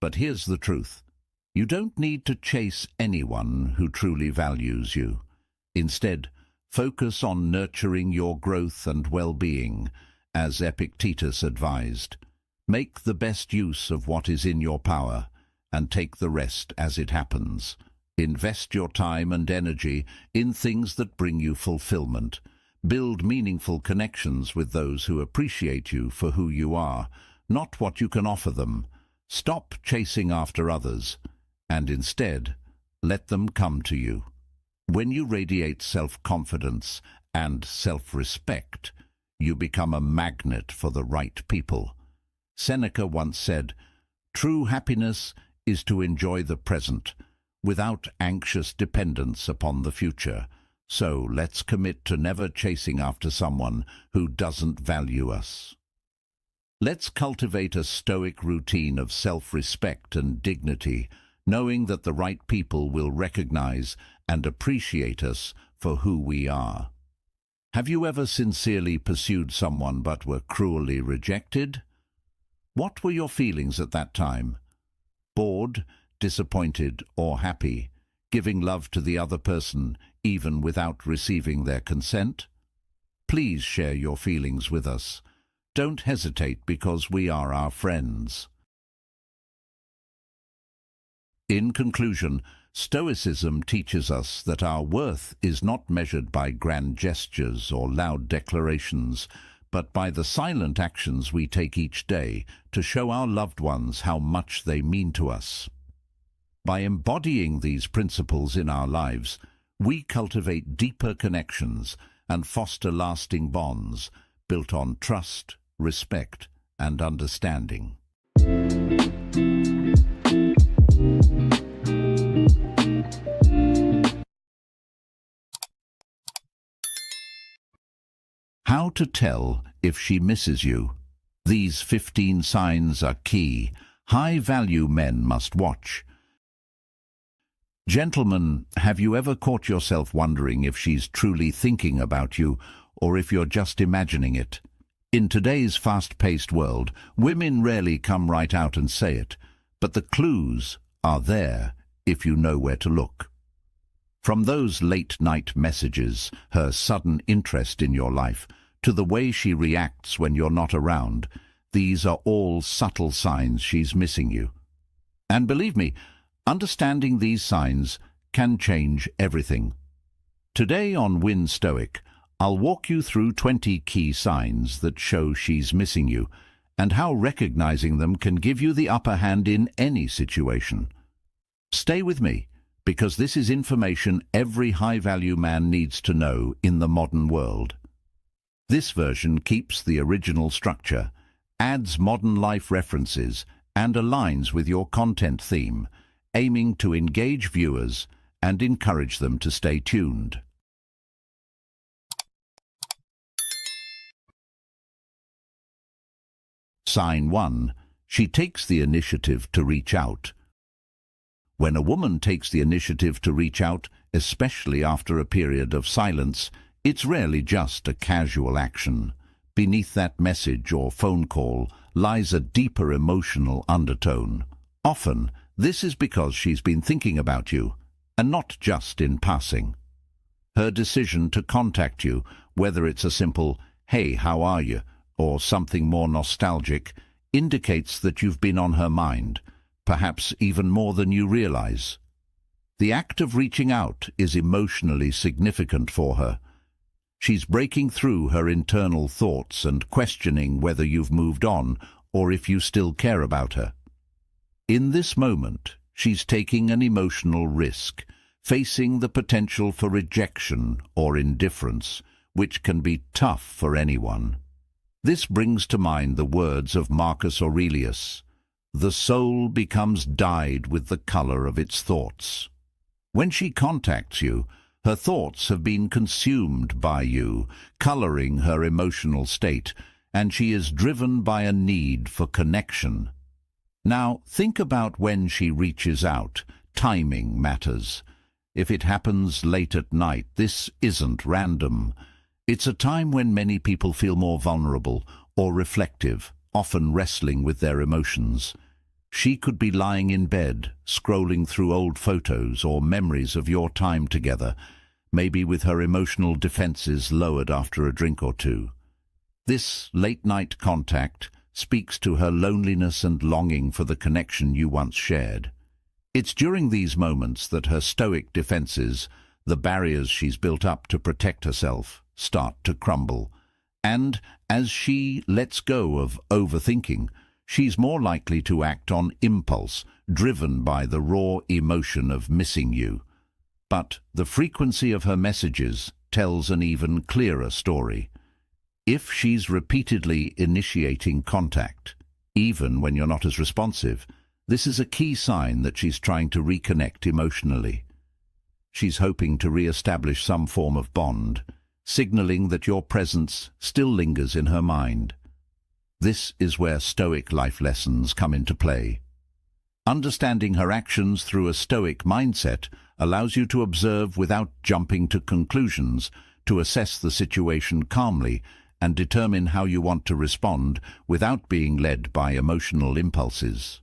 But here's the truth. You don't need to chase anyone who truly values you. Instead, focus on nurturing your growth and well-being, as Epictetus advised. Make the best use of what is in your power, and take the rest as it happens. Invest your time and energy in things that bring you fulfillment. Build meaningful connections with those who appreciate you for who you are, not what you can offer them. Stop chasing after others, and instead, let them come to you. When you radiate self-confidence and self-respect, you become a magnet for the right people. Seneca once said, "True happiness is to enjoy the present, without anxious dependence upon the future." So let's commit to never chasing after someone who doesn't value us. Let's cultivate a Stoic routine of self-respect and dignity, knowing that the right people will recognize and appreciate us for who we are. Have you ever sincerely pursued someone but were cruelly rejected? What were your feelings at that time? Bored, disappointed, or happy, giving love to the other person even without receiving their consent? Please share your feelings with us. Don't hesitate, because we are our friends. In conclusion, Stoicism teaches us that our worth is not measured by grand gestures or loud declarations, but by the silent actions we take each day to show our loved ones how much they mean to us. By embodying these principles in our lives, we cultivate deeper connections and foster lasting bonds built on trust, respect, and understanding. How to tell if she misses you. These 15 signs are key. High-value men must watch. Gentlemen, have you ever caught yourself wondering if she's truly thinking about you, or if you're just imagining it? In today's fast-paced world, women rarely come right out and say it, but the clues are there if you know where to look. From those late-night messages, her sudden interest in your life, to the way she reacts when you're not around, these are all subtle signs she's missing you. And believe me, understanding these signs can change everything. Today on Win Stoic, I'll walk you through 20 key signs that show she's missing you, and how recognizing them can give you the upper hand in any situation. Stay with me, because this is information every high-value man needs to know in the modern world. This version keeps the original structure, adds modern life references, and aligns with your content theme, aiming to engage viewers and encourage them to stay tuned. Sign 1. She takes the initiative to reach out. When a woman takes the initiative to reach out, especially after a period of silence, it's rarely just a casual action. Beneath that message or phone call lies a deeper emotional undertone. Often, this is because she's been thinking about you, and not just in passing. Her decision to contact you, whether it's a simple, "Hey, how are you?" or something more nostalgic, indicates that you've been on her mind, perhaps even more than you realize. The act of reaching out is emotionally significant for her. She's breaking through her internal thoughts and questioning whether you've moved on or if you still care about her. In this moment, she's taking an emotional risk, facing the potential for rejection or indifference, which can be tough for anyone. This brings to mind the words of Marcus Aurelius: "The soul becomes dyed with the color of its thoughts." When she contacts you, her thoughts have been consumed by you, coloring her emotional state, and she is driven by a need for connection. Now, think about when she reaches out. Timing matters. If it happens late at night, this isn't random. It's a time when many people feel more vulnerable or reflective, often wrestling with their emotions. She could be lying in bed, scrolling through old photos or memories of your time together, maybe with her emotional defenses lowered after a drink or two. This late-night contact speaks to her loneliness and longing for the connection you once shared. It's during these moments that her stoic defenses, the barriers she's built up to protect herself, start to crumble. And as she lets go of overthinking, she's more likely to act on impulse, driven by the raw emotion of missing you. But the frequency of her messages tells an even clearer story. If she's repeatedly initiating contact, even when you're not as responsive, this is a key sign that she's trying to reconnect emotionally. She's hoping to re-establish some form of bond, signaling that your presence still lingers in her mind. This is where Stoic life lessons come into play. Understanding her actions through a Stoic mindset allows you to observe without jumping to conclusions, to assess the situation calmly, and determine how you want to respond without being led by emotional impulses.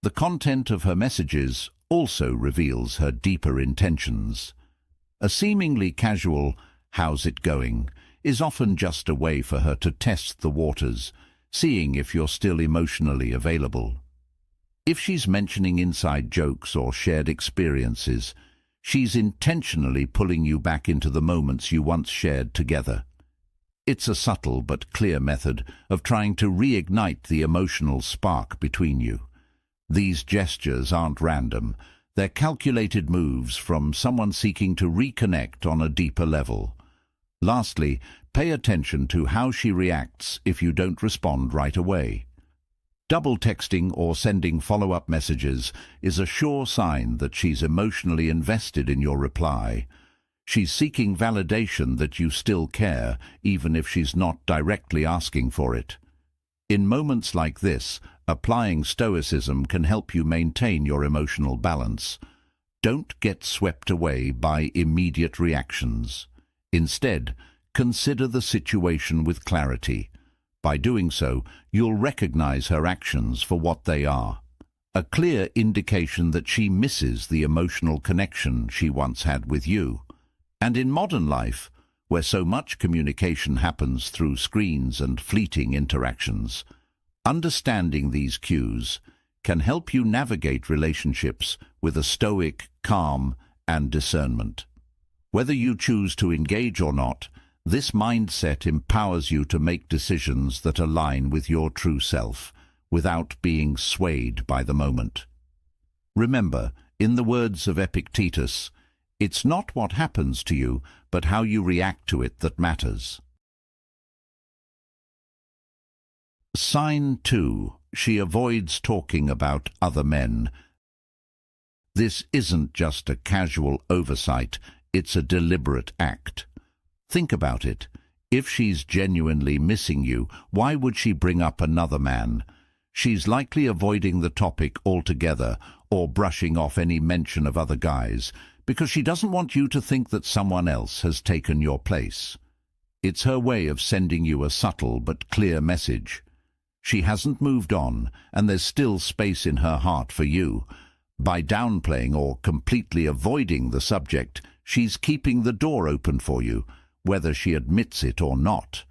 The content of her messages also reveals her deeper intentions. A seemingly casual "how's it going" is often just a way for her to test the waters, seeing if you're still emotionally available. If she's mentioning inside jokes or shared experiences, she's intentionally pulling you back into the moments you once shared together. It's a subtle but clear method of trying to reignite the emotional spark between you. These gestures aren't random. They're calculated moves from someone seeking to reconnect on a deeper level. Lastly, pay attention to how she reacts if you don't respond right away. Double texting or sending follow-up messages is a sure sign that she's emotionally invested in your reply. She's seeking validation that you still care, even if she's not directly asking for it. In moments like this, applying Stoicism can help you maintain your emotional balance. Don't get swept away by immediate reactions. Instead, consider the situation with clarity. By doing so, you'll recognize her actions for what they are. A clear indication that she misses the emotional connection she once had with you. And in modern life, where so much communication happens through screens and fleeting interactions, understanding these cues can help you navigate relationships with a stoic calm and discernment. Whether you choose to engage or not, this mindset empowers you to make decisions that align with your true self, without being swayed by the moment. Remember, in the words of Epictetus, it's not what happens to you, but how you react to it that matters. Sign 2. She avoids talking about other men. This isn't just a casual oversight, it's a deliberate act. Think about it. If she's genuinely missing you, why would she bring up another man? She's likely avoiding the topic altogether or brushing off any mention of other guys, because she doesn't want you to think that someone else has taken your place. It's her way of sending you a subtle but clear message. She hasn't moved on, and there's still space in her heart for you. By downplaying or completely avoiding the subject, she's keeping the door open for you, whether she admits it or not.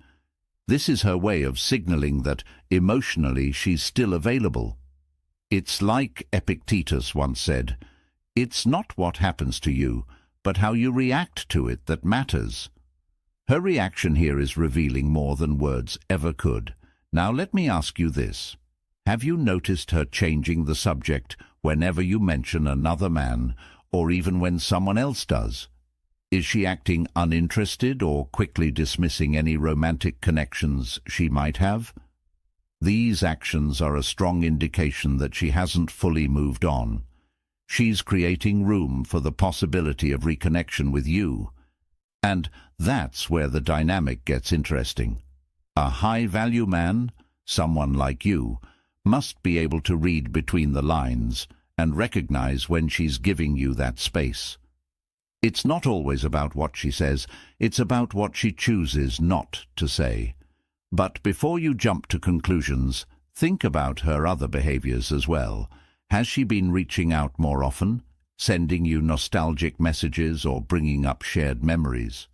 This is her way of signaling that emotionally she's still available. It's like Epictetus once said, "It's not what happens to you, but how you react to it that matters." Her reaction here is revealing more than words ever could. Now let me ask you this. Have you noticed her changing the subject whenever you mention another man, or even when someone else does? Is she acting uninterested or quickly dismissing any romantic connections she might have? These actions are a strong indication that she hasn't fully moved on. She's creating room for the possibility of reconnection with you. And that's where the dynamic gets interesting. A high-value man, someone like you, must be able to read between the lines and recognize when she's giving you that space. It's not always about what she says, it's about what she chooses not to say. But before you jump to conclusions, think about her other behaviors as well. Has she been reaching out more often, sending you nostalgic messages or bringing up shared memories?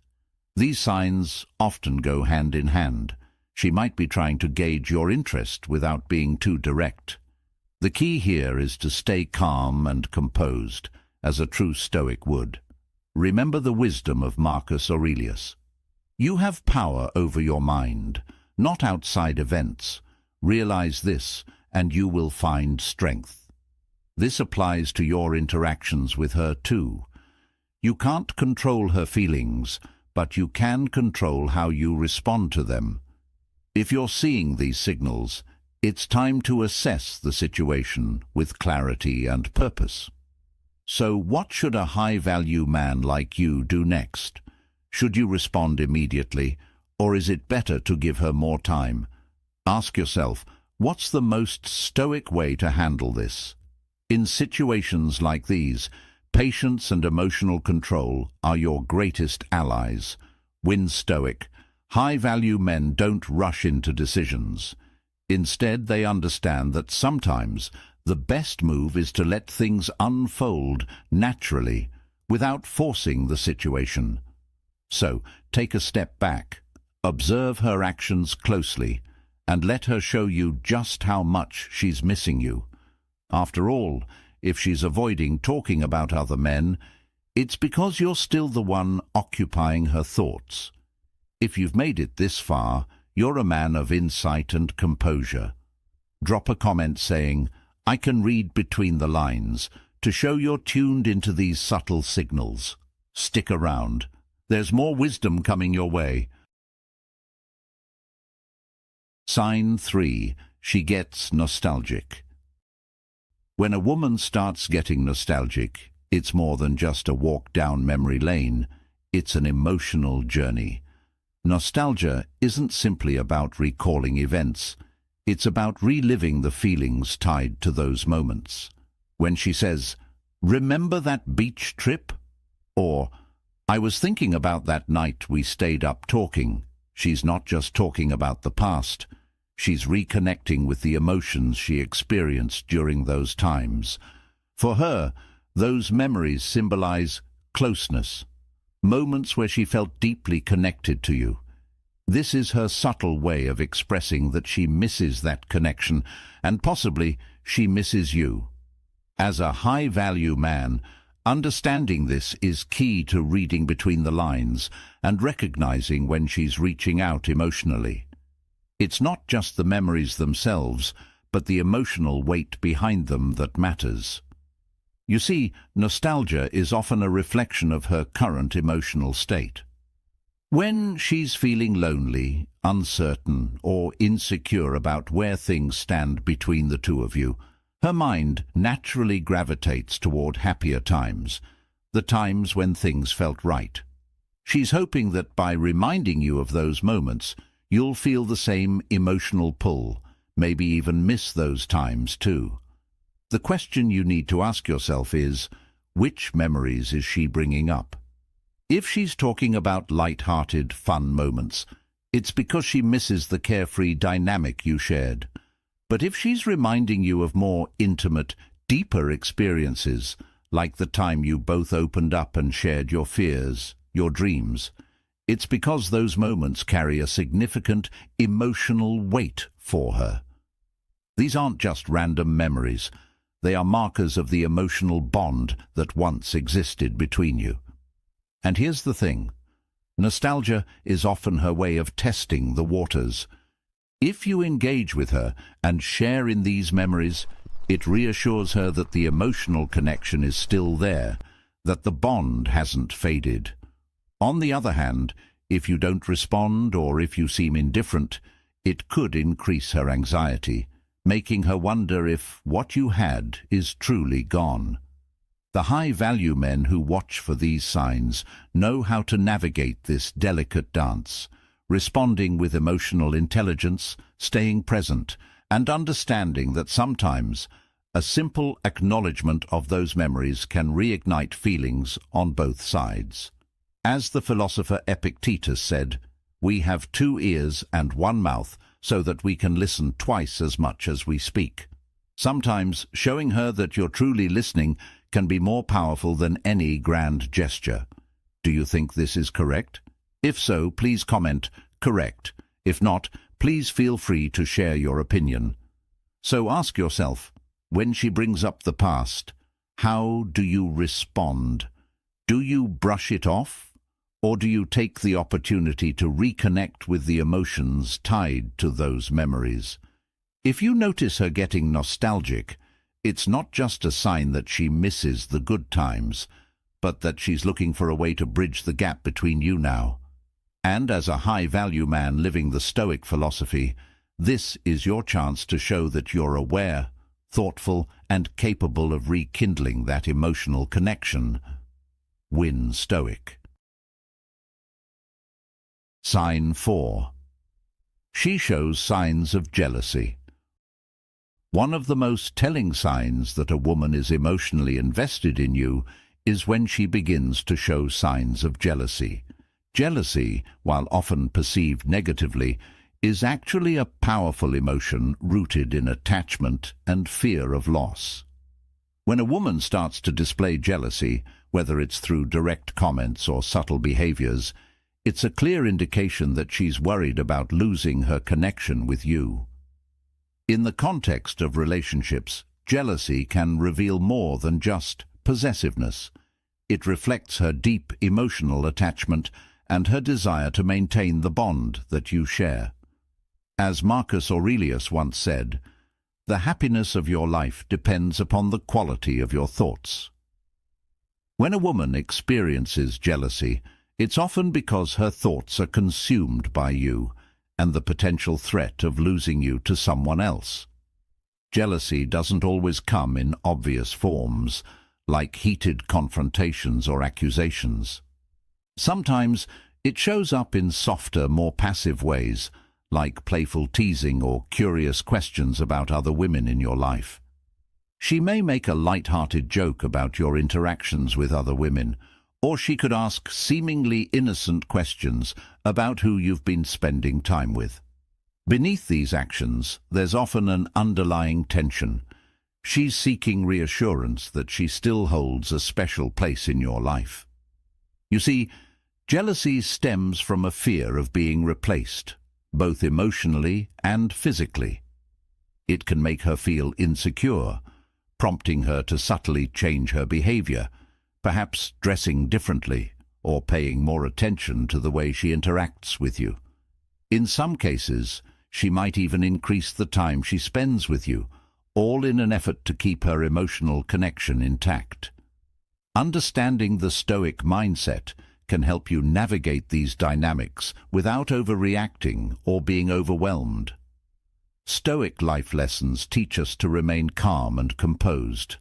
These signs often go hand in hand. She might be trying to gauge your interest without being too direct. The key here is to stay calm and composed, as a true Stoic would. Remember the wisdom of Marcus Aurelius. You have power over your mind, not outside events. Realize this, and you will find strength. This applies to your interactions with her too. You can't control her feelings, but you can control how you respond to them. If you're seeing these signals, it's time to assess the situation with clarity and purpose. So what should a high-value man like you do next? Should you respond immediately, or is it better to give her more time? Ask yourself, what's the most Stoic way to handle this? In situations like these, patience and emotional control are your greatest allies. Win Stoic. High-value men don't rush into decisions. Instead, they understand that sometimes the best move is to let things unfold naturally, without forcing the situation. So, take a step back, observe her actions closely, and let her show you just how much she's missing you. After all, if she's avoiding talking about other men, it's because you're still the one occupying her thoughts. If you've made it this far, you're a man of insight and composure. Drop a comment saying, "I can read between the lines," to show you're tuned into these subtle signals. Stick around. There's more wisdom coming your way. Sign 3. She gets nostalgic. When a woman starts getting nostalgic, it's more than just a walk down memory lane. It's an emotional journey. Nostalgia isn't simply about recalling events. It's about reliving the feelings tied to those moments. When she says, "Remember that beach trip?" or "I was thinking about that night we stayed up talking," she's not just talking about the past. She's reconnecting with the emotions she experienced during those times. For her, those memories symbolize closeness, moments where she felt deeply connected to you. This is her subtle way of expressing that she misses that connection, and possibly she misses you. As a high-value man, understanding this is key to reading between the lines and recognizing when she's reaching out emotionally. It's not just the memories themselves, but the emotional weight behind them that matters. You see, nostalgia is often a reflection of her current emotional state. When she's feeling lonely, uncertain, or insecure about where things stand between the two of you, her mind naturally gravitates toward happier times, the times when things felt right. She's hoping that by reminding you of those moments, you'll feel the same emotional pull, maybe even miss those times too. The question you need to ask yourself is, which memories is she bringing up? If she's talking about light-hearted, fun moments, it's because she misses the carefree dynamic you shared. But if she's reminding you of more intimate, deeper experiences, like the time you both opened up and shared your fears, your dreams, it's because those moments carry a significant emotional weight for her. These aren't just random memories. They are markers of the emotional bond that once existed between you. And here's the thing. Nostalgia is often her way of testing the waters. If you engage with her and share in these memories, it reassures her that the emotional connection is still there, that the bond hasn't faded. On the other hand, if you don't respond or if you seem indifferent, it could increase her anxiety, making her wonder if what you had is truly gone. The high-value men who watch for these signs know how to navigate this delicate dance, responding with emotional intelligence, staying present, and understanding that sometimes a simple acknowledgement of those memories can reignite feelings on both sides. As the philosopher Epictetus said, "We have 2 ears and 1 mouth so that we can listen twice as much as we speak." Sometimes showing her that you're truly listening can be more powerful than any grand gesture. Do you think this is correct? If so, please comment "correct." If not, please feel free to share your opinion. So ask yourself, when she brings up the past, how do you respond? Do you brush it off? Or do you take the opportunity to reconnect with the emotions tied to those memories? If you notice her getting nostalgic, it's not just a sign that she misses the good times, but that she's looking for a way to bridge the gap between you now. And as a high-value man living the Stoic philosophy, this is your chance to show that you're aware, thoughtful, and capable of rekindling that emotional connection. Win Stoic. Sign 4. She shows signs of jealousy. One of the most telling signs that a woman is emotionally invested in you is when she begins to show signs of jealousy. Jealousy, while often perceived negatively, is actually a powerful emotion rooted in attachment and fear of loss. When a woman starts to display jealousy, whether it's through direct comments or subtle behaviors, it's a clear indication that she's worried about losing her connection with you. In the context of relationships, jealousy can reveal more than just possessiveness. It reflects her deep emotional attachment and her desire to maintain the bond that you share. As Marcus Aurelius once said, "The happiness of your life depends upon the quality of your thoughts." When a woman experiences jealousy, it's often because her thoughts are consumed by you and the potential threat of losing you to someone else. Jealousy doesn't always come in obvious forms, like heated confrontations or accusations. Sometimes it shows up in softer, more passive ways, like playful teasing or curious questions about other women in your life. She may make a light-hearted joke about your interactions with other women, or she could ask seemingly innocent questions about who you've been spending time with. Beneath these actions, there's often an underlying tension. She's seeking reassurance that she still holds a special place in your life. You see, jealousy stems from a fear of being replaced, both emotionally and physically. It can make her feel insecure, prompting her to subtly change her behavior, perhaps dressing differently or paying more attention to the way she interacts with you. In some cases, she might even increase the time she spends with you, all in an effort to keep her emotional connection intact. Understanding the Stoic mindset can help you navigate these dynamics without overreacting or being overwhelmed. Stoic life lessons teach us to remain calm and composed,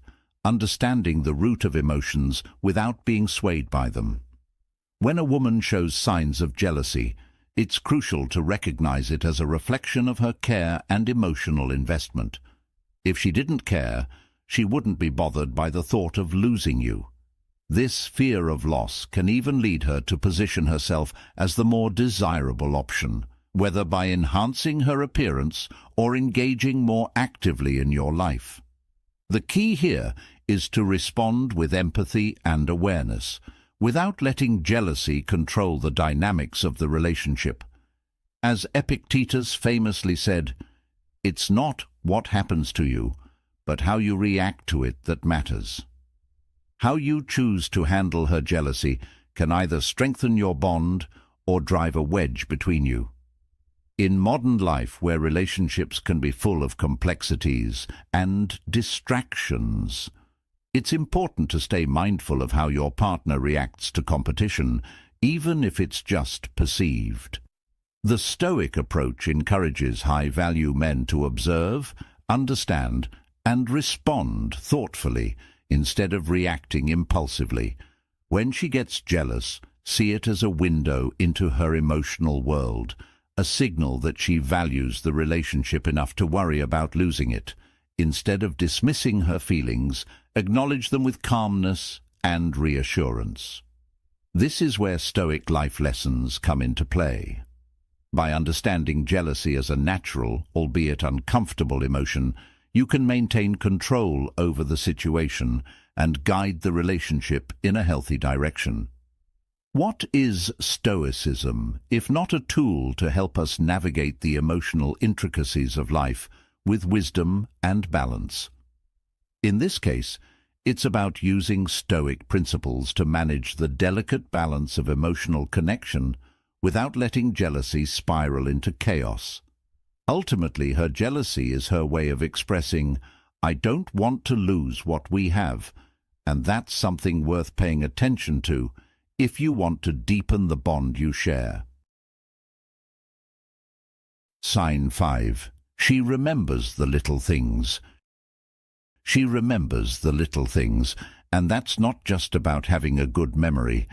understanding the root of emotions without being swayed by them. When a woman shows signs of jealousy, it's crucial to recognize it as a reflection of her care and emotional investment. If she didn't care, she wouldn't be bothered by the thought of losing you. This fear of loss can even lead her to position herself as the more desirable option, whether by enhancing her appearance or engaging more actively in your life. The key here is to respond with empathy and awareness, without letting jealousy control the dynamics of the relationship. As Epictetus famously said, "It's not what happens to you, but how you react to it that matters." How you choose to handle her jealousy can either strengthen your bond or drive a wedge between you. In modern life, where relationships can be full of complexities and distractions, it's important to stay mindful of how your partner reacts to competition, even if it's just perceived. The Stoic approach encourages high-value men to observe, understand, and respond thoughtfully instead of reacting impulsively. When she gets jealous, see it as a window into her emotional world, a signal that she values the relationship enough to worry about losing it. Instead of dismissing her feelings, acknowledge them with calmness and reassurance. This is where Stoic life lessons come into play. By understanding jealousy as a natural, albeit uncomfortable emotion, you can maintain control over the situation and guide the relationship in a healthy direction. What is Stoicism, if not a tool to help us navigate the emotional intricacies of life with wisdom and balance? In this case, it's about using Stoic principles to manage the delicate balance of emotional connection without letting jealousy spiral into chaos. Ultimately, her jealousy is her way of expressing, "I don't want to lose what we have," and that's something worth paying attention to if you want to deepen the bond you share. Sign 5. She remembers the little things. She remembers the little things, and that's not just about having a good memory.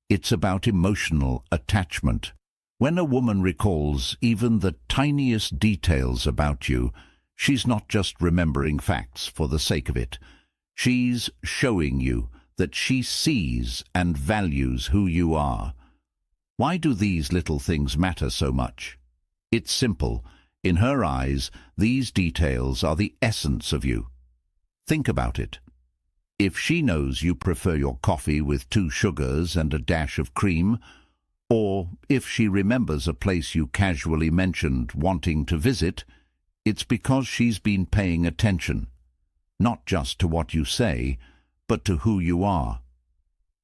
It's about emotional attachment. When a woman recalls even the tiniest details about you, she's not just remembering facts for the sake of it. She's showing you that she sees and values who you are. Why do these little things matter so much? It's simple. In her eyes, these details are the essence of you. Think about it. If she knows you prefer your coffee with 2 sugars and a dash of cream, or if she remembers a place you casually mentioned wanting to visit, it's because she's been paying attention, not just to what you say, but to who you are.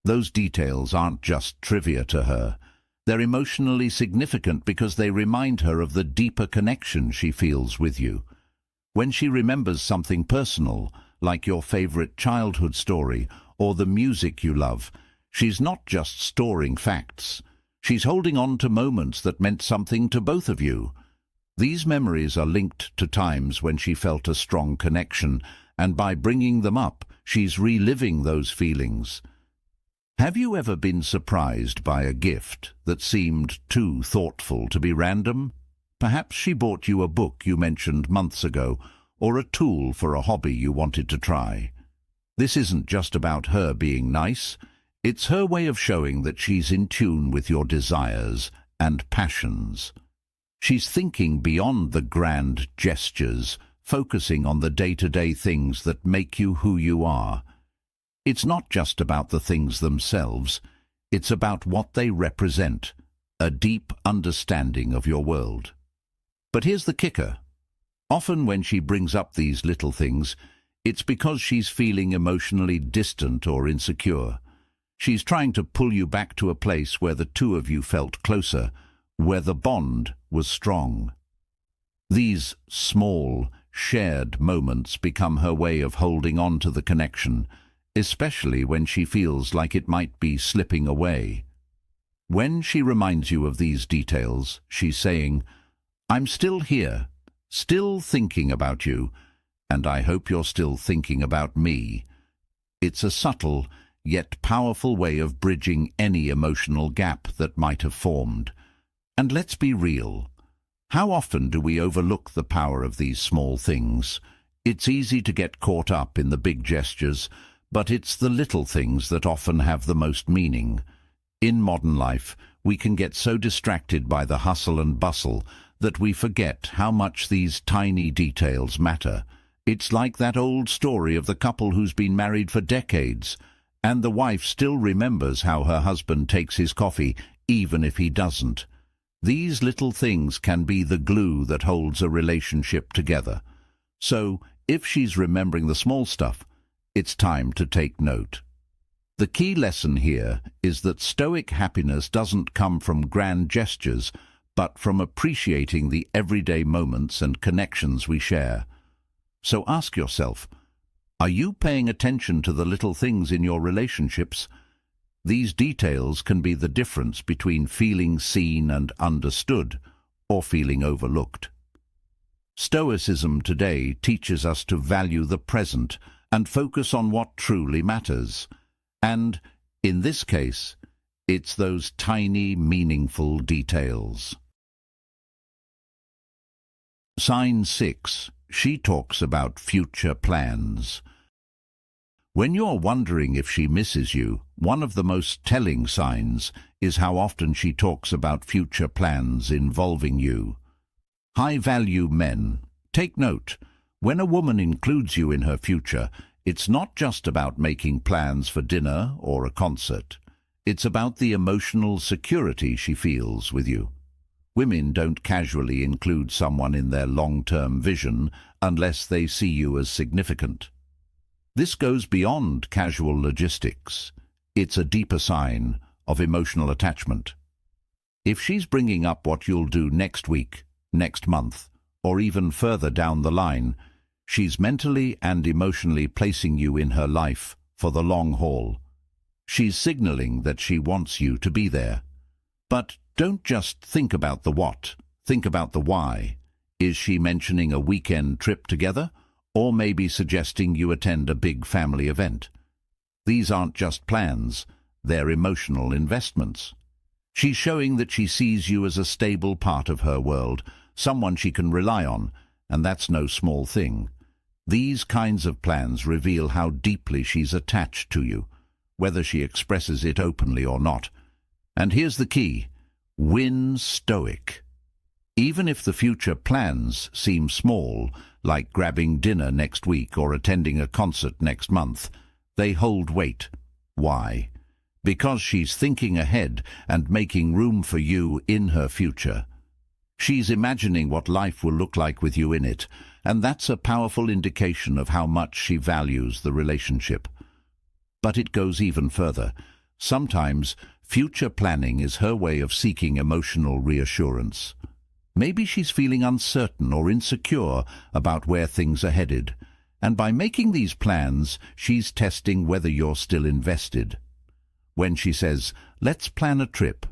Those details aren't just trivia to her. They're emotionally significant because they remind her of the deeper connection she feels with you. When she remembers something personal, like your favorite childhood story or the music you love, she's not just storing facts. She's holding on to moments that meant something to both of you. These memories are linked to times when she felt a strong connection, and by bringing them up, she's reliving those feelings. Have you ever been surprised by a gift that seemed too thoughtful to be random? Perhaps she bought you a book you mentioned months ago, or a tool for a hobby you wanted to try. This isn't just about her being nice. It's her way of showing that she's in tune with your desires and passions. She's thinking beyond the grand gestures, focusing on the day-to-day things that make you who you are. It's not just about the things themselves, it's about what they represent, a deep understanding of your world. But here's the kicker. Often when she brings up these little things, it's because she's feeling emotionally distant or insecure. She's trying to pull you back to a place where the two of you felt closer, where the bond was strong. These small, shared moments become her way of holding on to the connection, especially when she feels like it might be slipping away. When she reminds you of these details, she's saying, "I'm still here, still thinking about you, and I hope you're still thinking about me." It's a subtle, yet powerful way of bridging any emotional gap that might have formed. And let's be real. How often do we overlook the power of these small things? It's easy to get caught up in the big gestures, but it's the little things that often have the most meaning. In modern life, we can get so distracted by the hustle and bustle that we forget how much these tiny details matter. It's like that old story of the couple who's been married for decades, and the wife still remembers how her husband takes his coffee, even if he doesn't. These little things can be the glue that holds a relationship together. So, if she's remembering the small stuff, it's time to take note. The key lesson here is that Stoic happiness doesn't come from grand gestures, but from appreciating the everyday moments and connections we share. So ask yourself, are you paying attention to the little things in your relationships? These details can be the difference between feeling seen and understood or feeling overlooked. Stoicism today teaches us to value the present and focus on what truly matters. And, in this case, it's those tiny, meaningful details. Sign 6. She talks about future plans. When you're wondering if she misses you, one of the most telling signs is how often she talks about future plans involving you. High-value men, take note, when a woman includes you in her future, it's not just about making plans for dinner or a concert. It's about the emotional security she feels with you. Women don't casually include someone in their long-term vision unless they see you as significant. This goes beyond casual logistics. It's a deeper sign of emotional attachment. If she's bringing up what you'll do next week, next month, or even further down the line, she's mentally and emotionally placing you in her life for the long haul. She's signaling that she wants you to be there. But don't just think about the what, think about the why. Is she mentioning a weekend trip together? Or maybe suggesting you attend a big family event? These aren't just plans, they're emotional investments. She's showing that she sees you as a stable part of her world, someone she can rely on, and that's no small thing. These kinds of plans reveal how deeply she's attached to you, whether she expresses it openly or not. And here's the key: win stoic. Even if the future plans seem small, like grabbing dinner next week or attending a concert next month, they hold weight. Why? Because she's thinking ahead and making room for you in her future. She's imagining what life will look like with you in it, and that's a powerful indication of how much she values the relationship. But it goes even further. Sometimes future planning is her way of seeking emotional reassurance. Maybe she's feeling uncertain or insecure about where things are headed, and by making these plans, she's testing whether you're still invested. When she says, "Let's plan a trip,"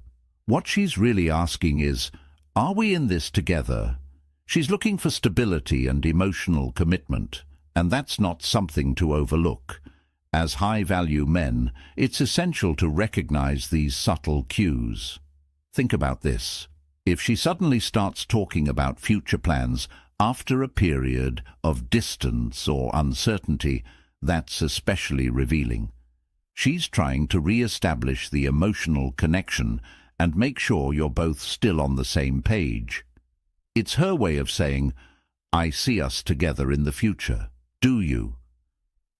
what she's really asking is, are we in this together? She's looking for stability and emotional commitment, and that's not something to overlook. As high-value men, it's essential to recognize these subtle cues. Think about this. If she suddenly starts talking about future plans after a period of distance or uncertainty, that's especially revealing. She's trying to re-establish the emotional connection and make sure you're both still on the same page. It's her way of saying, "I see us together in the future. Do you?"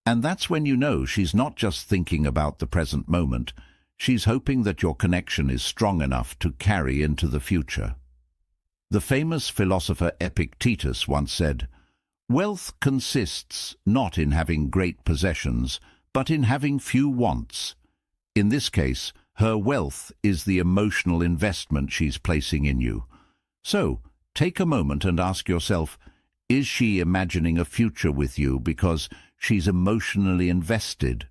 And that's when you know she's not just thinking about the present moment. She's hoping that your connection is strong enough to carry into the future. The famous philosopher Epictetus once said, "Wealth consists not in having great possessions, but in having few wants." In this case, her wealth is the emotional investment she's placing in you. So, take a moment and ask yourself, is she imagining a future with you because she's emotionally invested?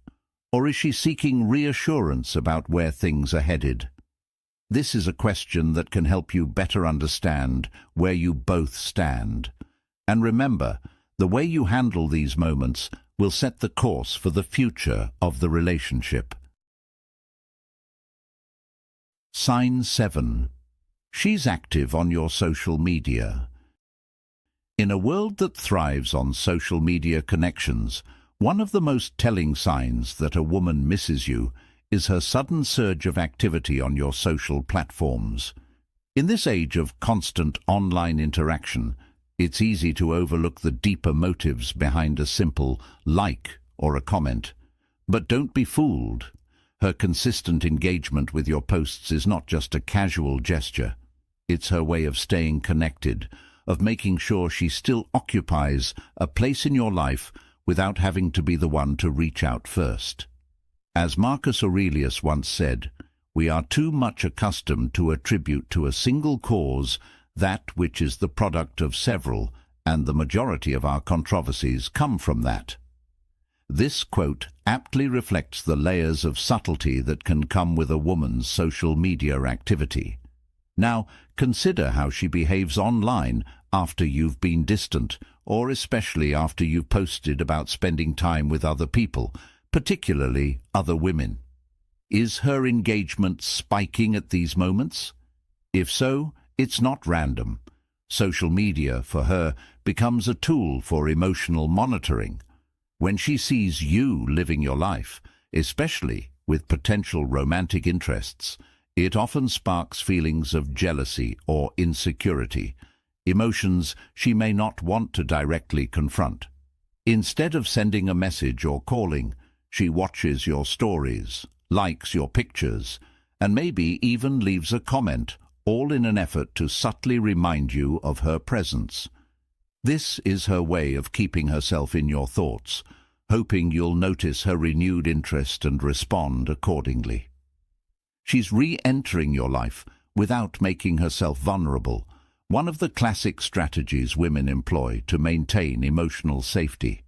Or is she seeking reassurance about where things are headed? This is a question that can help you better understand where you both stand. And remember, the way you handle these moments will set the course for the future of the relationship. Sign 7. She's active on your social media. In a world that thrives on social media connections, one of the most telling signs that a woman misses you is her sudden surge of activity on your social platforms. In this age of constant online interaction, it's easy to overlook the deeper motives behind a simple like or a comment. But don't be fooled. Her consistent engagement with your posts is not just a casual gesture. It's her way of staying connected, of making sure she still occupies a place in your life without having to be the one to reach out first. As Marcus Aurelius once said, We are too much accustomed to attribute to a single cause that which is the product of several, and the majority of our controversies come from that. This quote aptly reflects the layers of subtlety that can come with a woman's social media activity. Now, consider how she behaves online after you've been distant, or especially after you've posted about spending time with other people, particularly other women. Is her engagement spiking at these moments? If so, it's not random. Social media, for her, becomes a tool for emotional monitoring. When she sees you living your life, especially with potential romantic interests, it often sparks feelings of jealousy or insecurity, emotions she may not want to directly confront. Instead of sending a message or calling, she watches your stories, likes your pictures, and maybe even leaves a comment, all in an effort to subtly remind you of her presence. This is her way of keeping herself in your thoughts, hoping you'll notice her renewed interest and respond accordingly. She's re-entering your life without making herself vulnerable, one of the classic strategies women employ to maintain emotional safety.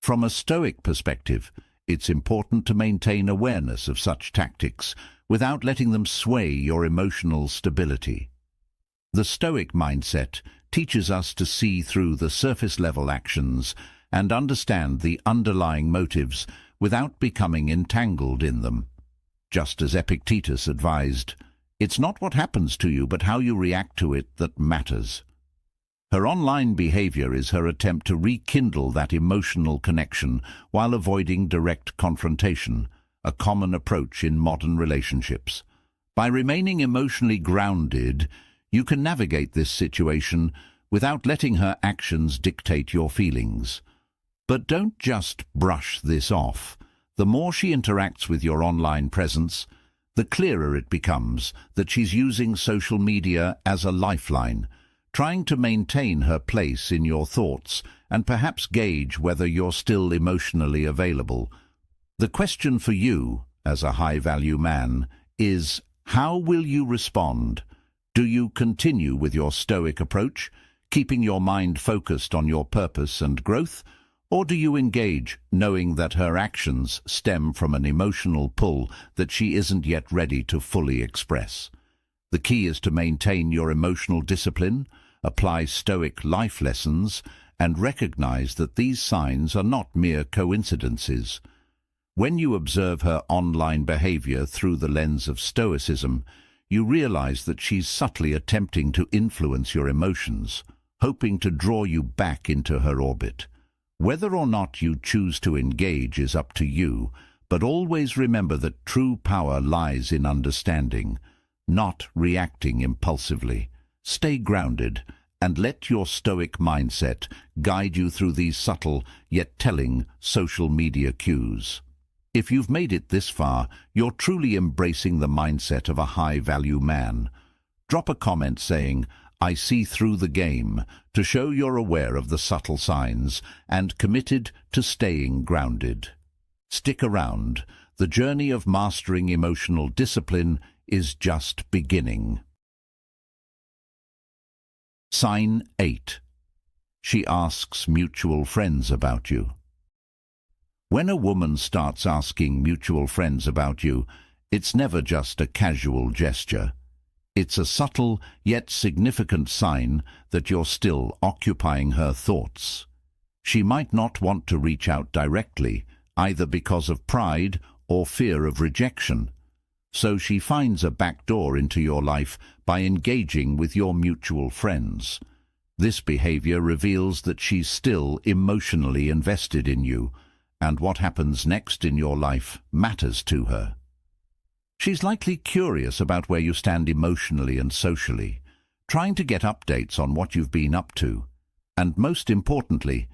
From a Stoic perspective, it's important to maintain awareness of such tactics without letting them sway your emotional stability. The Stoic mindset teaches us to see through the surface-level actions and understand the underlying motives without becoming entangled in them. Just as Epictetus advised, it's not what happens to you but how you react to it that matters. Her online behavior is her attempt to rekindle that emotional connection while avoiding direct confrontation, a common approach in modern relationships. By remaining emotionally grounded, you can navigate this situation without letting her actions dictate your feelings. But don't just brush this off. The more she interacts with your online presence, the clearer it becomes that she's using social media as a lifeline, trying to maintain her place in your thoughts and perhaps gauge whether you're still emotionally available. The question for you, as a high-value man, is how will you respond? Do you continue with your Stoic approach, keeping your mind focused on your purpose and growth, or do you engage, knowing that her actions stem from an emotional pull that she isn't yet ready to fully express? The key is to maintain your emotional discipline, apply Stoic life lessons, and recognize that these signs are not mere coincidences. When you observe her online behavior through the lens of Stoicism, you realize that she's subtly attempting to influence your emotions, hoping to draw you back into her orbit. Whether or not you choose to engage is up to you, but always remember that true power lies in understanding, not reacting impulsively. Stay grounded and let your Stoic mindset guide you through these subtle yet telling social media cues. If you've made it this far, you're truly embracing the mindset of a high-value man. Drop a comment saying, "I see through the game," to show you're aware of the subtle signs and committed to staying grounded. Stick around. The journey of mastering emotional discipline is just beginning. Sign 8. She asks mutual friends about you. When a woman starts asking mutual friends about you, it's never just a casual gesture. It's a subtle yet significant sign that you're still occupying her thoughts. She might not want to reach out directly, either because of pride or fear of rejection. So she finds a back door into your life by engaging with your mutual friends. This behavior reveals that she's still emotionally invested in you, and what happens next in your life matters to her. She's likely curious about where you stand emotionally and socially, trying to get updates on what you've been up to, and most importantly,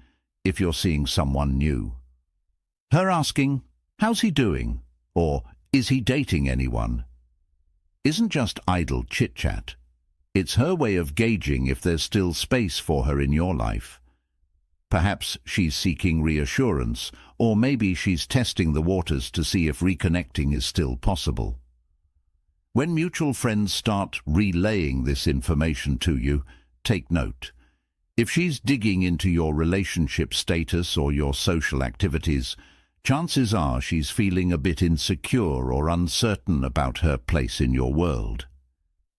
if you're seeing someone new. Her asking, "How's he doing?" or "Is he dating anyone?" isn't just idle chit-chat. It's her way of gauging if there's still space for her in your life. Perhaps she's seeking reassurance, or maybe she's testing the waters to see if reconnecting is still possible. When mutual friends start relaying this information to you, take note. If she's digging into your relationship status or your social activities, chances are she's feeling a bit insecure or uncertain about her place in your world.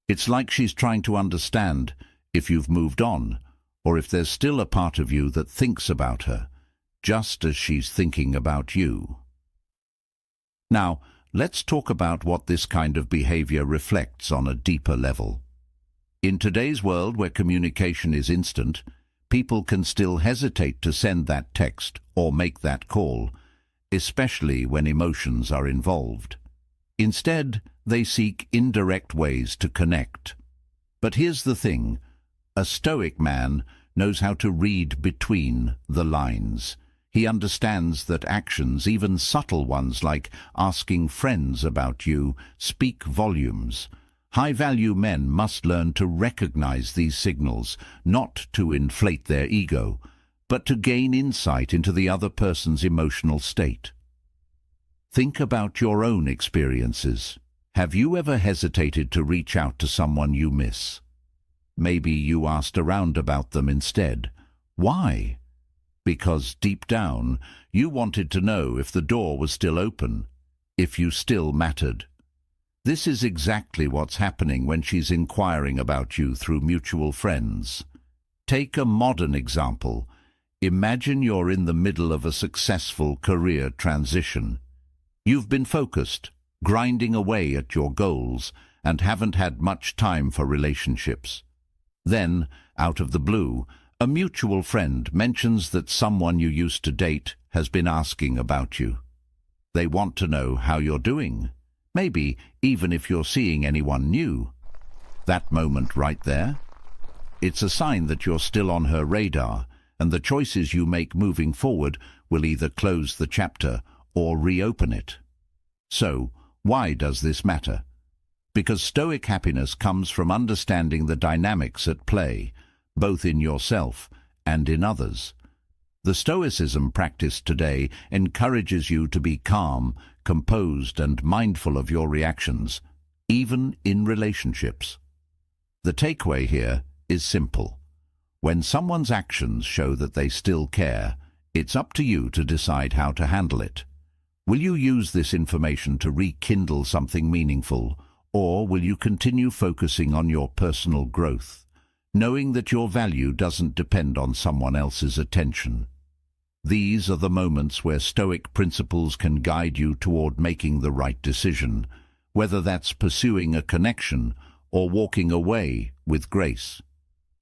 It's like she's trying to understand if you've moved on, or if there's still a part of you that thinks about her, just as she's thinking about you. Now, let's talk about what this kind of behavior reflects on a deeper level. In today's world where communication is instant, people can still hesitate to send that text or make that call, especially when emotions are involved. Instead, they seek indirect ways to connect. But here's the thing, a Stoic man knows how to read between the lines. He understands that actions, even subtle ones like asking friends about you, speak volumes. High-value men must learn to recognize these signals, not to inflate their ego, but to gain insight into the other person's emotional state. Think about your own experiences. Have you ever hesitated to reach out to someone you miss? Maybe you asked around about them instead. Why? Because deep down, you wanted to know if the door was still open, if you still mattered. This is exactly what's happening when she's inquiring about you through mutual friends. Take a modern example. Imagine you're in the middle of a successful career transition. You've been focused, grinding away at your goals, and haven't had much time for relationships. Then, out of the blue, a mutual friend mentions that someone you used to date has been asking about you. They want to know how you're doing, maybe even if you're seeing anyone new. That moment right there, it's a sign that you're still on her radar, and the choices you make moving forward will either close the chapter or reopen it. So, why does this matter? Because Stoic happiness comes from understanding the dynamics at play, both in yourself and in others. The Stoicism practiced today encourages you to be calm, composed and mindful of your reactions, even in relationships. The takeaway here is simple. When someone's actions show that they still care, it's up to you to decide how to handle it. Will you use this information to rekindle something meaningful, or will you continue focusing on your personal growth, knowing that your value doesn't depend on someone else's attention? These are the moments where Stoic principles can guide you toward making the right decision, whether that's pursuing a connection or walking away with grace.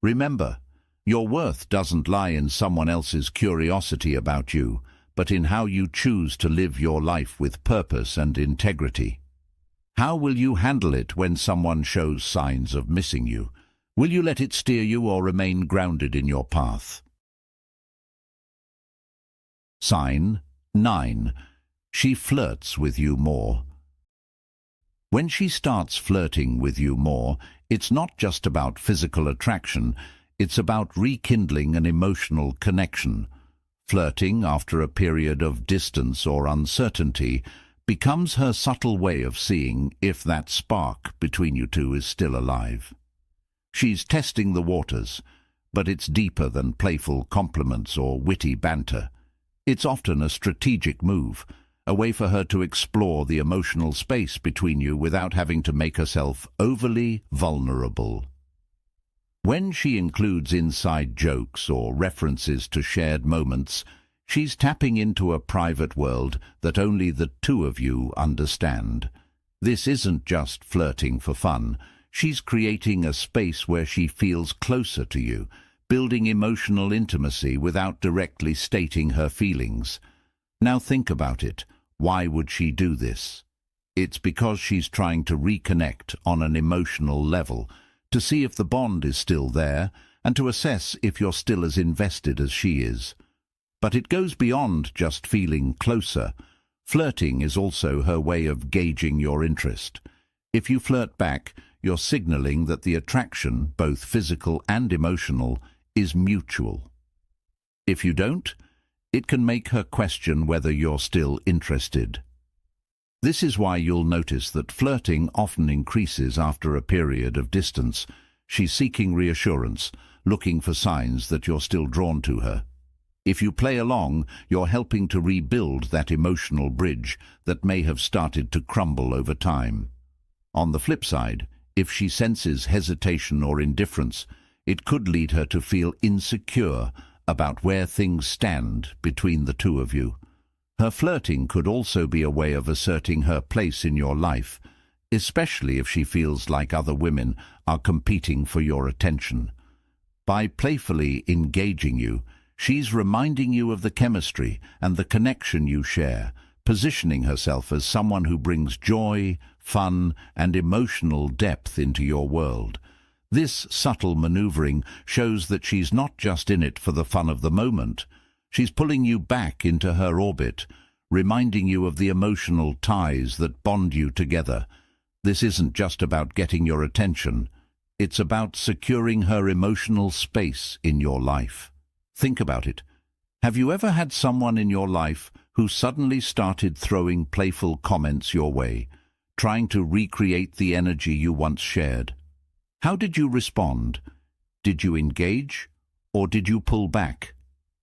Remember, your worth doesn't lie in someone else's curiosity about you, but in how you choose to live your life with purpose and integrity. How will you handle it when someone shows signs of missing you? Will you let it steer you or remain grounded in your path? Sign 9. She flirts with you more. When she starts flirting with you more, it's not just about physical attraction, it's about rekindling an emotional connection. Flirting, after a period of distance or uncertainty, becomes her subtle way of seeing if that spark between you two is still alive. She's testing the waters, but it's deeper than playful compliments or witty banter. It's often a strategic move, a way for her to explore the emotional space between you without having to make herself overly vulnerable. When she includes inside jokes or references to shared moments, she's tapping into a private world that only the two of you understand. This isn't just flirting for fun. She's creating a space where she feels closer to you, building emotional intimacy without directly stating her feelings. Now think about it. Why would she do this? It's because she's trying to reconnect on an emotional level, to see if the bond is still there, and to assess if you're still as invested as she is. But it goes beyond just feeling closer. Flirting is also her way of gauging your interest. If you flirt back, you're signaling that the attraction, both physical and emotional, is mutual. If you don't, it can make her question whether you're still interested. This is why you'll notice that flirting often increases after a period of distance. She's seeking reassurance, looking for signs that you're still drawn to her. If you play along, you're helping to rebuild that emotional bridge that may have started to crumble over time. On the flip side, if she senses hesitation or indifference, it could lead her to feel insecure about where things stand between the two of you. Her flirting could also be a way of asserting her place in your life, especially if she feels like other women are competing for your attention. By playfully engaging you, she's reminding you of the chemistry and the connection you share, positioning herself as someone who brings joy, fun, and emotional depth into your world. This subtle maneuvering shows that she's not just in it for the fun of the moment. She's pulling you back into her orbit, reminding you of the emotional ties that bond you together. This isn't just about getting your attention. It's about securing her emotional space in your life. Think about it. Have you ever had someone in your life who suddenly started throwing playful comments your way, trying to recreate the energy you once shared? How did you respond? Did you engage, or did you pull back?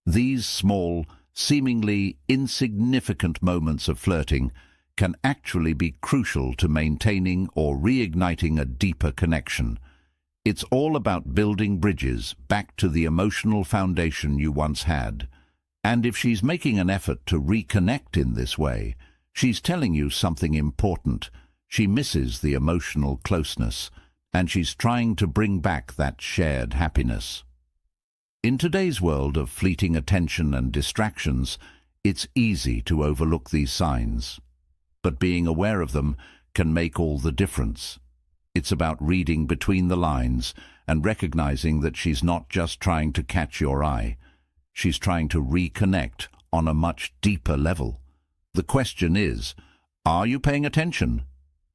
These small, seemingly insignificant moments of flirting can actually be crucial to maintaining or reigniting a deeper connection. It's all about building bridges back to the emotional foundation you once had. And if she's making an effort to reconnect in this way, she's telling you something important. She misses the emotional closeness, and she's trying to bring back that shared happiness. In today's world of fleeting attention and distractions, it's easy to overlook these signs. But being aware of them can make all the difference. It's about reading between the lines and recognizing that she's not just trying to catch your eye. She's trying to reconnect on a much deeper level. The question is, are you paying attention?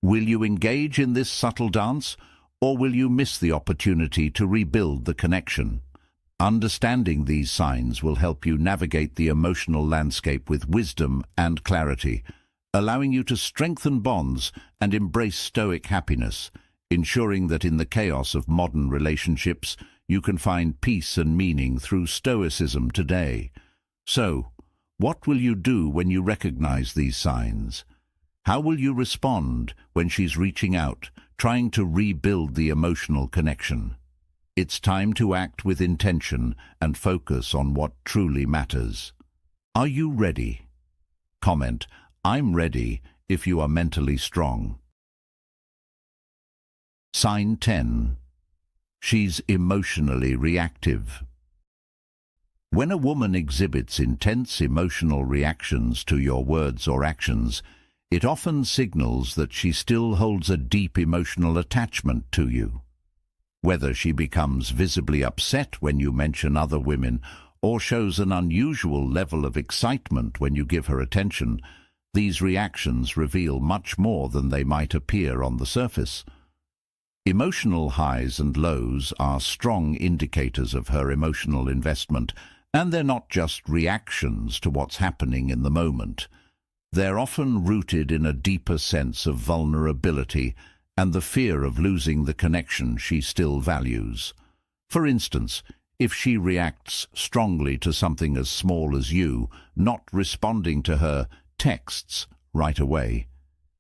Will you engage in this subtle dance, or will you miss the opportunity to rebuild the connection? Understanding these signs will help you navigate the emotional landscape with wisdom and clarity, allowing you to strengthen bonds and embrace stoic happiness, ensuring that in the chaos of modern relationships, you can find peace and meaning through Stoicism today. So, what will you do when you recognize these signs? How will you respond when she's reaching out, trying to rebuild the emotional connection? It's time to act with intention and focus on what truly matters. Are you ready? Comment, "I'm ready," if you are mentally strong. Sign 10. She's emotionally reactive. When a woman exhibits intense emotional reactions to your words or actions, it often signals that she still holds a deep emotional attachment to you. Whether she becomes visibly upset when you mention other women or shows an unusual level of excitement when you give her attention, these reactions reveal much more than they might appear on the surface. Emotional highs and lows are strong indicators of her emotional investment, and they're not just reactions to what's happening in the moment. They're often rooted in a deeper sense of vulnerability and the fear of losing the connection she still values. For instance, if she reacts strongly to something as small as you not responding to her texts right away,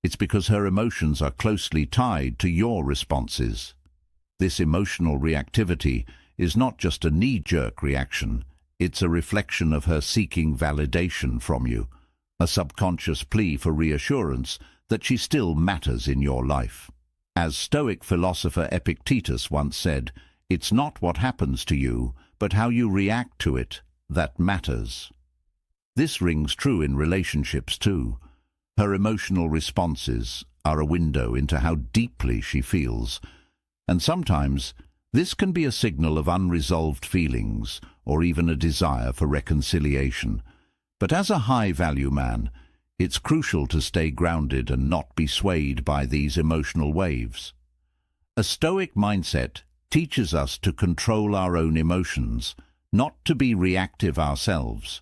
it's because her emotions are closely tied to your responses. This emotional reactivity is not just a knee-jerk reaction, it's a reflection of her seeking validation from you, a subconscious plea for reassurance that she still matters in your life. As Stoic philosopher Epictetus once said, "It's not what happens to you, but how you react to it that matters." This rings true in relationships too. Her emotional responses are a window into how deeply she feels, and sometimes this can be a signal of unresolved feelings or even a desire for reconciliation. But as a high-value man, it's crucial to stay grounded and not be swayed by these emotional waves. A Stoic mindset teaches us to control our own emotions, not to be reactive ourselves.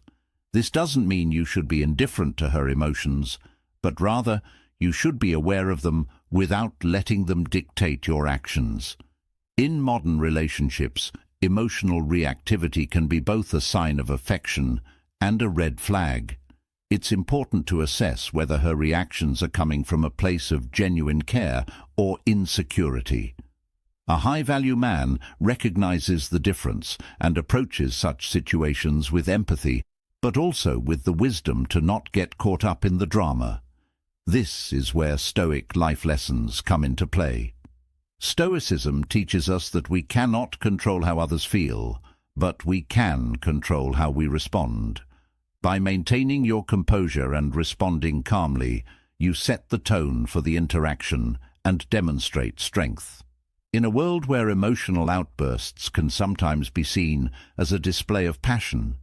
This doesn't mean you should be indifferent to her emotions, but rather You should be aware of them without letting them dictate your actions. In modern relationships, emotional reactivity can be both a sign of affection and a red flag. It's important to assess whether her reactions are coming from a place of genuine care or insecurity. A high-value man recognizes the difference and approaches such situations with empathy, but also with the wisdom to not get caught up in the drama. This is where Stoic life lessons come into play. Stoicism teaches us that we cannot control how others feel, but we can control how we respond. By maintaining your composure and responding calmly, you set the tone for the interaction and demonstrate strength. In a world where emotional outbursts can sometimes be seen as a display of passion,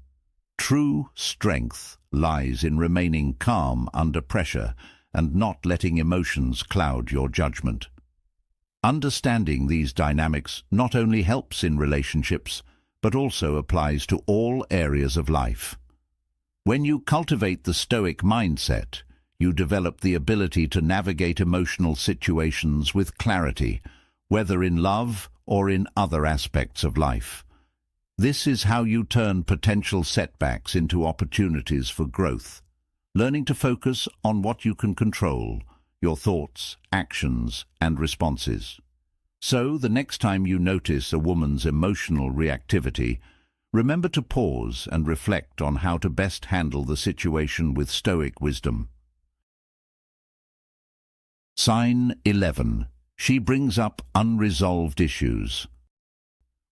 true strength lies in remaining calm under pressure and not letting emotions cloud your judgment. Understanding these dynamics not only helps in relationships, but also applies to all areas of life. When you cultivate the Stoic mindset, you develop the ability to navigate emotional situations with clarity, whether in love or in other aspects of life. This is how you turn potential setbacks into opportunities for growth, learning to focus on what you can control, your thoughts, actions, and responses. So, the next time you notice a woman's emotional reactivity, remember to pause and reflect on how to best handle the situation with Stoic wisdom. Sign 11. She brings up unresolved issues.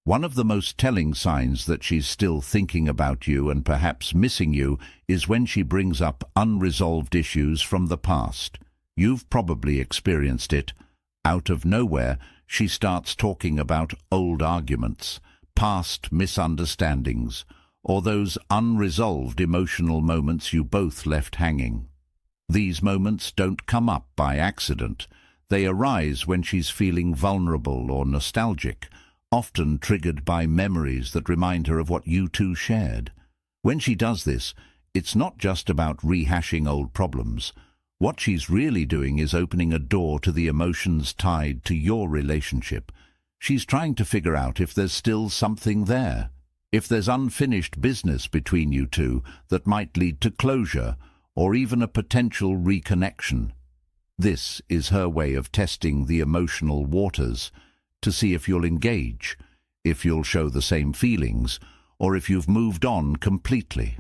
One of the most telling signs that she's still thinking about you and perhaps missing you is when she brings up unresolved issues from the past. You've probably experienced it. Out of nowhere, she starts talking about old arguments, past misunderstandings, or those unresolved emotional moments you both left hanging. These moments don't come up by accident. They arise when she's feeling vulnerable or nostalgic, often triggered by memories that remind her of what you two shared. When she does this, it's not just about rehashing old problems. What she's really doing is opening a door to the emotions tied to your relationship. She's trying to figure out if there's still something there, if there's unfinished business between you two that might lead to closure or even a potential reconnection. This is her way of testing the emotional waters to see if you'll engage, if you'll show the same feelings, or if you've moved on completely.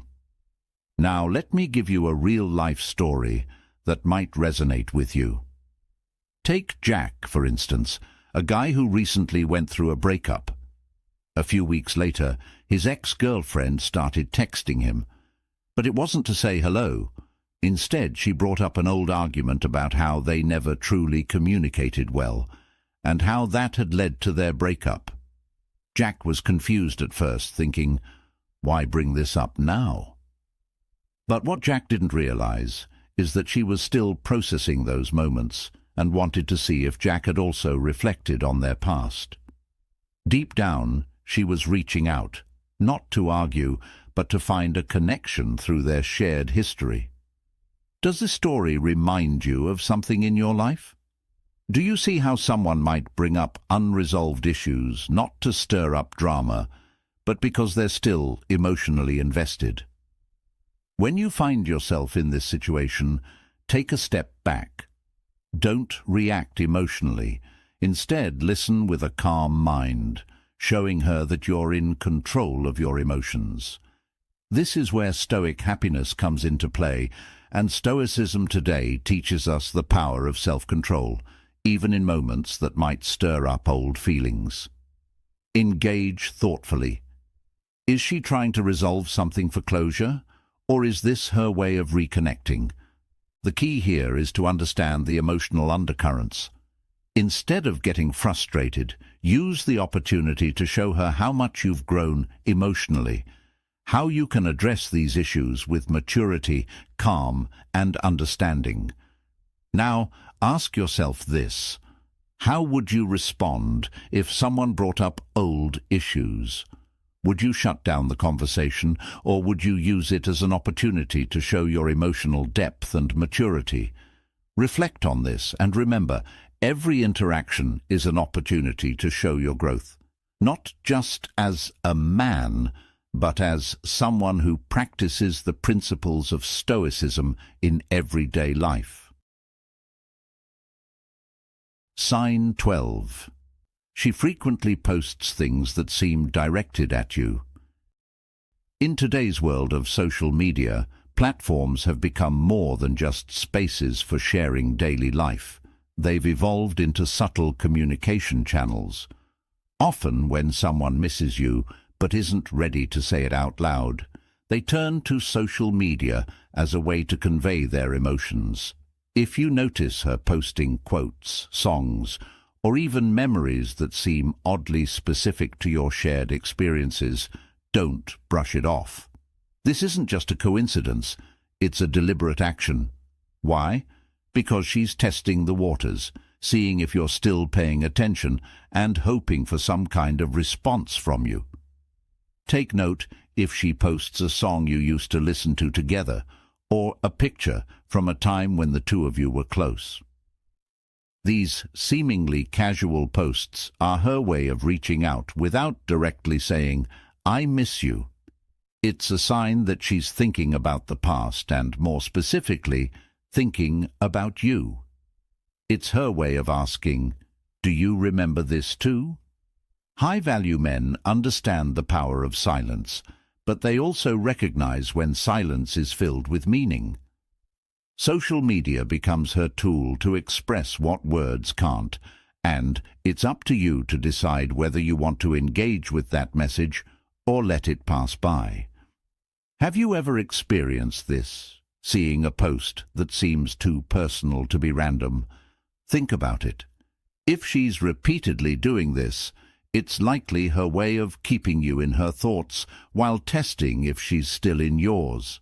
Now let me give you a real-life story that might resonate with you. Take Jack, for instance, a guy who recently went through a breakup. A few weeks later, his ex-girlfriend started texting him. But it wasn't to say hello. Instead, she brought up an old argument about how they never truly communicated well, and how that had led to their breakup. Jack was confused at first, thinking, why bring this up now? But what Jack didn't realize is that she was still processing those moments and wanted to see if Jack had also reflected on their past. Deep down, she was reaching out, not to argue, but to find a connection through their shared history. Does this story remind you of something in your life? Do you see how someone might bring up unresolved issues not to stir up drama, but because they're still emotionally invested? When you find yourself in this situation, take a step back. Don't react emotionally. Instead, listen with a calm mind, showing her that you're in control of your emotions. This is where Stoic happiness comes into play, and Stoicism today teaches us the power of self-control, even in moments that might stir up old feelings. Engage thoughtfully. Is she trying to resolve something for closure, or is this her way of reconnecting? The key here is to understand the emotional undercurrents. Instead of getting frustrated, use the opportunity to show her how much you've grown emotionally, how you can address these issues with maturity, calm, and understanding. Now, ask yourself this: how would you respond if someone brought up old issues? Would you shut down the conversation, or would you use it as an opportunity to show your emotional depth and maturity? Reflect on this and remember, every interaction is an opportunity to show your growth, not just as a man, but as someone who practices the principles of Stoicism in everyday life. Sign 12. She frequently posts things that seem directed at you. In today's world of social media, platforms have become more than just spaces for sharing daily life. They've evolved into subtle communication channels. Often when someone misses you but isn't ready to say it out loud, they turn to social media as a way to convey their emotions. If you notice her posting quotes, songs, or even memories that seem oddly specific to your shared experiences, don't brush it off. This isn't just a coincidence, it's a deliberate action. Why? Because she's testing the waters, seeing if you're still paying attention and hoping for some kind of response from you. Take note if she posts a song you used to listen to together, or a picture from a time when the two of you were close. These seemingly casual posts are her way of reaching out without directly saying, "I miss you." It's a sign that she's thinking about the past and, more specifically, thinking about you. It's her way of asking, "Do you remember this too?" High-value men understand the power of silence, but they also recognize when silence is filled with meaning. Social media becomes her tool to express what words can't, and it's up to you to decide whether you want to engage with that message or let it pass by. Have you ever experienced this, seeing a post that seems too personal to be random? Think about it. If she's repeatedly doing this, it's likely her way of keeping you in her thoughts while testing if she's still in yours.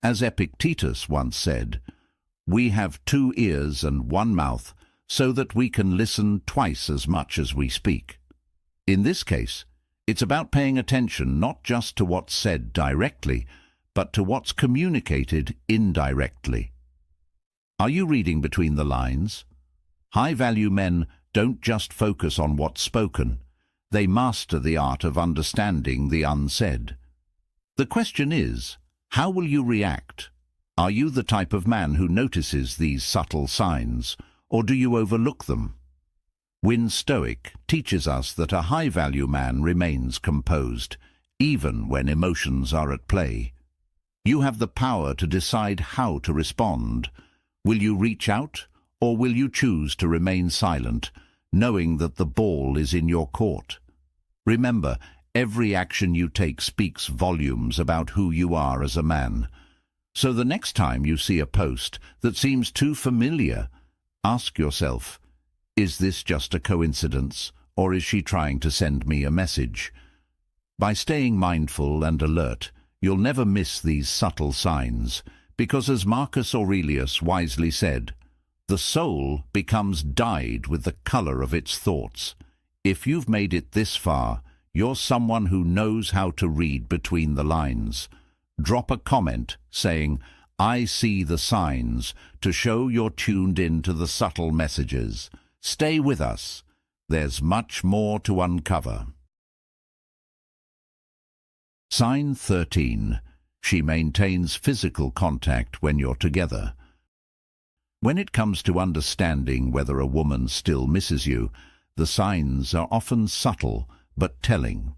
As Epictetus once said, "We have 2 ears and 1 mouth so that we can listen twice as much as we speak." In this case, it's about paying attention not just to what's said directly, but to what's communicated indirectly. Are you reading between the lines? High-value men don't just focus on what's spoken. They master the art of understanding the unsaid. The question is, how will you react? Are you the type of man who notices these subtle signs, or do you overlook them? Win Stoic teaches us that a high-value man remains composed, even when emotions are at play. You have the power to decide how to respond. Will you reach out, or will you choose to remain silent, knowing that the ball is in your court? Remember, every action you take speaks volumes about who you are as a man. So the next time you see a post that seems too familiar, ask yourself, is this just a coincidence, or is she trying to send me a message? By staying mindful and alert, you'll never miss these subtle signs, because as Marcus Aurelius wisely said, the soul becomes dyed with the color of its thoughts. If you've made it this far, you're someone who knows how to read between the lines. Drop a comment saying, "I see the signs," to show you're tuned in to the subtle messages. Stay with us. There's much more to uncover. Sign 13. She maintains physical contact when you're together. When it comes to understanding whether a woman still misses you, the signs are often subtle but telling.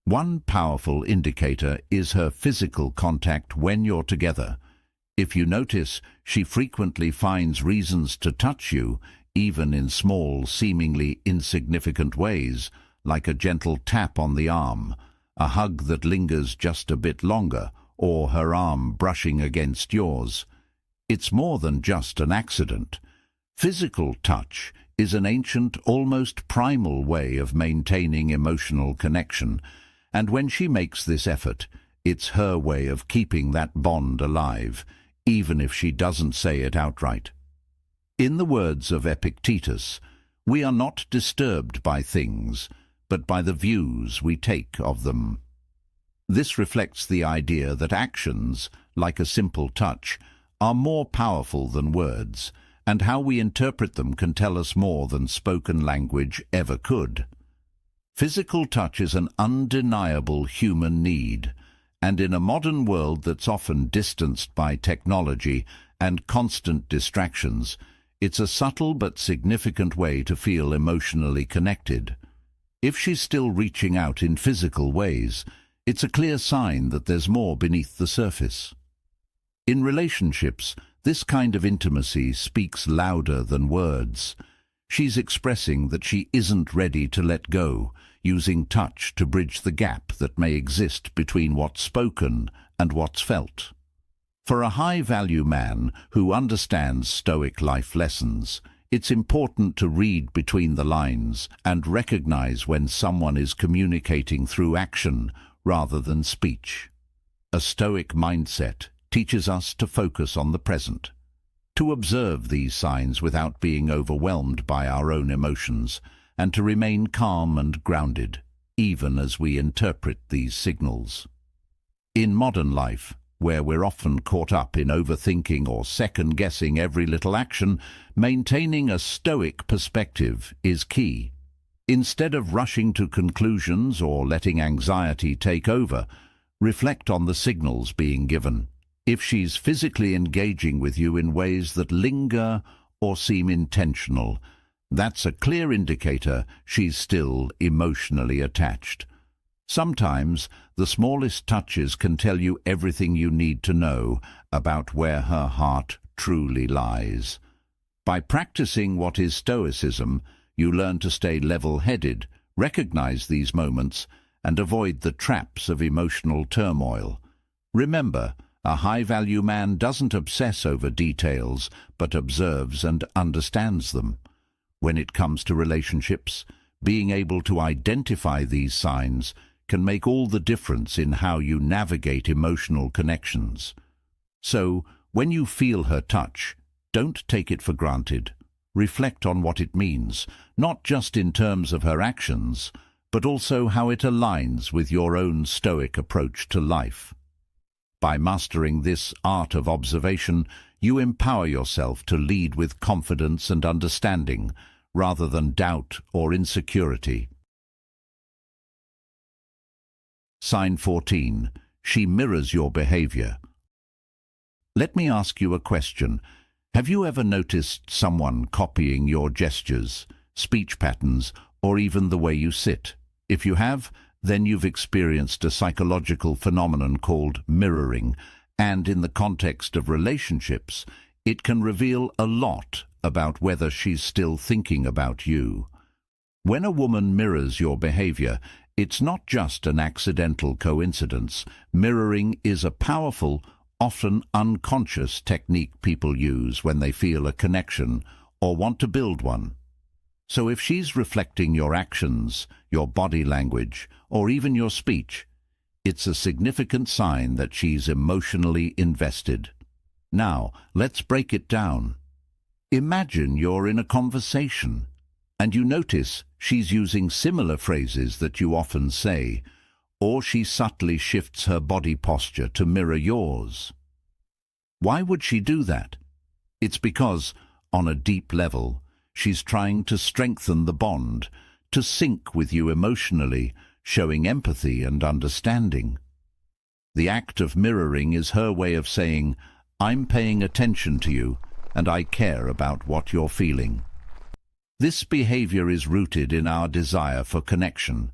One powerful indicator is her physical contact when you're together. If you notice she frequently finds reasons to touch you, even in small, seemingly insignificant ways, like a gentle tap on the arm, a hug that lingers just a bit longer, or her arm brushing against yours, it's more than just an accident. Physical touch is an ancient, almost primal way of maintaining emotional connection, and when she makes this effort, it's her way of keeping that bond alive, even if she doesn't say it outright. In the words of Epictetus, we are not disturbed by things, but by the views we take of them. This reflects the idea that actions, like a simple touch, are more powerful than words, and how we interpret them can tell us more than spoken language ever could. Physical touch is an undeniable human need, and in a modern world that's often distanced by technology and constant distractions, it's a subtle but significant way to feel emotionally connected. If she's still reaching out in physical ways, it's a clear sign that there's more beneath the surface. In relationships, this kind of intimacy speaks louder than words. She's expressing that she isn't ready to let go, using touch to bridge the gap that may exist between what's spoken and what's felt. For a high-value man who understands Stoic life lessons, it's important to read between the lines and recognize when someone is communicating through action rather than speech. A Stoic mindset teaches us to focus on the present, to observe these signs without being overwhelmed by our own emotions, and to remain calm and grounded, even as we interpret these signals. In modern life, where we're often caught up in overthinking or second-guessing every little action, maintaining a Stoic perspective is key. Instead of rushing to conclusions or letting anxiety take over, reflect on the signals being given. If she's physically engaging with you in ways that linger or seem intentional, that's a clear indicator she's still emotionally attached. Sometimes the smallest touches can tell you everything you need to know about where her heart truly lies. By practicing what is Stoicism, you learn to stay level-headed, recognize these moments, and avoid the traps of emotional turmoil. Remember, a high-value man doesn't obsess over details, but observes and understands them. When it comes to relationships, being able to identify these signs can make all the difference in how you navigate emotional connections. So, when you feel her touch, don't take it for granted. Reflect on what it means, not just in terms of her actions, but also how it aligns with your own Stoic approach to life. By mastering this art of observation, you empower yourself to lead with confidence and understanding, rather than doubt or insecurity. Sign 14. She mirrors your behavior. Let me ask you a question. Have you ever noticed someone copying your gestures, speech patterns, or even the way you sit? If you have, then you've experienced a psychological phenomenon called mirroring, and in the context of relationships, it can reveal a lot about whether she's still thinking about you. When a woman mirrors your behavior, it's not just an accidental coincidence. Mirroring is a powerful, often unconscious technique people use when they feel a connection or want to build one. So if she's reflecting your actions, your body language, or even your speech, it's a significant sign that she's emotionally invested. Now, let's break it down. Imagine you're in a conversation, and you notice she's using similar phrases that you often say, or she subtly shifts her body posture to mirror yours. Why would she do that? It's because, on a deep level, she's trying to strengthen the bond, to sync with you emotionally, showing empathy and understanding. The act of mirroring is her way of saying, I'm paying attention to you, and I care about what you're feeling. This behavior is rooted in our desire for connection.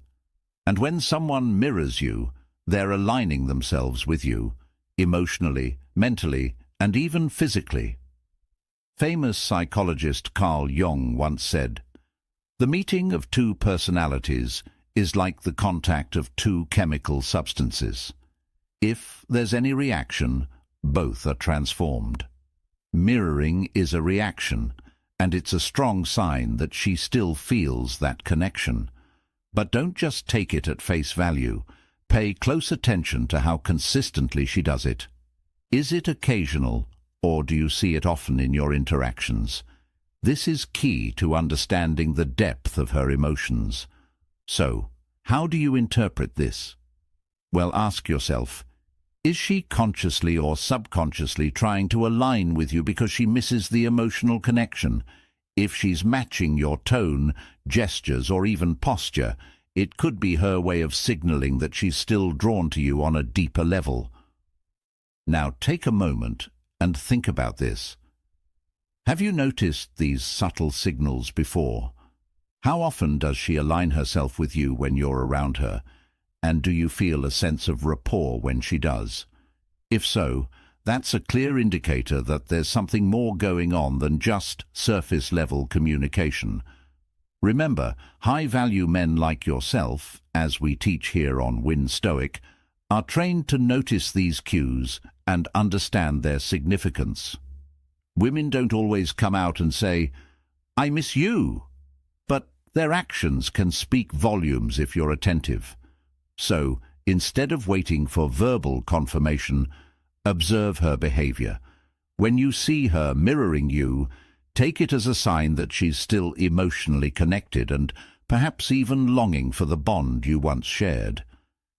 And when someone mirrors you, they're aligning themselves with you, emotionally, mentally, and even physically. Famous psychologist Carl Jung once said, "The meeting of two personalities is like the contact of two chemical substances. If there's any reaction, both are transformed." Mirroring is a reaction, and it's a strong sign that she still feels that connection. But don't just take it at face value. Pay close attention to how consistently she does it. Is it occasional, or do you see it often in your interactions? This is key to understanding the depth of her emotions. So, how do you interpret this? Well, ask yourself, Is she consciously or subconsciously trying to align with you because she misses the emotional connection? If she's matching your tone, gestures, or even posture, it could be her way of signaling that she's still drawn to you on a deeper level. Now take a moment and think about this. Have you noticed these subtle signals before? How often does she align herself with you when you're around her? And do you feel a sense of rapport when she does? If so, that's a clear indicator that there's something more going on than just surface-level communication. Remember, high-value men like yourself, as we teach here on Win Stoic, are trained to notice these cues and understand their significance. Women don't always come out and say, "I miss you," but their actions can speak volumes if you're attentive. So, instead of waiting for verbal confirmation, observe her behavior. When you see her mirroring you, take it as a sign that she's still emotionally connected and perhaps even longing for the bond you once shared.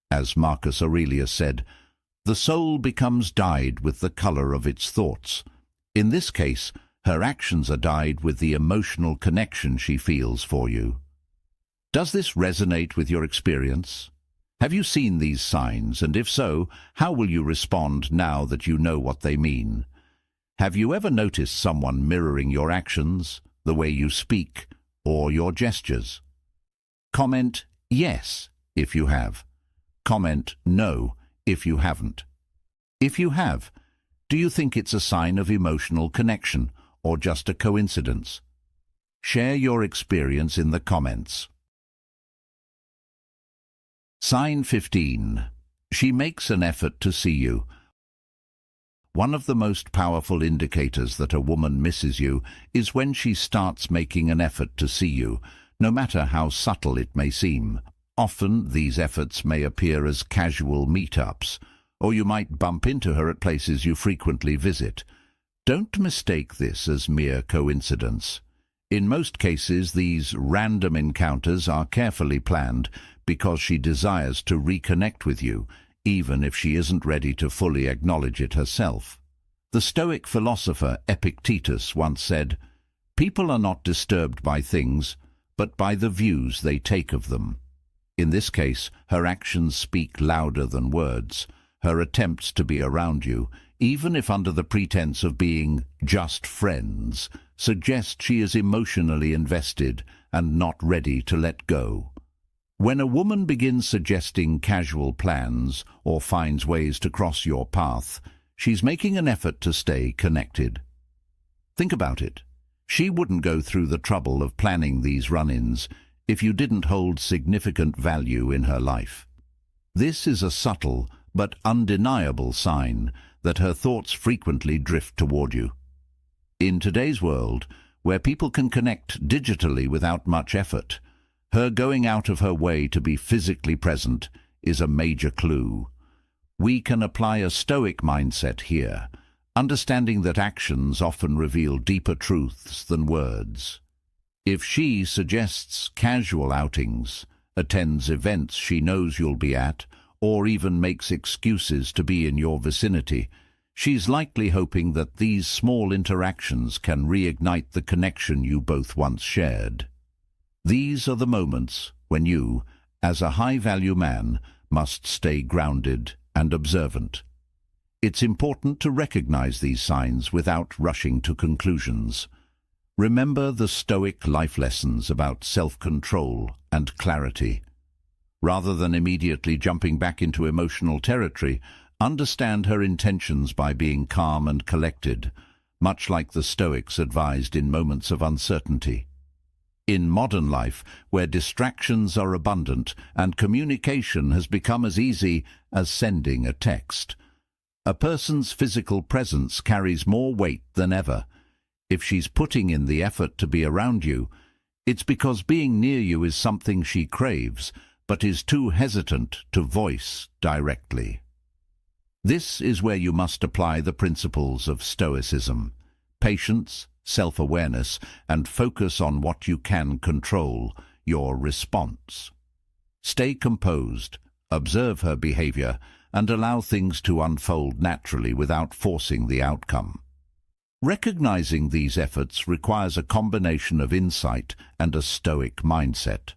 As Marcus Aurelius said, "The soul becomes dyed with the color of its thoughts." In this case, her actions are dyed with the emotional connection she feels for you. Does this resonate with your experience? Have you seen these signs, and if so, how will you respond now that you know what they mean? Have you ever noticed someone mirroring your actions, the way you speak, or your gestures? Comment yes if you have. Comment no if you haven't. If you have, do you think it's a sign of emotional connection or just a coincidence? Share your experience in the comments. Sign 15. She makes an effort to see you. One of the most powerful indicators that a woman misses you is when she starts making an effort to see you, no matter how subtle it may seem. Often these efforts may appear as casual meetups, or you might bump into her at places you frequently visit. Don't mistake this as mere coincidence. In most cases, these random encounters are carefully planned because she desires to reconnect with you, even if she isn't ready to fully acknowledge it herself. The Stoic philosopher Epictetus once said, "People are not disturbed by things, but by the views they take of them." In this case, her actions speak louder than words. Her attempts to be around you, even if under the pretense of being just friends, suggest she is emotionally invested and not ready to let go. When a woman begins suggesting casual plans or finds ways to cross your path, she's making an effort to stay connected. Think about it. She wouldn't go through the trouble of planning these run-ins if you didn't hold significant value in her life. This is a subtle but undeniable sign that her thoughts frequently drift toward you. In today's world, where people can connect digitally without much effort, her going out of her way to be physically present is a major clue. We can apply a Stoic mindset here, understanding that actions often reveal deeper truths than words. If she suggests casual outings, attends events she knows you'll be at, or even makes excuses to be in your vicinity, she's likely hoping that these small interactions can reignite the connection you both once shared. These are the moments when you, as a high-value man, must stay grounded and observant. It's important to recognize these signs without rushing to conclusions. Remember the Stoic life lessons about self-control and clarity. Rather than immediately jumping back into emotional territory, understand her intentions by being calm and collected, much like the Stoics advised in moments of uncertainty. In modern life, where distractions are abundant and communication has become as easy as sending a text, a person's physical presence carries more weight than ever. If she's putting in the effort to be around you, it's because being near you is something she craves, but is too hesitant to voice directly. This is where you must apply the principles of Stoicism: patience, self-awareness, and focus on what you can control, your response. Stay composed, observe her behavior, and allow things to unfold naturally without forcing the outcome. Recognizing these efforts requires a combination of insight and a Stoic mindset,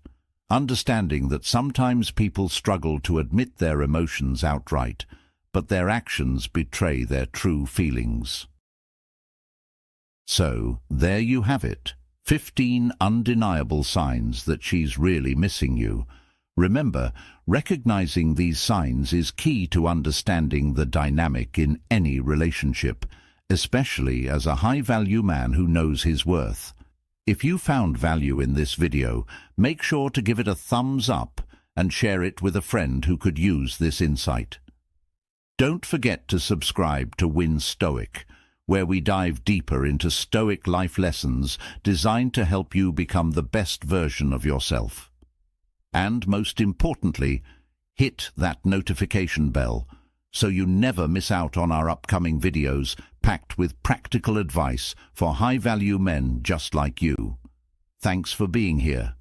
understanding that sometimes people struggle to admit their emotions outright, but their actions betray their true feelings. So, there you have it, 15 undeniable signs that she's really missing you. Remember, recognizing these signs is key to understanding the dynamic in any relationship, especially as a high-value man who knows his worth. If you found value in this video, make sure to give it a thumbs up and share it with a friend who could use this insight. Don't forget to subscribe to Win Stoic, where we dive deeper into Stoic life lessons designed to help you become the best version of yourself. And most importantly, hit that notification bell so you never miss out on our upcoming videos packed with practical advice for high-value men just like you. Thanks for being here.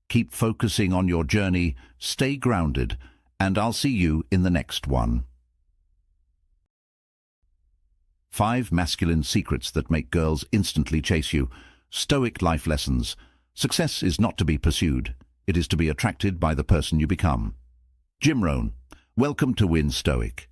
Keep focusing on your journey, stay grounded, and I'll see you in the next one. 5 masculine secrets that make girls instantly chase you. Stoic life lessons. Success is not to be pursued. It is to be attracted by the person you become. Jim Rohn, welcome to Win Stoic.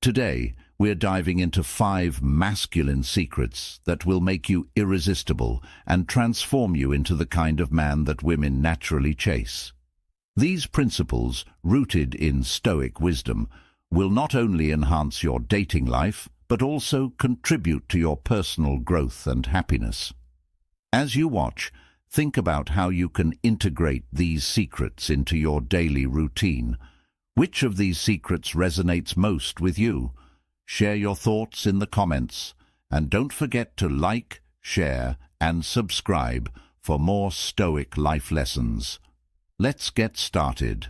Today, we're diving into 5 masculine secrets that will make you irresistible and transform you into the kind of man that women naturally chase. These principles, rooted in Stoic wisdom, will not only enhance your dating life, but also contribute to your personal growth and happiness. As you watch, think about how you can integrate these secrets into your daily routine. Which of these secrets resonates most with you? Share your thoughts in the comments, and don't forget to like, share, and subscribe for more Stoic life lessons. Let's get started.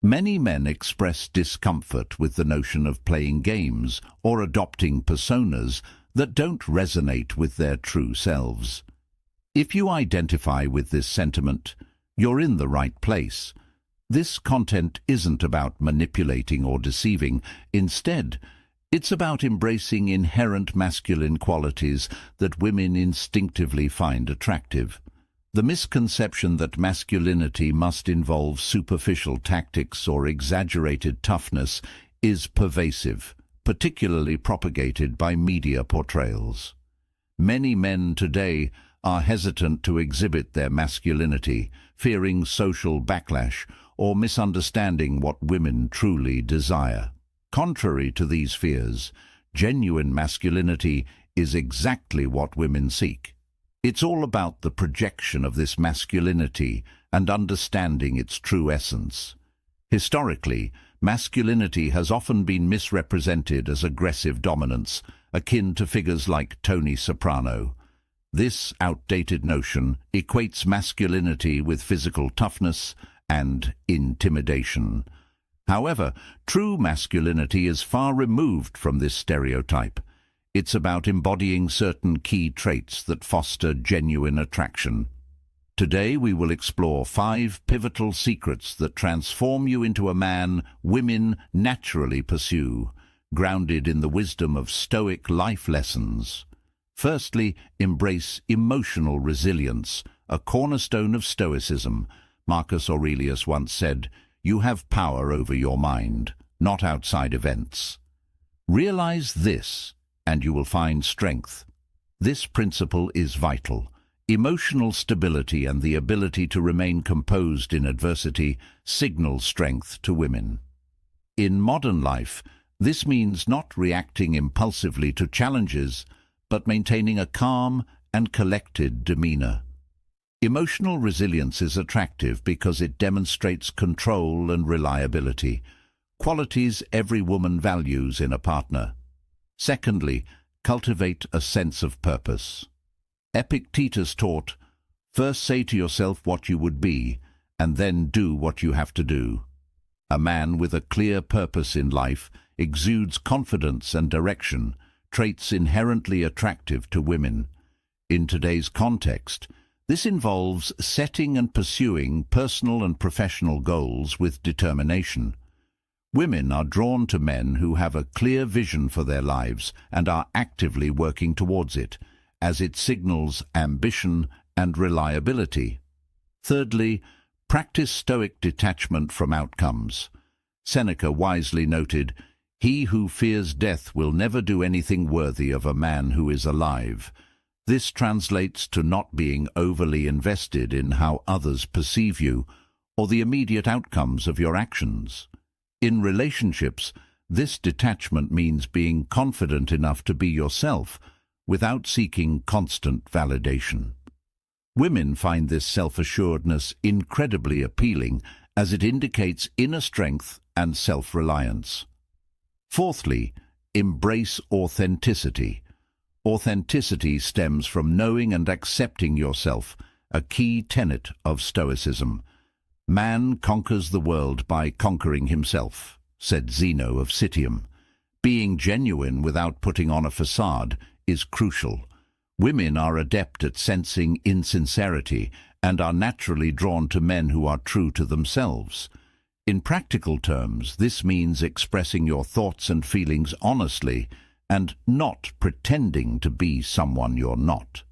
Many men express discomfort with the notion of playing games or adopting personas that don't resonate with their true selves. If you identify with this sentiment, you're in the right place. This content isn't about manipulating or deceiving. Instead, it's about embracing inherent masculine qualities that women instinctively find attractive. The misconception that masculinity must involve superficial tactics or exaggerated toughness is pervasive, particularly propagated by media portrayals. Many men today are hesitant to exhibit their masculinity, fearing social backlash or misunderstanding what women truly desire. Contrary to these fears, genuine masculinity is exactly what women seek. It's all about the projection of this masculinity and understanding its true essence. Historically, masculinity has often been misrepresented as aggressive dominance, akin to figures like Tony Soprano. This outdated notion equates masculinity with physical toughness and intimidation. However, true masculinity is far removed from this stereotype. It's about embodying certain key traits that foster genuine attraction. Today we will explore 5 pivotal secrets that transform you into a man women naturally pursue, grounded in the wisdom of Stoic life lessons. Firstly, embrace emotional resilience, a cornerstone of Stoicism. Marcus Aurelius once said, "You have power over your mind, not outside events." Realize this, and you will find strength. This principle is vital. Emotional stability and the ability to remain composed in adversity signal strength to women. In modern life, this means not reacting impulsively to challenges, but maintaining a calm and collected demeanor. Emotional resilience is attractive because it demonstrates control and reliability, qualities every woman values in a partner. Secondly, cultivate a sense of purpose. Epictetus taught, "First say to yourself what you would be, and then do what you have to do." A man with a clear purpose in life exudes confidence and direction, traits inherently attractive to women. In today's context, this involves setting and pursuing personal and professional goals with determination. Women are drawn to men who have a clear vision for their lives and are actively working towards it, as it signals ambition and reliability. Thirdly, practice stoic detachment from outcomes. Seneca wisely noted, "He who fears death will never do anything worthy of a man who is alive." This translates to not being overly invested in how others perceive you or the immediate outcomes of your actions. In relationships, this detachment means being confident enough to be yourself without seeking constant validation. Women find this self-assuredness incredibly appealing, as it indicates inner strength and self-reliance. Fourthly, embrace authenticity. Authenticity stems from knowing and accepting yourself, a key tenet of Stoicism. "Man conquers the world by conquering himself," said Zeno of Citium. Being genuine without putting on a facade is crucial. Women are adept at sensing insincerity and are naturally drawn to men who are true to themselves. In practical terms, this means expressing your thoughts and feelings honestly and not pretending to be someone you're not.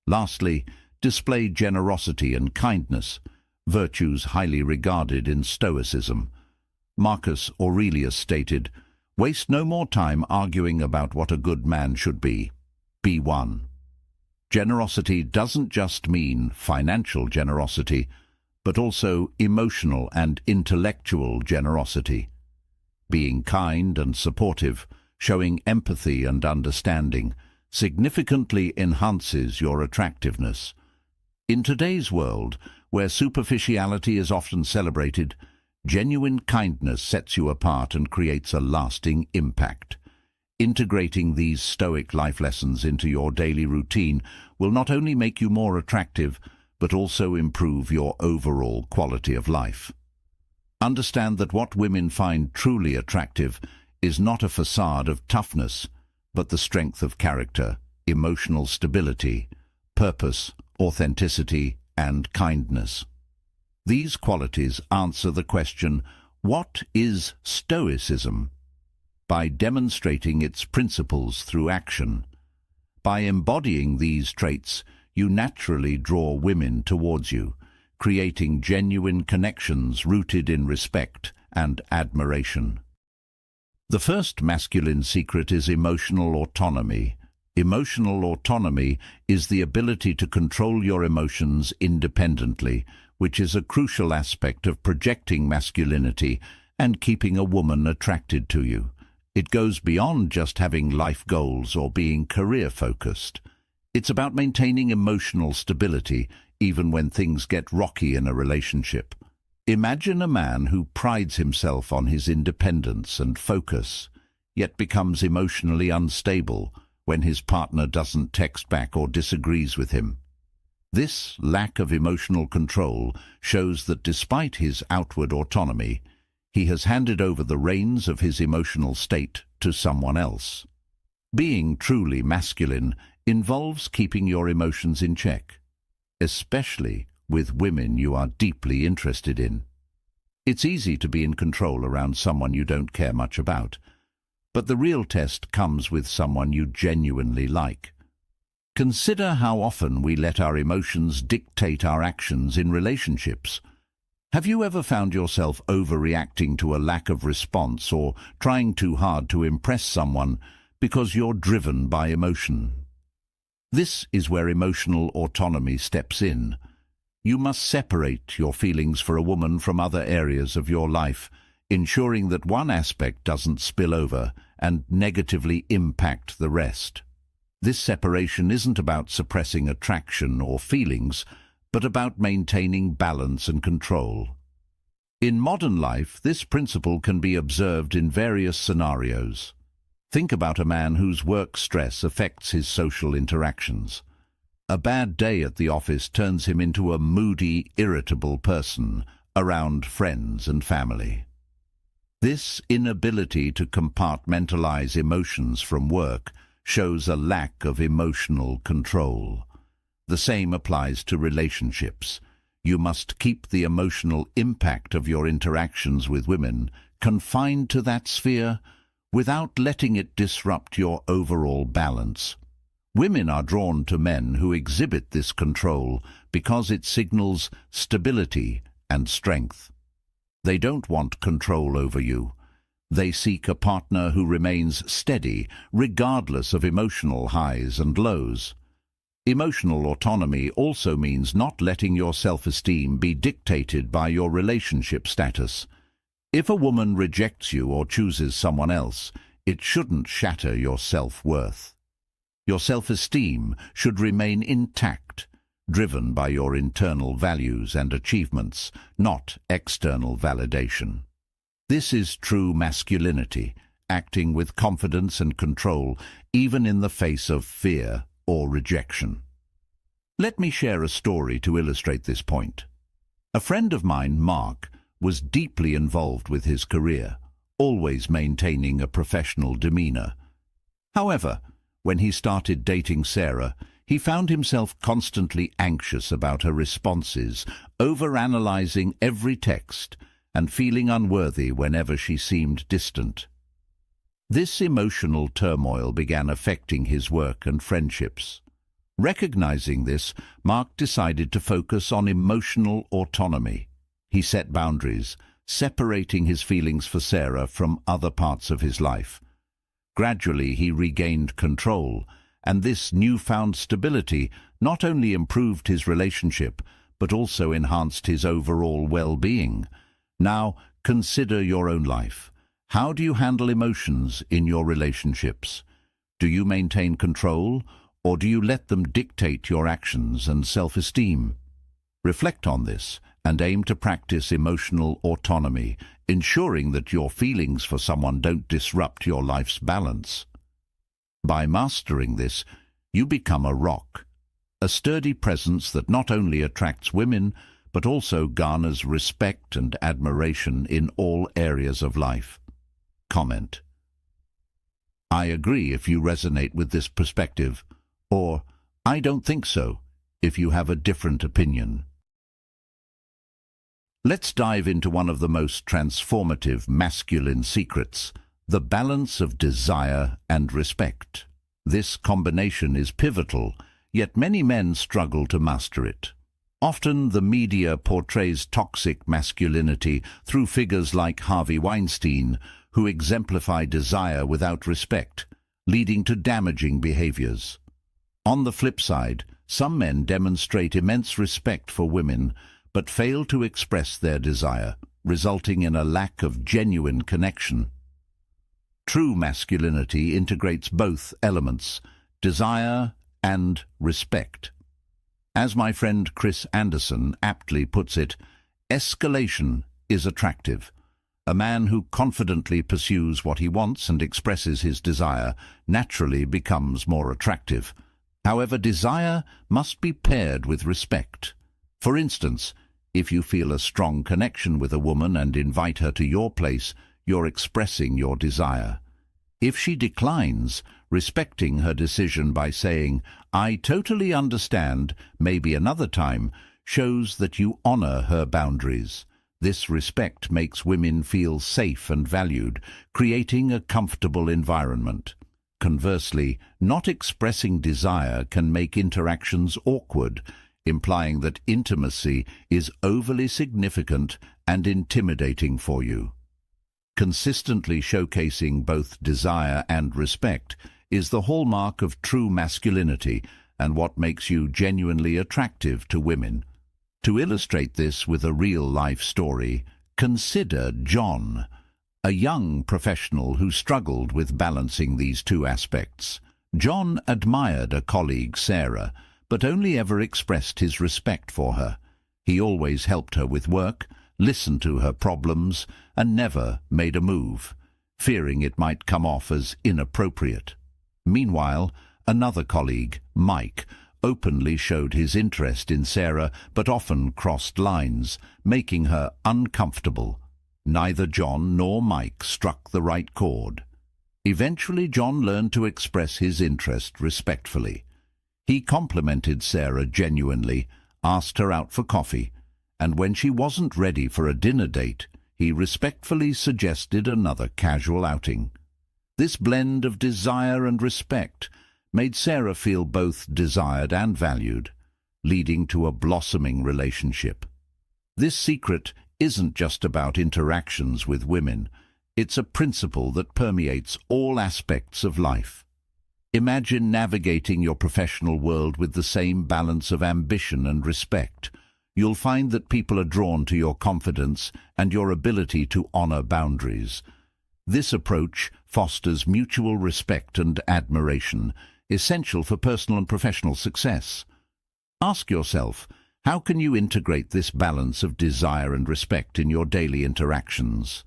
Lastly, display generosity and kindness, virtues highly regarded in Stoicism. Marcus Aurelius stated, "Waste no more time arguing about what a good man should be. Be one." Generosity doesn't just mean financial generosity, but also emotional and intellectual generosity. Being kind and supportive, showing empathy and understanding, significantly enhances your attractiveness. In today's world, where superficiality is often celebrated, genuine kindness sets you apart and creates a lasting impact. Integrating these Stoic life lessons into your daily routine will not only make you more attractive, but also improve your overall quality of life. Understand that what women find truly attractive is not a facade of toughness, but the strength of character, emotional stability, purpose, authenticity, and kindness. These qualities answer the question, what is Stoicism? By demonstrating its principles through action. By embodying these traits, you naturally draw women towards you, creating genuine connections rooted in respect and admiration. The first masculine secret is emotional autonomy. Emotional autonomy is the ability to control your emotions independently, which is a crucial aspect of projecting masculinity and keeping a woman attracted to you. It goes beyond just having life goals or being career-focused. It's about maintaining emotional stability even when things get rocky in a relationship. Imagine a man who prides himself on his independence and focus, yet becomes emotionally unstable when his partner doesn't text back or disagrees with him. This lack of emotional control shows that despite his outward autonomy, he has handed over the reins of his emotional state to someone else. Being truly masculine involves keeping your emotions in check, especially with women you are deeply interested in. It's easy to be in control around someone you don't care much about, but the real test comes with someone you genuinely like. Consider how often we let our emotions dictate our actions in relationships. Have you ever found yourself overreacting to a lack of response or trying too hard to impress someone because you're driven by emotion? This is where emotional autonomy steps in. You must separate your feelings for a woman from other areas of your life, ensuring that one aspect doesn't spill over and negatively impact the rest. This separation isn't about suppressing attraction or feelings, but about maintaining balance and control. In modern life, this principle can be observed in various scenarios. Think about a man whose work stress affects his social interactions. A bad day at the office turns him into a moody, irritable person around friends and family. This inability to compartmentalize emotions from work shows a lack of emotional control. The same applies to relationships. You must keep the emotional impact of your interactions with women confined to that sphere, without letting it disrupt your overall balance. Women are drawn to men who exhibit this control because it signals stability and strength. They don't want control over you. They seek a partner who remains steady, regardless of emotional highs and lows. Emotional autonomy also means not letting your self-esteem be dictated by your relationship status. If a woman rejects you or chooses someone else, it shouldn't shatter your self-worth. Your self-esteem should remain intact, driven by your internal values and achievements, not external validation. This is true masculinity, acting with confidence and control, even in the face of fear or rejection. Let me share a story to illustrate this point. A friend of mine, Mark, was deeply involved with his career, always maintaining a professional demeanor. However, when he started dating Sarah, he found himself constantly anxious about her responses, overanalyzing every text, and feeling unworthy whenever she seemed distant. This emotional turmoil began affecting his work and friendships. Recognizing this, Mark decided to focus on emotional autonomy. He set boundaries, separating his feelings for Sarah from other parts of his life. Gradually, he regained control, and this newfound stability not only improved his relationship, but also enhanced his overall well-being. Now, consider your own life. How do you handle emotions in your relationships? Do you maintain control, or do you let them dictate your actions and self-esteem? Reflect on this and aim to practice emotional autonomy, ensuring that your feelings for someone don't disrupt your life's balance. By mastering this, you become a rock, a sturdy presence that not only attracts women, but also garners respect and admiration in all areas of life. Comment. I agree if you resonate with this perspective, or I don't think so if you have a different opinion. Let's dive into one of the most transformative masculine secrets, the balance of desire and respect. This combination is pivotal, yet many men struggle to master it. Often the media portrays toxic masculinity through figures like Harvey Weinstein, who exemplify desire without respect, leading to damaging behaviors. On the flip side, some men demonstrate immense respect for women, but fail to express their desire, resulting in a lack of genuine connection. True masculinity integrates both elements, desire and respect. As my friend Chris Anderson aptly puts it, escalation is attractive. A man who confidently pursues what he wants and expresses his desire naturally becomes more attractive. However, desire must be paired with respect. For instance, if you feel a strong connection with a woman and invite her to your place, you're expressing your desire. If she declines, respecting her decision by saying, "I totally understand, maybe another time," shows that you honor her boundaries. This respect makes women feel safe and valued, creating a comfortable environment. Conversely, not expressing desire can make interactions awkward, implying that intimacy is overly significant and intimidating for you. Consistently showcasing both desire and respect is the hallmark of true masculinity and what makes you genuinely attractive to women. To illustrate this with a real-life story, consider John, a young professional who struggled with balancing these two aspects. John admired a colleague, Sarah, but only ever expressed his respect for her. He always helped her with work, listened to her problems, and never made a move, fearing it might come off as inappropriate. Meanwhile, another colleague, Mike, openly showed his interest in Sarah but often crossed lines, making her uncomfortable. Neither John nor Mike struck the right chord. Eventually, John learned to express his interest respectfully. He complimented Sarah genuinely, asked her out for coffee, and when she wasn't ready for a dinner date, he respectfully suggested another casual outing. This blend of desire and respect made Sarah feel both desired and valued, leading to a blossoming relationship. This secret isn't just about interactions with women. It's a principle that permeates all aspects of life. Imagine navigating your professional world with the same balance of ambition and respect. You'll find that people are drawn to your confidence and your ability to honor boundaries. This approach fosters mutual respect and admiration, essential for personal and professional success. Ask yourself, how can you integrate this balance of desire and respect in your daily interactions?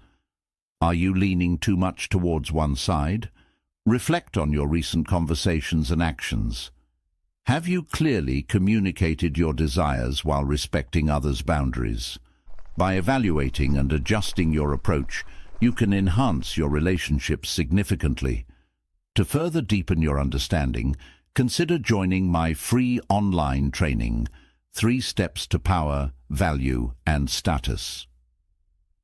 Are you leaning too much towards one side? Reflect on your recent conversations and actions. Have you clearly communicated your desires while respecting others' boundaries? By evaluating and adjusting your approach, you can enhance your relationships significantly. To further deepen your understanding, consider joining my free online training, 3 Steps to Power, Value, and Status.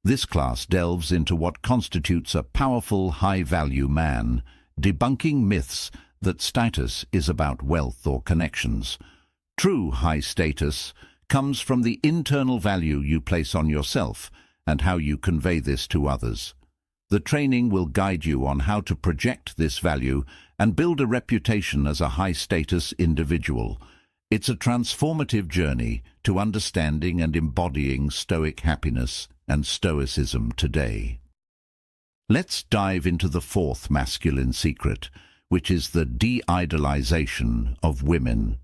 This class delves into what constitutes a powerful, high-value man, debunking myths that status is about wealth or connections. True high status comes from the internal value you place on yourself and how you convey this to others. The training will guide you on how to project this value and build a reputation as a high-status individual. It's a transformative journey to understanding and embodying Stoic happiness and Stoicism today. Let's dive into the 4th masculine secret, which is the de-idolization of women.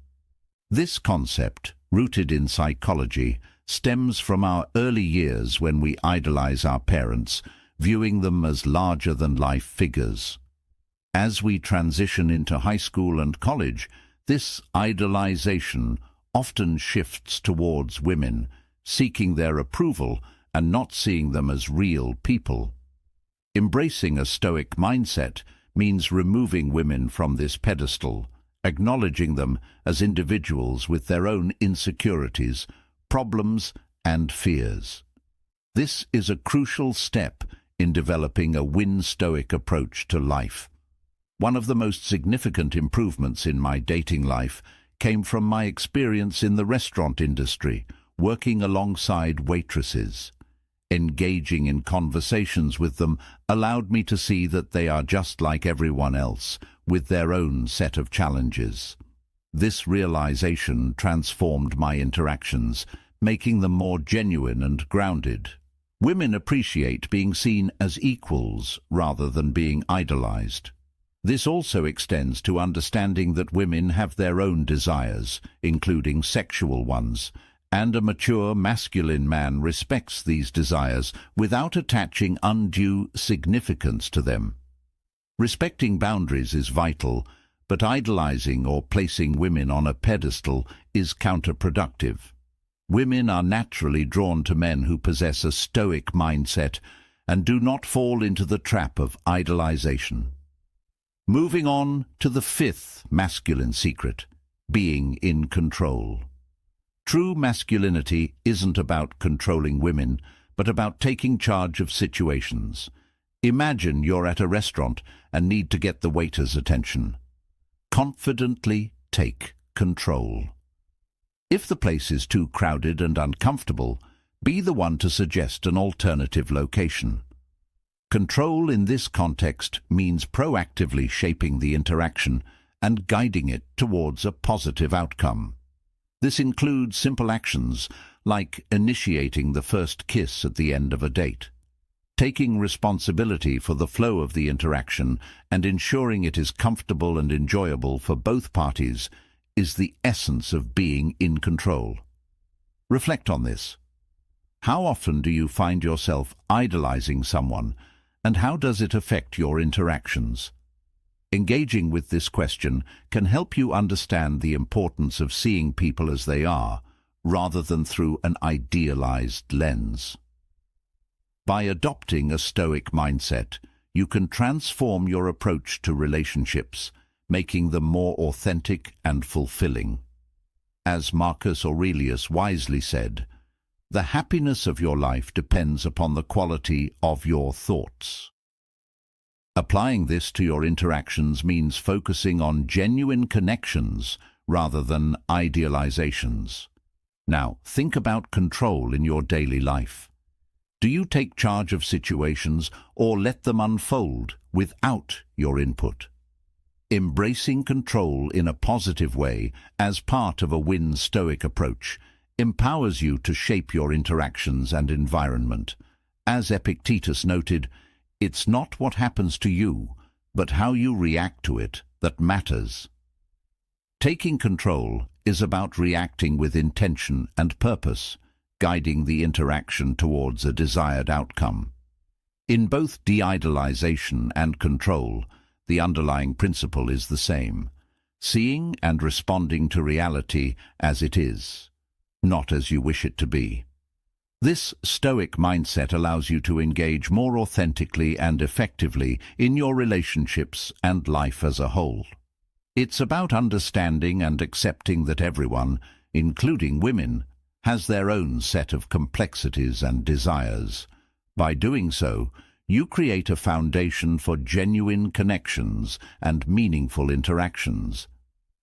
This concept, rooted in psychology, stems from our early years when we idolize our parents, viewing them as larger-than-life figures. As we transition into high school and college, this idolization often shifts towards women, seeking their approval and not seeing them as real people. Embracing a Stoic mindset means removing women from this pedestal, acknowledging them as individuals with their own insecurities, problems, and fears. This is a crucial step in developing a Stoic approach to life. One of the most significant improvements in my dating life came from my experience in the restaurant industry, working alongside waitresses. Engaging in conversations with them allowed me to see that they are just like everyone else, with their own set of challenges. This realization transformed my interactions, making them more genuine and grounded. Women appreciate being seen as equals rather than being idolized. This also extends to understanding that women have their own desires, including sexual ones, and a mature masculine man respects these desires without attaching undue significance to them. Respecting boundaries is vital, but idolizing or placing women on a pedestal is counterproductive. Women are naturally drawn to men who possess a Stoic mindset and do not fall into the trap of idolization. Moving on to the 5th masculine secret, being in control. True masculinity isn't about controlling women, but about taking charge of situations. Imagine you're at a restaurant and need to get the waiter's attention. Confidently take control. If the place is too crowded and uncomfortable, be the one to suggest an alternative location. Control in this context means proactively shaping the interaction and guiding it towards a positive outcome. This includes simple actions like initiating the first kiss at the end of a date. Taking responsibility for the flow of the interaction and ensuring it is comfortable and enjoyable for both parties is the essence of being in control. Reflect on this. How often do you find yourself idolizing someone, and how does it affect your interactions? Engaging with this question can help you understand the importance of seeing people as they are, rather than through an idealized lens. By adopting a Stoic mindset, you can transform your approach to relationships, making them more authentic and fulfilling. As Marcus Aurelius wisely said, The happiness of your life depends upon the quality of your thoughts. Applying this to your interactions means focusing on genuine connections rather than idealizations. Now, think about control in your daily life. Do you take charge of situations or let them unfold without your input? Embracing control in a positive way as part of a win Stoic approach empowers you to shape your interactions and environment. As Epictetus noted, it's not what happens to you, but how you react to it that matters. Taking control is about reacting with intention and purpose, guiding the interaction towards a desired outcome. In both de-idealization and control, the underlying principle is the same: seeing and responding to reality as it is, not as you wish it to be. This Stoic mindset allows you to engage more authentically and effectively in your relationships and life as a whole. It's about understanding and accepting that everyone, including women, has their own set of complexities and desires. By doing so, you create a foundation for genuine connections and meaningful interactions.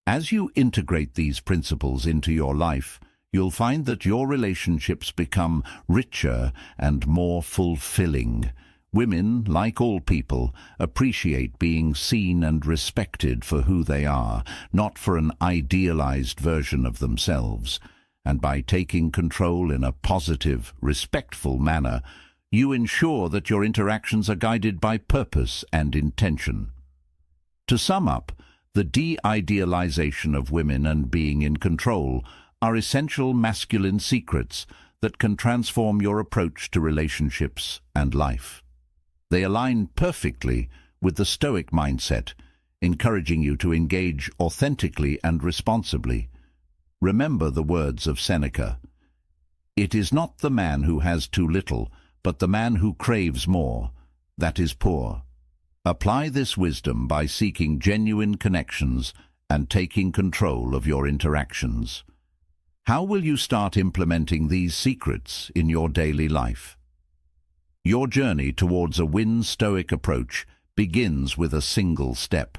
As you integrate these principles into your life, you'll find that your relationships become richer and more fulfilling. Women, like all people, appreciate being seen and respected for who they are, not for an idealized version of themselves. And by taking control in a positive, respectful manner, you ensure that your interactions are guided by purpose and intention. To sum up, the de-idealization of women and being in control are essential masculine secrets that can transform your approach to relationships and life. They align perfectly with the Stoic mindset, encouraging you to engage authentically and responsibly. Remember the words of Seneca: "It is not the man who has too little, but the man who craves more, that is poor." Apply this wisdom by seeking genuine connections and taking control of your interactions. How will you start implementing these secrets in your daily life? Your journey towards a win Stoic approach begins with a single step.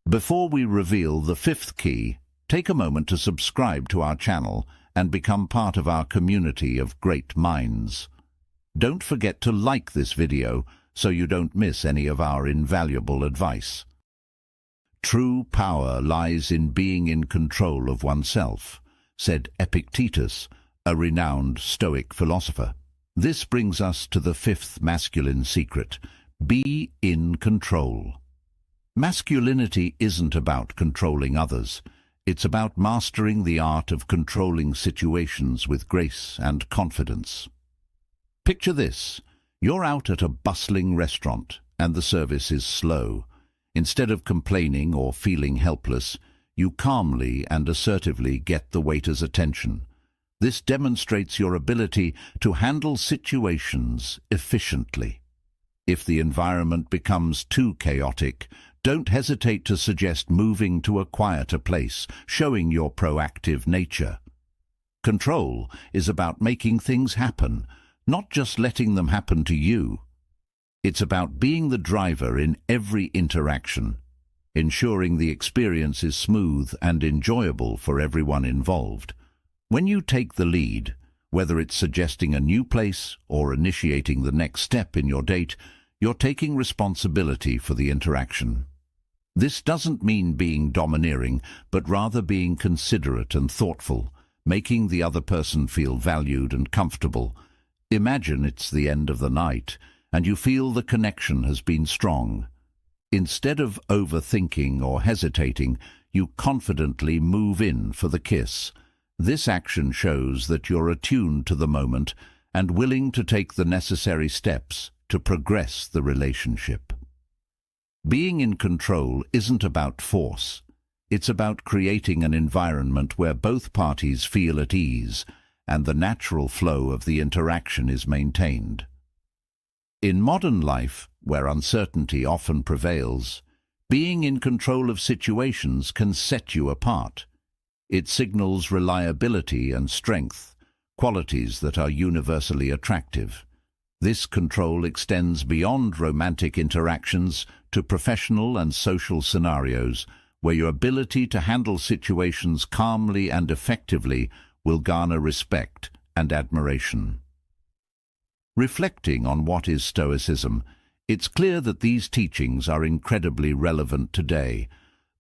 Before we reveal the fifth key, take a moment to subscribe to our channel and become part of our community of great minds. Don't forget to like this video so you don't miss any of our invaluable advice. True power lies in being in control of oneself, said Epictetus, a renowned Stoic philosopher. This brings us to the fifth masculine secret: be in control. Masculinity isn't about controlling others. It's about mastering the art of controlling situations with grace and confidence. Picture this: you're out at a bustling restaurant and the service is slow. Instead of complaining or feeling helpless, you calmly and assertively get the waiter's attention. This demonstrates your ability to handle situations efficiently. If the environment becomes too chaotic, don't hesitate to suggest moving to a quieter place, showing your proactive nature. Control is about making things happen, not just letting them happen to you. It's about being the driver in every interaction, ensuring the experience is smooth and enjoyable for everyone involved. When you take the lead, whether it's suggesting a new place or initiating the next step in your date, you're taking responsibility for the interaction. This doesn't mean being domineering, but rather being considerate and thoughtful, making the other person feel valued and comfortable. Imagine it's the end of the night, and you feel the connection has been strong. Instead of overthinking or hesitating, you confidently move in for the kiss. This action shows that you're attuned to the moment and willing to take the necessary steps to progress the relationship. Being in control isn't about force. It's about creating an environment where both parties feel at ease and the natural flow of the interaction is maintained. In modern life, where uncertainty often prevails, being in control of situations can set you apart. It signals reliability and strength, qualities that are universally attractive. This control extends beyond romantic interactions to professional and social scenarios, where your ability to handle situations calmly and effectively will garner respect and admiration. Reflecting on what is Stoicism, it's clear that these teachings are incredibly relevant today.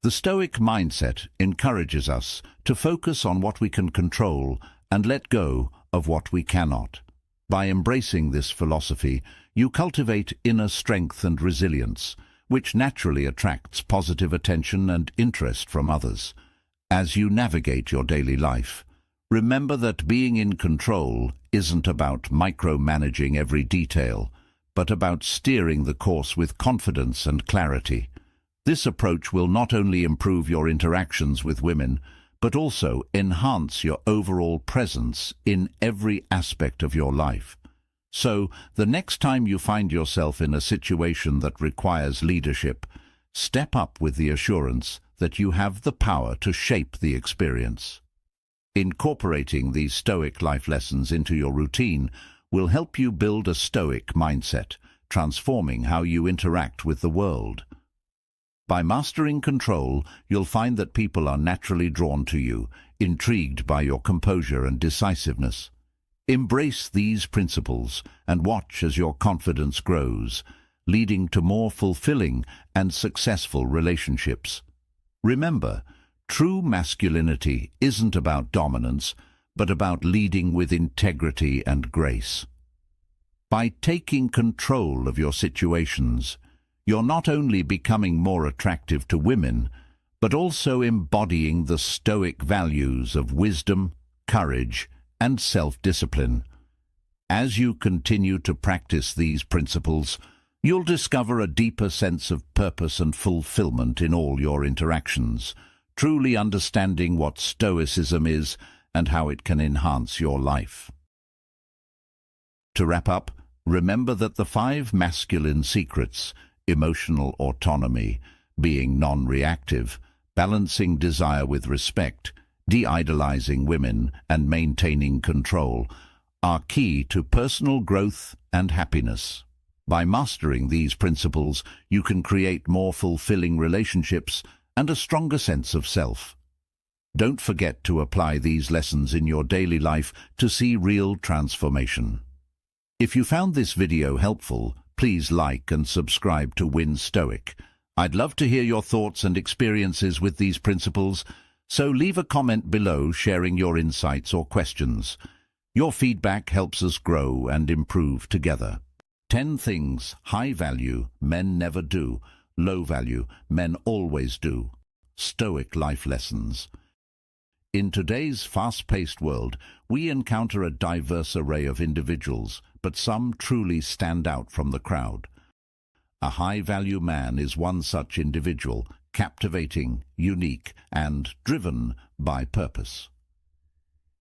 The Stoic mindset encourages us to focus on what we can control and let go of what we cannot. By embracing this philosophy, you cultivate inner strength and resilience, which naturally attracts positive attention and interest from others. As you navigate your daily life, remember that being in control isn't about micromanaging every detail, but about steering the course with confidence and clarity. This approach will not only improve your interactions with women, but also enhance your overall presence in every aspect of your life. So, the next time you find yourself in a situation that requires leadership, step up with the assurance that you have the power to shape the experience. Incorporating these Stoic life lessons into your routine will help you build a Stoic mindset, transforming how you interact with the world. By mastering control, you'll find that people are naturally drawn to you, intrigued by your composure and decisiveness. Embrace these principles and watch as your confidence grows, leading to more fulfilling and successful relationships. Remember, true masculinity isn't about dominance, but about leading with integrity and grace. By taking control of your situations, you're not only becoming more attractive to women, but also embodying the Stoic values of wisdom, courage, and self-discipline. As you continue to practice these principles, you'll discover a deeper sense of purpose and fulfillment in all your interactions, truly understanding what Stoicism is and how it can enhance your life. To wrap up, remember that the 5 masculine secrets, emotional autonomy, being non-reactive, balancing desire with respect, de-idolizing women, and maintaining control, are key to personal growth and happiness. By mastering these principles, you can create more fulfilling relationships and a stronger sense of self. Don't forget to apply these lessons in your daily life to see real transformation. If you found this video helpful, please like and subscribe to Win Stoic. I'd love to hear your thoughts and experiences with these principles, so leave a comment below sharing your insights or questions. Your feedback helps us grow and improve together. 10 things high value men never do, low value men always do. Stoic life lessons. In today's fast-paced world, we encounter a diverse array of individuals, but some truly stand out from the crowd. A high-value man is one such individual, captivating, unique, and driven by purpose.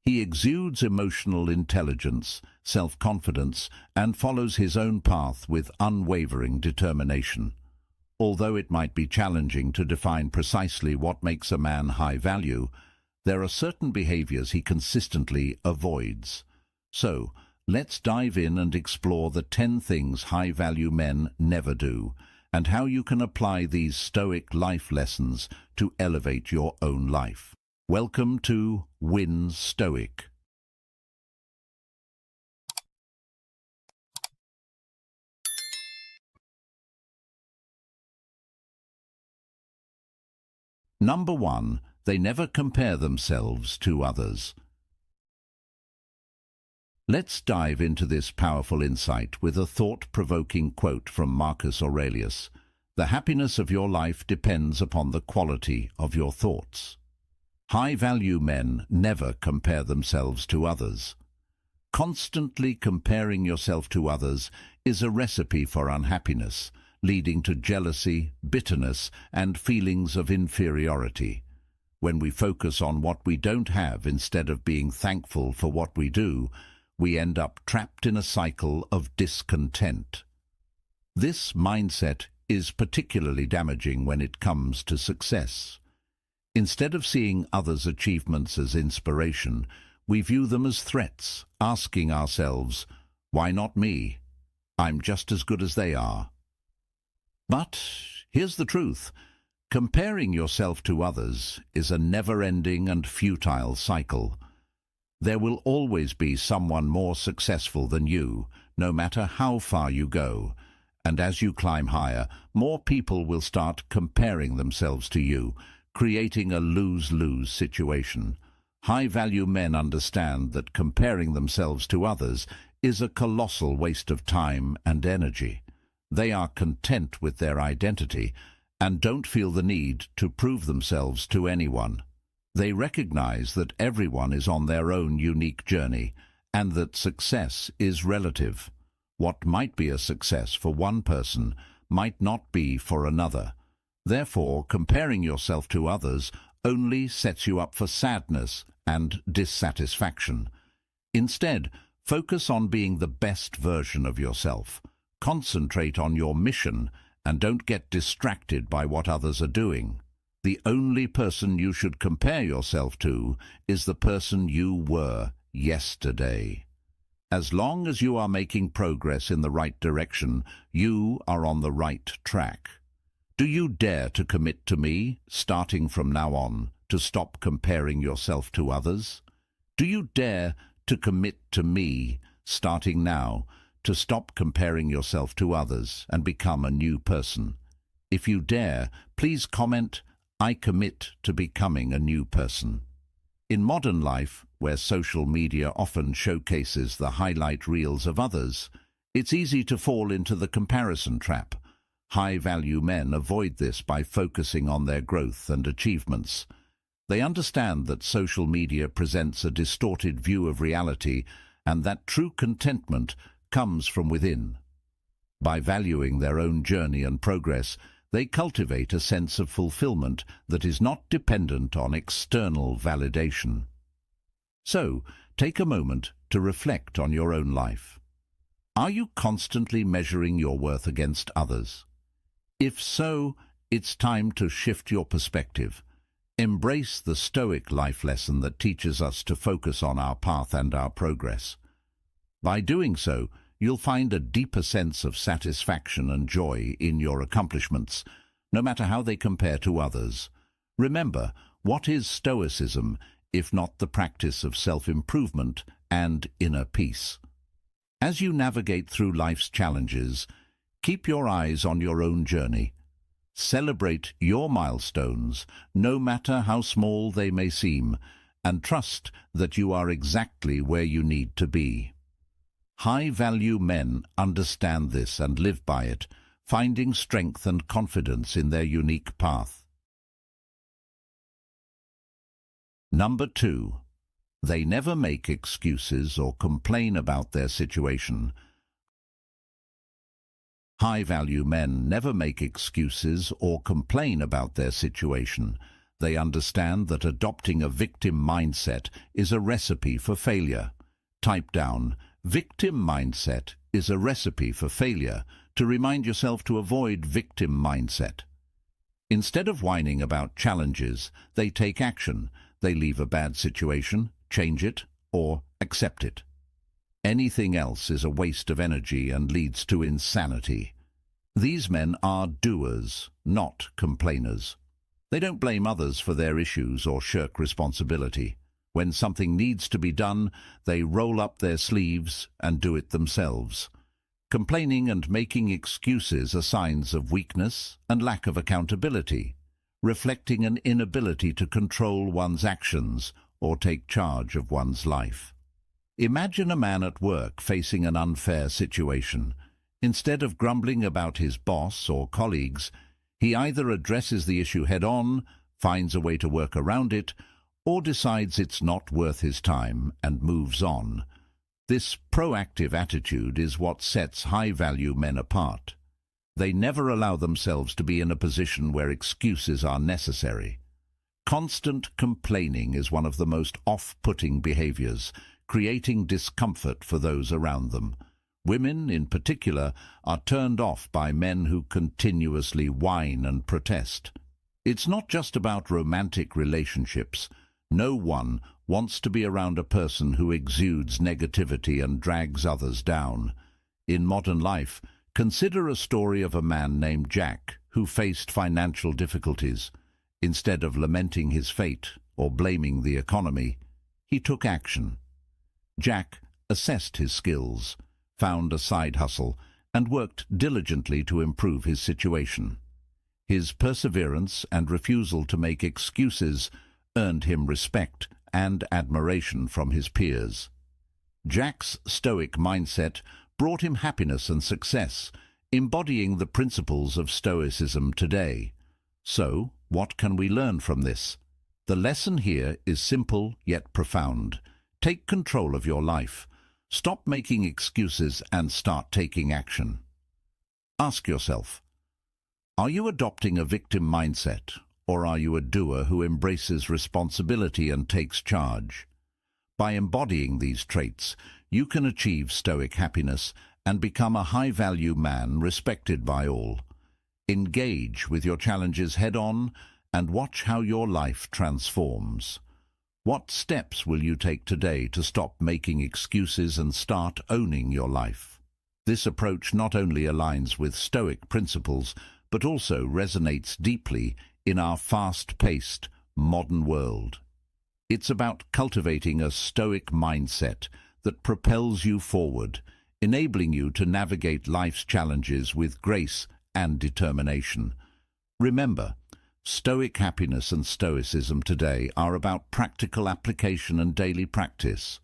He exudes emotional intelligence, self-confidence, and follows his own path with unwavering determination. Although it might be challenging to define precisely what makes a man high value, there are certain behaviors he consistently avoids. So, let's dive in and explore the 10 things high-value men never do, and how you can apply these Stoic life lessons to elevate your own life. Welcome to Win Stoic. Number 1. They never compare themselves to others. Let's dive into this powerful insight with a thought-provoking quote from Marcus Aurelius. The happiness of your life depends upon the quality of your thoughts. High-value men never compare themselves to others. Constantly comparing yourself to others is a recipe for unhappiness, leading to jealousy, bitterness, and feelings of inferiority. When we focus on what we don't have instead of being thankful for what we do, we end up trapped in a cycle of discontent. This mindset is particularly damaging when it comes to success. Instead of seeing others' achievements as inspiration, we view them as threats, asking ourselves, why not me? I'm just as good as they are. But here's the truth. Comparing yourself to others is a never-ending and futile cycle. There will always be someone more successful than you, no matter how far you go. And as you climb higher, more people will start comparing themselves to you, creating a lose-lose situation. High-value men understand that comparing themselves to others is a colossal waste of time and energy. They are content with their identity and don't feel the need to prove themselves to anyone. They recognize that everyone is on their own unique journey and that success is relative. What might be a success for one person might not be for another. Therefore, comparing yourself to others only sets you up for sadness and dissatisfaction. Instead, focus on being the best version of yourself. Concentrate on your mission and don't get distracted by what others are doing. The only person you should compare yourself to is the person you were yesterday. As long as you are making progress in the right direction, you are on the right track. Do you dare to commit to me, starting from now on, to stop comparing yourself to others? Do you dare to commit to me, starting now, to stop comparing yourself to others and become a new person? If you dare, please comment, I commit to becoming a new person. In modern life, where social media often showcases the highlight reels of others, it's easy to fall into the comparison trap. High-value men avoid this by focusing on their growth and achievements. They understand that social media presents a distorted view of reality and that true contentment comes from within. By valuing their own journey and progress, they cultivate a sense of fulfillment that is not dependent on external validation. So, take a moment to reflect on your own life. Are you constantly measuring your worth against others? If so, it's time to shift your perspective. Embrace the Stoic life lesson that teaches us to focus on our path and our progress. By doing so, you'll find a deeper sense of satisfaction and joy in your accomplishments, no matter how they compare to others. Remember, what is Stoicism if not the practice of self-improvement and inner peace? As you navigate through life's challenges, keep your eyes on your own journey. Celebrate your milestones, no matter how small they may seem, and trust that you are exactly where you need to be. High-value men understand this and live by it, finding strength and confidence in their unique path. Number 2. They never make excuses or complain about their situation. High-value men never make excuses or complain about their situation. They understand that adopting a victim mindset is a recipe for failure. Type down, victim mindset is a recipe for failure, to remind yourself to avoid victim mindset. Instead of whining about challenges, they take action. They leave a bad situation, change it, or accept it. Anything else is a waste of energy and leads to insanity. These men are doers, not complainers. They don't blame others for their issues or shirk responsibility. When something needs to be done, they roll up their sleeves and do it themselves. Complaining and making excuses are signs of weakness and lack of accountability, reflecting an inability to control one's actions or take charge of one's life. Imagine a man at work facing an unfair situation. Instead of grumbling about his boss or colleagues, he either addresses the issue head-on, finds a way to work around it, or decides it's not worth his time and moves on. This proactive attitude is what sets high-value men apart. They never allow themselves to be in a position where excuses are necessary. Constant complaining is one of the most off-putting behaviors, creating discomfort for those around them. Women, in particular, are turned off by men who continuously whine and protest. It's not just about romantic relationships. No one wants to be around a person who exudes negativity and drags others down. In modern life, consider a story of a man named Jack who faced financial difficulties. Instead of lamenting his fate or blaming the economy, he took action. Jack assessed his skills, found a side hustle, and worked diligently to improve his situation. His perseverance and refusal to make excuses earned him respect and admiration from his peers. Jack's stoic mindset brought him happiness and success, embodying the principles of Stoicism today. So, what can we learn from this? The lesson here is simple yet profound. Take control of your life. Stop making excuses and start taking action. Ask yourself, are you adopting a victim mindset, or are you a doer who embraces responsibility and takes charge? By embodying these traits, you can achieve stoic happiness and become a high-value man respected by all. Engage with your challenges head-on and watch how your life transforms. What steps will you take today to stop making excuses and start owning your life? This approach not only aligns with Stoic principles, but also resonates deeply in our fast-paced, modern world. It's about cultivating a Stoic mindset that propels you forward, enabling you to navigate life's challenges with grace and determination. Remember, Stoic happiness and Stoicism today are about practical application and daily practice.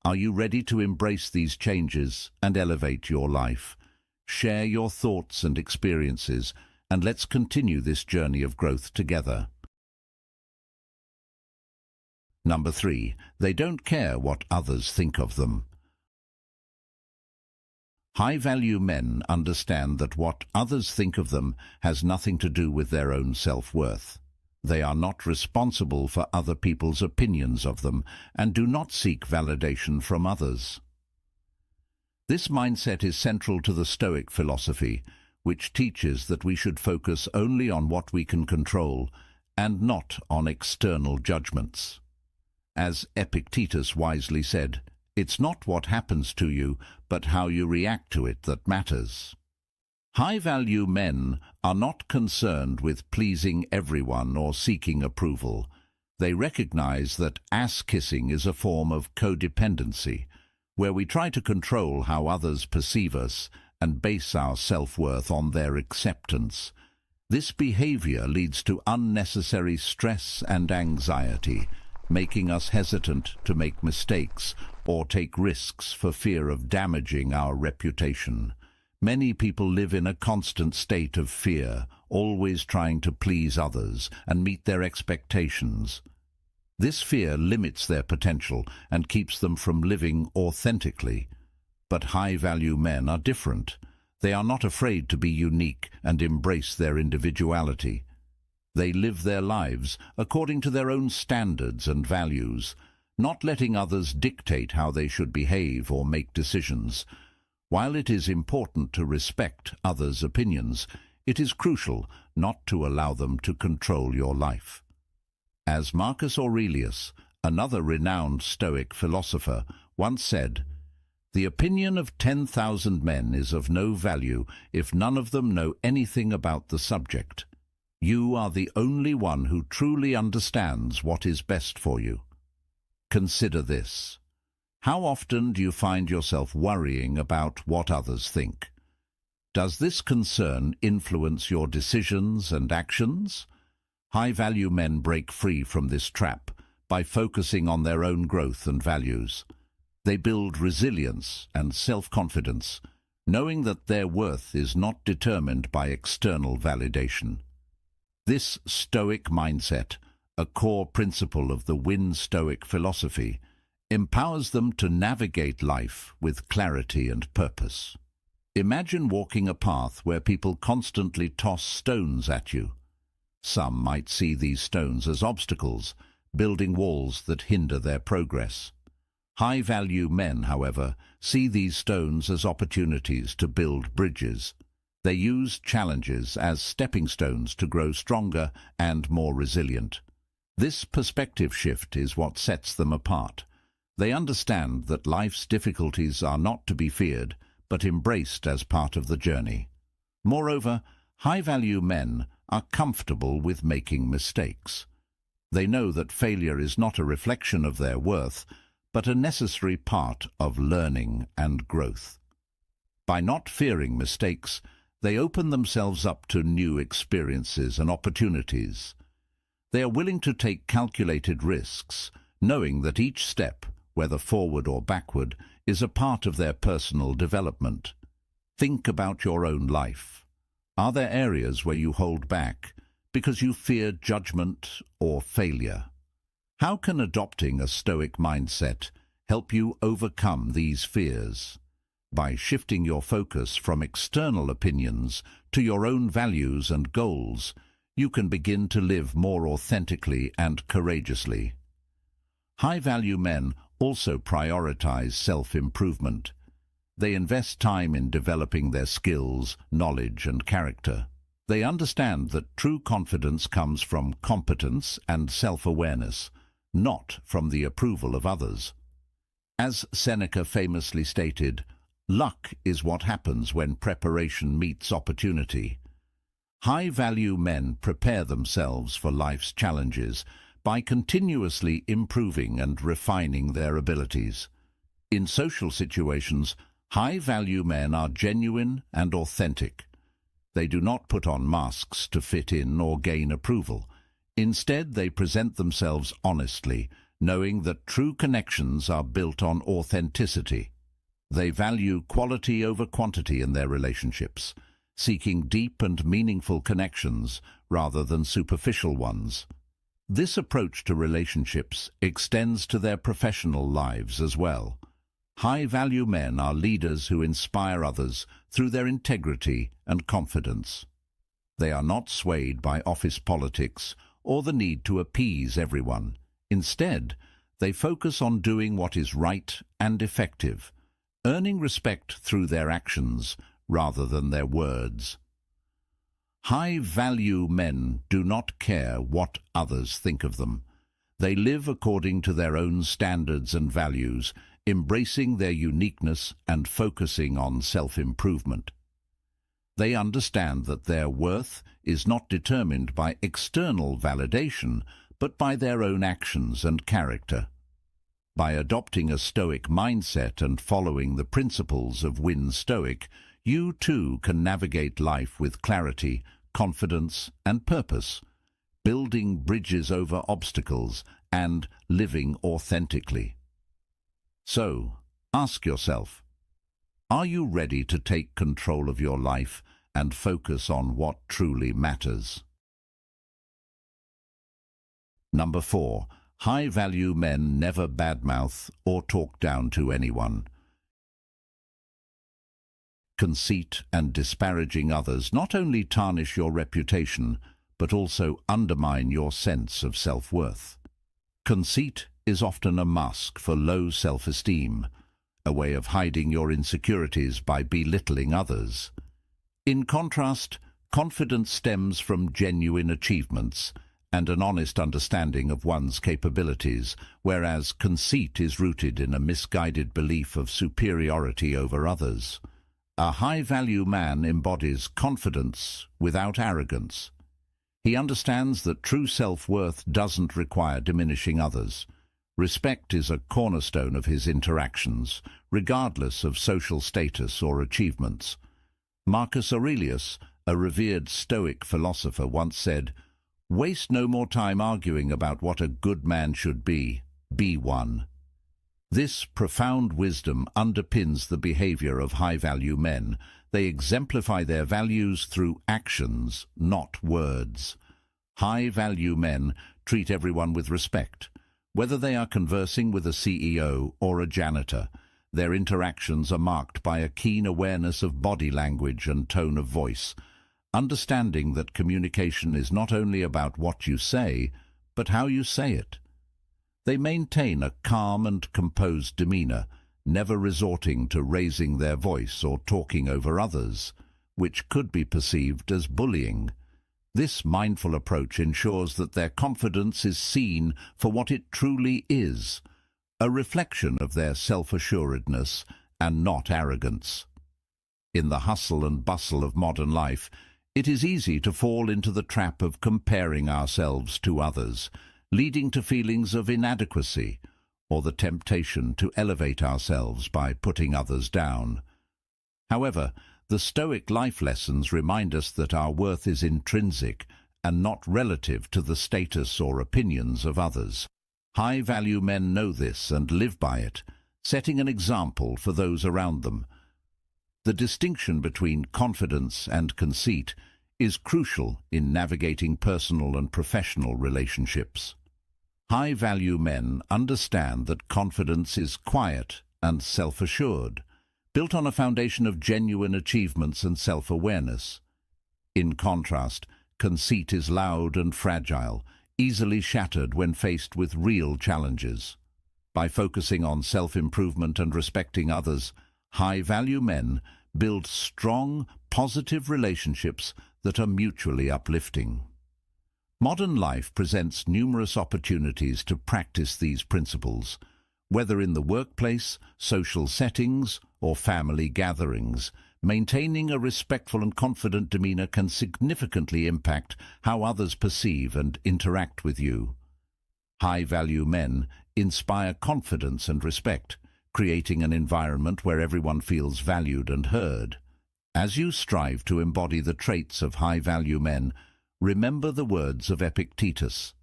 Are you ready to embrace these changes and elevate your life? Share your thoughts and experiences, and let's continue this journey of growth together. Number 3, they don't care what others think of them. High-value men understand that what others think of them has nothing to do with their own self-worth. They are not responsible for other people's opinions of them and do not seek validation from others. This mindset is central to the Stoic philosophy, which teaches that we should focus only on what we can control and not on external judgments. As Epictetus wisely said, "It's not what happens to you, but how you react to it that matters." High-value men are not concerned with pleasing everyone or seeking approval. They recognize that ass-kissing is a form of codependency, where we try to control how others perceive us and base our self-worth on their acceptance. This behavior leads to unnecessary stress and anxiety, making us hesitant to make mistakes or take risks for fear of damaging our reputation. Many people live in a constant state of fear, always trying to please others and meet their expectations. This fear limits their potential and keeps them from living authentically. But high-value men are different. They are not afraid to be unique and embrace their individuality. They live their lives according to their own standards and values, not letting others dictate how they should behave or make decisions. While it is important to respect others' opinions, it is crucial not to allow them to control your life. As Marcus Aurelius, another renowned Stoic philosopher, once said, "The opinion of 10,000 men is of no value if none of them know anything about the subject. You are the only one who truly understands what is best for you." Consider this. How often do you find yourself worrying about what others think? Does this concern influence your decisions and actions? High-value men break free from this trap by focusing on their own growth and values. They build resilience and self-confidence, knowing that their worth is not determined by external validation. This Stoic mindset, a core principle of the Stoic philosophy, empowers them to navigate life with clarity and purpose. Imagine walking a path where people constantly toss stones at you. Some might see these stones as obstacles, building walls that hinder their progress. High-value men, however, see these stones as opportunities to build bridges. They use challenges as stepping stones to grow stronger and more resilient. This perspective shift is what sets them apart. They understand that life's difficulties are not to be feared, but embraced as part of the journey. Moreover, high-value men are comfortable with making mistakes. They know that failure is not a reflection of their worth, but a necessary part of learning and growth. By not fearing mistakes, they open themselves up to new experiences and opportunities. They are willing to take calculated risks, knowing that each step, whether forward or backward, is a part of their personal development. Think about your own life. Are there areas where you hold back because you fear judgment or failure? How can adopting a Stoic mindset help you overcome these fears? By shifting your focus from external opinions to your own values and goals, you can begin to live more authentically and courageously. High-value men also prioritize self-improvement. They invest time in developing their skills, knowledge, and character. They understand that true confidence comes from competence and self-awareness, not from the approval of others. As Seneca famously stated, "Luck is what happens when preparation meets opportunity." High-value men prepare themselves for life's challenges by continuously improving and refining their abilities. In social situations, high-value men are genuine and authentic. They do not put on masks to fit in or gain approval. Instead, they present themselves honestly, knowing that true connections are built on authenticity. They value quality over quantity in their relationships, seeking deep and meaningful connections rather than superficial ones. This approach to relationships extends to their professional lives as well. High-value men are leaders who inspire others through their integrity and confidence. They are not swayed by office politics or the need to appease everyone. Instead, they focus on doing what is right and effective, earning respect through their actions rather than their words. High-value men do not care what others think of them. They live according to their own standards and values, embracing their uniqueness and focusing on self-improvement. They understand that their worth is not determined by external validation, but by their own actions and character. By adopting a Stoic mindset and following the principles of Win Stoic, you too can navigate life with clarity, confidence, and purpose, building bridges over obstacles and living authentically. So, ask yourself, are you ready to take control of your life and focus on what truly matters? Number 4. High-value men never badmouth or talk down to anyone. Conceit and disparaging others not only tarnish your reputation, but also undermine your sense of self-worth. Conceit is often a mask for low self-esteem, a way of hiding your insecurities by belittling others. In contrast, confidence stems from genuine achievements and an honest understanding of one's capabilities, whereas conceit is rooted in a misguided belief of superiority over others. A high-value man embodies confidence without arrogance. He understands that true self-worth doesn't require diminishing others. Respect is a cornerstone of his interactions, regardless of social status or achievements. Marcus Aurelius, a revered Stoic philosopher, once said, "Waste no more time arguing about what a good man should be one." This profound wisdom underpins the behavior of high-value men. They exemplify their values through actions, not words. High-value men treat everyone with respect. Whether they are conversing with a CEO or a janitor, their interactions are marked by a keen awareness of body language and tone of voice, understanding that communication is not only about what you say, but how you say it. They maintain a calm and composed demeanor, never resorting to raising their voice or talking over others, which could be perceived as bullying. This mindful approach ensures that their confidence is seen for what it truly is, a reflection of their self-assuredness and not arrogance. In the hustle and bustle of modern life, it is easy to fall into the trap of comparing ourselves to others, leading to feelings of inadequacy or the temptation to elevate ourselves by putting others down. However, the Stoic life lessons remind us that our worth is intrinsic and not relative to the status or opinions of others. High-value men know this and live by it, setting an example for those around them. The distinction between confidence and conceit is crucial in navigating personal and professional relationships. High-value men understand that confidence is quiet and self-assured, built on a foundation of genuine achievements and self-awareness. In contrast, conceit is loud and fragile, easily shattered when faced with real challenges. By focusing on self-improvement and respecting others, high-value men build strong, positive relationships that are mutually uplifting. Modern life presents numerous opportunities to practice these principles, whether in the workplace, social settings, or family gatherings. Maintaining a respectful and confident demeanor can significantly impact how others perceive and interact with you. High-value men inspire confidence and respect, creating an environment where everyone feels valued and heard. As you strive to embody the traits of high-value men, remember the words of Epictetus.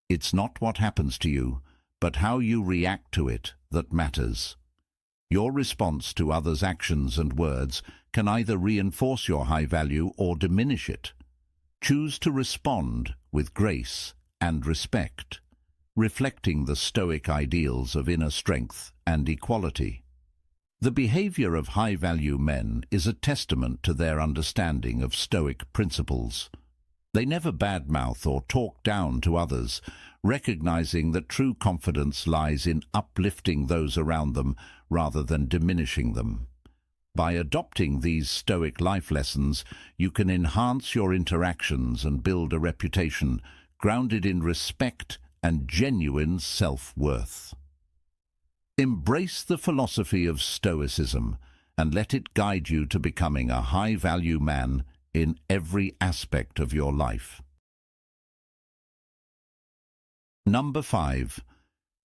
"It's not what happens to you, but how you react to it that matters." Your response to others' actions and words can either reinforce your high value or diminish it. Choose to respond with grace and respect, reflecting the Stoic ideals of inner strength and equality. The behavior of high-value men is a testament to their understanding of Stoic principles. They never badmouth or talk down to others, recognizing that true confidence lies in uplifting those around them rather than diminishing them. By adopting these Stoic life lessons, you can enhance your interactions and build a reputation grounded in respect and genuine self-worth. Embrace the philosophy of Stoicism and let it guide you to becoming a high-value man in every aspect of your life. Number 5.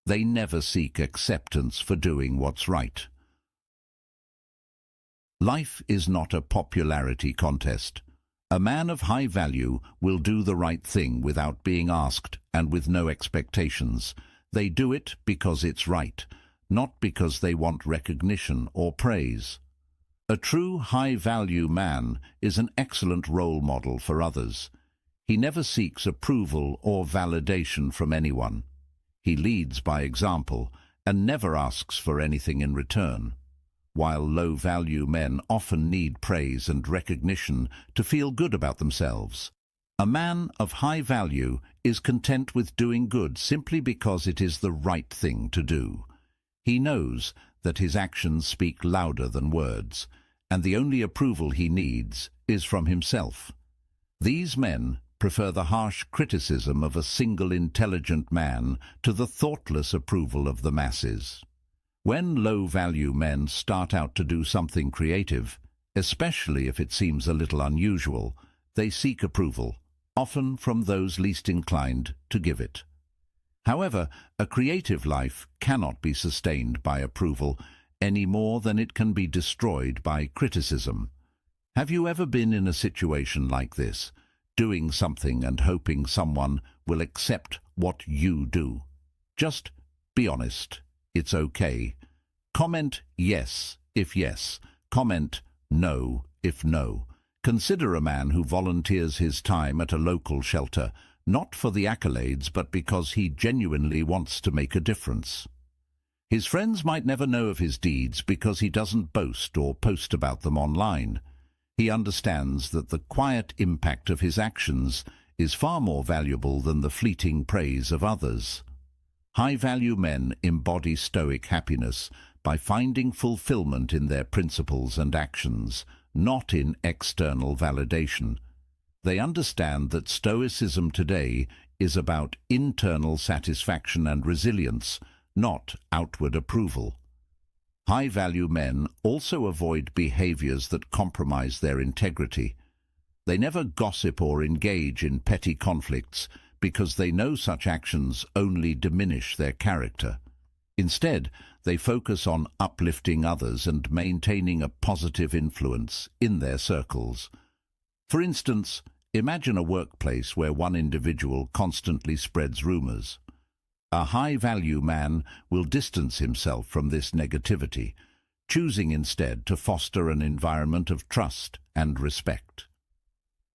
They never seek acceptance for doing what's right. Life is not a popularity contest. A man of high value will do the right thing without being asked and with no expectations. They do it because it's right, not because they want recognition or praise. A true high-value man is an excellent role model for others. He never seeks approval or validation from anyone. He leads by example and never asks for anything in return. While low-value men often need praise and recognition to feel good about themselves, a man of high value is content with doing good simply because it is the right thing to do. He knows that his actions speak louder than words, and the only approval he needs is from himself. These men prefer the harsh criticism of a single intelligent man to the thoughtless approval of the masses. When low-value men start out to do something creative, especially if it seems a little unusual, they seek approval, often from those least inclined to give it. However, a creative life cannot be sustained by approval any more than it can be destroyed by criticism. Have you ever been in a situation like this, doing something and hoping someone will accept what you do? Just be honest. It's okay. Comment yes if yes. Comment no if no. Consider a man who volunteers his time at a local shelter, not for the accolades, but because he genuinely wants to make a difference. His friends might never know of his deeds because he doesn't boast or post about them online. He understands that the quiet impact of his actions is far more valuable than the fleeting praise of others. High-value men embody Stoic happiness by finding fulfillment in their principles and actions, not in external validation. They understand that Stoicism today is about internal satisfaction and resilience, not outward approval. High-value men also avoid behaviors that compromise their integrity. They never gossip or engage in petty conflicts because they know such actions only diminish their character. Instead, they focus on uplifting others and maintaining a positive influence in their circles. For instance, imagine a workplace where one individual constantly spreads rumors. A high-value man will distance himself from this negativity, choosing instead to foster an environment of trust and respect.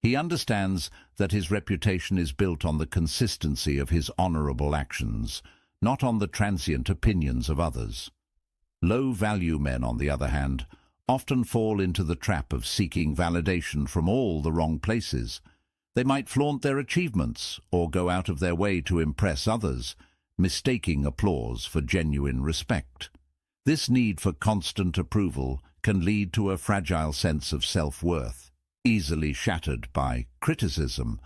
He understands that his reputation is built on the consistency of his honorable actions, not on the transient opinions of others. Low-value men, on the other hand, often fall into the trap of seeking validation from all the wrong places. They might flaunt their achievements or go out of their way to impress others, mistaking applause for genuine respect. This need for constant approval can lead to a fragile sense of self-worth, easily shattered by criticism.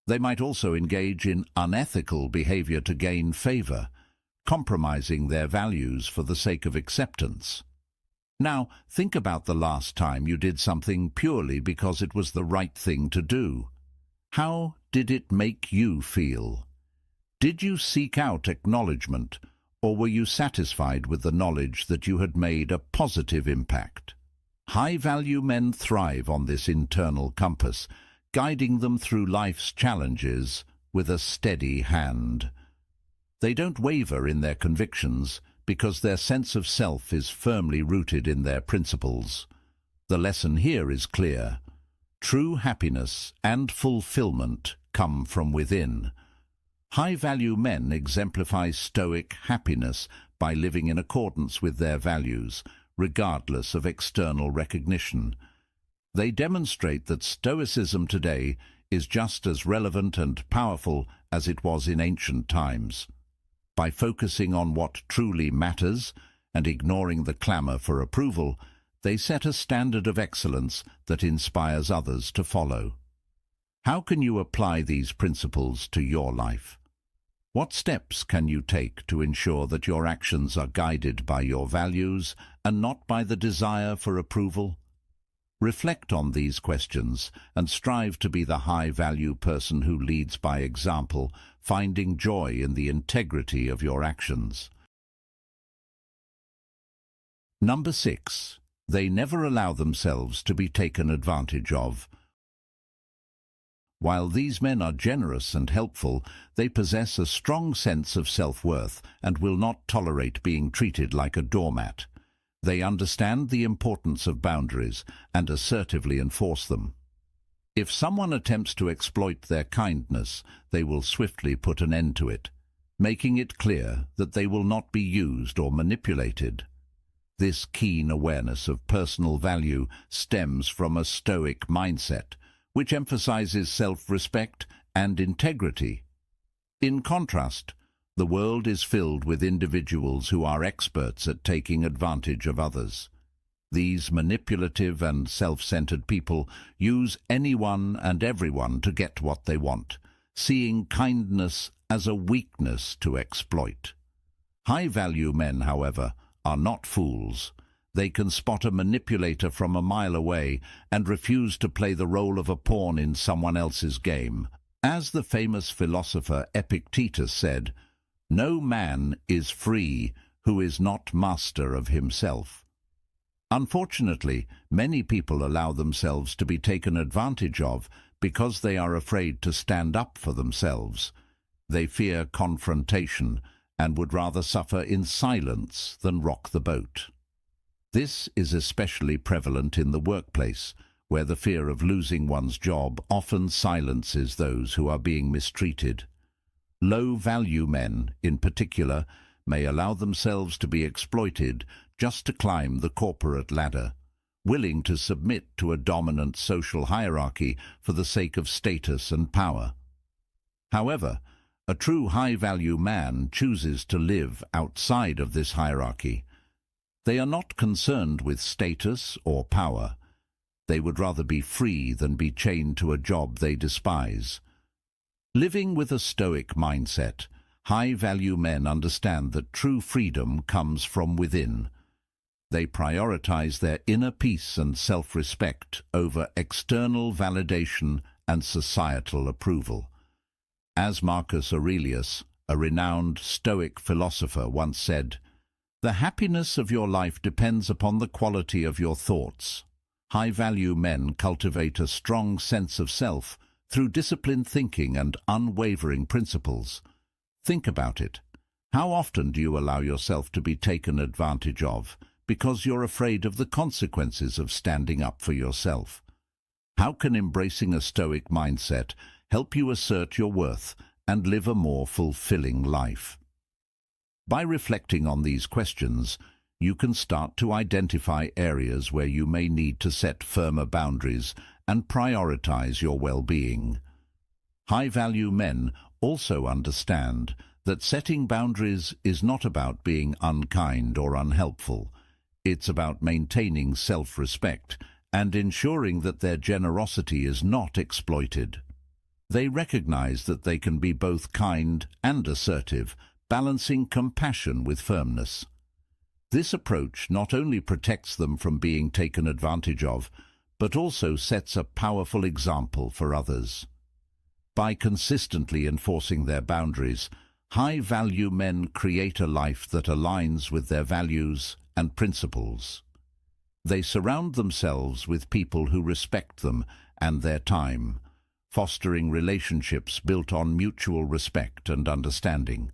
They might also engage in unethical behavior to gain favor, compromising their values for the sake of acceptance. Now, think about the last time you did something purely because it was the right thing to do. How did it make you feel? Did you seek out acknowledgement, or were you satisfied with the knowledge that you had made a positive impact? High-value men thrive on this internal compass, guiding them through life's challenges with a steady hand. They don't waver in their convictions because their sense of self is firmly rooted in their principles. The lesson here is clear. True happiness and fulfillment come from within. High-value men exemplify Stoic happiness by living in accordance with their values, regardless of external recognition. They demonstrate that Stoicism today is just as relevant and powerful as it was in ancient times. By focusing on what truly matters and ignoring the clamor for approval, they set a standard of excellence that inspires others to follow. How can you apply these principles to your life? What steps can you take to ensure that your actions are guided by your values and not by the desire for approval? Reflect on these questions and strive to be the high-value person who leads by example, finding joy in the integrity of your actions. Number 6. They never allow themselves to be taken advantage of. While these men are generous and helpful, they possess a strong sense of self-worth and will not tolerate being treated like a doormat. They understand the importance of boundaries and assertively enforce them. If someone attempts to exploit their kindness, they will swiftly put an end to it, making it clear that they will not be used or manipulated. This keen awareness of personal value stems from a Stoic mindset, which emphasizes self-respect and integrity. In contrast, the world is filled with individuals who are experts at taking advantage of others. These manipulative and self-centered people use anyone and everyone to get what they want, seeing kindness as a weakness to exploit. High-value men, however, are not fools. They can spot a manipulator from a mile away and refuse to play the role of a pawn in someone else's game. As the famous philosopher Epictetus said, "No man is free who is not master of himself." Unfortunately, many people allow themselves to be taken advantage of because they are afraid to stand up for themselves. They fear confrontation and would rather suffer in silence than rock the boat. This is especially prevalent in the workplace, where the fear of losing one's job often silences those who are being mistreated. Low-value men, in particular, may allow themselves to be exploited just to climb the corporate ladder, willing to submit to a dominant social hierarchy for the sake of status and power. However, a true high-value man chooses to live outside of this hierarchy. They are not concerned with status or power. They would rather be free than be chained to a job they despise. Living with a Stoic mindset, high-value men understand that true freedom comes from within. They prioritize their inner peace and self-respect over external validation and societal approval. As Marcus Aurelius, a renowned Stoic philosopher, once said, "The happiness of your life depends upon the quality of your thoughts." High-value men cultivate a strong sense of self through disciplined thinking and unwavering principles. Think about it. How often do you allow yourself to be taken advantage of because you're afraid of the consequences of standing up for yourself? How can embracing a Stoic mindset help you assert your worth and live a more fulfilling life? By reflecting on these questions, you can start to identify areas where you may need to set firmer boundaries and prioritize your well-being. High-value men also understand that setting boundaries is not about being unkind or unhelpful. It's about maintaining self-respect and ensuring that their generosity is not exploited. They recognize that they can be both kind and assertive, balancing compassion with firmness. This approach not only protects them from being taken advantage of, but also sets a powerful example for others. By consistently enforcing their boundaries, high-value men create a life that aligns with their values and principles. They surround themselves with people who respect them and their time, fostering relationships built on mutual respect and understanding.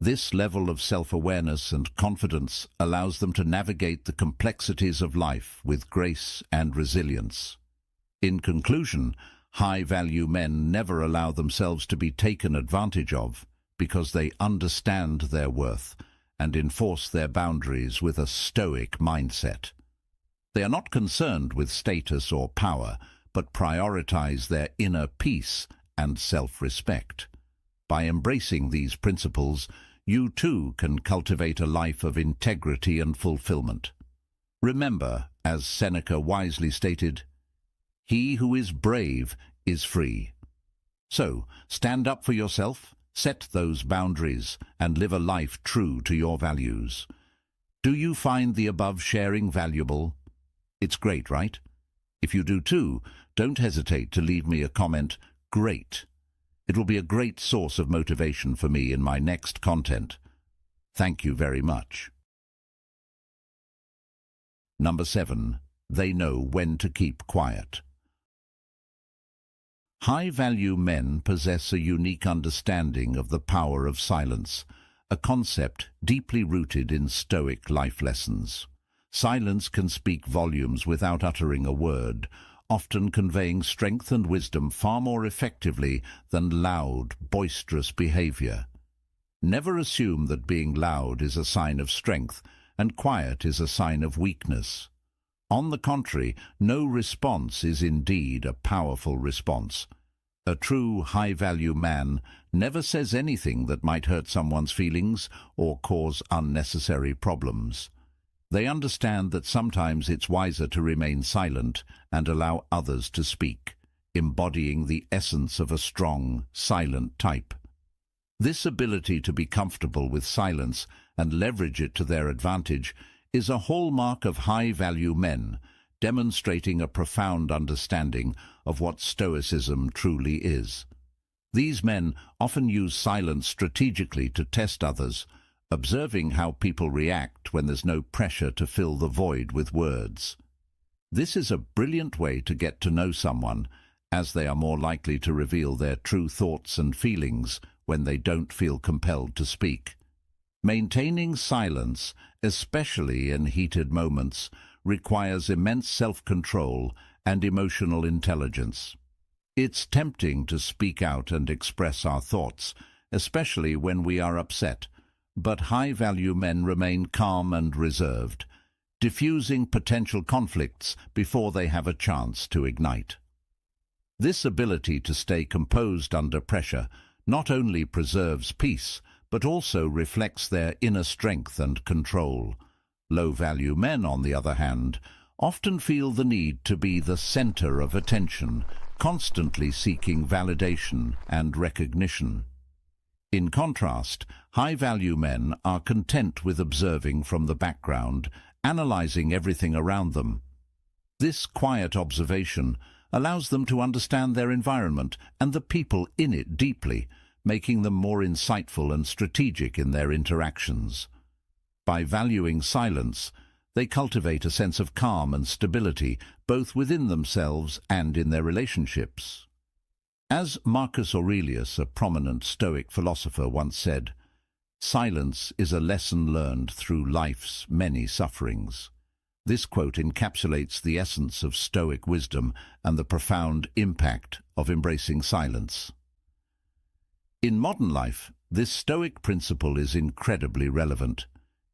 This level of self-awareness and confidence allows them to navigate the complexities of life with grace and resilience. In conclusion, high-value men never allow themselves to be taken advantage of because they understand their worth and enforce their boundaries with a Stoic mindset. They are not concerned with status or power, but prioritize their inner peace and self-respect. By embracing these principles, you too can cultivate a life of integrity and fulfillment. Remember, as Seneca wisely stated, "He who is brave is free." So, stand up for yourself, set those boundaries, and live a life true to your values. Do you find the above sharing valuable? It's great, right? If you do too, don't hesitate to leave me a comment, "Great." It will be a great source of motivation for me in my next content. Thank you very much. Number 7. They know when to keep quiet. High-value men possess a unique understanding of the power of silence, a concept deeply rooted in Stoic life lessons. Silence can speak volumes without uttering a word, often conveying strength and wisdom far more effectively than loud, boisterous behavior. Never assume that being loud is a sign of strength and quiet is a sign of weakness. On the contrary, no response is indeed a powerful response. A true high-value man never says anything that might hurt someone's feelings or cause unnecessary problems. They understand that sometimes it's wiser to remain silent and allow others to speak, embodying the essence of a strong, silent type. This ability to be comfortable with silence and leverage it to their advantage is a hallmark of high-value men, demonstrating a profound understanding of what Stoicism truly is. These men often use silence strategically to test others, observing how people react when there's no pressure to fill the void with words. This is a brilliant way to get to know someone, as they are more likely to reveal their true thoughts and feelings when they don't feel compelled to speak. Maintaining silence, especially in heated moments, requires immense self-control and emotional intelligence. It's tempting to speak out and express our thoughts, especially when we are upset, but high-value men remain calm and reserved, diffusing potential conflicts before they have a chance to ignite. This ability to stay composed under pressure not only preserves peace, but also reflects their inner strength and control. Low-value men, on the other hand, often feel the need to be the center of attention, constantly seeking validation and recognition. In contrast, high-value men are content with observing from the background, analyzing everything around them. This quiet observation allows them to understand their environment and the people in it deeply, making them more insightful and strategic in their interactions. By valuing silence, they cultivate a sense of calm and stability, both within themselves and in their relationships. As Marcus Aurelius, a prominent Stoic philosopher, once said, "Silence is a lesson learned through life's many sufferings." This quote encapsulates the essence of Stoic wisdom and the profound impact of embracing silence. In modern life, this Stoic principle is incredibly relevant.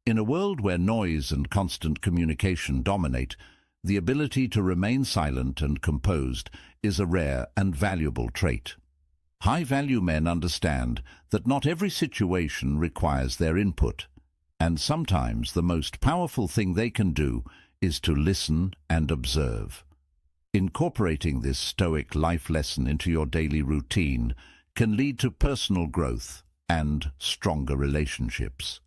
In a world where noise and constant communication dominate, the ability to remain silent and composed is a rare and valuable trait. High-value men understand that not every situation requires their input, and sometimes the most powerful thing they can do is to listen and observe. Incorporating this Stoic life lesson into your daily routine can lead to personal growth and stronger relationships.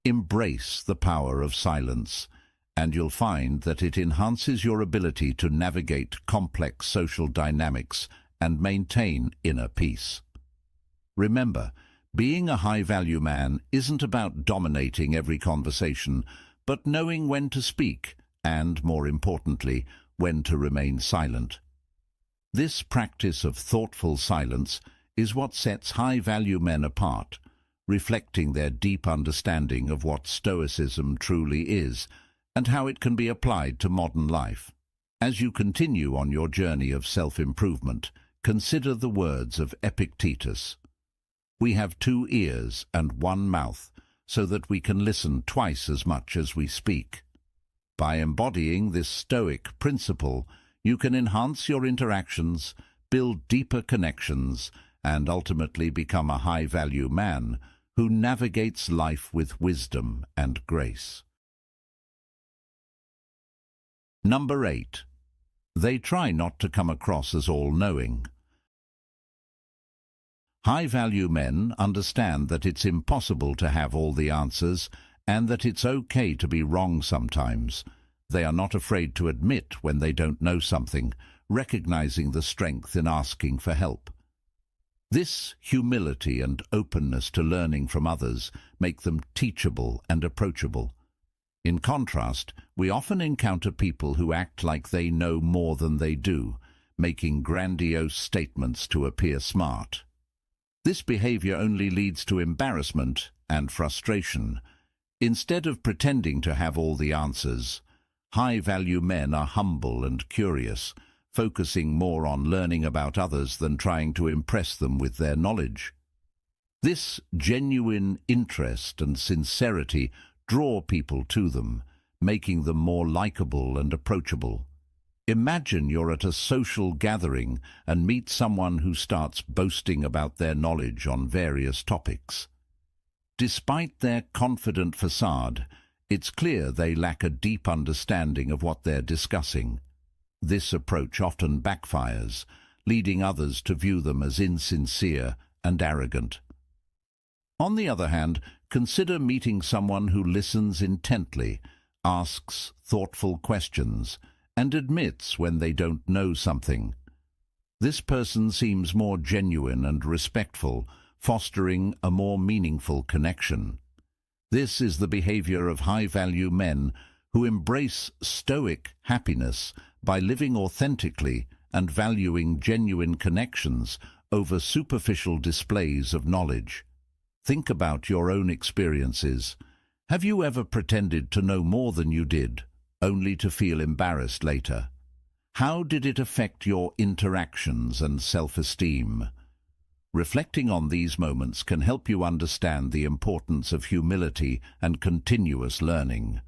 Embrace the power of silence, and you'll find that it enhances your ability to navigate complex social dynamics and maintain inner peace. Remember, being a high-value man isn't about dominating every conversation, but knowing when to speak and, more importantly, when to remain silent. This practice of thoughtful silence is what sets high-value men apart, reflecting their deep understanding of what Stoicism truly is and how it can be applied to modern life. As you continue on your journey of self-improvement, consider the words of Epictetus. "We have 2 ears and 1 mouth, so that we can listen twice as much as we speak." By embodying this Stoic principle, you can enhance your interactions, build deeper connections, and ultimately become a high-value man who navigates life with wisdom and grace. Number 8. They try not to come across as all-knowing. High-value men understand that it's impossible to have all the answers and that it's okay to be wrong sometimes. They are not afraid to admit when they don't know something, recognizing the strength in asking for help. This humility and openness to learning from others make them teachable and approachable. In contrast, we often encounter people who act like they know more than they do, making grandiose statements to appear smart. This behavior only leads to embarrassment and frustration. Instead of pretending to have all the answers, high-value men are humble and curious, focusing more on learning about others than trying to impress them with their knowledge. This genuine interest and sincerity draw people to them, making them more likable and approachable. Imagine you're at a social gathering and meet someone who starts boasting about their knowledge on various topics. Despite their confident facade, it's clear they lack a deep understanding of what they're discussing. This approach often backfires, leading others to view them as insincere and arrogant. On the other hand, consider meeting someone who listens intently, asks thoughtful questions, and admits when they don't know something. This person seems more genuine and respectful, fostering a more meaningful connection. This is the behavior of high-value men who embrace Stoic happiness by living authentically and valuing genuine connections over superficial displays of knowledge. Think about your own experiences. Have you ever pretended to know more than you did, only to feel embarrassed later? How did it affect your interactions and self-esteem? Reflecting on these moments can help you understand the importance of humility and continuous learning.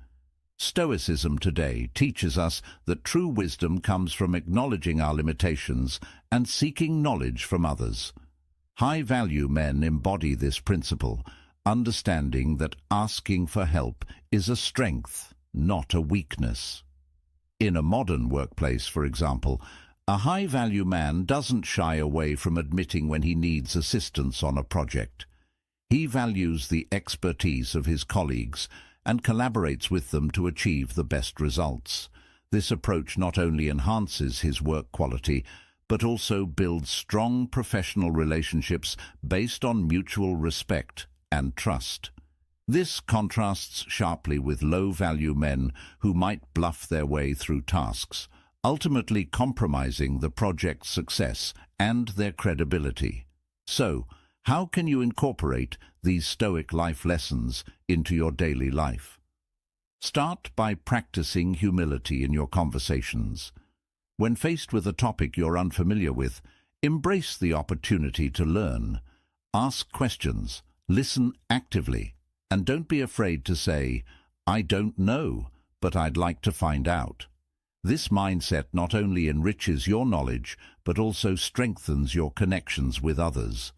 Stoicism today teaches us that true wisdom comes from acknowledging our limitations and seeking knowledge from others. High-value men embody this principle, understanding that asking for help is a strength, not a weakness. In a modern workplace, for example, a high-value man doesn't shy away from admitting when he needs assistance on a project. He values the expertise of his colleagues and collaborates with them to achieve the best results. This approach not only enhances his work quality, but also builds strong professional relationships based on mutual respect and trust. This contrasts sharply with low-value men who might bluff their way through tasks, ultimately compromising the project's success and their credibility. So, how can you incorporate these Stoic life lessons into your daily life? Start by practicing humility in your conversations. When faced with a topic you're unfamiliar with, embrace the opportunity to learn. Ask questions, listen actively, and don't be afraid to say, "I don't know, but I'd like to find out." This mindset not only enriches your knowledge, but also strengthens your connections with others.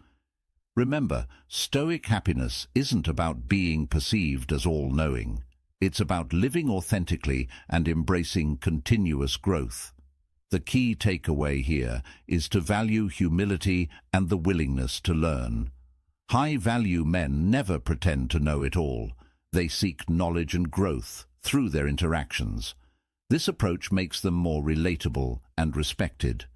Remember, Stoic happiness isn't about being perceived as all-knowing. It's about living authentically and embracing continuous growth. The key takeaway here is to value humility and the willingness to learn. High-value men never pretend to know it all. They seek knowledge and growth through their interactions. This approach makes them more relatable and respected.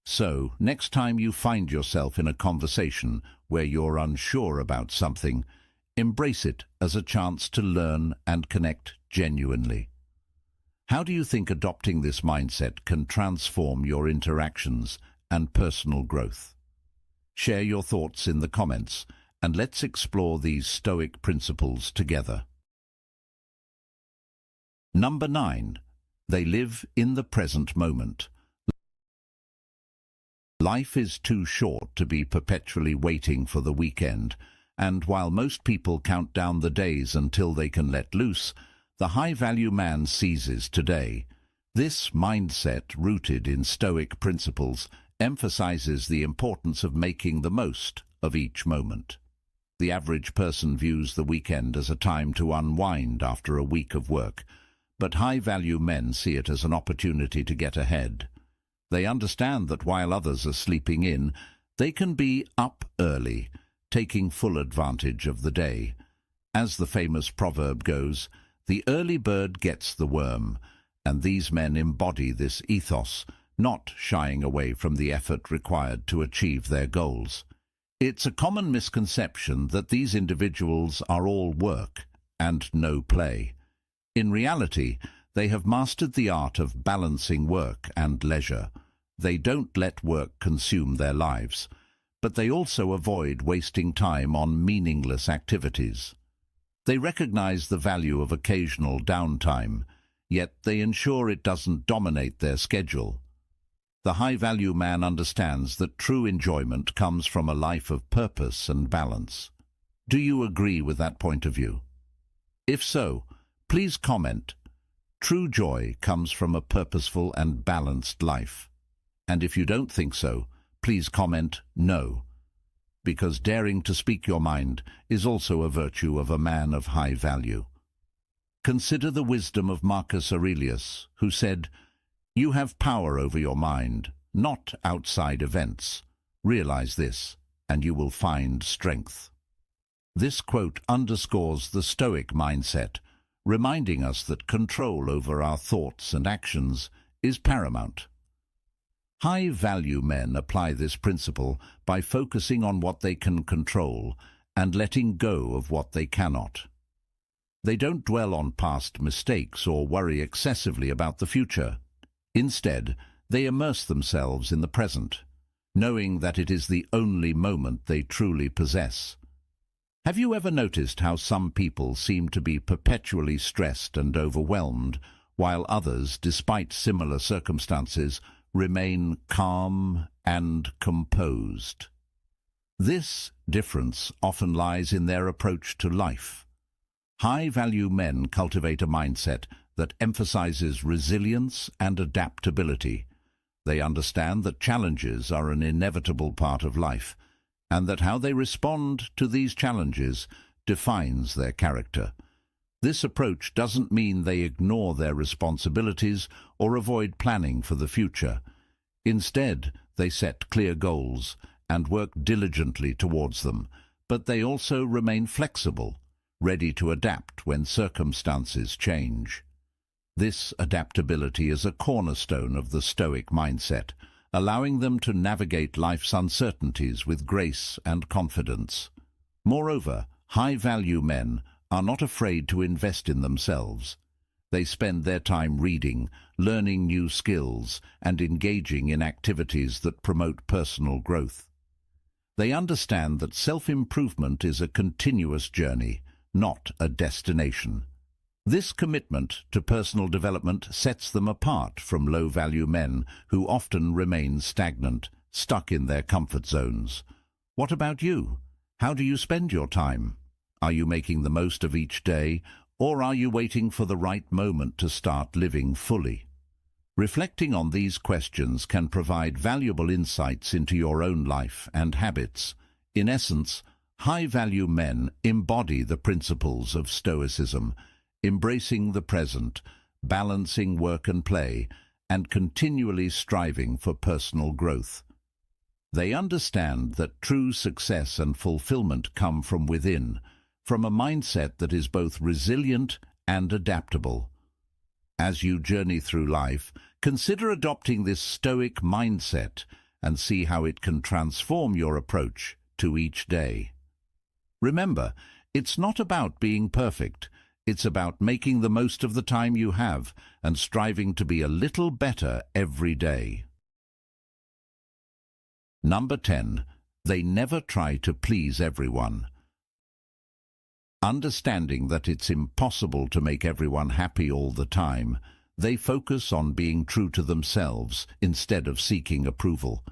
So, next time you find yourself in a conversation where you're unsure about something, embrace it as a chance to learn and connect genuinely. How do you think adopting this mindset can transform your interactions and personal growth? Share your thoughts in the comments, and let's explore these Stoic principles together. Number 9. They live in the present moment. Life is too short to be perpetually waiting for the weekend, and while most people count down the days until they can let loose, the high-value man seizes today. This mindset, rooted in Stoic principles, emphasizes the importance of making the most of each moment. The average person views the weekend as a time to unwind after a week of work, but high-value men see it as an opportunity to get ahead. They understand that while others are sleeping in, they can be up early, taking full advantage of the day. As the famous proverb goes, "The early bird gets the worm," and these men embody this ethos, not shying away from the effort required to achieve their goals. It's a common misconception that these individuals are all work and no play. In reality, they have mastered the art of balancing work and leisure. They don't let work consume their lives, but they also avoid wasting time on meaningless activities. They recognize the value of occasional downtime, yet they ensure it doesn't dominate their schedule. The high-value man understands that true enjoyment comes from a life of purpose and balance. Do you agree with that point of view? If so, please comment. True joy comes from a purposeful and balanced life. And if you don't think so, please comment no, because daring to speak your mind is also a virtue of a man of high value. Consider the wisdom of Marcus Aurelius, who said, "You have power over your mind, not outside events. Realize this, and you will find strength." This quote underscores the Stoic mindset, reminding us that control over our thoughts and actions is paramount. High-value men apply this principle by focusing on what they can control and letting go of what they cannot. They don't dwell on past mistakes or worry excessively about the future. Instead, they immerse themselves in the present, knowing that it is the only moment they truly possess. Have you ever noticed how some people seem to be perpetually stressed and overwhelmed, while others, despite similar circumstances, remain calm and composed? This difference often lies in their approach to life. High-value men cultivate a mindset that emphasizes resilience and adaptability. They understand that challenges are an inevitable part of life, and that how they respond to these challenges defines their character. This approach doesn't mean they ignore their responsibilities or avoid planning for the future. Instead, they set clear goals and work diligently towards them, but they also remain flexible, ready to adapt when circumstances change. This adaptability is a cornerstone of the Stoic mindset, allowing them to navigate life's uncertainties with grace and confidence. Moreover, high-value men are not afraid to invest in themselves. They spend their time reading, learning new skills, and engaging in activities that promote personal growth. They understand that self-improvement is a continuous journey, not a destination. This commitment to personal development sets them apart from low-value men who often remain stagnant, stuck in their comfort zones. What about you? How do you spend your time? Are you making the most of each day, or are you waiting for the right moment to start living fully? Reflecting on these questions can provide valuable insights into your own life and habits. In essence, high-value men embody the principles of Stoicism, embracing the present, balancing work and play, and continually striving for personal growth. They understand that true success and fulfillment come from within, from a mindset that is both resilient and adaptable. As you journey through life, consider adopting this Stoic mindset and see how it can transform your approach to each day. Remember, it's not about being perfect. It's about making the most of the time you have and striving to be a little better every day. Number 10. They never try to please everyone. Understanding that it's impossible to make everyone happy all the time, they focus on being true to themselves instead of seeking approval.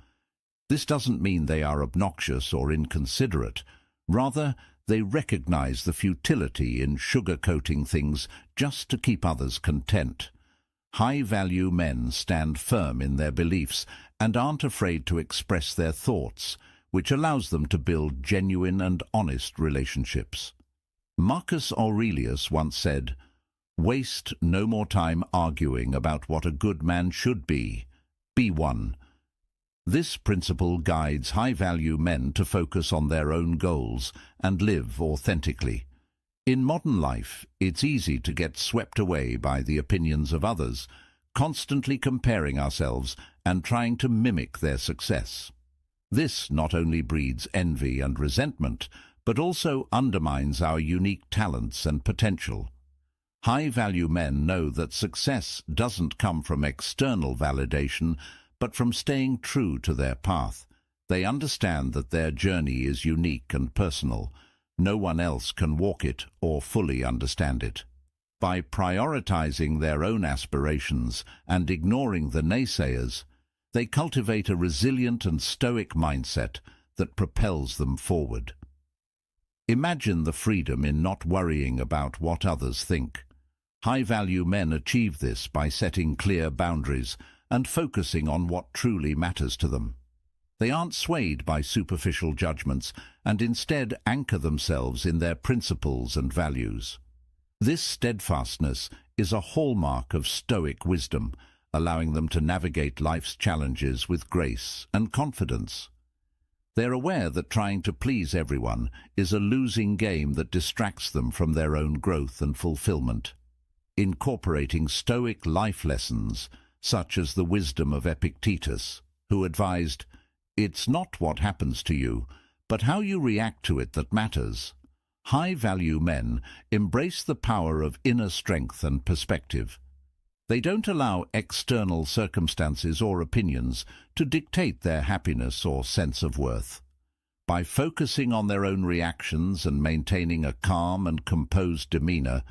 This doesn't mean they are obnoxious or inconsiderate. Rather, they recognize the futility in sugarcoating things just to keep others content. High-value men stand firm in their beliefs and aren't afraid to express their thoughts, which allows them to build genuine and honest relationships. Marcus Aurelius once said, "Waste no more time arguing about what a good man should be. Be one." This principle guides high-value men to focus on their own goals and live authentically. In modern life, it's easy to get swept away by the opinions of others, constantly comparing ourselves and trying to mimic their success. This not only breeds envy and resentment, but also undermines our unique talents and potential. High-value men know that success doesn't come from external validation, but from staying true to their path. They understand that their journey is unique and personal. No one else can walk it or fully understand it. By prioritizing their own aspirations and ignoring the naysayers, they cultivate a resilient and stoic mindset that propels them forward. Imagine the freedom in not worrying about what others think. High-value men achieve this by setting clear boundaries and focusing on what truly matters to them. They aren't swayed by superficial judgments and instead anchor themselves in their principles and values. This steadfastness is a hallmark of Stoic wisdom, allowing them to navigate life's challenges with grace and confidence. They're aware that trying to please everyone is a losing game that distracts them from their own growth and fulfillment. Incorporating Stoic life lessons, such as the wisdom of Epictetus, who advised, "It's not what happens to you, but how you react to it that matters." High-value men embrace the power of inner strength and perspective. They don't allow external circumstances or opinions to dictate their happiness or sense of worth. By focusing on their own reactions and maintaining a calm and composed demeanor,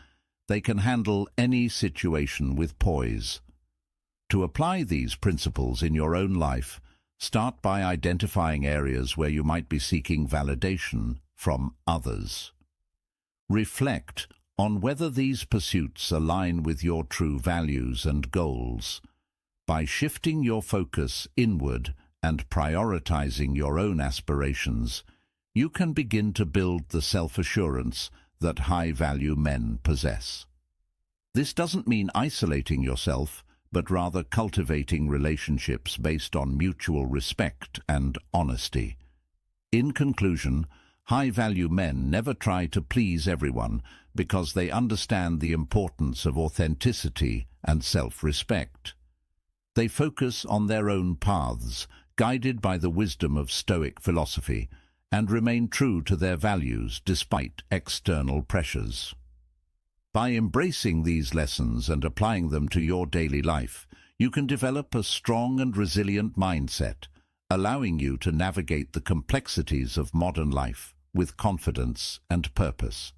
they can handle any situation with poise. To apply these principles in your own life, start by identifying areas where you might be seeking validation from others. Reflect on whether these pursuits align with your true values and goals. By shifting your focus inward and prioritizing your own aspirations, you can begin to build the self-assurance that high-value men possess. This doesn't mean isolating yourself, but rather cultivating relationships based on mutual respect and honesty. In conclusion, high-value men never try to please everyone because they understand the importance of authenticity and self-respect. They focus on their own paths, guided by the wisdom of Stoic philosophy, and remain true to their values despite external pressures. By embracing these lessons and applying them to your daily life, you can develop a strong and resilient mindset, allowing you to navigate the complexities of modern life with confidence and purpose.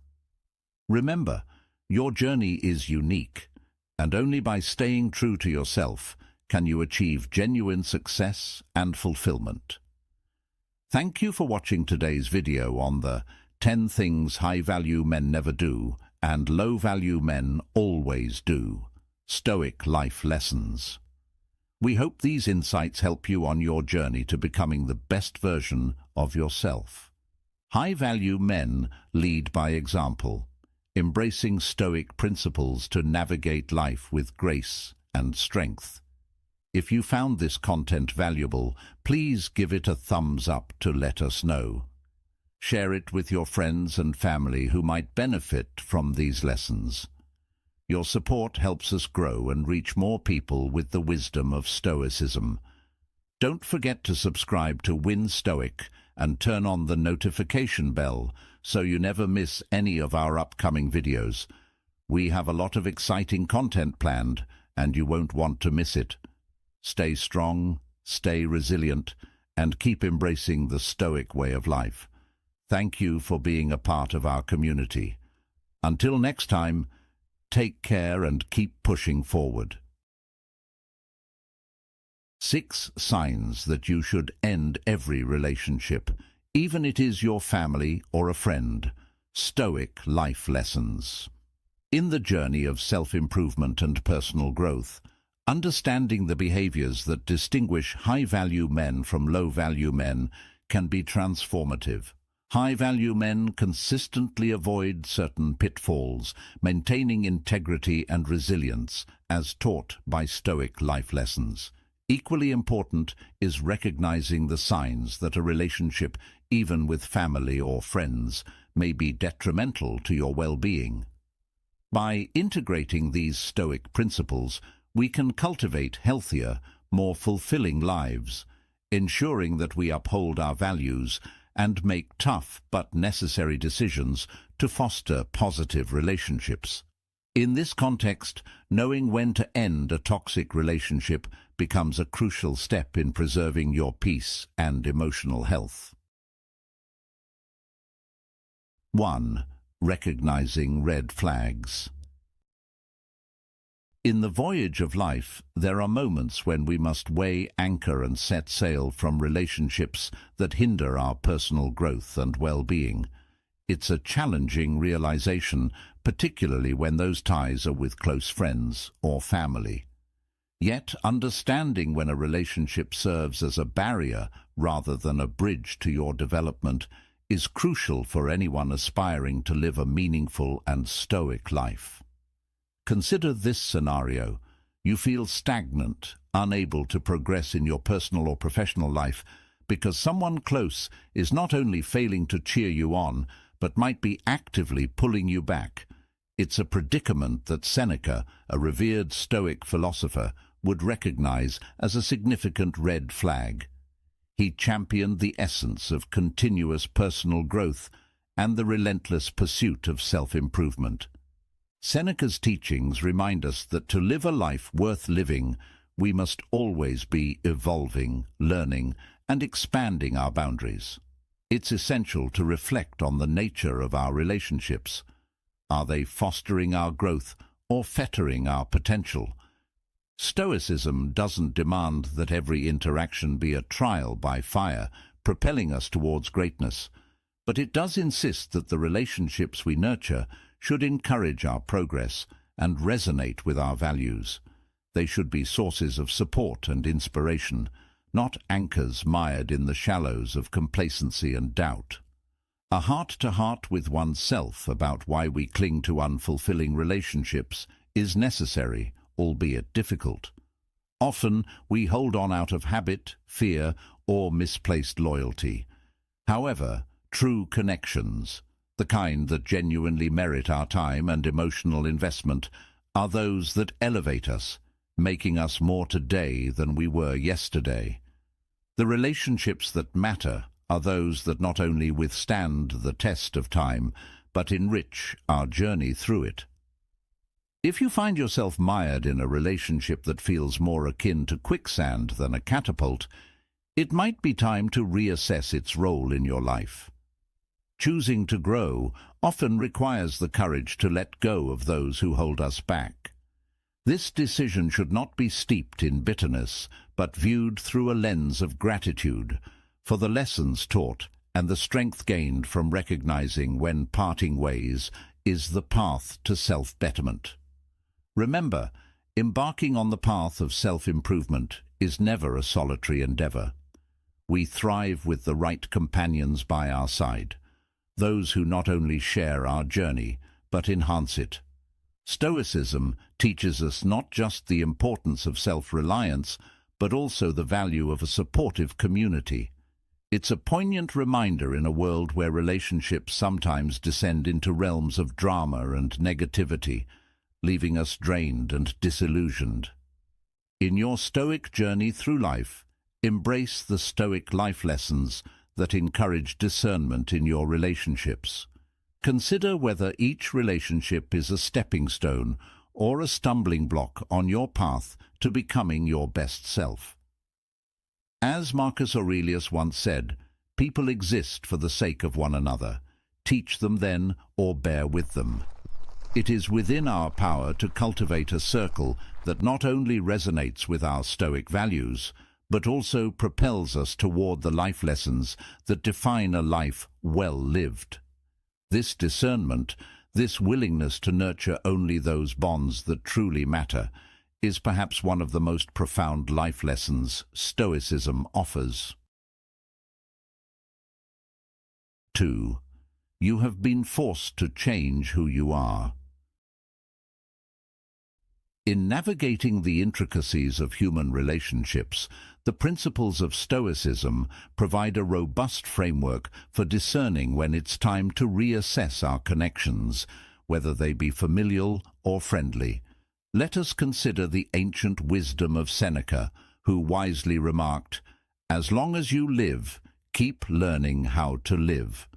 Remember, your journey is unique, and only by staying true to yourself can you achieve genuine success and fulfillment. Thank you for watching today's video on the 10 things high-value men never do and low-value men always do, Stoic life lessons. We hope these insights help you on your journey to becoming the best version of yourself. High-value men lead by example, embracing Stoic principles to navigate life with grace and strength. If you found this content valuable, please give it a thumbs up to let us know. Share it with your friends and family who might benefit from these lessons. Your support helps us grow and reach more people with the wisdom of Stoicism. Don't forget to subscribe to Win Stoic and turn on the notification bell so you never miss any of our upcoming videos. We have a lot of exciting content planned, and you won't want to miss it. Stay strong, stay resilient, and keep embracing the Stoic way of life. Thank you for being a part of our community. Until next time, take care and keep pushing forward. 6 signs that you should end every relationship, even it is your family or a friend. Stoic life lessons. In the journey of self-improvement and personal growth, understanding the behaviors that distinguish high-value men from low-value men can be transformative. High-value men consistently avoid certain pitfalls, maintaining integrity and resilience, as taught by Stoic life lessons. Equally important is recognizing the signs that a relationship, even with family or friends, may be detrimental to your well-being. By integrating these Stoic principles, we can cultivate healthier, more fulfilling lives, ensuring that we uphold our values and make tough but necessary decisions to foster positive relationships. In this context, knowing when to end a toxic relationship becomes a crucial step in preserving your peace and emotional health. 1. Recognizing red flags. In the voyage of life, there are moments when we must weigh anchor and set sail from relationships that hinder our personal growth and well-being. It's a challenging realization, particularly when those ties are with close friends or family. Yet, understanding when a relationship serves as a barrier rather than a bridge to your development is crucial for anyone aspiring to live a meaningful and Stoic life. Consider this scenario. You feel stagnant, unable to progress in your personal or professional life because someone close is not only failing to cheer you on, but might be actively pulling you back. It's a predicament that Seneca, a revered Stoic philosopher, would recognize as a significant red flag. He championed the essence of continuous personal growth and the relentless pursuit of self-improvement. Seneca's teachings remind us that to live a life worth living, we must always be evolving, learning, and expanding our boundaries. It's essential to reflect on the nature of our relationships. Are they fostering our growth or fettering our potential? Stoicism doesn't demand that every interaction be a trial by fire, propelling us towards greatness, but it does insist that the relationships we nurture should encourage our progress and resonate with our values. They should be sources of support and inspiration, not anchors mired in the shallows of complacency and doubt. A heart-to-heart with oneself about why we cling to unfulfilling relationships is necessary, albeit difficult. Often we hold on out of habit, fear, or misplaced loyalty. However, true connections, the kind that genuinely merit our time and emotional investment, are those that elevate us, making us more today than we were yesterday. The relationships that matter are those that not only withstand the test of time, but enrich our journey through it. If you find yourself mired in a relationship that feels more akin to quicksand than a catapult, it might be time to reassess its role in your life. Choosing to grow often requires the courage to let go of those who hold us back. This decision should not be steeped in bitterness, but viewed through a lens of gratitude for the lessons taught and the strength gained from recognizing when parting ways is the path to self-betterment. Remember, embarking on the path of self-improvement is never a solitary endeavor. We thrive with the right companions by our side, those who not only share our journey, but enhance it. Stoicism teaches us not just the importance of self-reliance, but also the value of a supportive community. It's a poignant reminder in a world where relationships sometimes descend into realms of drama and negativity, leaving us drained and disillusioned. In your Stoic journey through life, embrace the Stoic life lessons that encourage discernment in your relationships. Consider whether each relationship is a stepping stone or a stumbling block on your path to becoming your best self. As Marcus Aurelius once said, people exist for the sake of one another. Teach them then, or bear with them. It is within our power to cultivate a circle that not only resonates with our Stoic values, but also propels us toward the life lessons that define a life well lived. This discernment, this willingness to nurture only those bonds that truly matter, is perhaps one of the most profound life lessons Stoicism offers. 2. You have been forced to change who you are. In navigating the intricacies of human relationships, the principles of Stoicism provide a robust framework for discerning when it's time to reassess our connections, whether they be familial or friendly. Let us consider the ancient wisdom of Seneca, who wisely remarked, "As long as you live, keep learning how to live."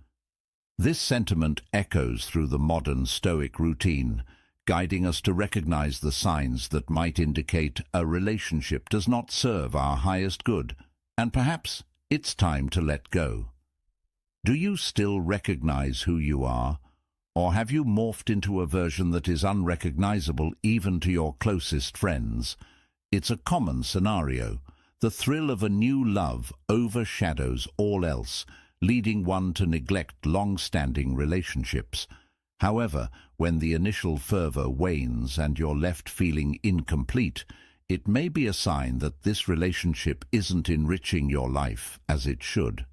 This sentiment echoes through the modern Stoic routine, guiding us to recognize the signs that might indicate a relationship does not serve our highest good, and perhaps it's time to let go. Do you still recognize who you are? Or have you morphed into a version that is unrecognizable even to your closest friends? It's a common scenario. The thrill of a new love overshadows all else, leading one to neglect long-standing relationships. However, when the initial fervor wanes and you're left feeling incomplete, it may be a sign that this relationship isn't enriching your life as it should.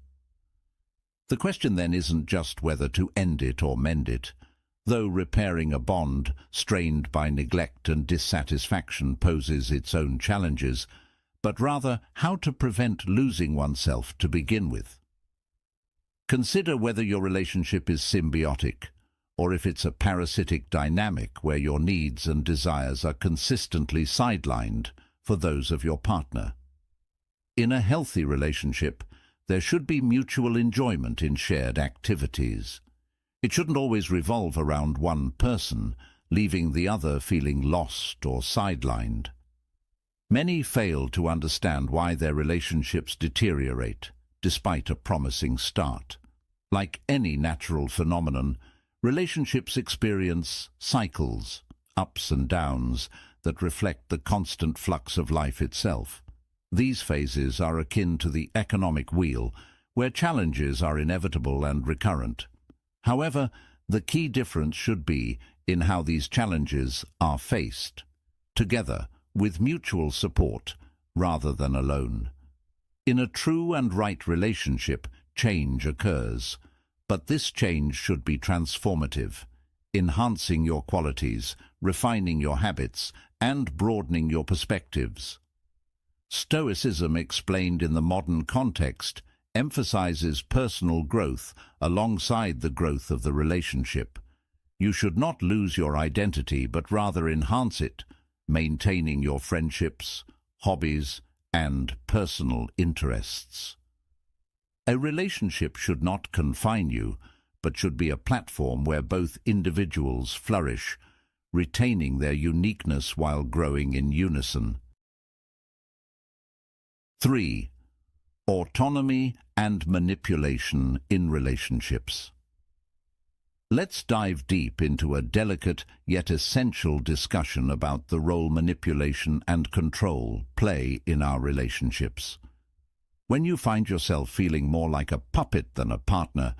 The question then isn't just whether to end it or mend it, though repairing a bond strained by neglect and dissatisfaction poses its own challenges, but rather how to prevent losing oneself to begin with. Consider whether your relationship is symbiotic, or if it's a parasitic dynamic where your needs and desires are consistently sidelined for those of your partner. In a healthy relationship, there should be mutual enjoyment in shared activities. It shouldn't always revolve around one person, leaving the other feeling lost or sidelined. Many fail to understand why their relationships deteriorate, despite a promising start. Like any natural phenomenon, relationships experience cycles, ups and downs, that reflect the constant flux of life itself. These phases are akin to the economic wheel, where challenges are inevitable and recurrent. However, the key difference should be in how these challenges are faced, together, with mutual support, rather than alone. In a true and right relationship, change occurs, But this change should be transformative, enhancing your qualities, refining your habits, and broadening your perspectives. Stoicism, explained in the modern context, emphasizes personal growth alongside the growth of the relationship. You should not lose your identity, but rather enhance it, maintaining your friendships, hobbies, and personal interests. A relationship should not confine you, but should be a platform where both individuals flourish, retaining their uniqueness while growing in unison. 3. Autonomy and manipulation in relationships. Let's dive deep into a delicate yet essential discussion about the role manipulation and control play in our relationships. When you find yourself feeling more like a puppet than a partner,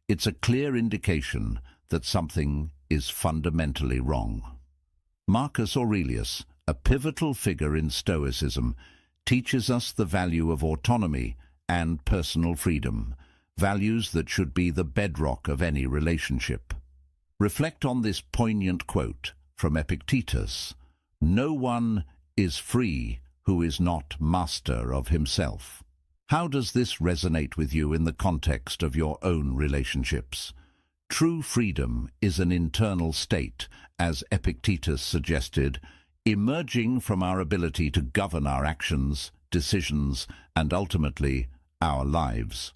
it's a clear indication that something is fundamentally wrong. Marcus Aurelius, a pivotal figure in Stoicism, teaches us the value of autonomy and personal freedom, values that should be the bedrock of any relationship. Reflect on this poignant quote from Epictetus: "No one is free who is not master of himself." How does this resonate with you in the context of your own relationships? True freedom is an internal state, as Epictetus suggested, emerging from our ability to govern our actions, decisions, and ultimately, our lives.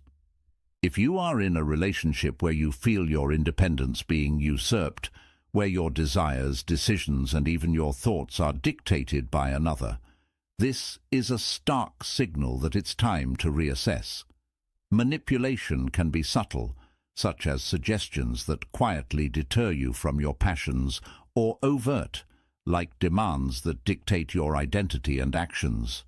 If you are in a relationship where you feel your independence being usurped, where your desires, decisions, and even your thoughts are dictated by another, this is a stark signal that it's time to reassess. Manipulation can be subtle, such as suggestions that quietly deter you from your passions, or overt, like demands that dictate your identity and actions.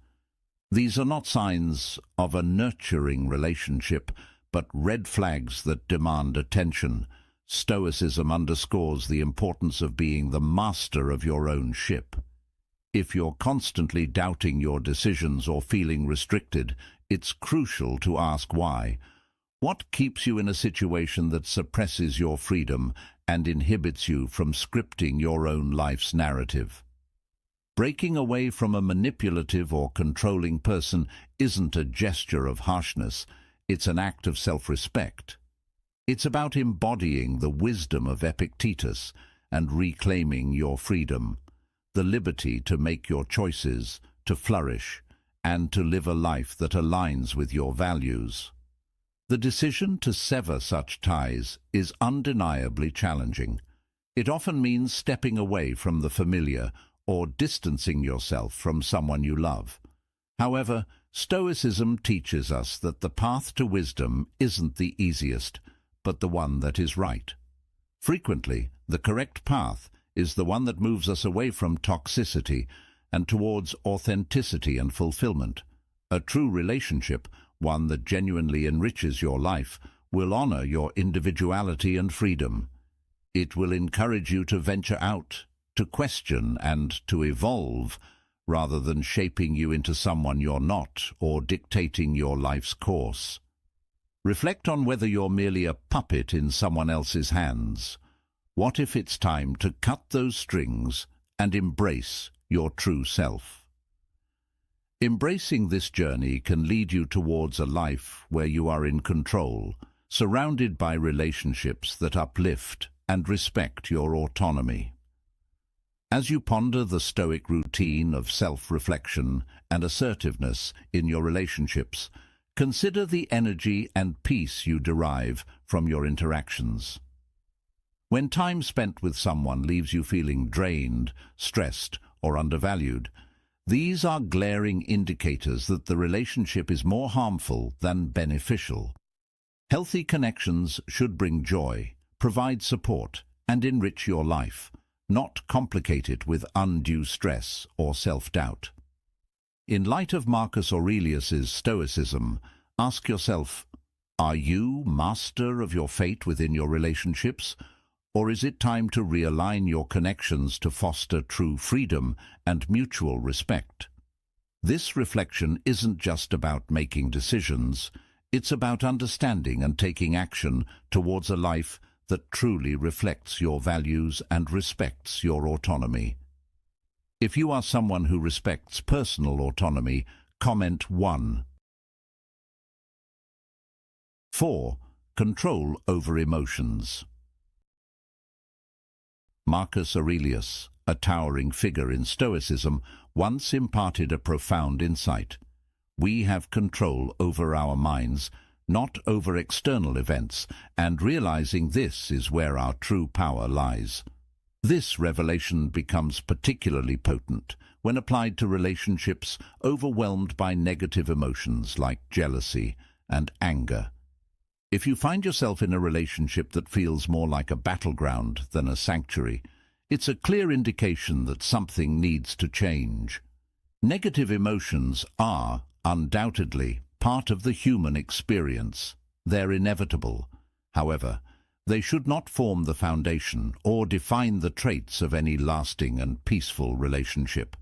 These are not signs of a nurturing relationship, but red flags that demand attention. Stoicism underscores the importance of being the master of your own ship. If you're constantly doubting your decisions or feeling restricted, it's crucial to ask why. What keeps you in a situation that suppresses your freedom and inhibits you from scripting your own life's narrative? Breaking away from a manipulative or controlling person isn't a gesture of harshness, it's an act of self-respect. It's about embodying the wisdom of Epictetus and reclaiming your freedom, the liberty to make your choices, to flourish, and to live a life that aligns with your values. The decision to sever such ties is undeniably challenging. It often means stepping away from the familiar or distancing yourself from someone you love. However, Stoicism teaches us that the path to wisdom isn't the easiest, but the one that is right. Frequently, the correct path is the one that moves us away from toxicity and towards authenticity and fulfillment. A true relationship, one that genuinely enriches your life, will honor your individuality and freedom. It will encourage you to venture out, to question, and to evolve, rather than shaping you into someone you're not or dictating your life's course. Reflect on whether you're merely a puppet in someone else's hands. What if it's time to cut those strings and embrace your true self? Embracing this journey can lead you towards a life where you are in control, surrounded by relationships that uplift and respect your autonomy. As you ponder the Stoic routine of self-reflection and assertiveness in your relationships, consider the energy and peace you derive from your interactions. When time spent with someone leaves you feeling drained, stressed, or undervalued, these are glaring indicators that the relationship is more harmful than beneficial. Healthy connections should bring joy, provide support, and enrich your life, not complicate it with undue stress or self-doubt. In light of Marcus Aurelius's Stoicism, ask yourself, are you master of your fate within your relationships? Or is it time to realign your connections to foster true freedom and mutual respect? This reflection isn't just about making decisions, It's about understanding and taking action towards a life that truly reflects your values and respects your autonomy. If you are someone who respects personal autonomy, comment 1. 4. Control over emotions. Marcus Aurelius, a towering figure in Stoicism, once imparted a profound insight. We have control over our minds, not over external events, and realizing this is where our true power lies. This revelation becomes particularly potent when applied to relationships overwhelmed by negative emotions like jealousy and anger. If you find yourself in a relationship that feels more like a battleground than a sanctuary, it's a clear indication that something needs to change. Negative emotions are, undoubtedly, part of the human experience. They're inevitable. However, they should not form the foundation or define the traits of any lasting and peaceful relationship.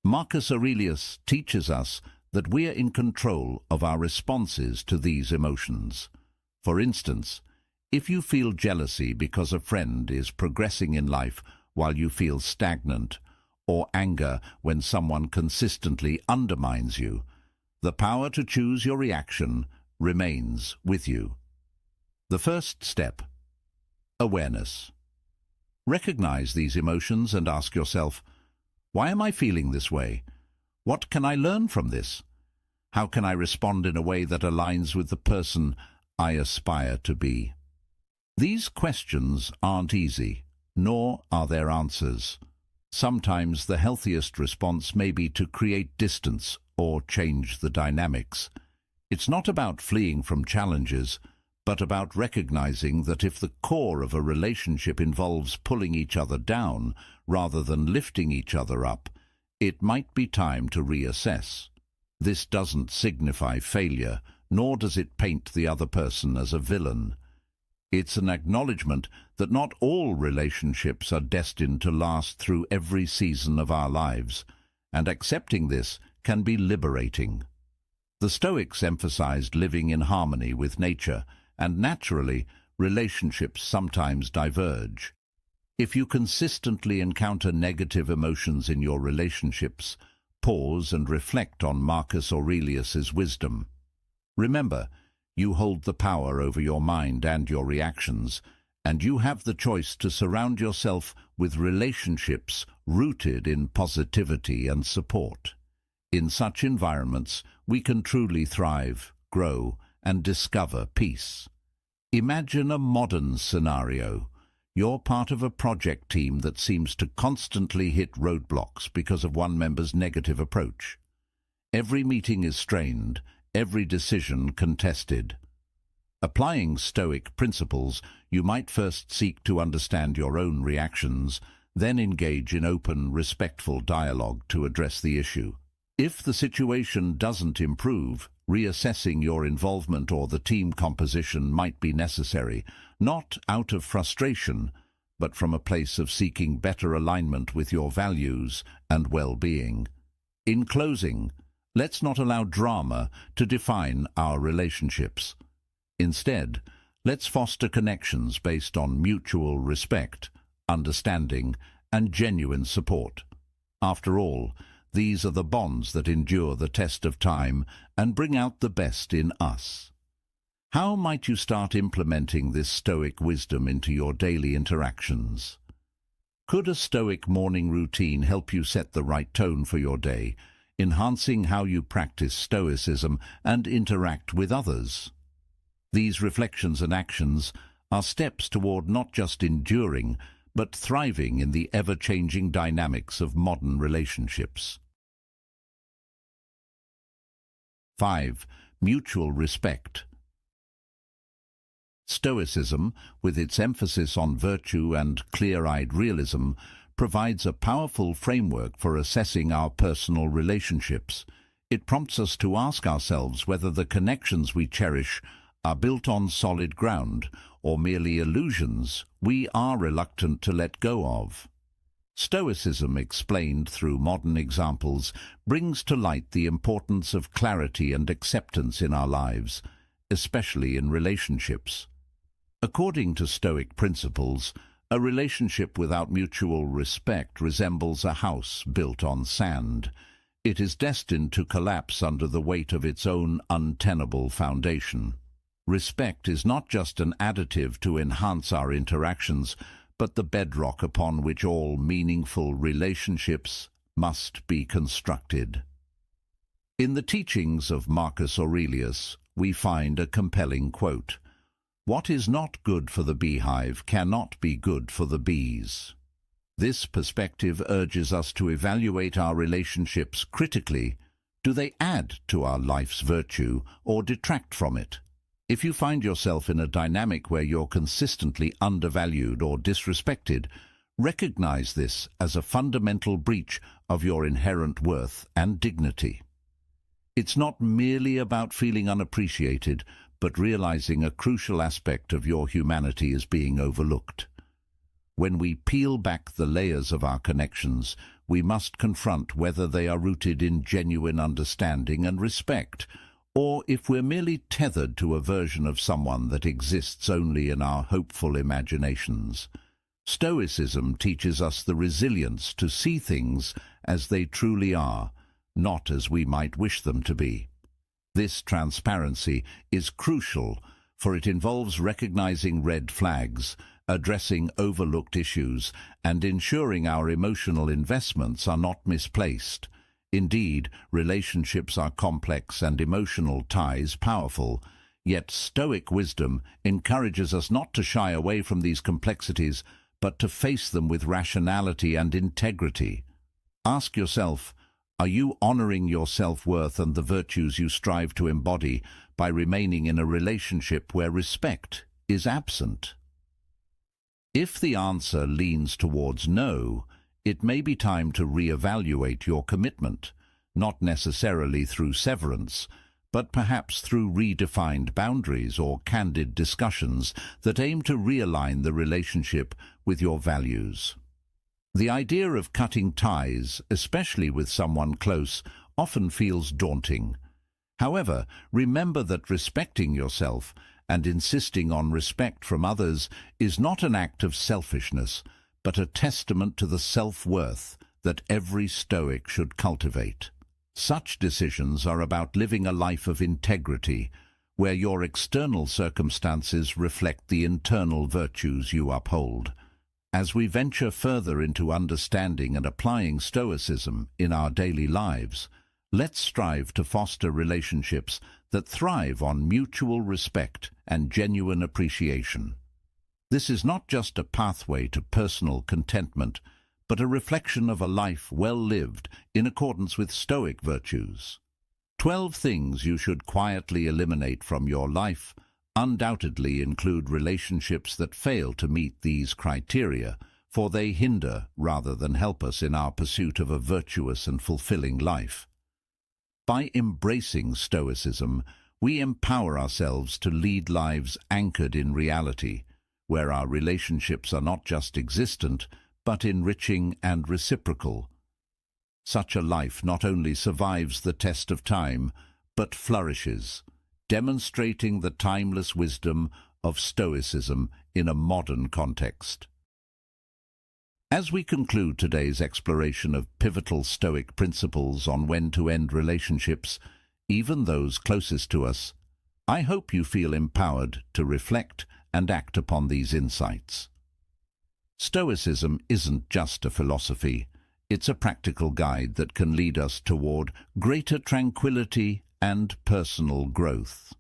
Marcus Aurelius teaches us that we are in control of our responses to these emotions. For instance, if you feel jealousy because a friend is progressing in life while you feel stagnant, or anger when someone consistently undermines you, the power to choose your reaction remains with you. The first step: awareness. Recognize these emotions and ask yourself, why am I feeling this way? What can I learn from this? How can I respond in a way that aligns with the person I aspire to be? These questions aren't easy, nor are there answers. Sometimes the healthiest response may be to create distance or change the dynamics. It's not about fleeing from challenges, but about recognizing that if the core of a relationship involves pulling each other down rather than lifting each other up, it might be time to reassess. This doesn't signify failure, nor does it paint the other person as a villain. It's an acknowledgement that not all relationships are destined to last through every season of our lives, and accepting this can be liberating. The Stoics emphasized living in harmony with nature, and naturally, relationships sometimes diverge. If you consistently encounter negative emotions in your relationships, pause and reflect on Marcus Aurelius's wisdom. Remember, you hold the power over your mind and your reactions, and you have the choice to surround yourself with relationships rooted in positivity and support. In such environments, we can truly thrive, grow, and discover peace. Imagine a modern scenario. You're part of a project team that seems to constantly hit roadblocks because of one member's negative approach. Every meeting is strained, every decision contested. Applying Stoic principles, you might first seek to understand your own reactions, then engage in open, respectful dialogue to address the issue. If the situation doesn't improve, reassessing your involvement or the team composition might be necessary, not out of frustration, but from a place of seeking better alignment with your values and well-being. In closing, let's not allow drama to define our relationships. Instead, let's foster connections based on mutual respect, understanding, and genuine support. After all, these are the bonds that endure the test of time and bring out the best in us. How might you start implementing this Stoic wisdom into your daily interactions? Could a Stoic morning routine help you set the right tone for your day, enhancing how you practice Stoicism and interact with others? These reflections and actions are steps toward not just enduring, but thriving in the ever-changing dynamics of modern relationships. 5. Mutual respect. Stoicism, with its emphasis on virtue and clear-eyed realism, provides a powerful framework for assessing our personal relationships. It prompts us to ask ourselves whether the connections we cherish are built on solid ground or merely illusions we are reluctant to let go of. Stoicism, explained through modern examples, brings to light the importance of clarity and acceptance in our lives. especially in relationships. According to Stoic principles, a relationship without mutual respect resembles a house built on sand. It is destined to collapse under the weight of its own untenable foundation. Respect is not just an additive to enhance our interactions, but the bedrock upon which all meaningful relationships must be constructed. In the teachings of Marcus Aurelius, we find a compelling quote: "What is not good for the beehive cannot be good for the bees." This perspective urges us to evaluate our relationships critically. Do they add to our life's virtue or detract from it? If you find yourself in a dynamic where you're consistently undervalued or disrespected, recognize this as a fundamental breach of your inherent worth and dignity. It's not merely about feeling unappreciated, but realizing a crucial aspect of your humanity is being overlooked. When we peel back the layers of our connections, we must confront whether they are rooted in genuine understanding and respect, or if we're merely tethered to a version of someone that exists only in our hopeful imaginations. Stoicism teaches us the resilience to see things as they truly are, not as we might wish them to be. This transparency is crucial, for it involves recognizing red flags, addressing overlooked issues, and ensuring our emotional investments are not misplaced. Indeed, relationships are complex and emotional ties powerful, yet Stoic wisdom encourages us not to shy away from these complexities, but to face them with rationality and integrity. Ask yourself, are you honoring your self-worth and the virtues you strive to embody by remaining in a relationship where respect is absent? If the answer leans towards no, it may be time to reevaluate your commitment, not necessarily through severance, but perhaps through redefined boundaries or candid discussions that aim to realign the relationship with your values. The idea of cutting ties, especially with someone close, often feels daunting. However, remember that respecting yourself and insisting on respect from others is not an act of selfishness, but a testament to the self-worth that every Stoic should cultivate. Such decisions are about living a life of integrity, where your external circumstances reflect the internal virtues you uphold. As we venture further into understanding and applying Stoicism in our daily lives, let's strive to foster relationships that thrive on mutual respect and genuine appreciation. This is not just a pathway to personal contentment, but a reflection of a life well lived in accordance with Stoic virtues. 12 things you should quietly eliminate from your life undoubtedly include relationships that fail to meet these criteria, for they hinder rather than help us in our pursuit of a virtuous and fulfilling life. By embracing Stoicism, we empower ourselves to lead lives anchored in reality, where our relationships are not just existent, but enriching and reciprocal. Such a life not only survives the test of time, but flourishes, demonstrating the timeless wisdom of Stoicism in a modern context. As we conclude today's exploration of pivotal Stoic principles on when to end relationships, even those closest to us, I hope you feel empowered to reflect and act upon these insights. Stoicism isn't just a philosophy, it's a practical guide that can lead us toward greater tranquility and personal growth.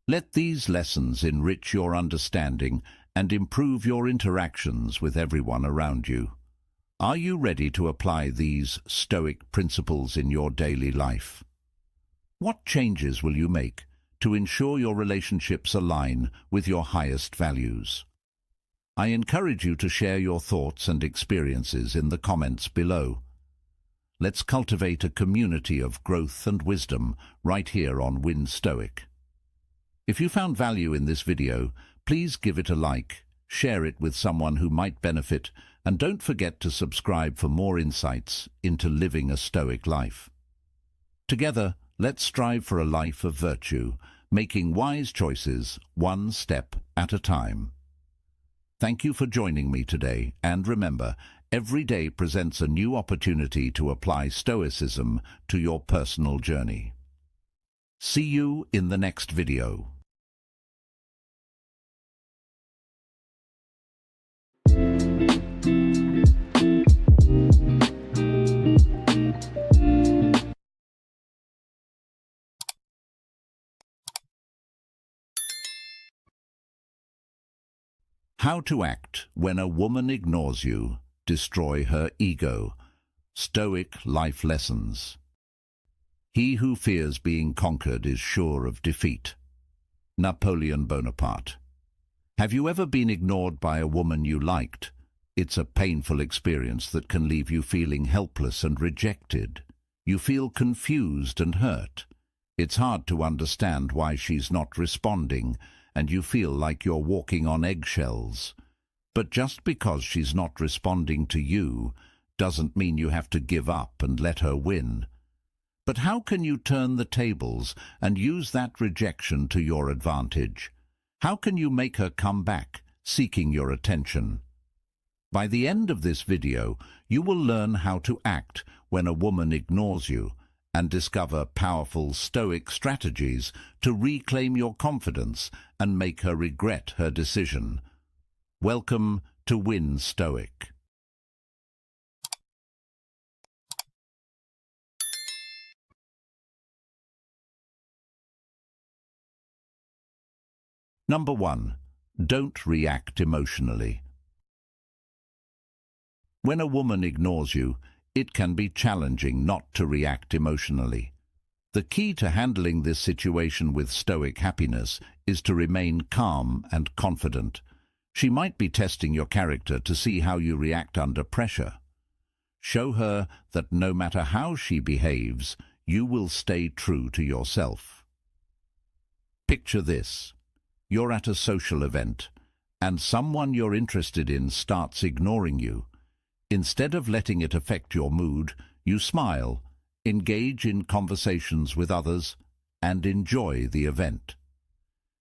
Let these lessons enrich your understanding and improve your interactions with everyone around you. Are you ready to apply these Stoic principles in your daily life? What changes will you make to ensure your relationships align with your highest values? I encourage you to share your thoughts and experiences in the comments below. Let's cultivate a community of growth and wisdom right here on Win Stoic. If you found value in this video, please give it a like, share it with someone who might benefit, and don't forget to subscribe for more insights into living a Stoic life. Together, let's strive for a life of virtue, making wise choices one step at a time. Thank you for joining me today, and remember, every day presents a new opportunity to apply Stoicism to your personal journey. See you in the next video. How to act when a woman ignores you, destroy her ego. Stoic life lessons. He who fears being conquered is sure of defeat. Napoleon Bonaparte. Have you ever been ignored by a woman you liked? It's a painful experience that can leave you feeling helpless and rejected. You feel confused and hurt. It's hard to understand why she's not responding, and you feel like you're walking on eggshells. But just because she's not responding to you doesn't mean you have to give up and let her win. But how can you turn the tables and use that rejection to your advantage? How can you make her come back, seeking your attention? By the end of this video, you will learn how to act when a woman ignores you and discover powerful Stoic strategies to reclaim your confidence and make her regret her decision. Welcome to Win Stoic. Number 1. Don't react emotionally. When a woman ignores you, it can be challenging not to react emotionally. The key to handling this situation with Stoic happiness is to remain calm and confident. She might be testing your character to see how you react under pressure. Show her that no matter how she behaves, you will stay true to yourself. Picture this. You're at a social event, and someone you're interested in starts ignoring you. Instead of letting it affect your mood, you smile, engage in conversations with others, and enjoy the event.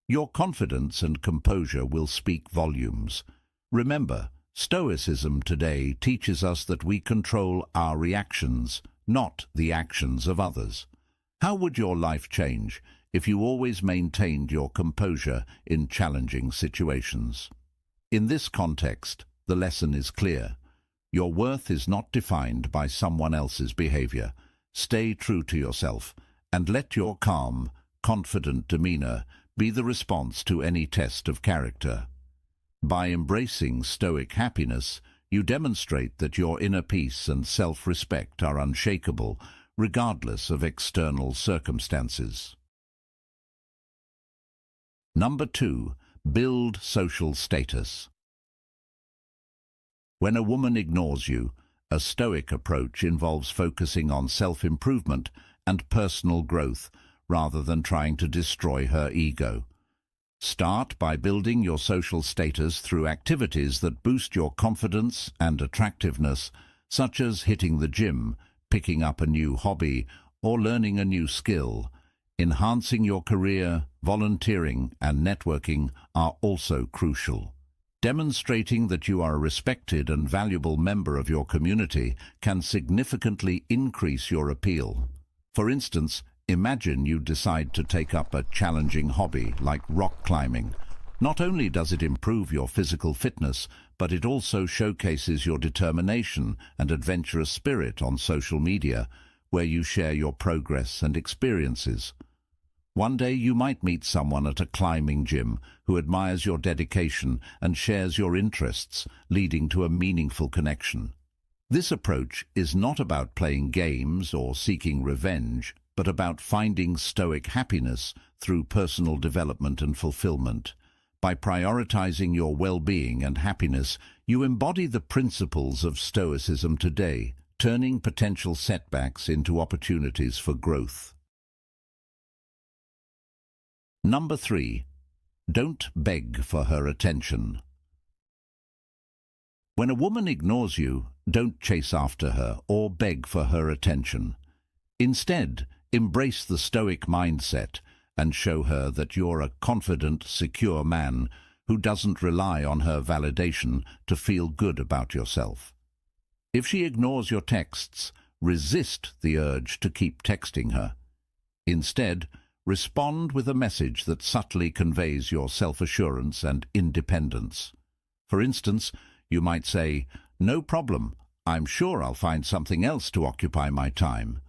Your confidence and composure will speak volumes. Remember, Stoicism today teaches us that we control our reactions, not the actions of others. How would your life change if you always maintained your composure in challenging situations? In this context, the lesson is clear. Your worth is not defined by someone else's behavior. Stay true to yourself, and let your calm, confident demeanor be the response to any test of character. By embracing Stoic happiness, you demonstrate that your inner peace and self-respect are unshakable, regardless of external circumstances. Number 2. Build social status. When a woman ignores you, a Stoic approach involves focusing on self-improvement and personal growth rather than trying to destroy her ego. Start by building your social status through activities that boost your confidence and attractiveness, such as hitting the gym, picking up a new hobby, or learning a new skill. Enhancing your career, volunteering, and networking are also crucial. Demonstrating that you are a respected and valuable member of your community can significantly increase your appeal. For instance, imagine you decide to take up a challenging hobby like rock climbing. Not only does it improve your physical fitness, but it also showcases your determination and adventurous spirit on social media, where you share your progress and experiences. One day you might meet someone at a climbing gym who admires your dedication and shares your interests, leading to a meaningful connection. This approach is not about playing games or seeking revenge, but about finding Stoic happiness through personal development and fulfillment. By prioritizing your well-being and happiness, you embody the principles of Stoicism today, turning potential setbacks into opportunities for growth. Number 3. Don't beg for her attention. When a woman ignores you, don't chase after her or beg for her attention. Instead, embrace the Stoic mindset and show her that you're a confident, secure man who doesn't rely on her validation to feel good about yourself. If she ignores your texts, resist the urge to keep texting her. Instead, respond with a message that subtly conveys your self-assurance and independence. For instance, you might say, "No problem, I'm sure I'll find something else to occupy my time."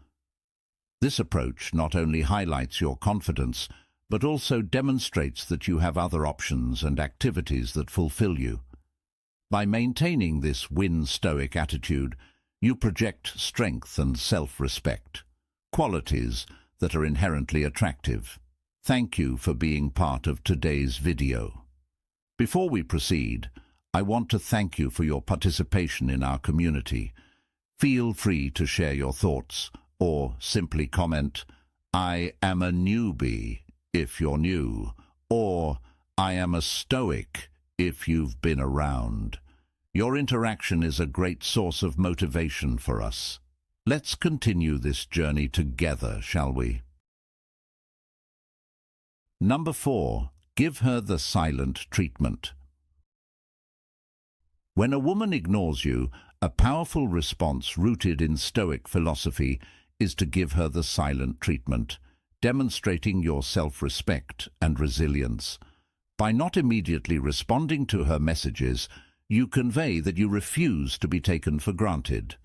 This approach not only highlights your confidence, but also demonstrates that you have other options and activities that fulfill you. By maintaining this win-stoic attitude, you project strength and self-respect, qualities that are inherently attractive. Thank you for being part of today's video. Before we proceed, I want to thank you for your participation in our community. Feel free to share your thoughts, or simply comment, "I am a newbie," if you're new, or "I am a Stoic," if you've been around. Your interaction is a great source of motivation for us. Let's continue this journey together, shall we? Number 4. Give her the silent treatment. When a woman ignores you, a powerful response rooted in Stoic philosophy is to give her the silent treatment, demonstrating your self-respect and resilience. By not immediately responding to her messages, you convey that you refuse to be taken for granted.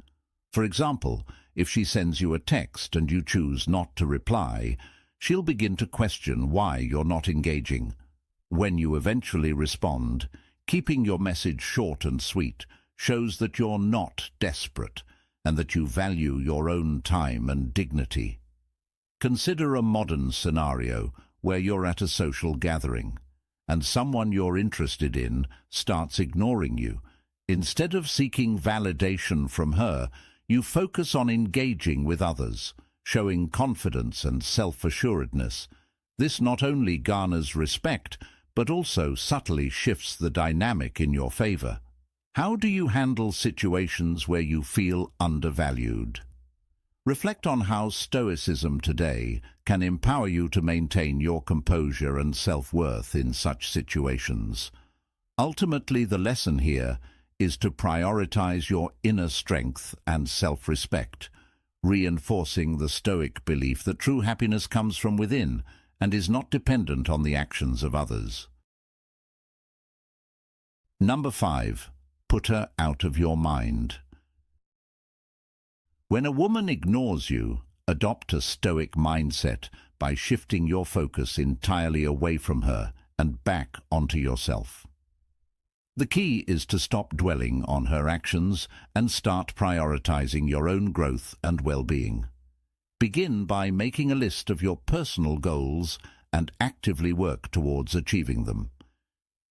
For example, if she sends you a text and you choose not to reply, she'll begin to question why you're not engaging. When you eventually respond, keeping your message short and sweet shows that you're not desperate and that you value your own time and dignity. Consider a modern scenario where you're at a social gathering and someone you're interested in starts ignoring you. Instead of seeking validation from her, you focus on engaging with others, showing confidence and self-assuredness. This not only garners respect, but also subtly shifts the dynamic in your favor. How do you handle situations where you feel undervalued? Reflect on how Stoicism today can empower you to maintain your composure and self-worth in such situations. Ultimately, the lesson here is to prioritize your inner strength and self-respect, reinforcing the Stoic belief that true happiness comes from within and is not dependent on the actions of others. Number 5. Put her out of your mind. When a woman ignores you, adopt a Stoic mindset by shifting your focus entirely away from her and back onto yourself. The key is to stop dwelling on her actions and start prioritizing your own growth and well-being. Begin by making a list of your personal goals and actively work towards achieving them.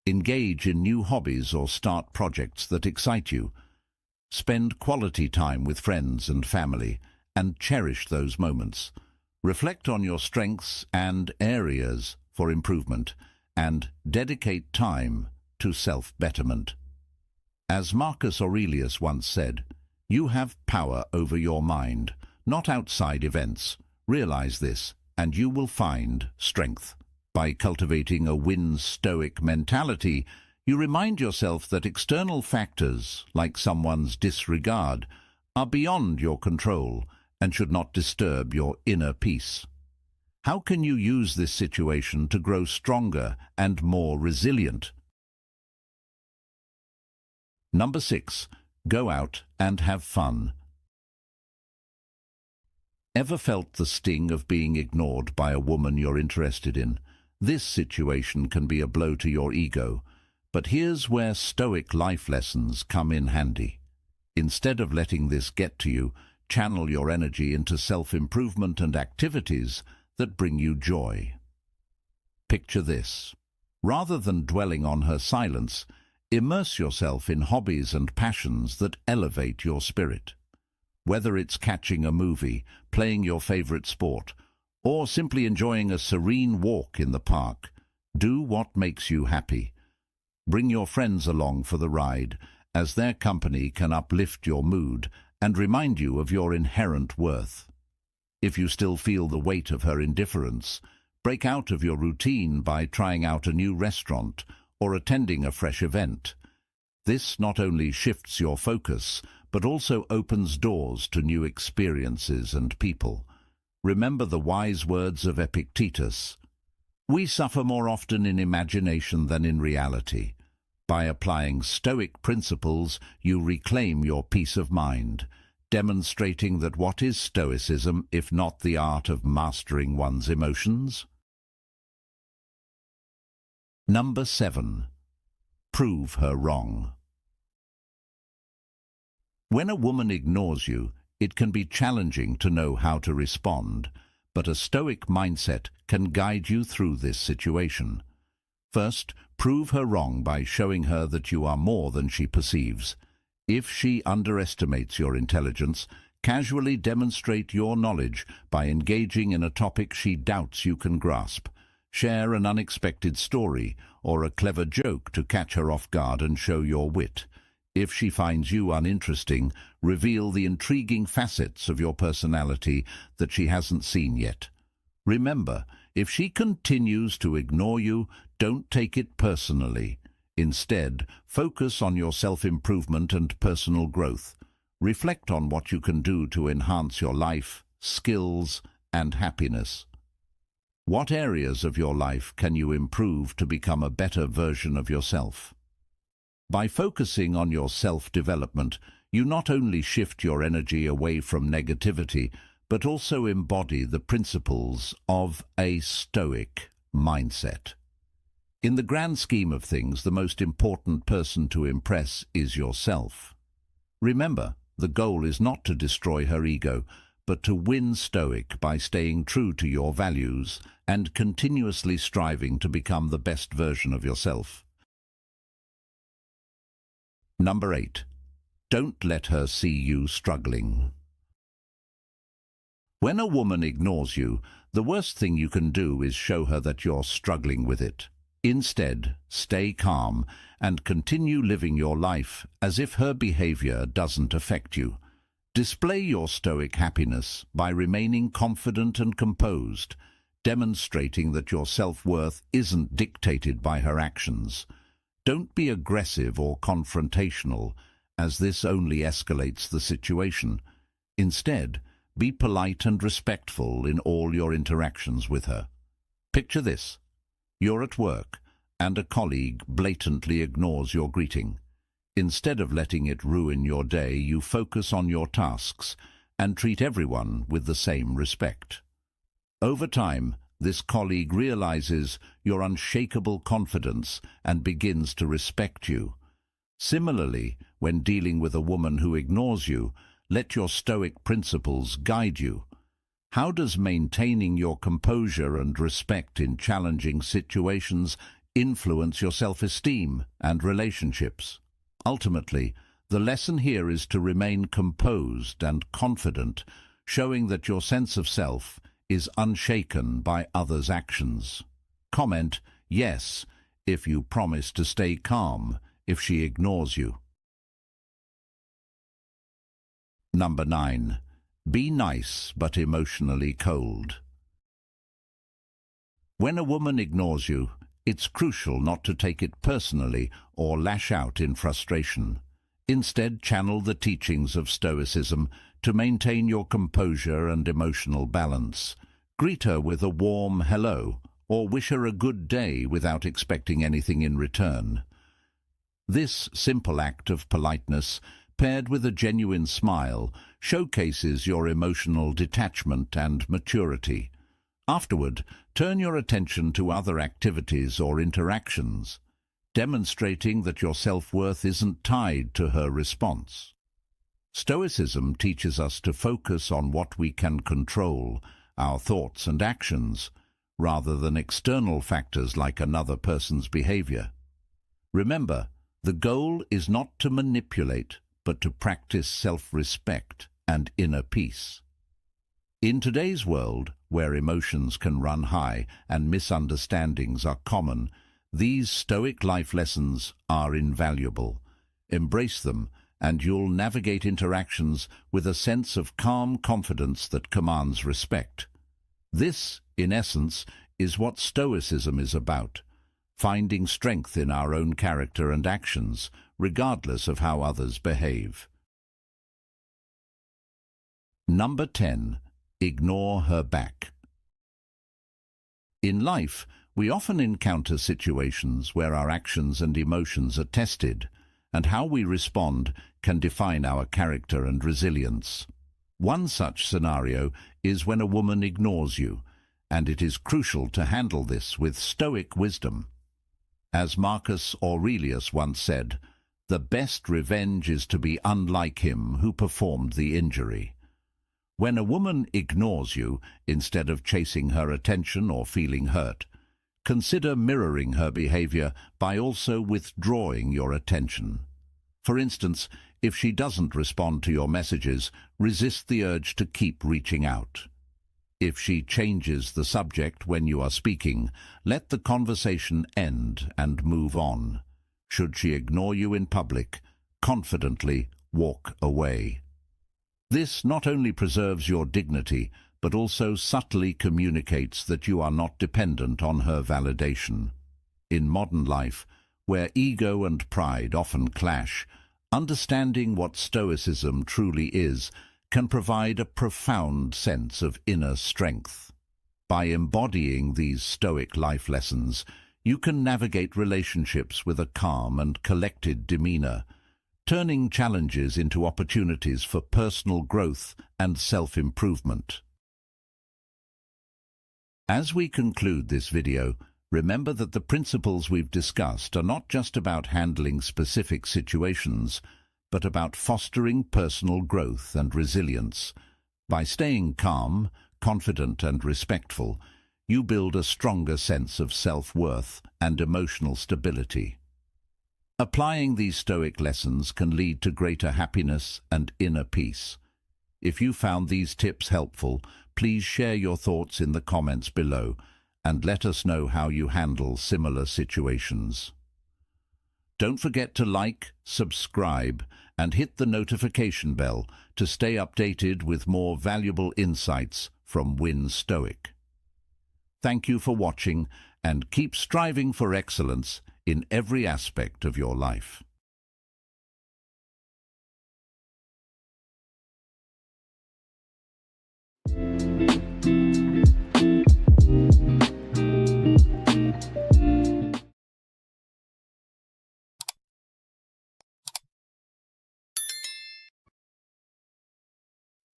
Engage in new hobbies or start projects that excite you. Spend quality time with friends and family and cherish those moments. Reflect on your strengths and areas for improvement and dedicate time to self-betterment. As Marcus Aurelius once said, "You have power over your mind, not outside events. Realize this, and you will find strength." By cultivating a win-stoic mentality, you remind yourself that external factors, like someone's disregard, are beyond your control and should not disturb your inner peace. How can you use this situation to grow stronger and more resilient? Number 6. Go out and have fun. Ever felt the sting of being ignored by a woman you're interested in? This situation can be a blow to your ego, but here's where Stoic life lessons come in handy. Instead of letting this get to you, channel your energy into self-improvement and activities that bring you joy. Picture this. Rather than dwelling on her silence, immerse yourself in hobbies and passions that elevate your spirit. Whether it's catching a movie, playing your favorite sport, or simply enjoying a serene walk in the park, do what makes you happy. Bring your friends along for the ride, as their company can uplift your mood and remind you of your inherent worth. If you still feel the weight of her indifference, Break out of your routine by trying out a new restaurant or attending a fresh event. This not only shifts your focus, but also opens doors to new experiences and people. Remember the wise words of Epictetus: "We suffer more often in imagination than in reality." By applying Stoic principles, you reclaim your peace of mind, demonstrating that what is Stoicism if not the art of mastering one's emotions? Number 7. Prove her wrong. When a woman ignores you, it can be challenging to know how to respond, but a Stoic mindset can guide you through this situation. First, prove her wrong by showing her that you are more than she perceives. If she underestimates your intelligence, casually demonstrate your knowledge by engaging in a topic she doubts you can grasp. Share an unexpected story or a clever joke to catch her off guard and show your wit. If she finds you uninteresting, reveal the intriguing facets of your personality that she hasn't seen yet. Remember, if she continues to ignore you, don't take it personally. Instead, focus on your self-improvement and personal growth. Reflect on what you can do to enhance your life, skills, and happiness. What areas of your life can you improve to become a better version of yourself? By focusing on your self-development, you not only shift your energy away from negativity, but also embody the principles of a Stoic mindset. In the grand scheme of things, the most important person to impress is yourself. Remember, the goal is not to destroy her ego, but to win Stoic by staying true to your values and continuously striving to become the best version of yourself. Number 8. Don't let her see you struggling. When a woman ignores you, the worst thing you can do is show her that you're struggling with it. Instead, stay calm and continue living your life as if her behavior doesn't affect you. Display your Stoic happiness by remaining confident and composed, demonstrating that your self-worth isn't dictated by her actions. Don't be aggressive or confrontational, as this only escalates the situation. Instead, be polite and respectful in all your interactions with her. Picture this. You're at work, and a colleague blatantly ignores your greeting. Instead of letting it ruin your day, you focus on your tasks and treat everyone with the same respect. Over time, this colleague realizes your unshakable confidence and begins to respect you. Similarly, when dealing with a woman who ignores you, let your Stoic principles guide you. How does maintaining your composure and respect in challenging situations influence your self-esteem and relationships? Ultimately, the lesson here is to remain composed and confident, showing that your sense of self is unshaken by others' actions. Comment yes if you promise to stay calm if she ignores you. Number 9. Be nice but emotionally cold. When a woman ignores you, it's crucial not to take it personally or lash out in frustration. Instead, channel the teachings of Stoicism to maintain your composure and emotional balance. Greet her with a warm hello or wish her a good day without expecting anything in return. This simple act of politeness, paired with a genuine smile, showcases your emotional detachment and maturity. Afterward, turn your attention to other activities or interactions, demonstrating that your self-worth isn't tied to her response. Stoicism teaches us to focus on what we can control, our thoughts and actions, rather than external factors like another person's behavior. Remember, the goal is not to manipulate, but to practice self-respect and inner peace. In today's world, where emotions can run high and misunderstandings are common, these Stoic life lessons are invaluable. Embrace them, and you'll navigate interactions with a sense of calm confidence that commands respect. This, in essence, is what Stoicism is about, finding strength in our own character and actions, regardless of how others behave. Number 10. Ignore her back. In life, we often encounter situations where our actions and emotions are tested, and how we respond can define our character and resilience. One such scenario is when a woman ignores you, and it is crucial to handle this with Stoic wisdom. As Marcus Aurelius once said, "The best revenge is to be unlike him who performed the injury." When a woman ignores you, instead of chasing her attention or feeling hurt, consider mirroring her behavior by also withdrawing your attention. For instance, if she doesn't respond to your messages, resist the urge to keep reaching out. If she changes the subject when you are speaking, let the conversation end and move on. Should she ignore you in public, confidently walk away. This not only preserves your dignity, but also subtly communicates that you are not dependent on her validation. In modern life, where ego and pride often clash, understanding what Stoicism truly is can provide a profound sense of inner strength. By embodying these Stoic life lessons, you can navigate relationships with a calm and collected demeanor, turning challenges into opportunities for personal growth and self-improvement. As we conclude this video, remember that the principles we've discussed are not just about handling specific situations, but about fostering personal growth and resilience. By staying calm, confident and respectful, you build a stronger sense of self-worth and emotional stability. Applying these Stoic lessons can lead to greater happiness and inner peace. If you found these tips helpful, please share your thoughts in the comments below and let us know how you handle similar situations. Don't forget to like, subscribe, and hit the notification bell to stay updated with more valuable insights from Win Stoic. Thank you for watching, and keep striving for excellence in every aspect of your life.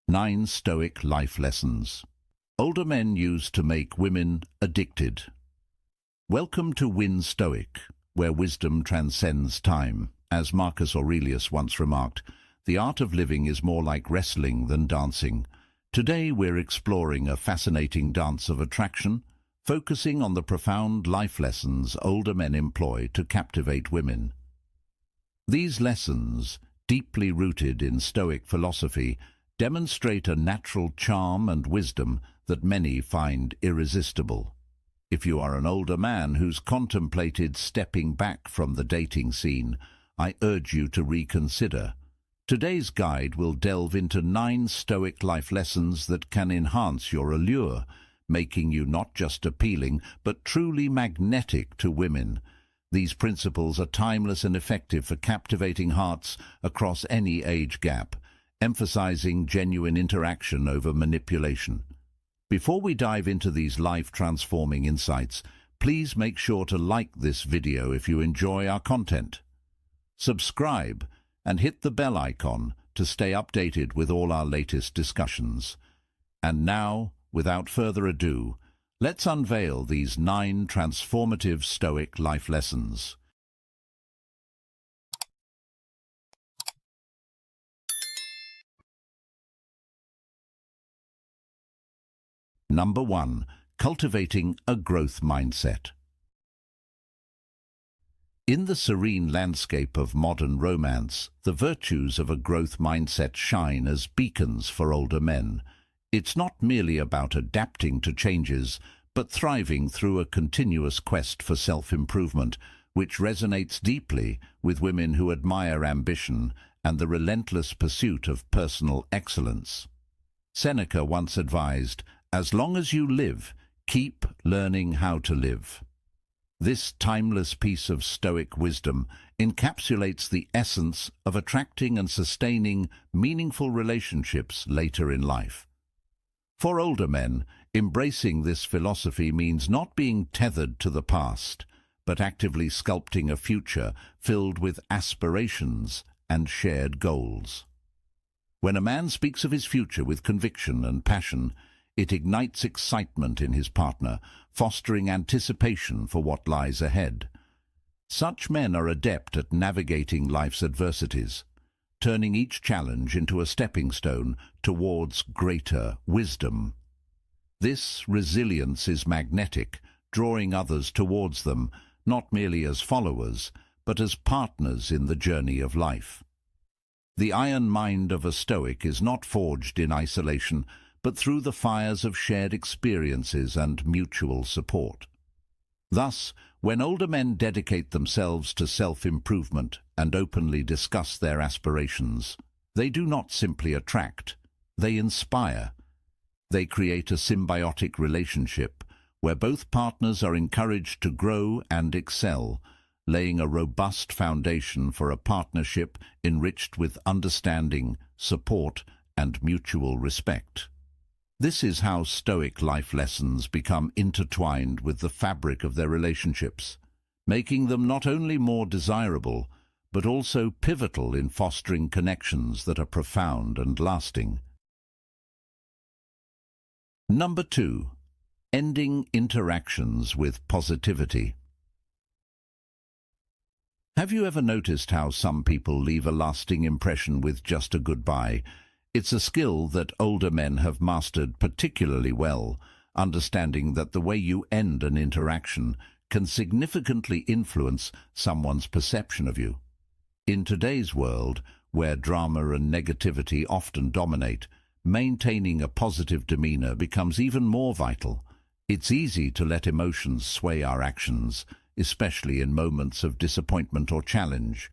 Nine Stoic life lessons older men use to make women addicted. Welcome to Win Stoic, where wisdom transcends time. As Marcus Aurelius once remarked, the art of living is more like wrestling than dancing. Today we're exploring a fascinating dance of attraction, focusing on the profound life lessons older men employ to captivate women. These lessons, deeply rooted in Stoic philosophy, demonstrate a natural charm and wisdom that many find irresistible. If you are an older man who's contemplated stepping back from the dating scene, I urge you to reconsider. Today's guide will delve into 9 Stoic life lessons that can enhance your allure, making you not just appealing, but truly magnetic to women. These principles are timeless and effective for captivating hearts across any age gap, emphasizing genuine interaction over manipulation. Before we dive into these life-transforming insights, please make sure to like this video if you enjoy our content. Subscribe and hit the bell icon to stay updated with all our latest discussions. And now, without further ado, let's unveil these 9 transformative Stoic life lessons. Number 1. Cultivating a growth mindset. In the serene landscape of modern romance, the virtues of a growth mindset shine as beacons for older men. It's not merely about adapting to changes, but thriving through a continuous quest for self-improvement, which resonates deeply with women who admire ambition and the relentless pursuit of personal excellence. Seneca once advised, "As long as you live, Keep learning how to live. This timeless piece of Stoic wisdom encapsulates the essence of attracting and sustaining meaningful relationships later in life. For older men, embracing this philosophy means not being tethered to the past, but actively sculpting a future filled with aspirations and shared goals. When a man speaks of his future with conviction and passion, it ignites excitement in his partner, fostering anticipation for what lies ahead. Such men are adept at navigating life's adversities, turning each challenge into a stepping stone towards greater wisdom. This resilience is magnetic, drawing others towards them, not merely as followers, but as partners in the journey of life. The iron mind of a Stoic is not forged in isolation, but through the fires of shared experiences and mutual support. Thus, when older men dedicate themselves to self-improvement and openly discuss their aspirations, they do not simply attract, they inspire. They create a symbiotic relationship where both partners are encouraged to grow and excel, laying a robust foundation for a partnership enriched with understanding, support, and mutual respect. This is how Stoic life lessons become intertwined with the fabric of their relationships, making them not only more desirable, but also pivotal in fostering connections that are profound and lasting. Number 2. Ending interactions with positivity. Have you ever noticed how some people leave a lasting impression with just a goodbye? It's a skill that older men have mastered particularly well, understanding that the way you end an interaction can significantly influence someone's perception of you. In today's world, where drama and negativity often dominate, maintaining a positive demeanor becomes even more vital. It's easy to let emotions sway our actions, especially in moments of disappointment or challenge.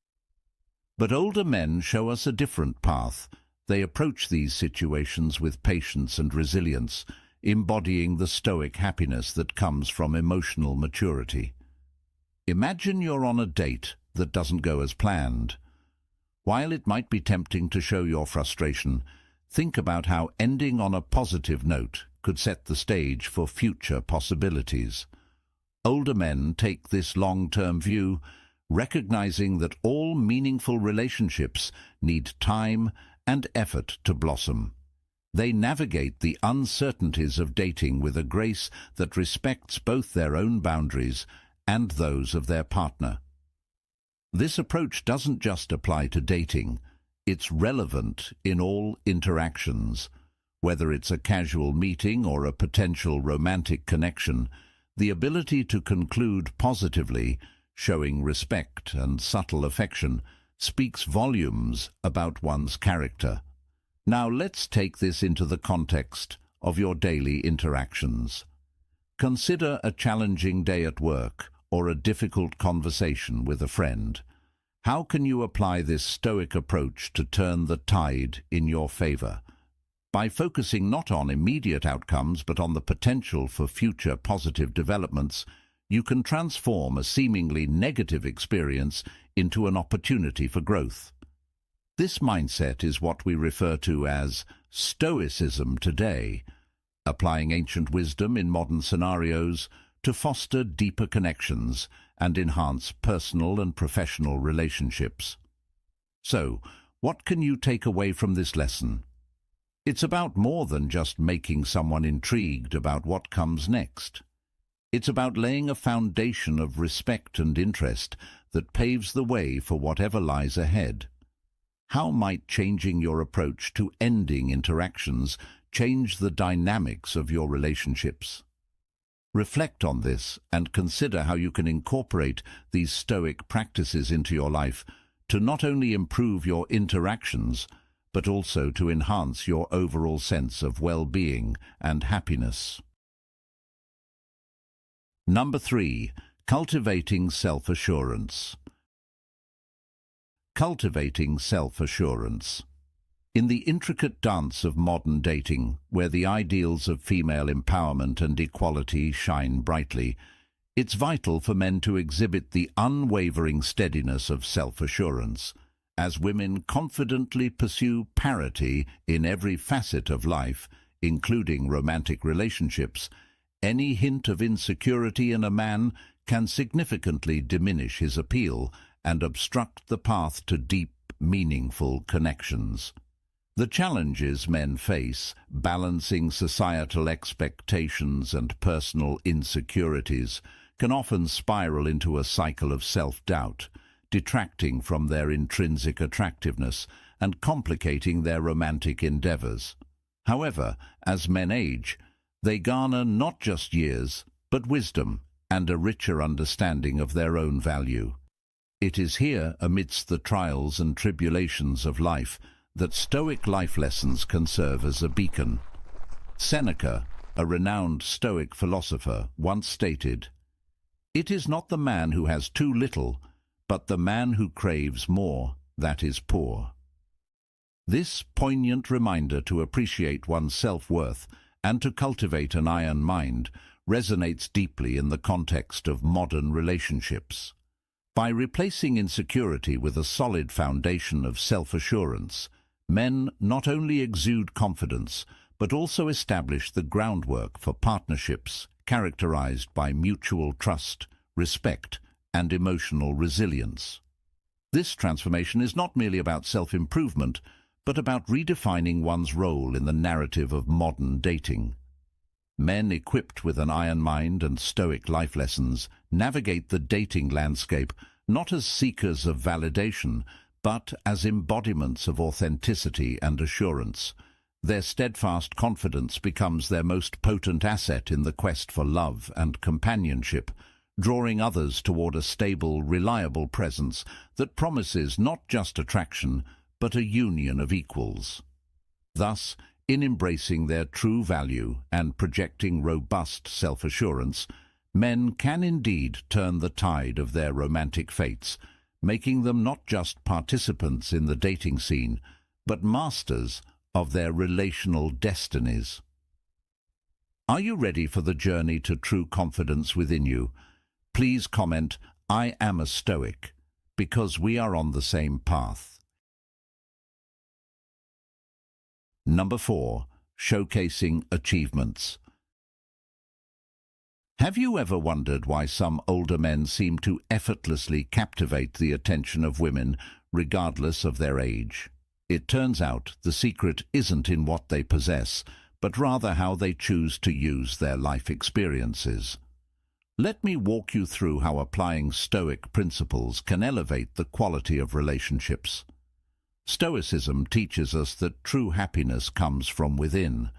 But older men show us a different path. They approach these situations with patience and resilience, embodying the Stoic happiness that comes from emotional maturity. Imagine you're on a date that doesn't go as planned. While it might be tempting to show your frustration, think about how ending on a positive note could set the stage for future possibilities. Older men take this long-term view, recognizing that all meaningful relationships need time and effort to blossom. They navigate the uncertainties of dating with a grace that respects both their own boundaries and those of their partner. This approach doesn't just apply to dating. It's relevant in all interactions. Whether it's a casual meeting or a potential romantic connection, the ability to conclude positively, showing respect and subtle affection, speaks volumes about one's character. Now let's take this into the context of your daily interactions. Consider a challenging day at work or a difficult conversation with a friend. How can you apply this Stoic approach to turn the tide in your favor? By focusing not on immediate outcomes but on the potential for future positive developments, you can transform a seemingly negative experience into an opportunity for growth. This mindset is what we refer to as Stoicism today, applying ancient wisdom in modern scenarios to foster deeper connections and enhance personal and professional relationships. So, what can you take away from this lesson? It's about more than just making someone intrigued about what comes next. It's about laying a foundation of respect and interest that paves the way for whatever lies ahead. How might changing your approach to ending interactions change the dynamics of your relationships? Reflect on this and consider how you can incorporate these Stoic practices into your life to not only improve your interactions, but also to enhance your overall sense of well-being and happiness. Number 3. Cultivating self-assurance. Cultivating self-assurance. In the intricate dance of modern dating, where the ideals of female empowerment and equality shine brightly, it's vital for men to exhibit the unwavering steadiness of self-assurance. As women confidently pursue parity in every facet of life, including romantic relationships, any hint of insecurity in a man can significantly diminish his appeal and obstruct the path to deep, meaningful connections. The challenges men face, balancing societal expectations and personal insecurities, can often spiral into a cycle of self-doubt, detracting from their intrinsic attractiveness and complicating their romantic endeavors. However, as men age, they garner not just years, but wisdom and a richer understanding of their own value. It is here, amidst the trials and tribulations of life, that Stoic life lessons can serve as a beacon. Seneca, a renowned Stoic philosopher, once stated, "It is not the man who has too little, but the man who craves more that is poor." This poignant reminder to appreciate one's self-worth and to cultivate an iron mind resonates deeply in the context of modern relationships. By replacing insecurity with a solid foundation of self-assurance, men not only exude confidence, but also establish the groundwork for partnerships characterized by mutual trust, respect, and emotional resilience. This transformation is not merely about self-improvement, but about redefining one's role in the narrative of modern dating. Men equipped with an iron mind and Stoic life lessons navigate the dating landscape not as seekers of validation, but as embodiments of authenticity and assurance. Their steadfast confidence becomes their most potent asset in the quest for love and companionship, drawing others toward a stable, reliable presence that promises not just attraction, but a union of equals. Thus, in embracing their true value and projecting robust self-assurance, men can indeed turn the tide of their romantic fates, making them not just participants in the dating scene, but masters of their relational destinies. Are you ready for the journey to true confidence within you? Please comment, "I am a Stoic," because we are on the same path. Number 4. Showcasing achievements. Have you ever wondered why some older men seem to effortlessly captivate the attention of women, regardless of their age? It turns out the secret isn't in what they possess, but rather how they choose to use their life experiences. Let me walk you through how applying Stoic principles can elevate the quality of relationships. Stoicism teaches us that true happiness comes from within,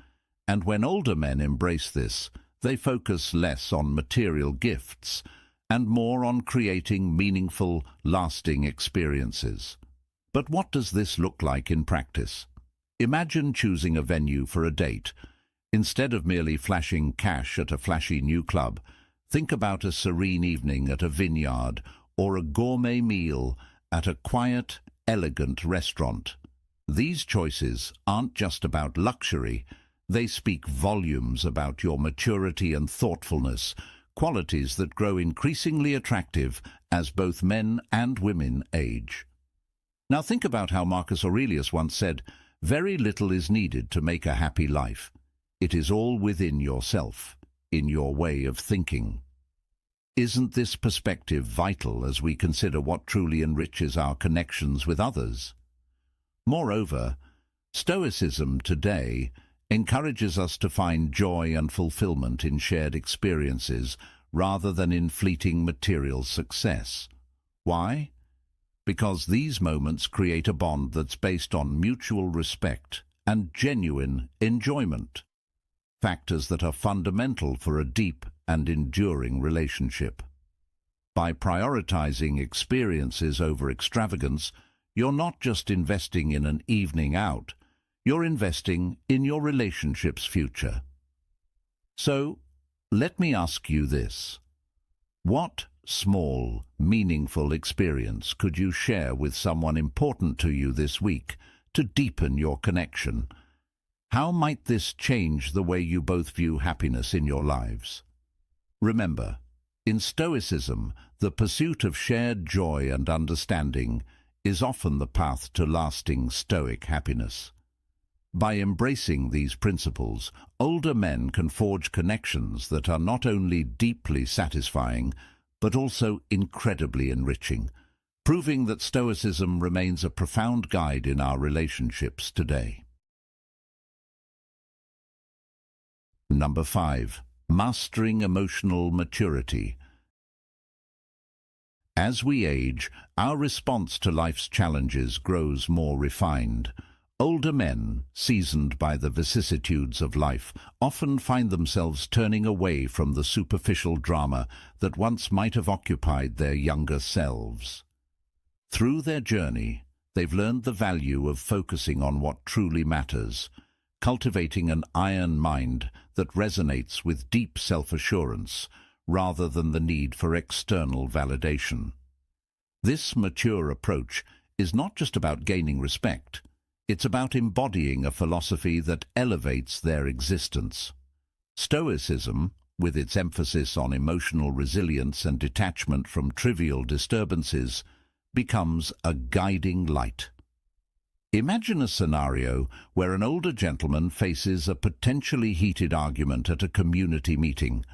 and when older men embrace this, they focus less on material gifts and more on creating meaningful, lasting experiences. But what does this look like in practice? Imagine choosing a venue for a date. Instead of merely flashing cash at a flashy new club, think about a serene evening at a vineyard or a gourmet meal at a quiet, elegant restaurant. These choices aren't just about luxury. They speak volumes about your maturity and thoughtfulness, qualities that grow increasingly attractive as both men and women age. Now think about how Marcus Aurelius once said, "Very little is needed to make a happy life. It is all within yourself, in your way of thinking." Isn't this perspective vital as we consider what truly enriches our connections with others? Moreover, Stoicism today encourages us to find joy and fulfillment in shared experiences rather than in fleeting material success. Why? Because these moments create a bond that's based on mutual respect and genuine enjoyment, factors that are fundamental for a deep and enduring relationship. By prioritizing experiences over extravagance, you're not just investing in an evening out, you're investing in your relationship's future. So, let me ask you this. What small, meaningful experience could you share with someone important to you this week to deepen your connection. How might this change the way you both view happiness in your lives? Remember, in Stoicism, the pursuit of shared joy and understanding is often the path to lasting Stoic happiness. By embracing these principles, older men can forge connections that are not only deeply satisfying, but also incredibly enriching, proving that Stoicism remains a profound guide in our relationships today. Number 5. Mastering emotional maturity. As we age, our response to life's challenges grows more refined. Older men, seasoned by the vicissitudes of life, often find themselves turning away from the superficial drama that once might have occupied their younger selves. Through their journey, they've learned the value of focusing on what truly matters, cultivating an iron mind that resonates with deep self-assurance rather than the need for external validation. This mature approach is not just about gaining respect, it's about embodying a philosophy that elevates their existence. Stoicism, with its emphasis on emotional resilience and detachment from trivial disturbances, becomes a guiding light. Imagine a scenario where an older gentleman faces a potentially heated argument at a community meeting.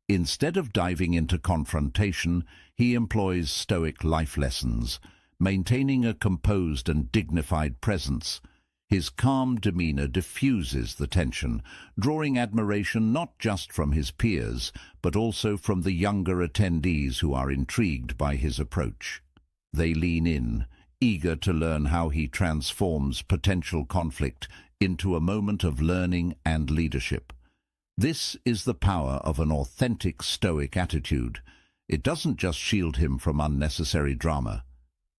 Instead of diving into confrontation, he employs Stoic life lessons, maintaining a composed and dignified presence. His calm demeanor diffuses the tension, drawing admiration not just from his peers, but also from the younger attendees who are intrigued by his approach. They lean in, eager to learn how he transforms potential conflict into a moment of learning and leadership. This is the power of an authentic Stoic attitude. It doesn't just shield him from unnecessary drama.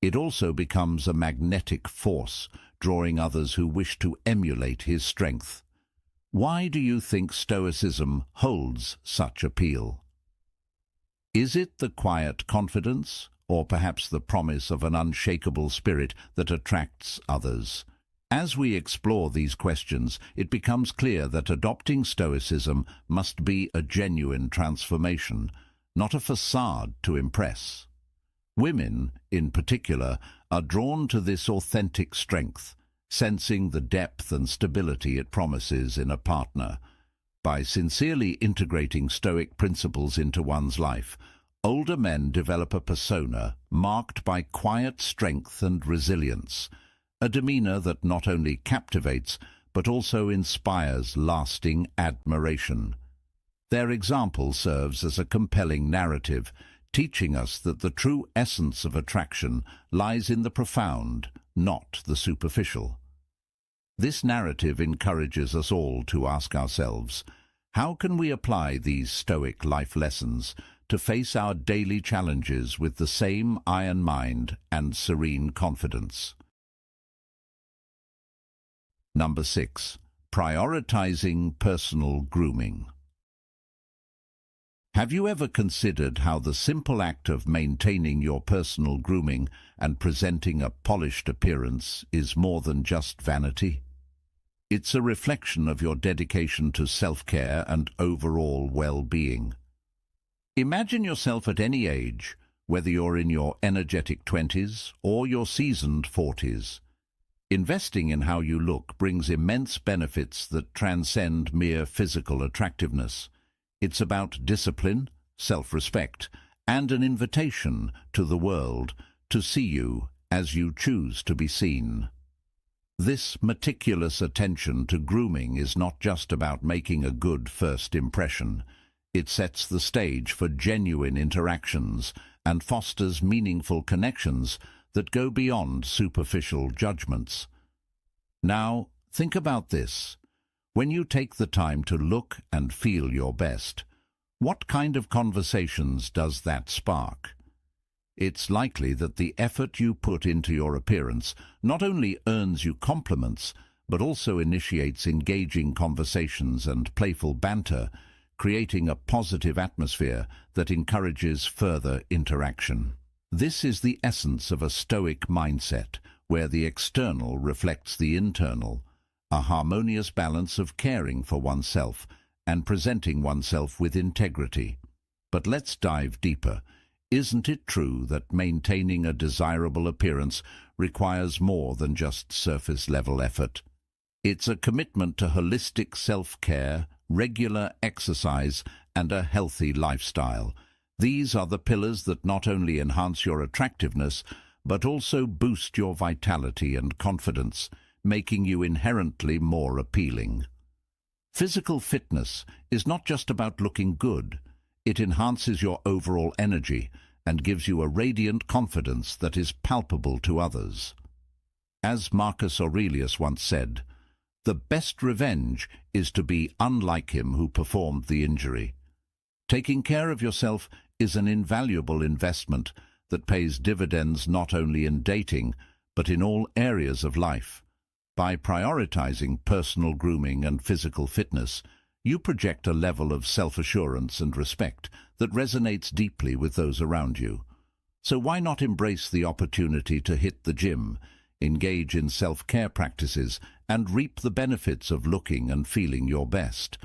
It also becomes a magnetic force, drawing others who wish to emulate his strength. Why do you think Stoicism holds such appeal? Is it the quiet confidence, or perhaps the promise of an unshakable spirit that attracts others? As we explore these questions, it becomes clear that adopting Stoicism must be a genuine transformation, not a facade to impress. Women, in particular, are drawn to this authentic strength, sensing the depth and stability it promises in a partner. By sincerely integrating Stoic principles into one's life, older men develop a persona marked by quiet strength and resilience, a demeanor that not only captivates but also inspires lasting admiration. Their example serves as a compelling narrative, teaching us that the true essence of attraction lies in the profound, not the superficial. This narrative encourages us all to ask ourselves, how can we apply these Stoic life lessons to face our daily challenges with the same iron mind and serene confidence? Number 6. Prioritizing personal grooming. Have you ever considered how the simple act of maintaining your personal grooming and presenting a polished appearance is more than just vanity? It's a reflection of your dedication to self-care and overall well-being. Imagine yourself at any age, whether you're in your energetic 20s or your seasoned 40s. Investing in how you look brings immense benefits that transcend mere physical attractiveness. It's about discipline, self-respect, and an invitation to the world to see you as you choose to be seen. This meticulous attention to grooming is not just about making a good first impression. It sets the stage for genuine interactions and fosters meaningful connections that go beyond superficial judgments. Now, think about this. When you take the time to look and feel your best, what kind of conversations does that spark? It's likely that the effort you put into your appearance not only earns you compliments, but also initiates engaging conversations and playful banter, creating a positive atmosphere that encourages further interaction. This is the essence of a Stoic mindset, where the external reflects the internal, a harmonious balance of caring for oneself and presenting oneself with integrity. But let's dive deeper. Isn't it true that maintaining a desirable appearance requires more than just surface-level effort? It's a commitment to holistic self-care, regular exercise, and a healthy lifestyle. These are the pillars that not only enhance your attractiveness, but also boost your vitality and confidence, making you inherently more appealing. Physical fitness is not just about looking good. It enhances your overall energy and gives you a radiant confidence that is palpable to others. As Marcus Aurelius once said, "The best revenge is to be unlike him who performed the injury." Taking care of yourself is an invaluable investment that pays dividends not only in dating, but in all areas of life. By prioritizing personal grooming and physical fitness, you project a level of self-assurance and respect that resonates deeply with those around you. So why not embrace the opportunity to hit the gym, engage in self-care practices, and reap the benefits of looking and feeling your best?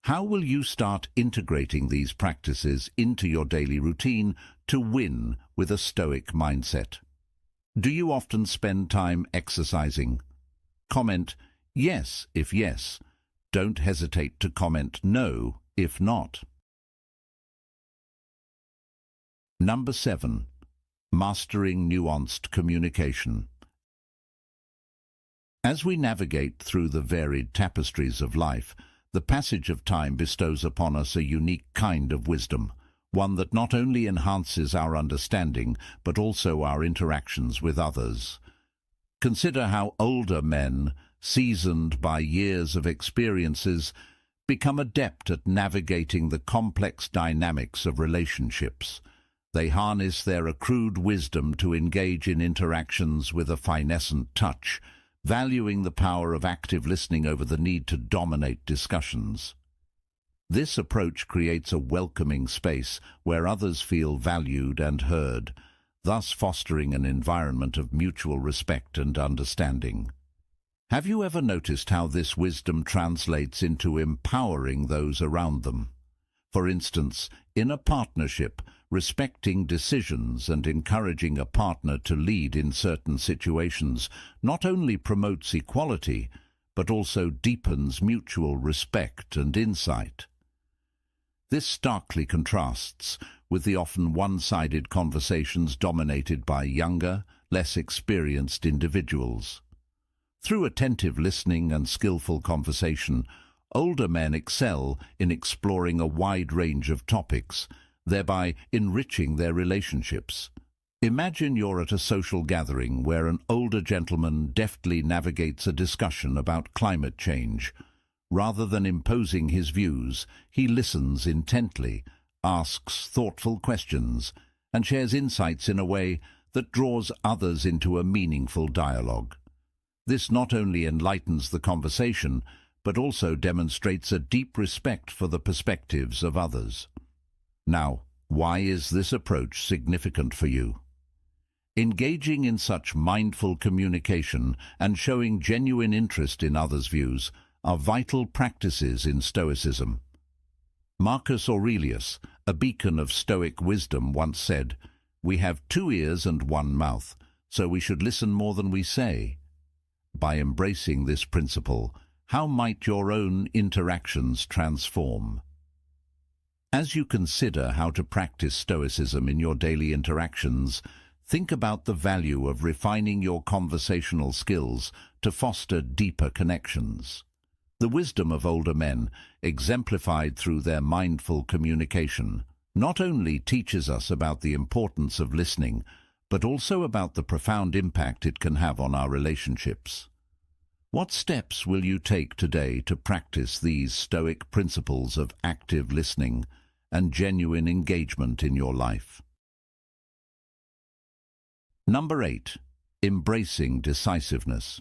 How will you start integrating these practices into your daily routine to win with a Stoic mindset? Do you often spend time exercising? Comment yes if yes. Don't hesitate to comment no if not. Number 7. Mastering nuanced communication. As we navigate through the varied tapestries of life, the passage of time bestows upon us a unique kind of wisdom, one that not only enhances our understanding, but also our interactions with others. Consider how older men, seasoned by years of experiences, become adept at navigating the complex dynamics of relationships. They harness their accrued wisdom to engage in interactions with a finessant touch, valuing the power of active listening over the need to dominate discussions. This approach creates a welcoming space where others feel valued and heard, thus fostering an environment of mutual respect and understanding. Have you ever noticed how this wisdom translates into empowering those around them? For instance, in a partnership, respecting decisions and encouraging a partner to lead in certain situations not only promotes equality, but also deepens mutual respect and insight. This starkly contrasts with the often one-sided conversations dominated by younger, less experienced individuals. Through attentive listening and skillful conversation, older men excel in exploring a wide range of topics, thereby enriching their relationships. Imagine you're at a social gathering where an older gentleman deftly navigates a discussion about climate change. Rather than imposing his views, he listens intently, asks thoughtful questions, and shares insights in a way that draws others into a meaningful dialogue. This not only enlightens the conversation, but also demonstrates a deep respect for the perspectives of others. Now, why is this approach significant for you? Engaging in such mindful communication and showing genuine interest in others' views are vital practices in Stoicism. Marcus Aurelius, a beacon of Stoic wisdom, once said, "We have 2 ears and 1 mouth, so we should listen more than we say." By embracing this principle, how might your own interactions transform? As you consider how to practice Stoicism in your daily interactions, think about the value of refining your conversational skills to foster deeper connections. The wisdom of older men, exemplified through their mindful communication, not only teaches us about the importance of listening, but also about the profound impact it can have on our relationships. What steps will you take today to practice these Stoic principles of active listening and genuine engagement in your life? Number 8. Embracing decisiveness.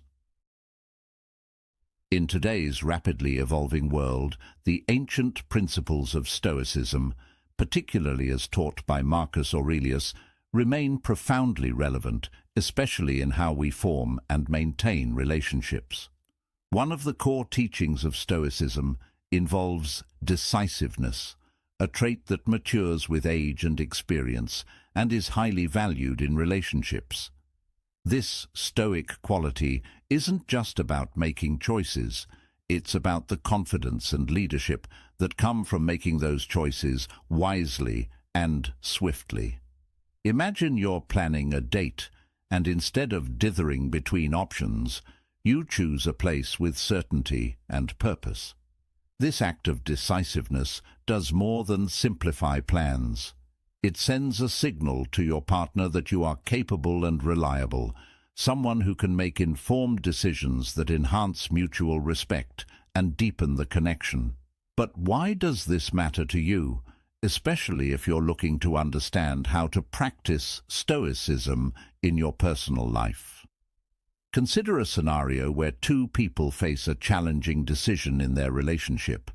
In today's rapidly evolving world, the ancient principles of Stoicism, particularly as taught by Marcus Aurelius, remain profoundly relevant, especially in how we form and maintain relationships. One of the core teachings of Stoicism involves decisiveness, a trait that matures with age and experience and is highly valued in relationships. This Stoic quality isn't just about making choices, it's about the confidence and leadership that come from making those choices wisely and swiftly. Imagine you're planning a date, and instead of dithering between options, you choose a place with certainty and purpose. This act of decisiveness does more than simplify plans. It sends a signal to your partner that you are capable and reliable, someone who can make informed decisions that enhance mutual respect and deepen the connection. But why does this matter to you, especially if you're looking to understand how to practice Stoicism in your personal life? Consider a scenario where two people face a challenging decision in their relationship.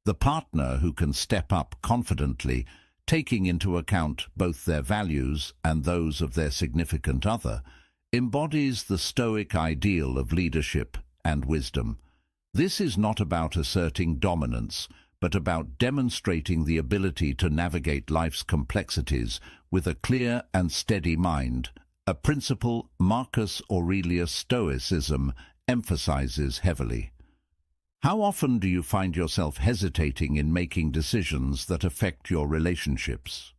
The partner who can step up confidently, taking into account both their values and those of their significant other, embodies the Stoic ideal of leadership and wisdom. This is not about asserting dominance, but about demonstrating the ability to navigate life's complexities with a clear and steady mind, a principle Marcus Aurelius Stoicism emphasizes heavily. How often do you find yourself hesitating in making decisions that affect your relationships?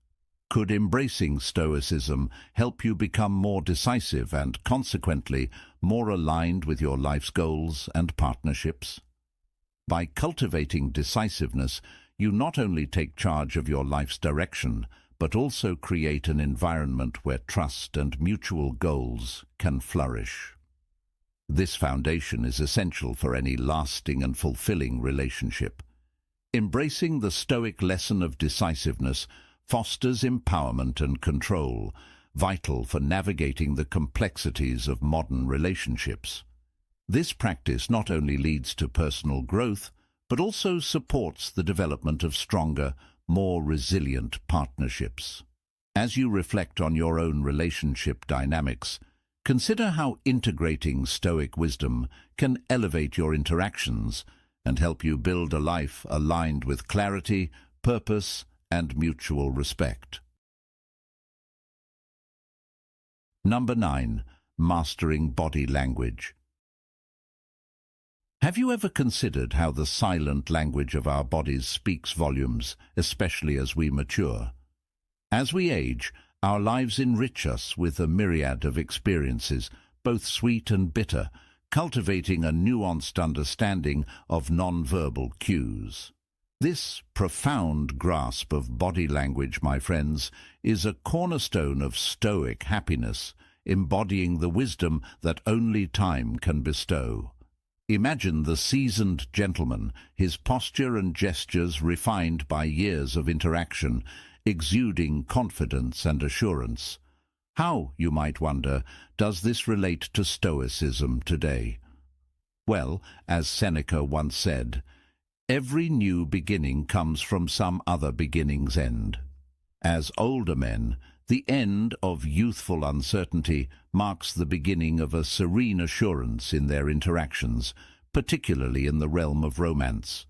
Could embracing Stoicism help you become more decisive and, consequently, more aligned with your life's goals and partnerships? By cultivating decisiveness, you not only take charge of your life's direction, but also create an environment where trust and mutual goals can flourish. This foundation is essential for any lasting and fulfilling relationship. Embracing the Stoic lesson of decisiveness fosters empowerment and control, vital for navigating the complexities of modern relationships. This practice not only leads to personal growth, but also supports the development of stronger, more resilient partnerships. As you reflect on your own relationship dynamics, consider how integrating Stoic wisdom can elevate your interactions and help you build a life aligned with clarity, purpose, and mutual respect. Number 9. Mastering body language. Have you ever considered how the silent language of our bodies speaks volumes, especially as we mature? As we age, our lives enrich us with a myriad of experiences, both sweet and bitter, cultivating a nuanced understanding of non-verbal cues. This profound grasp of body language, my friends, is a cornerstone of Stoic happiness, embodying the wisdom that only time can bestow. Imagine the seasoned gentleman, his posture and gestures refined by years of interaction, exuding confidence and assurance. How, you might wonder, does this relate to Stoicism today? Well, as Seneca once said, every new beginning comes from some other beginning's end. As older men, the end of youthful uncertainty marks the beginning of a serene assurance in their interactions, particularly in the realm of romance.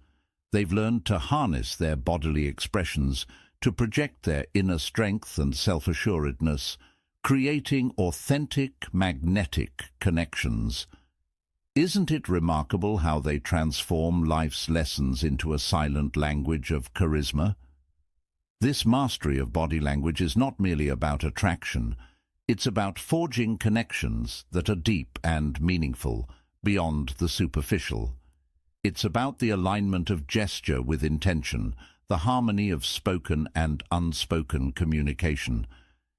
They've learned to harness their bodily expressions to project their inner strength and self-assuredness, creating authentic, magnetic connections. Isn't it remarkable how they transform life's lessons into a silent language of charisma? This mastery of body language is not merely about attraction. It's about forging connections that are deep and meaningful, beyond the superficial. It's about the alignment of gesture with intention, the harmony of spoken and unspoken communication.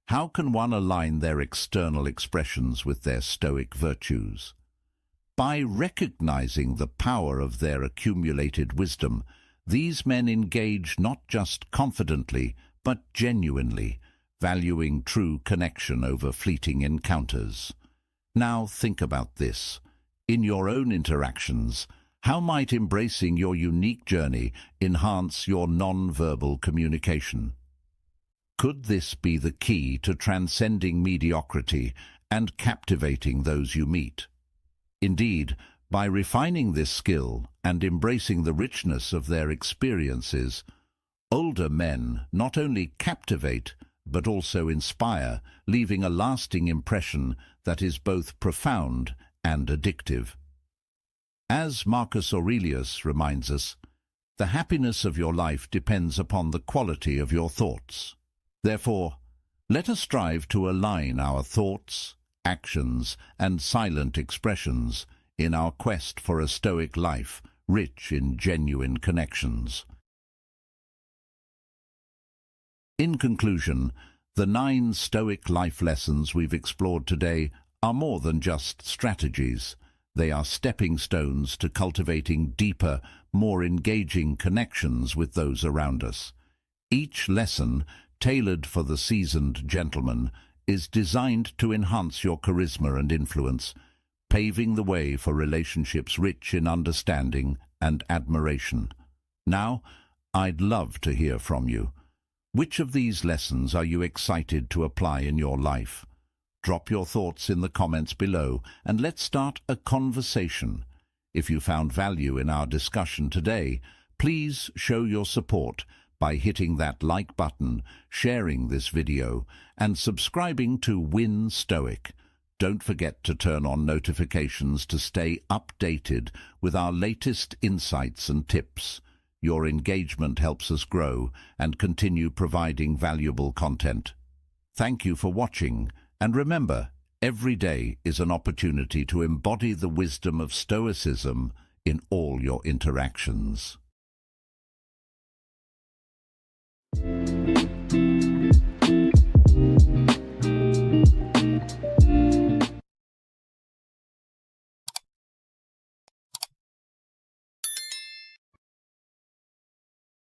How can one align their external expressions with their Stoic virtues? By recognizing the power of their accumulated wisdom, these men engage not just confidently, but genuinely, valuing true connection over fleeting encounters. Now think about this. In your own interactions, how might embracing your unique journey enhance your non-verbal communication? Could this be the key to transcending mediocrity and captivating those you meet. Indeed, by refining this skill and embracing the richness of their experiences, older men not only captivate but also inspire, leaving a lasting impression that is both profound and addictive. As Marcus Aurelius reminds us, the happiness of your life depends upon the quality of your thoughts. Therefore, let us strive to align our thoughts, actions, and silent expressions in our quest for a Stoic life rich in genuine connections. In conclusion, the 9 Stoic life lessons we've explored today are more than just strategies. They are stepping stones to cultivating deeper, more engaging connections with those around us. Each lesson, tailored for the seasoned gentleman, is designed to enhance your charisma and influence, paving the way for relationships rich in understanding and admiration. Now, I'd love to hear from you. Which of these lessons are you excited to apply in your life? Drop your thoughts in the comments below and let's start a conversation. If you found value in our discussion today, please show your support by hitting that like button, sharing this video, and subscribing to Win Stoic. Don't forget to turn on notifications to stay updated with our latest insights and tips. Your engagement helps us grow and continue providing valuable content. Thank you for watching, and remember, every day is an opportunity to embody the wisdom of Stoicism in all your interactions.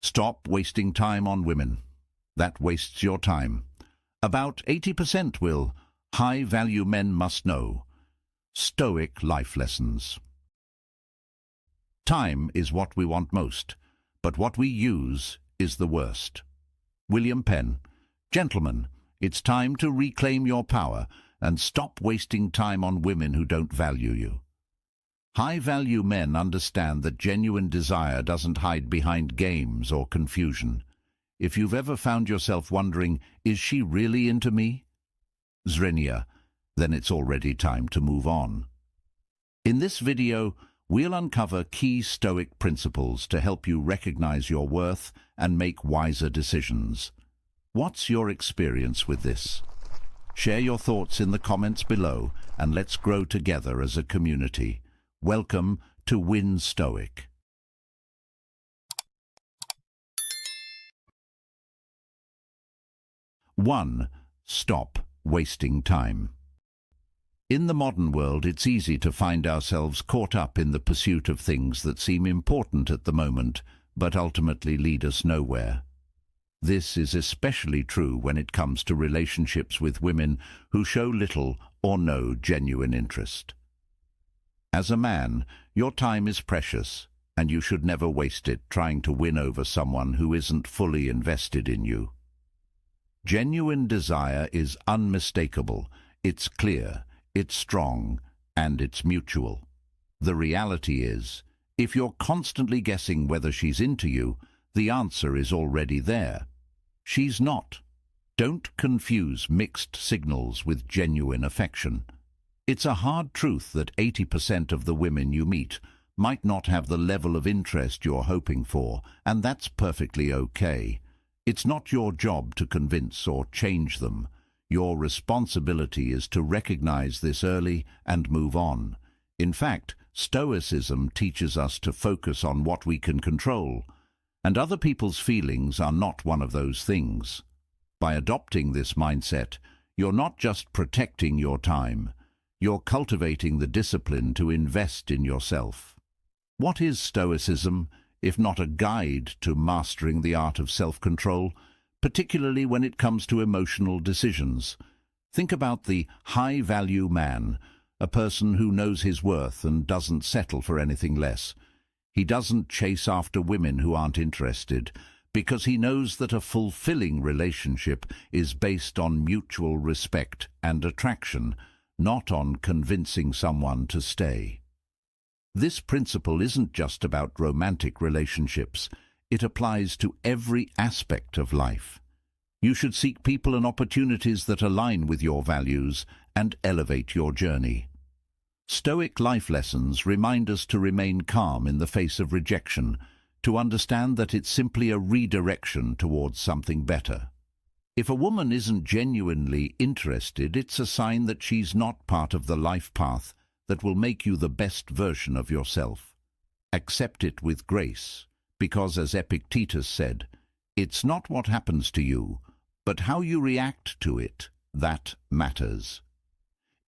Stop wasting time on women. That wastes your time. About 80% will. High-value men must know. Stoic life lessons. Time is what we want most, but what we use is the worst. William Penn. Gentlemen, it's time to reclaim your power and stop wasting time on women who don't value you. High-value men understand that genuine desire doesn't hide behind games or confusion. If you've ever found yourself wondering, is she really into me? Zrenia, then it's already time to move on. In this video, we'll uncover key Stoic principles to help you recognize your worth and make wiser decisions. What's your experience with this? Share your thoughts in the comments below and let's grow together as a community. Welcome to Win Stoic. One, stop wasting time. In the modern world, it's easy to find ourselves caught up in the pursuit of things that seem important at the moment, but ultimately lead us nowhere. This is especially true when it comes to relationships with women who show little or no genuine interest. As a man, your time is precious, and you should never waste it trying to win over someone who isn't fully invested in you. Genuine desire is unmistakable, it's clear, it's strong, and it's mutual. The reality is, if you're constantly guessing whether she's into you, the answer is already there. She's not. Don't confuse mixed signals with genuine affection. It's a hard truth that 80% of the women you meet might not have the level of interest you're hoping for, and that's perfectly okay. It's not your job to convince or change them. Your responsibility is to recognize this early and move on. In fact, Stoicism teaches us to focus on what we can control, and other people's feelings are not one of those things. By adopting this mindset, you're not just protecting your time, you're cultivating the discipline to invest in yourself. What is Stoicism, if not a guide to mastering the art of self-control, particularly when it comes to emotional decisions? Think about the high-value man, a person who knows his worth and doesn't settle for anything less. He doesn't chase after women who aren't interested, because he knows that a fulfilling relationship is based on mutual respect and attraction, not on convincing someone to stay. This principle isn't just about romantic relationships. It applies to every aspect of life. You should seek people and opportunities that align with your values and elevate your journey. Stoic life lessons remind us to remain calm in the face of rejection, to understand that it's simply a redirection towards something better. If a woman isn't genuinely interested, it's a sign that she's not part of the life path that will make you the best version of yourself. Accept it with grace, because as Epictetus said, it's not what happens to you, but how you react to it that matters.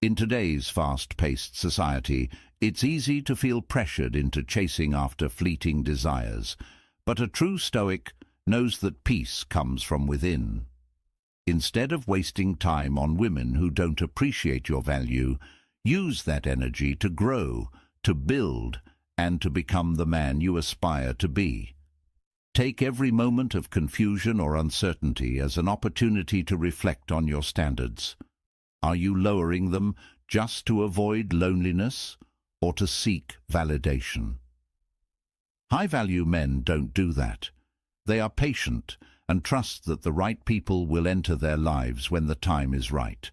In today's fast-paced society, it's easy to feel pressured into chasing after fleeting desires, but a true Stoic knows that peace comes from within. Instead of wasting time on women who don't appreciate your value, use that energy to grow, to build, and to become the man you aspire to be. Take every moment of confusion or uncertainty as an opportunity to reflect on your standards. Are you lowering them just to avoid loneliness or to seek validation? High-value men don't do that. They are patient and trust that the right people will enter their lives when the time is right.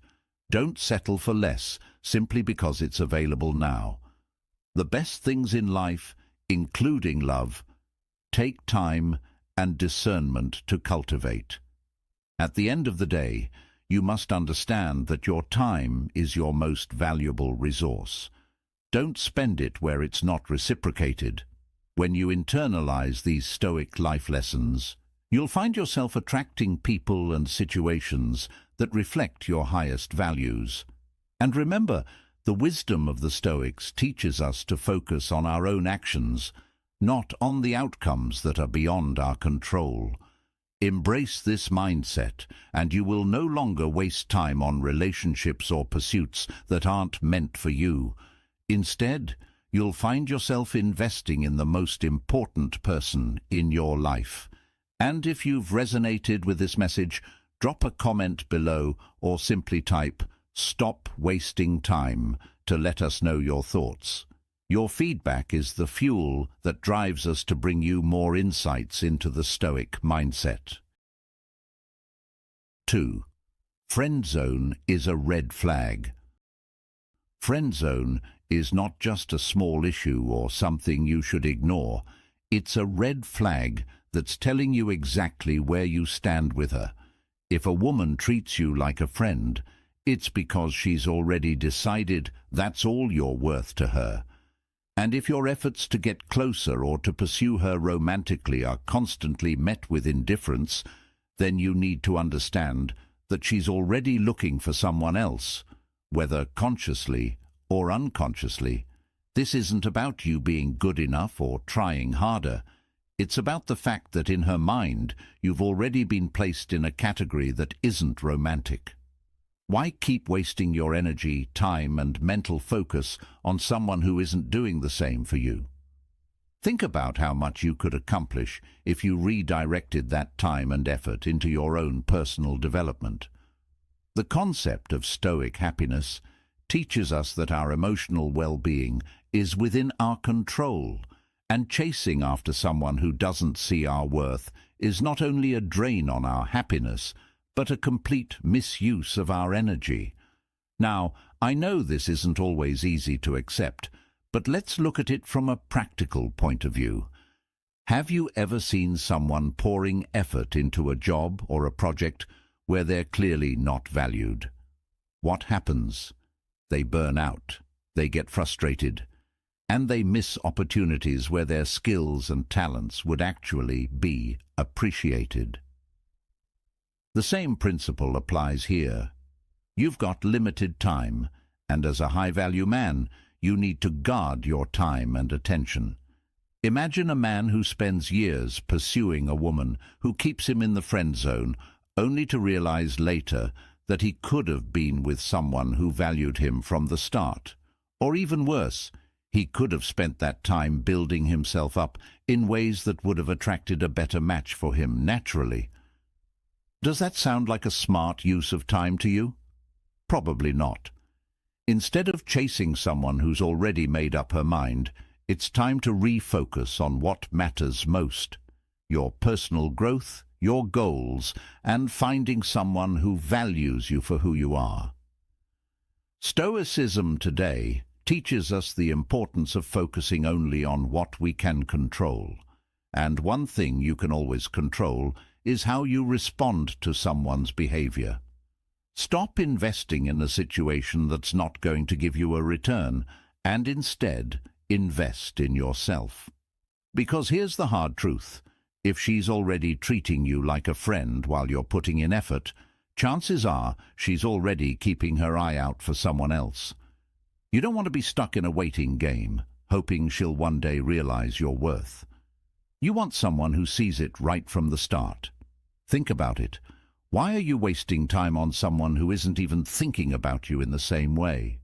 Don't settle for less simply because it's available now. The best things in life, including love, take time and discernment to cultivate. At the end of the day, you must understand that your time is your most valuable resource. Don't spend it where it's not reciprocated. When you internalize these Stoic life lessons, you'll find yourself attracting people and situations that reflect your highest values. And remember, the wisdom of the Stoics teaches us to focus on our own actions, not on the outcomes that are beyond our control. Embrace this mindset, and you will no longer waste time on relationships or pursuits that aren't meant for you. Instead, you'll find yourself investing in the most important person in your life. And if you've resonated with this message, drop a comment below or simply type "Stop wasting time" to let us know your thoughts. Your feedback is the fuel that drives us to bring you more insights into the Stoic mindset. 2. Friend zone is a red flag. Friend zone is not just a small issue or something you should ignore. It's a red flag that's telling you exactly where you stand with her. If a woman treats you like a friend, it's because she's already decided that's all you're worth to her. And if your efforts to get closer or to pursue her romantically are constantly met with indifference, then you need to understand that she's already looking for someone else, whether consciously or unconsciously. This isn't about you being good enough or trying harder. It's about the fact that in her mind, you've already been placed in a category that isn't romantic. Why keep wasting your energy, time, and mental focus on someone who isn't doing the same for you? Think about how much you could accomplish if you redirected that time and effort into your own personal development. The concept of Stoic happiness teaches us that our emotional well-being is within our control, and chasing after someone who doesn't see our worth is not only a drain on our happiness, but a complete misuse of our energy. Now, I know this isn't always easy to accept, but let's look at it from a practical point of view. Have you ever seen someone pouring effort into a job or a project where they're clearly not valued? What happens? They burn out, they get frustrated, and they miss opportunities where their skills and talents would actually be appreciated. The same principle applies here. You've got limited time, and as a high-value man, you need to guard your time and attention. Imagine a man who spends years pursuing a woman who keeps him in the friend zone, only to realize later that he could have been with someone who valued him from the start. Or even worse, he could have spent that time building himself up in ways that would have attracted a better match for him naturally. Does that sound like a smart use of time to you? Probably not. Instead of chasing someone who's already made up her mind, it's time to refocus on what matters most: your personal growth, your goals, and finding someone who values you for who you are. Stoicism today teaches us the importance of focusing only on what we can control. And one thing you can always control is how you respond to someone's behavior. Stop investing in a situation that's not going to give you a return, and instead invest in yourself. Because here's the hard truth: if she's already treating you like a friend while you're putting in effort, chances are she's already keeping her eye out for someone else. You don't want to be stuck in a waiting game, hoping she'll one day realize your worth. You want someone who sees it right from the start. Think about it. Why are you wasting time on someone who isn't even thinking about you in the same way?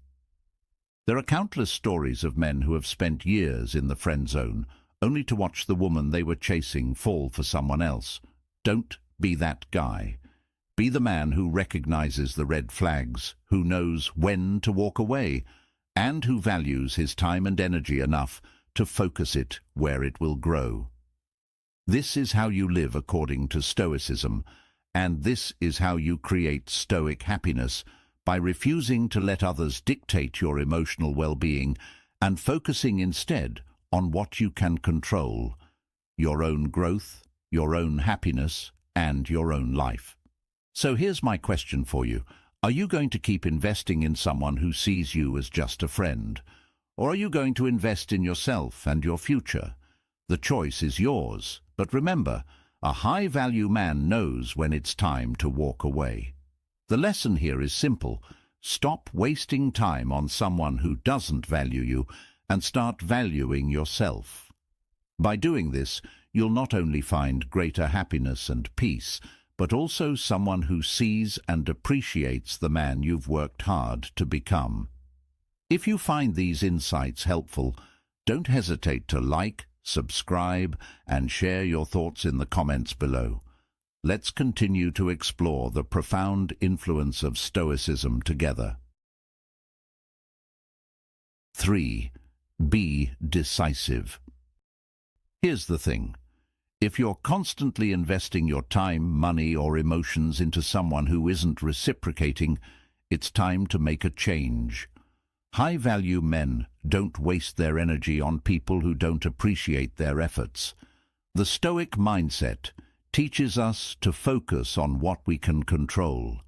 There are countless stories of men who have spent years in the friend zone, only to watch the woman they were chasing fall for someone else. Don't be that guy. Be the man who recognizes the red flags, who knows when to walk away, and who values his time and energy enough to focus it where it will grow. This is how you live according to Stoicism, and this is how you create Stoic happiness, by refusing to let others dictate your emotional well-being and focusing instead on what you can control: your own growth, your own happiness, and your own life. So here's my question for you. Are you going to keep investing in someone who sees you as just a friend? Or are you going to invest in yourself and your future? The choice is yours, but remember, a high-value man knows when it's time to walk away. The lesson here is simple: stop wasting time on someone who doesn't value you and start valuing yourself. By doing this, you'll not only find greater happiness and peace, but also someone who sees and appreciates the man you've worked hard to become. If you find these insights helpful, don't hesitate to like, subscribe, and share your thoughts in the comments below. Let's continue to explore the profound influence of Stoicism together. 3. Be decisive. Here's the thing. If you're constantly investing your time, money, or emotions into someone who isn't reciprocating, it's time to make a change. High-value men don't waste their energy on people who don't appreciate their efforts. The Stoic mindset teaches us to focus on what we can control.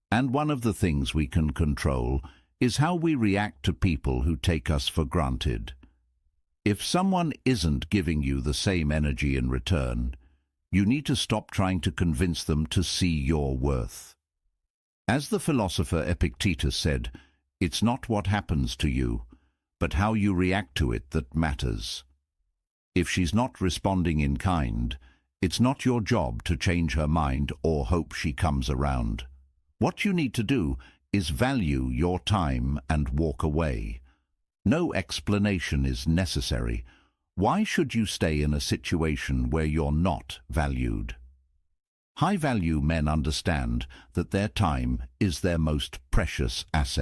And one of the things we can control is how we react to people who take us for granted. If someone isn't giving you the same energy in return, you need to stop trying to convince them to see your worth. As the philosopher Epictetus said, it's not what happens to you, but how you react to it that matters. If she's not responding in kind, it's not your job to change her mind or hope she comes around. What you need to do is value your time and walk away. No explanation is necessary. Why should you stay in a situation where you're not valued? High-value men understand that their time is their most precious asset.